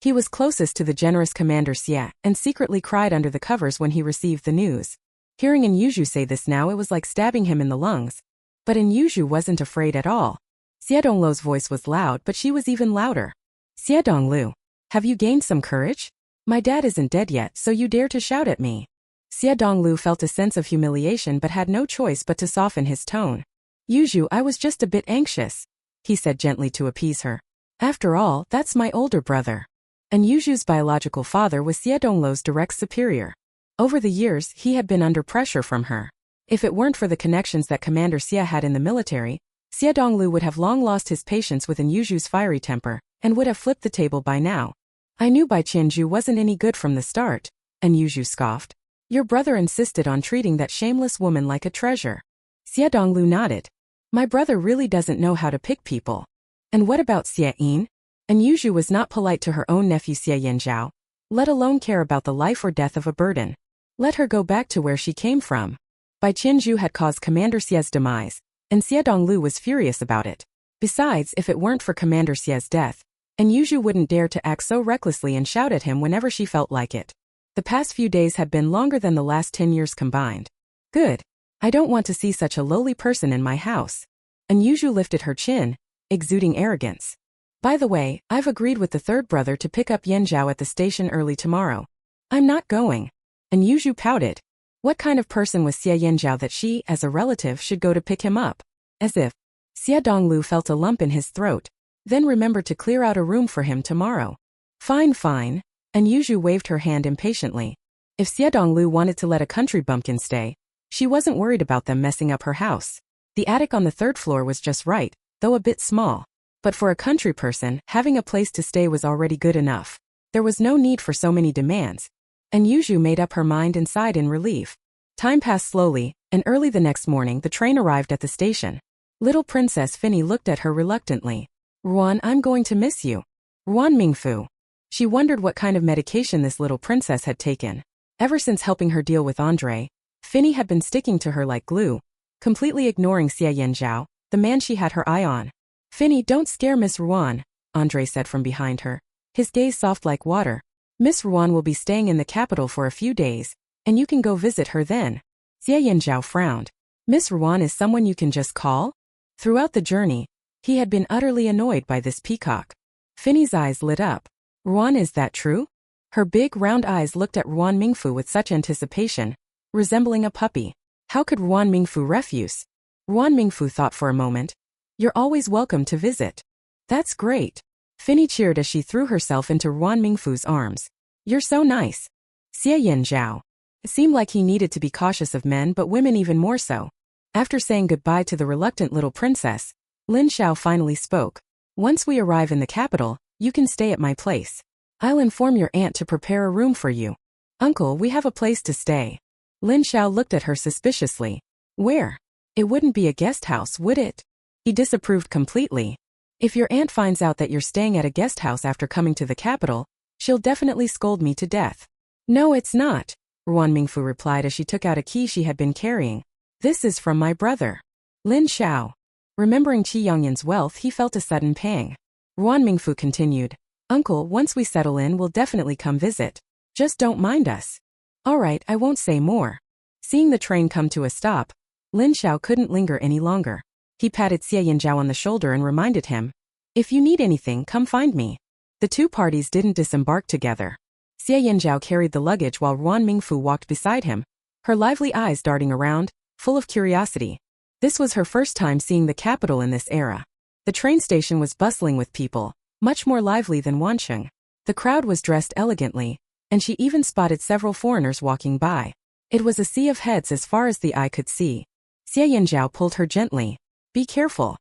He was closest to the generous Commander Xie and secretly cried under the covers when he received the news. Hearing Yuzhu say this now, it was like stabbing him in the lungs. But Yuzhu wasn't afraid at all. Xie Donglu's voice was loud, but she was even louder. Xie Donglu, have you gained some courage? My dad isn't dead yet, so you dare to shout at me. Xie Donglu felt a sense of humiliation but had no choice but to soften his tone. Yuzhu, I was just a bit anxious, he said gently to appease her. After all, that's my older brother. And Yuzhu's biological father was Xie Donglu's direct superior. Over the years, he had been under pressure from her. If it weren't for the connections that Commander Xie had in the military, Xie Donglu would have long lost his patience with Yuzhu's fiery temper, and would have flipped the table by now. I knew Bai Qianzhu wasn't any good from the start, and Yuzhu scoffed. Your brother insisted on treating that shameless woman like a treasure. Xie Donglu nodded. My brother really doesn't know how to pick people. And what about Xie Yin? And Yuzhu was not polite to her own nephew Xie Yanzhao, let alone care about the life or death of a burden. Let her go back to where she came from. Bai Qianzhu had caused Commander Xie's demise, and Xie Donglu was furious about it. Besides, if it weren't for Commander Xie's death, and Yuzhu wouldn't dare to act so recklessly and shout at him whenever she felt like it. The past few days had been longer than the last 10 years combined. Good. I don't want to see such a lowly person in my house. Anyuju lifted her chin, exuding arrogance. By the way, I've agreed with the third brother to pick up Yanzhao at the station early tomorrow. I'm not going. Anyuju pouted. What kind of person was Xie Yanzhao that she, as a relative, should go to pick him up? As if. Xie Donglu felt a lump in his throat, then remembered to clear out a room for him tomorrow. Fine, fine. Anyuju waved her hand impatiently. If Xie Donglu wanted to let a country bumpkin stay, she wasn't worried about them messing up her house. The attic on the third floor was just right, though a bit small. But for a country person, having a place to stay was already good enough. There was no need for so many demands. Anyuju made up her mind and sighed in relief. Time passed slowly, and early the next morning the train arrived at the station. Little Princess Finny looked at her reluctantly. Ruan, I'm going to miss you. Ruan Mingfu. She wondered what kind of medication this little princess had taken. Ever since helping her deal with Andre, Finny had been sticking to her like glue, completely ignoring Xie Yanzhao, the man she had her eye on. Finny, don't scare Miss Ruan, Andre said from behind her, his gaze soft like water. Miss Ruan will be staying in the capital for a few days, and you can go visit her then. Xie Yanzhao frowned. Miss Ruan is someone you can just call? Throughout the journey, he had been utterly annoyed by this peacock. Finny's eyes lit up. Ruan, is that true? Her big round eyes looked at Ruan Mingfu with such anticipation, resembling a puppy. How could Ruan Mingfu refuse? Ruan Mingfu thought for a moment. You're always welcome to visit. That's great. Finny cheered as she threw herself into Ruan Mingfu's arms. You're so nice. Xie Yanzhao. It seemed like he needed to be cautious of men but women even more so. After saying goodbye to the reluctant little princess, Lin Xiao finally spoke. Once we arrive in the capital, you can stay at my place. I'll inform your aunt to prepare a room for you. Uncle, we have a place to stay. Lin Xiao looked at her suspiciously. Where? It wouldn't be a guest house, would it? He disapproved completely. If your aunt finds out that you're staying at a guest house after coming to the capital, she'll definitely scold me to death. No, it's not, Ruan Mingfu replied as she took out a key she had been carrying. This is from my brother. Lin Xiao. Remembering Qi Yongyan's wealth, he felt a sudden pang. Ruan Mingfu continued. Uncle, once we settle in, we'll definitely come visit. Just don't mind us. All right, I won't say more. Seeing the train come to a stop, Lin Xiao couldn't linger any longer. He patted Xie Yanzhao on the shoulder and reminded him, if you need anything, come find me. The two parties didn't disembark together. Xie Yanzhao carried the luggage while Ruan Mingfu walked beside him, her lively eyes darting around, full of curiosity. This was her first time seeing the capital in this era. The train station was bustling with people, much more lively than Wancheng. The crowd was dressed elegantly, and she even spotted several foreigners walking by. It was a sea of heads as far as the eye could see. Xie Yanzhao pulled her gently. Be careful.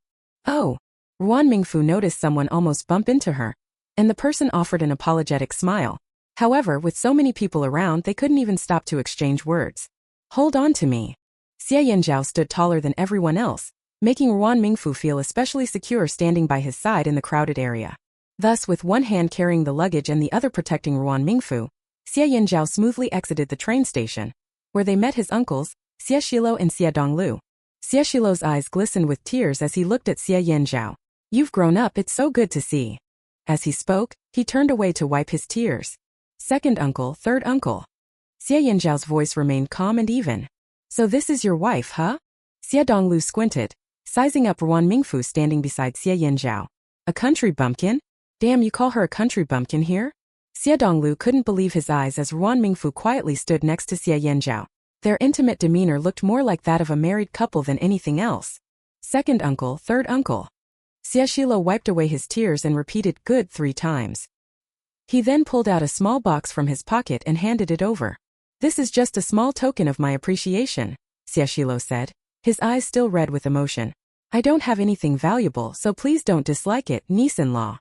Oh. Ruan Mingfu noticed someone almost bump into her, and the person offered an apologetic smile. However, with so many people around, they couldn't even stop to exchange words. Hold on to me. Xie Yanzhao stood taller than everyone else, making Ruan Mingfu feel especially secure standing by his side in the crowded area. Thus, with one hand carrying the luggage and the other protecting Ruan Mingfu, Xie Yanzhao smoothly exited the train station, where they met his uncles, Xie Shilo and Xie Donglu. Xie Shilo's eyes glistened with tears as he looked at Xie Yanzhao. You've grown up, it's so good to see. As he spoke, he turned away to wipe his tears. Second uncle, third uncle. Xie Yanzhao's voice remained calm and even. So this is your wife, huh? Xie Donglu squinted, sizing up Ruan Mingfu standing beside Xie Yanzhao. A country bumpkin? Damn, you call her a country bumpkin here? Xie Donglu couldn't believe his eyes as Ruan Mingfu quietly stood next to Xie Yanzhao. Their intimate demeanor looked more like that of a married couple than anything else. Second uncle, third uncle. Xie Shilo wiped away his tears and repeated good 3 times. He then pulled out a small box from his pocket and handed it over. This is just a small token of my appreciation, Xie Shilo said, his eyes still red with emotion. I don't have anything valuable, so please don't dislike it, niece-in-law.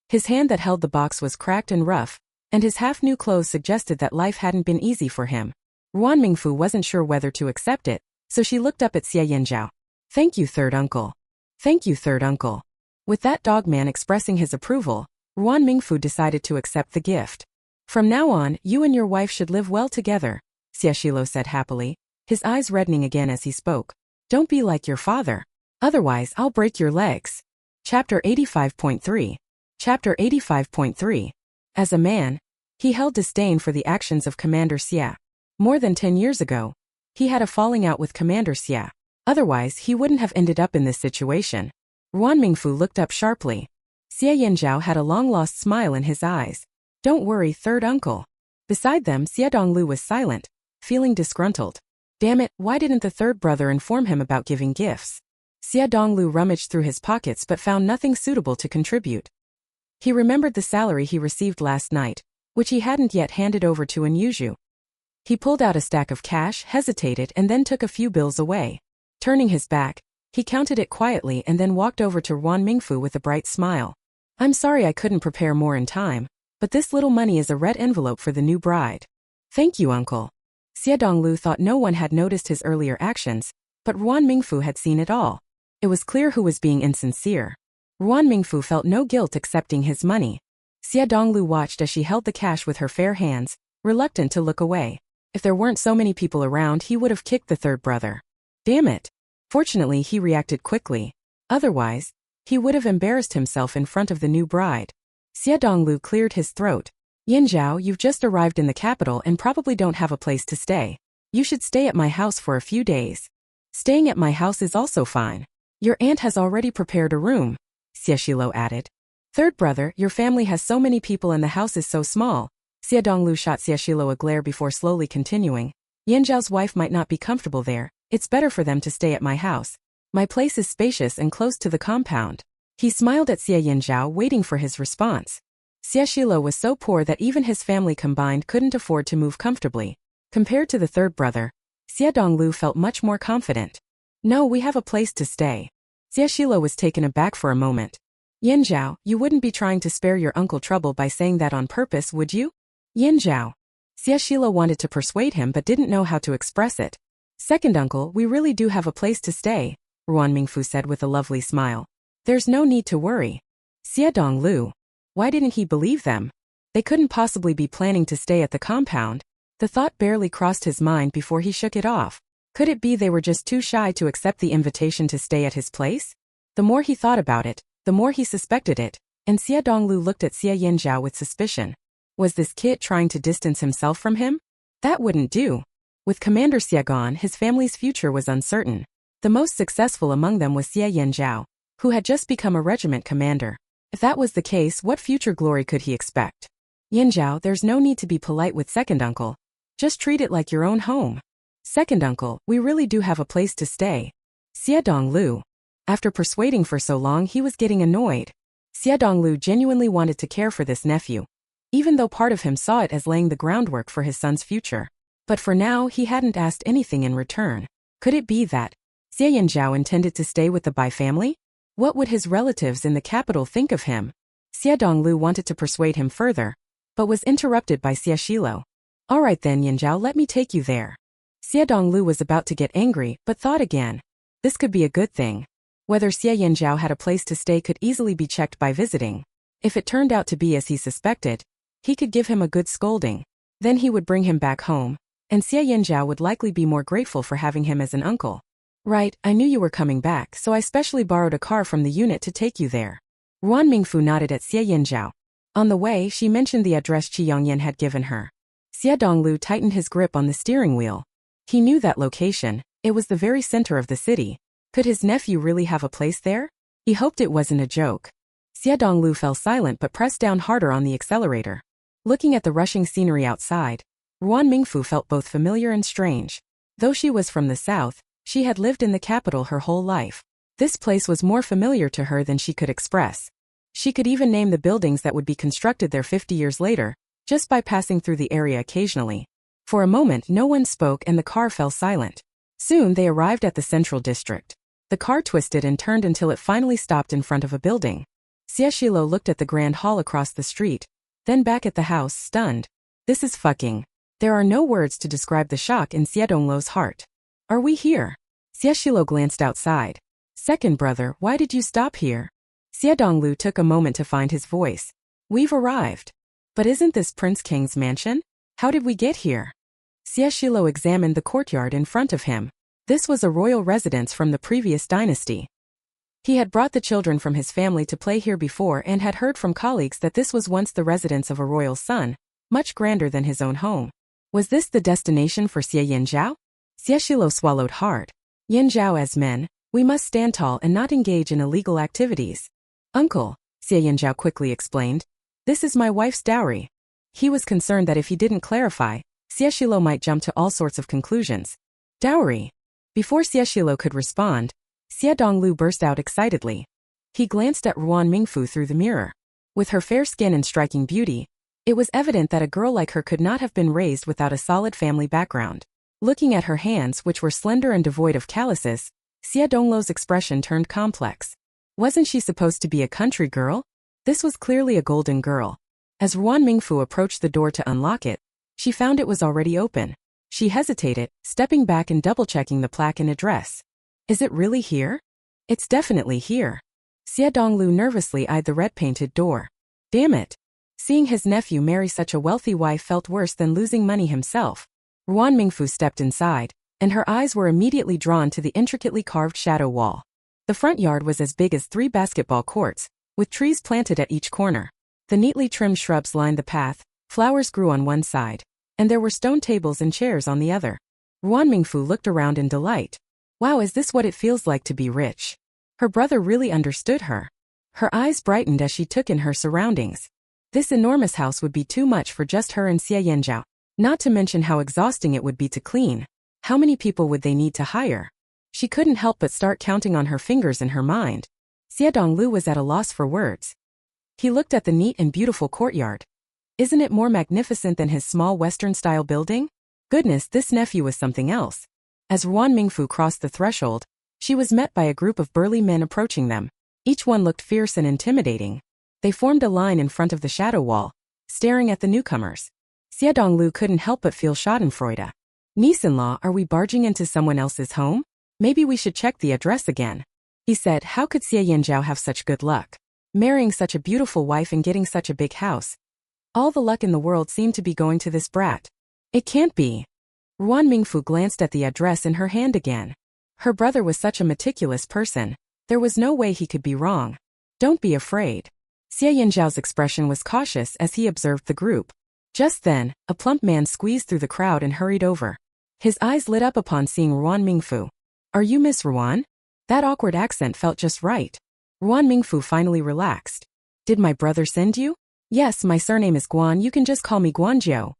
His hand that held the box was cracked and rough, and his half-new clothes suggested that life hadn't been easy for him. Ruan Mingfu wasn't sure whether to accept it, so she looked up at Xie Yanzhao. Thank you, third uncle. Thank you, third uncle. With that dogman expressing his approval, Ruan Mingfu decided to accept the gift. From now on, you and your wife should live well together, Xie Shilo said happily, his eyes reddening again as he spoke. Don't be like your father. Otherwise, I'll break your legs. Chapter 85.3. Chapter 85.3. As a man, He held disdain for the actions of Commander Xia. More than 10 years ago, he had a falling out with Commander Xia. Otherwise, he wouldn't have ended up in this situation. Ruan Mingfu looked up sharply. Xia Yanzhao had a long-lost smile in his eyes. Don't worry, third uncle. Beside them, Xia Donglu was silent, feeling disgruntled. Damn it, why didn't the third brother inform him about giving gifts? Xia Donglu rummaged through his pockets but found nothing suitable to contribute. He remembered the salary he received last night, which he hadn't yet handed over to Anyuju. He pulled out a stack of cash, hesitated, and then took a few bills away. Turning his back, he counted it quietly and then walked over to Ruan Mingfu with a bright smile. I'm sorry I couldn't prepare more in time, but this little money is a red envelope for the new bride. Thank you, uncle. Xia Donglu thought no one had noticed his earlier actions, but Ruan Mingfu had seen it all. It was clear who was being insincere. Ruan Mingfu felt no guilt accepting his money. Xia Donglu watched as she held the cash with her fair hands, reluctant to look away. If there weren't so many people around, he would have kicked the third brother. Damn it. Fortunately, he reacted quickly. Otherwise, he would have embarrassed himself in front of the new bride. Xia Donglu cleared his throat. Yanzhao, you've just arrived in the capital and probably don't have a place to stay. You should stay at my house for a few days. Staying at my house is also fine. Your aunt has already prepared a room, Xieshilo added. Third brother, your family has so many people and the house is so small. Xia Donglu shot Xieshilo a glare before slowly continuing. Yanzhao's wife might not be comfortable there. It's better for them to stay at my house. My place is spacious and close to the compound. He smiled at Xia Yanzhao, waiting for his response. Xieshilo was so poor that even his family combined couldn't afford to move comfortably. Compared to the third brother, Xia Donglu felt much more confident. No, we have a place to stay. Xieshilo was taken aback for a moment. Yanzhao, you wouldn't be trying to spare your uncle trouble by saying that on purpose, would you? Yanzhao. Xieshilo wanted to persuade him but didn't know how to express it. Second uncle, we really do have a place to stay, Ruan Mingfu said with a lovely smile. There's no need to worry. Xia Donglu. Why didn't he believe them? They couldn't possibly be planning to stay at the compound. The thought barely crossed his mind before he shook it off. Could it be they were just too shy to accept the invitation to stay at his place? The more he thought about it, the more he suspected it, and Xia Donglu looked at Xia Yanzhao with suspicion. Was this kid trying to distance himself from him? That wouldn't do. With Commander Xia gone, his family's future was uncertain. The most successful among them was Xia Yanzhao, who had just become a regiment commander. If that was the case, what future glory could he expect? Yanzhao, there's no need to be polite with second uncle. Just treat it like your own home. Second uncle, we really do have a place to stay. Xia Donglu. After persuading for so long, he was getting annoyed. Xia Donglu genuinely wanted to care for this nephew, even though part of him saw it as laying the groundwork for his son's future. But for now, he hadn't asked anything in return. Could it be that Xia Yanzhao intended to stay with the Bai family? What would his relatives in the capital think of him? Xia Donglu wanted to persuade him further, but was interrupted by Xieshilo. All right then, Yanzhao, let me take you there. Xia Donglu was about to get angry, but thought again. This could be a good thing. Whether Xia Yanzhao had a place to stay could easily be checked by visiting. If it turned out to be as he suspected, he could give him a good scolding. Then he would bring him back home, and Xia Yanzhao would likely be more grateful for having him as an uncle. Right, I knew you were coming back, so I specially borrowed a car from the unit to take you there. Ruan Mingfu nodded at Xia Yanzhao. On the way, she mentioned the address Qi Yongyan had given her. Xia Donglu tightened his grip on the steering wheel. He knew that location. It was the very center of the city. Could his nephew really have a place there? He hoped it wasn't a joke. Xia Donglu fell silent but pressed down harder on the accelerator. Looking at the rushing scenery outside, Ruan Mingfu felt both familiar and strange. Though she was from the south, she had lived in the capital her whole life. This place was more familiar to her than she could express. She could even name the buildings that would be constructed there 50 years later, just by passing through the area occasionally. For a moment, no one spoke and the car fell silent. Soon they arrived at the central district. The car twisted and turned until it finally stopped in front of a building. Xieshilo looked at the grand hall across the street, then back at the house, stunned. This is fucking. There are no words to describe the shock in Xia Donglu's heart. Are we here? Xieshilo glanced outside. Second brother, why did you stop here? Xia Donglu took a moment to find his voice. We've arrived. But isn't this Prince King's mansion? How did we get here? Xieshilo examined the courtyard in front of him. This was a royal residence from the previous dynasty. He had brought the children from his family to play here before and had heard from colleagues that this was once the residence of a royal son, much grander than his own home. Was this the destination for Xie Yanzhao? Xieshilo swallowed hard. Yanzhao, as men, we must stand tall and not engage in illegal activities. Uncle, Xie Yanzhao quickly explained, this is my wife's dowry. He was concerned that if he didn't clarify, Xieshilo might jump to all sorts of conclusions. Dowry. Before Xieshilo could respond, Xie Donglu burst out excitedly. He glanced at Ruan Mingfu through the mirror. With her fair skin and striking beauty, it was evident that a girl like her could not have been raised without a solid family background. Looking at her hands, which were slender and devoid of calluses, Xie Donglu's expression turned complex. Wasn't she supposed to be a country girl? This was clearly a golden girl. As Ruan Mingfu approached the door to unlock it, she found it was already open. She hesitated, stepping back and double-checking the plaque and address. Is it really here? It's definitely here. Xie Donglu nervously eyed the red-painted door. Damn it. Seeing his nephew marry such a wealthy wife felt worse than losing money himself. Ruan Mingfu stepped inside, and her eyes were immediately drawn to the intricately carved shadow wall. The front yard was as big as 3 basketball courts, with trees planted at each corner. The neatly trimmed shrubs lined the path, flowers grew on one side, and there were stone tables and chairs on the other. Ruan Mingfu looked around in delight. Wow, is this what it feels like to be rich? Her brother really understood her. Her eyes brightened as she took in her surroundings. This enormous house would be too much for just her and Xie Yanzhao, not to mention how exhausting it would be to clean. How many people would they need to hire? She couldn't help but start counting on her fingers in her mind. Xie Donglu was at a loss for words. He looked at the neat and beautiful courtyard. Isn't it more magnificent than his small Western-style building? Goodness, this nephew was something else. As Ruan Mingfu crossed the threshold, she was met by a group of burly men approaching them. Each one looked fierce and intimidating. They formed a line in front of the shadow wall, staring at the newcomers. Xie Donglu couldn't help but feel schadenfreude. Niece-in-law, are we barging into someone else's home? Maybe we should check the address again. He said, how could Xie Yanzhao have such good luck? Marrying such a beautiful wife and getting such a big house. All the luck in the world seemed to be going to this brat. It can't be. Ruan Mingfu glanced at the address in her hand again. Her brother was such a meticulous person. There was no way he could be wrong. Don't be afraid. Xie Yanzhao's expression was cautious as he observed the group. Just then, a plump man squeezed through the crowd and hurried over. His eyes lit up upon seeing Ruan Mingfu. Are you Miss Ruan? That awkward accent felt just right. Ruan Mingfu finally relaxed. Did my brother send you? Yes, my surname is Guan, you can just call me Guanzhou,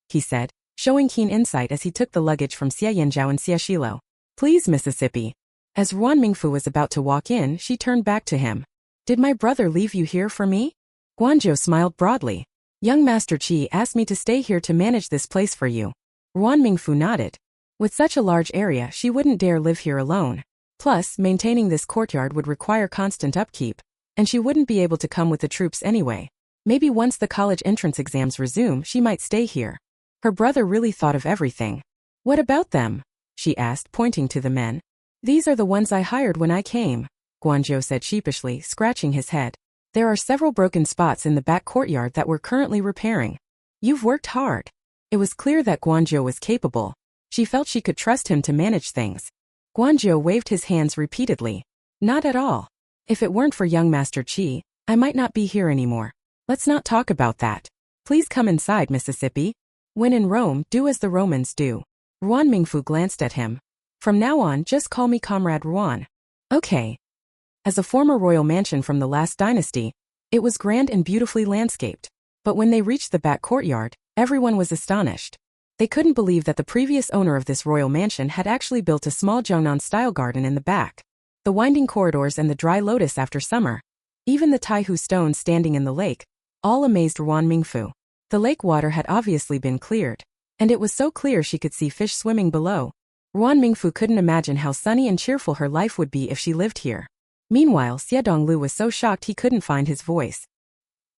he said, showing keen insight as he took the luggage from Xie Yanzhao and Xieshilo. Please, Mississippi. As Ruan Mingfu was about to walk in, she turned back to him. Did my brother leave you here for me? Guanzhou smiled broadly. Young Master Qi asked me to stay here to manage this place for you. Ruan Mingfu nodded. With such a large area, she wouldn't dare live here alone. Plus, maintaining this courtyard would require constant upkeep, and she wouldn't be able to come with the troops anyway. Maybe once the college entrance exams resume, she might stay here. Her brother really thought of everything. What about them? She asked, pointing to the men. These are the ones I hired when I came, Guanzhou said sheepishly, scratching his head. There are several broken spots in the back courtyard that we're currently repairing. You've worked hard. It was clear that Guanzhou was capable. She felt she could trust him to manage things. Guanzhou waved his hands repeatedly. Not at all. If it weren't for young Master Qi, I might not be here anymore. Let's not talk about that. Please come inside, Mississippi. When in Rome, do as the Romans do. Ruan Mingfu glanced at him. From now on, just call me Comrade Ruan. Okay. As a former royal mansion from the last dynasty, it was grand and beautifully landscaped. But when they reached the back courtyard, everyone was astonished. They couldn't believe that the previous owner of this royal mansion had actually built a small Zhongnan-style garden in the back. The winding corridors and the dry lotus after summer. Even the Taihu stones standing in the lake, all amazed Ruan Mingfu. The lake water had obviously been cleared, and it was so clear she could see fish swimming below. Ruan Mingfu couldn't imagine how sunny and cheerful her life would be if she lived here. Meanwhile, Xie Donglu was so shocked he couldn't find his voice.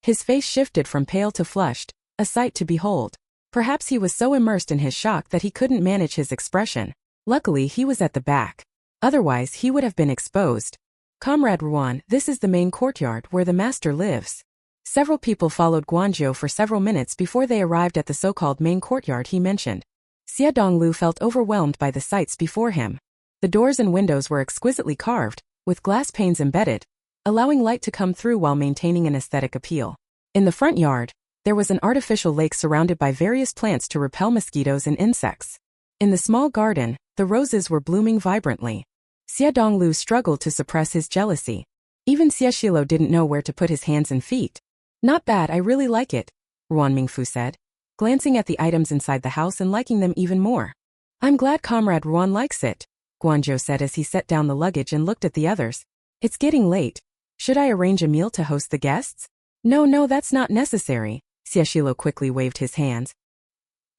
His face shifted from pale to flushed, a sight to behold. Perhaps he was so immersed in his shock that he couldn't manage his expression. Luckily, he was at the back. Otherwise, he would have been exposed. Comrade Ruan, this is the main courtyard where the master lives. Several people followed Guanzhou for several minutes before they arrived at the so-called main courtyard he mentioned. Xie Donglu felt overwhelmed by the sights before him. The doors and windows were exquisitely carved, with glass panes embedded, allowing light to come through while maintaining an aesthetic appeal. In the front yard, There was an artificial lake surrounded by various plants to repel mosquitoes and insects. In the small garden, the roses were blooming vibrantly. Xie Donglu struggled to suppress his jealousy. Even Xie Shilo didn't know where to put his hands and feet. Not bad, I really like it, Ruan Mingfu said, glancing at the items inside the house and liking them even more. I'm glad Comrade Ruan likes it, Guanzhou said as he set down the luggage and looked at the others. It's getting late. Should I arrange a meal to host the guests? No, that's not necessary, Xie Shilo quickly waved his hands.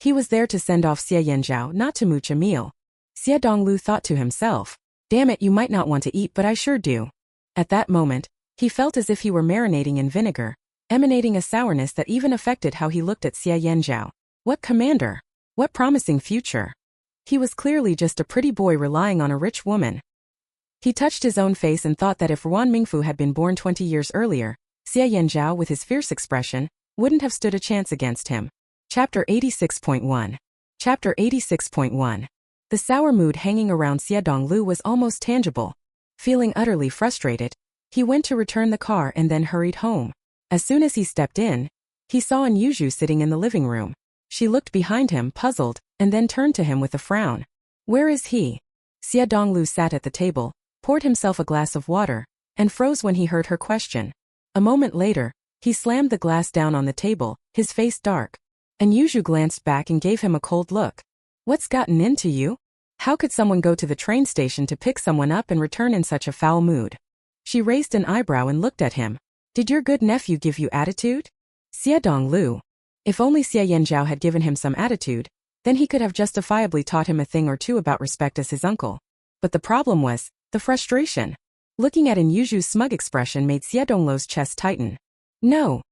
He was there to send off Xie Yanzhao, not to mooch a meal. Xie Donglu thought to himself, damn it, you might not want to eat but I sure do. At that moment, he felt as if he were marinating in vinegar, emanating a sourness that even affected how he looked at Xie Yanzhao. What commander? What promising future? He was clearly just a pretty boy relying on a rich woman. He touched his own face and thought that if Ruan Mingfu had been born 20 years earlier, Xie Yanzhao with his fierce expression wouldn't have stood a chance against him. Chapter 86.1. Chapter 86.1. The sour mood hanging around Xie Donglu was almost tangible. Feeling utterly frustrated, he went to return the car and then hurried home. As soon as he stepped in, he saw An Yuzhu sitting in the living room. She looked behind him, puzzled, and then turned to him with a frown. Where is he? Xie Donglu sat at the table, poured himself a glass of water, and froze when he heard her question. A moment later, he slammed the glass down on the table, his face dark. An Yuzhu glanced back and gave him a cold look. What's gotten into you? How could someone go to the train station to pick someone up and return in such a foul mood? She raised an eyebrow and looked at him. Did your good nephew give you attitude? Xie Donglu. If only Xie Yanzhao had given him some attitude, then he could have justifiably taught him a thing or two about respect as his uncle. But the problem was the frustration. Looking at An Yuzhu's smug expression made Xie Donglu's chest tighten. No.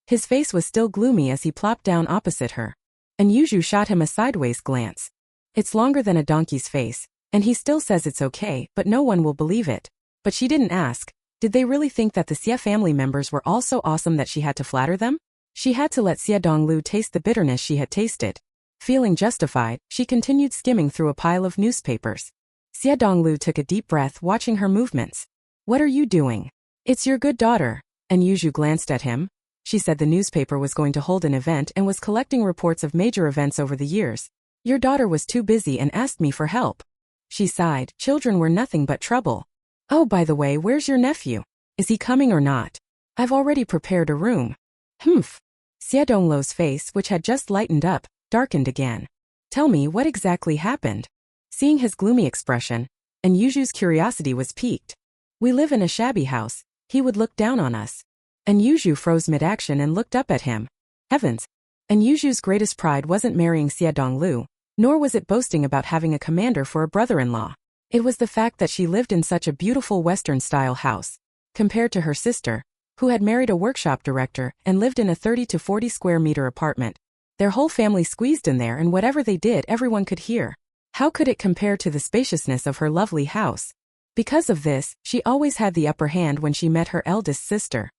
His face was still gloomy as he plopped down opposite her. An Yuzhu shot him a sideways glance. It's longer than a donkey's face, and he still says it's okay, but no one will believe it. But she didn't ask. Did they really think that the Xie family members were all so awesome that she had to flatter them? She had to let Xie Donglu taste the bitterness she had tasted. Feeling justified, she continued skimming through a pile of newspapers. Xie Donglu took a deep breath, watching her movements. What are you doing? It's your good daughter. An Yuzhu glanced at him. She said the newspaper was going to hold an event and was collecting reports of major events over the years. Your daughter was too busy and asked me for help. She sighed. Children were nothing but trouble. Oh, by the way, where's your nephew? Is he coming or not? I've already prepared a room. Humph. Xie Donglu's face, which had just lightened up, darkened again. Tell me, what exactly happened? Seeing his gloomy expression, An Yuzhu's curiosity was piqued. We live in a shabby house. He would look down on us. An Yuzhu froze mid-action and looked up at him. Heavens. An Yuzhu's greatest pride wasn't marrying Xie Donglu, nor was it boasting about having a commander for a brother-in-law. It was the fact that she lived in such a beautiful Western-style house, compared to her sister, who had married a workshop director and lived in a 30 to 40 square meter apartment. Their whole family squeezed in there, and whatever they did everyone could hear. How could it compare to the spaciousness of her lovely house? Because of this, she always had the upper hand when she met her eldest sister.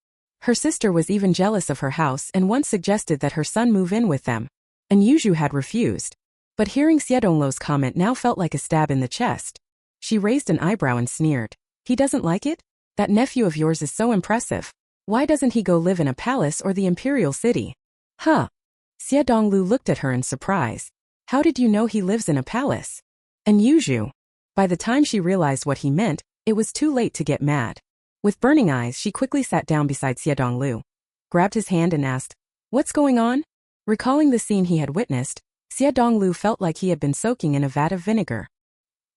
Her sister was even jealous of her house and once suggested that her son move in with them. An Yuzhu had refused. But hearing Xie Donglu's comment now felt like a stab in the chest. She raised an eyebrow and sneered. He doesn't like it? That nephew of yours is so impressive. Why doesn't he go live in a palace or the imperial city? Huh. Xie Donglu looked at her in surprise. How did you know he lives in a palace? An Yuzhu. By the time she realized what he meant, it was too late to get mad. With burning eyes, she quickly sat down beside Xie Donglu, grabbed his hand and asked, What's going on? Recalling the scene he had witnessed, Xie Donglu felt like he had been soaking in a vat of vinegar.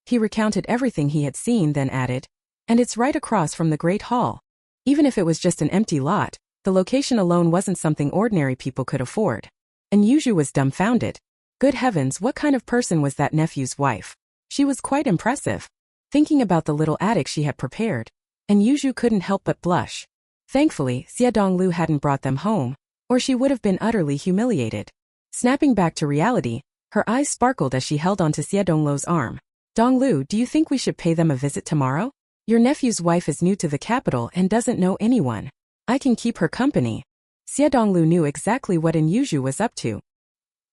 He recounted everything he had seen, then added, And it's right across from the Great Hall. Even if it was just an empty lot, the location alone wasn't something ordinary people could afford. And Yuzhu was dumbfounded. Good heavens, what kind of person was that nephew's wife? She was quite impressive. Thinking about the little attic she had prepared, and Yuzhu couldn't help but blush. Thankfully, Xie Donglu hadn't brought them home, or she would have been utterly humiliated. Snapping back to reality, her eyes sparkled as she held onto Xie Donglu's arm. Donglu, do you think we should pay them a visit tomorrow? Your nephew's wife is new to the capital and doesn't know anyone. I can keep her company. Xie Donglu knew exactly what An Yuzhu was up to.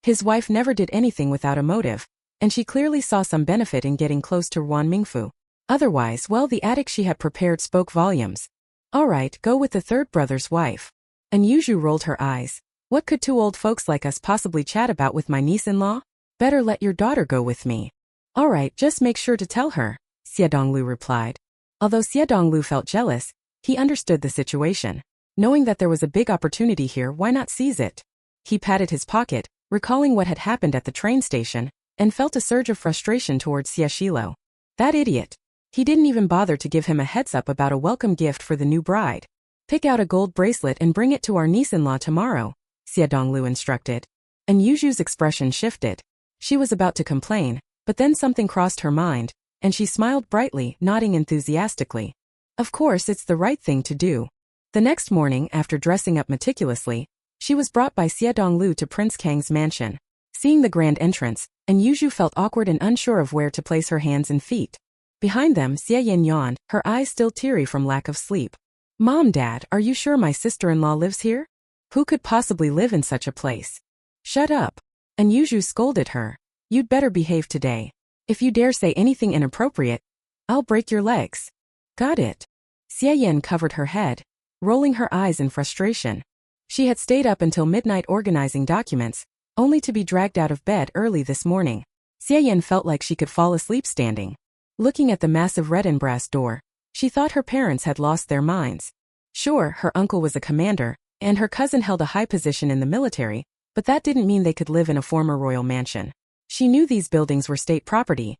His wife never did anything without a motive, and she clearly saw some benefit in getting close to Ruan Mingfu. Otherwise, well, the attic she had prepared spoke volumes. All right, go with the third brother's wife. An Yuzhu rolled her eyes. What could two old folks like us possibly chat about with my niece-in-law? Better let your daughter go with me. All right, just make sure to tell her, Xie Donglu replied. Although Xie Donglu felt jealous, he understood the situation. Knowing that there was a big opportunity here, why not seize it? He patted his pocket, recalling what had happened at the train station, and felt a surge of frustration towards Xie Shilo. That idiot. He didn't even bother to give him a heads-up about a welcome gift for the new bride. Pick out a gold bracelet and bring it to our niece-in-law tomorrow, Xie Donglu instructed. And Yuju's expression shifted. She was about to complain, but then something crossed her mind, and she smiled brightly, nodding enthusiastically. Of course, it's the right thing to do. The next morning, after dressing up meticulously, she was brought by Xie Donglu to Prince Kang's mansion. Seeing the grand entrance, and Yuju felt awkward and unsure of where to place her hands and feet. Behind them, Xie Yin yawned, her eyes still teary from lack of sleep. Mom, Dad, are you sure my sister-in-law lives here? Who could possibly live in such a place? Shut up. And Yuju scolded her. You'd better behave today. If you dare say anything inappropriate, I'll break your legs. Got it. Xie Yin covered her head, rolling her eyes in frustration. She had stayed up until midnight organizing documents, only to be dragged out of bed early this morning. Xie Yin felt like she could fall asleep standing. Looking at the massive red and brass door, she thought her parents had lost their minds. Sure, her uncle was a commander, and her cousin held a high position in the military, but that didn't mean they could live in a former royal mansion. She knew these buildings were state property.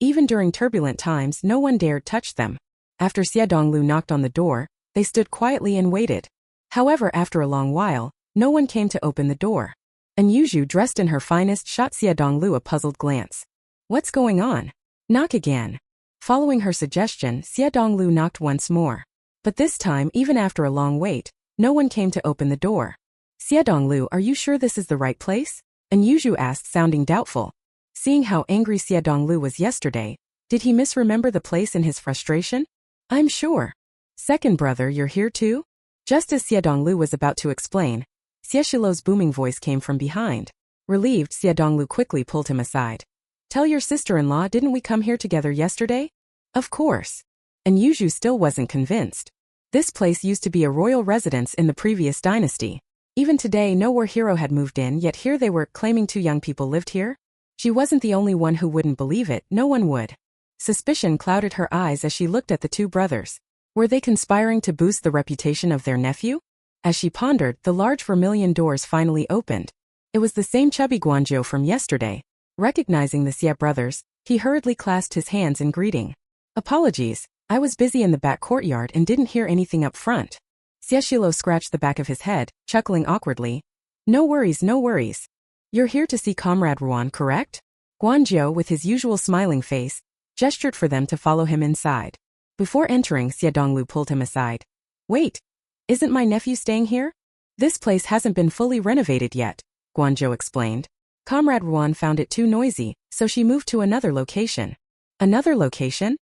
Even during turbulent times, no one dared touch them. After Xie Donglu knocked on the door, they stood quietly and waited. However, after a long while, no one came to open the door. And Yuju, dressed in her finest, shot Xie Donglu a puzzled glance. What's going on? Knock again. Following her suggestion, Xie Donglu knocked once more. But this time, even after a long wait, no one came to open the door. Xie Donglu, are you sure this is the right place? And Yuju asked, sounding doubtful. Seeing how angry Xie Donglu was yesterday, did he misremember the place in his frustration? I'm sure. Second brother, you're here too? Just as Xie Donglu was about to explain, Xie Shilo's booming voice came from behind. Relieved, Xie Donglu quickly pulled him aside. Tell your sister-in-law, didn't we come here together yesterday? Of course. And Yuju still wasn't convinced. This place used to be a royal residence in the previous dynasty. Even today, no war hero had moved in, yet here they were, claiming two young people lived here? She wasn't the only one who wouldn't believe it, no one would. Suspicion clouded her eyes as she looked at the two brothers. Were they conspiring to boost the reputation of their nephew? As she pondered, the large vermilion doors finally opened. It was the same chubby Guanzhou from yesterday. Recognizing the Xie brothers, he hurriedly clasped his hands in greeting. Apologies, I was busy in the back courtyard and didn't hear anything up front. Xie Shilo scratched the back of his head, chuckling awkwardly. No worries, no worries. You're here to see Comrade Ruan, correct? Guanzhou, with his usual smiling face, gestured for them to follow him inside. Before entering, Xie Donglu pulled him aside. Wait, isn't my nephew staying here? This place hasn't been fully renovated yet, Guanzhou explained. Comrade Ruan found it too noisy, so she moved to another location. Another location?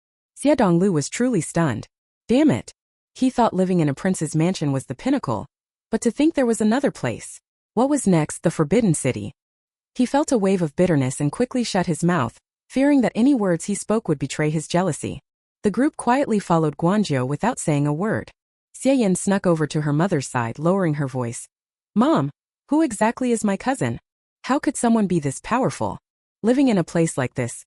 Xie Donglu was truly stunned. Damn it. He thought living in a prince's mansion was the pinnacle. But to think there was another place. What was next? The Forbidden City. He felt a wave of bitterness and quickly shut his mouth, fearing that any words he spoke would betray his jealousy. The group quietly followed Guanzhou without saying a word. Xie Yin snuck over to her mother's side, lowering her voice. Mom, who exactly is my cousin? How could someone be this powerful? Living in a place like this?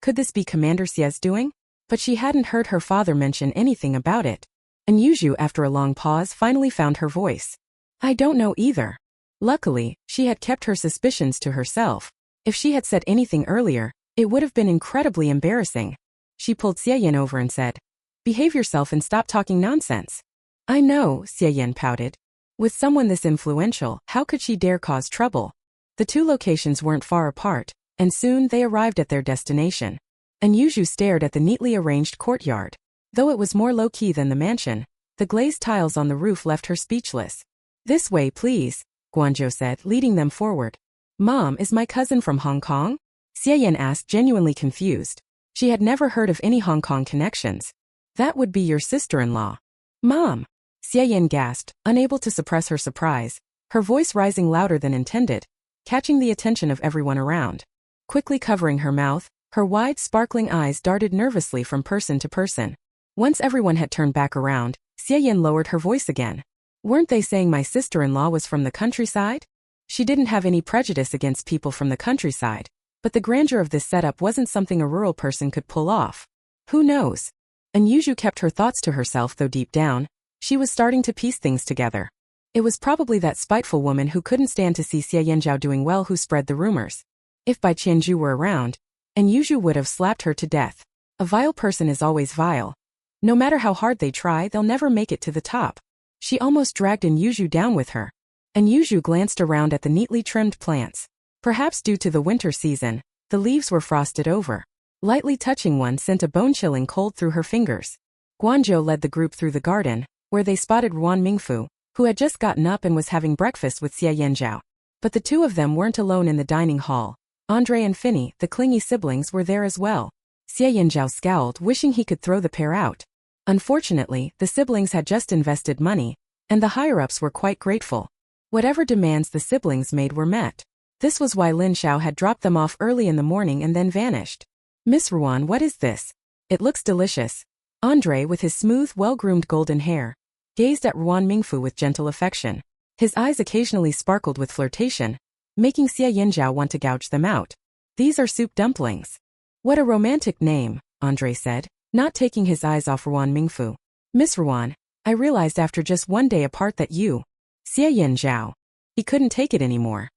Could this be Commander Xie's doing? But she hadn't heard her father mention anything about it. And Yuju, after a long pause, finally found her voice. I don't know either. Luckily, she had kept her suspicions to herself. If she had said anything earlier, it would have been incredibly embarrassing. She pulled Xie Yin over and said, Behave yourself and stop talking nonsense. I know, Xie Yin pouted. With someone this influential, how could she dare cause trouble? The two locations weren't far apart, and soon they arrived at their destination. And Yuju stared at the neatly arranged courtyard. Though it was more low-key than the mansion, the glazed tiles on the roof left her speechless. This way, please, Guanzhou said, leading them forward. Mom, is my cousin from Hong Kong? Xie Yin asked, genuinely confused. She had never heard of any Hong Kong connections. That would be your sister-in-law. Mom! Xie Yin gasped, unable to suppress her surprise, her voice rising louder than intended, catching the attention of everyone around. Quickly covering her mouth, her wide, sparkling eyes darted nervously from person to person. Once everyone had turned back around, Xie Yin lowered her voice again. Weren't they saying my sister-in-law was from the countryside? She didn't have any prejudice against people from the countryside, but the grandeur of this setup wasn't something a rural person could pull off. Who knows? Anyuju kept her thoughts to herself, though deep down, she was starting to piece things together. It was probably that spiteful woman who couldn't stand to see Xie Yanzhao doing well who spread the rumors. If Bai Qianju were around, Anyuju would have slapped her to death. A vile person is always vile. No matter how hard they try, they'll never make it to the top. She almost dragged Anyuju down with her. Anyuju glanced around at the neatly trimmed plants. Perhaps due to the winter season, the leaves were frosted over. Lightly touching one sent a bone-chilling cold through her fingers. Guanzhou led the group through the garden, where they spotted Ruan Mingfu, who had just gotten up and was having breakfast with Xie Yanzhao. But the two of them weren't alone in the dining hall. Andre and Finny, the clingy siblings, were there as well. Xie Yanzhao scowled, wishing he could throw the pair out. Unfortunately, the siblings had just invested money, and the higher-ups were quite grateful. Whatever demands the siblings made were met. This was why Lin Xiao had dropped them off early in the morning and then vanished. Miss Ruan, what is this? It looks delicious. Andre, with his smooth, well-groomed golden hair, gazed at Ruan Mingfu with gentle affection. His eyes occasionally sparkled with flirtation, making Xie Yanzhao want to gouge them out. These are soup dumplings. What a romantic name, Andre said, not taking his eyes off Ruan Mingfu. Miss Ruan, I realized after just one day apart that you, Xie Yanzhao. He couldn't take it anymore.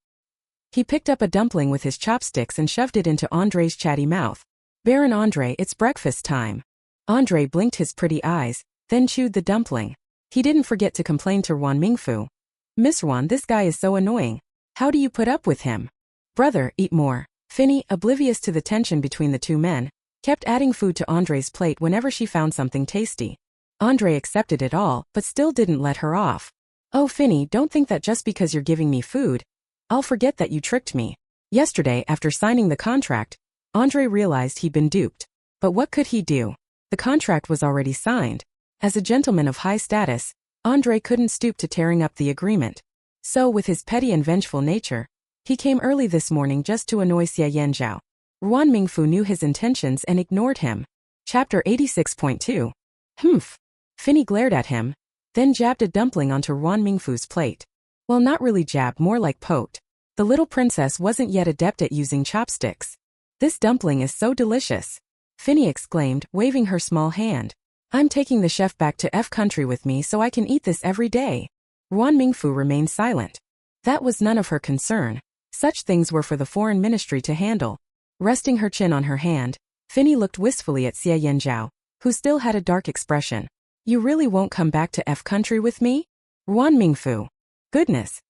He picked up a dumpling with his chopsticks and shoved it into Andre's chatty mouth. Baron Andre, it's breakfast time. Andre blinked his pretty eyes, then chewed the dumpling. He didn't forget to complain to Ruan Mingfu. Miss Ruan, this guy is so annoying. How do you put up with him? Brother, eat more. Finny, oblivious to the tension between the two men, kept adding food to Andre's plate whenever she found something tasty. Andre accepted it all, but still didn't let her off. Oh Finny, don't think that just because you're giving me food, I'll forget that you tricked me. Yesterday, after signing the contract, Andre realized he'd been duped. But what could he do? The contract was already signed. As a gentleman of high status, Andre couldn't stoop to tearing up the agreement. So, with his petty and vengeful nature, he came early this morning just to annoy Xie Yanzhao. Ruan Mingfu knew his intentions and ignored him. Chapter 86.2. Humph. Finny glared at him, then jabbed a dumpling onto Ruan Mingfu's plate. Well, not really jab, more like poked. The little princess wasn't yet adept at using chopsticks. This dumpling is so delicious, Finny exclaimed, waving her small hand. I'm taking the chef back to F country with me so I can eat this every day. Ruan Mingfu remained silent. That was none of her concern. Such things were for the foreign ministry to handle. Resting her chin on her hand, Finny looked wistfully at Xie Yanzhao, who still had a dark expression. You really won't come back to F country with me? Ruan Mingfu. Goodness.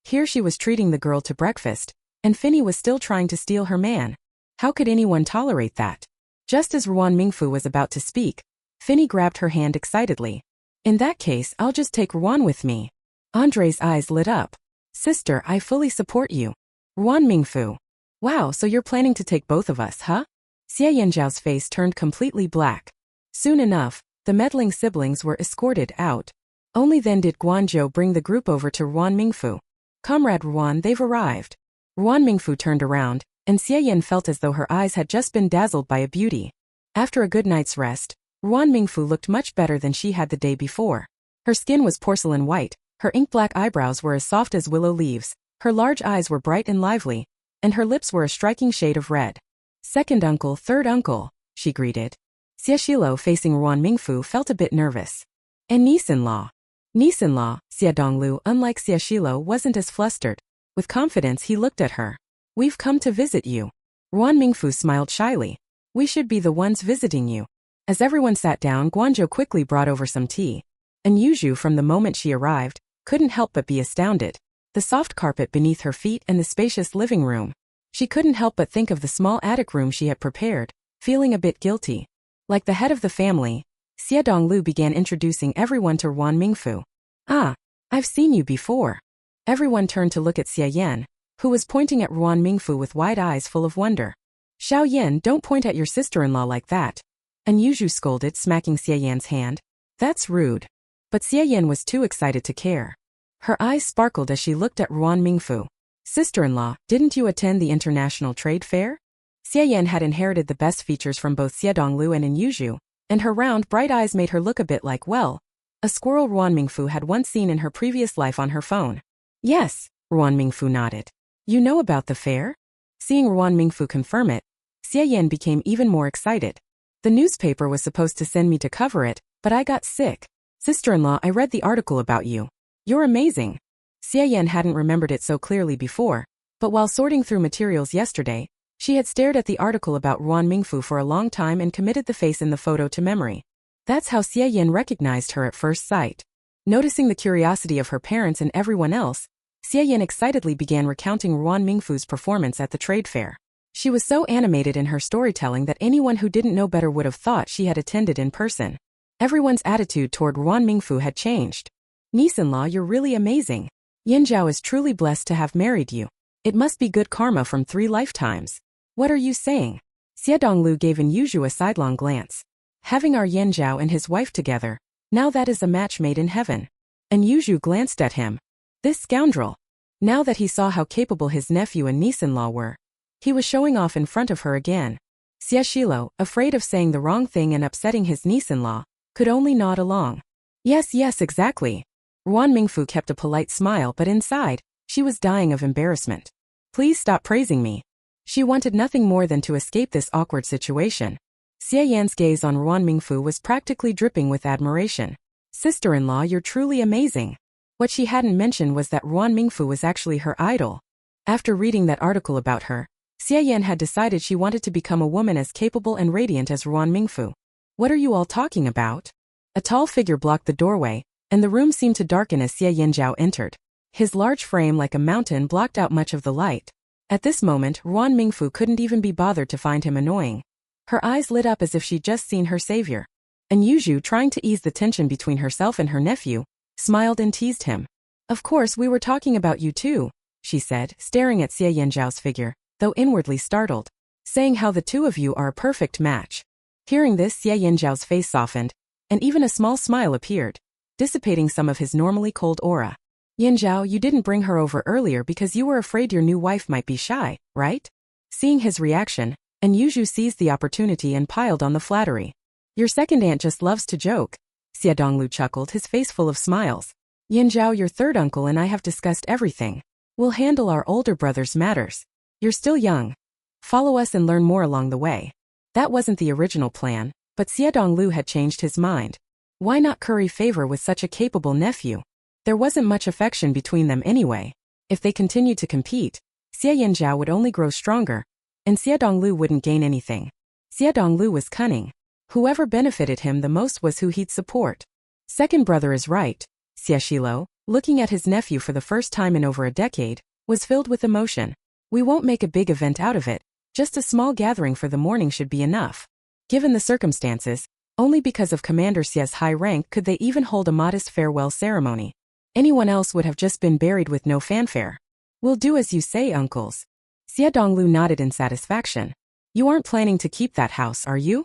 Here she was treating the girl to breakfast, and Finny was still trying to steal her man. How could anyone tolerate that? Just as Ruan Mingfu was about to speak, Finny grabbed her hand excitedly. In that case, I'll just take Ruan with me. Andre's eyes lit up. Sister, I fully support you. Ruan Mingfu. Wow, so you're planning to take both of us, huh? Xie Yanzhao's face turned completely black. Soon enough, the meddling siblings were escorted out. Only then did Guanzhou bring the group over to Ruan Mingfu. Comrade Ruan, they've arrived. Ruan Mingfu turned around, and Xie Yan felt as though her eyes had just been dazzled by a beauty. After a good night's rest, Ruan Mingfu looked much better than she had the day before. Her skin was porcelain white, her ink-black eyebrows were as soft as willow leaves, her large eyes were bright and lively, and her lips were a striking shade of red. Second uncle, third uncle, she greeted. Xieshilo, facing Ruan Mingfu, felt a bit nervous. And niece-in-law. Niece-in-law, Xie Donglu, unlike Xieshilo, wasn't as flustered. With confidence he looked at her. We've come to visit you. Ruan Mingfu smiled shyly. We should be the ones visiting you. As everyone sat down, Guanzhou quickly brought over some tea. Anyuju, from the moment she arrived, couldn't help but be astounded. The soft carpet beneath her feet and the spacious living room. She couldn't help but think of the small attic room she had prepared, feeling a bit guilty. Like the head of the family, Xie Donglu began introducing everyone to Ruan Mingfu. Ah, I've seen you before. Everyone turned to look at Xie Yan, who was pointing at Ruan Mingfu with wide eyes full of wonder. Xiao Yan, don't point at your sister-in-law like that. Anyuju scolded, smacking Xie Yan's hand. That's rude. But Xie Yan was too excited to care. Her eyes sparkled as she looked at Ruan Mingfu. Sister-in-law, didn't you attend the international trade fair? Xie Yan had inherited the best features from both Xie Donglu and Anyuju, and her round, bright eyes made her look a bit like, well, a squirrel Ruan Mingfu had once seen in her previous life on her phone. Yes, Ruan Mingfu nodded. You know about the fair? Seeing Ruan Mingfu confirm it, Xie Yan became even more excited. The newspaper was supposed to send me to cover it, but I got sick. Sister-in-law, I read the article about you. You're amazing. Xie Yan hadn't remembered it so clearly before, but while sorting through materials yesterday, she had stared at the article about Ruan Mingfu for a long time and committed the face in the photo to memory. That's how Xie Yan recognized her at first sight. Noticing the curiosity of her parents and everyone else, Xie Yan excitedly began recounting Ruan Mingfu's performance at the trade fair. She was so animated in her storytelling that anyone who didn't know better would have thought she had attended in person. Everyone's attitude toward Ruan Mingfu had changed. Niece-in-law, you're really amazing. Yin Zhao is truly blessed to have married you. It must be good karma from 3 lifetimes. What are you saying? Xie Donglu gave Yin Yuzhu a sidelong glance. Having our Yin Zhao and his wife together, now that is a match made in heaven. And Yuzhu glanced at him. This scoundrel. Now that he saw how capable his nephew and niece-in-law were, he was showing off in front of her again. Xie Shilo, afraid of saying the wrong thing and upsetting his niece-in-law, could only nod along. Yes, exactly. Ruan Mingfu kept a polite smile, but inside, she was dying of embarrassment. Please stop praising me. She wanted nothing more than to escape this awkward situation. Xie Yan's gaze on Ruan Mingfu was practically dripping with admiration. Sister-in-law, you're truly amazing. What she hadn't mentioned was that Ruan Mingfu was actually her idol. After reading that article about her, Xie Yan had decided she wanted to become a woman as capable and radiant as Ruan Mingfu. What are you all talking about? A tall figure blocked the doorway, and the room seemed to darken as Xie Yanzhao entered. His large frame like a mountain blocked out much of the light. At this moment, Ruan Mingfu couldn't even be bothered to find him annoying. Her eyes lit up as if she'd just seen her savior. And Yuzhu, trying to ease the tension between herself and her nephew, smiled and teased him. Of course, we were talking about you too, she said, staring at Xie Yanzhao's figure, though inwardly startled, saying how the two of you are a perfect match. Hearing this, Xie Yanzhao's face softened, and even a small smile appeared, dissipating some of his normally cold aura. Yanzhao, you didn't bring her over earlier because you were afraid your new wife might be shy, right? Seeing his reaction, and Yuzhu seized the opportunity and piled on the flattery. Your second aunt just loves to joke. Xie Donglu chuckled, his face full of smiles. Yanzhao, your third uncle and I have discussed everything. We'll handle our older brother's matters. You're still young. Follow us and learn more along the way. That wasn't the original plan, but Xie Donglu had changed his mind. Why not curry favor with such a capable nephew? There wasn't much affection between them anyway. If they continued to compete, Xie Yanzhao would only grow stronger, and Xie Donglu wouldn't gain anything. Xie Donglu was cunning. Whoever benefited him the most was who he'd support. Second brother is right. Xie Shilo, looking at his nephew for the first time in over a decade, was filled with emotion. We won't make a big event out of it. Just a small gathering for the morning should be enough. Given the circumstances, only because of Commander Xie's high rank could they even hold a modest farewell ceremony. Anyone else would have just been buried with no fanfare. We'll do as you say, uncles. Xie Donglu nodded in satisfaction. You aren't planning to keep that house, are you?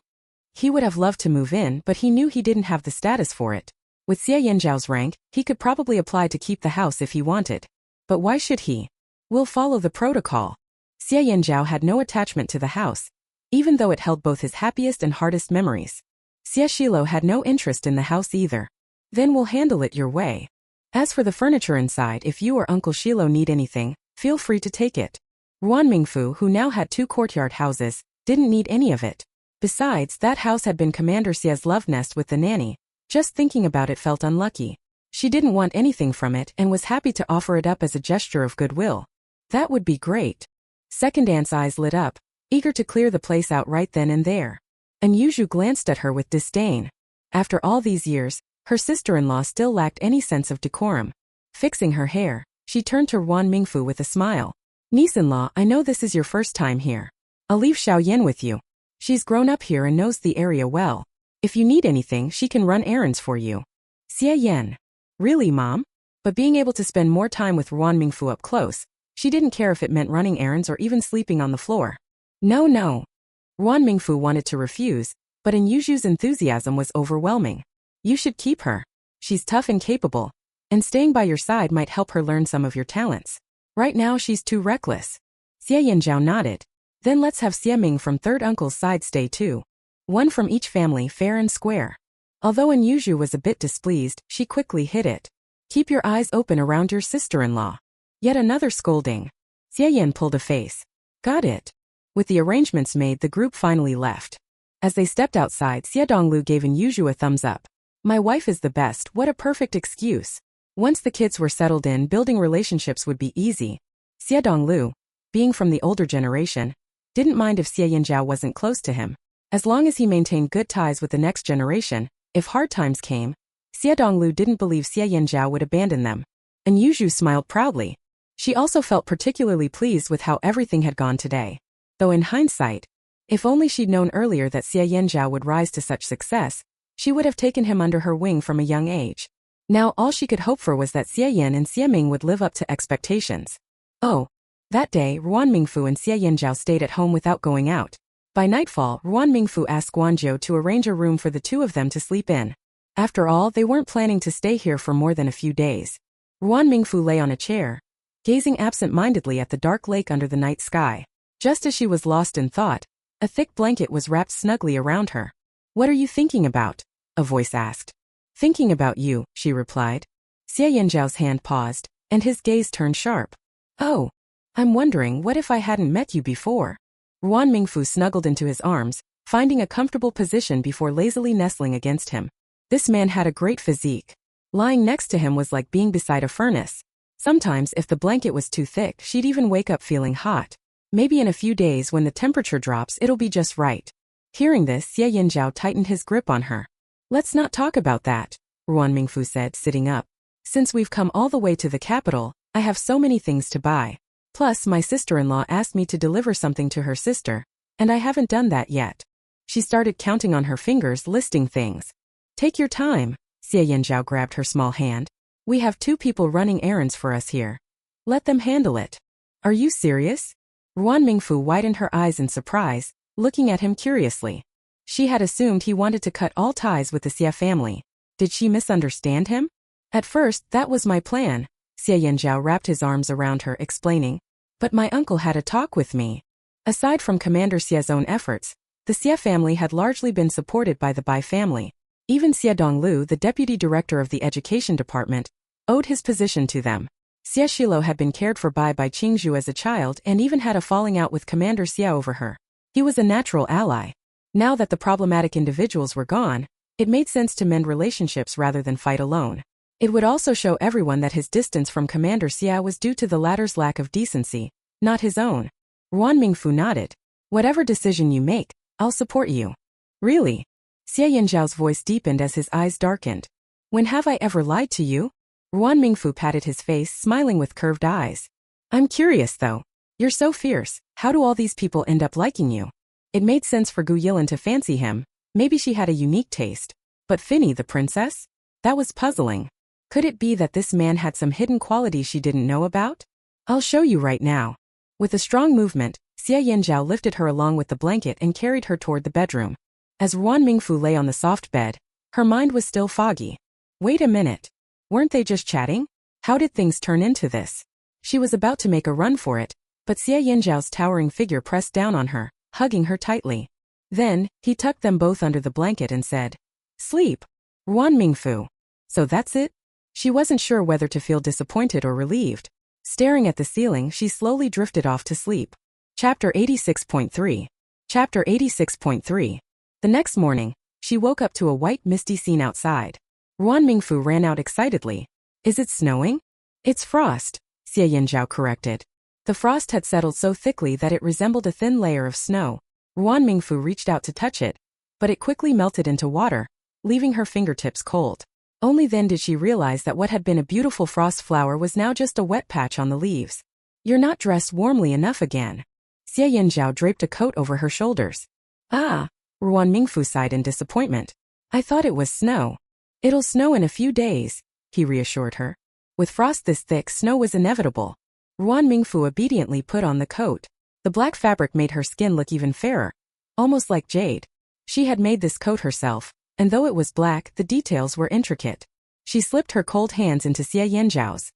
He would have loved to move in, but he knew he didn't have the status for it. With Xie Yanzhao's rank, he could probably apply to keep the house if he wanted. But why should he? We'll follow the protocol. Xie Yanzhao had no attachment to the house, even though it held both his happiest and hardest memories. Xie Shilo had no interest in the house either. Then we'll handle it your way. As for the furniture inside, if you or Uncle Shilo need anything, feel free to take it. Ruan Mingfu, who now had 2 courtyard houses, didn't need any of it. Besides, that house had been Commander Xie's love nest with the nanny. Just thinking about it felt unlucky. She didn't want anything from it and was happy to offer it up as a gesture of goodwill. That would be great. Second aunt's eyes lit up, eager to clear the place out right then and there. And Yuzhu glanced at her with disdain. After all these years, her sister-in-law still lacked any sense of decorum. Fixing her hair, she turned to Ruan Mingfu with a smile. Niece-in-law, I know this is your first time here. I'll leave Xiao Yan with you. She's grown up here and knows the area well. If you need anything, she can run errands for you. Xie Yan. Really, Mom? But being able to spend more time with Ruan Mingfu up close, she didn't care if it meant running errands or even sleeping on the floor. No. Ruan Mingfu wanted to refuse, but Yuzhu's enthusiasm was overwhelming. You should keep her. She's tough and capable, and staying by your side might help her learn some of your talents. Right now she's too reckless. Xie Yanzhao nodded. Then let's have Xie Ming from third uncle's side stay too. One from each family, fair and square. Although Anyuju was a bit displeased, she quickly hid it. Keep your eyes open around your sister-in-law. Yet another scolding. Xie Yan pulled a face. Got it. With the arrangements made, the group finally left. As they stepped outside, Xie Donglu gave Anyuju a thumbs up. My wife is the best, what a perfect excuse. Once the kids were settled in, building relationships would be easy. Xie Donglu, being from the older generation, didn't mind if Xie Yanzhao wasn't close to him. As long as he maintained good ties with the next generation, if hard times came, Xie Donglu didn't believe Xie Yanzhao would abandon them. Anyuju smiled proudly. She also felt particularly pleased with how everything had gone today. Though in hindsight, if only she'd known earlier that Xie Yanzhao would rise to such success, she would have taken him under her wing from a young age. Now all she could hope for was that Xie Yan and Xie Ming would live up to expectations. Oh. That day, Ruan Mingfu and Xie Yanzhao stayed at home without going out. By nightfall, Ruan Mingfu asked Guanzhou to arrange a room for the two of them to sleep in. After all, they weren't planning to stay here for more than a few days. Ruan Mingfu lay on a chair, gazing absent-mindedly at the dark lake under the night sky. Just as she was lost in thought, a thick blanket was wrapped snugly around her. What are you thinking about? A voice asked. Thinking about you, she replied. Xie Yanzhao's hand paused, and his gaze turned sharp. Oh. I'm wondering, what if I hadn't met you before? Ruan Mingfu snuggled into his arms, finding a comfortable position before lazily nestling against him. This man had a great physique. Lying next to him was like being beside a furnace. Sometimes, if the blanket was too thick, she'd even wake up feeling hot. Maybe in a few days when the temperature drops, it'll be just right. Hearing this, Xie Yanzhao tightened his grip on her. Let's not talk about that, Ruan Mingfu said, sitting up. Since we've come all the way to the capital, I have so many things to buy. Plus, my sister-in-law asked me to deliver something to her sister, and I haven't done that yet. She started counting on her fingers, listing things. Take your time, Xie Yanzhao grabbed her small hand. We have 2 people running errands for us here. Let them handle it. Are you serious? Ruan Mingfu widened her eyes in surprise, looking at him curiously. She had assumed he wanted to cut all ties with the Xie family. Did she misunderstand him? At first, that was my plan. Xie Yanzhao wrapped his arms around her, explaining. But my uncle had a talk with me. Aside from Commander Xie's own efforts, the Xie family had largely been supported by the Bai family. Even Xie Donglu, the deputy director of the education department, owed his position to them. Xie Shilo had been cared for by Qingzhu as a child and even had a falling out with Commander Xie over her. He was a natural ally. Now that the problematic individuals were gone, it made sense to mend relationships rather than fight alone. It would also show everyone that his distance from Commander Xie was due to the latter's lack of decency, not his own. Ruan Mingfu nodded. Whatever decision you make, I'll support you. Really? Xie Yanzhao's voice deepened as his eyes darkened. When have I ever lied to you? Ruan Mingfu patted his face, smiling with curved eyes. I'm curious though. You're so fierce, how do all these people end up liking you? It made sense for Gu Yilin to fancy him, maybe she had a unique taste. But Finny the princess? That was puzzling. Could it be that this man had some hidden qualities she didn't know about? I'll show you right now. With a strong movement, Xie Yanzhao lifted her along with the blanket and carried her toward the bedroom. As Ruan Mingfu lay on the soft bed, her mind was still foggy. Wait a minute. Weren't they just chatting? How did things turn into this? She was about to make a run for it, but Xie Yanzhao's towering figure pressed down on her, hugging her tightly. Then, he tucked them both under the blanket and said, Sleep. Ruan Mingfu. So that's it? She wasn't sure whether to feel disappointed or relieved. Staring at the ceiling, she slowly drifted off to sleep. Chapter 86.3. Chapter 86.3. The next morning, she woke up to a white misty scene outside. Ruan Mingfu ran out excitedly. Is it snowing? It's frost, Xie Yanzhao corrected. The frost had settled so thickly that it resembled a thin layer of snow. Ruan Mingfu reached out to touch it, but it quickly melted into water, leaving her fingertips cold. Only then did she realize that what had been a beautiful frost flower was now just a wet patch on the leaves. You're not dressed warmly enough again. Xie Yanzhao draped a coat over her shoulders. Ah, Ruan Mingfu sighed in disappointment. I thought it was snow. It'll snow in a few days, he reassured her. With frost this thick, snow was inevitable. Ruan Mingfu obediently put on the coat. The black fabric made her skin look even fairer, almost like jade. She had made this coat herself, and though it was black, the details were intricate. She slipped her cold hands into Xie Yanzhao's.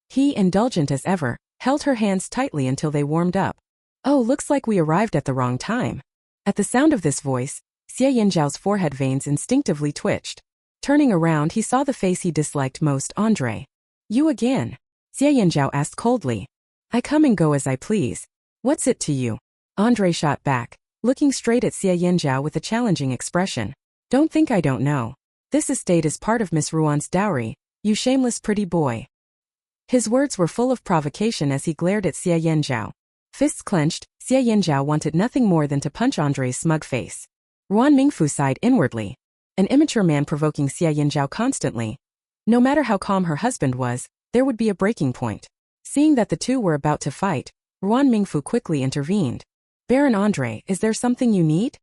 He, indulgent as ever, held her hands tightly until they warmed up. Oh, looks like we arrived at the wrong time. At the sound of this voice, Xie Yinzhao's forehead veins instinctively twitched. Turning around, he saw the face he disliked most, Andre. You again? Xie Yinzhao asked coldly. I come and go as I please. What's it to you? Andre shot back, looking straight at Xie Yinzhao with a challenging expression. Don't think I don't know. This estate is part of Miss Ruan's dowry, you shameless pretty boy. His words were full of provocation as he glared at Xie Yinzhao. Fists clenched, Xie Yinzhao wanted nothing more than to punch Andre's smug face. Ruan Mingfu sighed inwardly. An immature man provoking Xie Yinzhao constantly. No matter how calm her husband was, there would be a breaking point. Seeing that the two were about to fight, Ruan Mingfu quickly intervened. Baron Andre, is there something you need?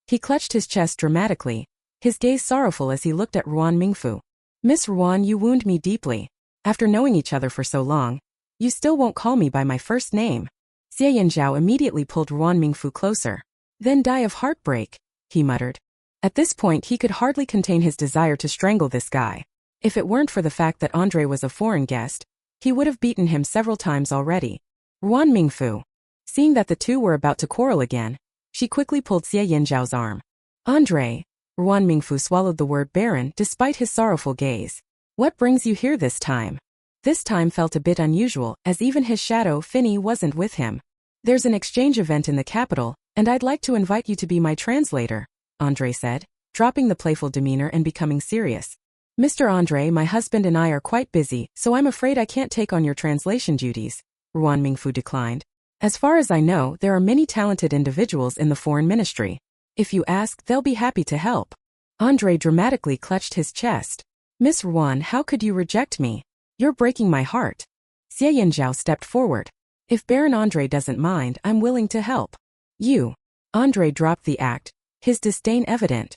He clutched his chest dramatically, his gaze sorrowful as he looked at Ruan Mingfu. Miss Ruan, you wound me deeply. After knowing each other for so long, you still won't call me by my first name. Xie Yinzhao immediately pulled Ruan Mingfu closer. Then die of heartbreak, he muttered. At this point he could hardly contain his desire to strangle this guy. If it weren't for the fact that Andre was a foreign guest, he would have beaten him several times already. Ruan Mingfu. Seeing that the two were about to quarrel again, she quickly pulled Xie Yinzhao's arm. Andre. Ruan Mingfu swallowed the word baron despite his sorrowful gaze. What brings you here this time? This time felt a bit unusual, as even his shadow, Finny, wasn't with him. There's an exchange event in the capital, and I'd like to invite you to be my translator, Andre said, dropping the playful demeanor and becoming serious. Mr. Andre, my husband and I are quite busy, so I'm afraid I can't take on your translation duties, Ruan Mingfu declined. As far as I know, there are many talented individuals in the foreign ministry. If you ask, they'll be happy to help. Andre dramatically clutched his chest. Miss Ruan, how could you reject me? You're breaking my heart. Xie Yinzhao stepped forward. If Baron Andre doesn't mind, I'm willing to help. You. Andre dropped the act, his disdain evident.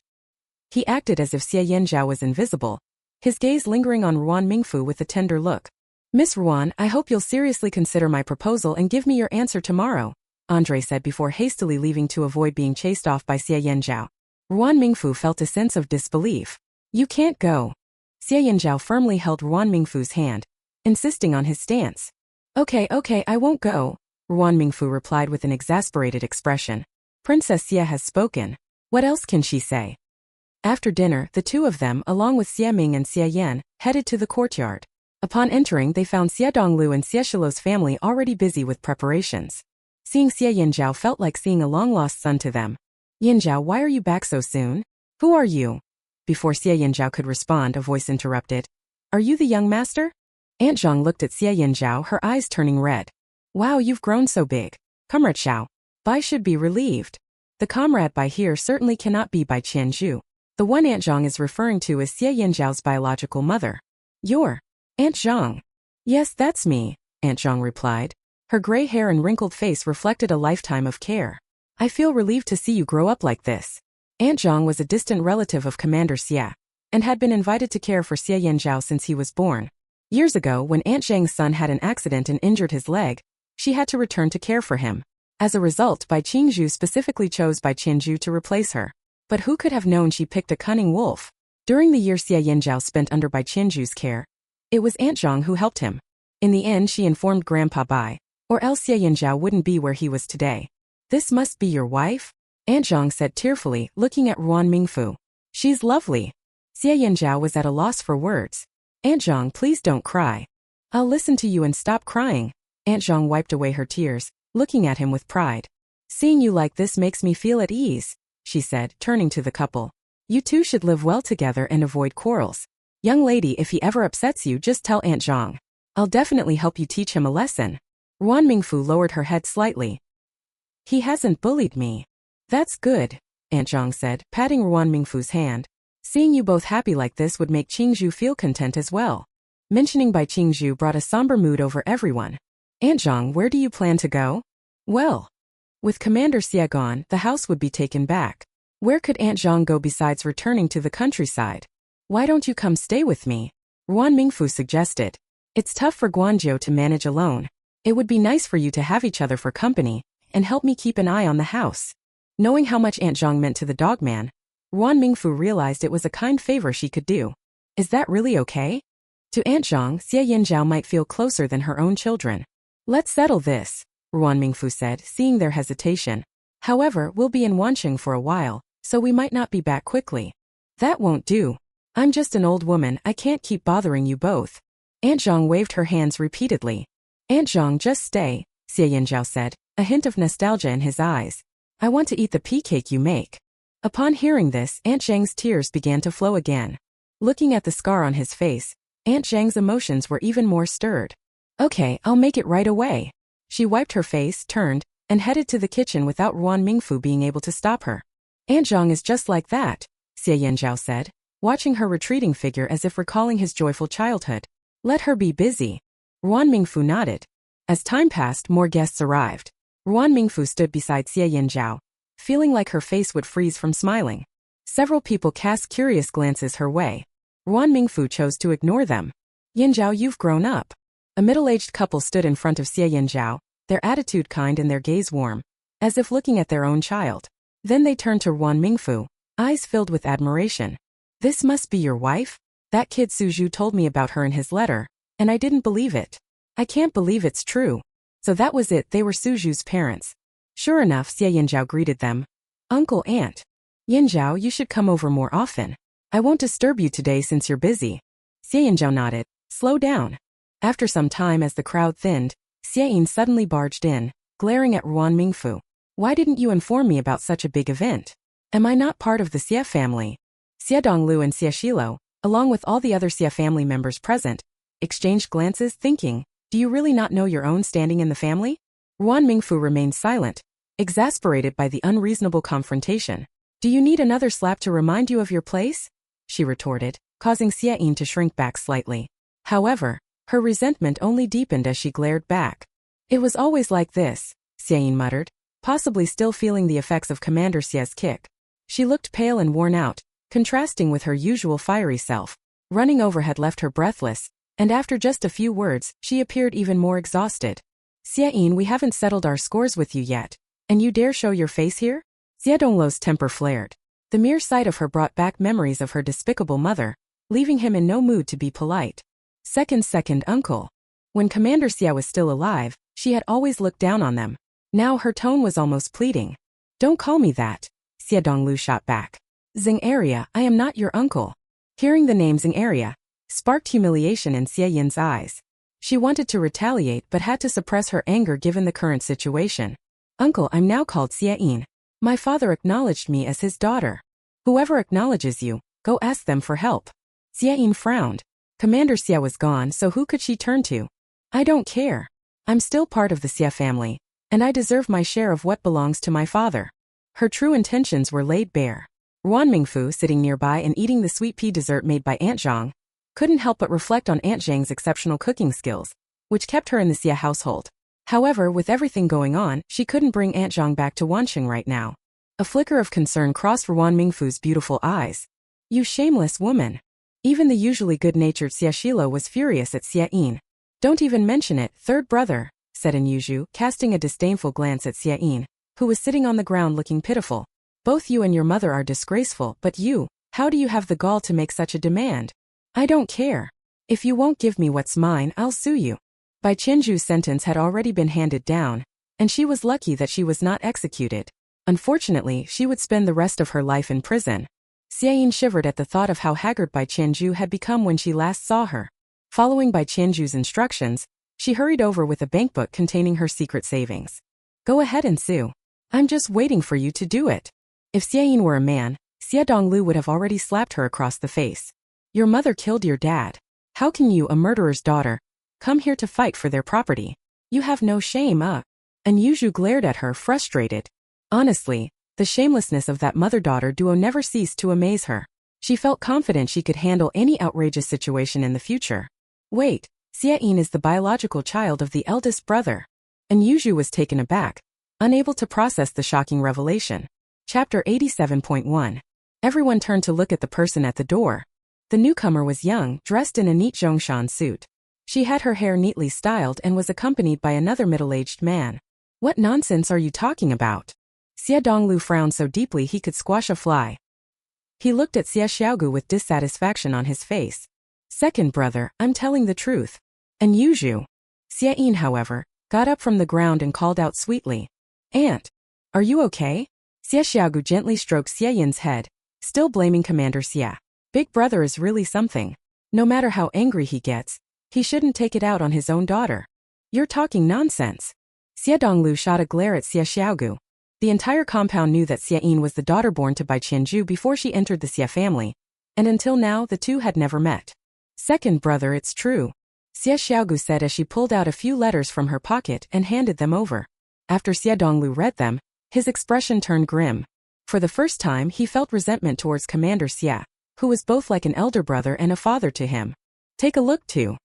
He acted as if Xie Yinzhao was invisible, his gaze lingering on Ruan Mingfu with a tender look. Miss Ruan, I hope you'll seriously consider my proposal and give me your answer tomorrow, Andre said before hastily leaving to avoid being chased off by Xie Yinzhao. Ruan Mingfu felt a sense of disbelief. You can't go. Xie Yinzhao firmly held Ruan Mingfu's hand, insisting on his stance. Okay, I won't go, Ruan Mingfu replied with an exasperated expression. Princess Xie has spoken. What else can she say? After dinner, the two of them, along with Xie Ming and Xie Yan, headed to the courtyard. Upon entering, they found Xie Donglu and Xie Shiluo's family already busy with preparations. Seeing Xie Yinzhao felt like seeing a long-lost son to them. Yinzhao, why are you back so soon? Who are you? Before Xie Yinzhao could respond, a voice interrupted. Are you the young master? Aunt Zhang looked at Xie Yinzhao, her eyes turning red. Wow, you've grown so big. Comrade Xiao. Bai should be relieved. The comrade Bai here certainly cannot be Bai Qianzhu. The one Aunt Zhang is referring to is Xie Yinzhao's biological mother. You're Aunt Zhang. Yes, that's me, Aunt Zhang replied. Her gray hair and wrinkled face reflected a lifetime of care. I feel relieved to see you grow up like this. Aunt Zhang was a distant relative of Commander Xie, and had been invited to care for Xie Yinzhao since he was born. Years ago, when Aunt Zhang's son had an accident and injured his leg, she had to return to care for him. As a result, Bai Qingzhu specifically chose Bai Qianzhu to replace her. But who could have known she picked a cunning wolf? During the year Xie Yinzhao spent under Bai Qianzhu's care, it was Aunt Zhang who helped him. In the end, she informed Grandpa Bai, or else Xie Yinzhao wouldn't be where he was today. This must be your wife? Aunt Zhang said tearfully, looking at Ruan Mingfu. She's lovely. Xie Yinzhao was at a loss for words. Aunt Zhang, please don't cry. I'll listen to you and stop crying. Aunt Zhang wiped away her tears, looking at him with pride. Seeing you like this makes me feel at ease, she said, turning to the couple. You two should live well together and avoid quarrels. Young lady, if he ever upsets you, just tell Aunt Zhang. I'll definitely help you teach him a lesson. Ruan Mingfu lowered her head slightly. He hasn't bullied me. That's good, Aunt Zhang said, patting Ruan Mingfu's hand. Seeing you both happy like this would make Qingzhu feel content as well. Mentioning Bai Qingzhu brought a somber mood over everyone. Aunt Zhang, where do you plan to go? Well, with Commander Xie gone, the house would be taken back. Where could Aunt Zhang go besides returning to the countryside? Why don't you come stay with me? Ruan Mingfu suggested. It's tough for Guanzhou to manage alone. It would be nice for you to have each other for company, and help me keep an eye on the house. Knowing how much Aunt Zhang meant to the dogman, Ruan Mingfu realized it was a kind favor she could do. Is that really okay? To Aunt Zhang, Xie Yinzhao might feel closer than her own children. Let's settle this, Ruan Mingfu said, seeing their hesitation. However, we'll be in Wancheng for a while, so we might not be back quickly. That won't do. I'm just an old woman, I can't keep bothering you both. Aunt Zhang waved her hands repeatedly. Aunt Zhang, just stay, Xie Yanzhao said, a hint of nostalgia in his eyes. I want to eat the pea cake you make. Upon hearing this, Aunt Zhang's tears began to flow again. Looking at the scar on his face, Aunt Zhang's emotions were even more stirred. Okay, I'll make it right away. She wiped her face, turned, and headed to the kitchen without Ruan Mingfu being able to stop her. Aunt Zhang is just like that, Xie Yanzhao said, watching her retreating figure as if recalling his joyful childhood. Let her be busy. Ruan Mingfu nodded. As time passed, more guests arrived. Ruan Mingfu stood beside Xie Yanzhao, feeling like her face would freeze from smiling. Several people cast curious glances her way. Ruan Mingfu chose to ignore them. Yanzhao, you've grown up. A middle-aged couple stood in front of Xie Yanzhao, their attitude kind and their gaze warm, as if looking at their own child. Then they turned to Ruan Mingfu, eyes filled with admiration. This must be your wife? That kid Suju told me about her in his letter, and I didn't believe it. I can't believe it's true. So that was it, they were Suju's parents. Sure enough, Xie Yanzhao greeted them. Uncle, Aunt. Yanzhao, you should come over more often. I won't disturb you today since you're busy. Xie Yanzhao nodded. Slow down. After some time as the crowd thinned, Xie Yin suddenly barged in, glaring at Ruan Mingfu. Why didn't you inform me about such a big event? Am I not part of the Xie family? Xie Donglu and Xie Shilo, along with all the other Xie family members present, exchanged glances thinking, do you really not know your own standing in the family? Ruan Mingfu remained silent, exasperated by the unreasonable confrontation. Do you need another slap to remind you of your place? She retorted, causing Xie Yin to shrink back slightly. However, her resentment only deepened as she glared back. It was always like this, Xie Yin muttered, possibly still feeling the effects of Commander Xie's kick. She looked pale and worn out, contrasting with her usual fiery self. Running over had left her breathless, and after just a few words, she appeared even more exhausted. Xie Yin, we haven't settled our scores with you yet, and you dare show your face here? Xie Donglu's temper flared. The mere sight of her brought back memories of her despicable mother, leaving him in no mood to be polite. Second, uncle. When Commander Xie was still alive, she had always looked down on them. Now her tone was almost pleading. Don't call me that, Xie Donglu shot back. Xing Area, I am not your uncle. Hearing the name Xing Area sparked humiliation in Xie Yin's eyes. She wanted to retaliate but had to suppress her anger given the current situation. Uncle, I'm now called Xie Yin. My father acknowledged me as his daughter. Whoever acknowledges you, go ask them for help. Xie Yin frowned. Commander Xie was gone, so who could she turn to? I don't care. I'm still part of the Xie family, and I deserve my share of what belongs to my father. Her true intentions were laid bare. Ruan Mingfu, sitting nearby and eating the sweet pea dessert made by Aunt Zhang, couldn't help but reflect on Aunt Zhang's exceptional cooking skills, which kept her in the Xie household. However, with everything going on, she couldn't bring Aunt Zhang back to Wanxing right now. A flicker of concern crossed Ruan Mingfu's beautiful eyes. You shameless woman. Even the usually good-natured Xie Shilo was furious at Xie Yin. Don't even mention it, third brother, said Anyuju, casting a disdainful glance at Xie Yin, who was sitting on the ground looking pitiful. Both you and your mother are disgraceful, but you, how do you have the gall to make such a demand? I don't care. If you won't give me what's mine, I'll sue you. Bai Qianzhu's sentence had already been handed down, and she was lucky that she was not executed. Unfortunately, she would spend the rest of her life in prison. Xie Yin shivered at the thought of how haggard Bai Qianzhu had become when she last saw her. Following Bai Qianzhu's instructions, she hurried over with a bankbook containing her secret savings. Go ahead and sue. I'm just waiting for you to do it. If Xie Yin were a man, Xie Donglu would have already slapped her across the face. Your mother killed your dad. How can you, a murderer's daughter, come here to fight for their property? You have no shame, And Yuju glared at her, frustrated. Honestly, the shamelessness of that mother-daughter duo never ceased to amaze her. She felt confident she could handle any outrageous situation in the future. Wait, Xie Yin is the biological child of the eldest brother. And Yuju was taken aback, unable to process the shocking revelation. Chapter 87.1. Everyone turned to look at the person at the door. The newcomer was young, dressed in a neat Zhongshan suit. She had her hair neatly styled and was accompanied by another middle-aged man. What nonsense are you talking about? Xie Donglu frowned so deeply he could squash a fly. He looked at Xie Xiaogu with dissatisfaction on his face. Second brother, I'm telling the truth. And Yuju. Xie Yin, however, got up from the ground and called out sweetly. Aunt. Are you okay? Xie Xiaogu gently stroked Xie Yin's head, still blaming Commander Xie. Big brother is really something. No matter how angry he gets, he shouldn't take it out on his own daughter. You're talking nonsense. Xie Donglu shot a glare at Xie Xiaogu. The entire compound knew that Xie Yin was the daughter born to Bai Qianju before she entered the Xie family, and until now the two had never met. Second brother, it's true, Xie Xiaogu said as she pulled out a few letters from her pocket and handed them over. After Xie Donglu read them, his expression turned grim. For the first time he felt resentment towards Commander Xie, who was both like an elder brother and a father to him. Take a look too.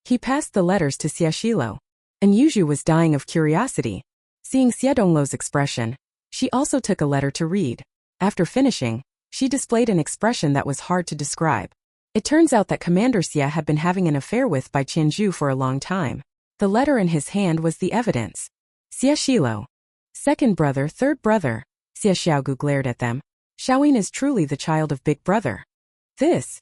He passed the letters to Xie Shilo. And Yuzhu was dying of curiosity. Seeing Xie Donglu's expression, she also took a letter to read. After finishing, she displayed an expression that was hard to describe. It turns out that Commander Xie had been having an affair with Bai Qianju for a long time. The letter in his hand was the evidence. Xie Shilo. Second brother, third brother. Xie Xiaogu glared at them. Xiaoyin is truly the child of big brother. This.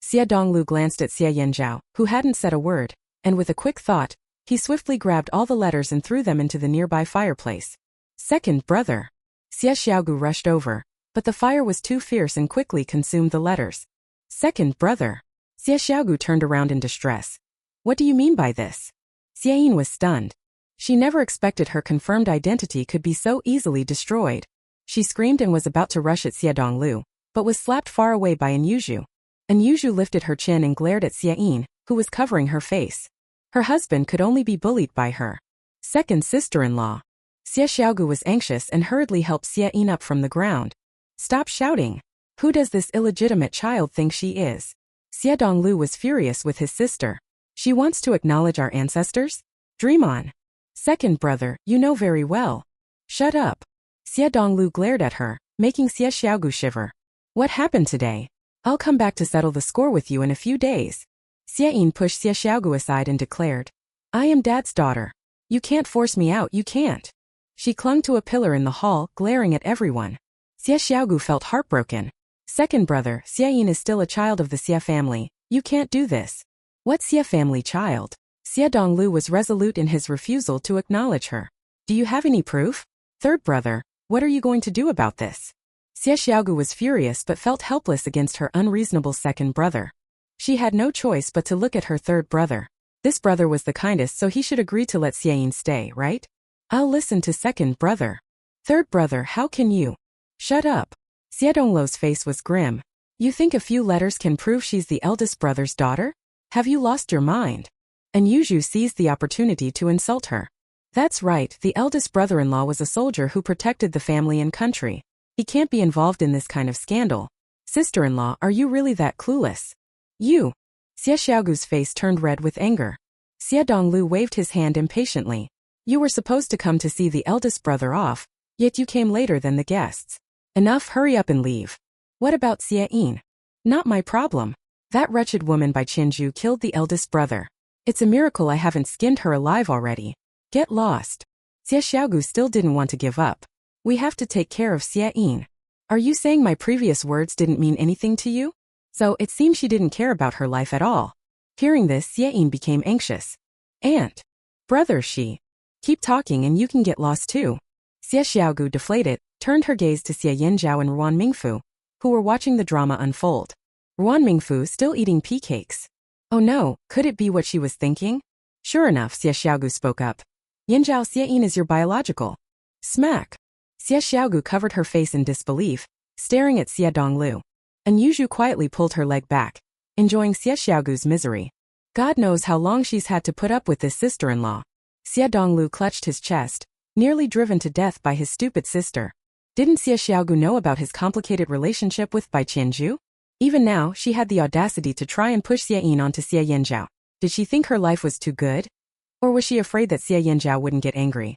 Xie Donglu glanced at Xie Yanzhao, who hadn't said a word, and with a quick thought, he swiftly grabbed all the letters and threw them into the nearby fireplace. Second brother. Xie Xiaogu rushed over, but the fire was too fierce and quickly consumed the letters. Second brother. Xie Xiaogu turned around in distress. What do you mean by this? Xie Yin was stunned. She never expected her confirmed identity could be so easily destroyed. She screamed and was about to rush at Xie Donglu, but was slapped far away by Yuzhu. Yuzhu lifted her chin and glared at Xie Yin, who was covering her face. Her husband could only be bullied by her second sister-in-law. Xie Xiaogu was anxious and hurriedly helped Xie Yin up from the ground. Stop shouting. Who does this illegitimate child think she is? Xie Donglu was furious with his sister. She wants to acknowledge our ancestors? Dream on. Second brother, you know very well. Shut up. Xie Donglu glared at her, making Xie Xiaogu shiver. What happened today? I'll come back to settle the score with you in a few days. Xie Yin pushed Xie Xiaogu aside and declared, I am Dad's daughter. You can't force me out, you can't. She clung to a pillar in the hall, glaring at everyone. Xie Xiaogu felt heartbroken. Second brother, Xie Yin is still a child of the Xie family. You can't do this. What Xie family child? Xie Donglu was resolute in his refusal to acknowledge her. Do you have any proof? Third brother, what are you going to do about this? Xie Xiaogu was furious but felt helpless against her unreasonable second brother. She had no choice but to look at her third brother. This brother was the kindest, so he should agree to let Xie Yin stay, right? I'll listen to second brother. Third brother, how can you? Shut up. Xie Donglu's face was grim. You think a few letters can prove she's the eldest brother's daughter? Have you lost your mind? Yuzhu seized the opportunity to insult her. That's right, the eldest brother-in-law was a soldier who protected the family and country. He can't be involved in this kind of scandal. Sister-in-law, are you really that clueless? You. Xie Xiaogu's face turned red with anger. Xie Donglu waved his hand impatiently. You were supposed to come to see the eldest brother off, yet you came later than the guests. Enough, hurry up and leave. What about Xie Yin? Not my problem. That wretched woman Bai Qianju killed the eldest brother. It's a miracle I haven't skinned her alive already. Get lost. Xie Xiaogu still didn't want to give up. We have to take care of Xie Yin. Are you saying my previous words didn't mean anything to you? So it seems she didn't care about her life at all. Hearing this, Xie Yin became anxious. Aunt. Brother, she. Keep talking and you can get lost too. Xie Xiaogu, deflated, turned her gaze to Xie Yanzhao and Ruan Mingfu, who were watching the drama unfold. Ruan Mingfu still eating pea cakes. Oh no, could it be what she was thinking? Sure enough, Xie Xiaogu spoke up. Yanzhao, Xie Yin is your biological. Smack. Xie Xiaogu covered her face in disbelief, staring at Xie Donglu. Yuzhu quietly pulled her leg back, enjoying Xie Xiaogu's misery. God knows how long she's had to put up with this sister-in-law. Xie Donglu clutched his chest, nearly driven to death by his stupid sister. Didn't Xie Xiaogu know about his complicated relationship with Bai Qianju? Even now, she had the audacity to try and push Xie Yin onto Xie Yanzhao. Did she think her life was too good? Or was she afraid that Xie Yanzhao wouldn't get angry?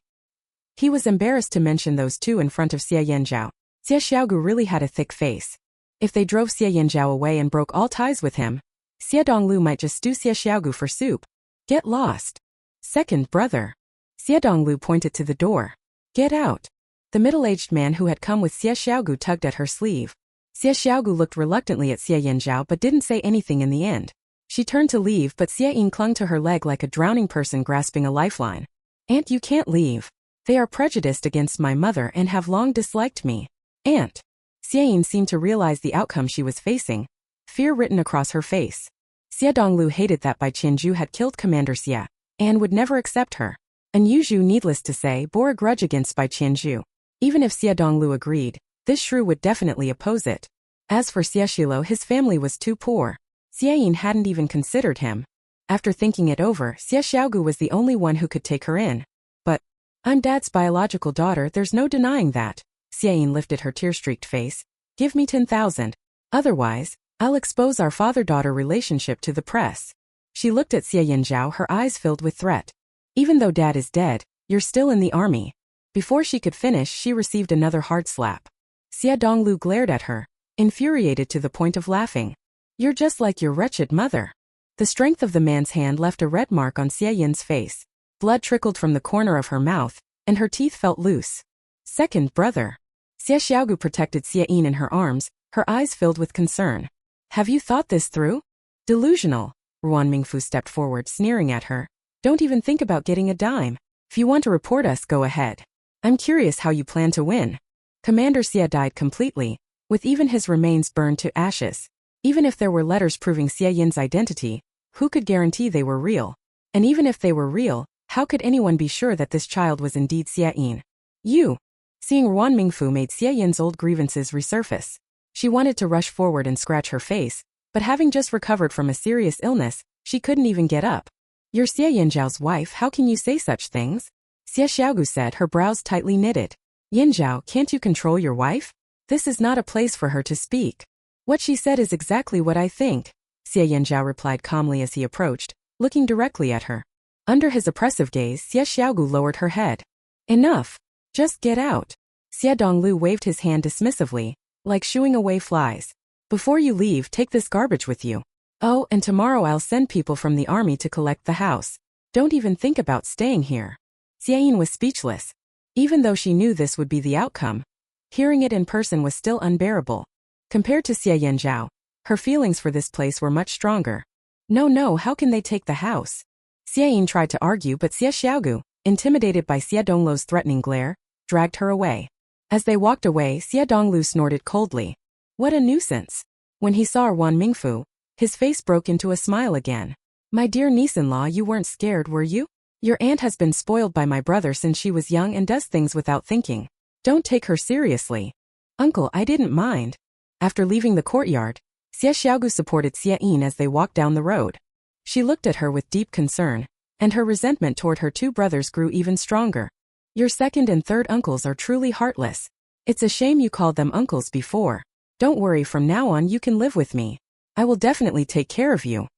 He was embarrassed to mention those two in front of Xie Yanzhao. Xie Xiaogu really had a thick face. If they drove Xie Yanzhao away and broke all ties with him, Xie Donglu might just stew Xie Xiaogu for soup. Get lost. Second brother. Xie Donglu pointed to the door. Get out. The middle-aged man who had come with Xie Xiaogu tugged at her sleeve. Xie Xiaogu looked reluctantly at Xie Yanzhao but didn't say anything in the end. She turned to leave but Xie Yin clung to her leg like a drowning person grasping a lifeline. Aunt, you can't leave. They are prejudiced against my mother and have long disliked me. Aunt. Xie seemed to realize the outcome she was facing, fear written across her face. Xie Donglu hated that Bai Qianzhu had killed Commander Xie, and would never accept her. And Yuzhu, needless to say, bore a grudge against Bai Qianzhu. Even if Xie Donglu agreed, this shrew would definitely oppose it. As for Xie Shilo, his family was too poor. Xie Yin hadn't even considered him. After thinking it over, Xie Xiaogu was the only one who could take her in. But, I'm Dad's biological daughter, there's no denying that. Xie Yin lifted her tear-streaked face. Give me 10,000. Otherwise, I'll expose our father-daughter relationship to the press. She looked at Xie Yinzhao, her eyes filled with threat. Even though Dad is dead, you're still in the army. Before she could finish, she received another hard slap. Xie Donglu glared at her, infuriated to the point of laughing. You're just like your wretched mother. The strength of the man's hand left a red mark on Xie Yin's face. Blood trickled from the corner of her mouth, and her teeth felt loose. Second brother. Xie Xiaogu protected Xie Yin in her arms, her eyes filled with concern. Have you thought this through? Delusional. Ruan Mingfu stepped forward, sneering at her. Don't even think about getting a dime. If you want to report us, go ahead. I'm curious how you plan to win. Commander Xie died completely, with even his remains burned to ashes. Even if there were letters proving Xie Yin's identity, who could guarantee they were real? And even if they were real, how could anyone be sure that this child was indeed Xie Yin? You. Seeing Ruan Mingfu made Xie Yin's old grievances resurface. She wanted to rush forward and scratch her face, but having just recovered from a serious illness, she couldn't even get up. You're Xie Yinzhao's wife, how can you say such things? Xie Xiaogu said, her brows tightly knitted. Yinzhao, can't you control your wife? This is not a place for her to speak. What she said is exactly what I think, Xie Yinzhao replied calmly as he approached, looking directly at her. Under his oppressive gaze, Xie Xiaogu lowered her head. Enough. Just get out. Xie Donglu waved his hand dismissively, like shooing away flies. Before you leave, take this garbage with you. Oh, and tomorrow I'll send people from the army to collect the house. Don't even think about staying here. Xie Yin was speechless. Even though she knew this would be the outcome, hearing it in person was still unbearable. Compared to Xie Yinzhao, her feelings for this place were much stronger. No, how can they take the house? Xie Yin tried to argue, but Xie Xiaogu, intimidated by Xie Donglu's threatening glare, dragged her away. As they walked away, Xie Donglu snorted coldly. What a nuisance. When he saw Ruan Mingfu, his face broke into a smile again. My dear niece-in-law, you weren't scared, were you? Your aunt has been spoiled by my brother since she was young and does things without thinking. Don't take her seriously. Uncle, I didn't mind. After leaving the courtyard, Xie Xiaogu supported Xie Yin as they walked down the road. She looked at her with deep concern, and her resentment toward her two brothers grew even stronger. Your second and third uncles are truly heartless. It's a shame you called them uncles before. Don't worry, from now on you can live with me. I will definitely take care of you.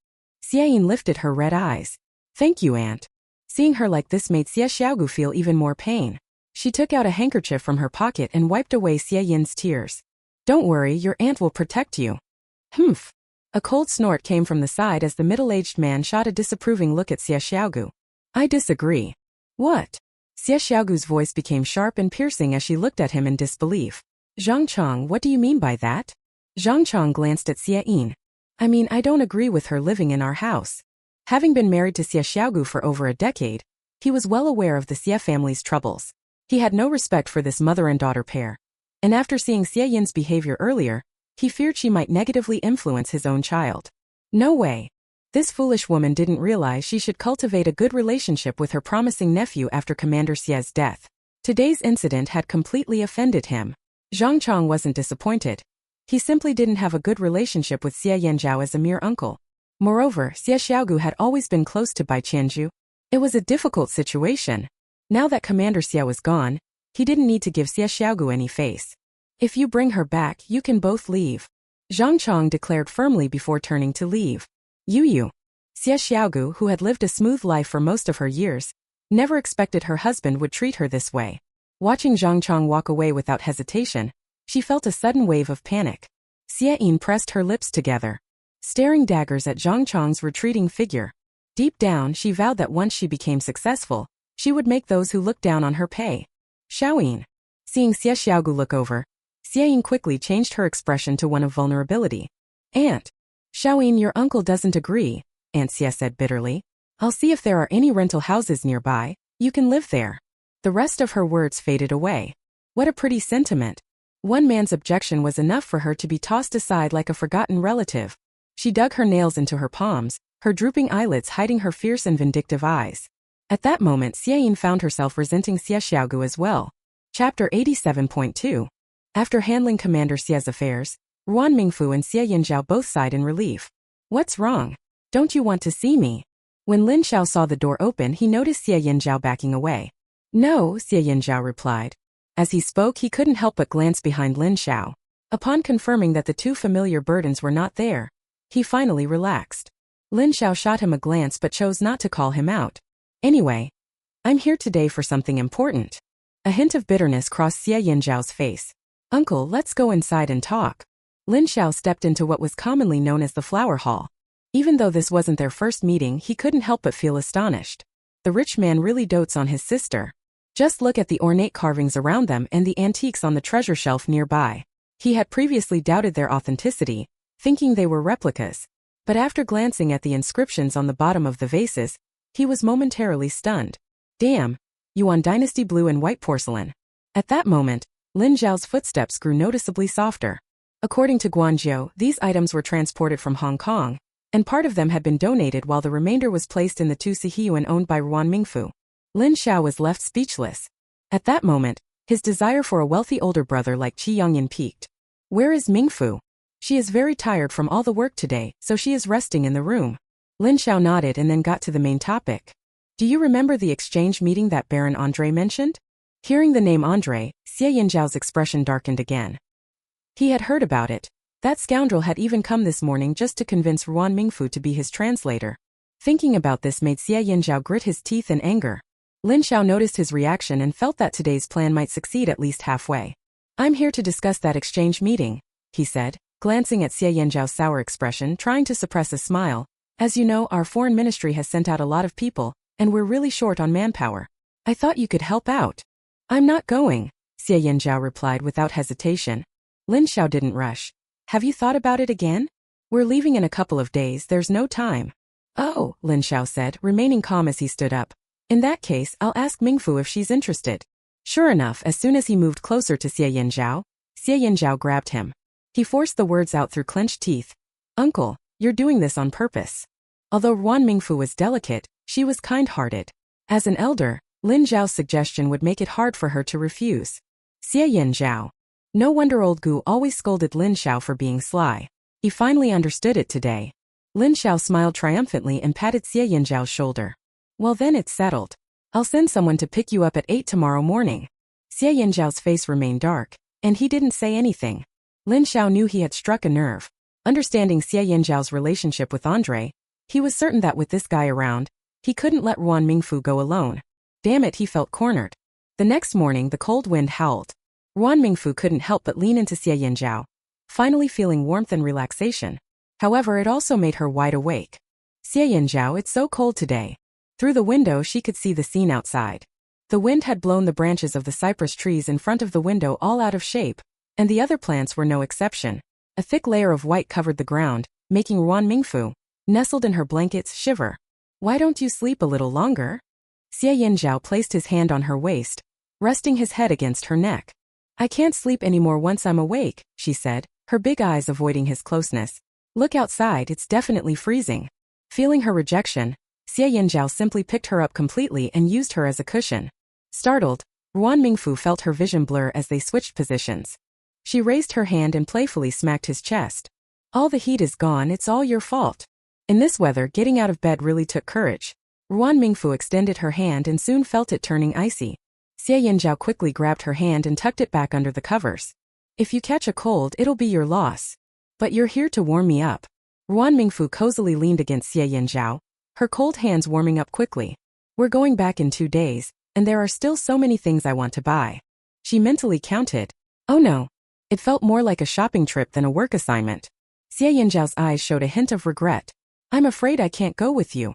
Xie Yin lifted her red eyes. Thank you, Aunt. Seeing her like this made Xie Xiaogu feel even more pain. She took out a handkerchief from her pocket and wiped away Xie Yin's tears. Don't worry, your aunt will protect you. Humph. A cold snort came from the side as the middle-aged man shot a disapproving look at Xie Xiaogu. I disagree. What? Xie Xiaogu's voice became sharp and piercing as she looked at him in disbelief. Zhang Chong, what do you mean by that? Zhang Chong glanced at Xie Yin. I mean, I don't agree with her living in our house. Having been married to Xie Xiaogu for over a decade, he was well aware of the Xie family's troubles. He had no respect for this mother and daughter pair. And after seeing Xie Yin's behavior earlier, he feared she might negatively influence his own child. No way. This foolish woman didn't realize she should cultivate a good relationship with her promising nephew after Commander Xie's death. Today's incident had completely offended him. Zhang Chong wasn't disappointed. He simply didn't have a good relationship with Xie Yinzhao as a mere uncle. Moreover, Xie Xiaogu had always been close to Bai Qianzhu. It was a difficult situation. Now that Commander Xie was gone, he didn't need to give Xie Xiaogu any face. If you bring her back, you can both leave. Zhang Chong declared firmly before turning to leave. Xie Xiaogu, who had lived a smooth life for most of her years, never expected her husband would treat her this way. Watching Zhang Chong walk away without hesitation, she felt a sudden wave of panic. Xie Yin pressed her lips together, staring daggers at Zhang Chong's retreating figure. Deep down, she vowed that once she became successful, she would make those who looked down on her pay. Xiaoyin. Seeing Xie Xiaogu look over, Xie Yin quickly changed her expression to one of vulnerability. Aunt. Xiaoyin, your uncle doesn't agree, Aunt Xie said bitterly. I'll see if there are any rental houses nearby. You can live there. The rest of her words faded away. What a pretty sentiment. One man's objection was enough for her to be tossed aside like a forgotten relative. She dug her nails into her palms, her drooping eyelids hiding her fierce and vindictive eyes. At that moment, Xie Yin found herself resenting Xie Xiaogu as well. Chapter 87.2. After handling Commander Xie's affairs, Ruan Mingfu and Xie Yinzhao both sighed in relief. What's wrong? Don't you want to see me? When Lin Xiao saw the door open, he noticed Xie Yinzhao backing away. No, Xie Yinzhao replied. As he spoke, he couldn't help but glance behind Lin Xiao. Upon confirming that the two familiar burdens were not there, he finally relaxed. Lin Xiao shot him a glance but chose not to call him out. Anyway, I'm here today for something important. A hint of bitterness crossed Xie Yinzhao's face. Uncle, let's go inside and talk. Lin Xiao stepped into what was commonly known as the flower hall. Even though this wasn't their first meeting, he couldn't help but feel astonished. The rich man really dotes on his sister. Just look at the ornate carvings around them and the antiques on the treasure shelf nearby. He had previously doubted their authenticity, thinking they were replicas. But after glancing at the inscriptions on the bottom of the vases, he was momentarily stunned. Damn, Yuan Dynasty blue and white porcelain. At that moment, Lin Zhao's footsteps grew noticeably softer. According to Guanzhou, these items were transported from Hong Kong, and part of them had been donated while the remainder was placed in the two Sihiyuan owned by Ruan Mingfu. Lin Xiao was left speechless. At that moment, his desire for a wealthy older brother like Qi Yongyan peaked. Where is Mingfu? She is very tired from all the work today, so she is resting in the room. Lin Xiao nodded and then got to the main topic. Do you remember the exchange meeting that Baron André mentioned? Hearing the name André, Xie Yinzhao's expression darkened again. He had heard about it. That scoundrel had even come this morning just to convince Ruan Mingfu to be his translator. Thinking about this made Xie Yinzhao grit his teeth in anger. Lin Xiao noticed his reaction and felt that today's plan might succeed at least halfway. I'm here to discuss that exchange meeting, he said, glancing at Xie Yinzhao's sour expression, trying to suppress a smile. As you know, our foreign ministry has sent out a lot of people, and we're really short on manpower. I thought you could help out. I'm not going, Xie Yinzhao replied without hesitation. Lin Xiao didn't rush. Have you thought about it again? We're leaving in a couple of days, there's no time. Oh, Lin Xiao said, remaining calm as he stood up. In that case, I'll ask Mingfu if she's interested. Sure enough, as soon as he moved closer to Xie Yinzhao grabbed him. He forced the words out through clenched teeth. Uncle, you're doing this on purpose. Although Ruan Mingfu was delicate, she was kind-hearted. As an elder, Lin Zhao's suggestion would make it hard for her to refuse. Xie Yinzhao. No wonder old Gu always scolded Lin Xiao for being sly. He finally understood it today. Lin Xiao smiled triumphantly and patted Xie Yinzhao's shoulder. Well then it's settled. I'll send someone to pick you up at 8 tomorrow morning. Xie Yinzhao's face remained dark, and he didn't say anything. Lin Xiao knew he had struck a nerve. Understanding Xie Yinzhao's relationship with André, he was certain that with this guy around, he couldn't let Ruan Mingfu go alone. Damn it, he felt cornered. The next morning, the cold wind howled. Ruan Mingfu couldn't help but lean into Xie Yinzhao, finally feeling warmth and relaxation. However, it also made her wide awake. Xie Yinzhao, it's so cold today. Through the window she could see the scene outside. The wind had blown the branches of the cypress trees in front of the window all out of shape, and the other plants were no exception. A thick layer of white covered the ground, making Ruan Mingfu, nestled in her blankets, shiver. Why don't you sleep a little longer? Xie Yinzhao placed his hand on her waist, resting his head against her neck. I can't sleep anymore once I'm awake, she said, her big eyes avoiding his closeness. Look outside, it's definitely freezing. Feeling her rejection, Xie Yinzhao simply picked her up completely and used her as a cushion. Startled, Ruan Mingfu felt her vision blur as they switched positions. She raised her hand and playfully smacked his chest. All the heat is gone, it's all your fault. In this weather, getting out of bed really took courage. Ruan Mingfu extended her hand and soon felt it turning icy. Xie Yinzhao quickly grabbed her hand and tucked it back under the covers. If you catch a cold, it'll be your loss. But you're here to warm me up. Ruan Mingfu cozily leaned against Xie Yinzhao, her cold hands warming up quickly. We're going back in 2 days, and there are still so many things I want to buy. She mentally counted. Oh no. It felt more like a shopping trip than a work assignment. Xie Yinzhao's eyes showed a hint of regret. I'm afraid I can't go with you.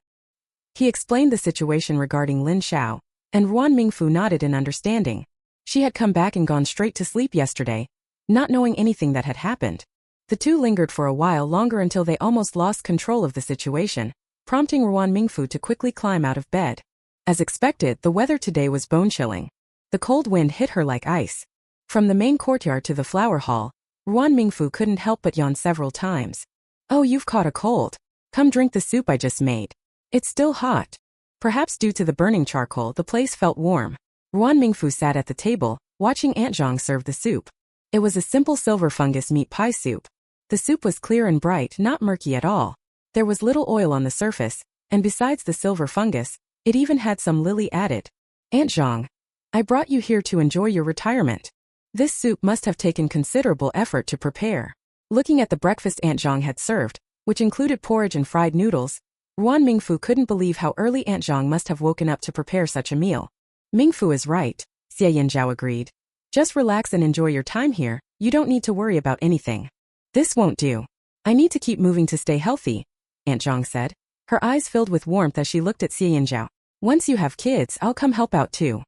He explained the situation regarding Lin Xiao, and Ruan Mingfu nodded in understanding. She had come back and gone straight to sleep yesterday, not knowing anything that had happened. The two lingered for a while longer until they almost lost control of the situation, prompting Ruan Mingfu to quickly climb out of bed. As expected, the weather today was bone-chilling. The cold wind hit her like ice. From the main courtyard to the flower hall, Ruan Mingfu couldn't help but yawn several times. Oh, you've caught a cold. Come drink the soup I just made. It's still hot. Perhaps due to the burning charcoal, the place felt warm. Ruan Mingfu sat at the table, watching Aunt Zhang serve the soup. It was a simple silver fungus meat pie soup. The soup was clear and bright, not murky at all. There was little oil on the surface, and besides the silver fungus, it even had some lily added. Aunt Zhang, I brought you here to enjoy your retirement. This soup must have taken considerable effort to prepare. Looking at the breakfast Aunt Zhang had served, which included porridge and fried noodles, Ruan Mingfu couldn't believe how early Aunt Zhang must have woken up to prepare such a meal. Mingfu is right, Xie Yanzhao agreed. Just relax and enjoy your time here, you don't need to worry about anything. This won't do. I need to keep moving to stay healthy, Aunt Zhang said. Her eyes filled with warmth as she looked at Xie Yanzhao. Once you have kids, I'll come help out too.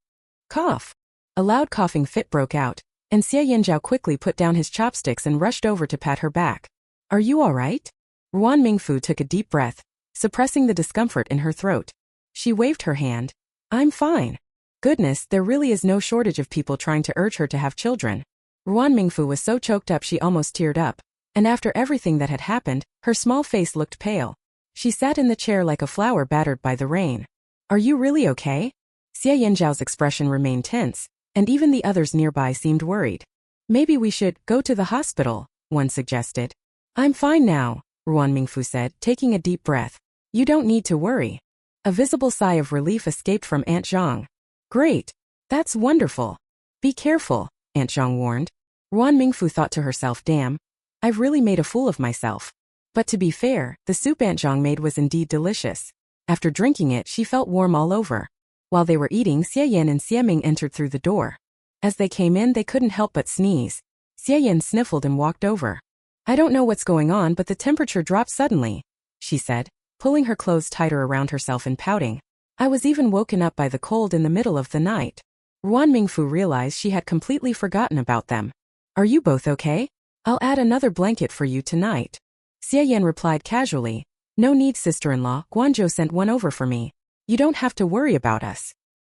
Cough. A loud coughing fit broke out, and Xie Yanzhao quickly put down his chopsticks and rushed over to pat her back. Are you all right? Ruan Mingfu took a deep breath, suppressing the discomfort in her throat. She waved her hand. I'm fine. Goodness, there really is no shortage of people trying to urge her to have children. Ruan Mingfu was so choked up she almost teared up, and after everything that had happened, her small face looked pale. She sat in the chair like a flower battered by the rain. Are you really okay? Xie Yanzhao's expression remained tense, and even the others nearby seemed worried. Maybe we should go to the hospital, one suggested. I'm fine now, Ruan Mingfu said, taking a deep breath. You don't need to worry. A visible sigh of relief escaped from Aunt Zhang. Great. That's wonderful. Be careful, Aunt Zhang warned. Ruan Mingfu thought to herself, damn, I've really made a fool of myself. But to be fair, the soup Aunt Zhang made was indeed delicious. After drinking it, she felt warm all over. While they were eating, Xie Yan and Xie Ming entered through the door. As they came in, they couldn't help but sneeze. Xie Yan sniffled and walked over. I don't know what's going on, but the temperature dropped suddenly, she said, pulling her clothes tighter around herself and pouting. I was even woken up by the cold in the middle of the night. Ruan Mingfu realized she had completely forgotten about them. Are you both okay? I'll add another blanket for you tonight. Xie Yan replied casually. No need, sister-in-law, Guanzhou sent one over for me. You don't have to worry about us.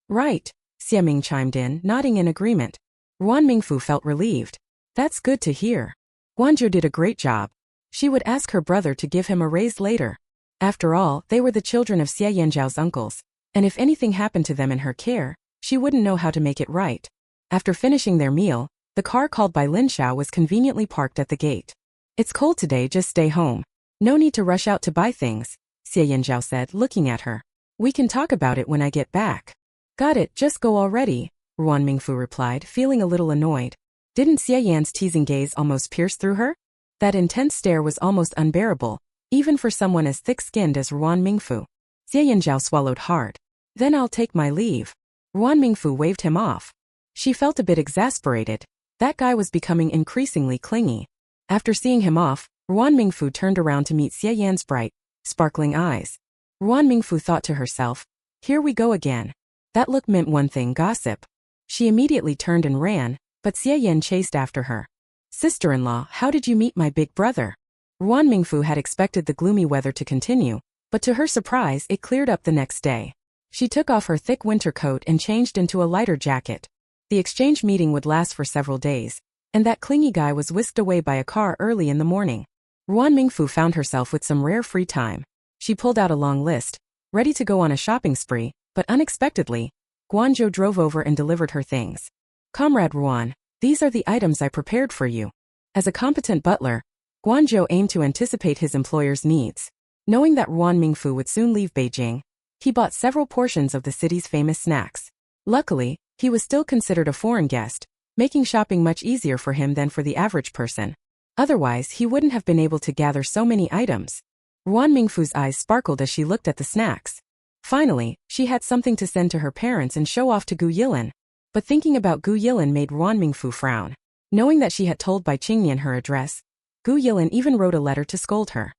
Right, Xie Ming chimed in, nodding in agreement. Ruan Mingfu felt relieved. That's good to hear. Guanzhou did a great job. She would ask her brother to give him a raise later. After all, they were the children of Xie Yanzhao's uncles, and if anything happened to them in her care, she wouldn't know how to make it right. After finishing their meal, the car called by Lin Xiao was conveniently parked at the gate. It's cold today, just stay home. No need to rush out to buy things, Xie Yanzhao said, looking at her. We can talk about it when I get back. Got it, just go already, Ruan Mingfu replied, feeling a little annoyed. Didn't Xie Yan's teasing gaze almost pierce through her? That intense stare was almost unbearable, even for someone as thick-skinned as Ruan Mingfu. Xie Yanzhao swallowed hard. Then I'll take my leave. Ruan Mingfu waved him off. She felt a bit exasperated. That guy was becoming increasingly clingy. After seeing him off, Ruan Mingfu turned around to meet Xie Yan's bright, sparkling eyes. Ruan Mingfu thought to herself, here we go again. That look meant one thing, gossip. She immediately turned and ran, but Xie Yan chased after her. Sister-in-law, how did you meet my big brother? Ruan Mingfu had expected the gloomy weather to continue, but to her surprise, it cleared up the next day. She took off her thick winter coat and changed into a lighter jacket. The exchange meeting would last for several days, and that clingy guy was whisked away by a car early in the morning. Ruan Mingfu found herself with some rare free time. She pulled out a long list, ready to go on a shopping spree, but unexpectedly, Guanzhou drove over and delivered her things. Comrade Ruan, these are the items I prepared for you. As a competent butler, Guanzhou aimed to anticipate his employer's needs. Knowing that Ruan Mingfu would soon leave Beijing, he bought several portions of the city's famous snacks. Luckily, he was still considered a foreign guest, making shopping much easier for him than for the average person. Otherwise, he wouldn't have been able to gather so many items. Ruan Mingfu's eyes sparkled as she looked at the snacks. Finally, she had something to send to her parents and show off to Gu Yilin. But thinking about Gu Yilin made Ruan Mingfu frown. Knowing that she had told Bai Qingnian her address, Gu Yilin even wrote a letter to scold her.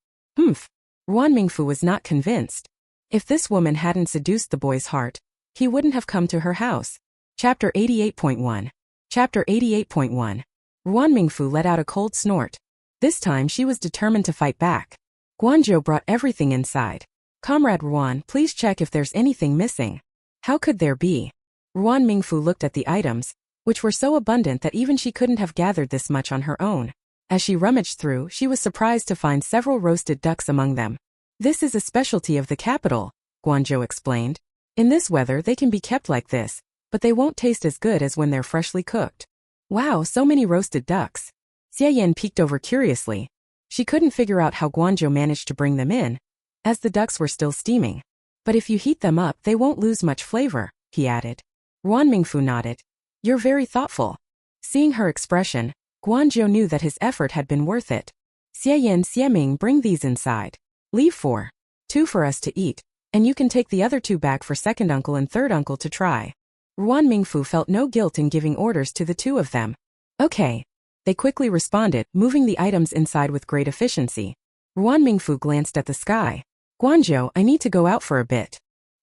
Ruan Mingfu was not convinced. If this woman hadn't seduced the boy's heart, he wouldn't have come to her house. Chapter 88.1. Chapter 88.1. Ruan Mingfu let out a cold snort. This time she was determined to fight back. Guanzhou brought everything inside. Comrade Ruan, please check if there's anything missing. How could there be? Ruan Mingfu looked at the items, which were so abundant that even she couldn't have gathered this much on her own. As she rummaged through, she was surprised to find several roasted ducks among them. This is a specialty of the capital, Guanzhou explained. In this weather they can be kept like this, but they won't taste as good as when they're freshly cooked. Wow, so many roasted ducks. Xie Yan peeked over curiously. She couldn't figure out how Guanzhou managed to bring them in, as the ducks were still steaming. But if you heat them up they won't lose much flavor, he added. Ruan Mingfu nodded. You're very thoughtful. Seeing her expression, Guanzhou knew that his effort had been worth it. Xie Yan, Xie Ming, bring these inside. Leave 4. 2 for us to eat, and you can take the other 2 back for second uncle and third uncle to try. Ruan Mingfu felt no guilt in giving orders to the 2 of them. Okay. They quickly responded, moving the items inside with great efficiency. Ruan Mingfu glanced at the sky. Guanzhou, I need to go out for a bit.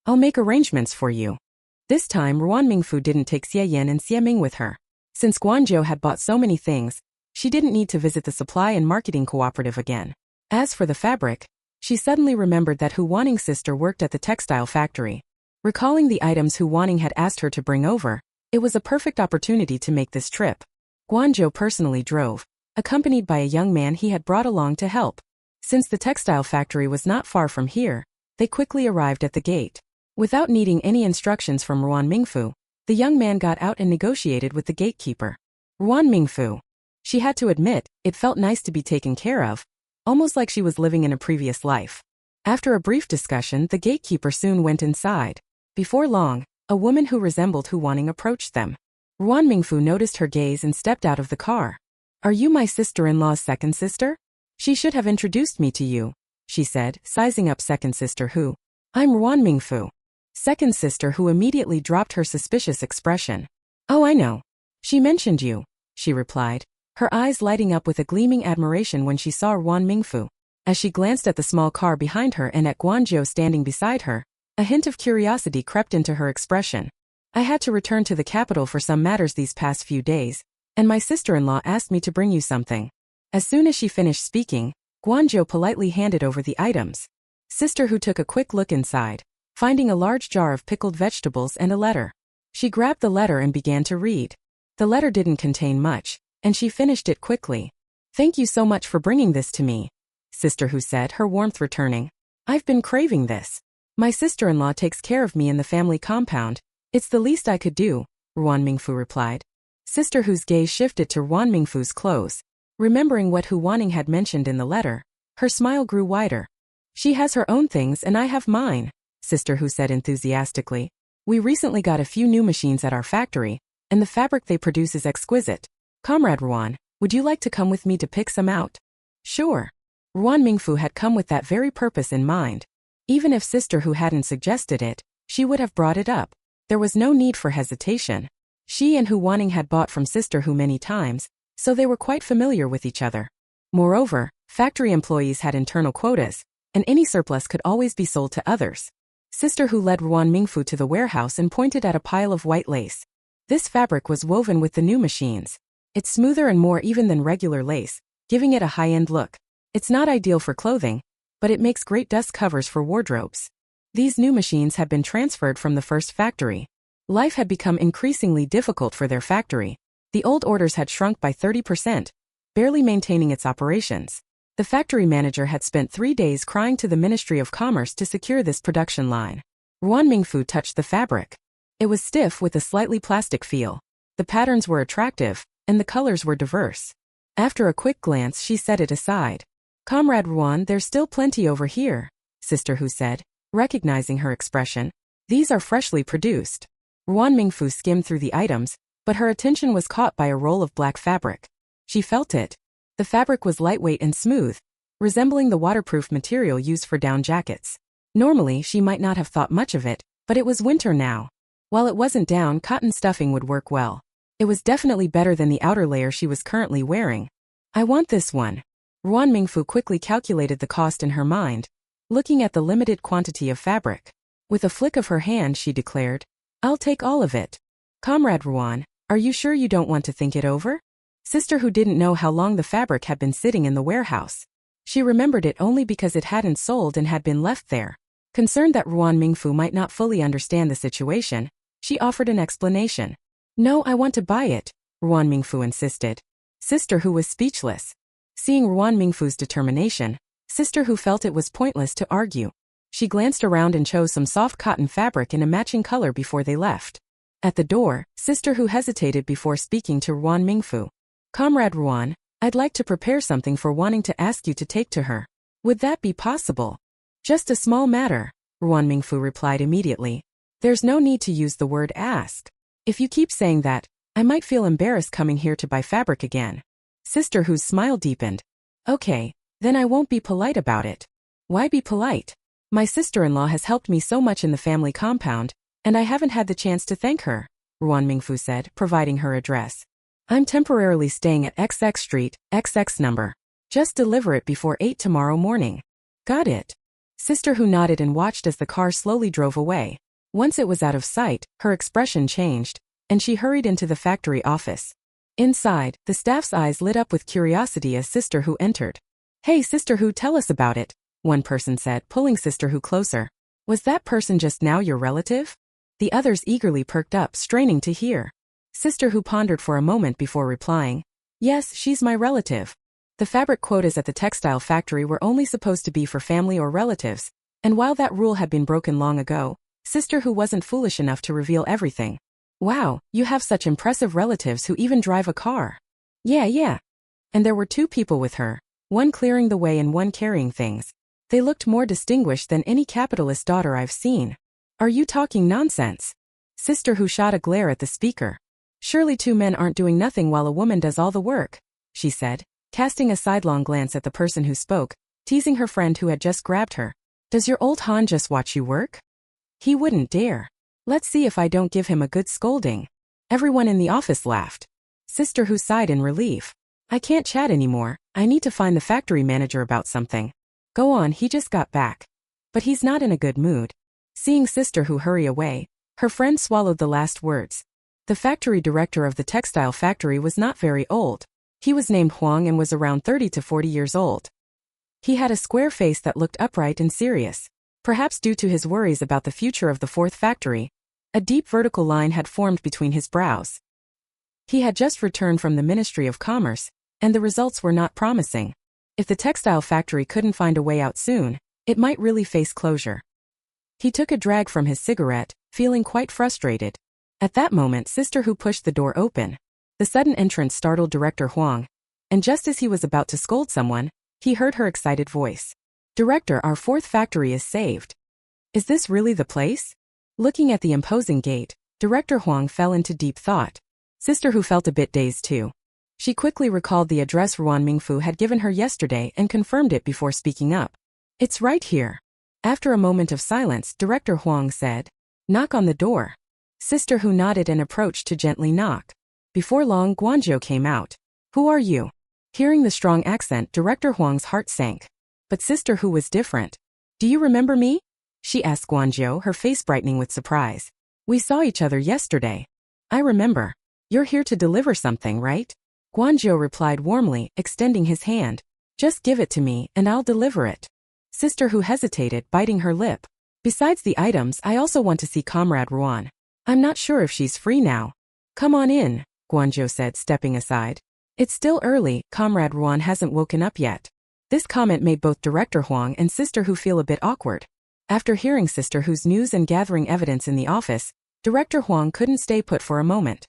I'll make arrangements for you. This time Ruan Mingfu didn't take Xie Yan and Xie Ming with her. Since Guanzhou had bought so many things, she didn't need to visit the supply and marketing cooperative again. As for the fabric, she suddenly remembered that Hu Waning's sister worked at the textile factory. Recalling the items Hu Waning had asked her to bring over, it was a perfect opportunity to make this trip. Guanzhou personally drove, accompanied by a young man he had brought along to help. Since the textile factory was not far from here, they quickly arrived at the gate. Without needing any instructions from Ruan Mingfu, the young man got out and negotiated with the gatekeeper. Ruan Mingfu. She had to admit, it felt nice to be taken care of, almost like she was living in a previous life. After a brief discussion, the gatekeeper soon went inside. Before long, a woman who resembled Hu Waning approached them. Ruan Mingfu noticed her gaze and stepped out of the car. Are you my sister-in-law's second sister? She should have introduced me to you, she said, sizing up second sister Hu. I'm Ruan Mingfu. Second sister Hu immediately dropped her suspicious expression. Oh, I know. She mentioned you, she replied, her eyes lighting up with a gleaming admiration when she saw Ruan Mingfu. As she glanced at the small car behind her and at Guanzhou standing beside her, a hint of curiosity crept into her expression. I had to return to the capital for some matters these past few days, and my sister-in-law asked me to bring you something. As soon as she finished speaking, Guanzhou politely handed over the items. Sister Hu took a quick look inside, finding a large jar of pickled vegetables and a letter. She grabbed the letter and began to read. The letter didn't contain much, and she finished it quickly. Thank you so much for bringing this to me, Sister Hu said, her warmth returning. I've been craving this. My sister-in-law takes care of me in the family compound. It's the least I could do, Ruan Mingfu replied. Sister Hu's gaze shifted to Ruan Mingfu's clothes. Remembering what Hu Waning had mentioned in the letter, her smile grew wider. She has her own things and I have mine, Sister Hu said enthusiastically. We recently got a few new machines at our factory, and the fabric they produce is exquisite. Comrade Ruan, would you like to come with me to pick some out? Sure. Ruan Mingfu had come with that very purpose in mind. Even if Sister Hu hadn't suggested it, she would have brought it up. There was no need for hesitation. She and Hu Waning had bought from Sister Hu many times, so they were quite familiar with each other. Moreover, factory employees had internal quotas, and any surplus could always be sold to others. Sister Hu led Ruan Mingfu to the warehouse and pointed at a pile of white lace. This fabric was woven with the new machines. It's smoother and more even than regular lace, giving it a high-end look. It's not ideal for clothing, but it makes great dust covers for wardrobes. These new machines had been transferred from the first factory. Life had become increasingly difficult for their factory. The old orders had shrunk by 30%, barely maintaining its operations. The factory manager had spent 3 days crying to the Ministry of Commerce to secure this production line. Ruan Mingfu touched the fabric. It was stiff with a slightly plastic feel. The patterns were attractive, and the colors were diverse. After a quick glance, she set it aside. Comrade Ruan, there's still plenty over here, Sister Hu said, recognizing her expression. These are freshly produced. Ruan Mingfu skimmed through the items, but her attention was caught by a roll of black fabric. She felt it. The fabric was lightweight and smooth, resembling the waterproof material used for down jackets. Normally, she might not have thought much of it, but it was winter now. While it wasn't down, cotton stuffing would work well. It was definitely better than the outer layer she was currently wearing. I want this one. Ruan Mingfu quickly calculated the cost in her mind, looking at the limited quantity of fabric. With a flick of her hand, she declared, I'll take all of it. Comrade Ruan, are you sure you don't want to think it over? Sister Hu didn't know how long the fabric had been sitting in the warehouse. She remembered it only because it hadn't sold and had been left there. Concerned that Ruan Mingfu might not fully understand the situation, she offered an explanation. No, I want to buy it, Ruan Mingfu insisted. Sister Hu was speechless. Seeing Ruan Mingfu's determination, Sister Hu felt it was pointless to argue. She glanced around and chose some soft cotton fabric in a matching color before they left. At the door, Sister Hu hesitated before speaking to Ruan Mingfu. Comrade Ruan, I'd like to prepare something for wanting to ask you to take to her. Would that be possible? Just a small matter, Ruan Mingfu replied immediately. There's no need to use the word ask. If you keep saying that, I might feel embarrassed coming here to buy fabric again. Sister Hu's smile deepened. Okay, then I won't be polite about it. Why be polite? My sister-in-law has helped me so much in the family compound, and I haven't had the chance to thank her, Ruan Mingfu said, providing her address. I'm temporarily staying at XX Street, XX number. Just deliver it before 8 tomorrow morning. Got it. Sister Hu nodded and watched as the car slowly drove away. Once it was out of sight, her expression changed, and she hurried into the factory office. Inside, the staff's eyes lit up with curiosity as Sister Hu entered. Hey Sister Hu, tell us about it, one person said, pulling Sister Hu closer. Was that person just now your relative? The others eagerly perked up, straining to hear. Sister Hu pondered for a moment before replying. Yes, she's my relative. The fabric quotas at the textile factory were only supposed to be for family or relatives, and while that rule had been broken long ago, Sister Hu wasn't foolish enough to reveal everything. Wow, you have such impressive relatives who even drive a car. Yeah. And there were 2 people with her, one clearing the way and one carrying things. They looked more distinguished than any capitalist daughter I've seen. Are you talking nonsense? Sister Hu shot a glare at the speaker. Surely 2 men aren't doing nothing while a woman does all the work, she said, casting a sidelong glance at the person who spoke, teasing her friend who had just grabbed her. Does your old Han just watch you work? He wouldn't dare. Let's see if I don't give him a good scolding. Everyone in the office laughed. Sister Hu sighed in relief. I can't chat anymore, I need to find the factory manager about something. Go on, he just got back. But he's not in a good mood. Seeing Sister Hu hurry away, her friend swallowed the last words. The factory director of the textile factory was not very old. He was named Huang and was around 30 to 40 years old. He had a square face that looked upright and serious. Perhaps due to his worries about the future of the 4th factory, a deep vertical line had formed between his brows. He had just returned from the Ministry of Commerce, and the results were not promising. If the textile factory couldn't find a way out soon, it might really face closure. He took a drag from his cigarette, feeling quite frustrated. At that moment, Sister Hu pushed the door open. The sudden entrance startled Director Huang, and just as he was about to scold someone, he heard her excited voice. Director, our 4th factory is saved. Is this really the place? Looking at the imposing gate, Director Huang fell into deep thought. Sister Hu felt a bit dazed too. She quickly recalled the address Ruan Mingfu had given her yesterday and confirmed it before speaking up. It's right here. After a moment of silence, Director Huang said, Knock on the door. Sister Hu nodded and approached to gently knock. Before long, Guanzhou came out. Who are you? Hearing the strong accent, Director Huang's heart sank. But Sister Hu was different. Do you remember me? She asked Guanzhou, her face brightening with surprise. We saw each other yesterday. I remember. You're here to deliver something, right? Guanzhou replied warmly, extending his hand. Just give it to me, and I'll deliver it. Sister Hu hesitated, biting her lip. Besides the items, I also want to see Comrade Ruan. I'm not sure if she's free now. Come on in, Guanzhou said, stepping aside. It's still early, Comrade Ruan hasn't woken up yet. This comment made both Director Huang and Sister Hu feel a bit awkward. After hearing Sister Hu's news and gathering evidence in the office, Director Huang couldn't stay put for a moment.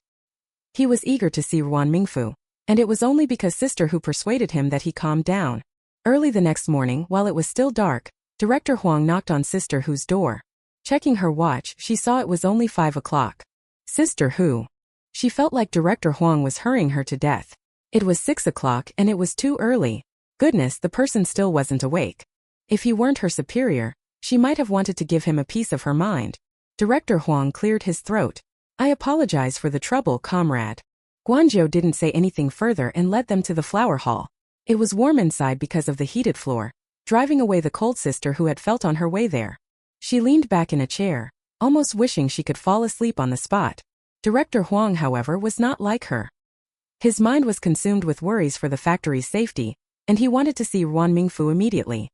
He was eager to see Ruan Mingfu, and it was only because Sister Hu persuaded him that he calmed down. Early the next morning, while it was still dark, Director Huang knocked on Sister Hu's door. Checking her watch, she saw it was only 5 o'clock. Sister Hu. She felt like Director Huang was hurrying her to death. It was 6 o'clock and it was too early. Goodness, the person still wasn't awake. If he weren't her superior, she might have wanted to give him a piece of her mind. Director Huang cleared his throat. I apologize for the trouble, comrade. Guanzhou didn't say anything further and led them to the flower hall. It was warm inside because of the heated floor, driving away the cold Sister Hu had felt on her way there. She leaned back in a chair, almost wishing she could fall asleep on the spot. Director Huang, however, was not like her. His mind was consumed with worries for the factory's safety, and he wanted to see Ruan Mingfu immediately.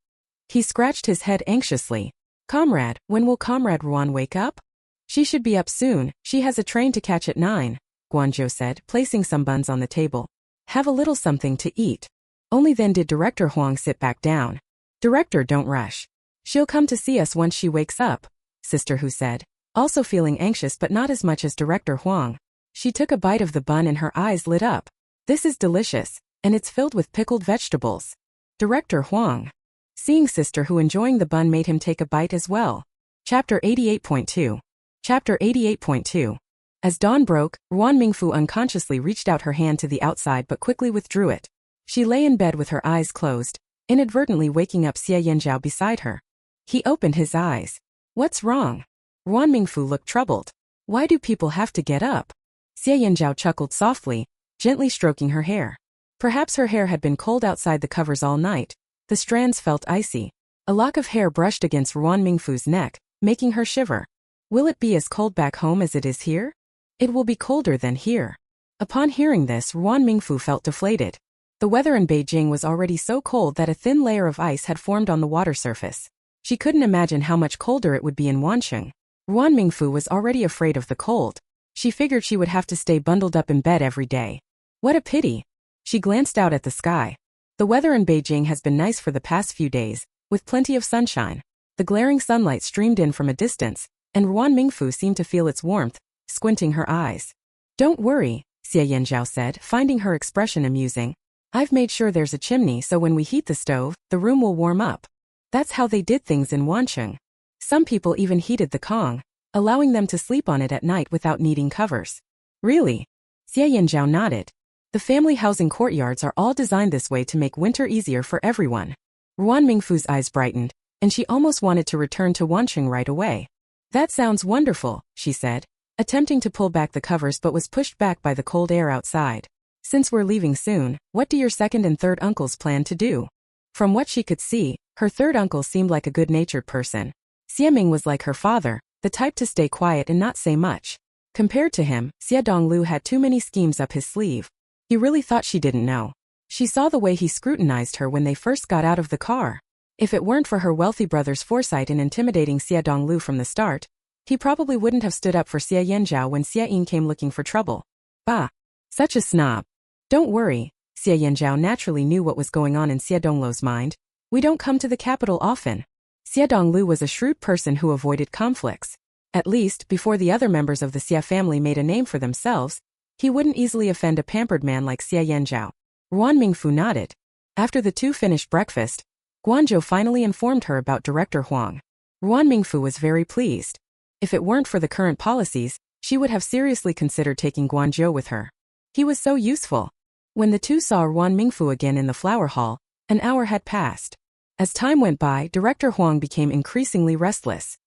He scratched his head anxiously. Comrade, when will Comrade Ruan wake up? She should be up soon, she has a train to catch at 9. Guanzhou said, placing some buns on the table. Have a little something to eat. Only then did Director Huang sit back down. Director, don't rush. She'll come to see us once she wakes up, Sister Hu said, also feeling anxious but not as much as Director Huang. She took a bite of the bun and her eyes lit up. This is delicious, and it's filled with pickled vegetables. Director Huang. Seeing Sister Hu enjoying the bun made him take a bite as well. Chapter 88.2. Chapter 88.2. As dawn broke, Ruan Mingfu unconsciously reached out her hand to the outside but quickly withdrew it. She lay in bed with her eyes closed, inadvertently waking up Xie Yanzhao beside her. He opened his eyes. What's wrong? Ruan Mingfu looked troubled. Why do people have to get up? Xie Yanzhao chuckled softly, gently stroking her hair. Perhaps her hair had been cold outside the covers all night. The strands felt icy. A lock of hair brushed against Ruan Mingfu's neck, making her shiver. Will it be as cold back home as it is here? It will be colder than here. Upon hearing this, Ruan Mingfu felt deflated. The weather in Beijing was already so cold that a thin layer of ice had formed on the water surface. She couldn't imagine how much colder it would be in Wancheng. Ruan Mingfu was already afraid of the cold. She figured she would have to stay bundled up in bed every day. What a pity. She glanced out at the sky. The weather in Beijing has been nice for the past few days, with plenty of sunshine. The glaring sunlight streamed in from a distance, and Ruan Mingfu seemed to feel its warmth, squinting her eyes. Don't worry, Xie Yanzhao said, finding her expression amusing. I've made sure there's a chimney so when we heat the stove, the room will warm up. That's how they did things in Wancheng. Some people even heated the Kong, allowing them to sleep on it at night without needing covers. Really? Xie Yanzhao nodded. The family housing courtyards are all designed this way to make winter easier for everyone. Ruan Mingfu's eyes brightened, and she almost wanted to return to Wancheng right away. That sounds wonderful, she said, attempting to pull back the covers but was pushed back by the cold air outside. Since we're leaving soon, what do your second and third uncles plan to do? From what she could see, her third uncle seemed like a good-natured person. Xie Ming was like her father, the type to stay quiet and not say much. Compared to him, Xie Donglu had too many schemes up his sleeve. He really thought she didn't know. She saw the way he scrutinized her when they first got out of the car. If it weren't for her wealthy brother's foresight in intimidating Xie Donglu from the start, he probably wouldn't have stood up for Xie Yanzhao when Xie Ying came looking for trouble. Bah! Such a snob. Don't worry, Xie Yanzhao naturally knew what was going on in Xie Donglu's mind. We don't come to the capital often. Xie Donglu was a shrewd person who avoided conflicts. At least, before the other members of the Xie family made a name for themselves, he wouldn't easily offend a pampered man like Xie Yanzhao. Ruan Mingfu nodded. After the two finished breakfast, Guanzhou finally informed her about Director Huang. Ruan Mingfu was very pleased. If it weren't for the current policies, she would have seriously considered taking Guanzhou with her. He was so useful. When the two saw Ruan Mingfu again in the flower hall, an hour had passed. As time went by, Director Huang became increasingly restless.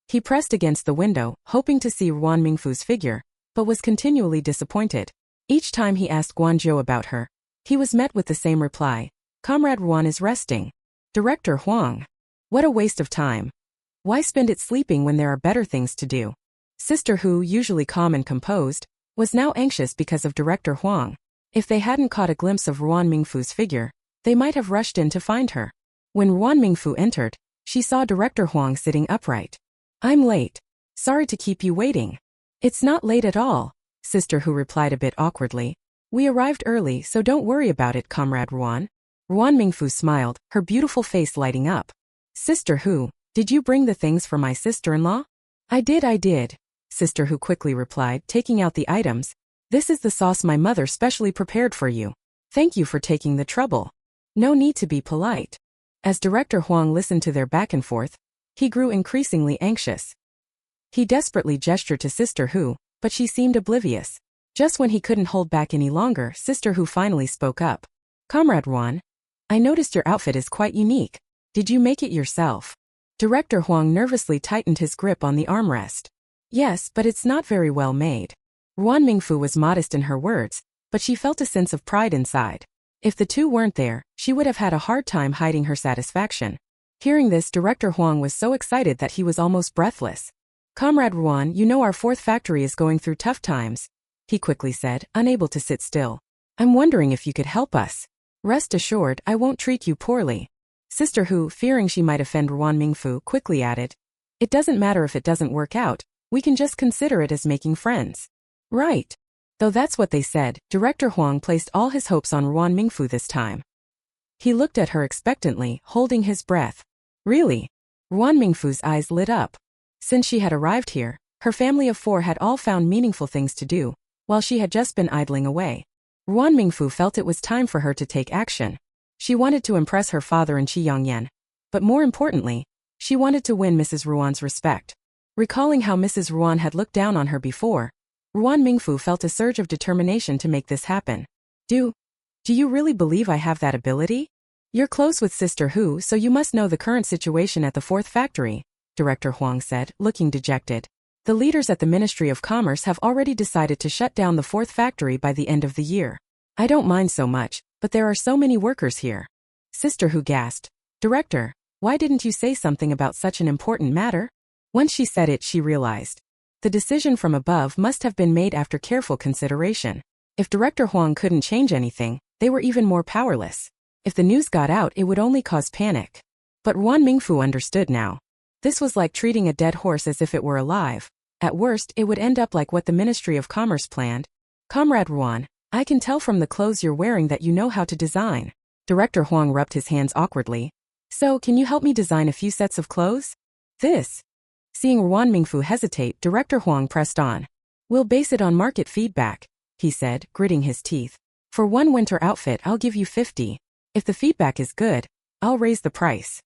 He pressed against the window, hoping to see Ruan Mingfu's figure, but was continually disappointed. Each time he asked Guanzhou about her, he was met with the same reply. Comrade Ruan is resting. Director Huang. What a waste of time. Why spend it sleeping when there are better things to do? Sister Hu, usually calm and composed, was now anxious because of Director Huang. If they hadn't caught a glimpse of Ruan Mingfu's figure, they might have rushed in to find her. When Ruan Mingfu entered, she saw Director Huang sitting upright. I'm late. Sorry to keep you waiting. It's not late at all, Sister Hu replied a bit awkwardly. We arrived early, so don't worry about it, Comrade Ruan. Ruan Mingfu smiled, her beautiful face lighting up. Sister Hu, did you bring the things for my sister-in-law? I did, Sister Hu quickly replied, taking out the items. This is the sauce my mother specially prepared for you. Thank you for taking the trouble. No need to be polite. As Director Huang listened to their back and forth, he grew increasingly anxious. He desperately gestured to Sister Hu, but she seemed oblivious. Just when he couldn't hold back any longer, Sister Hu finally spoke up. Comrade Ruan, I noticed your outfit is quite unique. Did you make it yourself? Director Huang nervously tightened his grip on the armrest. Yes, but it's not very well made. Ruan Mingfu was modest in her words, but she felt a sense of pride inside. If the two weren't there, she would have had a hard time hiding her satisfaction. Hearing this, Director Huang was so excited that he was almost breathless. Comrade Ruan, you know our fourth factory is going through tough times, he quickly said, unable to sit still. I'm wondering if you could help us. Rest assured, I won't treat you poorly. Sister Hu, fearing she might offend Ruan Mingfu, quickly added. It doesn't matter if it doesn't work out, we can just consider it as making friends. Right. Though that's what they said, Director Huang placed all his hopes on Ruan Mingfu this time. He looked at her expectantly, holding his breath. Really? Ruan Mingfu's eyes lit up. Since she had arrived here, her family of 4 had all found meaningful things to do, while she had just been idling away. Ruan Mingfu felt it was time for her to take action. She wanted to impress her father and Qi Yongyan. But more importantly, she wanted to win Mrs. Ruan's respect. Recalling how Mrs. Ruan had looked down on her before, Ruan Mingfu felt a surge of determination to make this happen. Do you really believe I have that ability? You're close with Sister Hu, so you must know the current situation at the 4th factory, Director Huang said, looking dejected. The leaders at the Ministry of Commerce have already decided to shut down the 4th factory by the end of the year. I don't mind so much, but there are so many workers here. Sister Hu gasped. Director, why didn't you say something about such an important matter? Once she said it, she realized. The decision from above must have been made after careful consideration. If Director Huang couldn't change anything, they were even more powerless. If the news got out, it would only cause panic. But Ruan Mingfu understood now. This was like treating a dead horse as if it were alive. At worst, it would end up like what the Ministry of Commerce planned. Comrade Ruan, I can tell from the clothes you're wearing that you know how to design. Director Huang rubbed his hands awkwardly. So, can you help me design a few sets of clothes? Seeing Ruan Mingfu hesitate, Director Huang pressed on. We'll base it on market feedback, he said, gritting his teeth. For one winter outfit, I'll give you 50. If the feedback is good, I'll raise the price.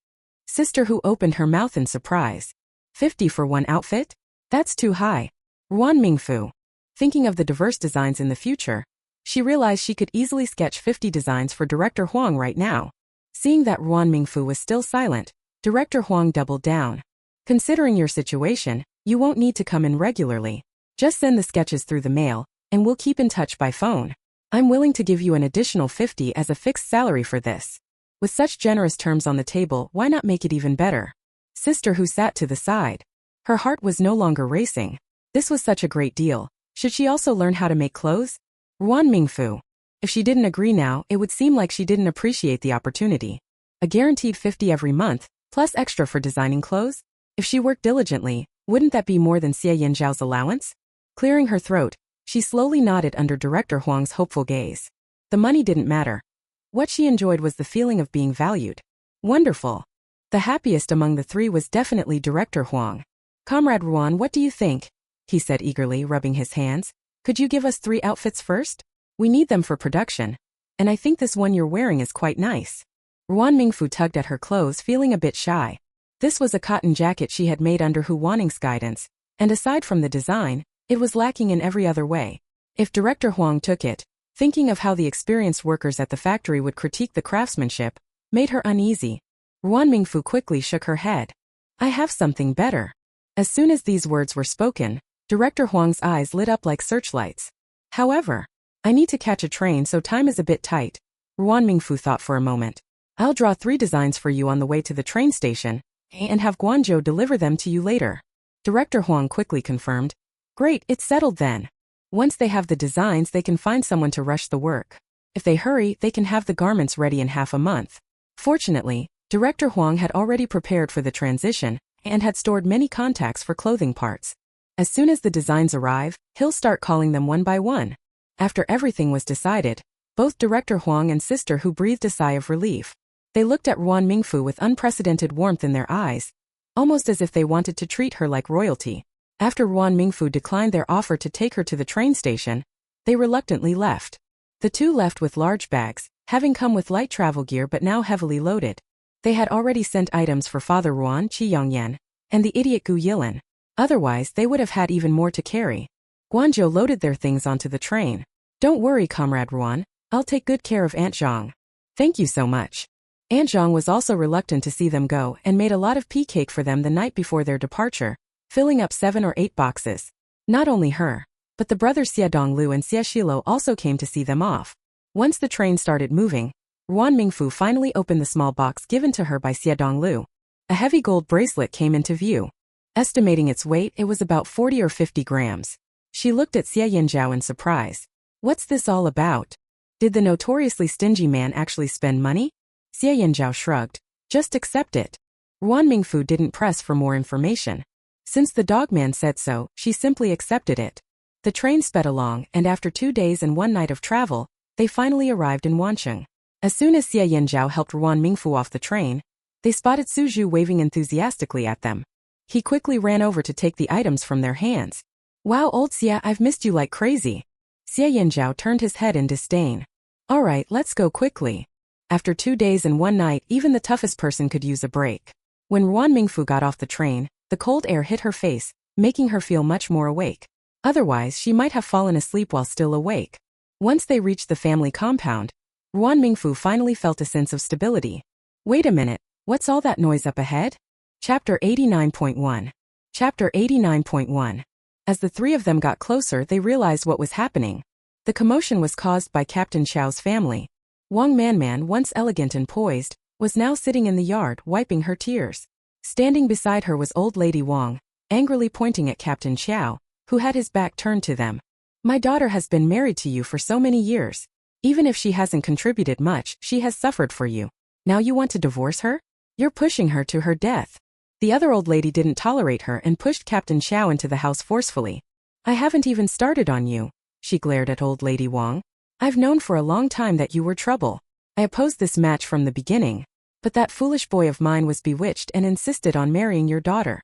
Sister Hu opened her mouth in surprise. 50 for one outfit? That's too high. Ruan Mingfu. Thinking of the diverse designs in the future, she realized she could easily sketch 50 designs for Director Huang right now. Seeing that Ruan Mingfu was still silent, Director Huang doubled down. Considering your situation, you won't need to come in regularly. Just send the sketches through the mail, and we'll keep in touch by phone. I'm willing to give you an additional 50 as a fixed salary for this. With such generous terms on the table, why not make it even better? Sister Hu sat to the side. Her heart was no longer racing. This was such a great deal. Should she also learn how to make clothes? Ruan Mingfu. If she didn't agree now, it would seem like she didn't appreciate the opportunity. A guaranteed 50 every month, plus extra for designing clothes? If she worked diligently, wouldn't that be more than Xie Yanzhao's allowance? Clearing her throat, she slowly nodded under Director Huang's hopeful gaze. The money didn't matter. What she enjoyed was the feeling of being valued. Wonderful. The happiest among the 3 was definitely Director Huang. Comrade Ruan, what do you think? He said eagerly, rubbing his hands. Could you give us 3 outfits first? We need them for production. And I think this one you're wearing is quite nice. Ruan Mingfu tugged at her clothes, feeling a bit shy. This was a cotton jacket she had made under Hu Waning's guidance, and aside from the design, it was lacking in every other way. If Director Huang took it, thinking of how the experienced workers at the factory would critique the craftsmanship, made her uneasy. Ruan Mingfu quickly shook her head. I have something better. As soon as these words were spoken, Director Huang's eyes lit up like searchlights. However, I need to catch a train, so time is a bit tight. Ruan Mingfu thought for a moment. I'll draw 3 designs for you on the way to the train station, and have Guanzhou deliver them to you later. Director Huang quickly confirmed. Great, it's settled then. Once they have the designs, they can find someone to rush the work. If they hurry, they can have the garments ready in half a month. Fortunately, Director Huang had already prepared for the transition, and had stored many contacts for clothing parts. As soon as the designs arrive, he'll start calling them one by one. After everything was decided, both Director Huang and Sister Hu breathed a sigh of relief. They looked at Ruan Mingfu with unprecedented warmth in their eyes, almost as if they wanted to treat her like royalty. After Ruan Mingfu declined their offer to take her to the train station, they reluctantly left. The 2 left with large bags, having come with light travel gear but now heavily loaded. They had already sent items for Father Ruan, Qi Yongyan, and the idiot Gu Yilan. Otherwise, they would have had even more to carry. Guanzhou loaded their things onto the train. Don't worry, Comrade Ruan, I'll take good care of Aunt Zhang. Thank you so much. Aunt Zhang was also reluctant to see them go and made a lot of pea cake for them the night before their departure, filling up 7 or 8 boxes. Not only her, but the brothers Xie Donglu and Xie Shilo also came to see them off. Once the train started moving, Ruan Mingfu finally opened the small box given to her by Xie Donglu. A heavy gold bracelet came into view. Estimating its weight, it was about 40 or 50 grams. She looked at Xie Yanzhao in surprise. What's this all about? Did the notoriously stingy man actually spend money? Xie Yanzhao shrugged. Just accept it. Ruan Mingfu didn't press for more information. Since the dogman said so, she simply accepted it. The train sped along, and after 2 days and 1 night of travel, they finally arrived in Wancheng. As soon as Xie Yanzhao helped Ruan Mingfu off the train, they spotted Suju waving enthusiastically at them. He quickly ran over to take the items from their hands. Wow, old Xie, I've missed you like crazy. Xie Yanzhao turned his head in disdain. Alright, let's go quickly. After 2 days and 1 night, even the toughest person could use a break. When Ruan Mingfu got off the train, the cold air hit her face, making her feel much more awake. Otherwise, she might have fallen asleep while still awake. Once they reached the family compound, Ruan Mingfu finally felt a sense of stability. Wait a minute, what's all that noise up ahead? Chapter 89.1. Chapter 89.1. As the three of them got closer, they realized what was happening. The commotion was caused by Captain Xiao's family. Wang Manman, once elegant and poised, was now sitting in the yard, wiping her tears. Standing beside her was old lady Wang, angrily pointing at Captain Xiao, who had his back turned to them. My daughter has been married to you for so many years. Even if she hasn't contributed much, she has suffered for you. Now you want to divorce her? You're pushing her to her death. The other old lady didn't tolerate her and pushed Captain Xiao into the house forcefully. I haven't even started on you. She glared at old lady Wang. I've known for a long time that you were trouble. I opposed this match from the beginning, but that foolish boy of mine was bewitched and insisted on marrying your daughter.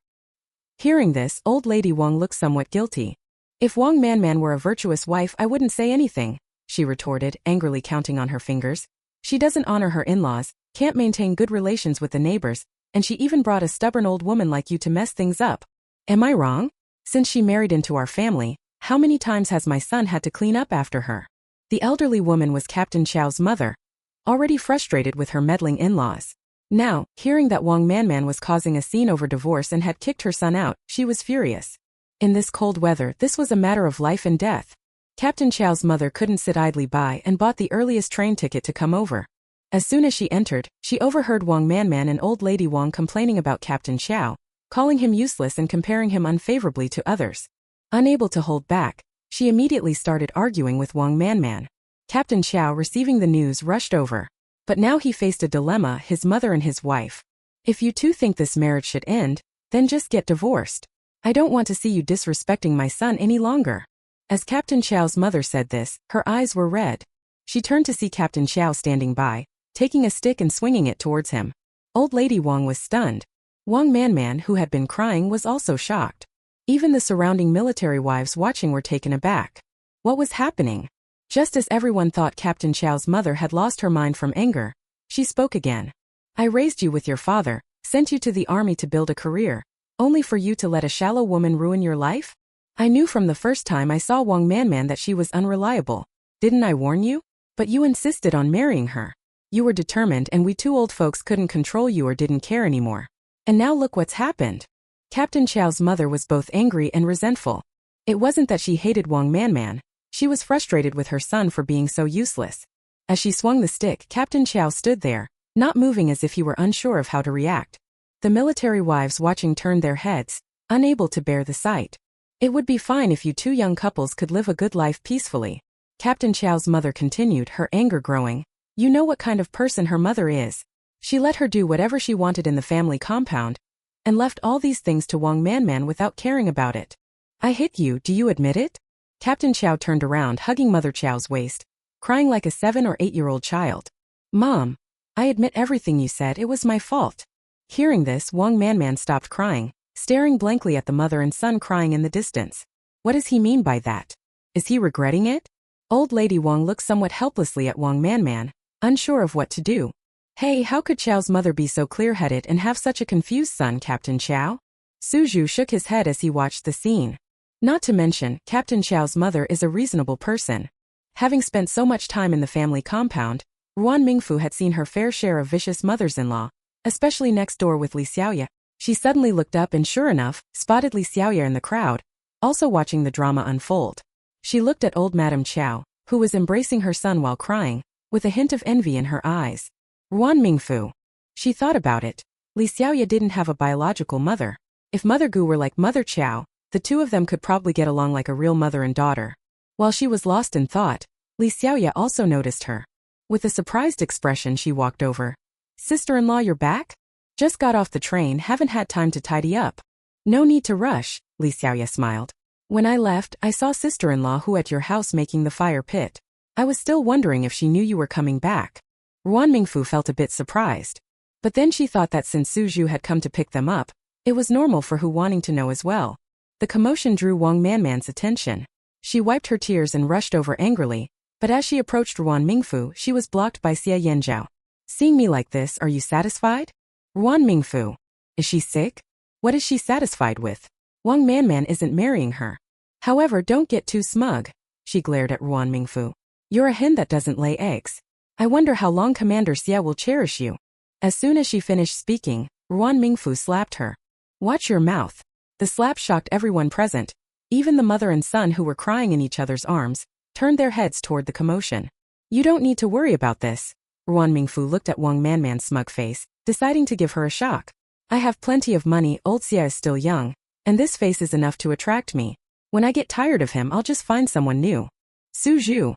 Hearing this, old lady Wang looked somewhat guilty. If Wang Manman were a virtuous wife, I wouldn't say anything, she retorted, angrily counting on her fingers. She doesn't honor her in-laws, can't maintain good relations with the neighbors, and she even brought a stubborn old woman like you to mess things up. Am I wrong? Since she married into our family, how many times has my son had to clean up after her? The elderly woman was Captain Xiao's mother, already frustrated with her meddling in-laws. Now, hearing that Wang Manman was causing a scene over divorce and had kicked her son out, she was furious. In this cold weather, this was a matter of life and death. Captain Xiao's mother couldn't sit idly by and bought the earliest train ticket to come over. As soon as she entered, she overheard Wang Manman and old lady Wang complaining about Captain Xiao, calling him useless and comparing him unfavorably to others. Unable to hold back, she immediately started arguing with Wang Manman. Captain Xiao, receiving the news, rushed over. But now he faced a dilemma, his mother and his wife. If you two think this marriage should end, then just get divorced. I don't want to see you disrespecting my son any longer. As Captain Xiao's mother said this, her eyes were red. She turned to see Captain Xiao standing by, taking a stick and swinging it towards him. Old lady Wang was stunned. Wang Manman, who had been crying, was also shocked. Even the surrounding military wives watching were taken aback. What was happening? Just as everyone thought Captain Xiao's mother had lost her mind from anger, she spoke again. I raised you with your father, sent you to the army to build a career, only for you to let a shallow woman ruin your life? I knew from the first time I saw Wang Manman that she was unreliable. Didn't I warn you? But you insisted on marrying her. You were determined and we two old folks couldn't control you or didn't care anymore. And now look what's happened. Captain Xiao's mother was both angry and resentful. It wasn't that she hated Wang Manman. She was frustrated with her son for being so useless. As she swung the stick, Captain Xiao stood there, not moving, as if he were unsure of how to react. The military wives watching turned their heads, unable to bear the sight. It would be fine if you two young couples could live a good life peacefully. Captain Xiao's mother continued, her anger growing. You know what kind of person her mother is. She let her do whatever she wanted in the family compound, and left all these things to Wang Manman without caring about it. I hit you, do you admit it? Captain Xiao turned around, hugging Mother Xiao's waist, crying like a 7 or 8-year-old child. Mom, I admit everything you said, it was my fault. Hearing this, Wang Manman stopped crying, staring blankly at the mother and son crying in the distance. What does he mean by that? Is he regretting it? Old lady Wang looked somewhat helplessly at Wang Manman, unsure of what to do. Hey, how could Xiao's mother be so clear-headed and have such a confused son, Captain Xiao? Suju shook his head as he watched the scene. Not to mention, Captain Xiao's mother is a reasonable person. Having spent so much time in the family compound, Ruan Mingfu had seen her fair share of vicious mothers-in-law, especially next door with Li Xiaoya. She suddenly looked up and sure enough, spotted Li Xiaoya in the crowd, also watching the drama unfold. She looked at old Madame Qiao, who was embracing her son while crying, with a hint of envy in her eyes. Ruan Mingfu. She thought about it. Li Xiaoya didn't have a biological mother. If Mother Gu were like Mother Qiao, the two of them could probably get along like a real mother and daughter. While she was lost in thought, Li Xiaoya also noticed her. With a surprised expression, she walked over. Sister-in-law, you're back? Just got off the train, haven't had time to tidy up. No need to rush, Li Xiaoya smiled. When I left, I saw sister-in-law who at your house making the fire pit. I was still wondering if she knew you were coming back. Ruan Mingfu felt a bit surprised. But then she thought that since Suju had come to pick them up, it was normal for Hu wanting to know as well. The commotion drew Wang Manman's attention. She wiped her tears and rushed over angrily, but as she approached Ruan Mingfu, she was blocked by Xie Yanzhao. Seeing me like this, are you satisfied? Ruan Mingfu. Is she sick? What is she satisfied with? Wang Manman isn't marrying her. However, don't get too smug. She glared at Ruan Mingfu. You're a hen that doesn't lay eggs. I wonder how long Commander Xie will cherish you. As soon as she finished speaking, Ruan Mingfu slapped her. Watch your mouth. The slap shocked everyone present. Even the mother and son who were crying in each other's arms turned their heads toward the commotion. You don't need to worry about this. Ruan Mingfu looked at Wang Manman's smug face, deciding to give her a shock. I have plenty of money, old Xie is still young, and this face is enough to attract me. When I get tired of him, I'll just find someone new. Suju.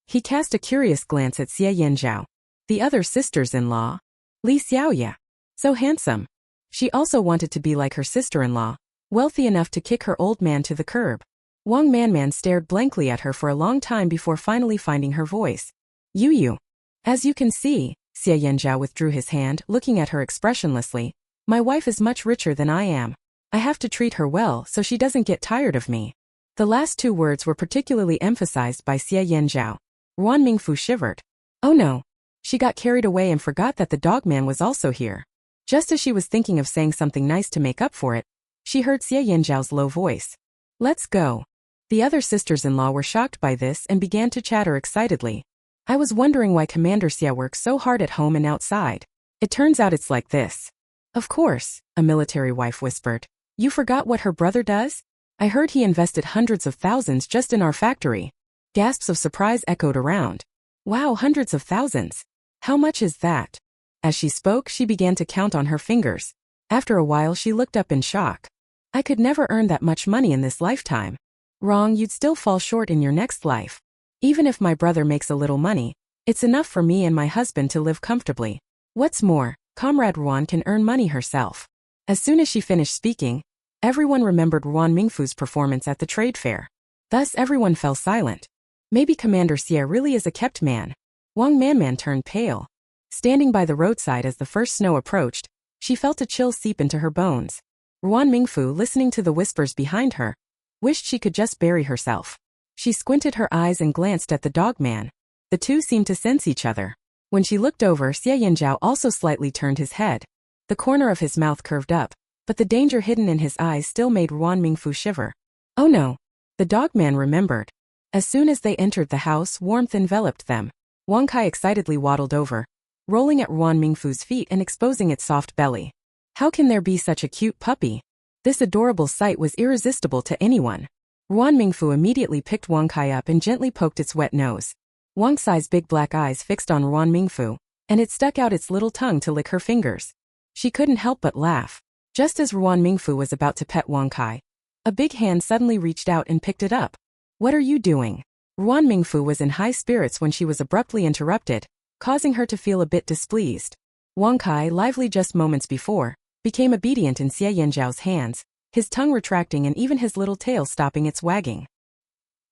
He cast a curious glance at Xie Yanzhao. The other sisters-in-law. Li Xiaoya. So handsome. She also wanted to be like her sister-in-law, wealthy enough to kick her old man to the curb. Wang Manman stared blankly at her for a long time before finally finding her voice. You. As you can see, Xie Yanzhao withdrew his hand, looking at her expressionlessly. My wife is much richer than I am. I have to treat her well so she doesn't get tired of me. The last two words were particularly emphasized by Xie Yanzhao. Ruan Mingfu shivered. Oh no. She got carried away and forgot that the dogman was also here. Just as she was thinking of saying something nice to make up for it, she heard Xie Yanzhao's low voice. Let's go. The other sisters-in-law were shocked by this and began to chatter excitedly. I was wondering why Commander Xie works so hard at home and outside. It turns out it's like this. Of course, a military wife whispered. You forgot what her brother does? I heard he invested hundreds of thousands just in our factory. Gasps of surprise echoed around. Wow, hundreds of thousands. How much is that? As she spoke, she began to count on her fingers. After a while, she looked up in shock. I could never earn that much money in this lifetime. Wrong, you'd still fall short in your next life. Even if my brother makes a little money, it's enough for me and my husband to live comfortably. What's more, Comrade Ruan can earn money herself. As soon as she finished speaking, everyone remembered Ruan Mingfu's performance at the trade fair. Thus everyone fell silent. Maybe Commander Xie really is a kept man. Wang Manman turned pale. Standing by the roadside as the first snow approached, she felt a chill seep into her bones. Ruan Mingfu, listening to the whispers behind her, wished she could just bury herself. She squinted her eyes and glanced at the dogman. The two seemed to sense each other. When she looked over, Xie Yanzhao also slightly turned his head. The corner of his mouth curved up, but the danger hidden in his eyes still made Ruan Mingfu shiver. Oh no! The dogman remembered. As soon as they entered the house, warmth enveloped them. Wang Kai excitedly waddled over, rolling at Ruan Mingfu's feet and exposing its soft belly. How can there be such a cute puppy? This adorable sight was irresistible to anyone. Ruan Mingfu immediately picked Wang Kai up and gently poked its wet nose. Wang Sai's big black eyes fixed on Ruan Mingfu, and it stuck out its little tongue to lick her fingers. She couldn't help but laugh. Just as Ruan Mingfu was about to pet Wang Kai, a big hand suddenly reached out and picked it up. What are you doing? Ruan Mingfu was in high spirits when she was abruptly interrupted, causing her to feel a bit displeased. Wang Kai, lively just moments before, became obedient in Xie Yanzhao's hands, his tongue retracting and even his little tail stopping its wagging.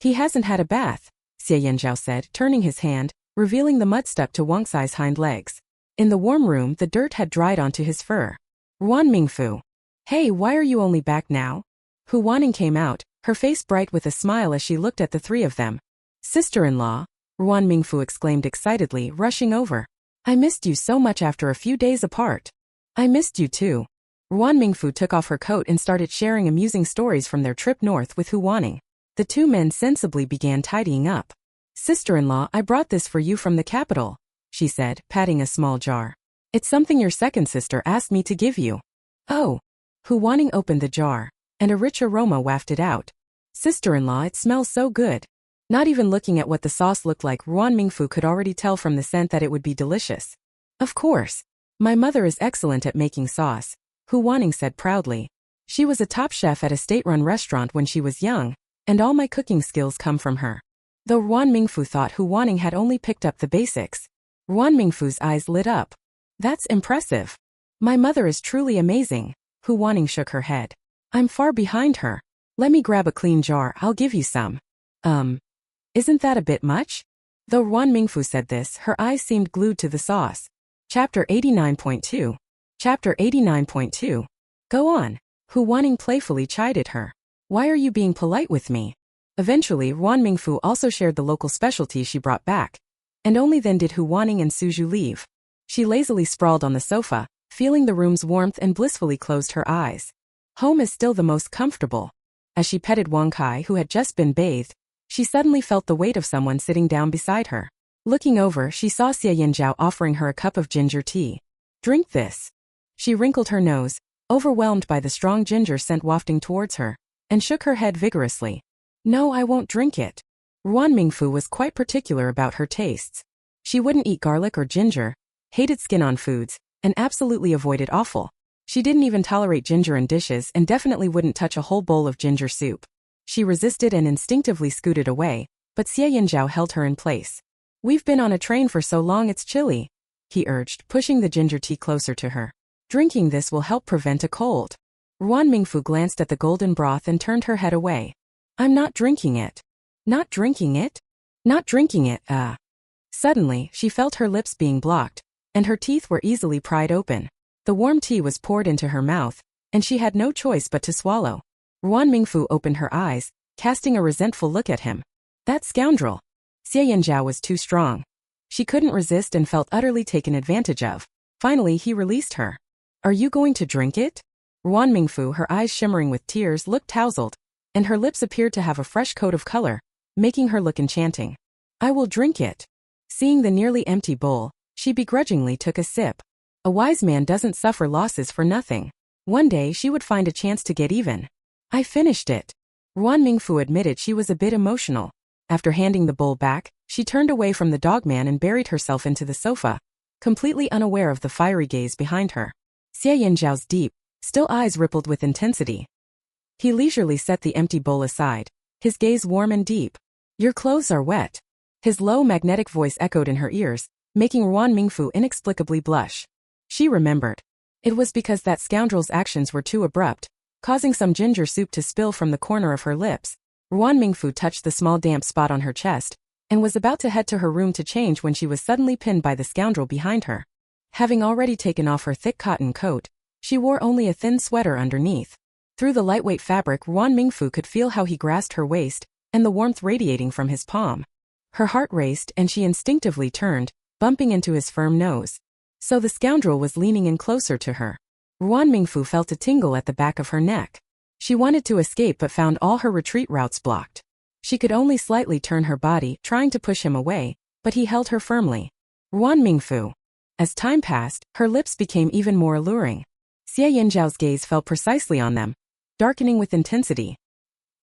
He hasn't had a bath, Xie Yanzhao said, turning his hand, revealing the mud stuck to Wang Sai's hind legs. In the warm room, the dirt had dried onto his fur. Ruan Mingfu. Hey, why are you only back now? Hu Wanning came out, her face bright with a smile as she looked at the three of them. Sister-in-law, Ruan Mingfu exclaimed excitedly, rushing over. I missed you so much after a few days apart. I missed you too. Ruan Mingfu took off her coat and started sharing amusing stories from their trip north with Hu Wanning. The two men sensibly began tidying up. Sister-in-law, I brought this for you from the capital, she said, patting a small jar. It's something your second sister asked me to give you. Oh. Hu Wanning opened the jar, and a rich aroma wafted out. Sister-in-law, it smells so good. Not even looking at what the sauce looked like, Ruan Mingfu could already tell from the scent that it would be delicious. Of course. My mother is excellent at making sauce, Hu Wanning said proudly. She was a top chef at a state-run restaurant when she was young, and all my cooking skills come from her. Though Ruan Mingfu thought Hu Wanning had only picked up the basics, Ruan Mingfu's eyes lit up. That's impressive. My mother is truly amazing. Hu Wanning shook her head. I'm far behind her. Let me grab a clean jar, I'll give you some. Isn't that a bit much? Though Ruan Mingfu said this, her eyes seemed glued to the sauce. Chapter 89.2. Chapter 89.2. Go on. Hu Wanning playfully chided her. Why are you being polite with me? Eventually, Ruan Mingfu also shared the local specialty she brought back. And only then did Hu Wanning and Suju leave. She lazily sprawled on the sofa, feeling the room's warmth and blissfully closed her eyes. Home is still the most comfortable. As she petted Wang Kai, who had just been bathed, she suddenly felt the weight of someone sitting down beside her. Looking over, she saw Xie Yanzhao offering her a cup of ginger tea. Drink this. She wrinkled her nose, overwhelmed by the strong ginger scent wafting towards her, and shook her head vigorously. No, I won't drink it. Ruan Mingfu was quite particular about her tastes. She wouldn't eat garlic or ginger, hated skin-on foods, and absolutely avoided offal. She didn't even tolerate ginger in dishes and definitely wouldn't touch a whole bowl of ginger soup. She resisted and instinctively scooted away, but Xie Yanzhao held her in place. We've been on a train for so long it's chilly, he urged, pushing the ginger tea closer to her. Drinking this will help prevent a cold. Ruan Mingfu glanced at the golden broth and turned her head away. I'm not drinking it. Not drinking it? Not drinking it, Suddenly, she felt her lips being blocked, and her teeth were easily pried open. The warm tea was poured into her mouth, and she had no choice but to swallow. Ruan Mingfu opened her eyes, casting a resentful look at him. That scoundrel. Xie Yanzhao was too strong. She couldn't resist and felt utterly taken advantage of. Finally, he released her. Are you going to drink it? Ruan Mingfu, her eyes shimmering with tears, looked tousled, and her lips appeared to have a fresh coat of color, making her look enchanting. I will drink it. Seeing the nearly empty bowl, she begrudgingly took a sip. A wise man doesn't suffer losses for nothing. One day she would find a chance to get even. I finished it. Ruan Mingfu admitted she was a bit emotional. After handing the bowl back, she turned away from the dogman and buried herself into the sofa, completely unaware of the fiery gaze behind her. Xie Yanzhao's deep, still eyes rippled with intensity. He leisurely set the empty bowl aside, his gaze warm and deep. Your clothes are wet. His low, magnetic voice echoed in her ears, making Ruan Mingfu inexplicably blush. She remembered. It was because that scoundrel's actions were too abrupt, causing some ginger soup to spill from the corner of her lips. Ruan Mingfu touched the small damp spot on her chest, and was about to head to her room to change when she was suddenly pinned by the scoundrel behind her. Having already taken off her thick cotton coat, she wore only a thin sweater underneath. Through the lightweight fabric, Ruan Mingfu could feel how he grasped her waist, and the warmth radiating from his palm. Her heart raced and she instinctively turned, bumping into his firm nose. So the scoundrel was leaning in closer to her. Ruan Mingfu felt a tingle at the back of her neck. She wanted to escape but found all her retreat routes blocked. She could only slightly turn her body, trying to push him away, but he held her firmly. Ruan Mingfu. As time passed, her lips became even more alluring. Xie Yanzhao's gaze fell precisely on them, darkening with intensity.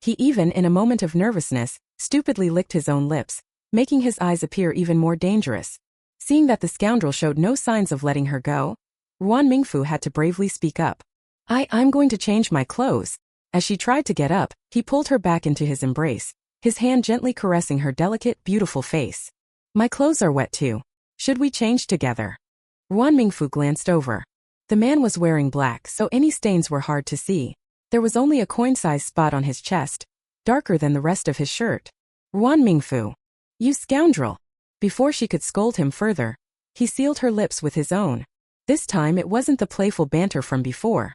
He even, in a moment of nervousness, stupidly licked his own lips, making his eyes appear even more dangerous. Seeing that the scoundrel showed no signs of letting her go, Ruan Mingfu had to bravely speak up. I'm going to change my clothes. As she tried to get up, he pulled her back into his embrace, his hand gently caressing her delicate, beautiful face. My clothes are wet too. Should we change together? Ruan Mingfu glanced over. The man was wearing black, so any stains were hard to see. There was only a coin-sized spot on his chest, darker than the rest of his shirt. Ruan Mingfu. You scoundrel. Before she could scold him further, he sealed her lips with his own. This time it wasn't the playful banter from before.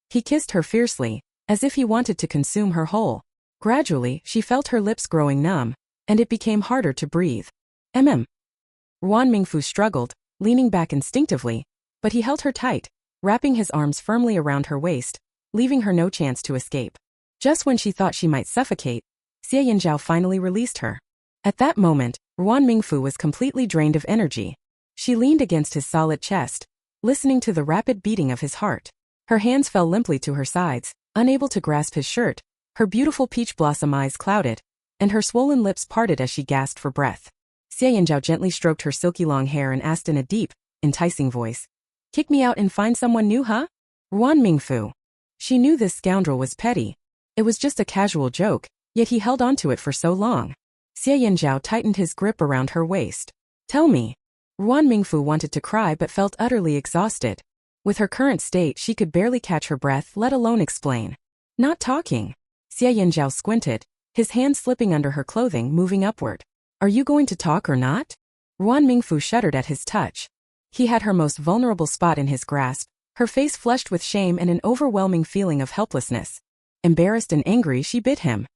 He kissed her fiercely, as if he wanted to consume her whole. Gradually, she felt her lips growing numb, and it became harder to breathe. Ruan Mingfu struggled, leaning back instinctively, but he held her tight, wrapping his arms firmly around her waist, leaving her no chance to escape. Just when she thought she might suffocate, Xie Yanzhao finally released her. At that moment, Ruan Mingfu was completely drained of energy. She leaned against his solid chest, listening to the rapid beating of his heart. Her hands fell limply to her sides, unable to grasp his shirt, her beautiful peach blossom eyes clouded, and her swollen lips parted as she gasped for breath. Xie Yanzhao gently stroked her silky long hair and asked in a deep, enticing voice. Kick me out and find someone new, huh? Ruan Mingfu. She knew this scoundrel was petty. It was just a casual joke, yet he held on to it for so long. Xie Yanzhao tightened his grip around her waist. Tell me. Ruan Mingfu wanted to cry but felt utterly exhausted. With her current state she could barely catch her breath, let alone explain. Not talking. Xie Yinzhao squinted, his hand slipping under her clothing, moving upward. Are you going to talk or not? Ruan Mingfu shuddered at his touch. He had her most vulnerable spot in his grasp, her face flushed with shame and an overwhelming feeling of helplessness. Embarrassed and angry, she bit him.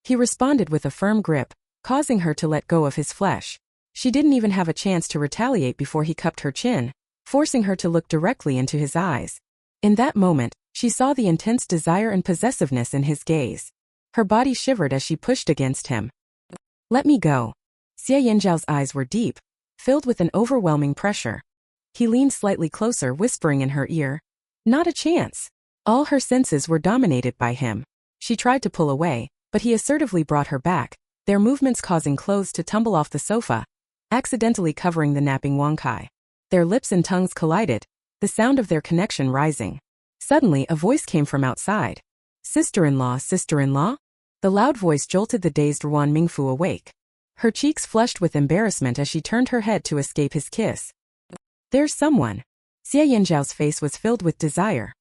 He responded with a firm grip, causing her to let go of his flesh. She didn't even have a chance to retaliate before he cupped her chin, forcing her to look directly into his eyes. In that moment, she saw the intense desire and possessiveness in his gaze. Her body shivered as she pushed against him. Let me go. Xie Yinzhao's eyes were deep, filled with an overwhelming pressure. He leaned slightly closer, whispering in her ear. Not a chance. All her senses were dominated by him. She tried to pull away, but he assertively brought her back, their movements causing clothes to tumble off the sofa, accidentally covering the napping Wang Kai. Their lips and tongues collided, the sound of their connection rising. Suddenly, a voice came from outside. Sister-in-law, sister-in-law? The loud voice jolted the dazed Ruan Mingfu awake. Her cheeks flushed with embarrassment as she turned her head to escape his kiss. There's someone. Xie Yinzhao's face was filled with desire.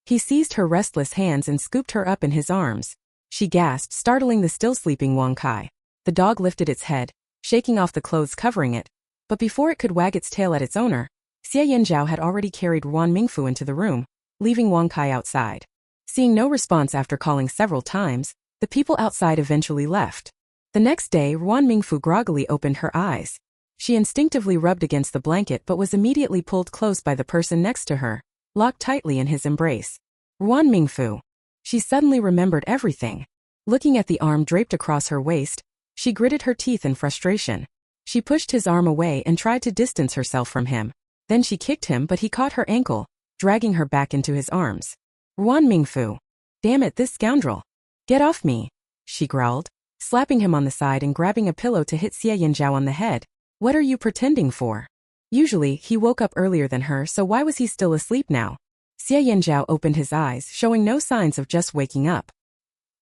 He seized her restless hands and scooped her up in his arms. She gasped, startling the still-sleeping Wang Kai. The dog lifted its head, shaking off the clothes covering it, but before it could wag its tail at its owner, Xie Yinzhao had already carried Ruan Mingfu into the room, leaving Wang Kai outside. Seeing no response after calling several times, the people outside eventually left. The next day, Ruan Mingfu groggily opened her eyes. She instinctively rubbed against the blanket but was immediately pulled close by the person next to her, locked tightly in his embrace. Ruan Mingfu. She suddenly remembered everything. Looking at the arm draped across her waist, she gritted her teeth in frustration. She pushed his arm away and tried to distance herself from him. Then she kicked him, but he caught her ankle, dragging her back into his arms. Ruan Mingfu. Damn it, this scoundrel. Get off me, she growled, slapping him on the side and grabbing a pillow to hit Xie Yinzhao on the head. What are you pretending for? Usually, he woke up earlier than her, so why was he still asleep now? Xie Yinzhao opened his eyes, showing no signs of just waking up.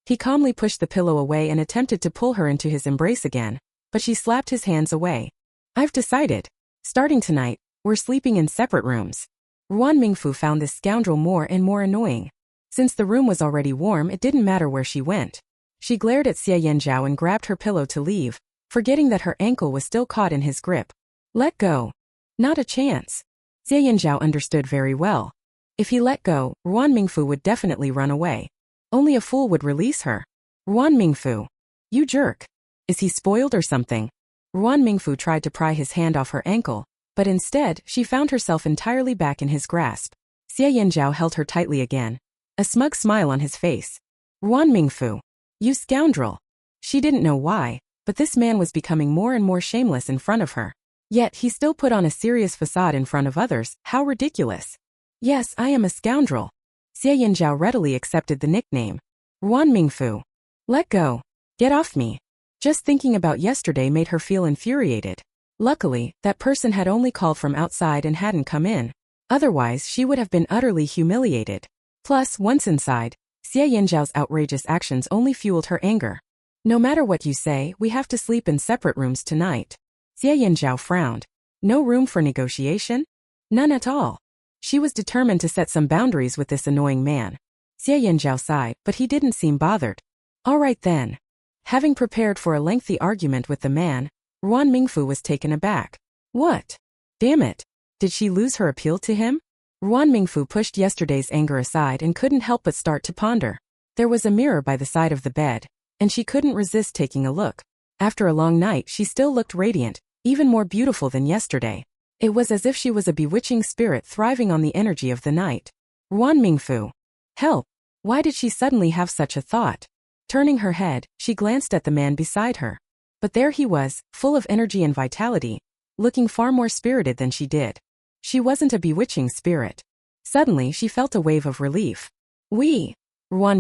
He calmly pushed the pillow away and attempted to pull her into his embrace again, but she slapped his hands away. I've decided. Starting tonight, we're sleeping in separate rooms. Ruan Mingfu found this scoundrel more and more annoying. Since the room was already warm, it didn't matter where she went. She glared at Xie Yinzhao and grabbed her pillow to leave, forgetting that her ankle was still caught in his grip. Let go. Not a chance. Xie Yinzhao understood very well. If he let go, Ruan Mingfu would definitely run away. Only a fool would release her. Ruan Mingfu. You jerk. Is he spoiled or something? Ruan Mingfu tried to pry his hand off her ankle, but instead, she found herself entirely back in his grasp. Xie Yinzhao held her tightly again, a smug smile on his face. Ruan Mingfu. You scoundrel. She didn't know why, but this man was becoming more and more shameless in front of her. Yet he still put on a serious facade in front of others. How ridiculous. Yes, I am a scoundrel. Xie Yinzhao readily accepted the nickname. Ruan Mingfu. Let go. Get off me. Just thinking about yesterday made her feel infuriated. Luckily, that person had only called from outside and hadn't come in. Otherwise, she would have been utterly humiliated. Plus, once inside, Xie Yinzhao's outrageous actions only fueled her anger. No matter what you say, we have to sleep in separate rooms tonight. Xie Yinzhao frowned. No room for negotiation? None at all. She was determined to set some boundaries with this annoying man. Xie Yinzhao sighed, but he didn't seem bothered. All right then. Having prepared for a lengthy argument with the man, Ruan Mingfu was taken aback. What? Damn it. Did she lose her appeal to him? Ruan Mingfu pushed yesterday's anger aside and couldn't help but start to ponder. There was a mirror by the side of the bed, and she couldn't resist taking a look. After a long night, she still looked radiant, even more beautiful than yesterday. It was as if she was a bewitching spirit thriving on the energy of the night. Ruan Mingfu. Help! Why did she suddenly have such a thought? Turning her head, she glanced at the man beside her. But there he was, full of energy and vitality, looking far more spirited than she did. She wasn't a bewitching spirit. Suddenly, she felt a wave of relief. Ruan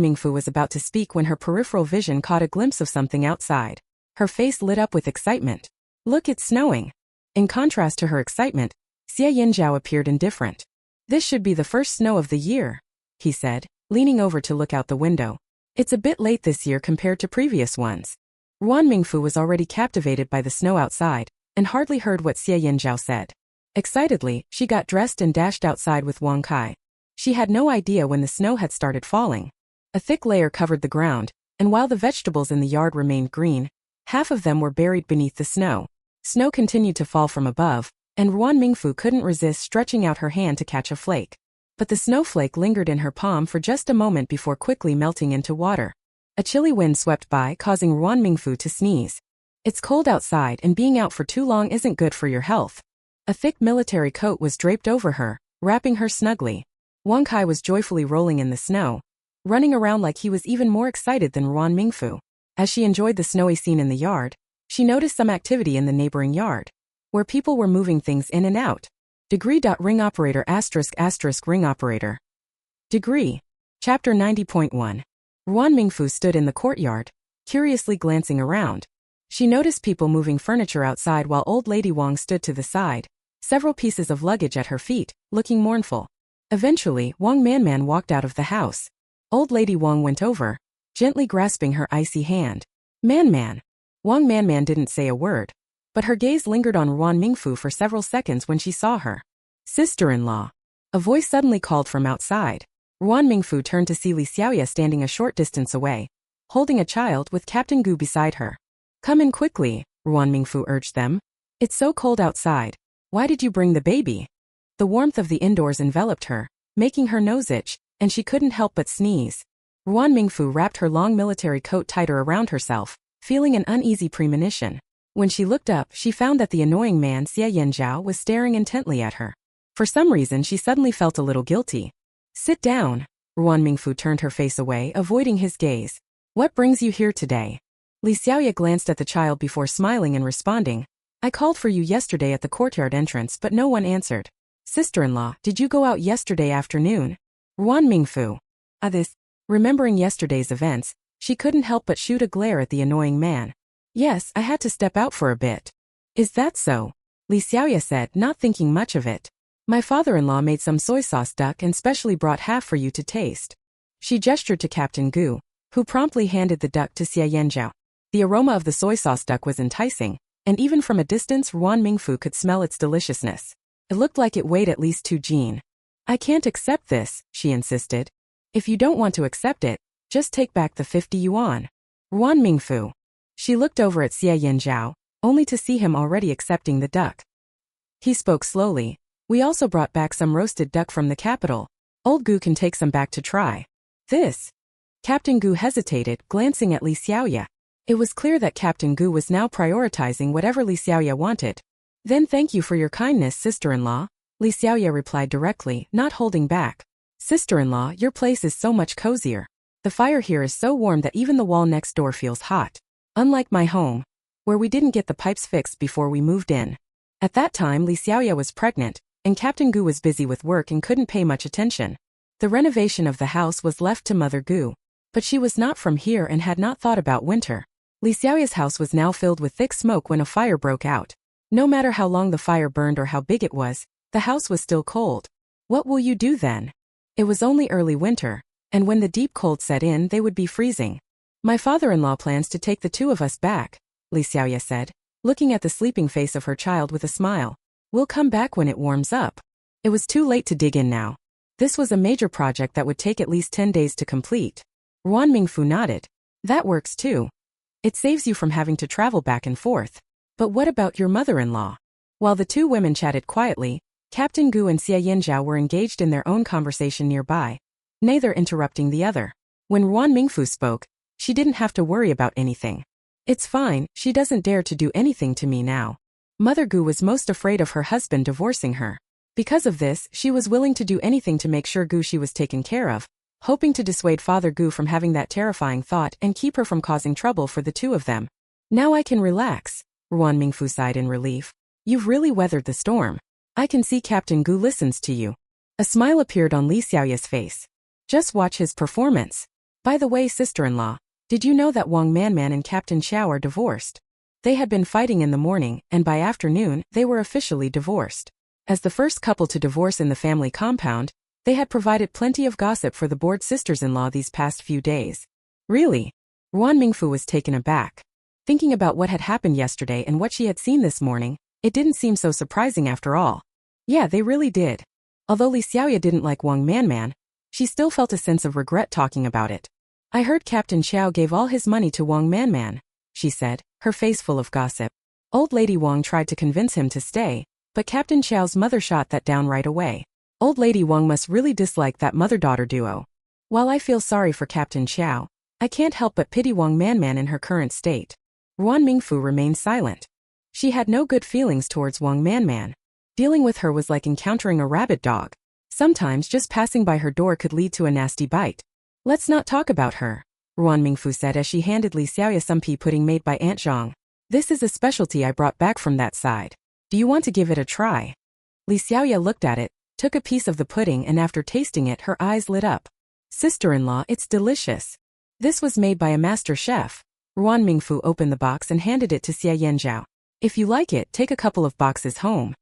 Mingfu was about to speak when her peripheral vision caught a glimpse of something outside. Her face lit up with excitement. Look, it's snowing. In contrast to her excitement, Xie Yinzhao appeared indifferent. This should be the first snow of the year, he said, leaning over to look out the window. It's a bit late this year compared to previous ones. Ruan Mingfu was already captivated by the snow outside, and hardly heard what Xie Yinzhao said. Excitedly, she got dressed and dashed outside with Wang Kai. She had no idea when the snow had started falling. A thick layer covered the ground, and while the vegetables in the yard remained green, half of them were buried beneath the snow. Snow continued to fall from above, and Ruan Mingfu couldn't resist stretching out her hand to catch a flake. But the snowflake lingered in her palm for just a moment before quickly melting into water. A chilly wind swept by, causing Ruan Mingfu to sneeze. It's cold outside, and being out for too long isn't good for your health. A thick military coat was draped over her, wrapping her snugly. Wang Kai was joyfully rolling in the snow, running around like he was even more excited than Ruan Mingfu. As she enjoyed the snowy scene in the yard, she noticed some activity in the neighboring yard, where people were moving things in and out. Degree.ring operator *** ring operator. Degree. Chapter 90.1. Ruan Mingfu stood in the courtyard, curiously glancing around. She noticed people moving furniture outside while old lady Wang stood to the side, several pieces of luggage at her feet, looking mournful. Eventually, Wang Manman walked out of the house. Old lady Wang went over, gently grasping her icy hand. Man. Wang Manman didn't say a word, but her gaze lingered on Ruan Mingfu for several seconds when she saw her. Sister-in-law. A voice suddenly called from outside. Ruan Mingfu turned to see Li Xiaoya standing a short distance away, holding a child with Captain Gu beside her. Come in quickly, Ruan Mingfu urged them. It's so cold outside. Why did you bring the baby? The warmth of the indoors enveloped her, making her nose itch, and she couldn't help but sneeze. Ruan Mingfu wrapped her long military coat tighter around herself, feeling an uneasy premonition. When she looked up, she found that the annoying man Xia Yanzhao was staring intently at her. For some reason, she suddenly felt a little guilty. Sit down. Ruan Mingfu turned her face away, avoiding his gaze. What brings you here today? Li Xiaoya glanced at the child before smiling and responding. I called for you yesterday at the courtyard entrance, but no one answered. Sister-in-law, did you go out yesterday afternoon? Ruan Mingfu. This. Remembering yesterday's events, she couldn't help but shoot a glare at the annoying man. Yes, I had to step out for a bit. Is that so? Li Xiaoya said, not thinking much of it. My father-in-law made some soy sauce duck and specially brought half for you to taste. She gestured to Captain Gu, who promptly handed the duck to Xia Yanzhao. The aroma of the soy sauce duck was enticing, and even from a distance Ruan Mingfu could smell its deliciousness. It looked like it weighed at least 2 jin. I can't accept this, she insisted. If you don't want to accept it, just take back the 50 yuan. Ruan Mingfu. She looked over at Xia Yanzhao, only to see him already accepting the duck. He spoke slowly. We also brought back some roasted duck from the capital. Old Gu can take some back to try. This. Captain Gu hesitated, glancing at Li Xiaoya. It was clear that Captain Gu was now prioritizing whatever Li Xiaoya wanted. Then thank you for your kindness, sister-in-law, Li Xiaoya replied directly, not holding back. Sister-in-law, your place is so much cozier. The fire here is so warm that even the wall next door feels hot. Unlike my home, where we didn't get the pipes fixed before we moved in. At that time Li Xiaoya was pregnant, and Captain Gu was busy with work and couldn't pay much attention. The renovation of the house was left to Mother Gu. But she was not from here and had not thought about winter. Li Xiaoya's house was now filled with thick smoke when a fire broke out. No matter how long the fire burned or how big it was, the house was still cold. What will you do then? It was only early winter, and when the deep cold set in they would be freezing. My father-in-law plans to take the 2 of us back, Li Xiaoya said, looking at the sleeping face of her child with a smile. We'll come back when it warms up. It was too late to dig in now. This was a major project that would take at least 10 days to complete. Ruan Mingfu nodded. That works too. It saves you from having to travel back and forth. But what about your mother-in-law? While the 2 women chatted quietly, Captain Gu and Xia Yanzhao were engaged in their own conversation nearby, neither interrupting the other. When Ruan Mingfu spoke, she didn't have to worry about anything. It's fine, she doesn't dare to do anything to me now. Mother Gu was most afraid of her husband divorcing her. Because of this, she was willing to do anything to make sure Gu she was taken care of, hoping to dissuade Father Gu from having that terrifying thought and keep her from causing trouble for the 2 of them. Now I can relax, Ruan Mingfu sighed in relief. You've really weathered the storm. I can see Captain Gu listens to you. A smile appeared on Li Xiaoya's face. Just watch his performance. By the way, sister-in-law, did you know that Wang Manman and Captain Xiao are divorced? They had been fighting in the morning, and by afternoon, they were officially divorced. As the first couple to divorce in the family compound, they had provided plenty of gossip for the bored sisters-in-law these past few days. Really? Ruan Mingfu was taken aback. Thinking about what had happened yesterday and what she had seen this morning, it didn't seem so surprising after all. Yeah, they really did. Although Li Xiaoya didn't like Wang Manman, she still felt a sense of regret talking about it. I heard Captain Xiao gave all his money to Wang Manman, she said, her face full of gossip. Old Lady Wang tried to convince him to stay, but Captain Xiao's mother shot that down right away. Old Lady Wang must really dislike that mother-daughter duo. While I feel sorry for Captain Xiao, I can't help but pity Wang Manman in her current state. Ruan Mingfu remained silent. She had no good feelings towards Wang Manman. Dealing with her was like encountering a rabid dog. Sometimes just passing by her door could lead to a nasty bite. Let's not talk about her, Ruan Mingfu said as she handed Li Xiaoya some pea pudding made by Aunt Zhang. This is a specialty I brought back from that side. Do you want to give it a try? Li Xiaoya looked at it, took a piece of the pudding and after tasting it her eyes lit up. Sister-in-law, it's delicious. This was made by a master chef. Ruan Mingfu opened the box and handed it to Xie Yanzhao. If you like it, take a couple of boxes home.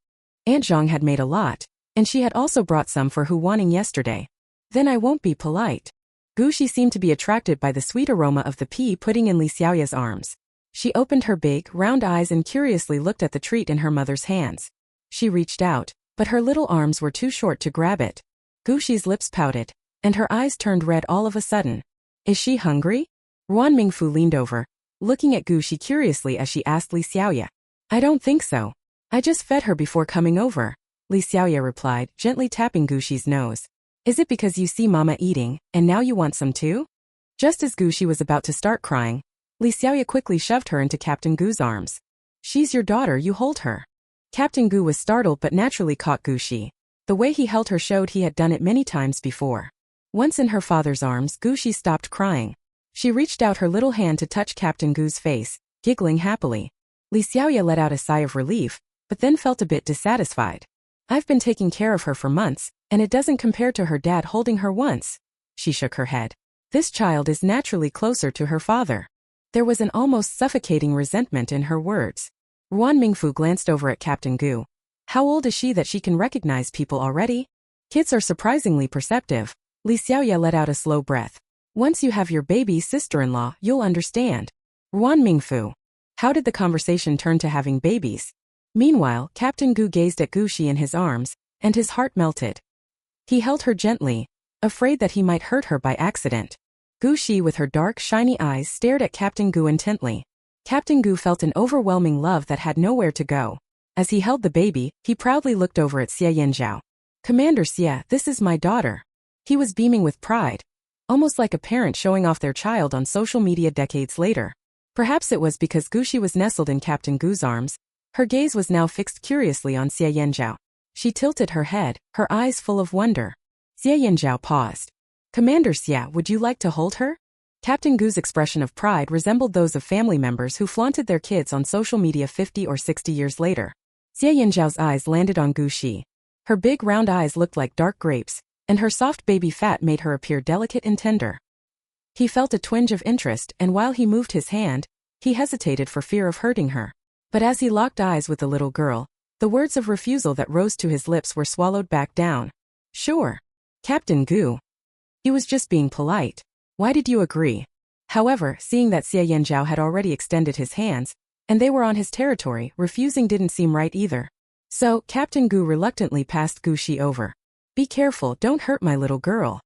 Aunt Zhang had made a lot, and she had also brought some for Hu Wanning yesterday. Then I won't be polite. Gushi seemed to be attracted by the sweet aroma of the pea pudding in Li Xiaoya's arms. She opened her big, round eyes and curiously looked at the treat in her mother's hands. She reached out, but her little arms were too short to grab it. Gushi's lips pouted, and her eyes turned red all of a sudden. Is she hungry? Ruan Mingfu leaned over, looking at Gushi curiously as she asked Li Xiaoya. I don't think so. I just fed her before coming over, Li Xiaoya replied, gently tapping Gushi's nose. Is it because you see Mama eating, and now you want some too? Just as Gushi was about to start crying, Li Xiaoya quickly shoved her into Captain Gu's arms. She's your daughter, you hold her. Captain Gu was startled but naturally caught Gushi. The way he held her showed he had done it many times before. Once in her father's arms, Gushi stopped crying. She reached out her little hand to touch Captain Gu's face, giggling happily. Li Xiaoya let out a sigh of relief, but then felt a bit dissatisfied. I've been taking care of her for months, and it doesn't compare to her dad holding her once. She shook her head. This child is naturally closer to her father. There was an almost suffocating resentment in her words. Ruan Mingfu glanced over at Captain Gu. How old is she that she can recognize people already? Kids are surprisingly perceptive. Li Xiaoya let out a slow breath. Once you have your baby sister-in-law, you'll understand. Ruan Mingfu. How did the conversation turn to having babies? Meanwhile, Captain Gu gazed at Gushi in his arms, and his heart melted. He held her gently, afraid that he might hurt her by accident. Gushi with her dark, shiny eyes stared at Captain Gu intently. Captain Gu felt an overwhelming love that had nowhere to go. As he held the baby, he proudly looked over at Xie Yanzhao. Commander Xie, this is my daughter. He was beaming with pride, almost like a parent showing off their child on social media decades later. Perhaps it was because Gushi was nestled in Captain Gu's arms. Her gaze was now fixed curiously on Xie Yanzhao. She tilted her head, her eyes full of wonder. Xie Yanzhao paused. Commander Xie, would you like to hold her? Captain Gu's expression of pride resembled those of family members who flaunted their kids on social media 50 or 60 years later. Xie Yanzhao's eyes landed on Gushi. Her big round eyes looked like dark grapes, and her soft baby fat made her appear delicate and tender. He felt a twinge of interest, and while he moved his hand, he hesitated for fear of hurting her. But as he locked eyes with the little girl, the words of refusal that rose to his lips were swallowed back down. Sure. Captain Gu. He was just being polite. Why did you agree? However, seeing that Xie Yanzhao had already extended his hands, and they were on his territory, refusing didn't seem right either. So, Captain Gu reluctantly passed Gushi over. Be careful, don't hurt my little girl.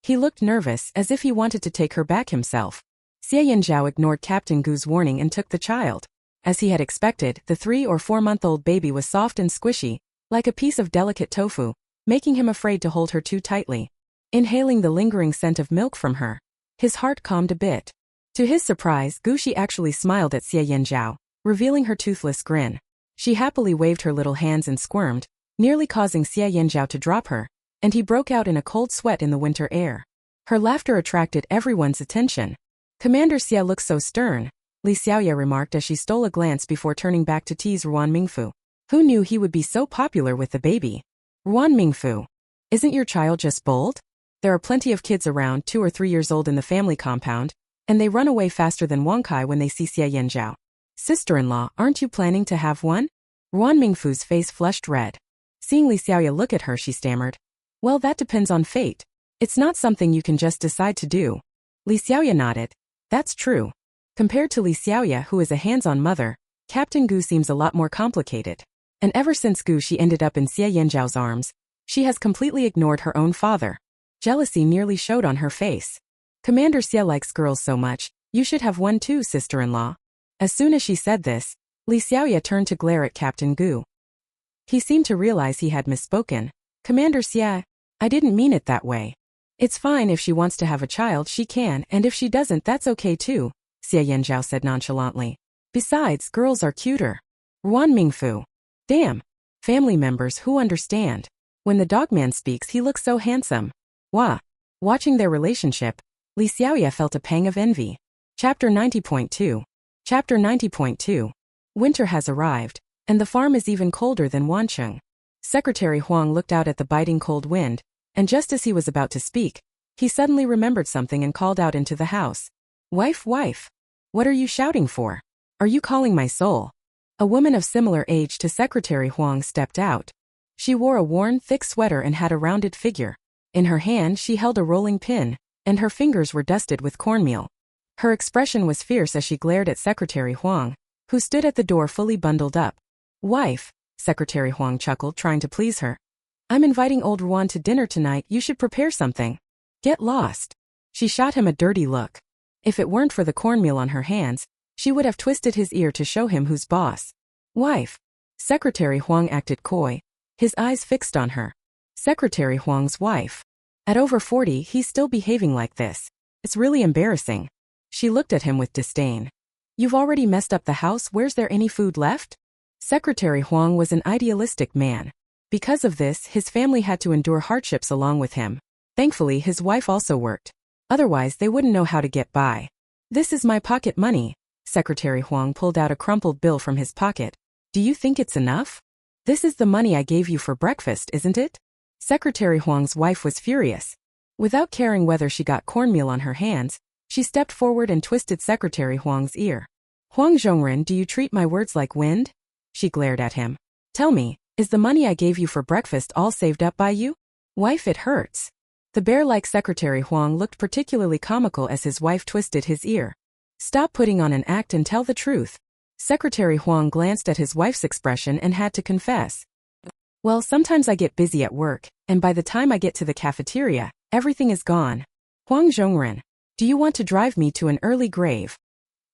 He looked nervous, as if he wanted to take her back himself. Xie Yanzhao ignored Captain Gu's warning and took the child. As he had expected, the 3 or 4-month-old baby was soft and squishy, like a piece of delicate tofu, making him afraid to hold her too tightly. Inhaling the lingering scent of milk from her, his heart calmed a bit. To his surprise, Gushi actually smiled at Xie Yanzhao, revealing her toothless grin. She happily waved her little hands and squirmed, nearly causing Xie Yanzhao to drop her, and he broke out in a cold sweat in the winter air. Her laughter attracted everyone's attention. Commander Xie looks so stern, Li Xiaoya remarked as she stole a glance before turning back to tease Ruan Mingfu. Who knew he would be so popular with the baby? Ruan Mingfu. Isn't your child just bold? There are plenty of kids around 2 or 3 years old in the family compound, and they run away faster than Wang Kai when they see Xie Yanzhao. Sister-in-law, aren't you planning to have one? Ruan Mingfu's face flushed red. Seeing Li Xiaoya look at her, she stammered. Well, that depends on fate. It's not something you can just decide to do. Li Xiaoya nodded. That's true. Compared to Li Xiaoya, who is a hands-on mother, Captain Gu seems a lot more complicated. And ever since Gushi ended up in Xie Yanzhao's arms, she has completely ignored her own father. Jealousy nearly showed on her face. Commander Xie likes girls so much, you should have one too, sister-in-law. As soon as she said this, Li Xiaoya turned to glare at Captain Gu. He seemed to realize he had misspoken. Commander Xie, I didn't mean it that way. It's fine if she wants to have a child, she can, and if she doesn't, that's okay too, Xie Yanzhao said nonchalantly. Besides, girls are cuter. Ruan Mingfu. Damn. Family members who understand. When the dogman speaks, he looks so handsome. Wah. Watching their relationship, Li Xiaoya felt a pang of envy. Chapter 90.2. Chapter 90.2. Winter has arrived, and the farm is even colder than Wancheng. Secretary Huang looked out at the biting cold wind, and just as he was about to speak, he suddenly remembered something and called out into the house. Wife, wife. What are you shouting for? Are you calling my soul? A woman of similar age to Secretary Huang stepped out. She wore a worn, thick sweater and had a rounded figure. In her hand she held a rolling pin, and her fingers were dusted with cornmeal. Her expression was fierce as she glared at Secretary Huang, who stood at the door fully bundled up. Wife, Secretary Huang chuckled, trying to please her. I'm inviting old Ruan to dinner tonight, you should prepare something. Get lost. She shot him a dirty look. If it weren't for the cornmeal on her hands, she would have twisted his ear to show him who's boss. Wife. Secretary Huang acted coy, his eyes fixed on her. Secretary Huang's wife. At over 40, he's still behaving like this. It's really embarrassing. She looked at him with disdain. You've already messed up the house, where's there any food left? Secretary Huang was an idealistic man. Because of this, his family had to endure hardships along with him. Thankfully, his wife also worked. Otherwise, they wouldn't know how to get by. This is my pocket money. Secretary Huang pulled out a crumpled bill from his pocket. Do you think it's enough? This is the money I gave you for breakfast, isn't it? Secretary Huang's wife was furious. Without caring whether she got cornmeal on her hands, she stepped forward and twisted Secretary Huang's ear. Huang Zhongren, do you treat my words like wind? She glared at him. Tell me, is the money I gave you for breakfast all saved up by you? Wife, it hurts. The bear-like Secretary Huang looked particularly comical as his wife twisted his ear. Stop putting on an act and tell the truth. Secretary Huang glanced at his wife's expression and had to confess. Well, sometimes I get busy at work, and by the time I get to the cafeteria, everything is gone. Huang Zhongren, do you want to drive me to an early grave?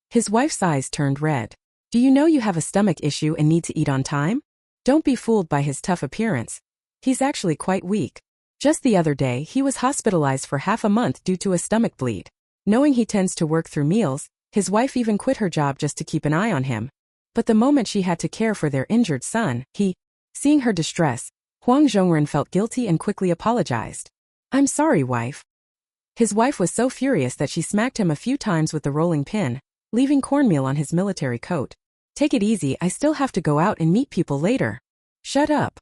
His wife's eyes turned red. Do you know you have a stomach issue and need to eat on time? Don't be fooled by his tough appearance. He's actually quite weak. Just the other day, he was hospitalized for half a month due to a stomach bleed. Knowing he tends to work through meals, his wife even quit her job just to keep an eye on him. But the moment she had to care for their injured son, seeing her distress, Huang Zhongren felt guilty and quickly apologized. I'm sorry, wife. His wife was so furious that she smacked him a few times with the rolling pin, leaving cornmeal on his military coat. Take it easy, I still have to go out and meet people later. Shut up.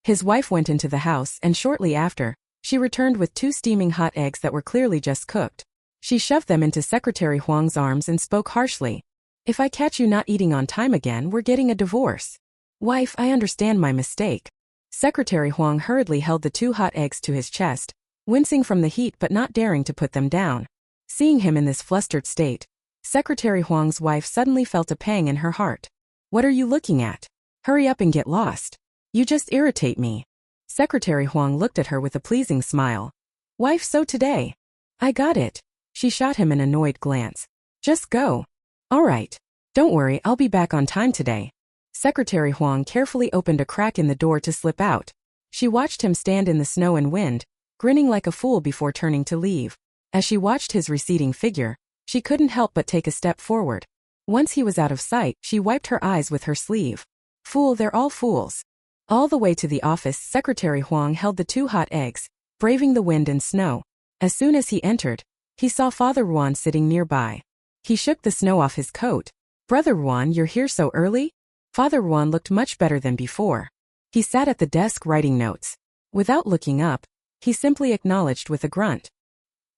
His wife went into the house and shortly after, she returned with 2 steaming hot eggs that were clearly just cooked. She shoved them into Secretary Huang's arms and spoke harshly. If I catch you not eating on time again, we're getting a divorce. Wife, I understand my mistake. Secretary Huang hurriedly held the 2 hot eggs to his chest, wincing from the heat but not daring to put them down. Seeing him in this flustered state, Secretary Huang's wife suddenly felt a pang in her heart. What are you looking at? Hurry up and get lost. You just irritate me. Secretary Huang looked at her with a pleasing smile. Wife, so today. I got it. She shot him an annoyed glance. Just go. All right. Don't worry, I'll be back on time today. Secretary Huang carefully opened a crack in the door to slip out. She watched him stand in the snow and wind, grinning like a fool before turning to leave. As she watched his receding figure, she couldn't help but take a step forward. Once he was out of sight, she wiped her eyes with her sleeve. Fool, they're all fools. All the way to the office, Secretary Huang held the 2 hot eggs, braving the wind and snow. As soon as he entered, he saw Father Ruan sitting nearby. He shook the snow off his coat. Brother Ruan, you're here so early? Father Ruan looked much better than before. He sat at the desk writing notes. Without looking up, he simply acknowledged with a grunt.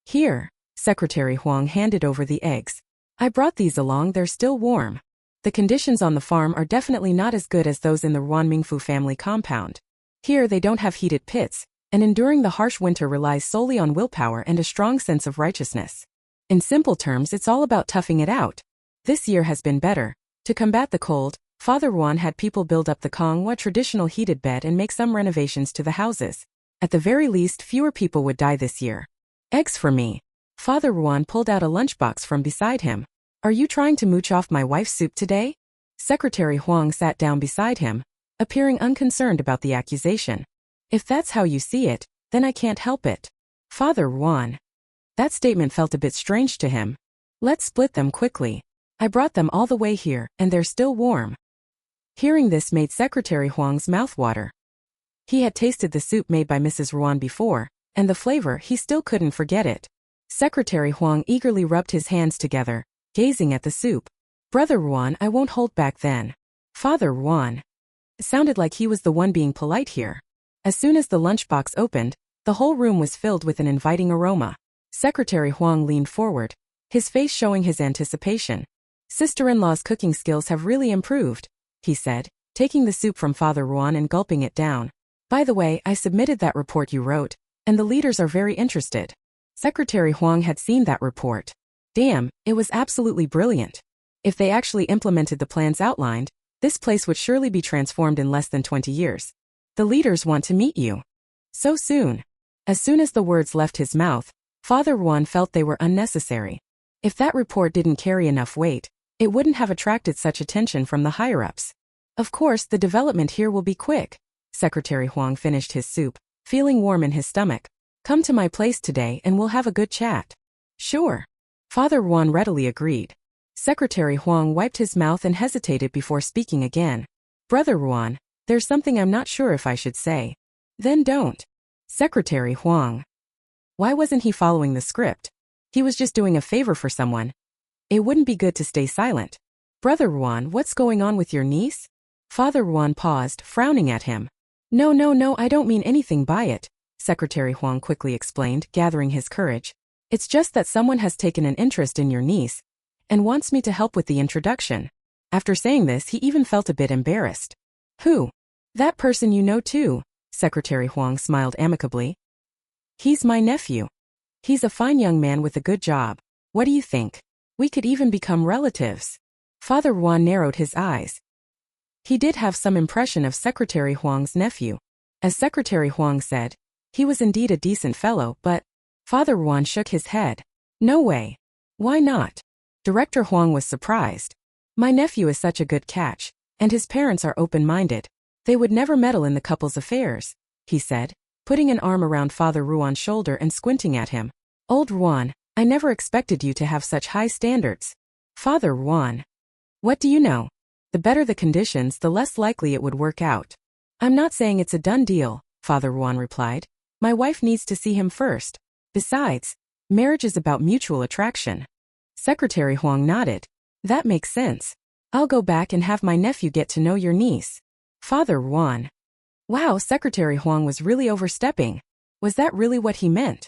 Here. Secretary Huang handed over the eggs. I brought these along, they're still warm. The conditions on the farm are definitely not as good as those in the Ruan Mingfu family compound. Here they don't have heated pits, and enduring the harsh winter relies solely on willpower and a strong sense of righteousness. In simple terms, it's all about toughing it out. This year has been better. To combat the cold, Father Ruan had people build up the manhwa traditional heated bed and make some renovations to the houses. At the very least, fewer people would die this year. Eggs for me. Father Ruan pulled out a lunchbox from beside him. Are you trying to mooch off my wife's soup today? Secretary Huang sat down beside him, appearing unconcerned about the accusation. If that's how you see it, then I can't help it. Father Ruan. That statement felt a bit strange to him. Let's split them quickly. I brought them all the way here, and they're still warm. Hearing this made Secretary Huang's mouth water. He had tasted the soup made by Mrs. Ruan before, and the flavor, he still couldn't forget it. Secretary Huang eagerly rubbed his hands together, gazing at the soup. Brother Ruan, I won't hold back then. Father Ruan. It sounded like he was the one being polite here. As soon as the lunchbox opened, the whole room was filled with an inviting aroma. Secretary Huang leaned forward, his face showing his anticipation. Sister-in-law's cooking skills have really improved, he said, taking the soup from Father Ruan and gulping it down. By the way, I submitted that report you wrote, and the leaders are very interested. Secretary Huang had seen that report. Damn, it was absolutely brilliant. If they actually implemented the plans outlined, this place would surely be transformed in less than 20 years. The leaders want to meet you. So soon. As soon as the words left his mouth, Father Ruan felt they were unnecessary. If that report didn't carry enough weight, it wouldn't have attracted such attention from the higher-ups. Of course, the development here will be quick. Secretary Huang finished his soup, feeling warm in his stomach. Come to my place today and we'll have a good chat. Sure. Father Ruan readily agreed. Secretary Huang wiped his mouth and hesitated before speaking again. Brother Ruan, there's something I'm not sure if I should say. Then don't. Secretary Huang. Why wasn't he following the script? He was just doing a favor for someone. It wouldn't be good to stay silent. Brother Ruan, what's going on with your niece? Father Ruan paused, frowning at him. No, I don't mean anything by it, Secretary Huang quickly explained, gathering his courage. It's just that someone has taken an interest in your niece and wants me to help with the introduction. After saying this, he even felt a bit embarrassed. Who? That person you know too, Secretary Huang smiled amicably. He's my nephew. He's a fine young man with a good job. What do you think? We could even become relatives. Father Ruan narrowed his eyes. He did have some impression of Secretary Huang's nephew. As Secretary Huang said, he was indeed a decent fellow, but Father Ruan shook his head. No way. Why not? Director Huang was surprised. My nephew is such a good catch, and his parents are open-minded. They would never meddle in the couple's affairs, he said, putting an arm around Father Ruan's shoulder and squinting at him. Old Ruan, I never expected you to have such high standards. Father Ruan. What do you know? The better the conditions, the less likely it would work out. I'm not saying it's a done deal, Father Ruan replied. My wife needs to see him first. Besides, marriage is about mutual attraction. Secretary Huang nodded. That makes sense. I'll go back and have my nephew get to know your niece. Father Ruan. Wow, Secretary Huang was really overstepping. Was that really what he meant?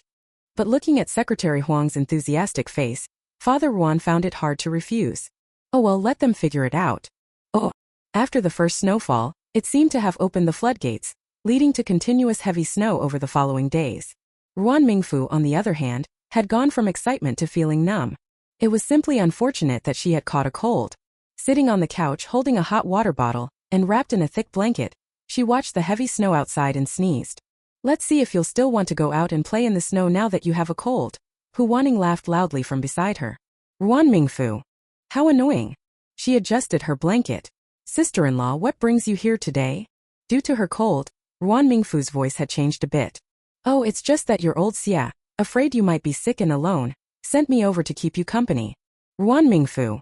But looking at Secretary Huang's enthusiastic face, Father Ruan found it hard to refuse. Oh well, let them figure it out. Oh. After the first snowfall, it seemed to have opened the floodgates, leading to continuous heavy snow over the following days. Ruan Mingfu, on the other hand, had gone from excitement to feeling numb. It was simply unfortunate that she had caught a cold. Sitting on the couch holding a hot water bottle, and wrapped in a thick blanket, she watched the heavy snow outside and sneezed. Let's see if you'll still want to go out and play in the snow now that you have a cold. Hu Wanning laughed loudly from beside her. Ruan Mingfu. How annoying. She adjusted her blanket. Sister-in-law, what brings you here today? Due to her cold, Ruan Mingfu's voice had changed a bit. Oh, it's just that your old Xia, afraid you might be sick and alone, sent me over to keep you company. Ruan Mingfu.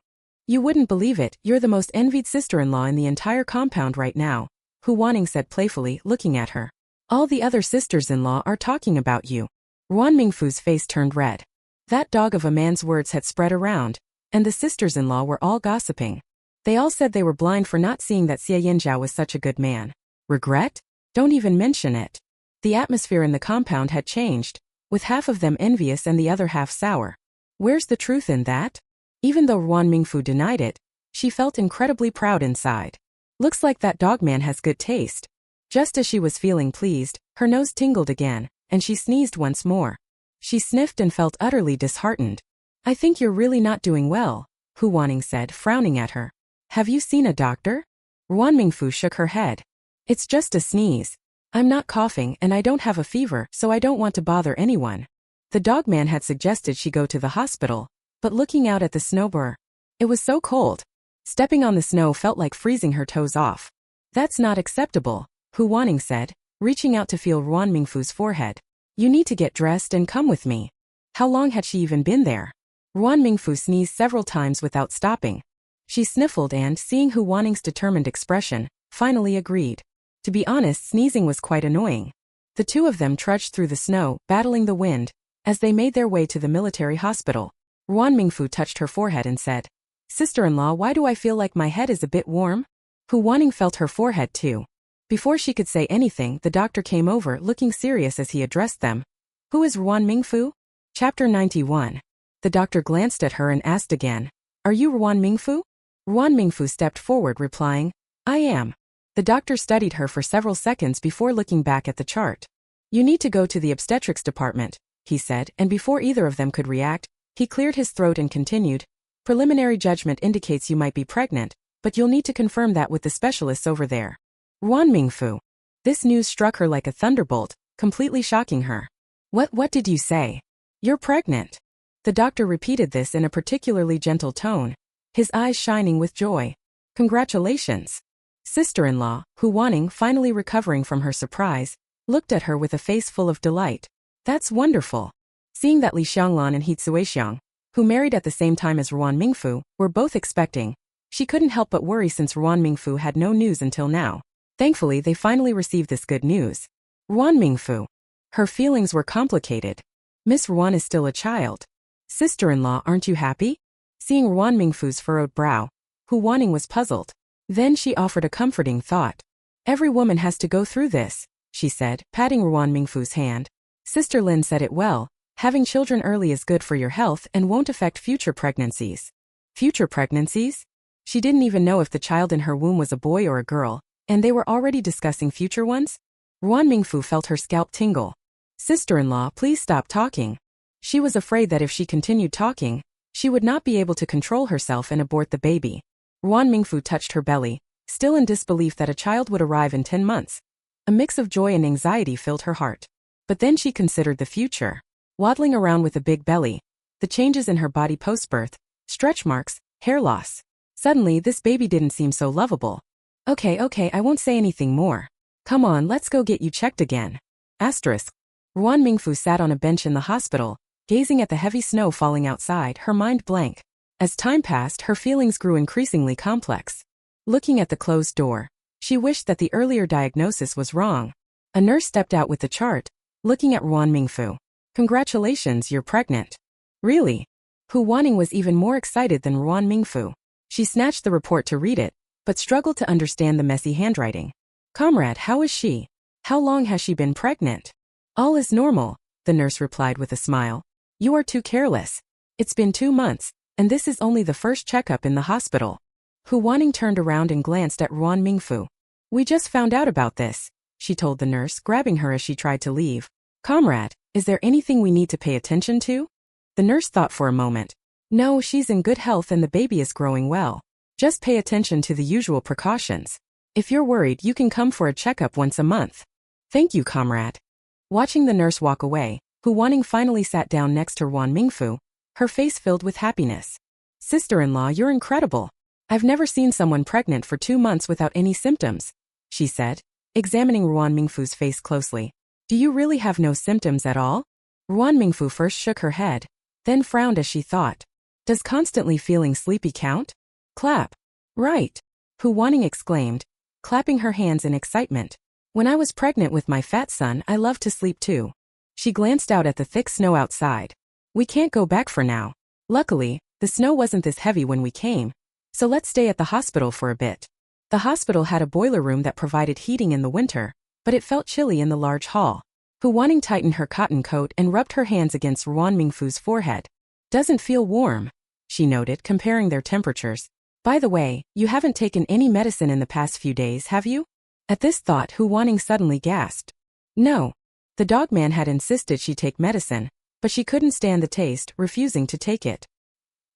You wouldn't believe it, you're the most envied sister-in-law in the entire compound right now, Hu Wanning said playfully, looking at her. All the other sisters-in-law are talking about you. Ruan Mingfu's face turned red. That dog of a man's words had spread around, and the sisters-in-law were all gossiping. They all said they were blind for not seeing that Xie Yinzhao was such a good man. Regret? Don't even mention it. The atmosphere in the compound had changed, with half of them envious and the other half sour. Where's the truth in that? Even though Ruan Mingfu denied it, she felt incredibly proud inside. Looks like that dog man has good taste. Just as she was feeling pleased, her nose tingled again, and she sneezed once more. She sniffed and felt utterly disheartened. I think you're really not doing well, Hu Wanning said, frowning at her. Have you seen a doctor? Ruan Mingfu shook her head. It's just a sneeze. I'm not coughing and I don't have a fever, so I don't want to bother anyone. The dogman had suggested she go to the hospital, but looking out at the snowbur, it was so cold. Stepping on the snow felt like freezing her toes off. That's not acceptable, Hu Wanning said, reaching out to feel Ruan Mingfu's forehead. You need to get dressed and come with me. How long had she even been there? Ruan Mingfu sneezed several times without stopping. She sniffled and, seeing Hu Wanning's determined expression, finally agreed. To be honest, sneezing was quite annoying. The two of them trudged through the snow, battling the wind. As they made their way to the military hospital, Ruan Mingfu touched her forehead and said, Sister-in-law, why do I feel like my head is a bit warm? Hu Wanning felt her forehead too. Before she could say anything, the doctor came over, looking serious as he addressed them. Who is Ruan Mingfu? Chapter 91. The doctor glanced at her and asked again, Are you Ruan Mingfu? Ruan Mingfu stepped forward, replying, I am. The doctor studied her for several seconds before looking back at the chart. You need to go to the obstetrics department, he said, and before either of them could react, he cleared his throat and continued, Preliminary judgment indicates you might be pregnant, but you'll need to confirm that with the specialists over there. Ruan Mingfu. This news struck her like a thunderbolt, completely shocking her. What did you say? You're pregnant. The doctor repeated this in a particularly gentle tone, his eyes shining with joy. Congratulations. Sister-in-law, Hu Wanning, finally recovering from her surprise, looked at her with a face full of delight. That's wonderful. Seeing that Li Xianglan and He Tsuexiang, who married at the same time as Ruan Mingfu, were both expecting, she couldn't help but worry since Ruan Mingfu had no news until now. Thankfully, they finally received this good news. Ruan Mingfu. Her feelings were complicated. Miss Ruan is still a child. Sister-in-law, aren't you happy? Seeing Ruan Mingfu's furrowed brow, Hu Wanning was puzzled. Then she offered a comforting thought. Every woman has to go through this, she said, patting Ruan Mingfu's hand. Sister Lin said it well, having children early is good for your health and won't affect future pregnancies. Future pregnancies? She didn't even know if the child in her womb was a boy or a girl, and they were already discussing future ones? Ruan Mingfu felt her scalp tingle. Sister-in-law, please stop talking. She was afraid that if she continued talking, she would not be able to control herself and abort the baby. Ruan Mingfu touched her belly, still in disbelief that a child would arrive in 10 months. A mix of joy and anxiety filled her heart. But then she considered the future. Waddling around with a big belly, the changes in her body post-birth, stretch marks, hair loss. Suddenly, this baby didn't seem so lovable. Okay, I won't say anything more. Come on, let's go get you checked again. Asterisk. Ruan Mingfu sat on a bench in the hospital, gazing at the heavy snow falling outside, her mind blank. As time passed, her feelings grew increasingly complex. Looking at the closed door, she wished that the earlier diagnosis was wrong. A nurse stepped out with the chart, looking at Ruan Mingfu. Congratulations, you're pregnant. Really? Hu Wanning was even more excited than Ruan Mingfu. She snatched the report to read it, but struggled to understand the messy handwriting. Comrade, how is she? How long has she been pregnant? All is normal, the nurse replied with a smile. You are too careless. It's been 2 months, and this is only the first checkup in the hospital. Hu Wanning turned around and glanced at Ruan Mingfu. We just found out about this, she told the nurse, grabbing her as she tried to leave. Comrade, is there anything we need to pay attention to? The nurse thought for a moment. No, she's in good health and the baby is growing well. Just pay attention to the usual precautions. If you're worried, you can come for a checkup once a month. Thank you, comrade. Watching the nurse walk away, Hu Wanning finally sat down next to Ruan Mingfu, her face filled with happiness. Sister-in-law, you're incredible. I've never seen someone pregnant for 2 months without any symptoms, she said, examining Ruan Mingfu's face closely. Do you really have no symptoms at all? Ruan Mingfu first shook her head, then frowned as she thought. Does constantly feeling sleepy count? Clap. Right. Hu Wanning exclaimed, clapping her hands in excitement. When I was pregnant with my fat son, I loved to sleep too. She glanced out at the thick snow outside. We can't go back for now. Luckily, the snow wasn't this heavy when we came, so let's stay at the hospital for a bit. The hospital had a boiler room that provided heating in the winter, but it felt chilly in the large hall. Hu Wanning tightened her cotton coat and rubbed her hands against Ruan Mingfu's forehead. Doesn't feel warm, she noted, comparing their temperatures. By the way, you haven't taken any medicine in the past few days, have you? At this thought, Hu Wanning suddenly gasped. No. The dogman had insisted she take medicine, but she couldn't stand the taste, refusing to take it.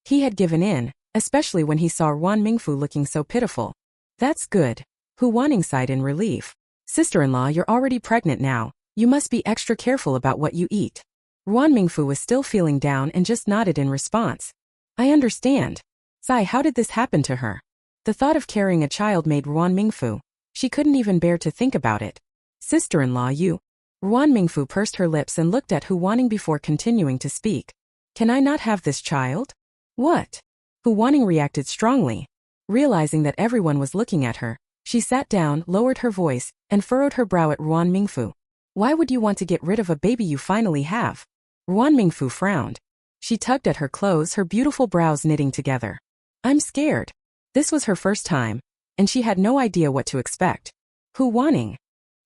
He had given in, especially when he saw Ruan Mingfu looking so pitiful. That's good. Hu Wanning sighed in relief. Sister-in-law, you're already pregnant now. You must be extra careful about what you eat. Ruan Mingfu was still feeling down and just nodded in response. I understand. Sigh, how did this happen to her? The thought of carrying a child made Ruan Mingfu. She couldn't even bear to think about it. Sister-in-law, you. Ruan Mingfu pursed her lips and looked at Hu Wanning before continuing to speak. Can I not have this child? What? Hu Wanning reacted strongly. Realizing that everyone was looking at her, she sat down, lowered her voice, and furrowed her brow at Ruan Mingfu. Why would you want to get rid of a baby you finally have? Ruan Mingfu frowned. She tugged at her clothes, her beautiful brows knitting together. I'm scared. This was her first time, and she had no idea what to expect. Hu Wanning.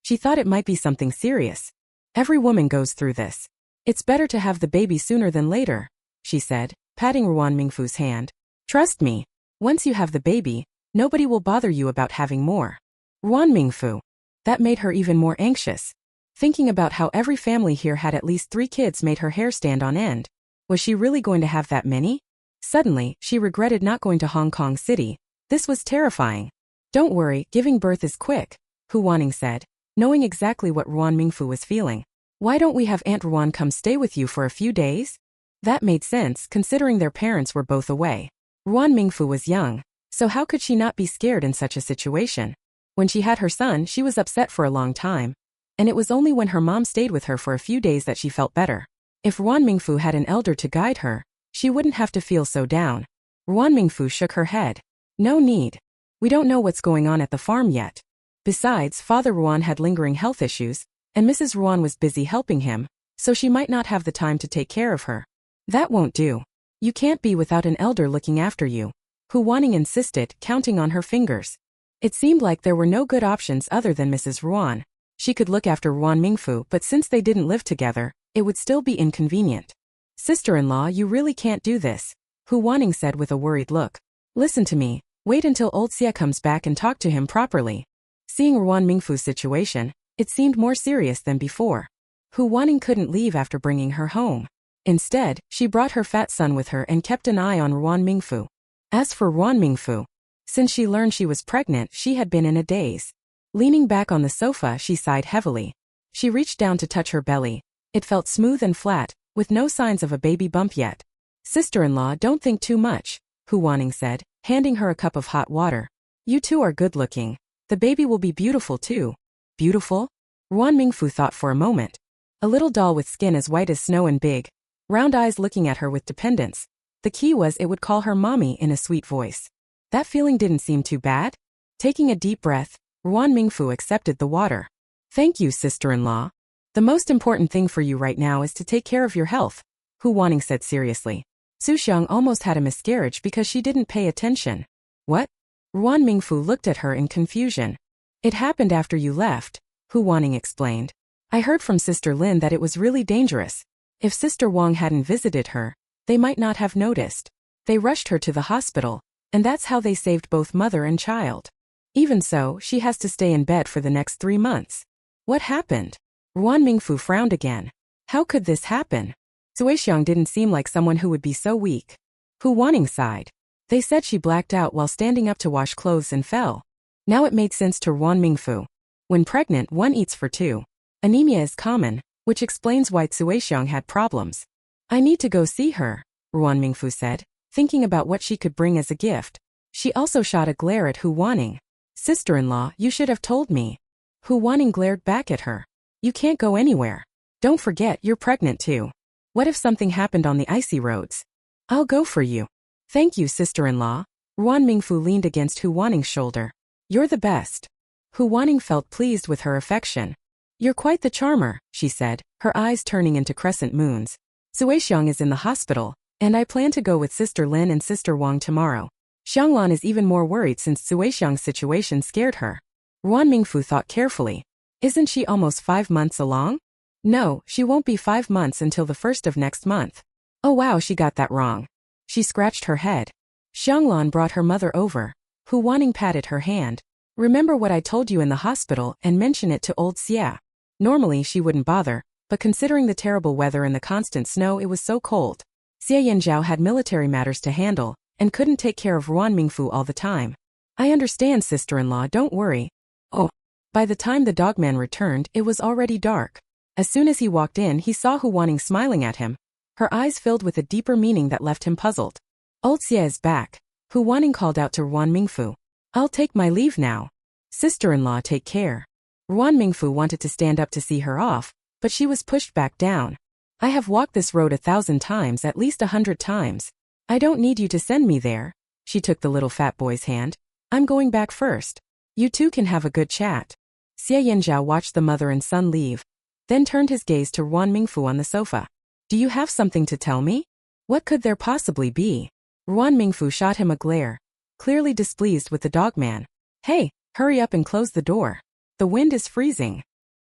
She thought it might be something serious. Every woman goes through this. It's better to have the baby sooner than later, she said, patting Ruan Mingfu's hand. Trust me, once you have the baby, nobody will bother you about having more. Ruan Mingfu. That made her even more anxious. Thinking about how every family here had at least 3 kids made her hair stand on end. Was she really going to have that many? Suddenly, she regretted not going to Hong Kong City. This was terrifying. Don't worry, giving birth is quick, Hu Wanning said, knowing exactly what Ruan Mingfu was feeling. Why don't we have Aunt Ruan come stay with you for a few days? That made sense, considering their parents were both away. Ruan Mingfu was young, so how could she not be scared in such a situation? When she had her son, she was upset for a long time. And it was only when her mom stayed with her for a few days that she felt better. If Ruan Mingfu had an elder to guide her, she wouldn't have to feel so down. Ruan Mingfu shook her head. No need. We don't know what's going on at the farm yet. Besides, Father Ruan had lingering health issues, and Mrs. Ruan was busy helping him, so she might not have the time to take care of her. That won't do. You can't be without an elder looking after you, Hu Wanning insisted, counting on her fingers. It seemed like there were no good options other than Mrs. Ruan. She could look after Ruan Mingfu, but since they didn't live together, it would still be inconvenient. Sister-in-law, you really can't do this, Hu Wanning said with a worried look. Listen to me, wait until old Xia comes back and talk to him properly. Seeing Ruan Mingfu's situation, it seemed more serious than before. Hu Wanning couldn't leave after bringing her home. Instead, she brought her fat son with her and kept an eye on Ruan Mingfu. As for Ruan Mingfu, since she learned she was pregnant, she had been in a daze. Leaning back on the sofa, she sighed heavily. She reached down to touch her belly. It felt smooth and flat, with no signs of a baby bump yet. Sister-in-law, don't think too much, Hu Wanning said, handing her a cup of hot water. You two are good-looking. The baby will be beautiful too. Beautiful? Ruan Mingfu thought for a moment. A little doll with skin as white as snow and big, round eyes looking at her with dependence. The key was it would call her mommy in a sweet voice. That feeling didn't seem too bad. Taking a deep breath, Ruan Mingfu accepted the water. Thank you, sister-in-law. The most important thing for you right now is to take care of your health, Hu Wanning said seriously. Su Xiang almost had a miscarriage because she didn't pay attention. What? Ruan Mingfu looked at her in confusion. It happened after you left, Hu Wanning explained. I heard from Sister Lin that it was really dangerous. If Sister Wang hadn't visited her, they might not have noticed. They rushed her to the hospital, and that's how they saved both mother and child. Even so, she has to stay in bed for the next 3 months. What happened? Ruan Mingfu frowned again. How could this happen? Suixiang didn't seem like someone who would be so weak. Hu Wanning sighed. They said she blacked out while standing up to wash clothes and fell. Now it made sense to Ruan Mingfu. When pregnant, one eats for 2. Anemia is common, which explains why Suixiang had problems. I need to go see her, Ruan Mingfu said, thinking about what she could bring as a gift. She also shot a glare at Hu Wanning. Sister-in-law, you should have told me. Hu Wanning glared back at her. You can't go anywhere. Don't forget, you're pregnant too. What if something happened on the icy roads? I'll go for you. Thank you, sister-in-law. Ruan Mingfu leaned against Hu Wanning's shoulder. You're the best. Hu Wanning felt pleased with her affection. You're quite the charmer, she said, her eyes turning into crescent moons. Suixiang is in the hospital, and I plan to go with Sister Lin and Sister Wang tomorrow. Xianglan is even more worried since Suixiang's situation scared her. Ruan Mingfu thought carefully. Isn't she almost 5 months along? No, she won't be 5 months until the 1st of next month. Oh wow, she got that wrong. She scratched her head. Xianglan brought her mother over. Hu Wanning patted her hand. Remember what I told you in the hospital and mention it to old Xia. Normally she wouldn't bother, but considering the terrible weather and the constant snow, it was so cold. Xia Yanzhao had military matters to handle and couldn't take care of Ruan Mingfu all the time. I understand, sister-in-law, don't worry. Oh. By the time the dogman returned, it was already dark. As soon as he walked in, he saw Hu Wanning smiling at him, her eyes filled with a deeper meaning that left him puzzled. Old Xie is back. Hu Wanning called out to Ruan Mingfu. I'll take my leave now. Sister-in-law, take care. Ruan Mingfu wanted to stand up to see her off, but she was pushed back down. I have walked this road 1,000 times, at least 100 times. I don't need you to send me there. She took the little fat boy's hand. I'm going back first. You two can have a good chat. Xie Yanzhao watched the mother and son leave, then turned his gaze to Ruan Mingfu on the sofa. Do you have something to tell me? What could there possibly be? Ruan Mingfu shot him a glare, clearly displeased with the dogman. Hey, hurry up and close the door. The wind is freezing.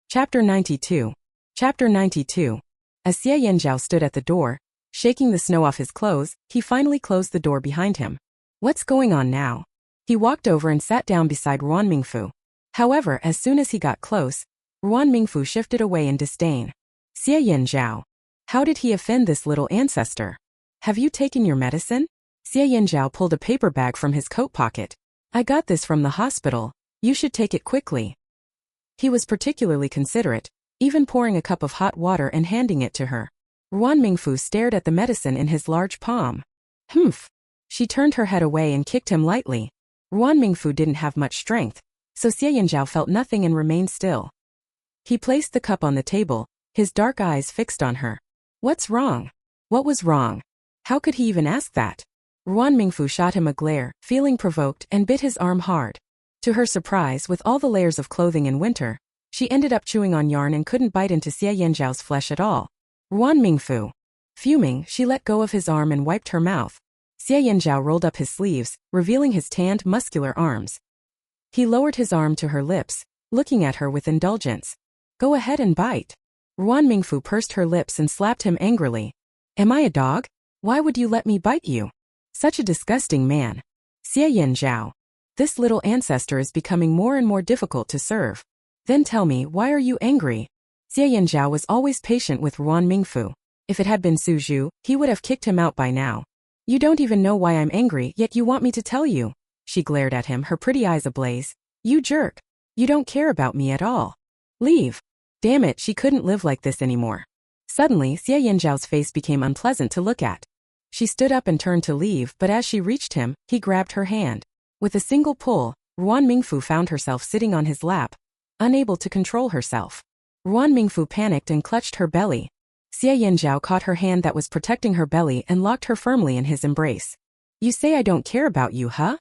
Chapter 92. Chapter 92. As Xie Yanzhao stood at the door, shaking the snow off his clothes, he finally closed the door behind him. What's going on now? He walked over and sat down beside Ruan Mingfu. However, as soon as he got close, Ruan Mingfu shifted away in disdain. Xie Yanzhao. How did he offend this little ancestor? Have you taken your medicine? Xie Yanzhao pulled a paper bag from his coat pocket. I got this from the hospital. You should take it quickly. He was particularly considerate, even pouring a cup of hot water and handing it to her. Ruan Mingfu stared at the medicine in his large palm. Humph. She turned her head away and kicked him lightly. Ruan Mingfu didn't have much strength, so Xie Yanzhao felt nothing and remained still. He placed the cup on the table, his dark eyes fixed on her. What's wrong? What was wrong? How could he even ask that? Ruan Mingfu shot him a glare, feeling provoked, and bit his arm hard. To her surprise, with all the layers of clothing in winter, she ended up chewing on yarn and couldn't bite into Xie Yanzhao's flesh at all. Ruan Mingfu. Fuming, she let go of his arm and wiped her mouth. Xie Yanzhao rolled up his sleeves, revealing his tanned, muscular arms. He lowered his arm to her lips, looking at her with indulgence. Go ahead and bite. Ruan Mingfu pursed her lips and slapped him angrily. Am I a dog? Why would you let me bite you? Such a disgusting man. Xie Yanzhao. This little ancestor is becoming more and more difficult to serve. Then tell me, why are you angry? Xie Yanzhao was always patient with Ruan Mingfu. If it had been Su Zhu, he would have kicked him out by now. You don't even know why I'm angry, yet you want me to tell you. She glared at him, her pretty eyes ablaze. You jerk. You don't care about me at all. Leave. Damn it, she couldn't live like this anymore. Suddenly, Xie Yanzhao's face became unpleasant to look at. She stood up and turned to leave, but as she reached him, he grabbed her hand. With a single pull, Ruan Mingfu found herself sitting on his lap, unable to control herself. Ruan Mingfu panicked and clutched her belly. Xie Yanzhao caught her hand that was protecting her belly and locked her firmly in his embrace. You say I don't care about you, huh?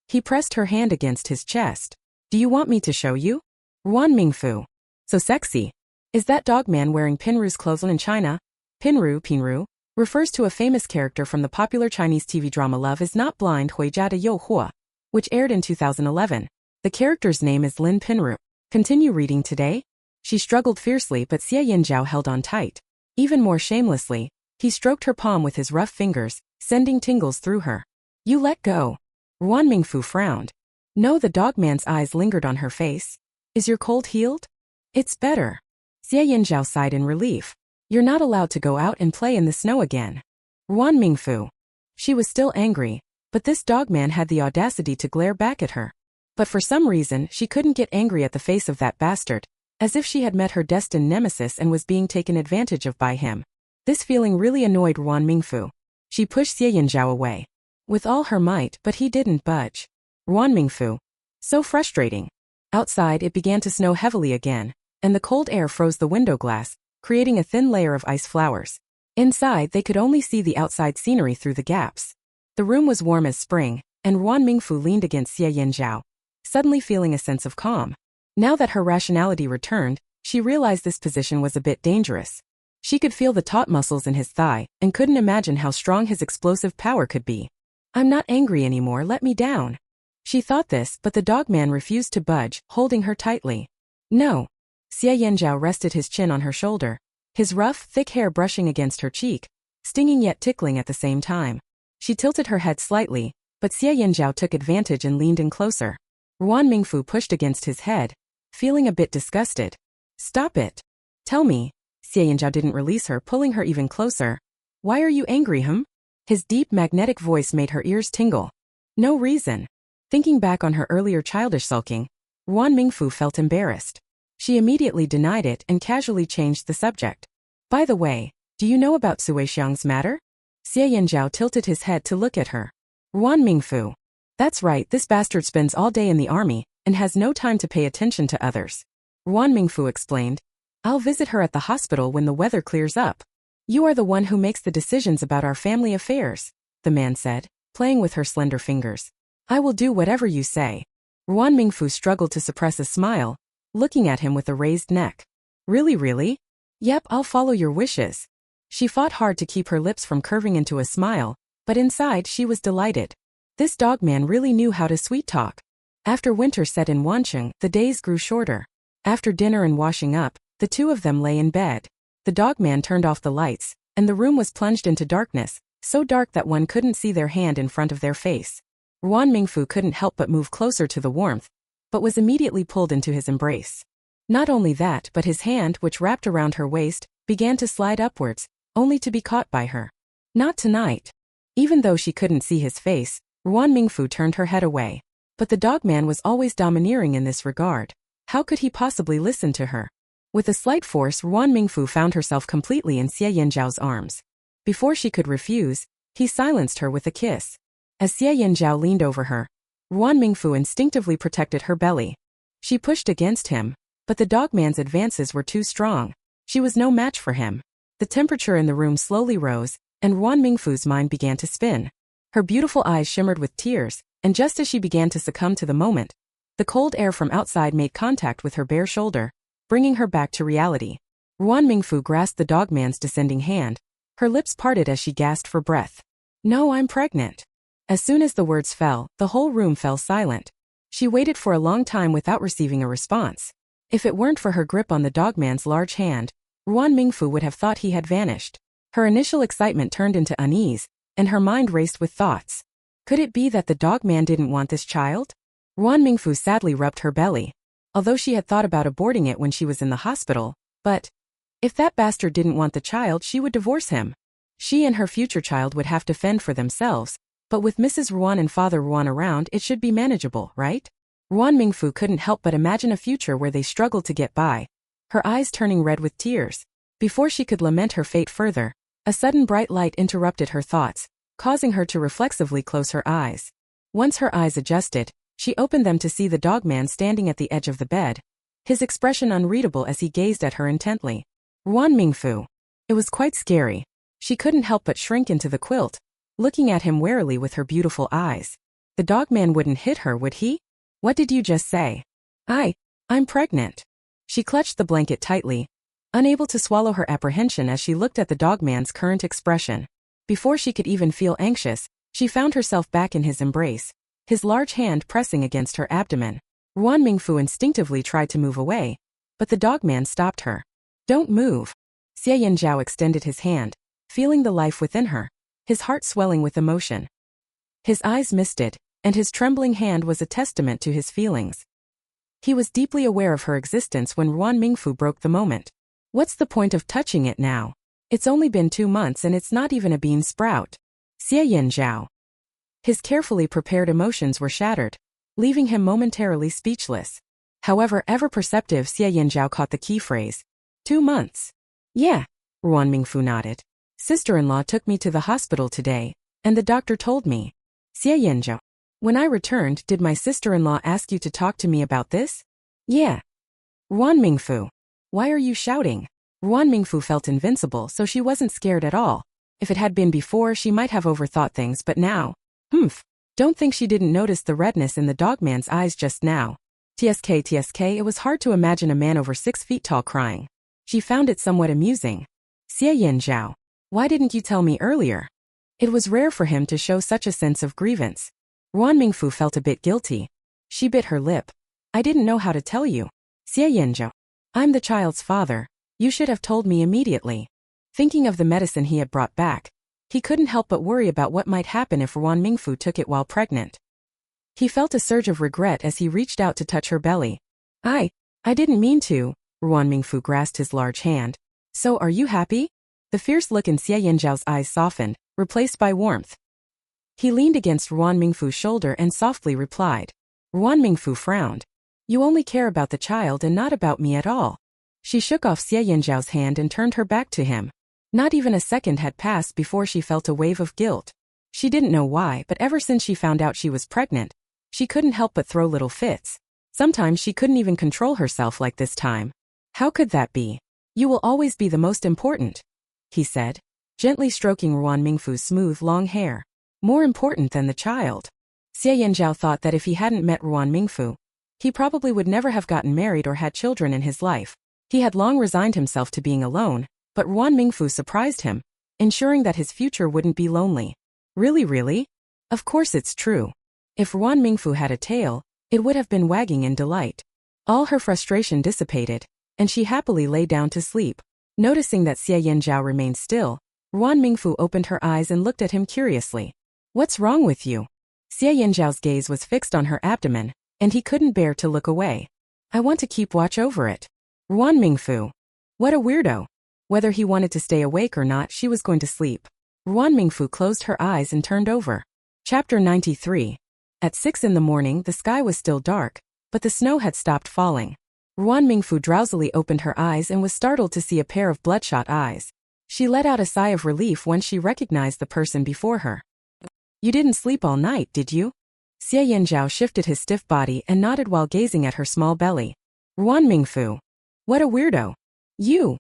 He pressed her hand against his chest. Do you want me to show you? Ruan Mingfu. So sexy. Is that dog man wearing Pinru's clothes in China? Pinru, refers to a famous character from the popular Chinese TV drama Love is Not Blind Huijia de Youhua, which aired in 2011. The character's name is Lin Pinru. Continue reading today? She struggled fiercely, but Xie Yanzhao held on tight. Even more shamelessly, he stroked her palm with his rough fingers, sending tingles through her. You let go. Ruan Mingfu frowned. No, the dogman's eyes lingered on her face. Is your cold healed? It's better. Xie Yanzhao sighed in relief. You're not allowed to go out and play in the snow again. Ruan Mingfu. She was still angry, but this dogman had the audacity to glare back at her. But for some reason, she couldn't get angry at the face of that bastard, as if she had met her destined nemesis and was being taken advantage of by him. This feeling really annoyed Ruan Mingfu. She pushed Xie Yanzhao away with all her might, but he didn't budge. Ruan Mingfu. So frustrating. Outside, it began to snow heavily again, and the cold air froze the window glass, creating a thin layer of ice flowers. Inside, they could only see the outside scenery through the gaps. The room was warm as spring, and Ruan Mingfu leaned against Xie Yanzhao, suddenly feeling a sense of calm. Now that her rationality returned, she realized this position was a bit dangerous. She could feel the taut muscles in his thigh, and couldn't imagine how strong his explosive power could be. I'm not angry anymore, let me down. She thought this, but the dogman refused to budge, holding her tightly. No. Xie Yanzhao rested his chin on her shoulder, his rough, thick hair brushing against her cheek, stinging yet tickling at the same time. She tilted her head slightly, but Xie Yanzhao took advantage and leaned in closer. Ruan Mingfu pushed against his head, feeling a bit disgusted. Stop it. Tell me. Xie Yanzhao didn't release her, pulling her even closer. Why are you angry, His deep, magnetic voice made her ears tingle. No reason. Thinking back on her earlier childish sulking, Ruan Mingfu felt embarrassed. She immediately denied it and casually changed the subject. By the way, do you know about Sui Xiang's matter? Xie Yanzhao tilted his head to look at her. Ruan Mingfu. That's right, this bastard spends all day in the army and has no time to pay attention to others. Ruan Mingfu explained. I'll visit her at the hospital when the weather clears up. You are the one who makes the decisions about our family affairs, the man said, playing with her slender fingers. I will do whatever you say. Ruan Mingfu struggled to suppress a smile, looking at him with a raised neck. Really? Yep, I'll follow your wishes. She fought hard to keep her lips from curving into a smile, but inside she was delighted. This dogman really knew how to sweet talk. After winter set in Wancheng, the days grew shorter. After dinner and washing up, the two of them lay in bed. The dogman turned off the lights, and the room was plunged into darkness, so dark that one couldn't see their hand in front of their face. Ruan Mingfu couldn't help but move closer to the warmth, but was immediately pulled into his embrace. Not only that, but his hand, which wrapped around her waist, began to slide upwards, only to be caught by her. Not tonight. Even though she couldn't see his face, Ruan Mingfu turned her head away. But the dogman was always domineering in this regard. How could he possibly listen to her? With a slight force, Ruan Mingfu found herself completely in Xie Yanzhao's arms. Before she could refuse, he silenced her with a kiss. As Xie Yanzhao leaned over her, Ruan Mingfu instinctively protected her belly. She pushed against him, but the dogman's advances were too strong. She was no match for him. The temperature in the room slowly rose, and Ruan Mingfu's mind began to spin. Her beautiful eyes shimmered with tears, and just as she began to succumb to the moment, the cold air from outside made contact with her bare shoulder, bringing her back to reality. Ruan Mingfu grasped the dogman's descending hand. Her lips parted as she gasped for breath. No, I'm pregnant. As soon as the words fell, the whole room fell silent. She waited for a long time without receiving a response. If it weren't for her grip on the dogman's large hand, Ruan Mingfu would have thought he had vanished. Her initial excitement turned into unease, and her mind raced with thoughts. Could it be that the dogman didn't want this child? Ruan Mingfu sadly rubbed her belly. Although she had thought about aborting it when she was in the hospital, but if that bastard didn't want the child, she would divorce him. She and her future child would have to fend for themselves, but with Mrs. Ruan and Father Ruan around, it should be manageable, right? Ruan Mingfu couldn't help but imagine a future where they struggled to get by, her eyes turning red with tears. Before she could lament her fate further, a sudden bright light interrupted her thoughts, causing her to reflexively close her eyes. Once her eyes adjusted, she opened them to see the dogman standing at the edge of the bed, his expression unreadable as he gazed at her intently. Ruan Mingfu. It was quite scary. She couldn't help but shrink into the quilt, looking at him warily with her beautiful eyes. The dogman wouldn't hit her, would he? What did you just say? I'm pregnant. She clutched the blanket tightly, unable to swallow her apprehension as she looked at the dogman's current expression. Before she could even feel anxious, she found herself back in his embrace, his large hand pressing against her abdomen. Ruan Mingfu instinctively tried to move away, but the dogman stopped her. Don't move. Xie Yanzhao extended his hand, feeling the life within her, his heart swelling with emotion. His eyes misted, and his trembling hand was a testament to his feelings. He was deeply aware of her existence when Ruan Mingfu broke the moment. What's the point of touching it now? It's only been 2 months and it's not even a bean sprout. Xie Yanzhao. His carefully prepared emotions were shattered, leaving him momentarily speechless. However, ever-perceptive Xie Yanzhao caught the key phrase. 2 months. Yeah, Ruan Mingfu nodded. Sister-in-law took me to the hospital today, and the doctor told me. Xie Yanzhao. When I returned, did my sister-in-law ask you to talk to me about this? Yeah. Ruan Mingfu. Why are you shouting? Ruan Mingfu felt invincible, so she wasn't scared at all. If it had been before, she might have overthought things, but now, don't think she didn't notice the redness in the dogman's eyes just now. TSK, it was hard to imagine a man over 6 feet tall crying. She found it somewhat amusing. Xie Yanzhao. Why didn't you tell me earlier? It was rare for him to show such a sense of grievance. Ruan Mingfu felt a bit guilty. She bit her lip. I didn't know how to tell you. Xie Yanzhao. I'm the child's father. You should have told me immediately. Thinking of the medicine he had brought back, he couldn't help but worry about what might happen if Ruan Mingfu took it while pregnant. He felt a surge of regret as he reached out to touch her belly. I didn't mean to. Ruan Mingfu grasped his large hand. So are you happy? The fierce look in Xie Yanzhao's eyes softened, replaced by warmth. He leaned against Ruan Mingfu's shoulder and softly replied. Ruan Mingfu frowned. You only care about the child and not about me at all. She shook off Xie Yanzhao's hand and turned her back to him. Not even a second had passed before she felt a wave of guilt. She didn't know why, but ever since she found out she was pregnant, she couldn't help but throw little fits. Sometimes she couldn't even control herself like this time. How could that be? You will always be the most important, he said, gently stroking Ruan Mingfu's smooth long hair. More important than the child. Xie Yanzhao thought that if he hadn't met Ruan Mingfu, he probably would never have gotten married or had children in his life. He had long resigned himself to being alone, but Ruan Mingfu surprised him, ensuring that his future wouldn't be lonely. Really? Of course it's true. If Ruan Mingfu had a tail, it would have been wagging in delight. All her frustration dissipated, and she happily lay down to sleep. Noticing that Xie Yanzhao remained still, Ruan Mingfu opened her eyes and looked at him curiously. What's wrong with you? Xie Yanzhao's gaze was fixed on her abdomen, and he couldn't bear to look away. I want to keep watch over it. Ruan Mingfu. What a weirdo. Whether he wanted to stay awake or not, she was going to sleep. Ruan Mingfu closed her eyes and turned over. Chapter 93. At 6 in the morning, the sky was still dark, but the snow had stopped falling. Ruan Mingfu drowsily opened her eyes and was startled to see a pair of bloodshot eyes. She let out a sigh of relief when she recognized the person before her. You didn't sleep all night, did you? Xie Yanzhao shifted his stiff body and nodded while gazing at her small belly. Ruan Mingfu. What a weirdo. You.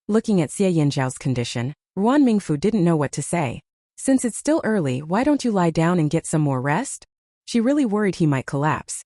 Looking at Xie Yanzhao's condition, Ruan Mingfu didn't know what to say. Since it's still early, why don't you lie down and get some more rest? She really worried he might collapse.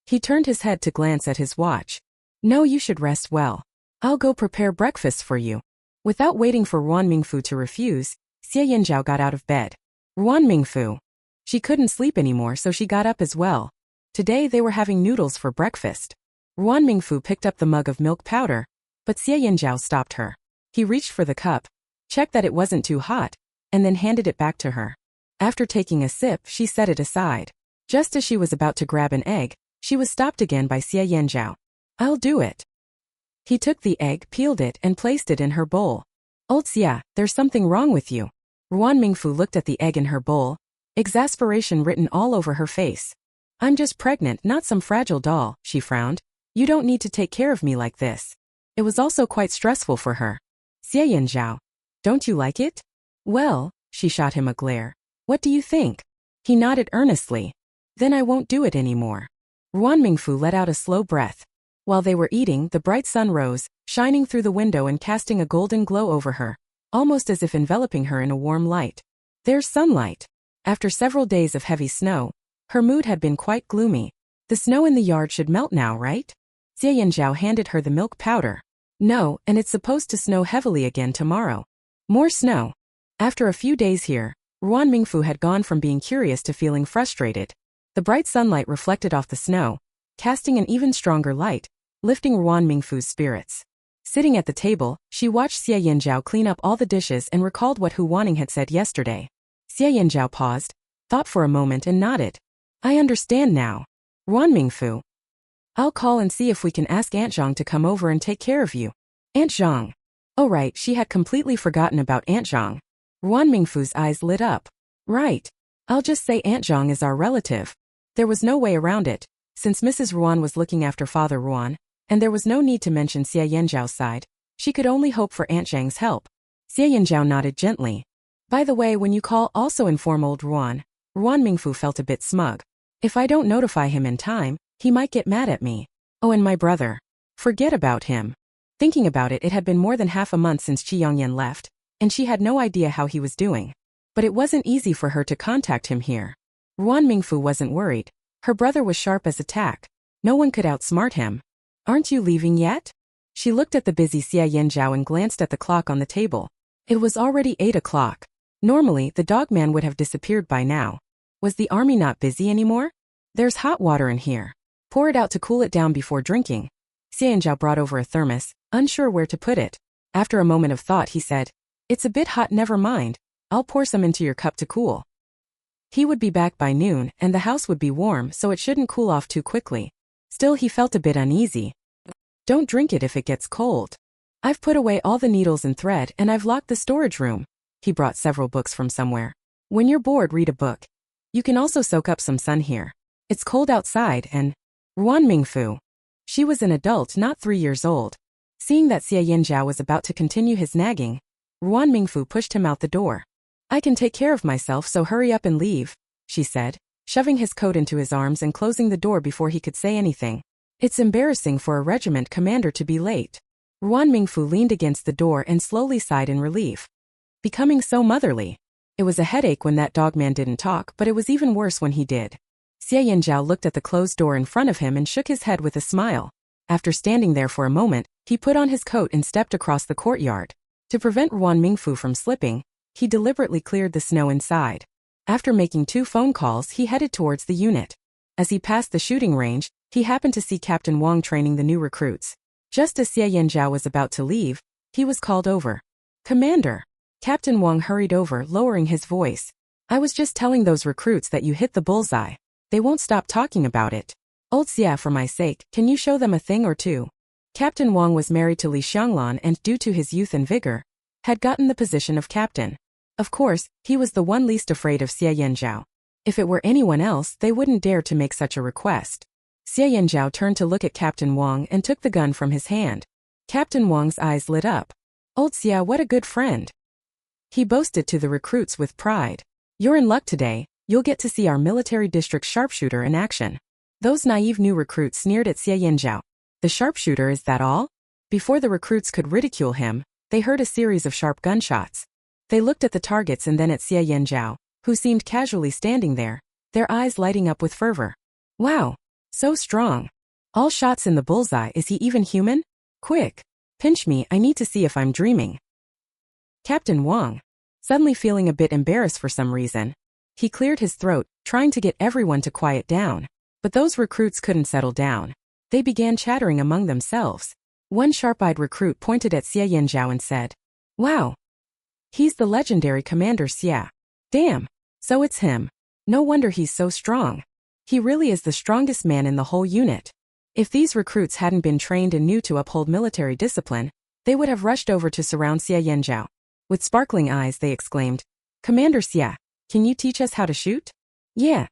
He turned his head to glance at his watch. No, you should rest well. I'll go prepare breakfast for you. Without waiting for Ruan Mingfu to refuse, Xie Yanzhao got out of bed. Ruan Mingfu. She couldn't sleep anymore, so she got up as well. Today they were having noodles for breakfast. Ruan Mingfu picked up the mug of milk powder, but Xie Yanzhao stopped her. He reached for the cup, checked that it wasn't too hot, and then handed it back to her. After taking a sip, she set it aside. Just as she was about to grab an egg, she was stopped again by Xie Yanzhao. I'll do it. He took the egg, peeled it, and placed it in her bowl. Old Xia, there's something wrong with you. Ruan Mingfu looked at the egg in her bowl, exasperation written all over her face. I'm just pregnant, not some fragile doll, she frowned. You don't need to take care of me like this. It was also quite stressful for her. Xie Yanzhao. Don't you like it? Well, she shot him a glare. What do you think? He nodded earnestly. Then I won't do it anymore. Ruan Mingfu let out a slow breath. While they were eating, the bright sun rose, shining through the window and casting a golden glow over her, almost as if enveloping her in a warm light. There's sunlight. After several days of heavy snow, her mood had been quite gloomy. The snow in the yard should melt now, right? Xie Yanzhao handed her the milk powder. No, and it's supposed to snow heavily again tomorrow. More snow. After a few days here, Ruan Mingfu had gone from being curious to feeling frustrated. The bright sunlight reflected off the snow, casting an even stronger light, lifting Ruan Mingfu's spirits. Sitting at the table, she watched Xie Yanzhao clean up all the dishes and recalled what Hu Wanning had said yesterday. Xie Yanzhao paused, thought for a moment and nodded. I understand now. Ruan Mingfu. I'll call and see if we can ask Aunt Zhang to come over and take care of you. Aunt Zhang. Oh right, she had completely forgotten about Aunt Zhang. Ruan Mingfu's eyes lit up. Right. I'll just say Aunt Zhang is our relative. There was no way around it, since Mrs. Ruan was looking after Father Ruan, and there was no need to mention Xie Yanzhao's side. She could only hope for Aunt Zhang's help. Xie Yanzhao nodded gently. By the way, when you call, also inform old Ruan. Ruan Mingfu felt a bit smug. If I don't notify him in time, he might get mad at me. Oh, and my brother. Forget about him. Thinking about it, it had been more than half a month since Qi Yongyan left, and she had no idea how he was doing. But it wasn't easy for her to contact him here. Ruan Mingfu wasn't worried. Her brother was sharp as a tack. No one could outsmart him. Aren't you leaving yet? She looked at the busy Xie Yanzhao and glanced at the clock on the table. It was already 8 o'clock. Normally, the dogman would have disappeared by now. Was the army not busy anymore? There's hot water in here. Pour it out to cool it down before drinking. Xie Yanzhao brought over a thermos, unsure where to put it. After a moment of thought, he said, It's a bit hot, never mind. I'll pour some into your cup to cool. He would be back by noon, and the house would be warm, so it shouldn't cool off too quickly. Still, he felt a bit uneasy. Don't drink it if it gets cold. I've put away all the needles and thread, and I've locked the storage room. He brought several books from somewhere. When you're bored, read a book. You can also soak up some sun here. It's cold outside and... Ruan Mingfu. She was an adult, not 3 years old. Seeing that Xie Yinzhao was about to continue his nagging, Ruan Mingfu pushed him out the door. I can take care of myself, so hurry up and leave, she said, shoving his coat into his arms and closing the door before he could say anything. It's embarrassing for a regiment commander to be late. Ruan Mingfu leaned against the door and slowly sighed in relief. Becoming so motherly. It was a headache when that dogman didn't talk, but it was even worse when he did. Xie Yinzhao looked at the closed door in front of him and shook his head with a smile. After standing there for a moment, he put on his coat and stepped across the courtyard. To prevent Ruan Mingfu from slipping, he deliberately cleared the snow inside. After making 2 phone calls, he headed towards the unit. As he passed the shooting range, he happened to see Captain Wang training the new recruits. Just as Xie Yinzhao was about to leave, he was called over. Commander. Captain Wang hurried over, lowering his voice. I was just telling those recruits that you hit the bullseye. They won't stop talking about it. Old Xia, for my sake, can you show them a thing or two? Captain Wang was married to Li Xianglan and, due to his youth and vigor, had gotten the position of captain. Of course, he was the one least afraid of Xie Yinzhao. If it were anyone else, they wouldn't dare to make such a request. Xie Yinzhao turned to look at Captain Wang and took the gun from his hand. Captain Wang's eyes lit up. Old Xia, what a good friend. He boasted to the recruits with pride. You're in luck today, you'll get to see our military district sharpshooter in action. Those naive new recruits sneered at Xie Yinzhao. The sharpshooter, is that all? Before the recruits could ridicule him, they heard a series of sharp gunshots. They looked at the targets and then at Xie Yinzhao, who seemed casually standing there, their eyes lighting up with fervor. Wow! So strong. All shots in the bullseye, is he even human? Quick! Pinch me, I need to see if I'm dreaming. Captain Wang, suddenly feeling a bit embarrassed for some reason. He cleared his throat, trying to get everyone to quiet down. But those recruits couldn't settle down. They began chattering among themselves. One sharp-eyed recruit pointed at Xie Yinzhao and said, Wow! He's the legendary Commander Xia. Damn! So it's him. No wonder he's so strong. He really is the strongest man in the whole unit. If these recruits hadn't been trained and knew to uphold military discipline, they would have rushed over to surround Xie Yinzhao. With sparkling eyes they exclaimed, Commander Xia, can you teach us how to shoot? Yeah.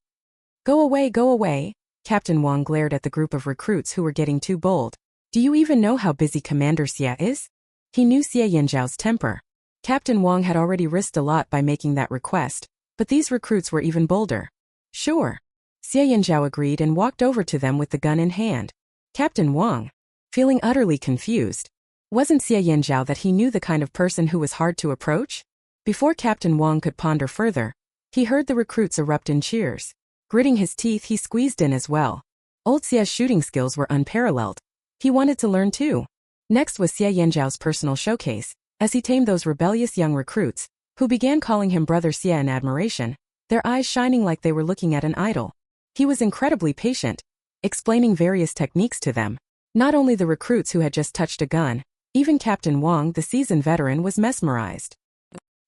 Go away. Captain Wang glared at the group of recruits who were getting too bold. Do you even know how busy Commander Xia is? He knew Xie Yinzhao's temper. Captain Wang had already risked a lot by making that request, but these recruits were even bolder. Sure. Xie Yinzhao agreed and walked over to them with the gun in hand. Captain Wang, feeling utterly confused. Wasn't Xie Yinzhao that he knew the kind of person who was hard to approach? Before Captain Wang could ponder further, he heard the recruits erupt in cheers. Gritting his teeth, he squeezed in as well. Old Xia's shooting skills were unparalleled. He wanted to learn too. Next was Xie Yinzhao's personal showcase, as he tamed those rebellious young recruits, who began calling him Brother Xia in admiration, their eyes shining like they were looking at an idol. He was incredibly patient, explaining various techniques to them. Not only the recruits who had just touched a gun, even Captain Wang, the seasoned veteran, was mesmerized.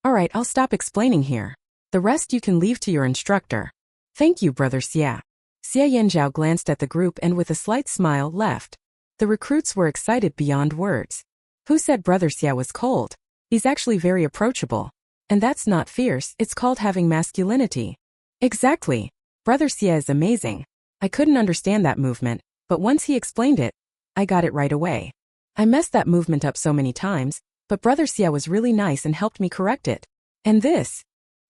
Alright, I'll stop explaining here. The rest you can leave to your instructor. Thank you, Brother Xia. Xie Yinzhao glanced at the group and with a slight smile left. The recruits were excited beyond words. Who said Brother Xia was cold? He's actually very approachable. And that's not fierce, it's called having masculinity. Exactly. Brother Xia is amazing. I couldn't understand that movement, but once he explained it, I got it right away. I messed that movement up so many times, but Brother Xia was really nice and helped me correct it. And this?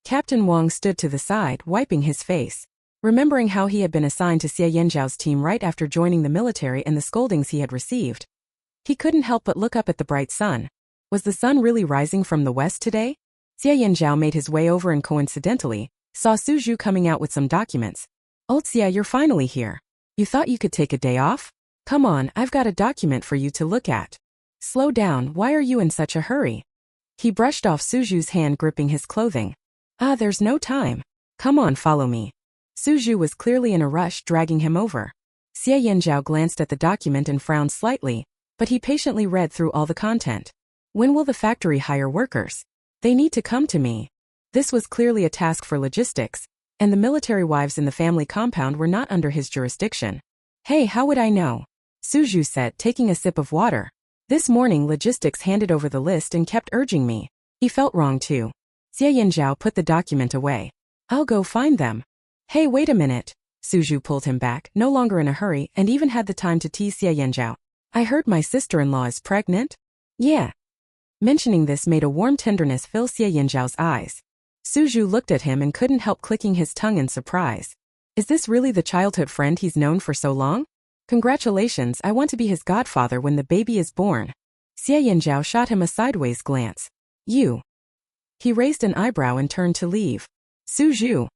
Captain Wang stood to the side, wiping his face. Remembering how he had been assigned to Xie Yinzhao's team right after joining the military and the scoldings he had received, he couldn't help but look up at the bright sun. Was the sun really rising from the west today? Xie Yinzhao made his way over and coincidentally saw Su Zhu coming out with some documents. Old Xia, you're finally here. You thought you could take a day off? Come on, I've got a document for you to look at. Slow down, why are you in such a hurry? He brushed off Su Zhu's hand gripping his clothing. There's no time. Come on, follow me. Su Zhu was clearly in a rush, dragging him over. Xie Yinzhao glanced at the document and frowned slightly, but he patiently read through all the content. When will the factory hire workers? They need to come to me. This was clearly a task for logistics, and the military wives in the family compound were not under his jurisdiction. Hey, how would I know? Su Zhu said, taking a sip of water. This morning logistics handed over the list and kept urging me. He felt wrong too. Xie Yinzhao put the document away. I'll go find them. Hey, wait a minute. Suju pulled him back, no longer in a hurry, and even had the time to tease Xie Yanzhao. I heard my sister-in-law is pregnant? Yeah. Mentioning this made a warm tenderness fill Xie Yanzhao's eyes. Suju looked at him and couldn't help clicking his tongue in surprise. Is this really the childhood friend he's known for so long? Congratulations, I want to be his godfather when the baby is born. Xie Yanzhao shot him a sideways glance. You. He raised an eyebrow and turned to leave. Suju.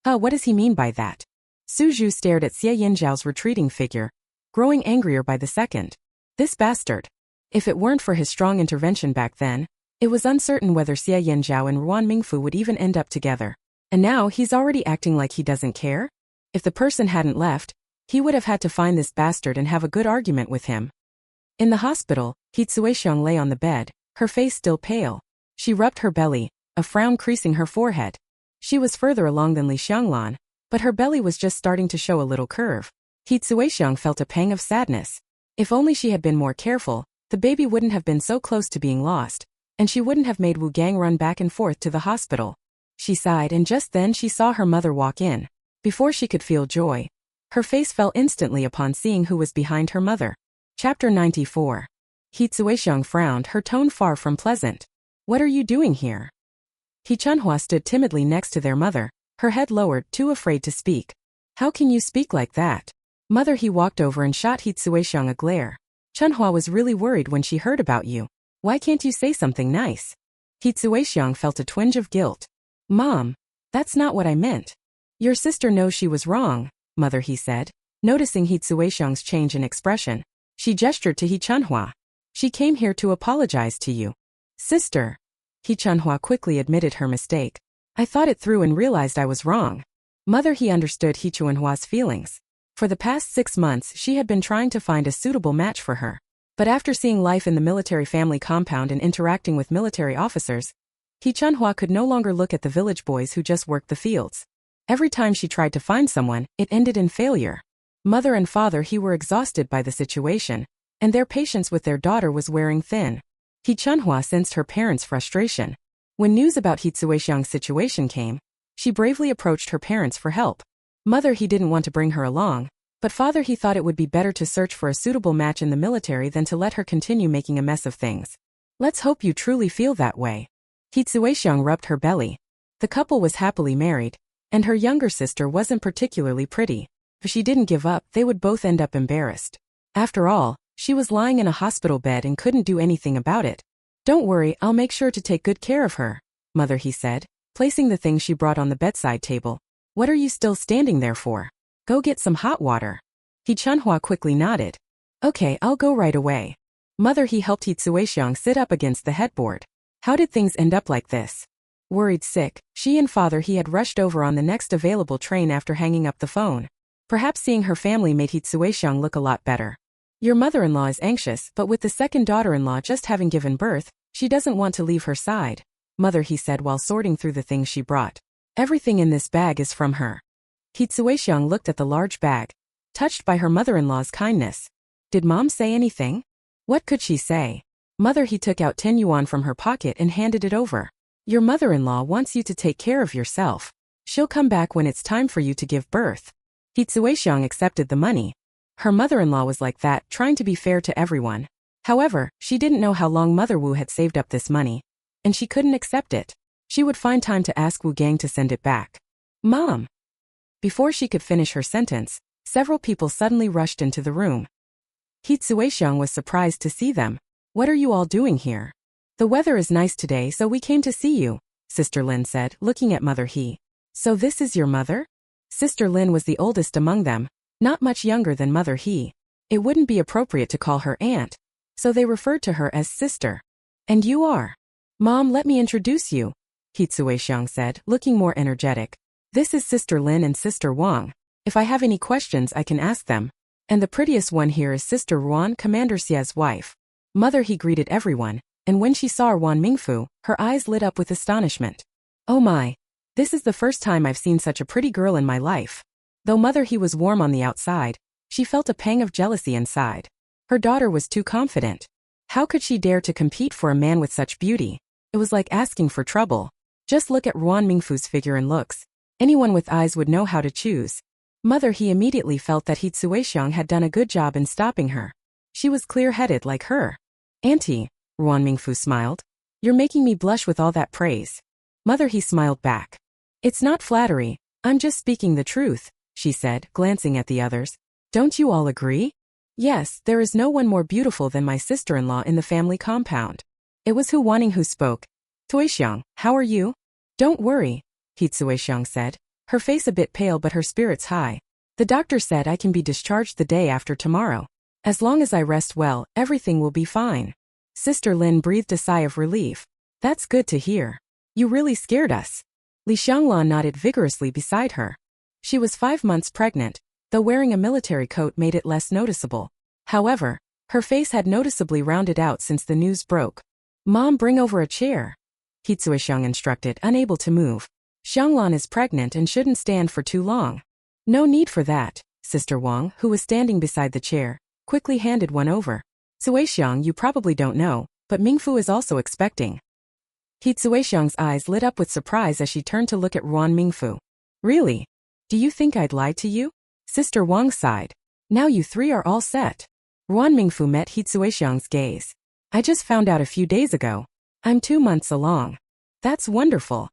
What does he mean by that? Suju stared at Xie Yanzhao's retreating figure, growing angrier by the second. This bastard. If it weren't for his strong intervention back then, it was uncertain whether Xie Yanzhao and Ruan Mingfu would even end up together. And now he's already acting like he doesn't care? If the person hadn't left, he would have had to find this bastard and have a good argument with him. In the hospital, Hitsuexiang lay on the bed, her face still pale. She rubbed her belly, a frown creasing her forehead. She was further along than Li Xianglan, but her belly was just starting to show a little curve. Hitsuexiang felt a pang of sadness. If only she had been more careful, the baby wouldn't have been so close to being lost, and she wouldn't have made Wu Gang run back and forth to the hospital. She sighed, and just then she saw her mother walk in. Before she could feel joy, her face fell instantly upon seeing who was behind her mother. Chapter 94. Hitsuexiang frowned, her tone far from pleasant. What are you doing here? Chunhua stood timidly next to their mother, her head lowered, too afraid to speak. How can you speak like that? Mother, he walked over and shot Hitsuexiang a glare. Chunhua was really worried when she heard about you. Why can't you say something nice? Hitsuexiang felt a twinge of guilt. Mom, that's not what I meant. Your sister knows she was wrong, Mother, he said. Noticing Hitsuexiang's change in expression, she gestured to Chunhua. She came here to apologize to you. Sister. Chunhua quickly admitted her mistake. I thought it through and realized I was wrong. Mother, he understood Chunhua's feelings. For the past 6 months she had been trying to find a suitable match for her. But after seeing life in the military family compound and interacting with military officers, Chunhua could no longer look at the village boys who just worked the fields. Every time she tried to find someone, it ended in failure. Mother and father, he were exhausted by the situation, and their patience with their daughter was wearing thin. Chunhua sensed her parents' frustration. When news about Hitsuexiang's situation came, she bravely approached her parents for help. Mother, he didn't want to bring her along, but father, he thought it would be better to search for a suitable match in the military than to let her continue making a mess of things. Let's hope you truly feel that way. Hitsuexiang rubbed her belly. The couple was happily married, and her younger sister wasn't particularly pretty. If she didn't give up, they would both end up embarrassed. After all, she was lying in a hospital bed and couldn't do anything about it. Don't worry, I'll make sure to take good care of her, Mother, he said, placing the things she brought on the bedside table. What are you still standing there for? Go get some hot water. Chunhua quickly nodded. Okay, I'll go right away. Mother, he helped Hitsuexiang sit up against the headboard. How did things end up like this? Worried sick, she and father, he had rushed over on the next available train after hanging up the phone. Perhaps seeing her family made Hitsuexiang look a lot better. Your mother-in-law is anxious, but with the second daughter-in-law just having given birth, she doesn't want to leave her side. Mother, he said while sorting through the things she brought. Everything in this bag is from her. Hitsuexiang looked at the large bag, touched by her mother-in-law's kindness. Did Mom say anything? What could she say? Mother, he took out 10 yuan from her pocket and handed it over. Your mother-in-law wants you to take care of yourself. She'll come back when it's time for you to give birth. Hitsuexiang accepted the money. Her mother-in-law was like that, trying to be fair to everyone. However, she didn't know how long Mother Wu had saved up this money, and she couldn't accept it. She would find time to ask Wu Gang to send it back. Mom! Before she could finish her sentence, several people suddenly rushed into the room. Hitsuexiang was surprised to see them. What are you all doing here? The weather is nice today, so we came to see you, Sister Lin said, looking at Mother He. So this is your mother? Sister Lin was the oldest among them, not much younger than Mother He. It wouldn't be appropriate to call her aunt, so they referred to her as sister. And you are? Mom, let me introduce you, Hitsuexiang said, looking more energetic. This is Sister Lin and Sister Wang. If I have any questions I can ask them. And the prettiest one here is Sister Ruan, Commander Xie's wife. Mother He greeted everyone, and when she saw Ruan Mingfu, her eyes lit up with astonishment. Oh my! This is the first time I've seen such a pretty girl in my life. Though Mother He was warm on the outside, she felt a pang of jealousy inside. Her daughter was too confident. How could she dare to compete for a man with such beauty? It was like asking for trouble. Just look at Ruan Mingfu's figure and looks. Anyone with eyes would know how to choose. Mother He immediately felt that Hitsuexiang had done a good job in stopping her. She was clear-headed like her. Auntie, Ruan Mingfu smiled. You're making me blush with all that praise. Mother He smiled back. It's not flattery, I'm just speaking the truth, she said, glancing at the others. Don't you all agree? Yes, there is no one more beautiful than my sister-in-law in the family compound. It was Hu Wanning who spoke. Tuexiang, how are you? Don't worry, Hitsuexiang said, her face a bit pale but her spirits high. The doctor said I can be discharged the day after tomorrow. As long as I rest well, everything will be fine. Sister Lin breathed a sigh of relief. That's good to hear. You really scared us. Li Xianglan nodded vigorously beside her. She was 5 months pregnant, though wearing a military coat made it less noticeable. However, her face had noticeably rounded out since the news broke. Mom, bring over a chair, Hitsuexiang instructed, unable to move. Xianglan is pregnant and shouldn't stand for too long. No need for that, Sister Wang, who was standing beside the chair, quickly handed one over. Suexiang, you probably don't know, but Mingfu is also expecting. Hitsuexiang's eyes lit up with surprise as she turned to look at Ruan Mingfu. Really? Do you think I'd lied to you? Sister Wang sighed. Now you three are all set. Ruan Mingfu met Hitsuexiang's gaze. I just found out a few days ago. I'm 2 months along. That's wonderful.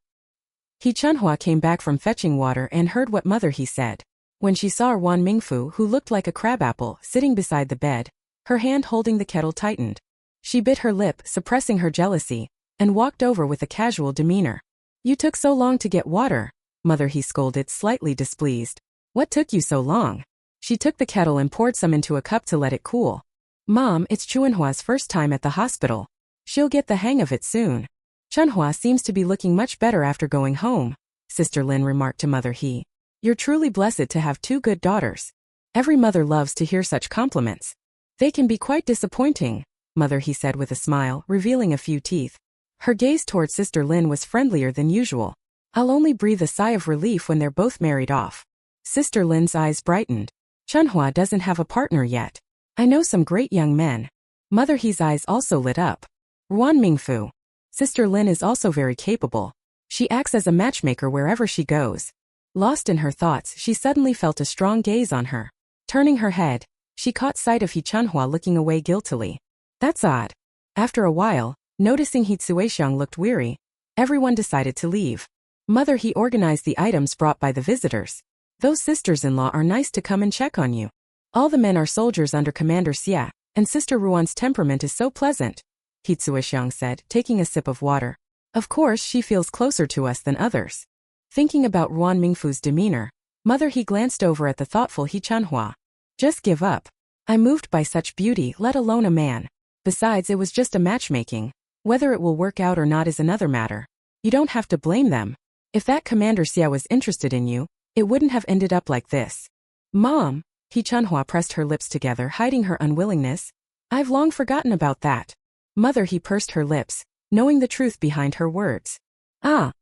He Chunhua came back from fetching water and heard what Mother He said. When she saw Ruan Mingfu, who looked like a crabapple, sitting beside the bed, her hand holding the kettle tightened. She bit her lip, suppressing her jealousy, and walked over with a casual demeanor. You took so long to get water, Mother He scolded, slightly displeased. What took you so long? She took the kettle and poured some into a cup to let it cool. Mom, it's Chunhua's first time at the hospital. She'll get the hang of it soon. Chunhua seems to be looking much better after going home, Sister Lin remarked to Mother He. You're truly blessed to have 2 good daughters. Every mother loves to hear such compliments. They can be quite disappointing, Mother He said with a smile, revealing a few teeth. Her gaze toward Sister Lin was friendlier than usual. I'll only breathe a sigh of relief when they're both married off. Sister Lin's eyes brightened. Chunhua doesn't have a partner yet. I know some great young men. Mother He's eyes also lit up. Ruan Mingfu. Sister Lin is also very capable. She acts as a matchmaker wherever she goes. Lost in her thoughts, she suddenly felt a strong gaze on her. Turning her head, she caught sight of He Chunhua looking away guiltily. That's odd. After a while, noticing Hitsuexiang looked weary, everyone decided to leave. Mother He organized the items brought by the visitors. Those sisters-in-law are nice to come and check on you. All the men are soldiers under Commander Xia, and Sister Ruan's temperament is so pleasant, Hitsuexiang said, taking a sip of water. Of course she feels closer to us than others. Thinking about Ruan Mingfu's demeanor, Mother He glanced over at the thoughtful He Chunhua. Just give up. I'm moved by such beauty, let alone a man. Besides, it was just a matchmaking. Whether it will work out or not is another matter. You don't have to blame them. If that Commander Xia was interested in you, it wouldn't have ended up like this. Mom, He Chunhua pressed her lips together, hiding her unwillingness. I've long forgotten about that. Mother He pursed her lips, knowing the truth behind her words. Ah!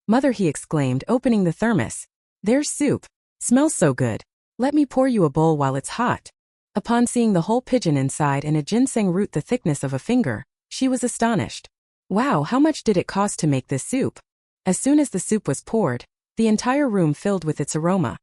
Mother He exclaimed, opening the thermos. There's soup. Smells so good. Let me pour you a bowl while it's hot. Upon seeing the whole pigeon inside and a ginseng root the thickness of a finger, she was astonished. Wow, how much did it cost to make this soup? As soon as the soup was poured, the entire room filled with its aroma.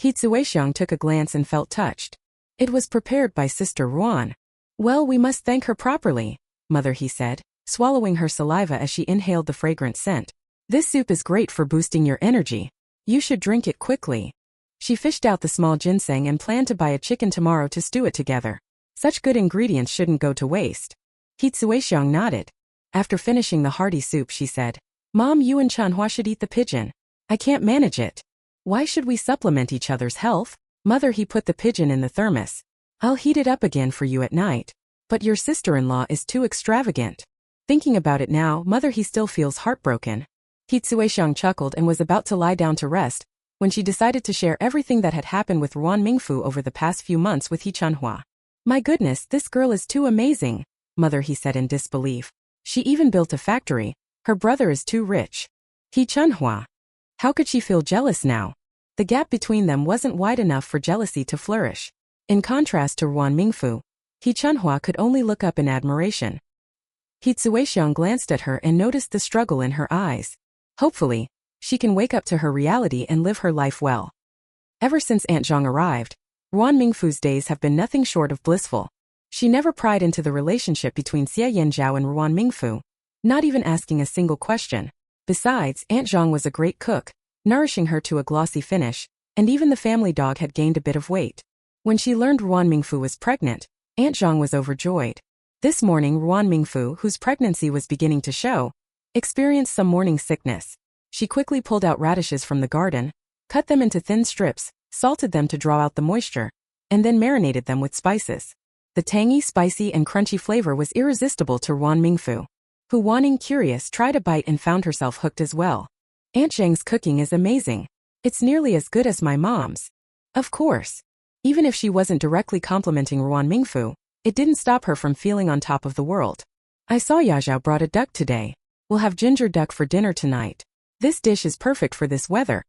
Hitsuexiang took a glance and felt touched. It was prepared by Sister Ruan. Well, we must thank her properly, Mother He said, swallowing her saliva as she inhaled the fragrant scent. This soup is great for boosting your energy. You should drink it quickly. She fished out the small ginseng and planned to buy a chicken tomorrow to stew it together. Such good ingredients shouldn't go to waste. Hitsuexiang nodded. After finishing the hearty soup, she said, Mom, you and Chunhua should eat the pigeon. I can't manage it. Why should we supplement each other's health? Mother He put the pigeon in the thermos. I'll heat it up again for you at night. But your sister-in-law is too extravagant. Thinking about it now, Mother He still feels heartbroken. Hitsuexiang chuckled and was about to lie down to rest, when she decided to share everything that had happened with Ruan Mingfu over the past few months with He Chunhua. My goodness, this girl is too amazing, Mother He said in disbelief. She even built a factory. Her brother is too rich. He Chunhua. How could she feel jealous now? The gap between them wasn't wide enough for jealousy to flourish. In contrast to Ruan Mingfu, He Chunhua could only look up in admiration. Hitsuexiang glanced at her and noticed the struggle in her eyes. Hopefully, she can wake up to her reality and live her life well. Ever since Aunt Zhang arrived, Ruan Mingfu's days have been nothing short of blissful. She never pried into the relationship between Xie Yanzhao and Ruan Mingfu, not even asking a single question. Besides, Aunt Zhang was a great cook, nourishing her to a glossy finish, and even the family dog had gained a bit of weight. When she learned Ruan Mingfu was pregnant, Aunt Zhang was overjoyed. This morning Ruan Mingfu, whose pregnancy was beginning to show, experienced some morning sickness. She quickly pulled out radishes from the garden, cut them into thin strips, salted them to draw out the moisture, and then marinated them with spices. The tangy, spicy, and crunchy flavor was irresistible to Ruan Mingfu, who, wanting curious, tried a bite and found herself hooked as well. Aunt Zhang's cooking is amazing. It's nearly as good as my mom's. Of course. Even if she wasn't directly complimenting Ruan Mingfu, it didn't stop her from feeling on top of the world. I saw Yazhao brought a duck today. We'll have ginger duck for dinner tonight. This dish is perfect for this weather,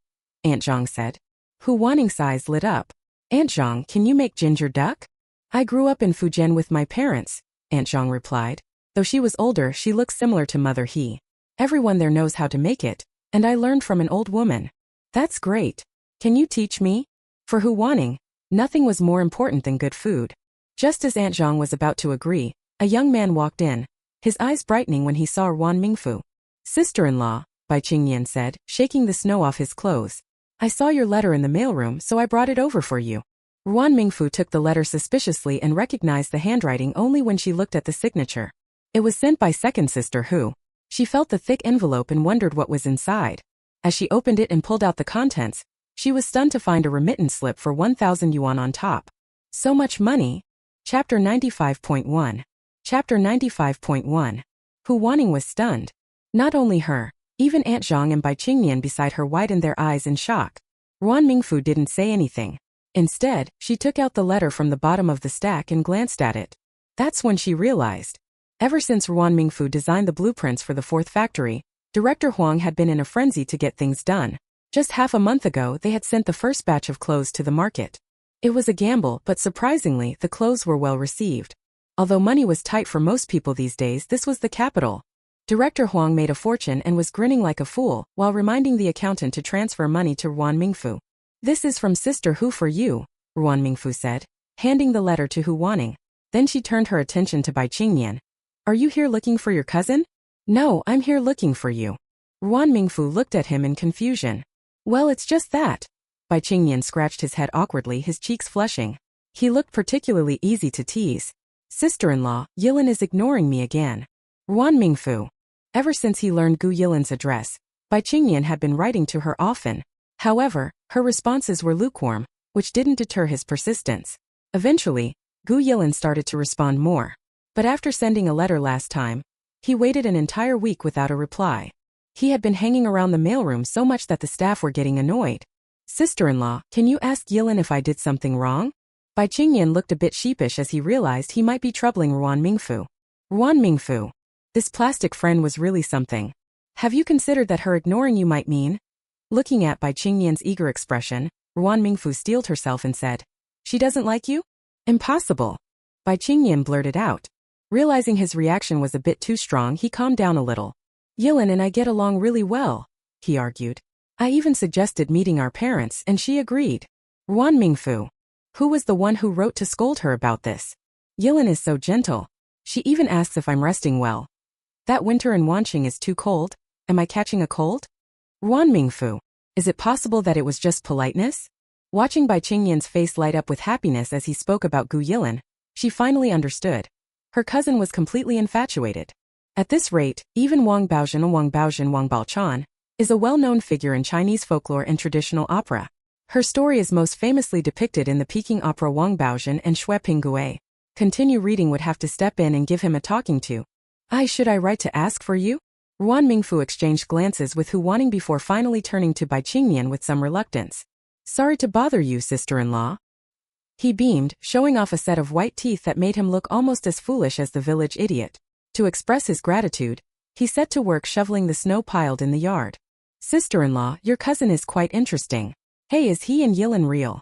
Aunt Zhang said. Hu Waning's eyes lit up. Aunt Zhang, can you make ginger duck? I grew up in Fujian with my parents, Aunt Zhang replied. Though she was older, she looks similar to Mother He. Everyone there knows how to make it, and I learned from an old woman. That's great. Can you teach me? For Hu Waning, nothing was more important than good food. Just as Aunt Zhang was about to agree, a young man walked in, his eyes brightening when he saw Ruan Mingfu. Sister-in-law, Bai Qingyan said, shaking the snow off his clothes. I saw your letter in the mailroom, so I brought it over for you. Ruan Mingfu took the letter suspiciously and recognized the handwriting only when she looked at the signature. It was sent by second sister Hu. She felt the thick envelope and wondered what was inside. As she opened it and pulled out the contents, she was stunned to find a remittance slip for 1,000 yuan on top. So much money. Chapter 95.1. Chapter 95.1. Hu Waning was stunned. Not only her, even Aunt Zhang and Bai Qingyan beside her widened their eyes in shock. Ruan Mingfu didn't say anything. Instead, she took out the letter from the bottom of the stack and glanced at it. That's when she realized. Ever since Ruan Mingfu designed the blueprints for the fourth factory, Director Huang had been in a frenzy to get things done. Just half a month ago they had sent the first batch of clothes to the market. It was a gamble, but surprisingly, the clothes were well received. Although money was tight for most people these days, this was the capital. Director Huang made a fortune and was grinning like a fool, while reminding the accountant to transfer money to Ruan Mingfu. This is from Sister Hu for you, Ruan Mingfu said, handing the letter to Hu Waning. Then she turned her attention to Bai Qingyan. Are you here looking for your cousin? No, I'm here looking for you. Ruan Mingfu looked at him in confusion. Well, it's just that. Bai Qingyan scratched his head awkwardly, his cheeks flushing. He looked particularly easy to tease. Sister-in-law, Yilin is ignoring me again. Ruan Mingfu. Ever since he learned Gu Yilin's address, Bai Qingyan had been writing to her often. However, her responses were lukewarm, which didn't deter his persistence. Eventually, Gu Yilin started to respond more. But after sending a letter last time, he waited an entire week without a reply. He had been hanging around the mailroom so much that the staff were getting annoyed. Sister-in-law, can you ask Yilin if I did something wrong? Bai Qingyan looked a bit sheepish as he realized he might be troubling Ruan Mingfu. Ruan Mingfu. This plastic friend was really something. Have you considered that her ignoring you might mean? Looking at Bai Qingyan's eager expression, Ruan Mingfu steeled herself and said, She doesn't like you? Impossible. Bai Qingyan blurted out. Realizing his reaction was a bit too strong, he calmed down a little. Yilin and I get along really well, he argued. I even suggested meeting our parents and she agreed. Ruan Mingfu. Who was the one who wrote to scold her about this? Yilin is so gentle. She even asks if I'm resting well. That winter in Wanqing is too cold. Am I catching a cold? Ruan Mingfu. Is it possible that it was just politeness? Watching Bai Qingyan's face light up with happiness as he spoke about Gu Yilin, she finally understood. Her cousin was completely infatuated. At this rate, even Wang Baochan is a well-known figure in Chinese folklore and traditional opera. Her story is most famously depicted in the Peking opera Wang Baozhen and Shui Pinggui. Continue reading would have to step in and give him a talking to. Should I write to ask for you? Ruan Mingfu exchanged glances with Hu Waning before finally turning to Bai Qingyan with some reluctance. Sorry to bother you, sister-in-law. He beamed, showing off a set of white teeth that made him look almost as foolish as the village idiot. To express his gratitude, he set to work shoveling the snow piled in the yard. Sister-in-law, your cousin is quite interesting. Hey, is he and Yilin real?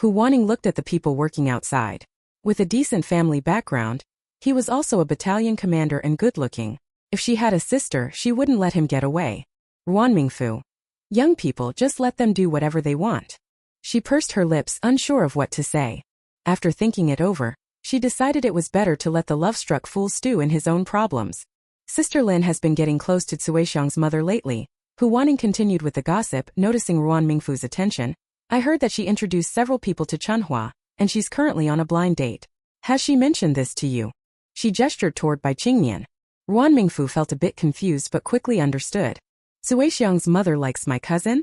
Hu Waning looked at the people working outside. With a decent family background, he was also a battalion commander and good-looking. If she had a sister, she wouldn't let him get away. Ruan Mingfu. Young people, just let them do whatever they want. She pursed her lips, unsure of what to say. After thinking it over, she decided it was better to let the love-struck fool stew in his own problems. Sister Lin has been getting close to Cuixiang's mother lately. Hu Wanning continued with the gossip, noticing Ruan Mingfu's attention. I heard that she introduced several people to Chunhua, and she's currently on a blind date. Has she mentioned this to you? She gestured toward Bai Qingnian. Ruan Mingfu felt a bit confused but quickly understood. Cuixiang's mother likes my cousin?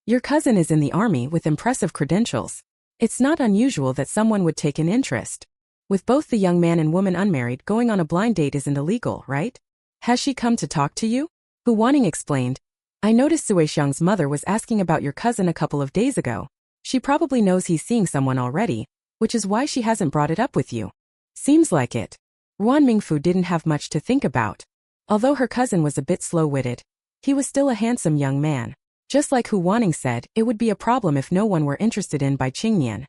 Your cousin is in the army with impressive credentials. It's not unusual that someone would take an interest. With both the young man and woman unmarried, going on a blind date isn't illegal, right? Has she come to talk to you? Hu Wanning explained. I noticed Cuixiang's mother was asking about your cousin a couple of days ago. She probably knows he's seeing someone already, which is why she hasn't brought it up with you. Seems like it. Ruan Mingfu didn't have much to think about. Although her cousin was a bit slow-witted, he was still a handsome young man. Just like Hu Wanning said, it would be a problem if no one were interested in Bai Qingnian.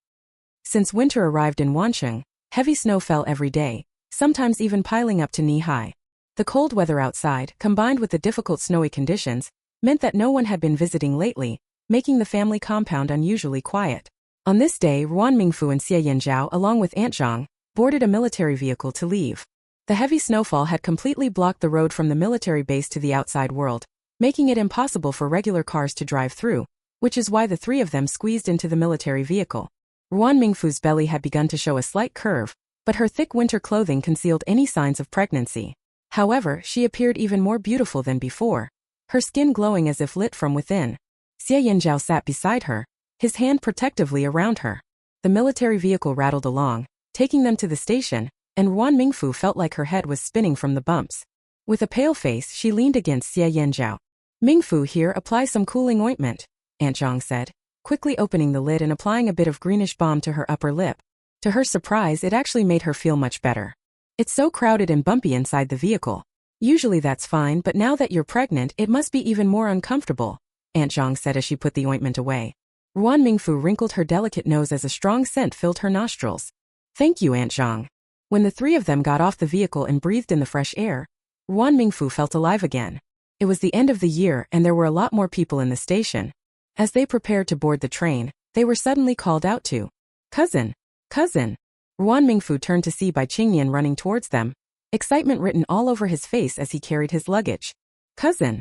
Since winter arrived in Wancheng, heavy snow fell every day, sometimes even piling up to knee-high. The cold weather outside, combined with the difficult snowy conditions, meant that no one had been visiting lately, making the family compound unusually quiet. On this day, Ruan Mingfu and Xie Yanzhao, along with Aunt Zhang, boarded a military vehicle to leave. The heavy snowfall had completely blocked the road from the military base to the outside world, making it impossible for regular cars to drive through, which is why the three of them squeezed into the military vehicle. Ruan Mingfu's belly had begun to show a slight curve, but her thick winter clothing concealed any signs of pregnancy. However, she appeared even more beautiful than before, her skin glowing as if lit from within. Xie Yanzhao sat beside her, his hand protectively around her. The military vehicle rattled along, taking them to the station, and Ruan Mingfu felt like her head was spinning from the bumps. With a pale face, she leaned against Xie Yanzhao. Mingfu, here, apply some cooling ointment, Aunt Zhang said, quickly opening the lid and applying a bit of greenish balm to her upper lip. To her surprise, it actually made her feel much better. It's so crowded and bumpy inside the vehicle. Usually that's fine, but now that you're pregnant, it must be even more uncomfortable, Aunt Zhang said as she put the ointment away. Ruan Mingfu wrinkled her delicate nose as a strong scent filled her nostrils. Thank you, Aunt Zhang. When the three of them got off the vehicle and breathed in the fresh air, Ruan Mingfu felt alive again. It was the end of the year and there were a lot more people in the station. As they prepared to board the train, they were suddenly called out to. Cousin! Cousin! Ruan Mingfu turned to see Bai Qingnian running towards them, excitement written all over his face as he carried his luggage. Cousin!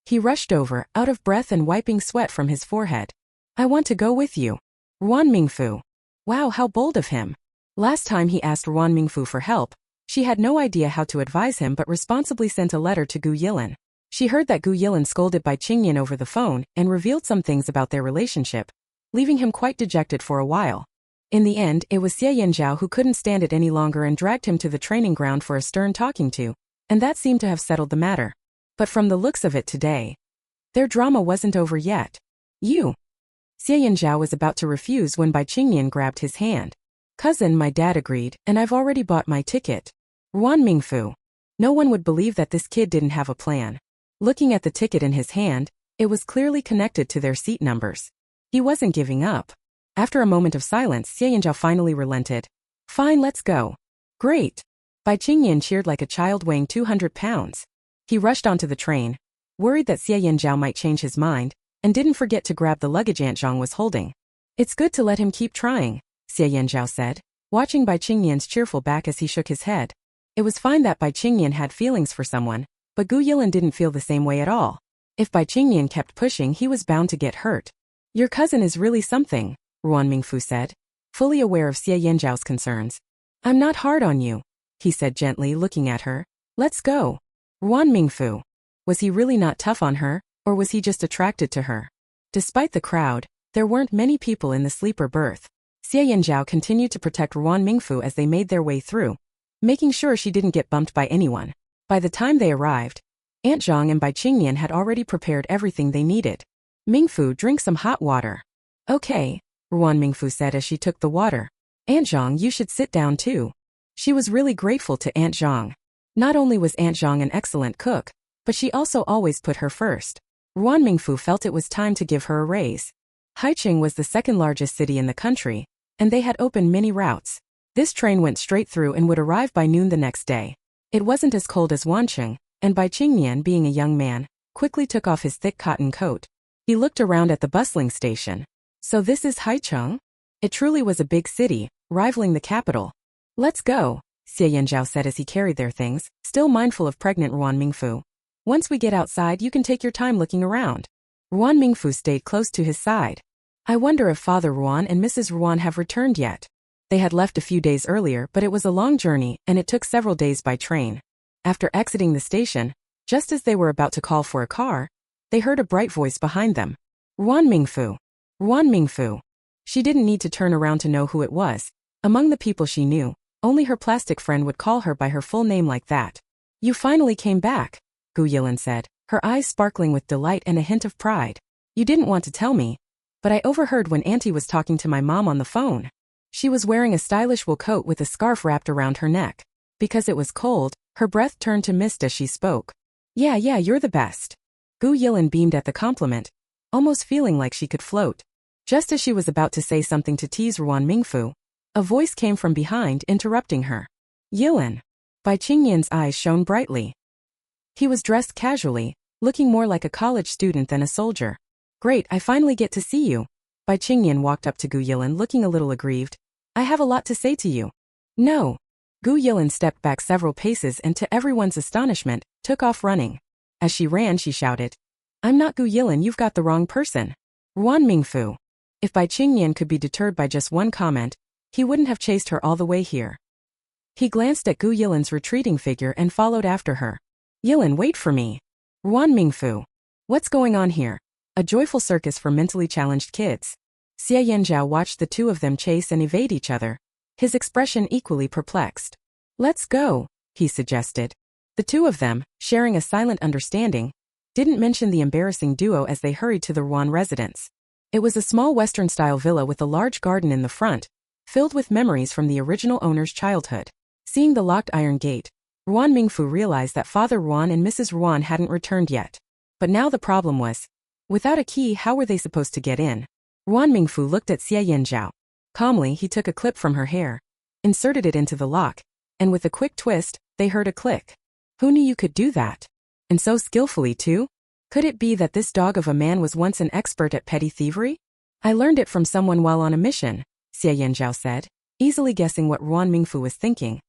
He rushed over, out of breath and wiping sweat from his forehead. I want to go with you. Ruan Mingfu. Wow, how bold of him. Last time he asked Ruan Mingfu for help, she had no idea how to advise him but responsibly sent a letter to Gu Yilin. She heard that Gu Yilin scolded Bai Qingnian over the phone and revealed some things about their relationship, leaving him quite dejected for a while. In the end, it was Xie Yanzhao who couldn't stand it any longer and dragged him to the training ground for a stern talking to, and that seemed to have settled the matter. But from the looks of it today, their drama wasn't over yet. You. Xie Yanzhao was about to refuse when Bai Qingnian grabbed his hand. Cousin, my dad agreed, and I've already bought my ticket. Ruan Mingfu. No one would believe that this kid didn't have a plan. Looking at the ticket in his hand, it was clearly connected to their seat numbers. He wasn't giving up. After a moment of silence, Xie Yanzhao finally relented. Fine, let's go. Great. Bai Qingnian cheered like a child weighing 200 pounds. He rushed onto the train, worried that Xie Yanzhao might change his mind, and didn't forget to grab the luggage Aunt Zhang was holding. It's good to let him keep trying, Xie Yanzhao said, watching Bai Qingnian's cheerful back as he shook his head. It was fine that Bai Qingnian had feelings for someone, but Gu Yilin didn't feel the same way at all. If Bai Qingnian kept pushing, he was bound to get hurt. Your cousin is really something, Ruan Mingfu said, fully aware of Xie Yanzhao's concerns. I'm not hard on you, he said gently, looking at her. Let's go. Ruan Mingfu. Was he really not tough on her, or was he just attracted to her? Despite the crowd, there weren't many people in the sleeper berth. Xie Yanzhao continued to protect Ruan Mingfu as they made their way through, making sure she didn't get bumped by anyone. By the time they arrived, Aunt Zhang and Bai Qingnian had already prepared everything they needed. Mingfu, drink some hot water. Okay, Ruan Mingfu said as she took the water. Aunt Zhang, you should sit down too. She was really grateful to Aunt Zhang. Not only was Aunt Zhang an excellent cook, but she also always put her first. Ruan Mingfu felt it was time to give her a raise. Haicheng was the second largest city in the country, and they had opened many routes. This train went straight through and would arrive by noon the next day. It wasn't as cold as Wancheng, and Bai Qingnian, being a young man, quickly took off his thick cotton coat. He looked around at the bustling station. So this is Haicheng? It truly was a big city, rivaling the capital. Let's go, Xie Yanzhao said as he carried their things, still mindful of pregnant Ruan Mingfu. Once we get outside you can take your time looking around. Ruan Mingfu stayed close to his side. I wonder if Father Ruan and Mrs. Ruan have returned yet. They had left a few days earlier, but it was a long journey and it took several days by train. After exiting the station, just as they were about to call for a car, they heard a bright voice behind them. Ruan Mingfu. Ruan Mingfu. She didn't need to turn around to know who it was. Among the people she knew, only her plastic friend would call her by her full name like that. You finally came back, Gu Yilin said, her eyes sparkling with delight and a hint of pride. You didn't want to tell me, but I overheard when Auntie was talking to my mom on the phone. She was wearing a stylish wool coat with a scarf wrapped around her neck. Because it was cold, her breath turned to mist as she spoke. Yeah, you're the best. Gu Yilin beamed at the compliment, almost feeling like she could float. Just as she was about to say something to tease Ruan Mingfu, a voice came from behind interrupting her. Yilin. Bai Qingyan's eyes shone brightly. He was dressed casually, looking more like a college student than a soldier. Great, I finally get to see you. Bai Qingyan walked up to Gu Yilin looking a little aggrieved. I have a lot to say to you. No. Gu Yilin stepped back several paces and to everyone's astonishment, took off running. As she ran she shouted. I'm not Gu Yilin, you've got the wrong person. Ruan Mingfu. If Bai Qingyan could be deterred by just one comment, he wouldn't have chased her all the way here. He glanced at Gu Yilin's retreating figure and followed after her. Yilin, wait for me. Ruan Mingfu. What's going on here? A joyful circus for mentally challenged kids. Xie Yanzhao watched the two of them chase and evade each other, his expression equally perplexed. Let's go, he suggested. The two of them, sharing a silent understanding, didn't mention the embarrassing duo as they hurried to the Ruan residence. It was a small Western-style villa with a large garden in the front, filled with memories from the original owner's childhood. Seeing the locked iron gate, Ruan Mingfu realized that Father Ruan and Mrs. Ruan hadn't returned yet. But now the problem was, without a key, how were they supposed to get in? Ruan Mingfu looked at Xie Yanzhao. Calmly, he took a clip from her hair, inserted it into the lock, and with a quick twist, they heard a click. Who knew you could do that? And so skillfully too? Could it be that this dog of a man was once an expert at petty thievery? I learned it from someone while on a mission, Xie Yanzhao said, easily guessing what Ruan Mingfu was thinking.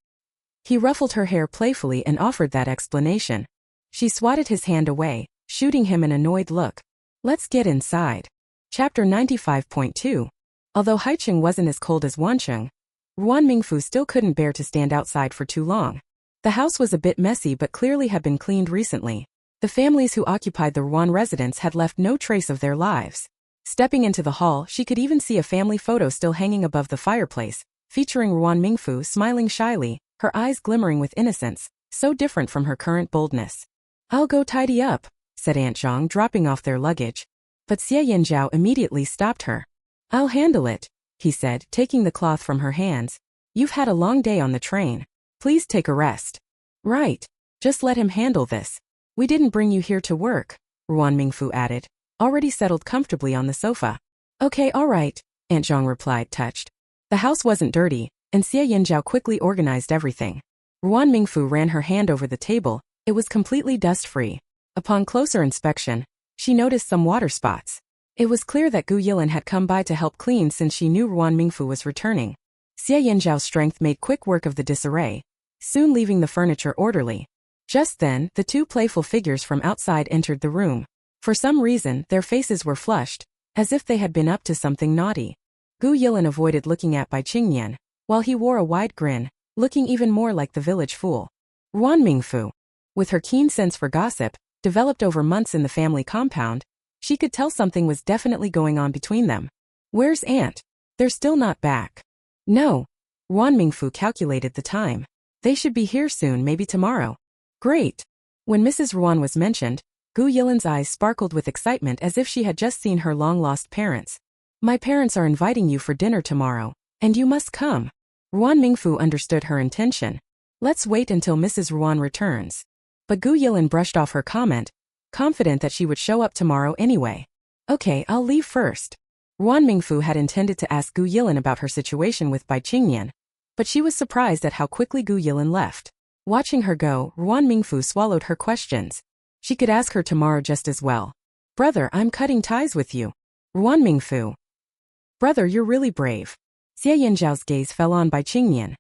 He ruffled her hair playfully and offered that explanation. She swatted his hand away, shooting him an annoyed look. Let's get inside. Chapter 95.2. Although Haicheng wasn't as cold as Wancheng, Ruan Mingfu still couldn't bear to stand outside for too long. The house was a bit messy but clearly had been cleaned recently. The families who occupied the Ruan residence had left no trace of their lives. Stepping into the hall, she could even see a family photo still hanging above the fireplace, featuring Ruan Mingfu smiling shyly, her eyes glimmering with innocence, so different from her current boldness. I'll go tidy up, said Aunt Zhang, dropping off their luggage. But Xie Yanzhao immediately stopped her. I'll handle it, he said, taking the cloth from her hands. You've had a long day on the train. Please take a rest. Right. Just let him handle this. We didn't bring you here to work, Ruan Mingfu added, already settled comfortably on the sofa. Okay, all right, Aunt Zhang replied, touched. The house wasn't dirty, and Xie Yanzhao quickly organized everything. Ruan Mingfu ran her hand over the table. It was completely dust-free. Upon closer inspection, she noticed some water spots. It was clear that Gu Yilin had come by to help clean since she knew Ruan Mingfu was returning. Xie Yanzhao's strength made quick work of the disarray, soon leaving the furniture orderly. Just then, the two playful figures from outside entered the room. For some reason, their faces were flushed, as if they had been up to something naughty. Gu Yilin avoided looking at Bai Qingyan, while he wore a wide grin, looking even more like the village fool. Ruan Mingfu, with her keen sense for gossip, developed over months in the family compound, she could tell something was definitely going on between them. Where's Aunt? They're still not back. No. Ruan Mingfu calculated the time. They should be here soon, maybe tomorrow. Great. When Mrs. Ruan was mentioned, Gu Yilin's eyes sparkled with excitement as if she had just seen her long-lost parents. My parents are inviting you for dinner tomorrow, and you must come. Ruan Mingfu understood her intention. Let's wait until Mrs. Ruan returns. But Gu Yilin brushed off her comment, confident that she would show up tomorrow anyway. Okay, I'll leave first. Ruan Mingfu had intended to ask Gu Yilin about her situation with Bai Qingyan, but she was surprised at how quickly Gu Yilin left. Watching her go, Ruan Mingfu swallowed her questions. She could ask her tomorrow just as well. Brother, I'm cutting ties with you. Ruan Mingfu. Brother, you're really brave. Xie Yinzhao's gaze fell on Bai Qingnian.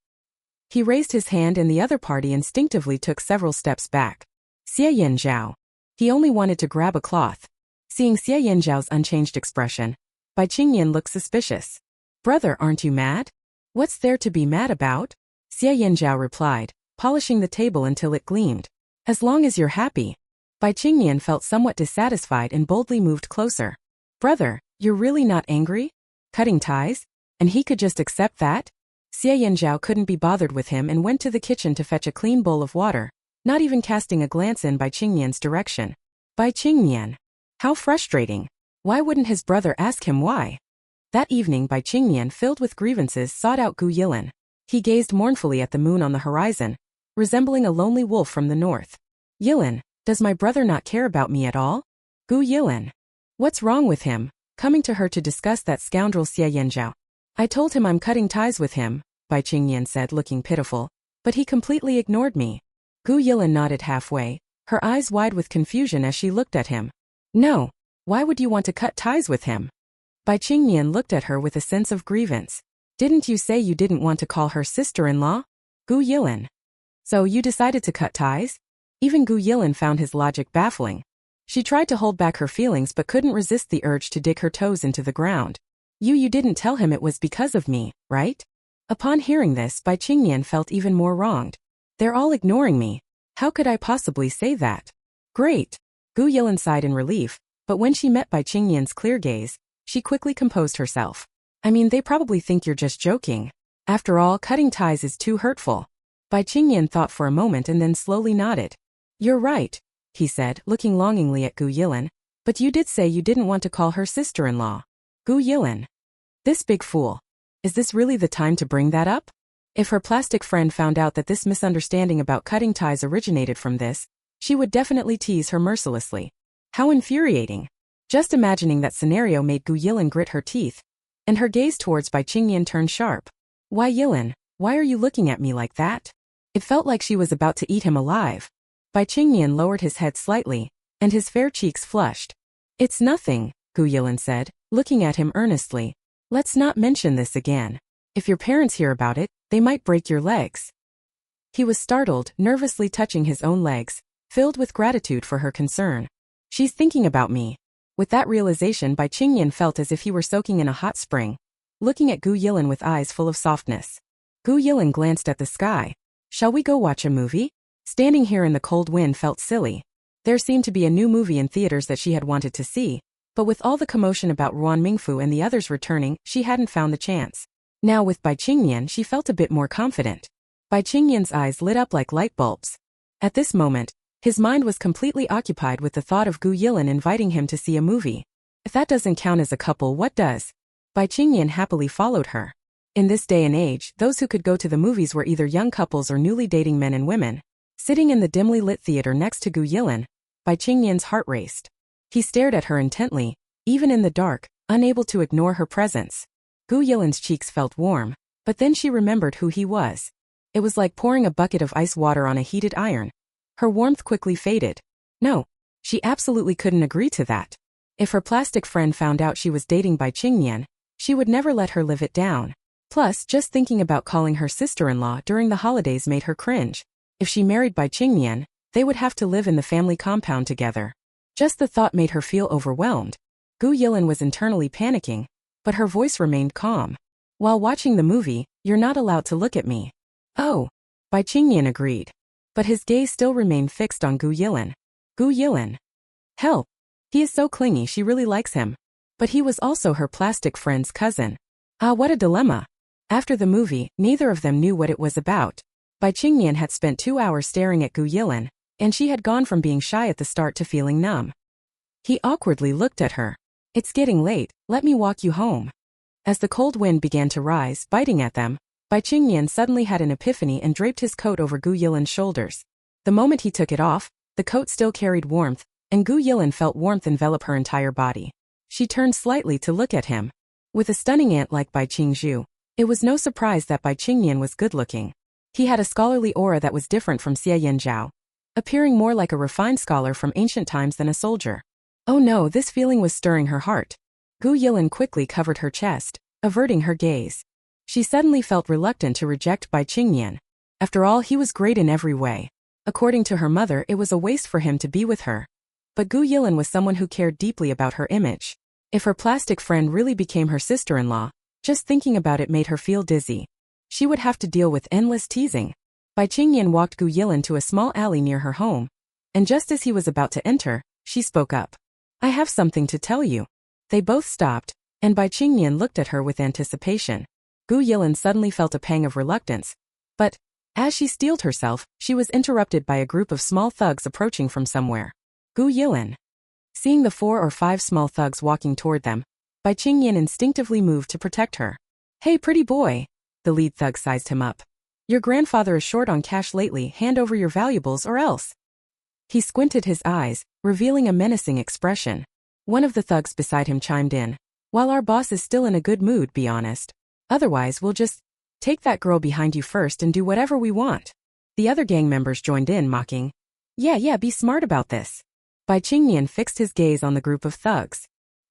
He raised his hand and the other party instinctively took several steps back. Xie Yinzhao. He only wanted to grab a cloth. Seeing Xie Yinzhao's unchanged expression, Bai Qingnian looked suspicious. Brother, aren't you mad? What's there to be mad about? Xie Yinzhao replied, polishing the table until it gleamed. As long as you're happy. Bai Qingnian felt somewhat dissatisfied and boldly moved closer. Brother, you're really not angry? Cutting ties? And he could just accept that? Xie Yinzhao couldn't be bothered with him and went to the kitchen to fetch a clean bowl of water, not even casting a glance in Bai Qingnian's direction. Bai Qingnian. How frustrating. Why wouldn't his brother ask him why? That evening Bai Qingnian, filled with grievances, sought out Gu Yilin. He gazed mournfully at the moon on the horizon, resembling a lonely wolf from the north. Yilin, does my brother not care about me at all? Gu Yilin. What's wrong with him? Coming to her to discuss that scoundrel Xie Yinzhao. I told him I'm cutting ties with him, Bai Qingnian said, looking pitiful. But he completely ignored me. Gu Yilin nodded halfway, her eyes wide with confusion as she looked at him. No. Why would you want to cut ties with him? Bai Qingnian looked at her with a sense of grievance. Didn't you say you didn't want to call her sister-in-law? Gu Yilin. So you decided to cut ties? Even Gu Yilin found his logic baffling. She tried to hold back her feelings but couldn't resist the urge to dig her toes into the ground. You didn't tell him it was because of me, right? Upon hearing this, Bai Qingnian felt even more wronged. They're all ignoring me. How could I possibly say that? Great. Gu Yilin sighed in relief, but when she met Bai Qingnian's clear gaze, she quickly composed herself. I mean, they probably think you're just joking. After all, cutting ties is too hurtful. Bai Qingnian thought for a moment and then slowly nodded. You're right, he said, looking longingly at Gu Yilin, but you did say you didn't want to call her sister-in-law. Gu Yilin. This big fool. Is this really the time to bring that up? If her plastic friend found out that this misunderstanding about cutting ties originated from this, she would definitely tease her mercilessly. How infuriating. Just imagining that scenario made Gu Yilin grit her teeth, and her gaze towards Bai Qingnian turned sharp. Why Yilin, why are you looking at me like that? It felt like she was about to eat him alive. Bai Qingnian lowered his head slightly, and his fair cheeks flushed. It's nothing, Gu Yilin said, looking at him earnestly. Let's not mention this again. If your parents hear about it, they might break your legs. He was startled, nervously touching his own legs, filled with gratitude for her concern. She's thinking about me. With that realization, Bai Qingnian felt as if he were soaking in a hot spring, looking at Gu Yilin with eyes full of softness. Gu Yilin glanced at the sky. Shall we go watch a movie? Standing here in the cold wind felt silly. There seemed to be a new movie in theaters that she had wanted to see, but with all the commotion about Ruan Mingfu and the others returning, she hadn't found the chance. Now with Bai Qingnian, she felt a bit more confident. Bai Qingnian's eyes lit up like light bulbs. At this moment, his mind was completely occupied with the thought of Gu Yilin inviting him to see a movie. If that doesn't count as a couple, what does? Bai Qingnian happily followed her. In this day and age, those who could go to the movies were either young couples or newly dating men and women. Sitting in the dimly lit theater next to Gu Yilin, Bai Qingnian's heart raced. He stared at her intently, even in the dark, unable to ignore her presence. Gu Yilin's cheeks felt warm, but then she remembered who he was. It was like pouring a bucket of ice water on a heated iron. Her warmth quickly faded. No, she absolutely couldn't agree to that. If her plastic friend found out she was dating Bai Qingnian, she would never let her live it down. Plus, just thinking about calling her sister-in-law during the holidays made her cringe. If she married Bai Qingnian, they would have to live in the family compound together. Just the thought made her feel overwhelmed. Gu Yilin was internally panicking, but her voice remained calm. While watching the movie, you're not allowed to look at me. Oh. Bai Qingnian agreed. But his gaze still remained fixed on Gu Yilin. Gu Yilin. Help. He is so clingy, she really likes him. But he was also her plastic friend's cousin. Ah, what a dilemma. After the movie, neither of them knew what it was about. Bai Qingnian had spent 2 hours staring at Gu Yilin, and she had gone from being shy at the start to feeling numb. He awkwardly looked at her. It's getting late, let me walk you home. As the cold wind began to rise, biting at them, Bai Qingnian suddenly had an epiphany and draped his coat over Gu Yilin's shoulders. The moment he took it off, the coat still carried warmth, and Gu Yilin felt warmth envelop her entire body. She turned slightly to look at him. With a stunning aunt like Bai Qingzhu, it was no surprise that Bai Qingnian was good-looking. He had a scholarly aura that was different from Xie Yinzhao, appearing more like a refined scholar from ancient times than a soldier. Oh no, this feeling was stirring her heart. Gu Yilin quickly covered her chest, averting her gaze. She suddenly felt reluctant to reject Bai Qingyan. After all, he was great in every way. According to her mother, it was a waste for him to be with her. But Gu Yilin was someone who cared deeply about her image. If her plastic friend really became her sister-in-law, just thinking about it made her feel dizzy. She would have to deal with endless teasing. Bai Qingyan walked Gu Yilin to a small alley near her home. And just as he was about to enter, she spoke up. I have something to tell you. They both stopped, and Bai Qingyan looked at her with anticipation. Gu Yilin suddenly felt a pang of reluctance. But, as she steeled herself, she was interrupted by a group of small thugs approaching from somewhere. Gu Yilin. Seeing the 4 or 5 small thugs walking toward them, Bai Qingyan instinctively moved to protect her. Hey pretty boy, the lead thug sized him up. Your grandfather is short on cash lately, hand over your valuables or else. He squinted his eyes, revealing a menacing expression. One of the thugs beside him chimed in. While our boss is still in a good mood, be honest. Otherwise we'll just take that girl behind you first and do whatever we want. The other gang members joined in, mocking. Yeah, be smart about this. Bai Qingyan fixed his gaze on the group of thugs.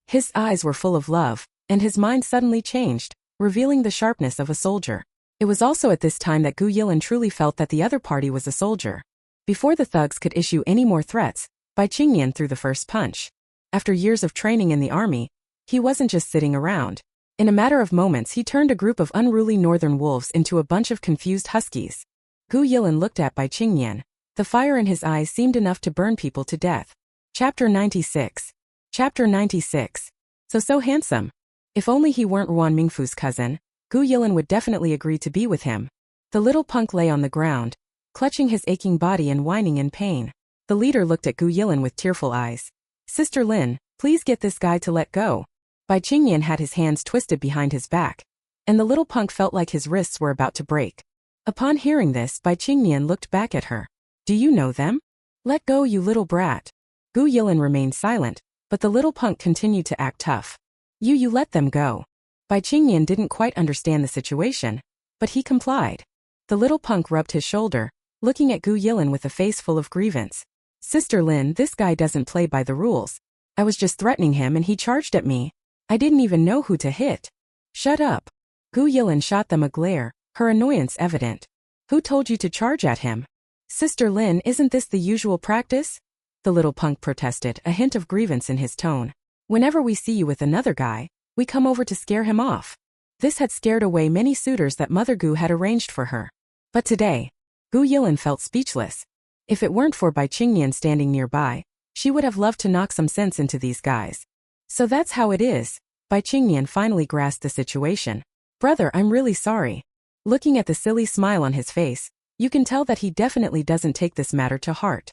His eyes were full of love, and his mind suddenly changed, revealing the sharpness of a soldier. It was also at this time that Gu Yilin truly felt that the other party was a soldier. Before the thugs could issue any more threats, Bai Qingyan threw the first punch. After years of training in the army, he wasn't just sitting around. In a matter of moments he turned a group of unruly northern wolves into a bunch of confused huskies. Gu Yilin looked at Bai Qingyan. The fire in his eyes seemed enough to burn people to death. Chapter 96. Chapter 96. So handsome. If only he weren't Ruan Mingfu's cousin, Gu Yilin would definitely agree to be with him. The little punk lay on the ground, clutching his aching body and whining in pain. The leader looked at Gu Yilin with tearful eyes. Sister Lin, please get this guy to let go. Bai Qingyan had his hands twisted behind his back, and the little punk felt like his wrists were about to break. Upon hearing this, Bai Qingyan looked back at her. Do you know them? Let go, you little brat. Gu Yilin remained silent, but the little punk continued to act tough. You let them go. Bai Qingyan didn't quite understand the situation, but he complied. The little punk rubbed his shoulder, looking at Gu Yilin with a face full of grievance. Sister Lin, this guy doesn't play by the rules. I was just threatening him and he charged at me. I didn't even know who to hit. Shut up. Gu Yilin shot them a glare, her annoyance evident. Who told you to charge at him? Sister Lin, isn't this the usual practice? The little punk protested, a hint of grievance in his tone. Whenever we see you with another guy, we come over to scare him off. This had scared away many suitors that Mother Gu had arranged for her. But today, Gu Yilin felt speechless. If it weren't for Bai Qingyan standing nearby, she would have loved to knock some sense into these guys. So that's how it is. Bai Qingyan finally grasped the situation. Brother, I'm really sorry. Looking at the silly smile on his face, you can tell that he definitely doesn't take this matter to heart.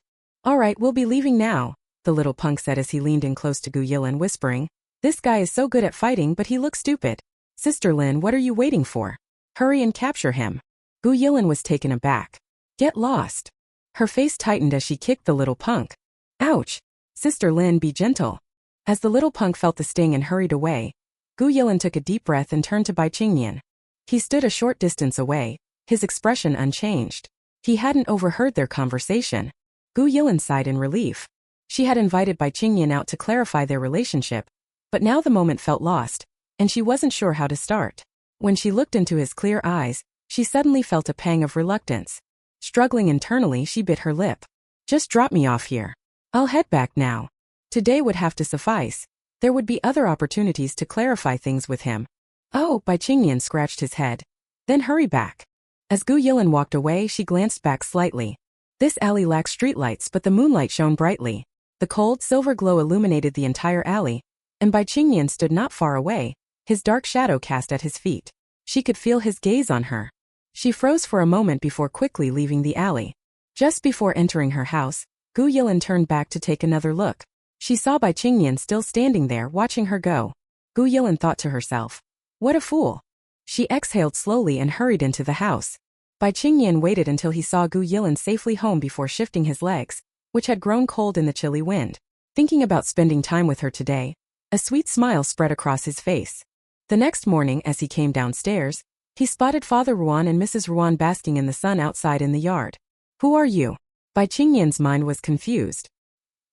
Alright, we'll be leaving now, the little punk said as he leaned in close to Gu Yilin, whispering. This guy is so good at fighting, but he looks stupid. Sister Lin, what are you waiting for? Hurry and capture him. Gu Yilin was taken aback. Get lost. Her face tightened as she kicked the little punk. Ouch. Sister Lin, be gentle. As the little punk felt the sting and hurried away, Gu Yilin took a deep breath and turned to Bai Qingyan. He stood a short distance away, his expression unchanged. He hadn't overheard their conversation. Gu Yilin sighed in relief. She had invited Bai Qingyan out to clarify their relationship, but now the moment felt lost, and she wasn't sure how to start. When she looked into his clear eyes, she suddenly felt a pang of reluctance. Struggling internally, she bit her lip. Just drop me off here. I'll head back now. Today would have to suffice. There would be other opportunities to clarify things with him. Oh, Bai Qingyan scratched his head. Then hurry back. As Gu Yilin walked away, she glanced back slightly. This alley lacked streetlights, but the moonlight shone brightly. The cold silver glow illuminated the entire alley, and Bai Qingyan stood not far away, his dark shadow cast at his feet. She could feel his gaze on her. She froze for a moment before quickly leaving the alley. Just before entering her house, Gu Yilin turned back to take another look. She saw Bai Qingyan still standing there watching her go. Gu Yilin thought to herself, what a fool. She exhaled slowly and hurried into the house. Bai Qingyan waited until he saw Gu Yilin safely home before shifting his legs, which had grown cold in the chilly wind. Thinking about spending time with her today, a sweet smile spread across his face. The next morning, as he came downstairs, he spotted Father Ruan and Mrs. Ruan basking in the sun outside in the yard. Who are you? Bai Qingyan's mind was confused.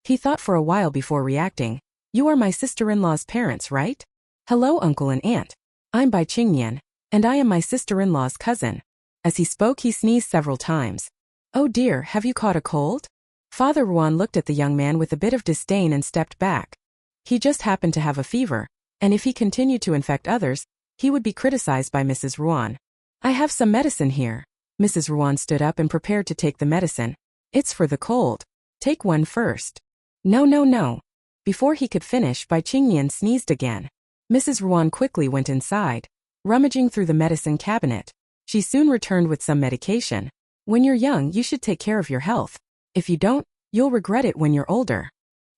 He thought for a while before reacting. You are my sister-in-law's parents, right? Hello, uncle and aunt. I'm Bai Qingnian, and I am my sister-in-law's cousin. As he spoke, he sneezed several times. Oh dear, have you caught a cold? Father Ruan looked at the young man with a bit of disdain and stepped back. He just happened to have a fever, and if he continued to infect others, he would be criticized by Mrs. Ruan. I have some medicine here. Mrs. Ruan stood up and prepared to take the medicine. It's for the cold. Take one first. No, no, no. Before he could finish, Bai Qingnian sneezed again. Mrs. Ruan quickly went inside, rummaging through the medicine cabinet. She soon returned with some medication. When you're young, you should take care of your health. If you don't, you'll regret it when you're older.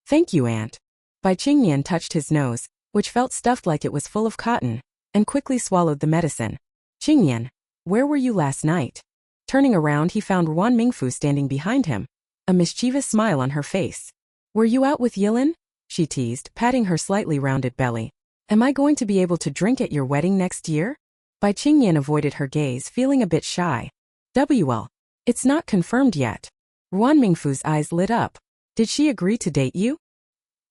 Thank you, Aunt. Bai Qingnian touched his nose, which felt stuffed like it was full of cotton, and quickly swallowed the medicine. Qingnian, where were you last night? Turning around, he found Ruan Mingfu standing behind him, a mischievous smile on her face. Were you out with Yilin? She teased, patting her slightly rounded belly. Am I going to be able to drink at your wedding next year? Bai Qingnian avoided her gaze, feeling a bit shy. Well, it's not confirmed yet. Ruan Mingfu's eyes lit up. Did she agree to date you?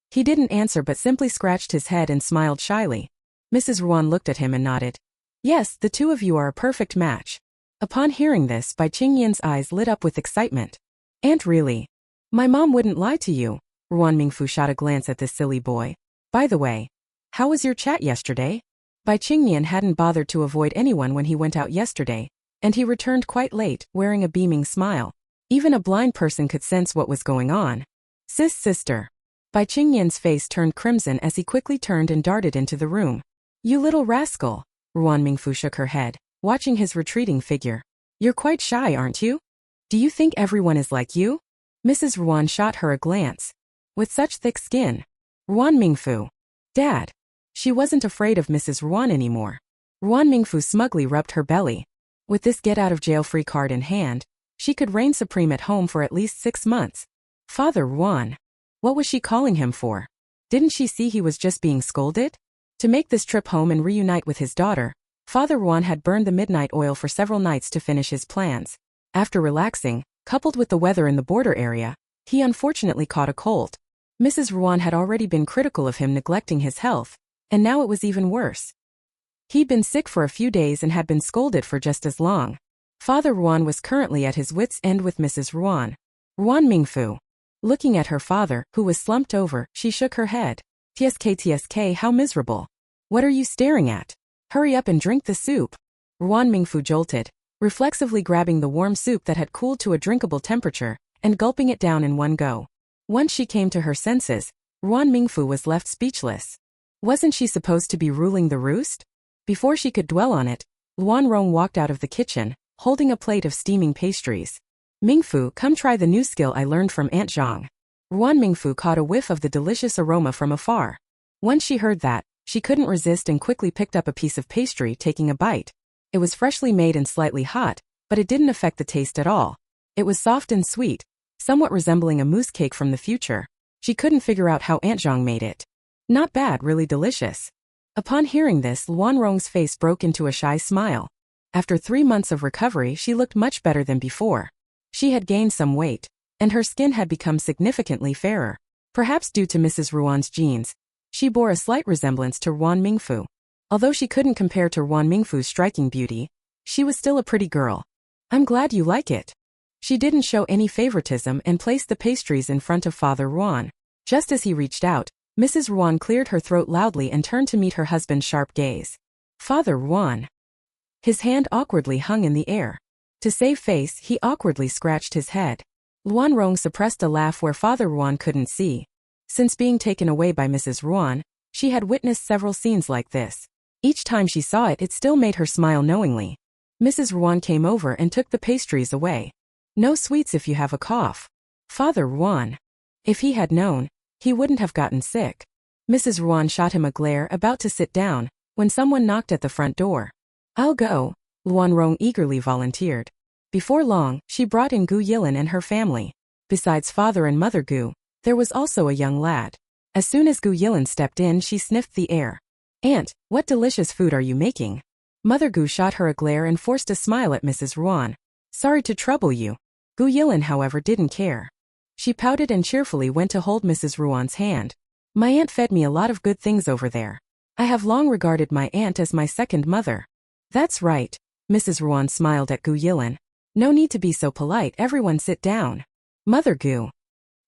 He didn't answer but simply scratched his head and smiled shyly. Mrs. Ruan looked at him and nodded. Yes, the two of you are a perfect match. Upon hearing this, Bai Qingnian's eyes lit up with excitement. Aunt, really? My mom wouldn't lie to you. Ruan Mingfu shot a glance at this silly boy. By the way, how was your chat yesterday? Bai Qingnian hadn't bothered to avoid anyone when he went out yesterday, and he returned quite late, wearing a beaming smile. Even a blind person could sense what was going on. Sister. Bai Qingnian's face turned crimson as he quickly turned and darted into the room. You little rascal. Ruan Mingfu shook her head, watching his retreating figure. You're quite shy, aren't you? Do you think everyone is like you? Mrs. Ruan shot her a glance. With such thick skin. Ruan Mingfu. Dad. She wasn't afraid of Mrs. Ruan anymore. Ruan Mingfu smugly rubbed her belly. With this get-out-of-jail-free card in hand, she could reign supreme at home for at least 6 months. Father Ruan. What was she calling him for? Didn't she see he was just being scolded? To make this trip home and reunite with his daughter, Father Ruan had burned the midnight oil for several nights to finish his plans. After relaxing, coupled with the weather in the border area, he unfortunately caught a cold. Mrs. Ruan had already been critical of him neglecting his health, and now it was even worse. He'd been sick for a few days and had been scolded for just as long. Father Ruan was currently at his wits' end with Mrs. Ruan. Ruan Mingfu. Looking at her father, who was slumped over, she shook her head. TSK, how miserable. What are you staring at? Hurry up and drink the soup. Ruan Mingfu jolted, reflexively grabbing the warm soup that had cooled to a drinkable temperature, and gulping it down in one go. Once she came to her senses, Ruan Mingfu was left speechless. Wasn't she supposed to be ruling the roost? Before she could dwell on it, Luan Rong walked out of the kitchen, holding a plate of steaming pastries. Mingfu, come try the new skill I learned from Aunt Zhang. Ruan Mingfu caught a whiff of the delicious aroma from afar. Once she heard that, she couldn't resist and quickly picked up a piece of pastry, taking a bite. It was freshly made and slightly hot, but it didn't affect the taste at all. It was soft and sweet, somewhat resembling a mousse cake from the future. She couldn't figure out how Aunt Zhang made it. Not bad, really delicious. Upon hearing this, Luan Rong's face broke into a shy smile. After 3 months of recovery, she looked much better than before. She had gained some weight, and her skin had become significantly fairer. Perhaps due to Mrs. Ruan's genes, she bore a slight resemblance to Ruan Mingfu. Although she couldn't compare to Ruan Mingfu's striking beauty, she was still a pretty girl. I'm glad you like it. She didn't show any favoritism and placed the pastries in front of Father Ruan. Just as he reached out, Mrs. Ruan cleared her throat loudly and turned to meet her husband's sharp gaze. Father Ruan. His hand awkwardly hung in the air. To save face, he awkwardly scratched his head. Luan Rong suppressed a laugh where Father Ruan couldn't see. Since being taken away by Mrs. Ruan, she had witnessed several scenes like this. Each time she saw it, it still made her smile knowingly. Mrs. Ruan came over and took the pastries away. No sweets if you have a cough. Father Ruan. If he had known, he wouldn't have gotten sick. Mrs. Ruan shot him a glare, about to sit down, when someone knocked at the front door. I'll go, Luan Rong eagerly volunteered. Before long, she brought in Gu Yilin and her family. Besides father and mother Gu, there was also a young lad. As soon as Gu Yilin stepped in, she sniffed the air. Aunt, what delicious food are you making? Mother Gu shot her a glare and forced a smile at Mrs. Ruan. Sorry to trouble you. Gu Yilin, however, didn't care. She pouted and cheerfully went to hold Mrs. Ruan's hand. My aunt fed me a lot of good things over there. I have long regarded my aunt as my second mother. That's right. Mrs. Ruan smiled at Gu Yilin. No need to be so polite, everyone sit down. Mother Gu.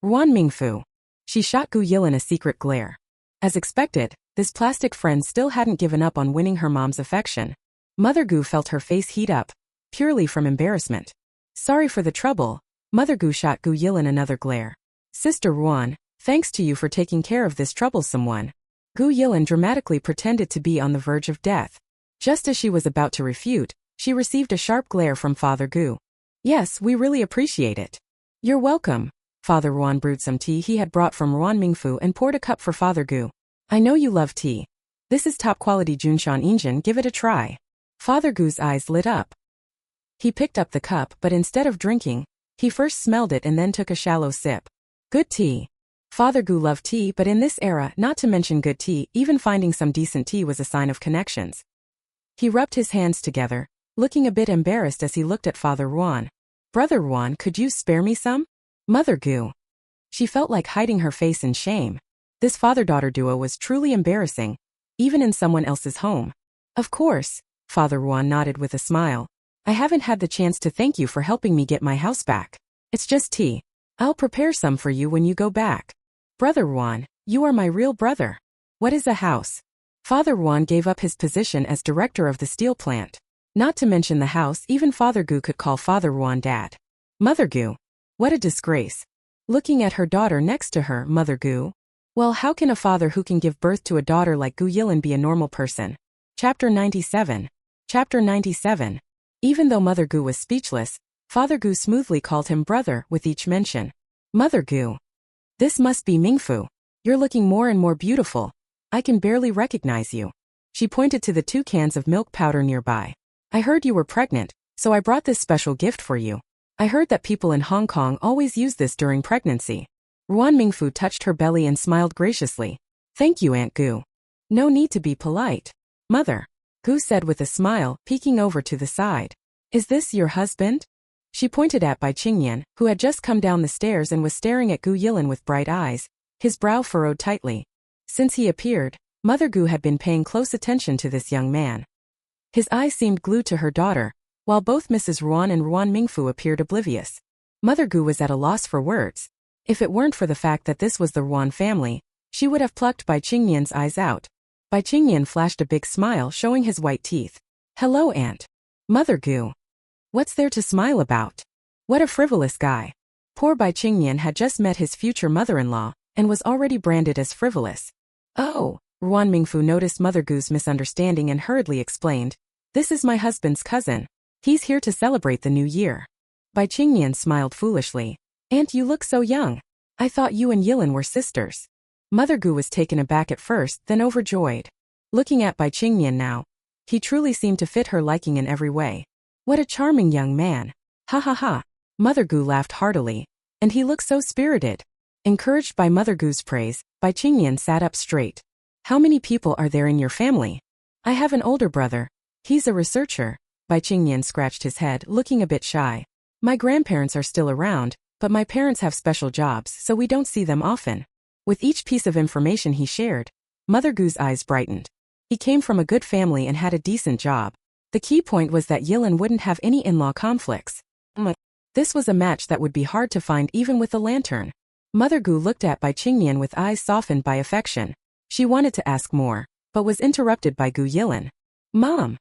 Ruan Mingfu. She shot Gu Yilin a secret glare. As expected, this plastic friend still hadn't given up on winning her mom's affection. Mother Gu felt her face heat up, purely from embarrassment. Sorry for the trouble. Mother Gu shot Gu Yilin another glare. Sister Ruan, thanks to you for taking care of this troublesome one. Gu Yilin dramatically pretended to be on the verge of death. Just as she was about to refute, she received a sharp glare from Father Gu. Yes, we really appreciate it. You're welcome. Father Ruan brewed some tea he had brought from Ruan Mingfu and poured a cup for Father Gu. I know you love tea. This is top-quality Junshan Injin, give it a try. Father Gu's eyes lit up. He picked up the cup, but instead of drinking, he first smelled it and then took a shallow sip. Good tea. Father Gu loved tea, but in this era, not to mention good tea, even finding some decent tea was a sign of connections. He rubbed his hands together, looking a bit embarrassed as he looked at Father Ruan. Brother Ruan, could you spare me some? Mother Gu. She felt like hiding her face in shame. This father-daughter duo was truly embarrassing, even in someone else's home. Of course, Father Ruan nodded with a smile. I haven't had the chance to thank you for helping me get my house back. It's just tea. I'll prepare some for you when you go back. Brother Ruan, you are my real brother. What is a house? Father Ruan gave up his position as director of the steel plant. Not to mention the house, even Father Gu could call Father Ruan Dad. Mother Gu. What a disgrace. Looking at her daughter next to her, Mother Gu. Well, how can a father who can give birth to a daughter like Gu Yilin be a normal person? Chapter 97. Chapter 97. Even though Mother Gu was speechless, Father Gu smoothly called him brother with each mention. Mother Gu. This must be Mingfu. You're looking more and more beautiful. I can barely recognize you. She pointed to the 2 cans of milk powder nearby. I heard you were pregnant, so I brought this special gift for you. I heard that people in Hong Kong always use this during pregnancy. Ruan Mingfu touched her belly and smiled graciously. Thank you, Aunt Gu. No need to be polite. Mother. Gu said with a smile, peeking over to the side. Is this your husband? She pointed at Bai Qingyan, who had just come down the stairs and was staring at Gu Yilin with bright eyes, his brow furrowed tightly. Since he appeared, Mother Gu had been paying close attention to this young man. His eyes seemed glued to her daughter, while both Mrs. Ruan and Ruan Mingfu appeared oblivious. Mother Gu was at a loss for words. If it weren't for the fact that this was the Ruan family, she would have plucked Bai Qingyan's eyes out. Bai Qingyan flashed a big smile, showing his white teeth. Hello, Aunt. Mother Gu. What's there to smile about? What a frivolous guy. Poor Bai Qingyan had just met his future mother-in-law, and was already branded as frivolous. Oh, Ruan Mingfu noticed Mother Gu's misunderstanding and hurriedly explained. This is my husband's cousin. He's here to celebrate the new year. Bai Qingyan smiled foolishly. Aunt, you look so young. I thought you and Yilin were sisters. Mother Gu was taken aback at first, then overjoyed. Looking at Bai Qingyan now, he truly seemed to fit her liking in every way. What a charming young man. Ha ha ha. Mother Gu laughed heartily. And he looks so spirited. Encouraged by Mother Gu's praise, Bai Qingyan sat up straight. How many people are there in your family? I have an older brother. He's a researcher. Bai Qingyan scratched his head, looking a bit shy. My grandparents are still around, but my parents have special jobs, so we don't see them often. With each piece of information he shared, Mother Gu's eyes brightened. He came from a good family and had a decent job. The key point was that Yilin wouldn't have any in-law conflicts. This was a match that would be hard to find even with a lantern. Mother Gu looked at Bai Qingyan with eyes softened by affection. She wanted to ask more, but was interrupted by Gu Yilin. Mom!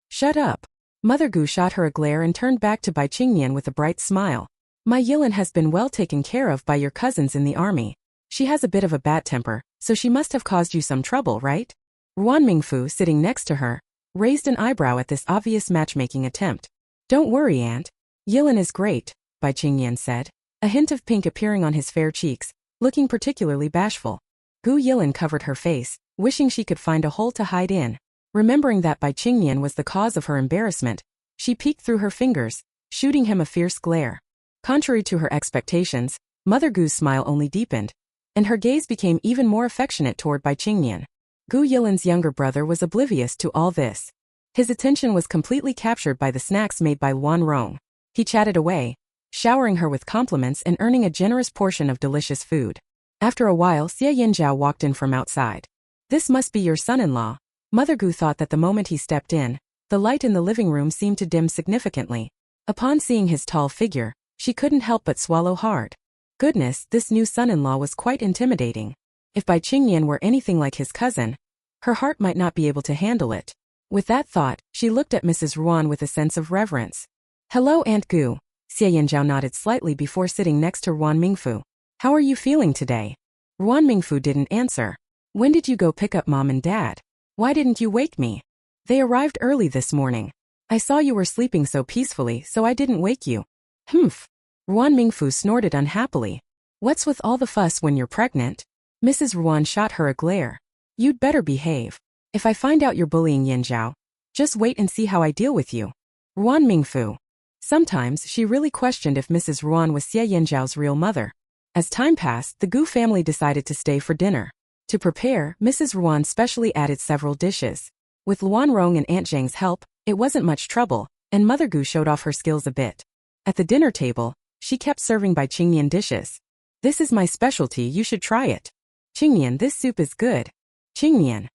Shut up. Mother Gu shot her a glare and turned back to Bai Qingyan with a bright smile. My Yilin has been well taken care of by your cousins in the army. She has a bit of a bad temper, so she must have caused you some trouble, right? Ruan Mingfu, sitting next to her, raised an eyebrow at this obvious matchmaking attempt. Don't worry, Aunt. Yilin is great, Bai Qingyan said, a hint of pink appearing on his fair cheeks, looking particularly bashful. Gu Yilin covered her face, wishing she could find a hole to hide in. Remembering that Bai Qingyan was the cause of her embarrassment, she peeked through her fingers, shooting him a fierce glare. Contrary to her expectations, Mother Gu's smile only deepened, and her gaze became even more affectionate toward Bai Qingyan. Gu Yilin's younger brother was oblivious to all this. His attention was completely captured by the snacks made by Luan Rong. He chatted away, showering her with compliments and earning a generous portion of delicious food. After a while, Xie Yinzhao walked in from outside. This must be your son-in-law. Mother Gu thought that the moment he stepped in, the light in the living room seemed to dim significantly. Upon seeing his tall figure, she couldn't help but swallow hard. Goodness, this new son-in-law was quite intimidating. If Bai Qingnian were anything like his cousin, her heart might not be able to handle it. With that thought, she looked at Mrs. Ruan with a sense of reverence. Hello, Aunt Gu. Xie Yanzhao nodded slightly before sitting next to Ruan Mingfu. How are you feeling today? Ruan Mingfu didn't answer. When did you go pick up Mom and Dad? Why didn't you wake me? They arrived early this morning. I saw you were sleeping so peacefully, so I didn't wake you. Humph. Ruan Mingfu snorted unhappily. What's with all the fuss when you're pregnant? Mrs. Ruan shot her a glare. You'd better behave. If I find out you're bullying Yanzhao, just wait and see how I deal with you. Ruan Mingfu. Sometimes she really questioned if Mrs. Ruan was Xie Yanzhao's real mother. As time passed, the Gu family decided to stay for dinner. To prepare, Mrs. Ruan specially added several dishes. With Luan Rong and Aunt Zhang's help, it wasn't much trouble, and Mother Gu showed off her skills a bit. At the dinner table, she kept serving Bai Qingnian dishes. This is my specialty, you should try it. Qingnian, this soup is good. Qingnian.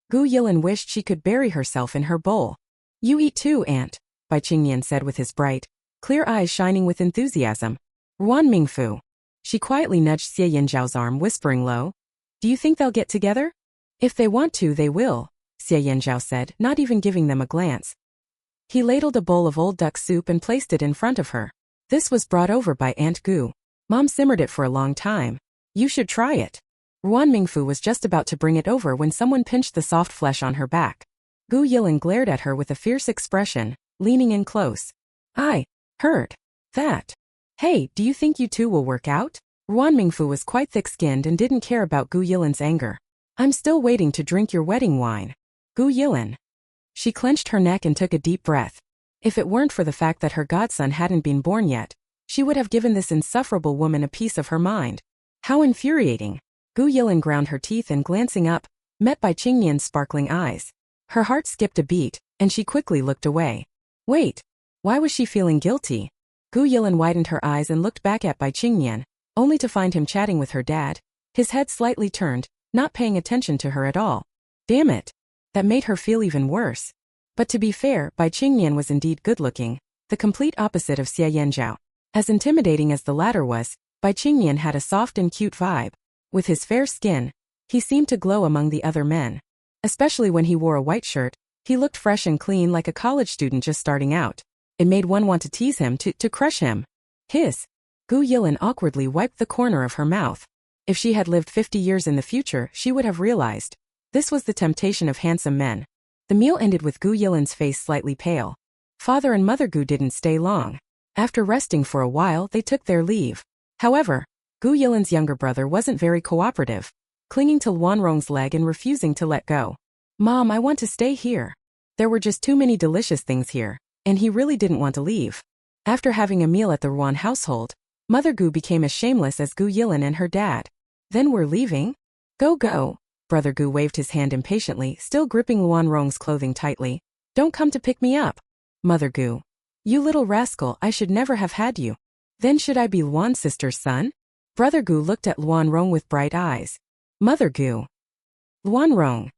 Gu Yilin wished she could bury herself in her bowl. You eat too, Aunt, Bai Qingnian said with his bright, clear eyes shining with enthusiasm. Ruan Mingfu. She quietly nudged Xie Yanzhao's arm, whispering low, do you think they'll get together? If they want to, they will, Xie Yanzhao said, not even giving them a glance. He ladled a bowl of old duck soup and placed it in front of her. This was brought over by Aunt Gu. Mom simmered it for a long time. You should try it. Ruan Mingfu was just about to bring it over when someone pinched the soft flesh on her back. Gu Yilin glared at her with a fierce expression, leaning in close. I heard that. Hey, do you think you two will work out? Ruan Mingfu was quite thick-skinned and didn't care about Gu Yilin's anger. I'm still waiting to drink your wedding wine. Gu Yilin. She clenched her neck and took a deep breath. If it weren't for the fact that her godson hadn't been born yet, she would have given this insufferable woman a piece of her mind. How infuriating. Gu Yilin ground her teeth and glancing up, met Bai Qingnian's sparkling eyes. Her heart skipped a beat, and she quickly looked away. Wait. Why was she feeling guilty? Gu Yilin widened her eyes and looked back at Bai Qingnian, only to find him chatting with her dad, his head slightly turned, not paying attention to her at all. Damn it. That made her feel even worse. But to be fair, Bai Qingnian was indeed good-looking, the complete opposite of Xie Yanzhao. As intimidating as the latter was, Bai Qingnian had a soft and cute vibe. With his fair skin, he seemed to glow among the other men. Especially when he wore a white shirt, he looked fresh and clean like a college student just starting out. It made one want to tease him, to crush him. Hiss. Gu Yilin awkwardly wiped the corner of her mouth. If she had lived 50 years in the future, she would have realized. This was the temptation of handsome men. The meal ended with Gu Yilin's face slightly pale. Father and Mother Gu didn't stay long. After resting for a while, they took their leave. However, Gu Yilin's younger brother wasn't very cooperative, clinging to Luan Rong's leg and refusing to let go. Mom, I want to stay here. There were just too many delicious things here, and he really didn't want to leave. After having a meal at the Ruan household, Mother Gu became as shameless as Gu Yilin and her dad. Then we're leaving? Go. Brother Gu waved his hand impatiently, still gripping Luan Rong's clothing tightly. Don't come to pick me up. Mother Gu. You little rascal, I should never have had you. Then should I be Luan's sister's son? Brother Gu looked at Luan Rong with bright eyes. Mother Gu. Luan Rong.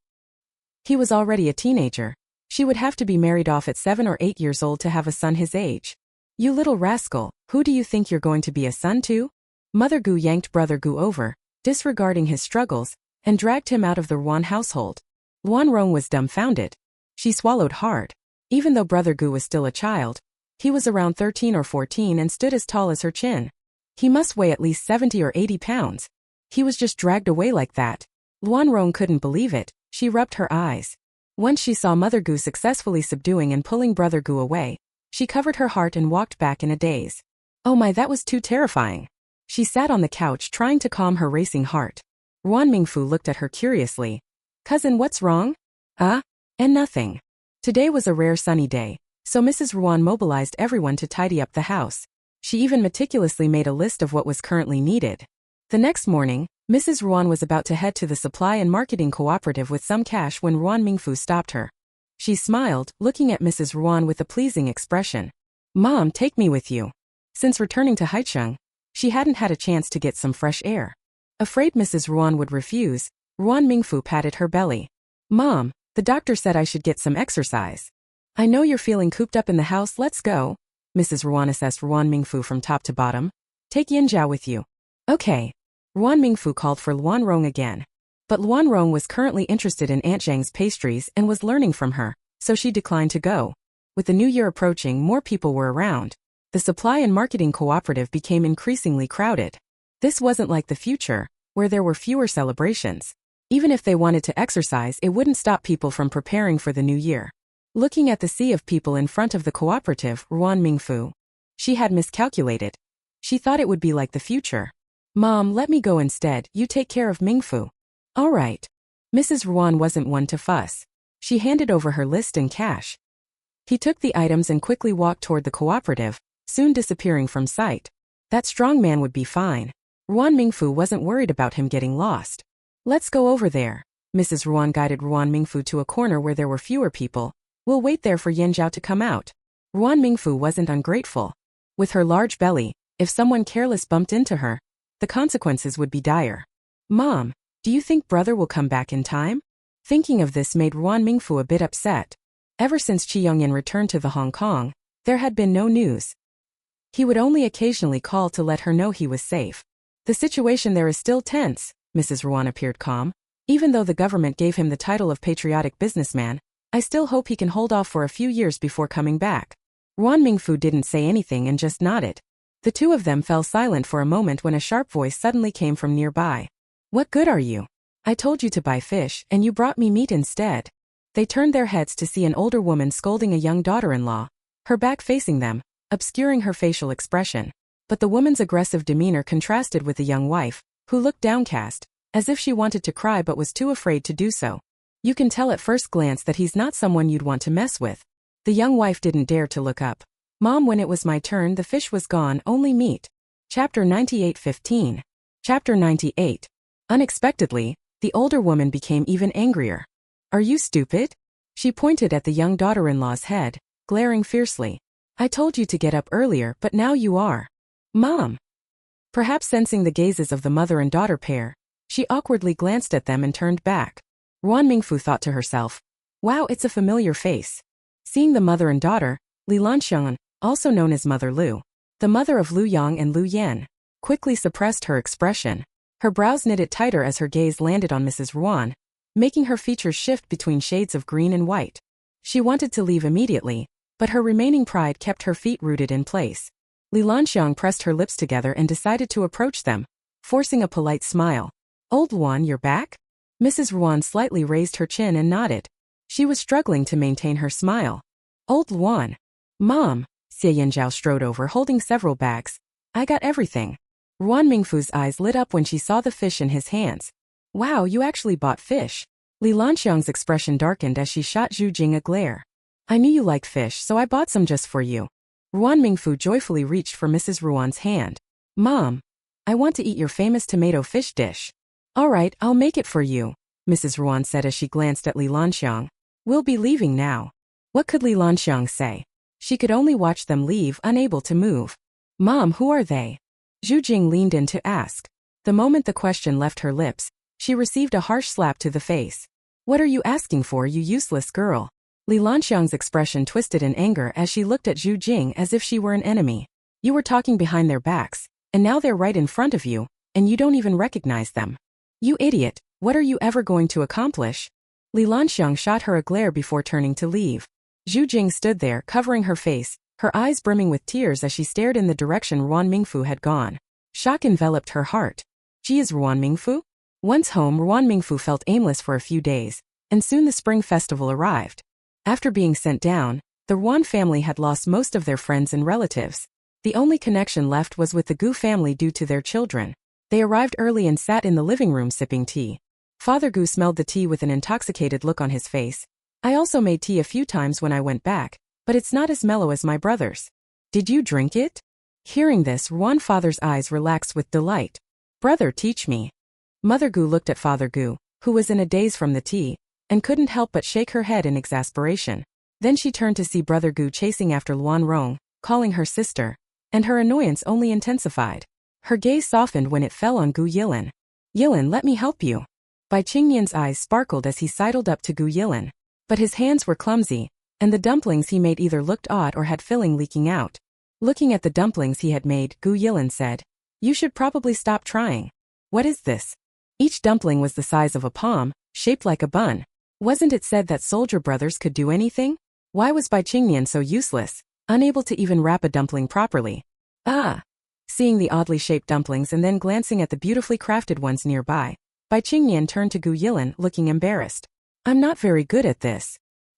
He was already a teenager. She would have to be married off at 7 or 8 years old to have a son his age. You little rascal, who do you think you're going to be a son to? Mother Gu yanked Brother Gu over, disregarding his struggles, and dragged him out of the Ruan household. Luan Rong was dumbfounded. She swallowed hard. Even though Brother Gu was still a child, he was around 13 or 14 and stood as tall as her chin. He must weigh at least 70 or 80 pounds. He was just dragged away like that. Luan Rong couldn't believe it. She rubbed her eyes. Once she saw Mother Gu successfully subduing and pulling Brother Gu away, she covered her heart and walked back in a daze. Oh my, that was too terrifying. She sat on the couch trying to calm her racing heart. Ruan Mingfu looked at her curiously. Cousin, what's wrong? And nothing. Today was a rare sunny day, so Mrs. Ruan mobilized everyone to tidy up the house. She even meticulously made a list of what was currently needed. The next morning, Mrs. Ruan was about to head to the supply and marketing cooperative with some cash when Ruan Mingfu stopped her. She smiled, looking at Mrs. Ruan with a pleasing expression. Mom, take me with you. Since returning to Haicheng, she hadn't had a chance to get some fresh air. Afraid Mrs. Ruan would refuse, Ruan Mingfu patted her belly. Mom, the doctor said I should get some exercise. I know you're feeling cooped up in the house, let's go. Mrs. Ruan assessed Ruan Mingfu from top to bottom. Take Yanjiao with you. Okay. Ruan Mingfu called for Luan Rong again. But Luan Rong was currently interested in Aunt Zhang's pastries and was learning from her, so she declined to go. With the new year approaching, more people were around. The supply and marketing cooperative became increasingly crowded. This wasn't like the future, where there were fewer celebrations. Even if they wanted to exercise, it wouldn't stop people from preparing for the new year. Looking at the sea of people in front of the cooperative, Ruan Mingfu, she had miscalculated. She thought it would be like the future. Mom, let me go instead, you take care of Mingfu. All right. Mrs. Ruan wasn't one to fuss. She handed over her list and cash. He took the items and quickly walked toward the cooperative, soon disappearing from sight. That strong man would be fine. Ruan Mingfu wasn't worried about him getting lost. Let's go over there. Mrs. Ruan guided Ruan Mingfu to a corner where there were fewer people. We'll wait there for Yanjiao to come out. Ruan Mingfu wasn't ungrateful. With her large belly, if someone careless bumped into her, the consequences would be dire. Mom, do you think brother will come back in time? Thinking of this made Ruan Mingfu a bit upset. Ever since Qi Yongyan returned to the Hong Kong, there had been no news. He would only occasionally call to let her know he was safe. The situation there is still tense. Mrs. Ruan appeared calm. Even though the government gave him the title of patriotic businessman, I still hope he can hold off for a few years before coming back. Ruan Mingfu didn't say anything and just nodded. The two of them fell silent for a moment when a sharp voice suddenly came from nearby. What good are you? I told you to buy fish, and you brought me meat instead. They turned their heads to see an older woman scolding a young daughter-in-law, her back facing them, obscuring her facial expression. But the woman's aggressive demeanor contrasted with the young wife, who looked downcast, as if she wanted to cry but was too afraid to do so. You can tell at first glance that he's not someone you'd want to mess with. The young wife didn't dare to look up. Mom, when it was my turn, the fish was gone, only meat. Chapter 98:15. Chapter 98. Unexpectedly, the older woman became even angrier. Are you stupid? She pointed at the young daughter-in-law's head, glaring fiercely. I told you to get up earlier, but now you are. Mom. Perhaps sensing the gazes of the mother and daughter pair, she awkwardly glanced at them and turned back. Ruan Mingfu thought to herself, wow, it's a familiar face. Seeing the mother and daughter, Li Lanxiang, also known as Mother Lu, the mother of Lu Yang and Lu Yan, quickly suppressed her expression. Her brows knitted tighter as her gaze landed on Mrs. Ruan, making her features shift between shades of green and white. She wanted to leave immediately, but her remaining pride kept her feet rooted in place. Li Lanxiang pressed her lips together and decided to approach them, forcing a polite smile. Old Luan, you're back? Mrs. Ruan slightly raised her chin and nodded. She was struggling to maintain her smile. Old Luan. Mom. Xie Yanjiao strode over holding several bags. I got everything. Ruan Mingfu's eyes lit up when she saw the fish in his hands. Wow, you actually bought fish. Li Lanxiang's expression darkened as she shot Zhu Jing a glare. I knew you liked fish, so I bought some just for you. Ruan Mingfu joyfully reached for Mrs. Ruan's hand. Mom. I want to eat your famous tomato fish dish. All right, I'll make it for you, Mrs. Ruan said as she glanced at Li Lanxiang. We'll be leaving now. What could Li Lanxiang say? She could only watch them leave, unable to move. Mom, who are they? Zhu Jing leaned in to ask. The moment the question left her lips, she received a harsh slap to the face. What are you asking for, you useless girl? Li Lanxiang's expression twisted in anger as she looked at Zhu Jing as if she were an enemy. You were talking behind their backs, and now they're right in front of you, and you don't even recognize them. You idiot, what are you ever going to accomplish? Li Lanxiang shot her a glare before turning to leave. Zhu Jing stood there, covering her face, her eyes brimming with tears as she stared in the direction Ruan Mingfu had gone. Shock enveloped her heart. She is Ruan Mingfu? Once home, Ruan Mingfu felt aimless for a few days, and soon the spring festival arrived. After being sent down, the Ruan family had lost most of their friends and relatives. The only connection left was with the Gu family due to their children. They arrived early and sat in the living room sipping tea. Father Gu smelled the tea with an intoxicated look on his face. I also made tea a few times when I went back, but it's not as mellow as my brother's. Did you drink it? Hearing this, Ruan father's eyes relaxed with delight. Brother, teach me. Mother Gu looked at Father Gu, who was in a daze from the tea, and couldn't help but shake her head in exasperation. Then she turned to see Brother Gu chasing after Luan Rong, calling her sister, and her annoyance only intensified. Her gaze softened when it fell on Gu Yilin. Yilin, let me help you. Bai Qingnian's eyes sparkled as he sidled up to Gu Yilin. But his hands were clumsy, and the dumplings he made either looked odd or had filling leaking out. Looking at the dumplings he had made, Gu Yilin said, "You should probably stop trying." "What is this?" Each dumpling was the size of a palm, shaped like a bun. Wasn't it said that soldier brothers could do anything? Why was Bai Qingnian so useless, unable to even wrap a dumpling properly? Ah! Seeing the oddly shaped dumplings and then glancing at the beautifully crafted ones nearby, Bai Qingnian turned to Gu Yilin, looking embarrassed. "I'm not very good at this."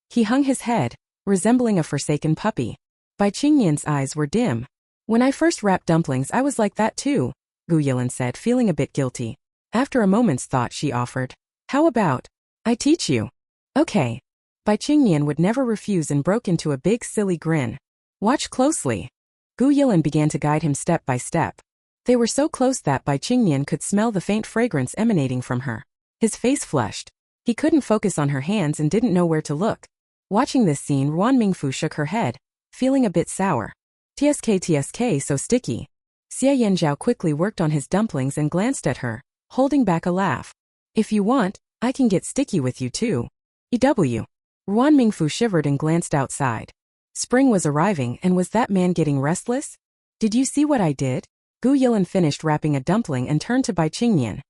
He hung his head, resembling a forsaken puppy. Bai Qingnian's eyes were dim. "When I first wrapped dumplings I was like that too," Gu Yilin said, feeling a bit guilty. After a moment's thought she offered, "How about I teach you?" "Okay." Bai Qingnian would never refuse and broke into a big silly grin. "Watch closely." Gu Yilin began to guide him step by step. They were so close that Bai Qingnian could smell the faint fragrance emanating from her. His face flushed. He couldn't focus on her hands and didn't know where to look. Watching this scene, Ruan Mingfu shook her head, feeling a bit sour. TSK, so sticky." Xie Yanzhao quickly worked on his dumplings and glanced at her, holding back a laugh. "If you want, I can get sticky with you too." EW. Ruan Mingfu shivered and glanced outside. Spring was arriving, and was that man getting restless? "Did you see what I did?" Gu Yilin finished wrapping a dumpling and turned to Bai Qingnian.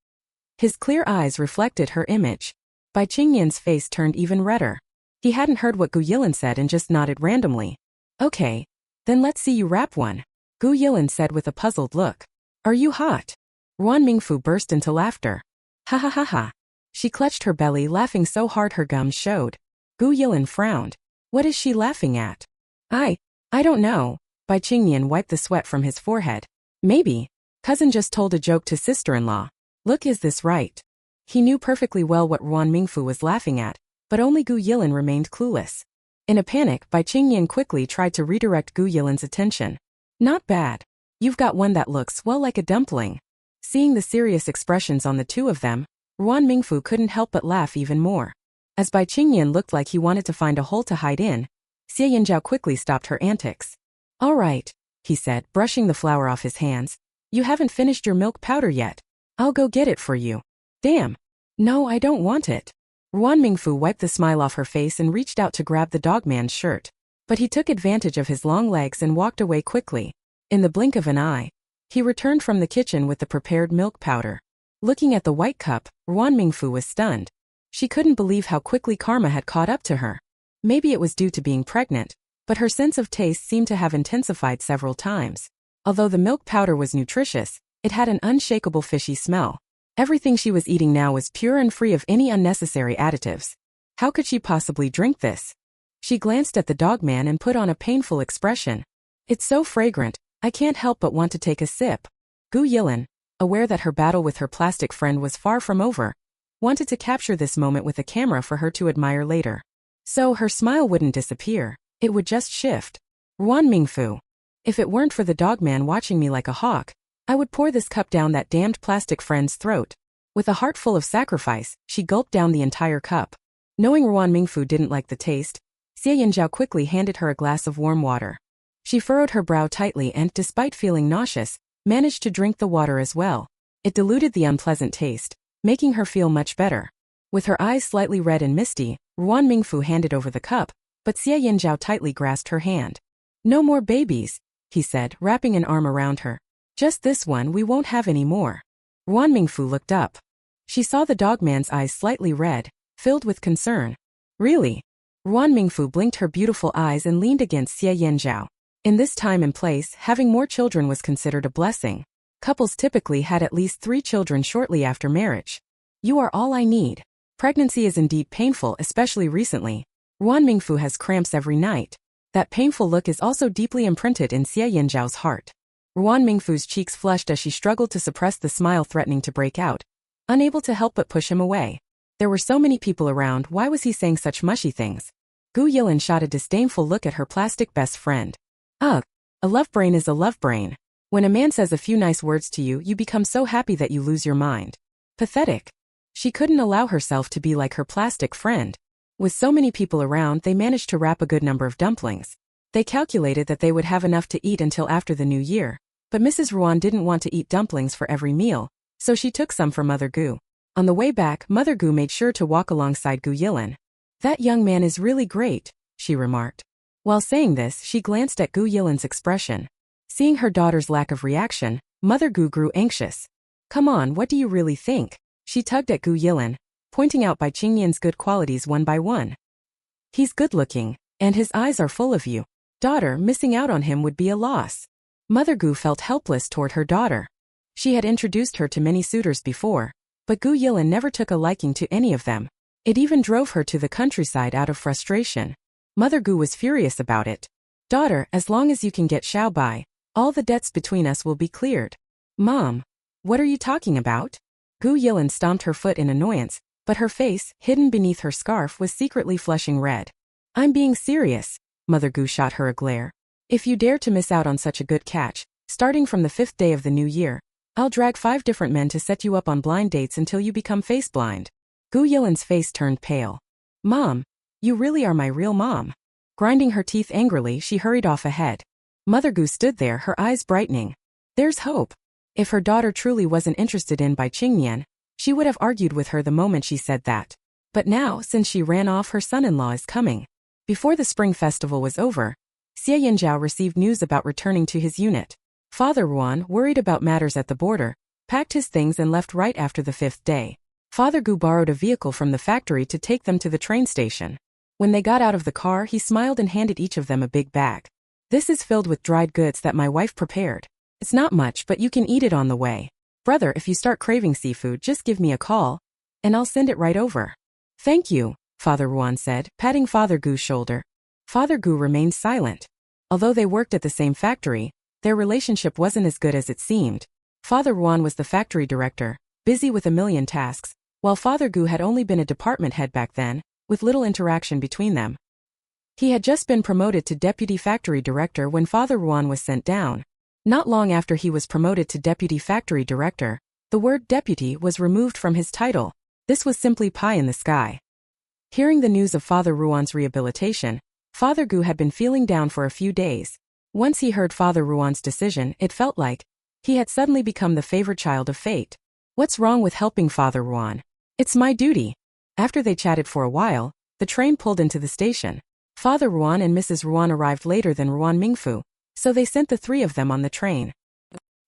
His clear eyes reflected her image. Bai Qingnian's face turned even redder. He hadn't heard what Gu Yilin said and just nodded randomly. "Okay. Then let's see you wrap one," Gu Yilin said with a puzzled look. "Are you hot?" Ruan Mingfu burst into laughter. "Ha ha ha ha." She clutched her belly, laughing so hard her gums showed. Gu Yilin frowned. What is she laughing at? I don't know." Bai Qingnian wiped the sweat from his forehead. "Maybe. Cousin just told a joke to sister-in-law. Look, is this right?" He knew perfectly well what Ruan Mingfu was laughing at, but only Gu Yilin remained clueless. In a panic, Bai Qingnian quickly tried to redirect Gu Yilin's attention. "Not bad. You've got one that looks, well, like a dumpling." Seeing the serious expressions on the two of them, Ruan Mingfu couldn't help but laugh even more. As Bai Qingnian looked like he wanted to find a hole to hide in, Xie Yanzhao quickly stopped her antics. "All right," he said, brushing the flour off his hands. "You haven't finished your milk powder yet. I'll go get it for you." "Damn. No, I don't want it." Ruan Mingfu wiped the smile off her face and reached out to grab the dogman's shirt. But he took advantage of his long legs and walked away quickly. In the blink of an eye, he returned from the kitchen with the prepared milk powder. Looking at the white cup, Ruan Mingfu was stunned. She couldn't believe how quickly karma had caught up to her. Maybe it was due to being pregnant, but her sense of taste seemed to have intensified several times. Although the milk powder was nutritious, it had an unshakable fishy smell. Everything she was eating now was pure and free of any unnecessary additives. How could she possibly drink this? She glanced at the dogman and put on a painful expression. "It's so fragrant, I can't help but want to take a sip." Gu Yilin, aware that her battle with her plastic friend was far from over, wanted to capture this moment with a camera for her to admire later. So her smile wouldn't disappear, it would just shift. "Ruan Mingfu, if it weren't for the dogman watching me like a hawk, I would pour this cup down that damned plastic friend's throat." With a heart full of sacrifice, she gulped down the entire cup. Knowing Ruan Mingfu didn't like the taste, Xie Yanzhao quickly handed her a glass of warm water. She furrowed her brow tightly and, despite feeling nauseous, managed to drink the water as well. It diluted the unpleasant taste, making her feel much better. With her eyes slightly red and misty, Ruan Mingfu handed over the cup, but Xie Yanzhao tightly grasped her hand. "No more babies," he said, wrapping an arm around her. "Just this one, we won't have any more." Ruan Mingfu looked up. She saw the dogman's eyes slightly red, filled with concern. "Really?" Ruan Mingfu blinked her beautiful eyes and leaned against Xie Yanzhao. In this time and place, having more children was considered a blessing. Couples typically had at least 3 children shortly after marriage. "You are all I need." Pregnancy is indeed painful, especially recently. Ruan Mingfu has cramps every night. That painful look is also deeply imprinted in Xie Yanzhao's heart. Ruan Mingfu's cheeks flushed as she struggled to suppress the smile threatening to break out, unable to help but push him away. There were so many people around, why was he saying such mushy things? Gu Yilin shot a disdainful look at her plastic best friend. "Ugh, a love brain is a love brain. When a man says a few nice words to you, you become so happy that you lose your mind." Pathetic. She couldn't allow herself to be like her plastic friend. With so many people around, they managed to wrap a good number of dumplings. They calculated that they would have enough to eat until after the new year, but Mrs. Ruan didn't want to eat dumplings for every meal, so she took some for Mother Gu. On the way back, Mother Gu made sure to walk alongside Gu Yilin. "That young man is really great," she remarked. While saying this, she glanced at Gu Yilin's expression. Seeing her daughter's lack of reaction, Mother Gu grew anxious. "Come on, what do you really think?" She tugged at Gu Yilin, pointing out Bai Qingyan's good qualities one by one. "He's good-looking, and his eyes are full of you. Daughter, missing out on him would be a loss." Mother Gu felt helpless toward her daughter. She had introduced her to many suitors before, but Gu Yilin never took a liking to any of them. It even drove her to the countryside out of frustration. Mother Gu was furious about it. "Daughter, as long as you can get Xiaobai, all the debts between us will be cleared." "Mom, what are you talking about?" Gu Yilin stomped her foot in annoyance, but her face, hidden beneath her scarf, was secretly flushing red. "I'm being serious." Mother Gu shot her a glare. "If you dare to miss out on such a good catch, starting from the 5th day of the new year, I'll drag 5 different men to set you up on blind dates until you become face-blind." Gu Yilin's face turned pale. "Mom, you really are my real mom." Grinding her teeth angrily, she hurried off ahead. Mother Gu stood there, her eyes brightening. There's hope. If her daughter truly wasn't interested in Bai Qingyan, she would have argued with her the moment she said that. But now, since she ran off, her son-in-law is coming. Before the spring festival was over, Xie Yinzhao received news about returning to his unit. Father Ruan, worried about matters at the border, packed his things and left right after the 5th day. Father Gu borrowed a vehicle from the factory to take them to the train station. When they got out of the car, he smiled and handed each of them a big bag. "This is filled with dried goods that my wife prepared. It's not much, but you can eat it on the way. Brother, if you start craving seafood, just give me a call, and I'll send it right over." "Thank you," Father Ruan said, patting Father Gu's shoulder. Father Gu remained silent. Although they worked at the same factory, their relationship wasn't as good as it seemed. Father Ruan was the factory director, busy with a million tasks, while Father Gu had only been a department head back then, with little interaction between them. He had just been promoted to deputy factory director when Father Ruan was sent down. Not long after he was promoted to deputy factory director, the word deputy was removed from his title. This was simply pie in the sky. Hearing the news of Father Ruan's rehabilitation, Father Gu had been feeling down for a few days. Once he heard Father Ruan's decision, it felt like he had suddenly become the favored child of fate. "What's wrong with helping Father Ruan? It's my duty." After they chatted for a while, the train pulled into the station. Father Ruan and Mrs. Ruan arrived later than Ruan Mingfu, so they sent the 3 of them on the train.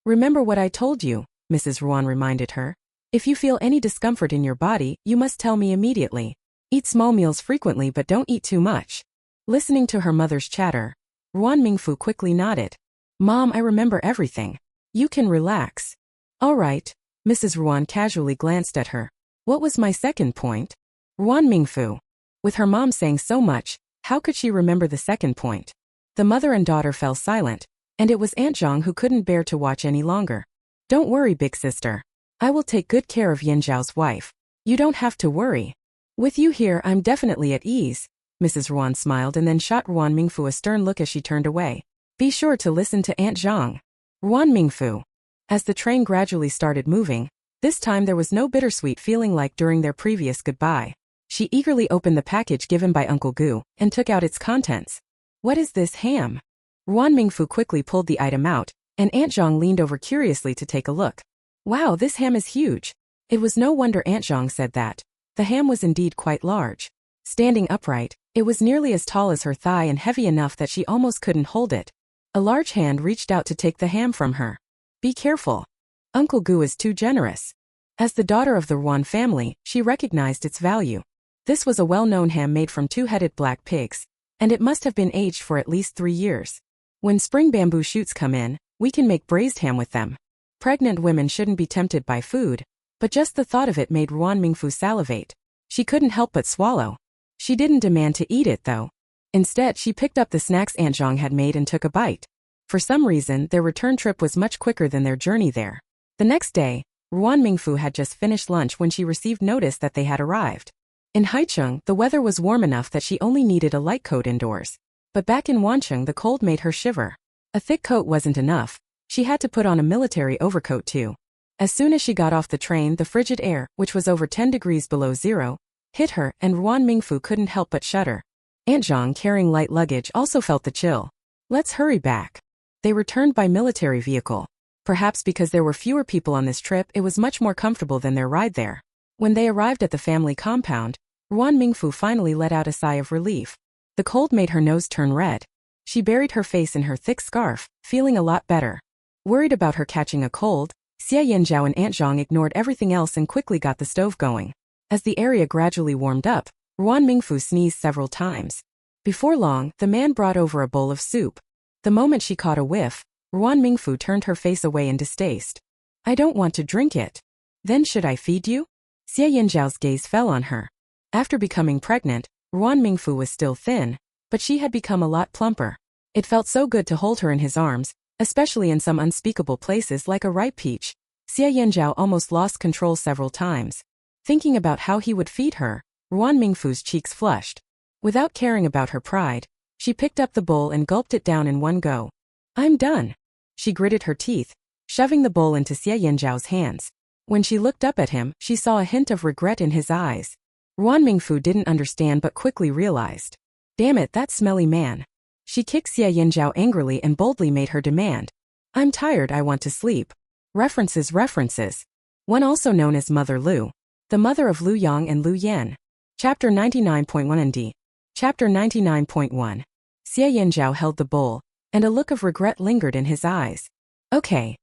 "Remember what I told you," Mrs. Ruan reminded her. "If you feel any discomfort in your body, you must tell me immediately. Eat small meals frequently but don't eat too much." Listening to her mother's chatter, Ruan Mingfu quickly nodded. "Mom, I remember everything. You can relax." "All right." Mrs. Ruan casually glanced at her. "What was my second point?" Ruan Mingfu. With her mom saying so much, how could she remember the second point? The mother and daughter fell silent, and it was Aunt Zhang who couldn't bear to watch any longer. "Don't worry, big sister. I will take good care of Yinzhao's wife. You don't have to worry. With you here, I'm definitely at ease." Mrs. Ruan smiled and then shot Ruan Mingfu a stern look as she turned away. "Be sure to listen to Aunt Zhang." Ruan Mingfu. As the train gradually started moving, this time there was no bittersweet feeling like during their previous goodbye. She eagerly opened the package given by Uncle Gu and took out its contents. "What is this ham?" Ruan Mingfu quickly pulled the item out, and Aunt Zhang leaned over curiously to take a look. "Wow, this ham is huge." It was no wonder Aunt Zhang said that. The ham was indeed quite large. Standing upright, it was nearly as tall as her thigh and heavy enough that she almost couldn't hold it. A large hand reached out to take the ham from her. "Be careful. Uncle Gu is too generous." As the daughter of the Ruan family, she recognized its value. This was a well-known ham made from 2-headed black pigs, and it must have been aged for at least 3 years. "When spring bamboo shoots come in, we can make braised ham with them." Pregnant women shouldn't be tempted by food, but just the thought of it made Ruan Mingfu salivate. She couldn't help but swallow. She didn't demand to eat it, though. Instead, she picked up the snacks Aunt Zhang had made and took a bite. For some reason, their return trip was much quicker than their journey there. The next day, Ruan Mingfu had just finished lunch when she received notice that they had arrived. In Haicheng, the weather was warm enough that she only needed a light coat indoors. But back in Wancheng, the cold made her shiver. A thick coat wasn't enough. She had to put on a military overcoat too. As soon as she got off the train, the frigid air, which was over 10 degrees below zero, hit her, and Ruan Mingfu couldn't help but shudder. Aunt Zhang, carrying light luggage, also felt the chill. "Let's hurry back." They returned by military vehicle. Perhaps because there were fewer people on this trip, it was much more comfortable than their ride there. When they arrived at the family compound, Ruan Mingfu finally let out a sigh of relief. The cold made her nose turn red. She buried her face in her thick scarf, feeling a lot better. Worried about her catching a cold, Xie Yanzhao and Aunt Zhang ignored everything else and quickly got the stove going. As the area gradually warmed up, Ruan Mingfu sneezed several times. Before long, the man brought over a bowl of soup. The moment she caught a whiff, Ruan Mingfu turned her face away in distaste. I don't want to drink it. Then should I feed you? Xie Yanzhao's gaze fell on her. After becoming pregnant, Ruan Mingfu was still thin, but she had become a lot plumper. It felt so good to hold her in his arms, especially in some unspeakable places like a ripe peach. Xie Yanzhao almost lost control several times. Thinking about how he would feed her, Ruan Mingfu's cheeks flushed. Without caring about her pride, she picked up the bowl and gulped it down in one go. I'm done. She gritted her teeth, shoving the bowl into Xie Yanzhao's hands. When she looked up at him, she saw a hint of regret in his eyes. Ruan Mingfu didn't understand but quickly realized. Damn it, that smelly man. She kicked Xie Yanzhao angrily and boldly made her demand. I'm tired, I want to sleep. References. One also known as Mother Lu. The mother of Lu Yang and Lu Yan. Chapter 99.1 and D. Chapter 99.1. Xie Yanzhao held the bowl, and a look of regret lingered in his eyes. Okay.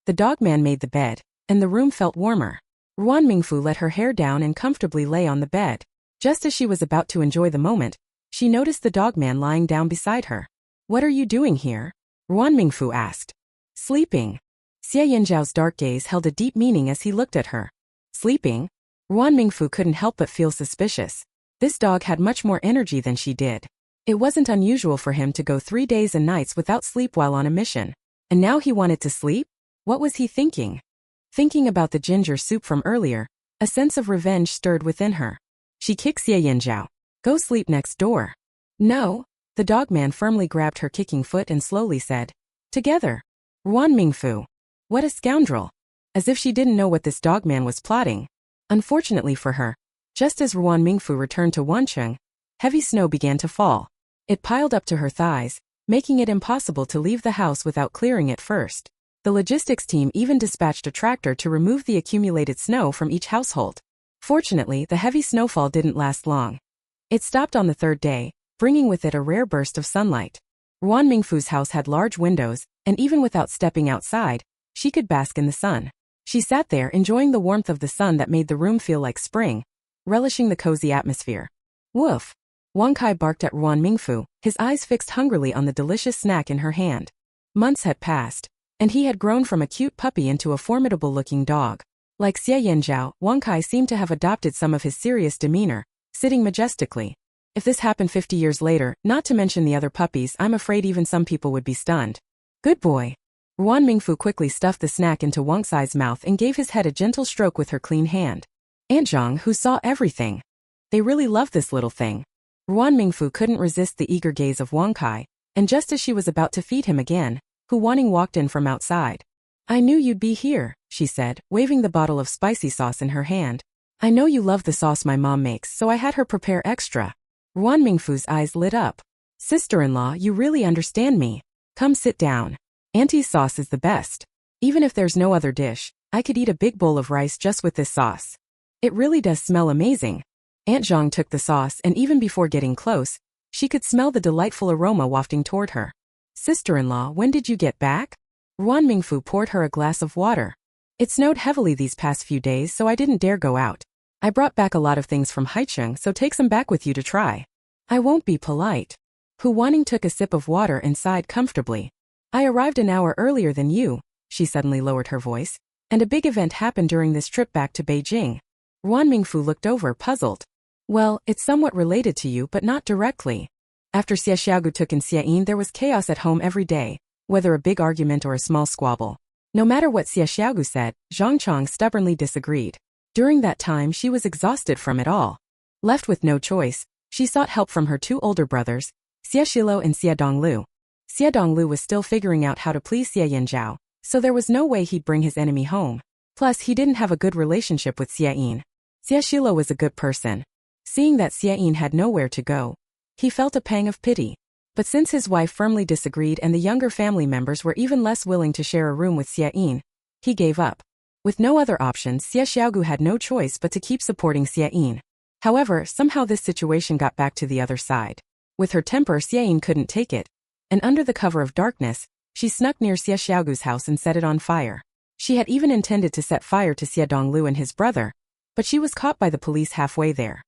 The dogman made the bed, and the room felt warmer. Ruan Mingfu let her hair down and comfortably lay on the bed. Just as she was about to enjoy the moment, she noticed the dogman lying down beside her. What are you doing here? Ruan Mingfu asked. Sleeping. Xie Yanzhao's dark gaze held a deep meaning as he looked at her. Sleeping? Ruan Mingfu couldn't help but feel suspicious. This dog had much more energy than she did. It wasn't unusual for him to go 3 days and nights without sleep while on a mission. And now he wanted to sleep? What was he thinking? Thinking about the ginger soup from earlier, a sense of revenge stirred within her. She kicked Xie Yanzhao. Go sleep next door. No. The dogman firmly grabbed her kicking foot and slowly said. Together. Ruan Mingfu. What a scoundrel. As if she didn't know what this dogman was plotting. Unfortunately for her, just as Ruan Mingfu returned to Wancheng, heavy snow began to fall. It piled up to her thighs, making it impossible to leave the house without clearing it first. The logistics team even dispatched a tractor to remove the accumulated snow from each household. Fortunately, the heavy snowfall didn't last long. It stopped on the 3rd day, bringing with it a rare burst of sunlight. Ruan Mingfu's house had large windows, and even without stepping outside, she could bask in the sun. She sat there enjoying the warmth of the sun that made the room feel like spring, relishing the cozy atmosphere. Woof! Wang Kai barked at Ruan Mingfu, his eyes fixed hungrily on the delicious snack in her hand. Months had passed, and he had grown from a cute puppy into a formidable-looking dog. Like Xie Yanzhao, Wang Kai seemed to have adopted some of his serious demeanor, sitting majestically. If this happened 50 years later, not to mention the other puppies, I'm afraid even some people would be stunned. Good boy. Ruan Mingfu quickly stuffed the snack into Wang Kai's mouth and gave his head a gentle stroke with her clean hand. Aunt Zhang, who saw everything. They really loved this little thing. Ruan Mingfu couldn't resist the eager gaze of Wang Kai, and just as she was about to feed him again, Hu Wanning walked in from outside. I knew you'd be here, she said, waving the bottle of spicy sauce in her hand. I know you love the sauce my mom makes, so I had her prepare extra. Ruan Mingfu's eyes lit up. Sister-in-law, you really understand me. Come sit down. Auntie's sauce is the best. Even if there's no other dish, I could eat a big bowl of rice just with this sauce. It really does smell amazing. Aunt Zhang took the sauce and even before getting close, she could smell the delightful aroma wafting toward her. Sister-in-law, when did you get back? Ruan Mingfu poured her a glass of water. It snowed heavily these past few days, so I didn't dare go out. I brought back a lot of things from Haicheng, so take some back with you to try. I won't be polite. Hu Wanning took a sip of water and sighed comfortably. I arrived an hour earlier than you, she suddenly lowered her voice, and a big event happened during this trip back to Beijing. Ruan Mingfu looked over, puzzled. Well, it's somewhat related to you, but not directly. After Xie Xiaogu took in Xie Yin, there was chaos at home every day, whether a big argument or a small squabble. No matter what Xie Xiaogu said, Zhang Chong stubbornly disagreed. During that time, she was exhausted from it all. Left with no choice, she sought help from her 2 older brothers, Xie Shilo and Xie Donglu. Xie Donglu was still figuring out how to please Xie Yanzhao, so there was no way he'd bring his enemy home. Plus, he didn't have a good relationship with Xie Yin. Xie Shilo was a good person. Seeing that Xie Yin had nowhere to go, he felt a pang of pity. But since his wife firmly disagreed and the younger family members were even less willing to share a room with Xie Yin, he gave up. With no other options, Xie Xiaogu had no choice but to keep supporting Xie Yin. However, somehow this situation got back to the other side. With her temper, Xie Yin couldn't take it, and under the cover of darkness, she snuck near Xie Xiaogu's house and set it on fire. She had even intended to set fire to Xie Donglu and his brother, but she was caught by the police halfway there.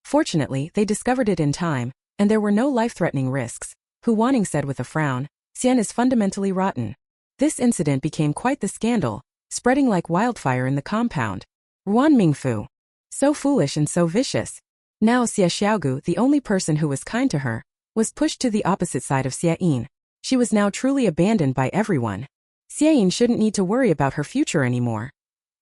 Fortunately, they discovered it in time, and there were no life-threatening risks. Hu Wanning said with a frown, "Xian is fundamentally rotten." This incident became quite the scandal, spreading like wildfire in the compound. Ruan Mingfu. So foolish and so vicious. Now Xie Xiaogu, the only person who was kind to her, was pushed to the opposite side of Xie Yin. She was now truly abandoned by everyone. Xie Yin shouldn't need to worry about her future anymore.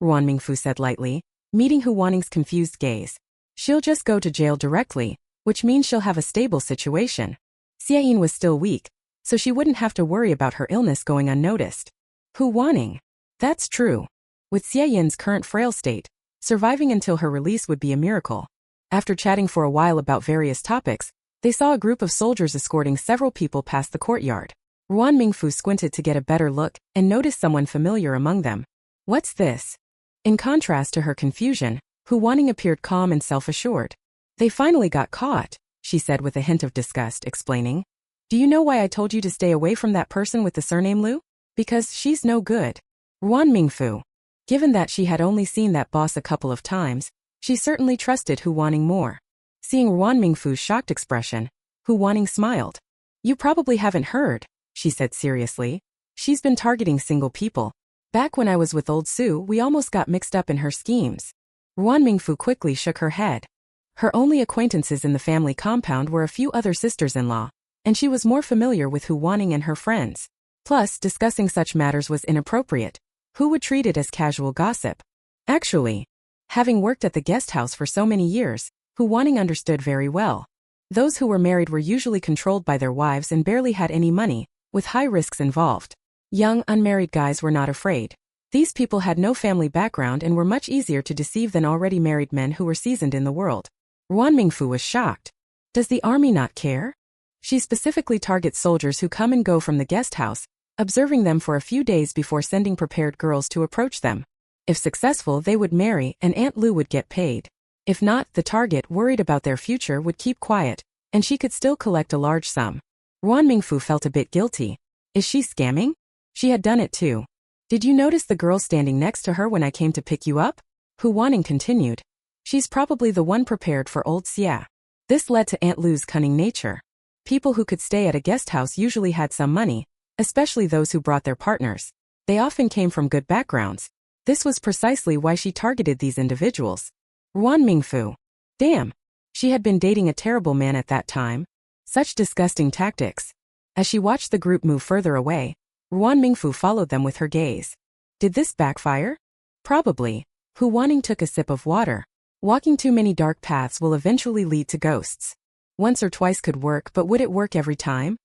Ruan Mingfu said lightly, meeting Hu Wanning's confused gaze. She'll just go to jail directly, which means she'll have a stable situation. Xie Yin was still weak, so she wouldn't have to worry about her illness going unnoticed. Hu Wanning. That's true. With Xie Yin's current frail state, surviving until her release would be a miracle. After chatting for a while about various topics, they saw a group of soldiers escorting several people past the courtyard. Ruan Mingfu squinted to get a better look and noticed someone familiar among them. What's this? In contrast to her confusion, Hu Wanning appeared calm and self-assured. They finally got caught, she said with a hint of disgust, explaining. Do you know why I told you to stay away from that person with the surname Liu? Because she's no good. Ruan Mingfu. Given that she had only seen that boss a couple of times, she certainly trusted Hu Wanning more. Seeing Ruan Mingfu's shocked expression, Hu Wanning smiled. You probably haven't heard, she said seriously. She's been targeting single people. Back when I was with old Su, we almost got mixed up in her schemes. Ruan Mingfu quickly shook her head. Her only acquaintances in the family compound were a few other sisters-in-law, and she was more familiar with Hu Wanning and her friends. Plus, discussing such matters was inappropriate. Who would treat it as casual gossip? Actually, having worked at the guest house for so many years, Hu Wanning understood very well. Those who were married were usually controlled by their wives and barely had any money, with high risks involved. Young, unmarried guys were not afraid. These people had no family background and were much easier to deceive than already married men who were seasoned in the world. Ruan Mingfu was shocked. Does the army not care? She specifically targets soldiers who come and go from the guest house, observing them for a few days before sending prepared girls to approach them. If successful, they would marry and Aunt Lu would get paid. If not, the target, worried about their future, would keep quiet, and she could still collect a large sum. Ruan Mingfu felt a bit guilty. Is she scamming? She had done it too. Did you notice the girl standing next to her when I came to pick you up? Hu Wanning continued. She's probably the one prepared for old Xia. This led to Aunt Lu's cunning nature. People who could stay at a guest house usually had some money, especially those who brought their partners. They often came from good backgrounds. This was precisely why she targeted these individuals. Ruan Mingfu. Damn. She had been dating a terrible man at that time. Such disgusting tactics. As she watched the group move further away, Ruan Mingfu followed them with her gaze. Did this backfire? Probably. Hu Wanning took a sip of water. Walking too many dark paths will eventually lead to ghosts. Once or twice could work, but would it work every time?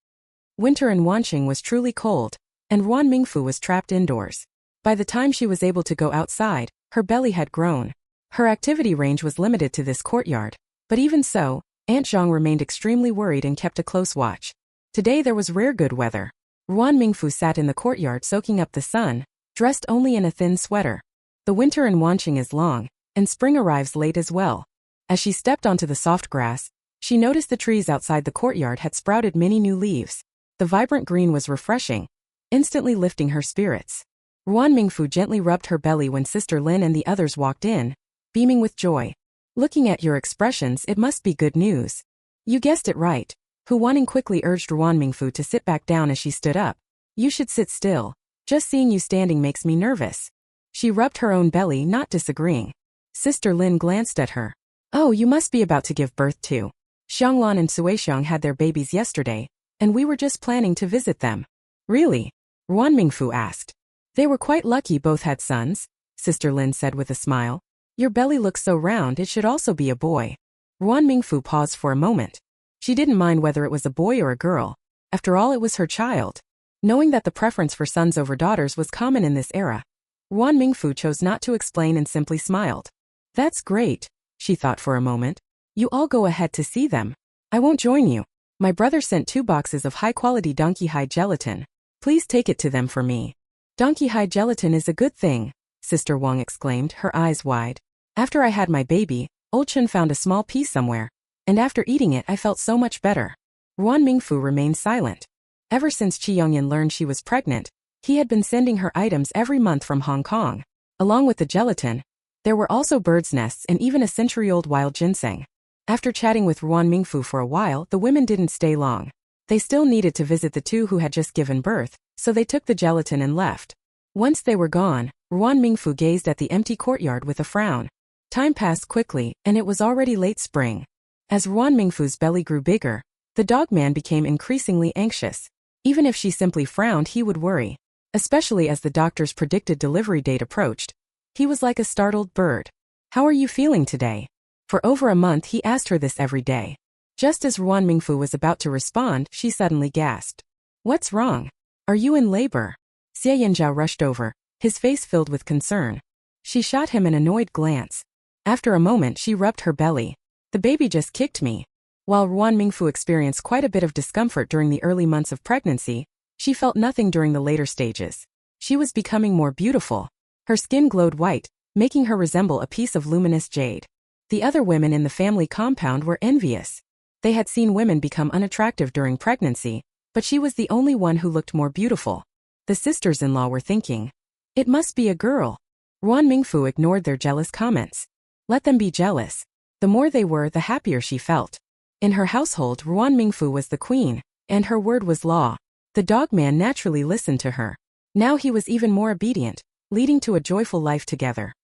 Winter in Wanqing was truly cold, and Ruan Mingfu was trapped indoors. By the time she was able to go outside, her belly had grown. Her activity range was limited to this courtyard, but even so, Aunt Zhang remained extremely worried and kept a close watch. Today there was rare good weather. Ruan Mingfu sat in the courtyard soaking up the sun, dressed only in a thin sweater. The winter in Wanqing is long, and spring arrives late as well. As she stepped onto the soft grass, she noticed the trees outside the courtyard had sprouted many new leaves. The vibrant green was refreshing, instantly lifting her spirits. Ruan Mingfu gently rubbed her belly when Sister Lin and the others walked in, beaming with joy. Looking at your expressions, it must be good news. You guessed it right. Hu Wanning quickly urged Ruan Mingfu to sit back down as she stood up. You should sit still. Just seeing you standing makes me nervous. She rubbed her own belly, not disagreeing. Sister Lin glanced at her. Oh, you must be about to give birth too. Xianglan and Suixiang had their babies yesterday, and we were just planning to visit them. Really? Ruan Mingfu asked. They were quite lucky both had sons, Sister Lin said with a smile. Your belly looks so round, it should also be a boy. Ruan Mingfu paused for a moment. She didn't mind whether it was a boy or a girl. After all, it was her child. Knowing that the preference for sons over daughters was common in this era, Ruan Mingfu chose not to explain and simply smiled. That's great, she thought for a moment. You all go ahead to see them. I won't join you. My brother sent 2 boxes of high-quality donkey hide gelatin. Please take it to them for me. Donkey hide gelatin is a good thing, Sister Wang exclaimed, her eyes wide. After I had my baby, old Chen found a small piece somewhere, and after eating it I felt so much better. Ruan Mingfu remained silent. Ever since Qi Yongyan learned she was pregnant, he had been sending her items every month from Hong Kong. Along with the gelatin, there were also birds' nests and even a century-old wild ginseng. After chatting with Ruan Mingfu for a while, the women didn't stay long. They still needed to visit the two who had just given birth, so they took the gelatin and left. Once they were gone, Ruan Mingfu gazed at the empty courtyard with a frown. Time passed quickly, and it was already late spring. As Ruan Mingfu's belly grew bigger, the dogman became increasingly anxious. Even if she simply frowned, he would worry. Especially as the doctor's predicted delivery date approached. He was like a startled bird. How are you feeling today? For over a month he asked her this every day. Just as Ruan Mingfu was about to respond, she suddenly gasped. What's wrong? Are you in labor? Xie Yanzhao rushed over, his face filled with concern. She shot him an annoyed glance. After a moment she rubbed her belly. The baby just kicked me. While Ruan Mingfu experienced quite a bit of discomfort during the early months of pregnancy, she felt nothing during the later stages. She was becoming more beautiful. Her skin glowed white, making her resemble a piece of luminous jade. The other women in the family compound were envious. They had seen women become unattractive during pregnancy, but she was the only one who looked more beautiful. The sisters-in-law were thinking, it must be a girl. Ruan Mingfu ignored their jealous comments. Let them be jealous. The more they were, the happier she felt. In her household, Ruan Mingfu was the queen, and her word was law. The dogman naturally listened to her. Now he was even more obedient, leading to a joyful life together.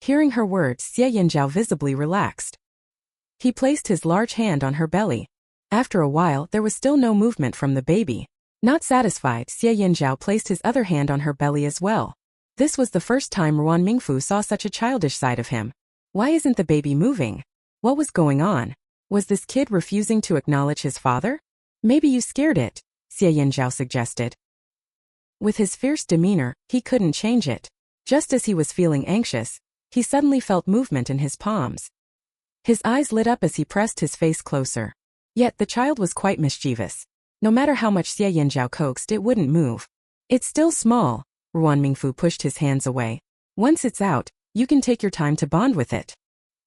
Hearing her words, Xie Yanzhao visibly relaxed. He placed his large hand on her belly. After a while, there was still no movement from the baby. Not satisfied, Xie Yanzhao placed his other hand on her belly as well. This was the first time Ruan Mingfu saw such a childish side of him. Why isn't the baby moving? What was going on? Was this kid refusing to acknowledge his father? Maybe you scared it, Xie Yanzhao suggested. With his fierce demeanor, he couldn't change it. Just as he was feeling anxious, he suddenly felt movement in his palms. His eyes lit up as he pressed his face closer. Yet the child was quite mischievous. No matter how much Xie Yanzhao coaxed, it wouldn't move. It's still small. Ruan Mingfu pushed his hands away. Once it's out, you can take your time to bond with it.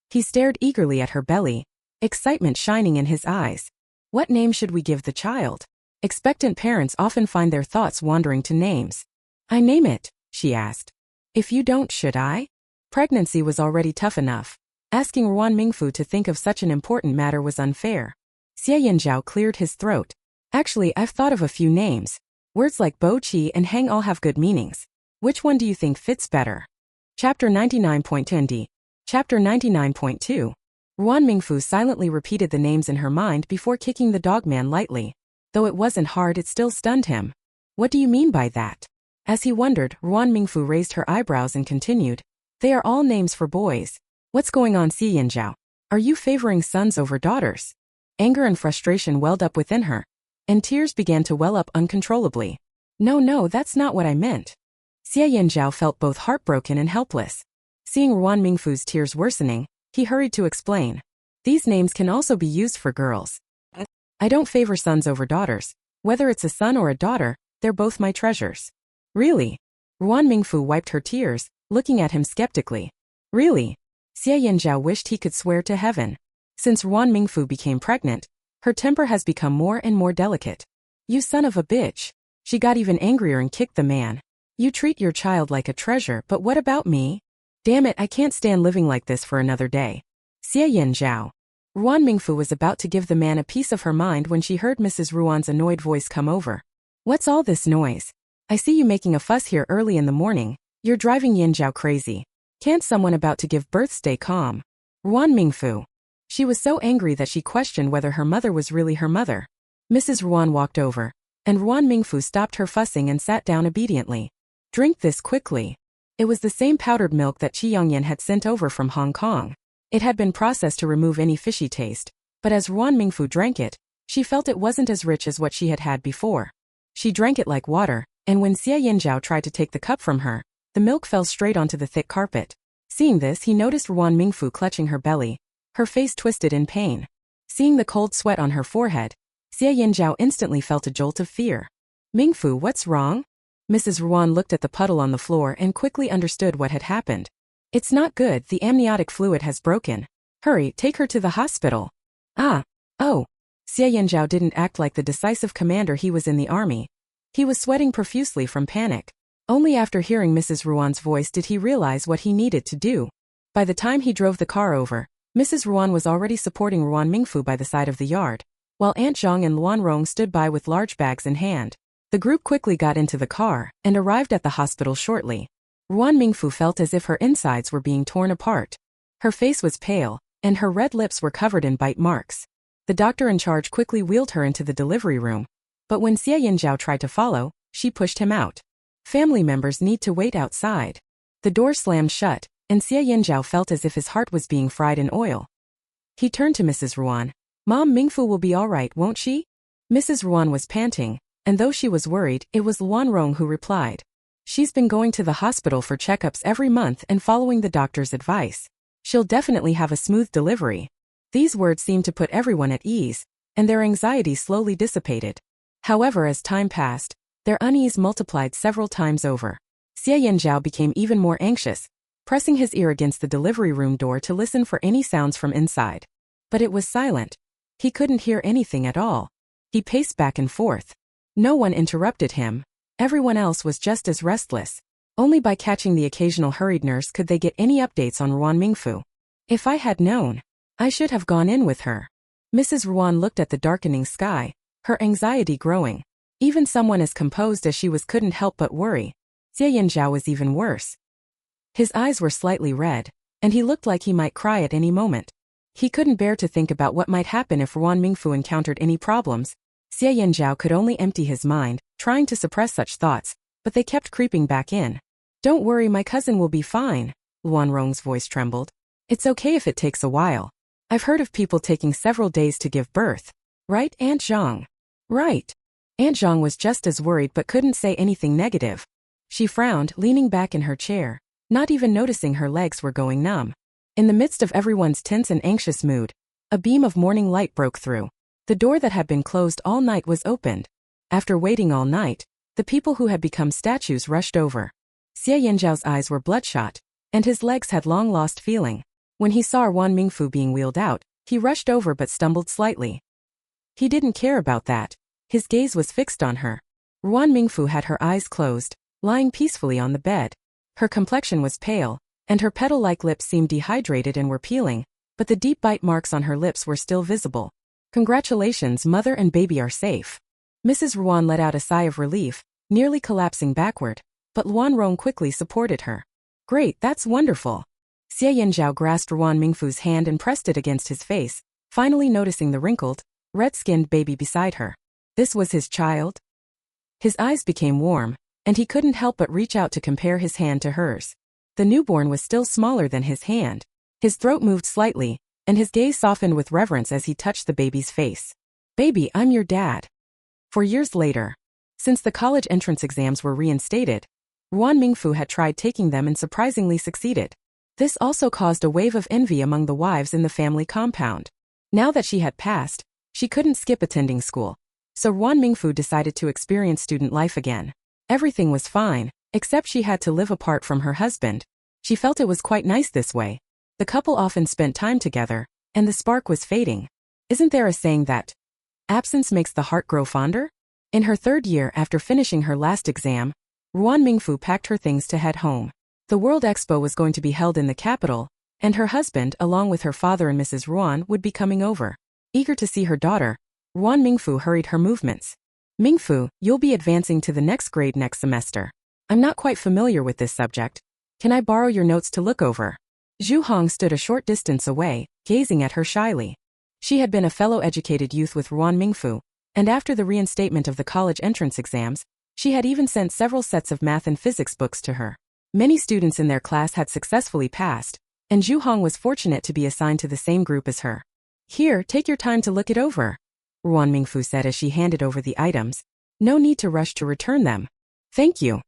He stared eagerly at her belly, excitement shining in his eyes. What name should we give the child? Expectant parents often find their thoughts wandering to names. I name it, she asked. If you don't, should I? Pregnancy was already tough enough. Asking Ruan Mingfu to think of such an important matter was unfair. Xie Yanzhao cleared his throat. Actually, I've thought of a few names. Words like Bo Qi and Heng all have good meanings. Which one do you think fits better? Chapter 99.20. Chapter 99.2. Ruan Mingfu silently repeated the names in her mind before kicking the dogman lightly. Though it wasn't hard, it still stunned him. What do you mean by that? As he wondered, Ruan Mingfu raised her eyebrows and continued. They are all names for boys. What's going on, Xie Yanzhao? Are you favoring sons over daughters? Anger and frustration welled up within her, and tears began to well up uncontrollably. No, that's not what I meant. Xie Yanzhao felt both heartbroken and helpless. Seeing Ruan Mingfu's tears worsening, he hurried to explain. These names can also be used for girls. I don't favor sons over daughters. Whether it's a son or a daughter, they're both my treasures. Really? Ruan Mingfu wiped her tears, looking at him skeptically. Really? Xie Yanzhao wished he could swear to heaven. Since Ruan Mingfu became pregnant, her temper has become more and more delicate. You son of a bitch. She got even angrier and kicked the man. You treat your child like a treasure, but what about me? Damn it, I can't stand living like this for another day. Xie Yanzhao. Ruan Mingfu was about to give the man a piece of her mind when she heard Mrs. Ruan's annoyed voice come over. What's all this noise? I see you making a fuss here early in the morning. You're driving Yanzhao crazy. Can't someone about to give birth stay calm? Ruan Mingfu. She was so angry that she questioned whether her mother was really her mother. Mrs. Ruan walked over, and Ruan Mingfu stopped her fussing and sat down obediently. Drink this quickly. It was the same powdered milk that Qi Yongyan had sent over from Hong Kong. It had been processed to remove any fishy taste, but as Ruan Mingfu drank it, she felt it wasn't as rich as what she had had before. She drank it like water, and when Xie Yanzhao tried to take the cup from her, the milk fell straight onto the thick carpet. Seeing this, he noticed Ruan Mingfu clutching her belly, her face twisted in pain. Seeing the cold sweat on her forehead, Xie Yanzhao instantly felt a jolt of fear. Mingfu, what's wrong? Mrs. Ruan looked at the puddle on the floor and quickly understood what had happened. It's not good, the amniotic fluid has broken. Hurry, take her to the hospital. Ah. Oh. Xie Yanzhao didn't act like the decisive commander he was in the army. He was sweating profusely from panic. Only after hearing Mrs. Ruan's voice did he realize what he needed to do. By the time he drove the car over, Mrs. Ruan was already supporting Ruan Mingfu by the side of the yard, while Aunt Zhang and Luan Rong stood by with large bags in hand. The group quickly got into the car and arrived at the hospital shortly. Ruan Mingfu felt as if her insides were being torn apart. Her face was pale, and her red lips were covered in bite marks. The doctor in charge quickly wheeled her into the delivery room, but when Xie Yanzhao tried to follow, she pushed him out. Family members need to wait outside. The door slammed shut, and Xie Yanzhao felt as if his heart was being fried in oil. He turned to Mrs. Ruan. Mom, Mingfu will be all right, won't she? Mrs. Ruan was panting, and though she was worried, it was Luan Rong who replied. She's been going to the hospital for checkups every month and following the doctor's advice. She'll definitely have a smooth delivery. These words seemed to put everyone at ease, and their anxiety slowly dissipated. However, as time passed, their unease multiplied several times over. Xie Yanzhao became even more anxious, pressing his ear against the delivery room door to listen for any sounds from inside. But it was silent. He couldn't hear anything at all. He paced back and forth. No one interrupted him. Everyone else was just as restless. Only by catching the occasional hurried nurse could they get any updates on Ruan Mingfu. If I had known, I should have gone in with her. Mrs. Ruan looked at the darkening sky, her anxiety growing. Even someone as composed as she was couldn't help but worry. Xie Yanzhao was even worse. His eyes were slightly red, and he looked like he might cry at any moment. He couldn't bear to think about what might happen if Ruan Mingfu encountered any problems. Xie Yanzhao could only empty his mind, trying to suppress such thoughts, but they kept creeping back in. Don't worry, my cousin will be fine. Luan Rong's voice trembled. It's okay if it takes a while. I've heard of people taking several days to give birth. Right, Aunt Zhang? Right. Aunt Zhang was just as worried but couldn't say anything negative. She frowned, leaning back in her chair, not even noticing her legs were going numb. In the midst of everyone's tense and anxious mood, a beam of morning light broke through. The door that had been closed all night was opened. After waiting all night, the people who had become statues rushed over. Xie Yanzhao's eyes were bloodshot, and his legs had long lost feeling. When he saw Ruan Mingfu being wheeled out, he rushed over but stumbled slightly. He didn't care about that. His gaze was fixed on her. Ruan Mingfu had her eyes closed, lying peacefully on the bed. Her complexion was pale, and her petal-like lips seemed dehydrated and were peeling, but the deep bite marks on her lips were still visible. Congratulations, mother and baby are safe. Mrs. Ruan let out a sigh of relief, nearly collapsing backward, but Luan Rong quickly supported her. Great, that's wonderful. Xie Yanzhao grasped Ruan Mingfu's hand and pressed it against his face, finally noticing the wrinkled, red-skinned baby beside her. This was his child? His eyes became warm, and he couldn't help but reach out to compare his hand to hers. The newborn was still smaller than his hand. His throat moved slightly, and his gaze softened with reverence as he touched the baby's face. Baby, I'm your dad. 4 years later, since the college entrance exams were reinstated, Ruan Mingfu had tried taking them and surprisingly succeeded. This also caused a wave of envy among the wives in the family compound. Now that she had passed, she couldn't skip attending school. So Ruan Mingfu decided to experience student life again. Everything was fine, except she had to live apart from her husband. She felt it was quite nice this way. The couple often spent time together, and the spark was fading. Isn't there a saying that absence makes the heart grow fonder? In her 3rd year after finishing her last exam, Ruan Mingfu packed her things to head home. The World Expo was going to be held in the capital, and her husband, along with her father and Mrs. Ruan, would be coming over. Eager to see her daughter, Ruan Mingfu hurried her movements. Mingfu, you'll be advancing to the next grade next semester. I'm not quite familiar with this subject. Can I borrow your notes to look over? Zhu Hong stood a short distance away, gazing at her shyly. She had been a fellow educated youth with Ruan Mingfu, and after the reinstatement of the college entrance exams, she had even sent several sets of math and physics books to her. Many students in their class had successfully passed, and Zhu Hong was fortunate to be assigned to the same group as her. Here, take your time to look it over, Ruan Mingfu said as she handed over the items. No need to rush to return them. Thank you.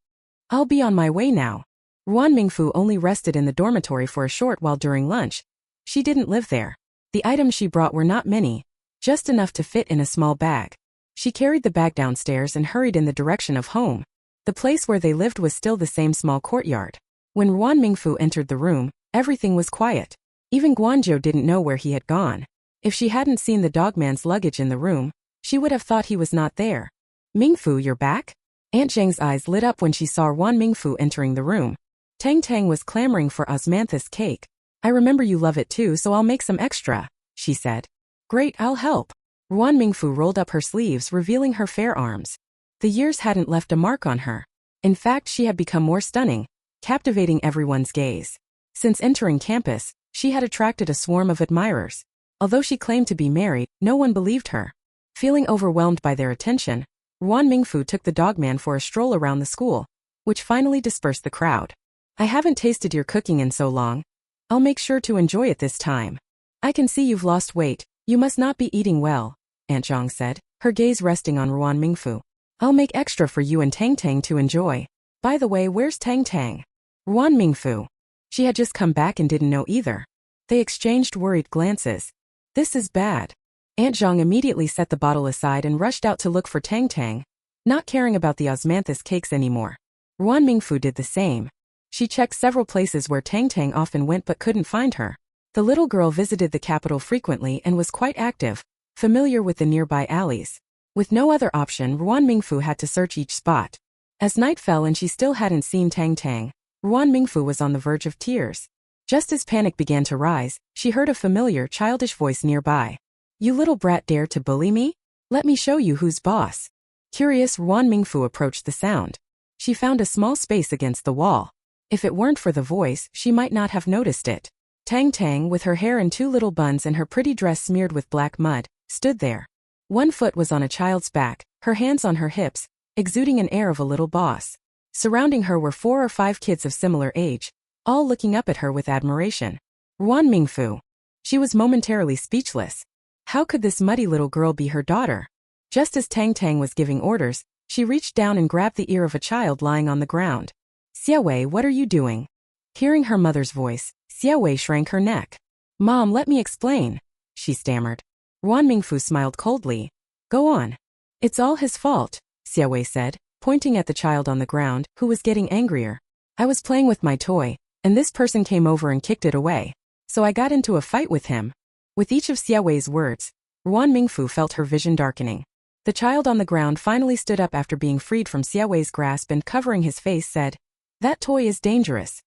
I'll be on my way now. Ruan Mingfu only rested in the dormitory for a short while during lunch. She didn't live there. The items she brought were not many, just enough to fit in a small bag. She carried the bag downstairs and hurried in the direction of home. The place where they lived was still the same small courtyard. When Ruan Mingfu entered the room, everything was quiet. Even Guanzhou didn't know where he had gone. If she hadn't seen the dogman's luggage in the room, she would have thought he was not there. Mingfu, you're back? Aunt Zheng's eyes lit up when she saw Ruan Mingfu entering the room. Tang Tang was clamoring for osmanthus cake. I remember you love it too, so I'll make some extra, she said. Great, I'll help. Ruan Mingfu rolled up her sleeves, revealing her fair arms. The years hadn't left a mark on her. In fact, she had become more stunning, captivating everyone's gaze. Since entering campus, she had attracted a swarm of admirers. Although she claimed to be married, no one believed her. Feeling overwhelmed by their attention, Ruan Mingfu took the dogman for a stroll around the school, which finally dispersed the crowd. I haven't tasted your cooking in so long. I'll make sure to enjoy it this time. I can see you've lost weight. You must not be eating well, Aunt Zhang said, her gaze resting on Ruan Mingfu. I'll make extra for you and Tang Tang to enjoy. By the way, where's Tang Tang? Ruan Mingfu. She had just come back and didn't know either. They exchanged worried glances. This is bad. Aunt Zhang immediately set the bottle aside and rushed out to look for Tang Tang, not caring about the osmanthus cakes anymore. Ruan Mingfu did the same. She checked several places where Tang Tang often went but couldn't find her. The little girl visited the capital frequently and was quite active, familiar with the nearby alleys. With no other option, Ruan Mingfu had to search each spot. As night fell and she still hadn't seen Tang Tang, Ruan Mingfu was on the verge of tears. Just as panic began to rise, she heard a familiar, childish voice nearby. You little brat, dare to bully me? Let me show you who's boss. Curious, Ruan Mingfu approached the sound. She found a small space against the wall. If it weren't for the voice, she might not have noticed it. Tang Tang, with her hair in two little buns and her pretty dress smeared with black mud, stood there. One foot was on a child's back, her hands on her hips, exuding an air of a little boss. Surrounding her were 4 or 5 kids of similar age, all looking up at her with admiration. Ruan Mingfu. She was momentarily speechless. How could this muddy little girl be her daughter? Just as Tang Tang was giving orders, she reached down and grabbed the ear of a child lying on the ground. Xiaowei, what are you doing? Hearing her mother's voice, Xiaowei shrank her neck. Mom, let me explain, she stammered. Ruan Mingfu smiled coldly. Go on. It's all his fault, Xiaowei said, pointing at the child on the ground, who was getting angrier. I was playing with my toy, and this person came over and kicked it away. So I got into a fight with him. With each of Xiaowei's words, Ruan Mingfu felt her vision darkening. The child on the ground finally stood up after being freed from Xiaowei's grasp and covering his face said, That toy is dangerous.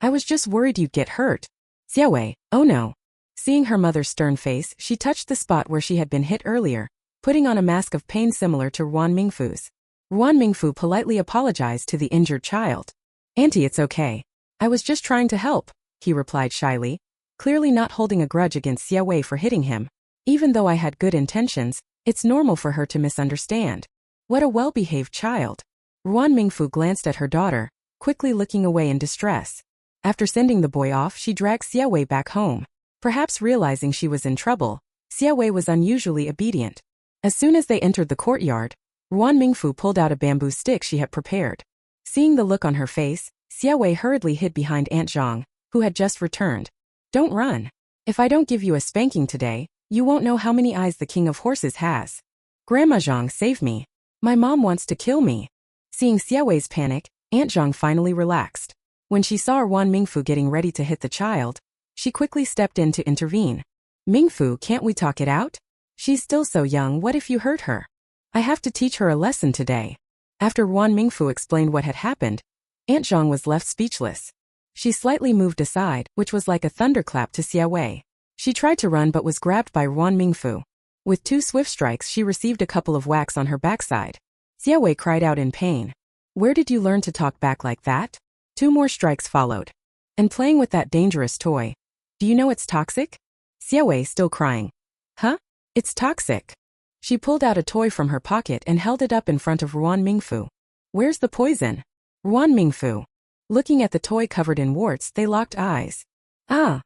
I was just worried you'd get hurt. Xiaowei, oh no. Seeing her mother's stern face, she touched the spot where she had been hit earlier, putting on a mask of pain similar to Ruan Mingfu's. Ruan Mingfu politely apologized to the injured child. Auntie, it's okay. I was just trying to help, he replied shyly, clearly not holding a grudge against Xiaowei for hitting him. Even though I had good intentions, it's normal for her to misunderstand. What a well-behaved child. Ruan Mingfu glanced at her daughter, quickly looking away in distress. After sending the boy off, she dragged Xiaowei back home. Perhaps realizing she was in trouble, Xiaowei was unusually obedient. As soon as they entered the courtyard, Ruan Mingfu pulled out a bamboo stick she had prepared. Seeing the look on her face, Xiaowei hurriedly hid behind Aunt Zhang, who had just returned. Don't run. If I don't give you a spanking today, you won't know how many eyes the king of horses has. Grandma Zhang, save me. My mom wants to kill me. Seeing Xiaowei's panic, Aunt Zhang finally relaxed. When she saw Ruan Mingfu getting ready to hit the child, she quickly stepped in to intervene. Mingfu, can't we talk it out? She's still so young, what if you hurt her? I have to teach her a lesson today. After Ruan Mingfu explained what had happened, Aunt Zhang was left speechless. She slightly moved aside, which was like a thunderclap to Xiaowei. She tried to run but was grabbed by Ruan Mingfu. With 2 swift strikes, she received a couple of whacks on her backside. Xiaowei cried out in pain. Where did you learn to talk back like that? 2 more strikes followed. And playing with that dangerous toy. Do you know it's toxic? Xiaowei, still crying. Huh? It's toxic. She pulled out a toy from her pocket and held it up in front of Ruan Mingfu. Where's the poison? Ruan Mingfu. Looking at the toy covered in warts, they locked eyes. Ah.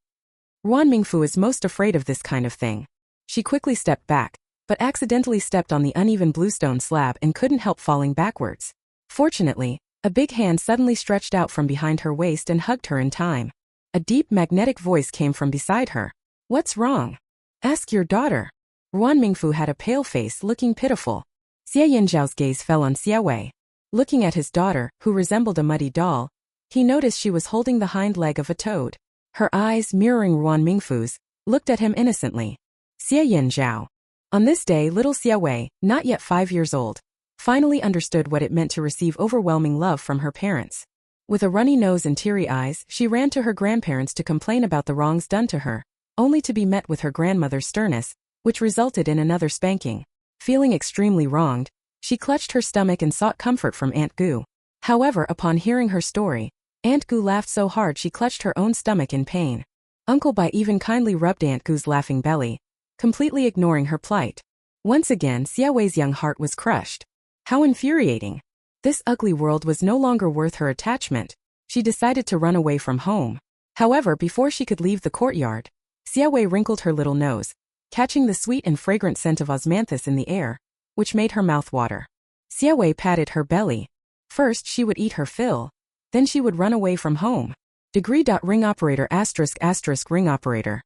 Ruan Mingfu is most afraid of this kind of thing. She quickly stepped back, but accidentally stepped on the uneven bluestone slab and couldn't help falling backwards. Fortunately, a big hand suddenly stretched out from behind her waist and hugged her in time. A deep, magnetic voice came from beside her. What's wrong? Ask your daughter. Ruan Mingfu had a pale face, looking pitiful. Xie Yinzhao's gaze fell on Xiaowei. Looking at his daughter, who resembled a muddy doll, he noticed she was holding the hind leg of a toad. Her eyes, mirroring Ruan Mingfu's, looked at him innocently. Xie Yin Zhao. On this day, little Xie Wei, not yet 5 years old, finally understood what it meant to receive overwhelming love from her parents. With a runny nose and teary eyes, she ran to her grandparents to complain about the wrongs done to her, only to be met with her grandmother's sternness, which resulted in another spanking. Feeling extremely wronged, she clutched her stomach and sought comfort from Aunt Gu. However, upon hearing her story, Aunt Gu laughed so hard she clutched her own stomach in pain. Uncle Bai even kindly rubbed Aunt Gu's laughing belly, completely ignoring her plight. Once again, Xie Wei's young heart was crushed. How infuriating! This ugly world was no longer worth her attachment. She decided to run away from home. However, before she could leave the courtyard, Xie Wei wrinkled her little nose, catching the sweet and fragrant scent of osmanthus in the air, which made her mouth water. Xie Wei patted her belly. First she would eat her fill, then she would run away from home. Degree. Ring operator **** ring operator.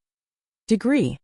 Degree.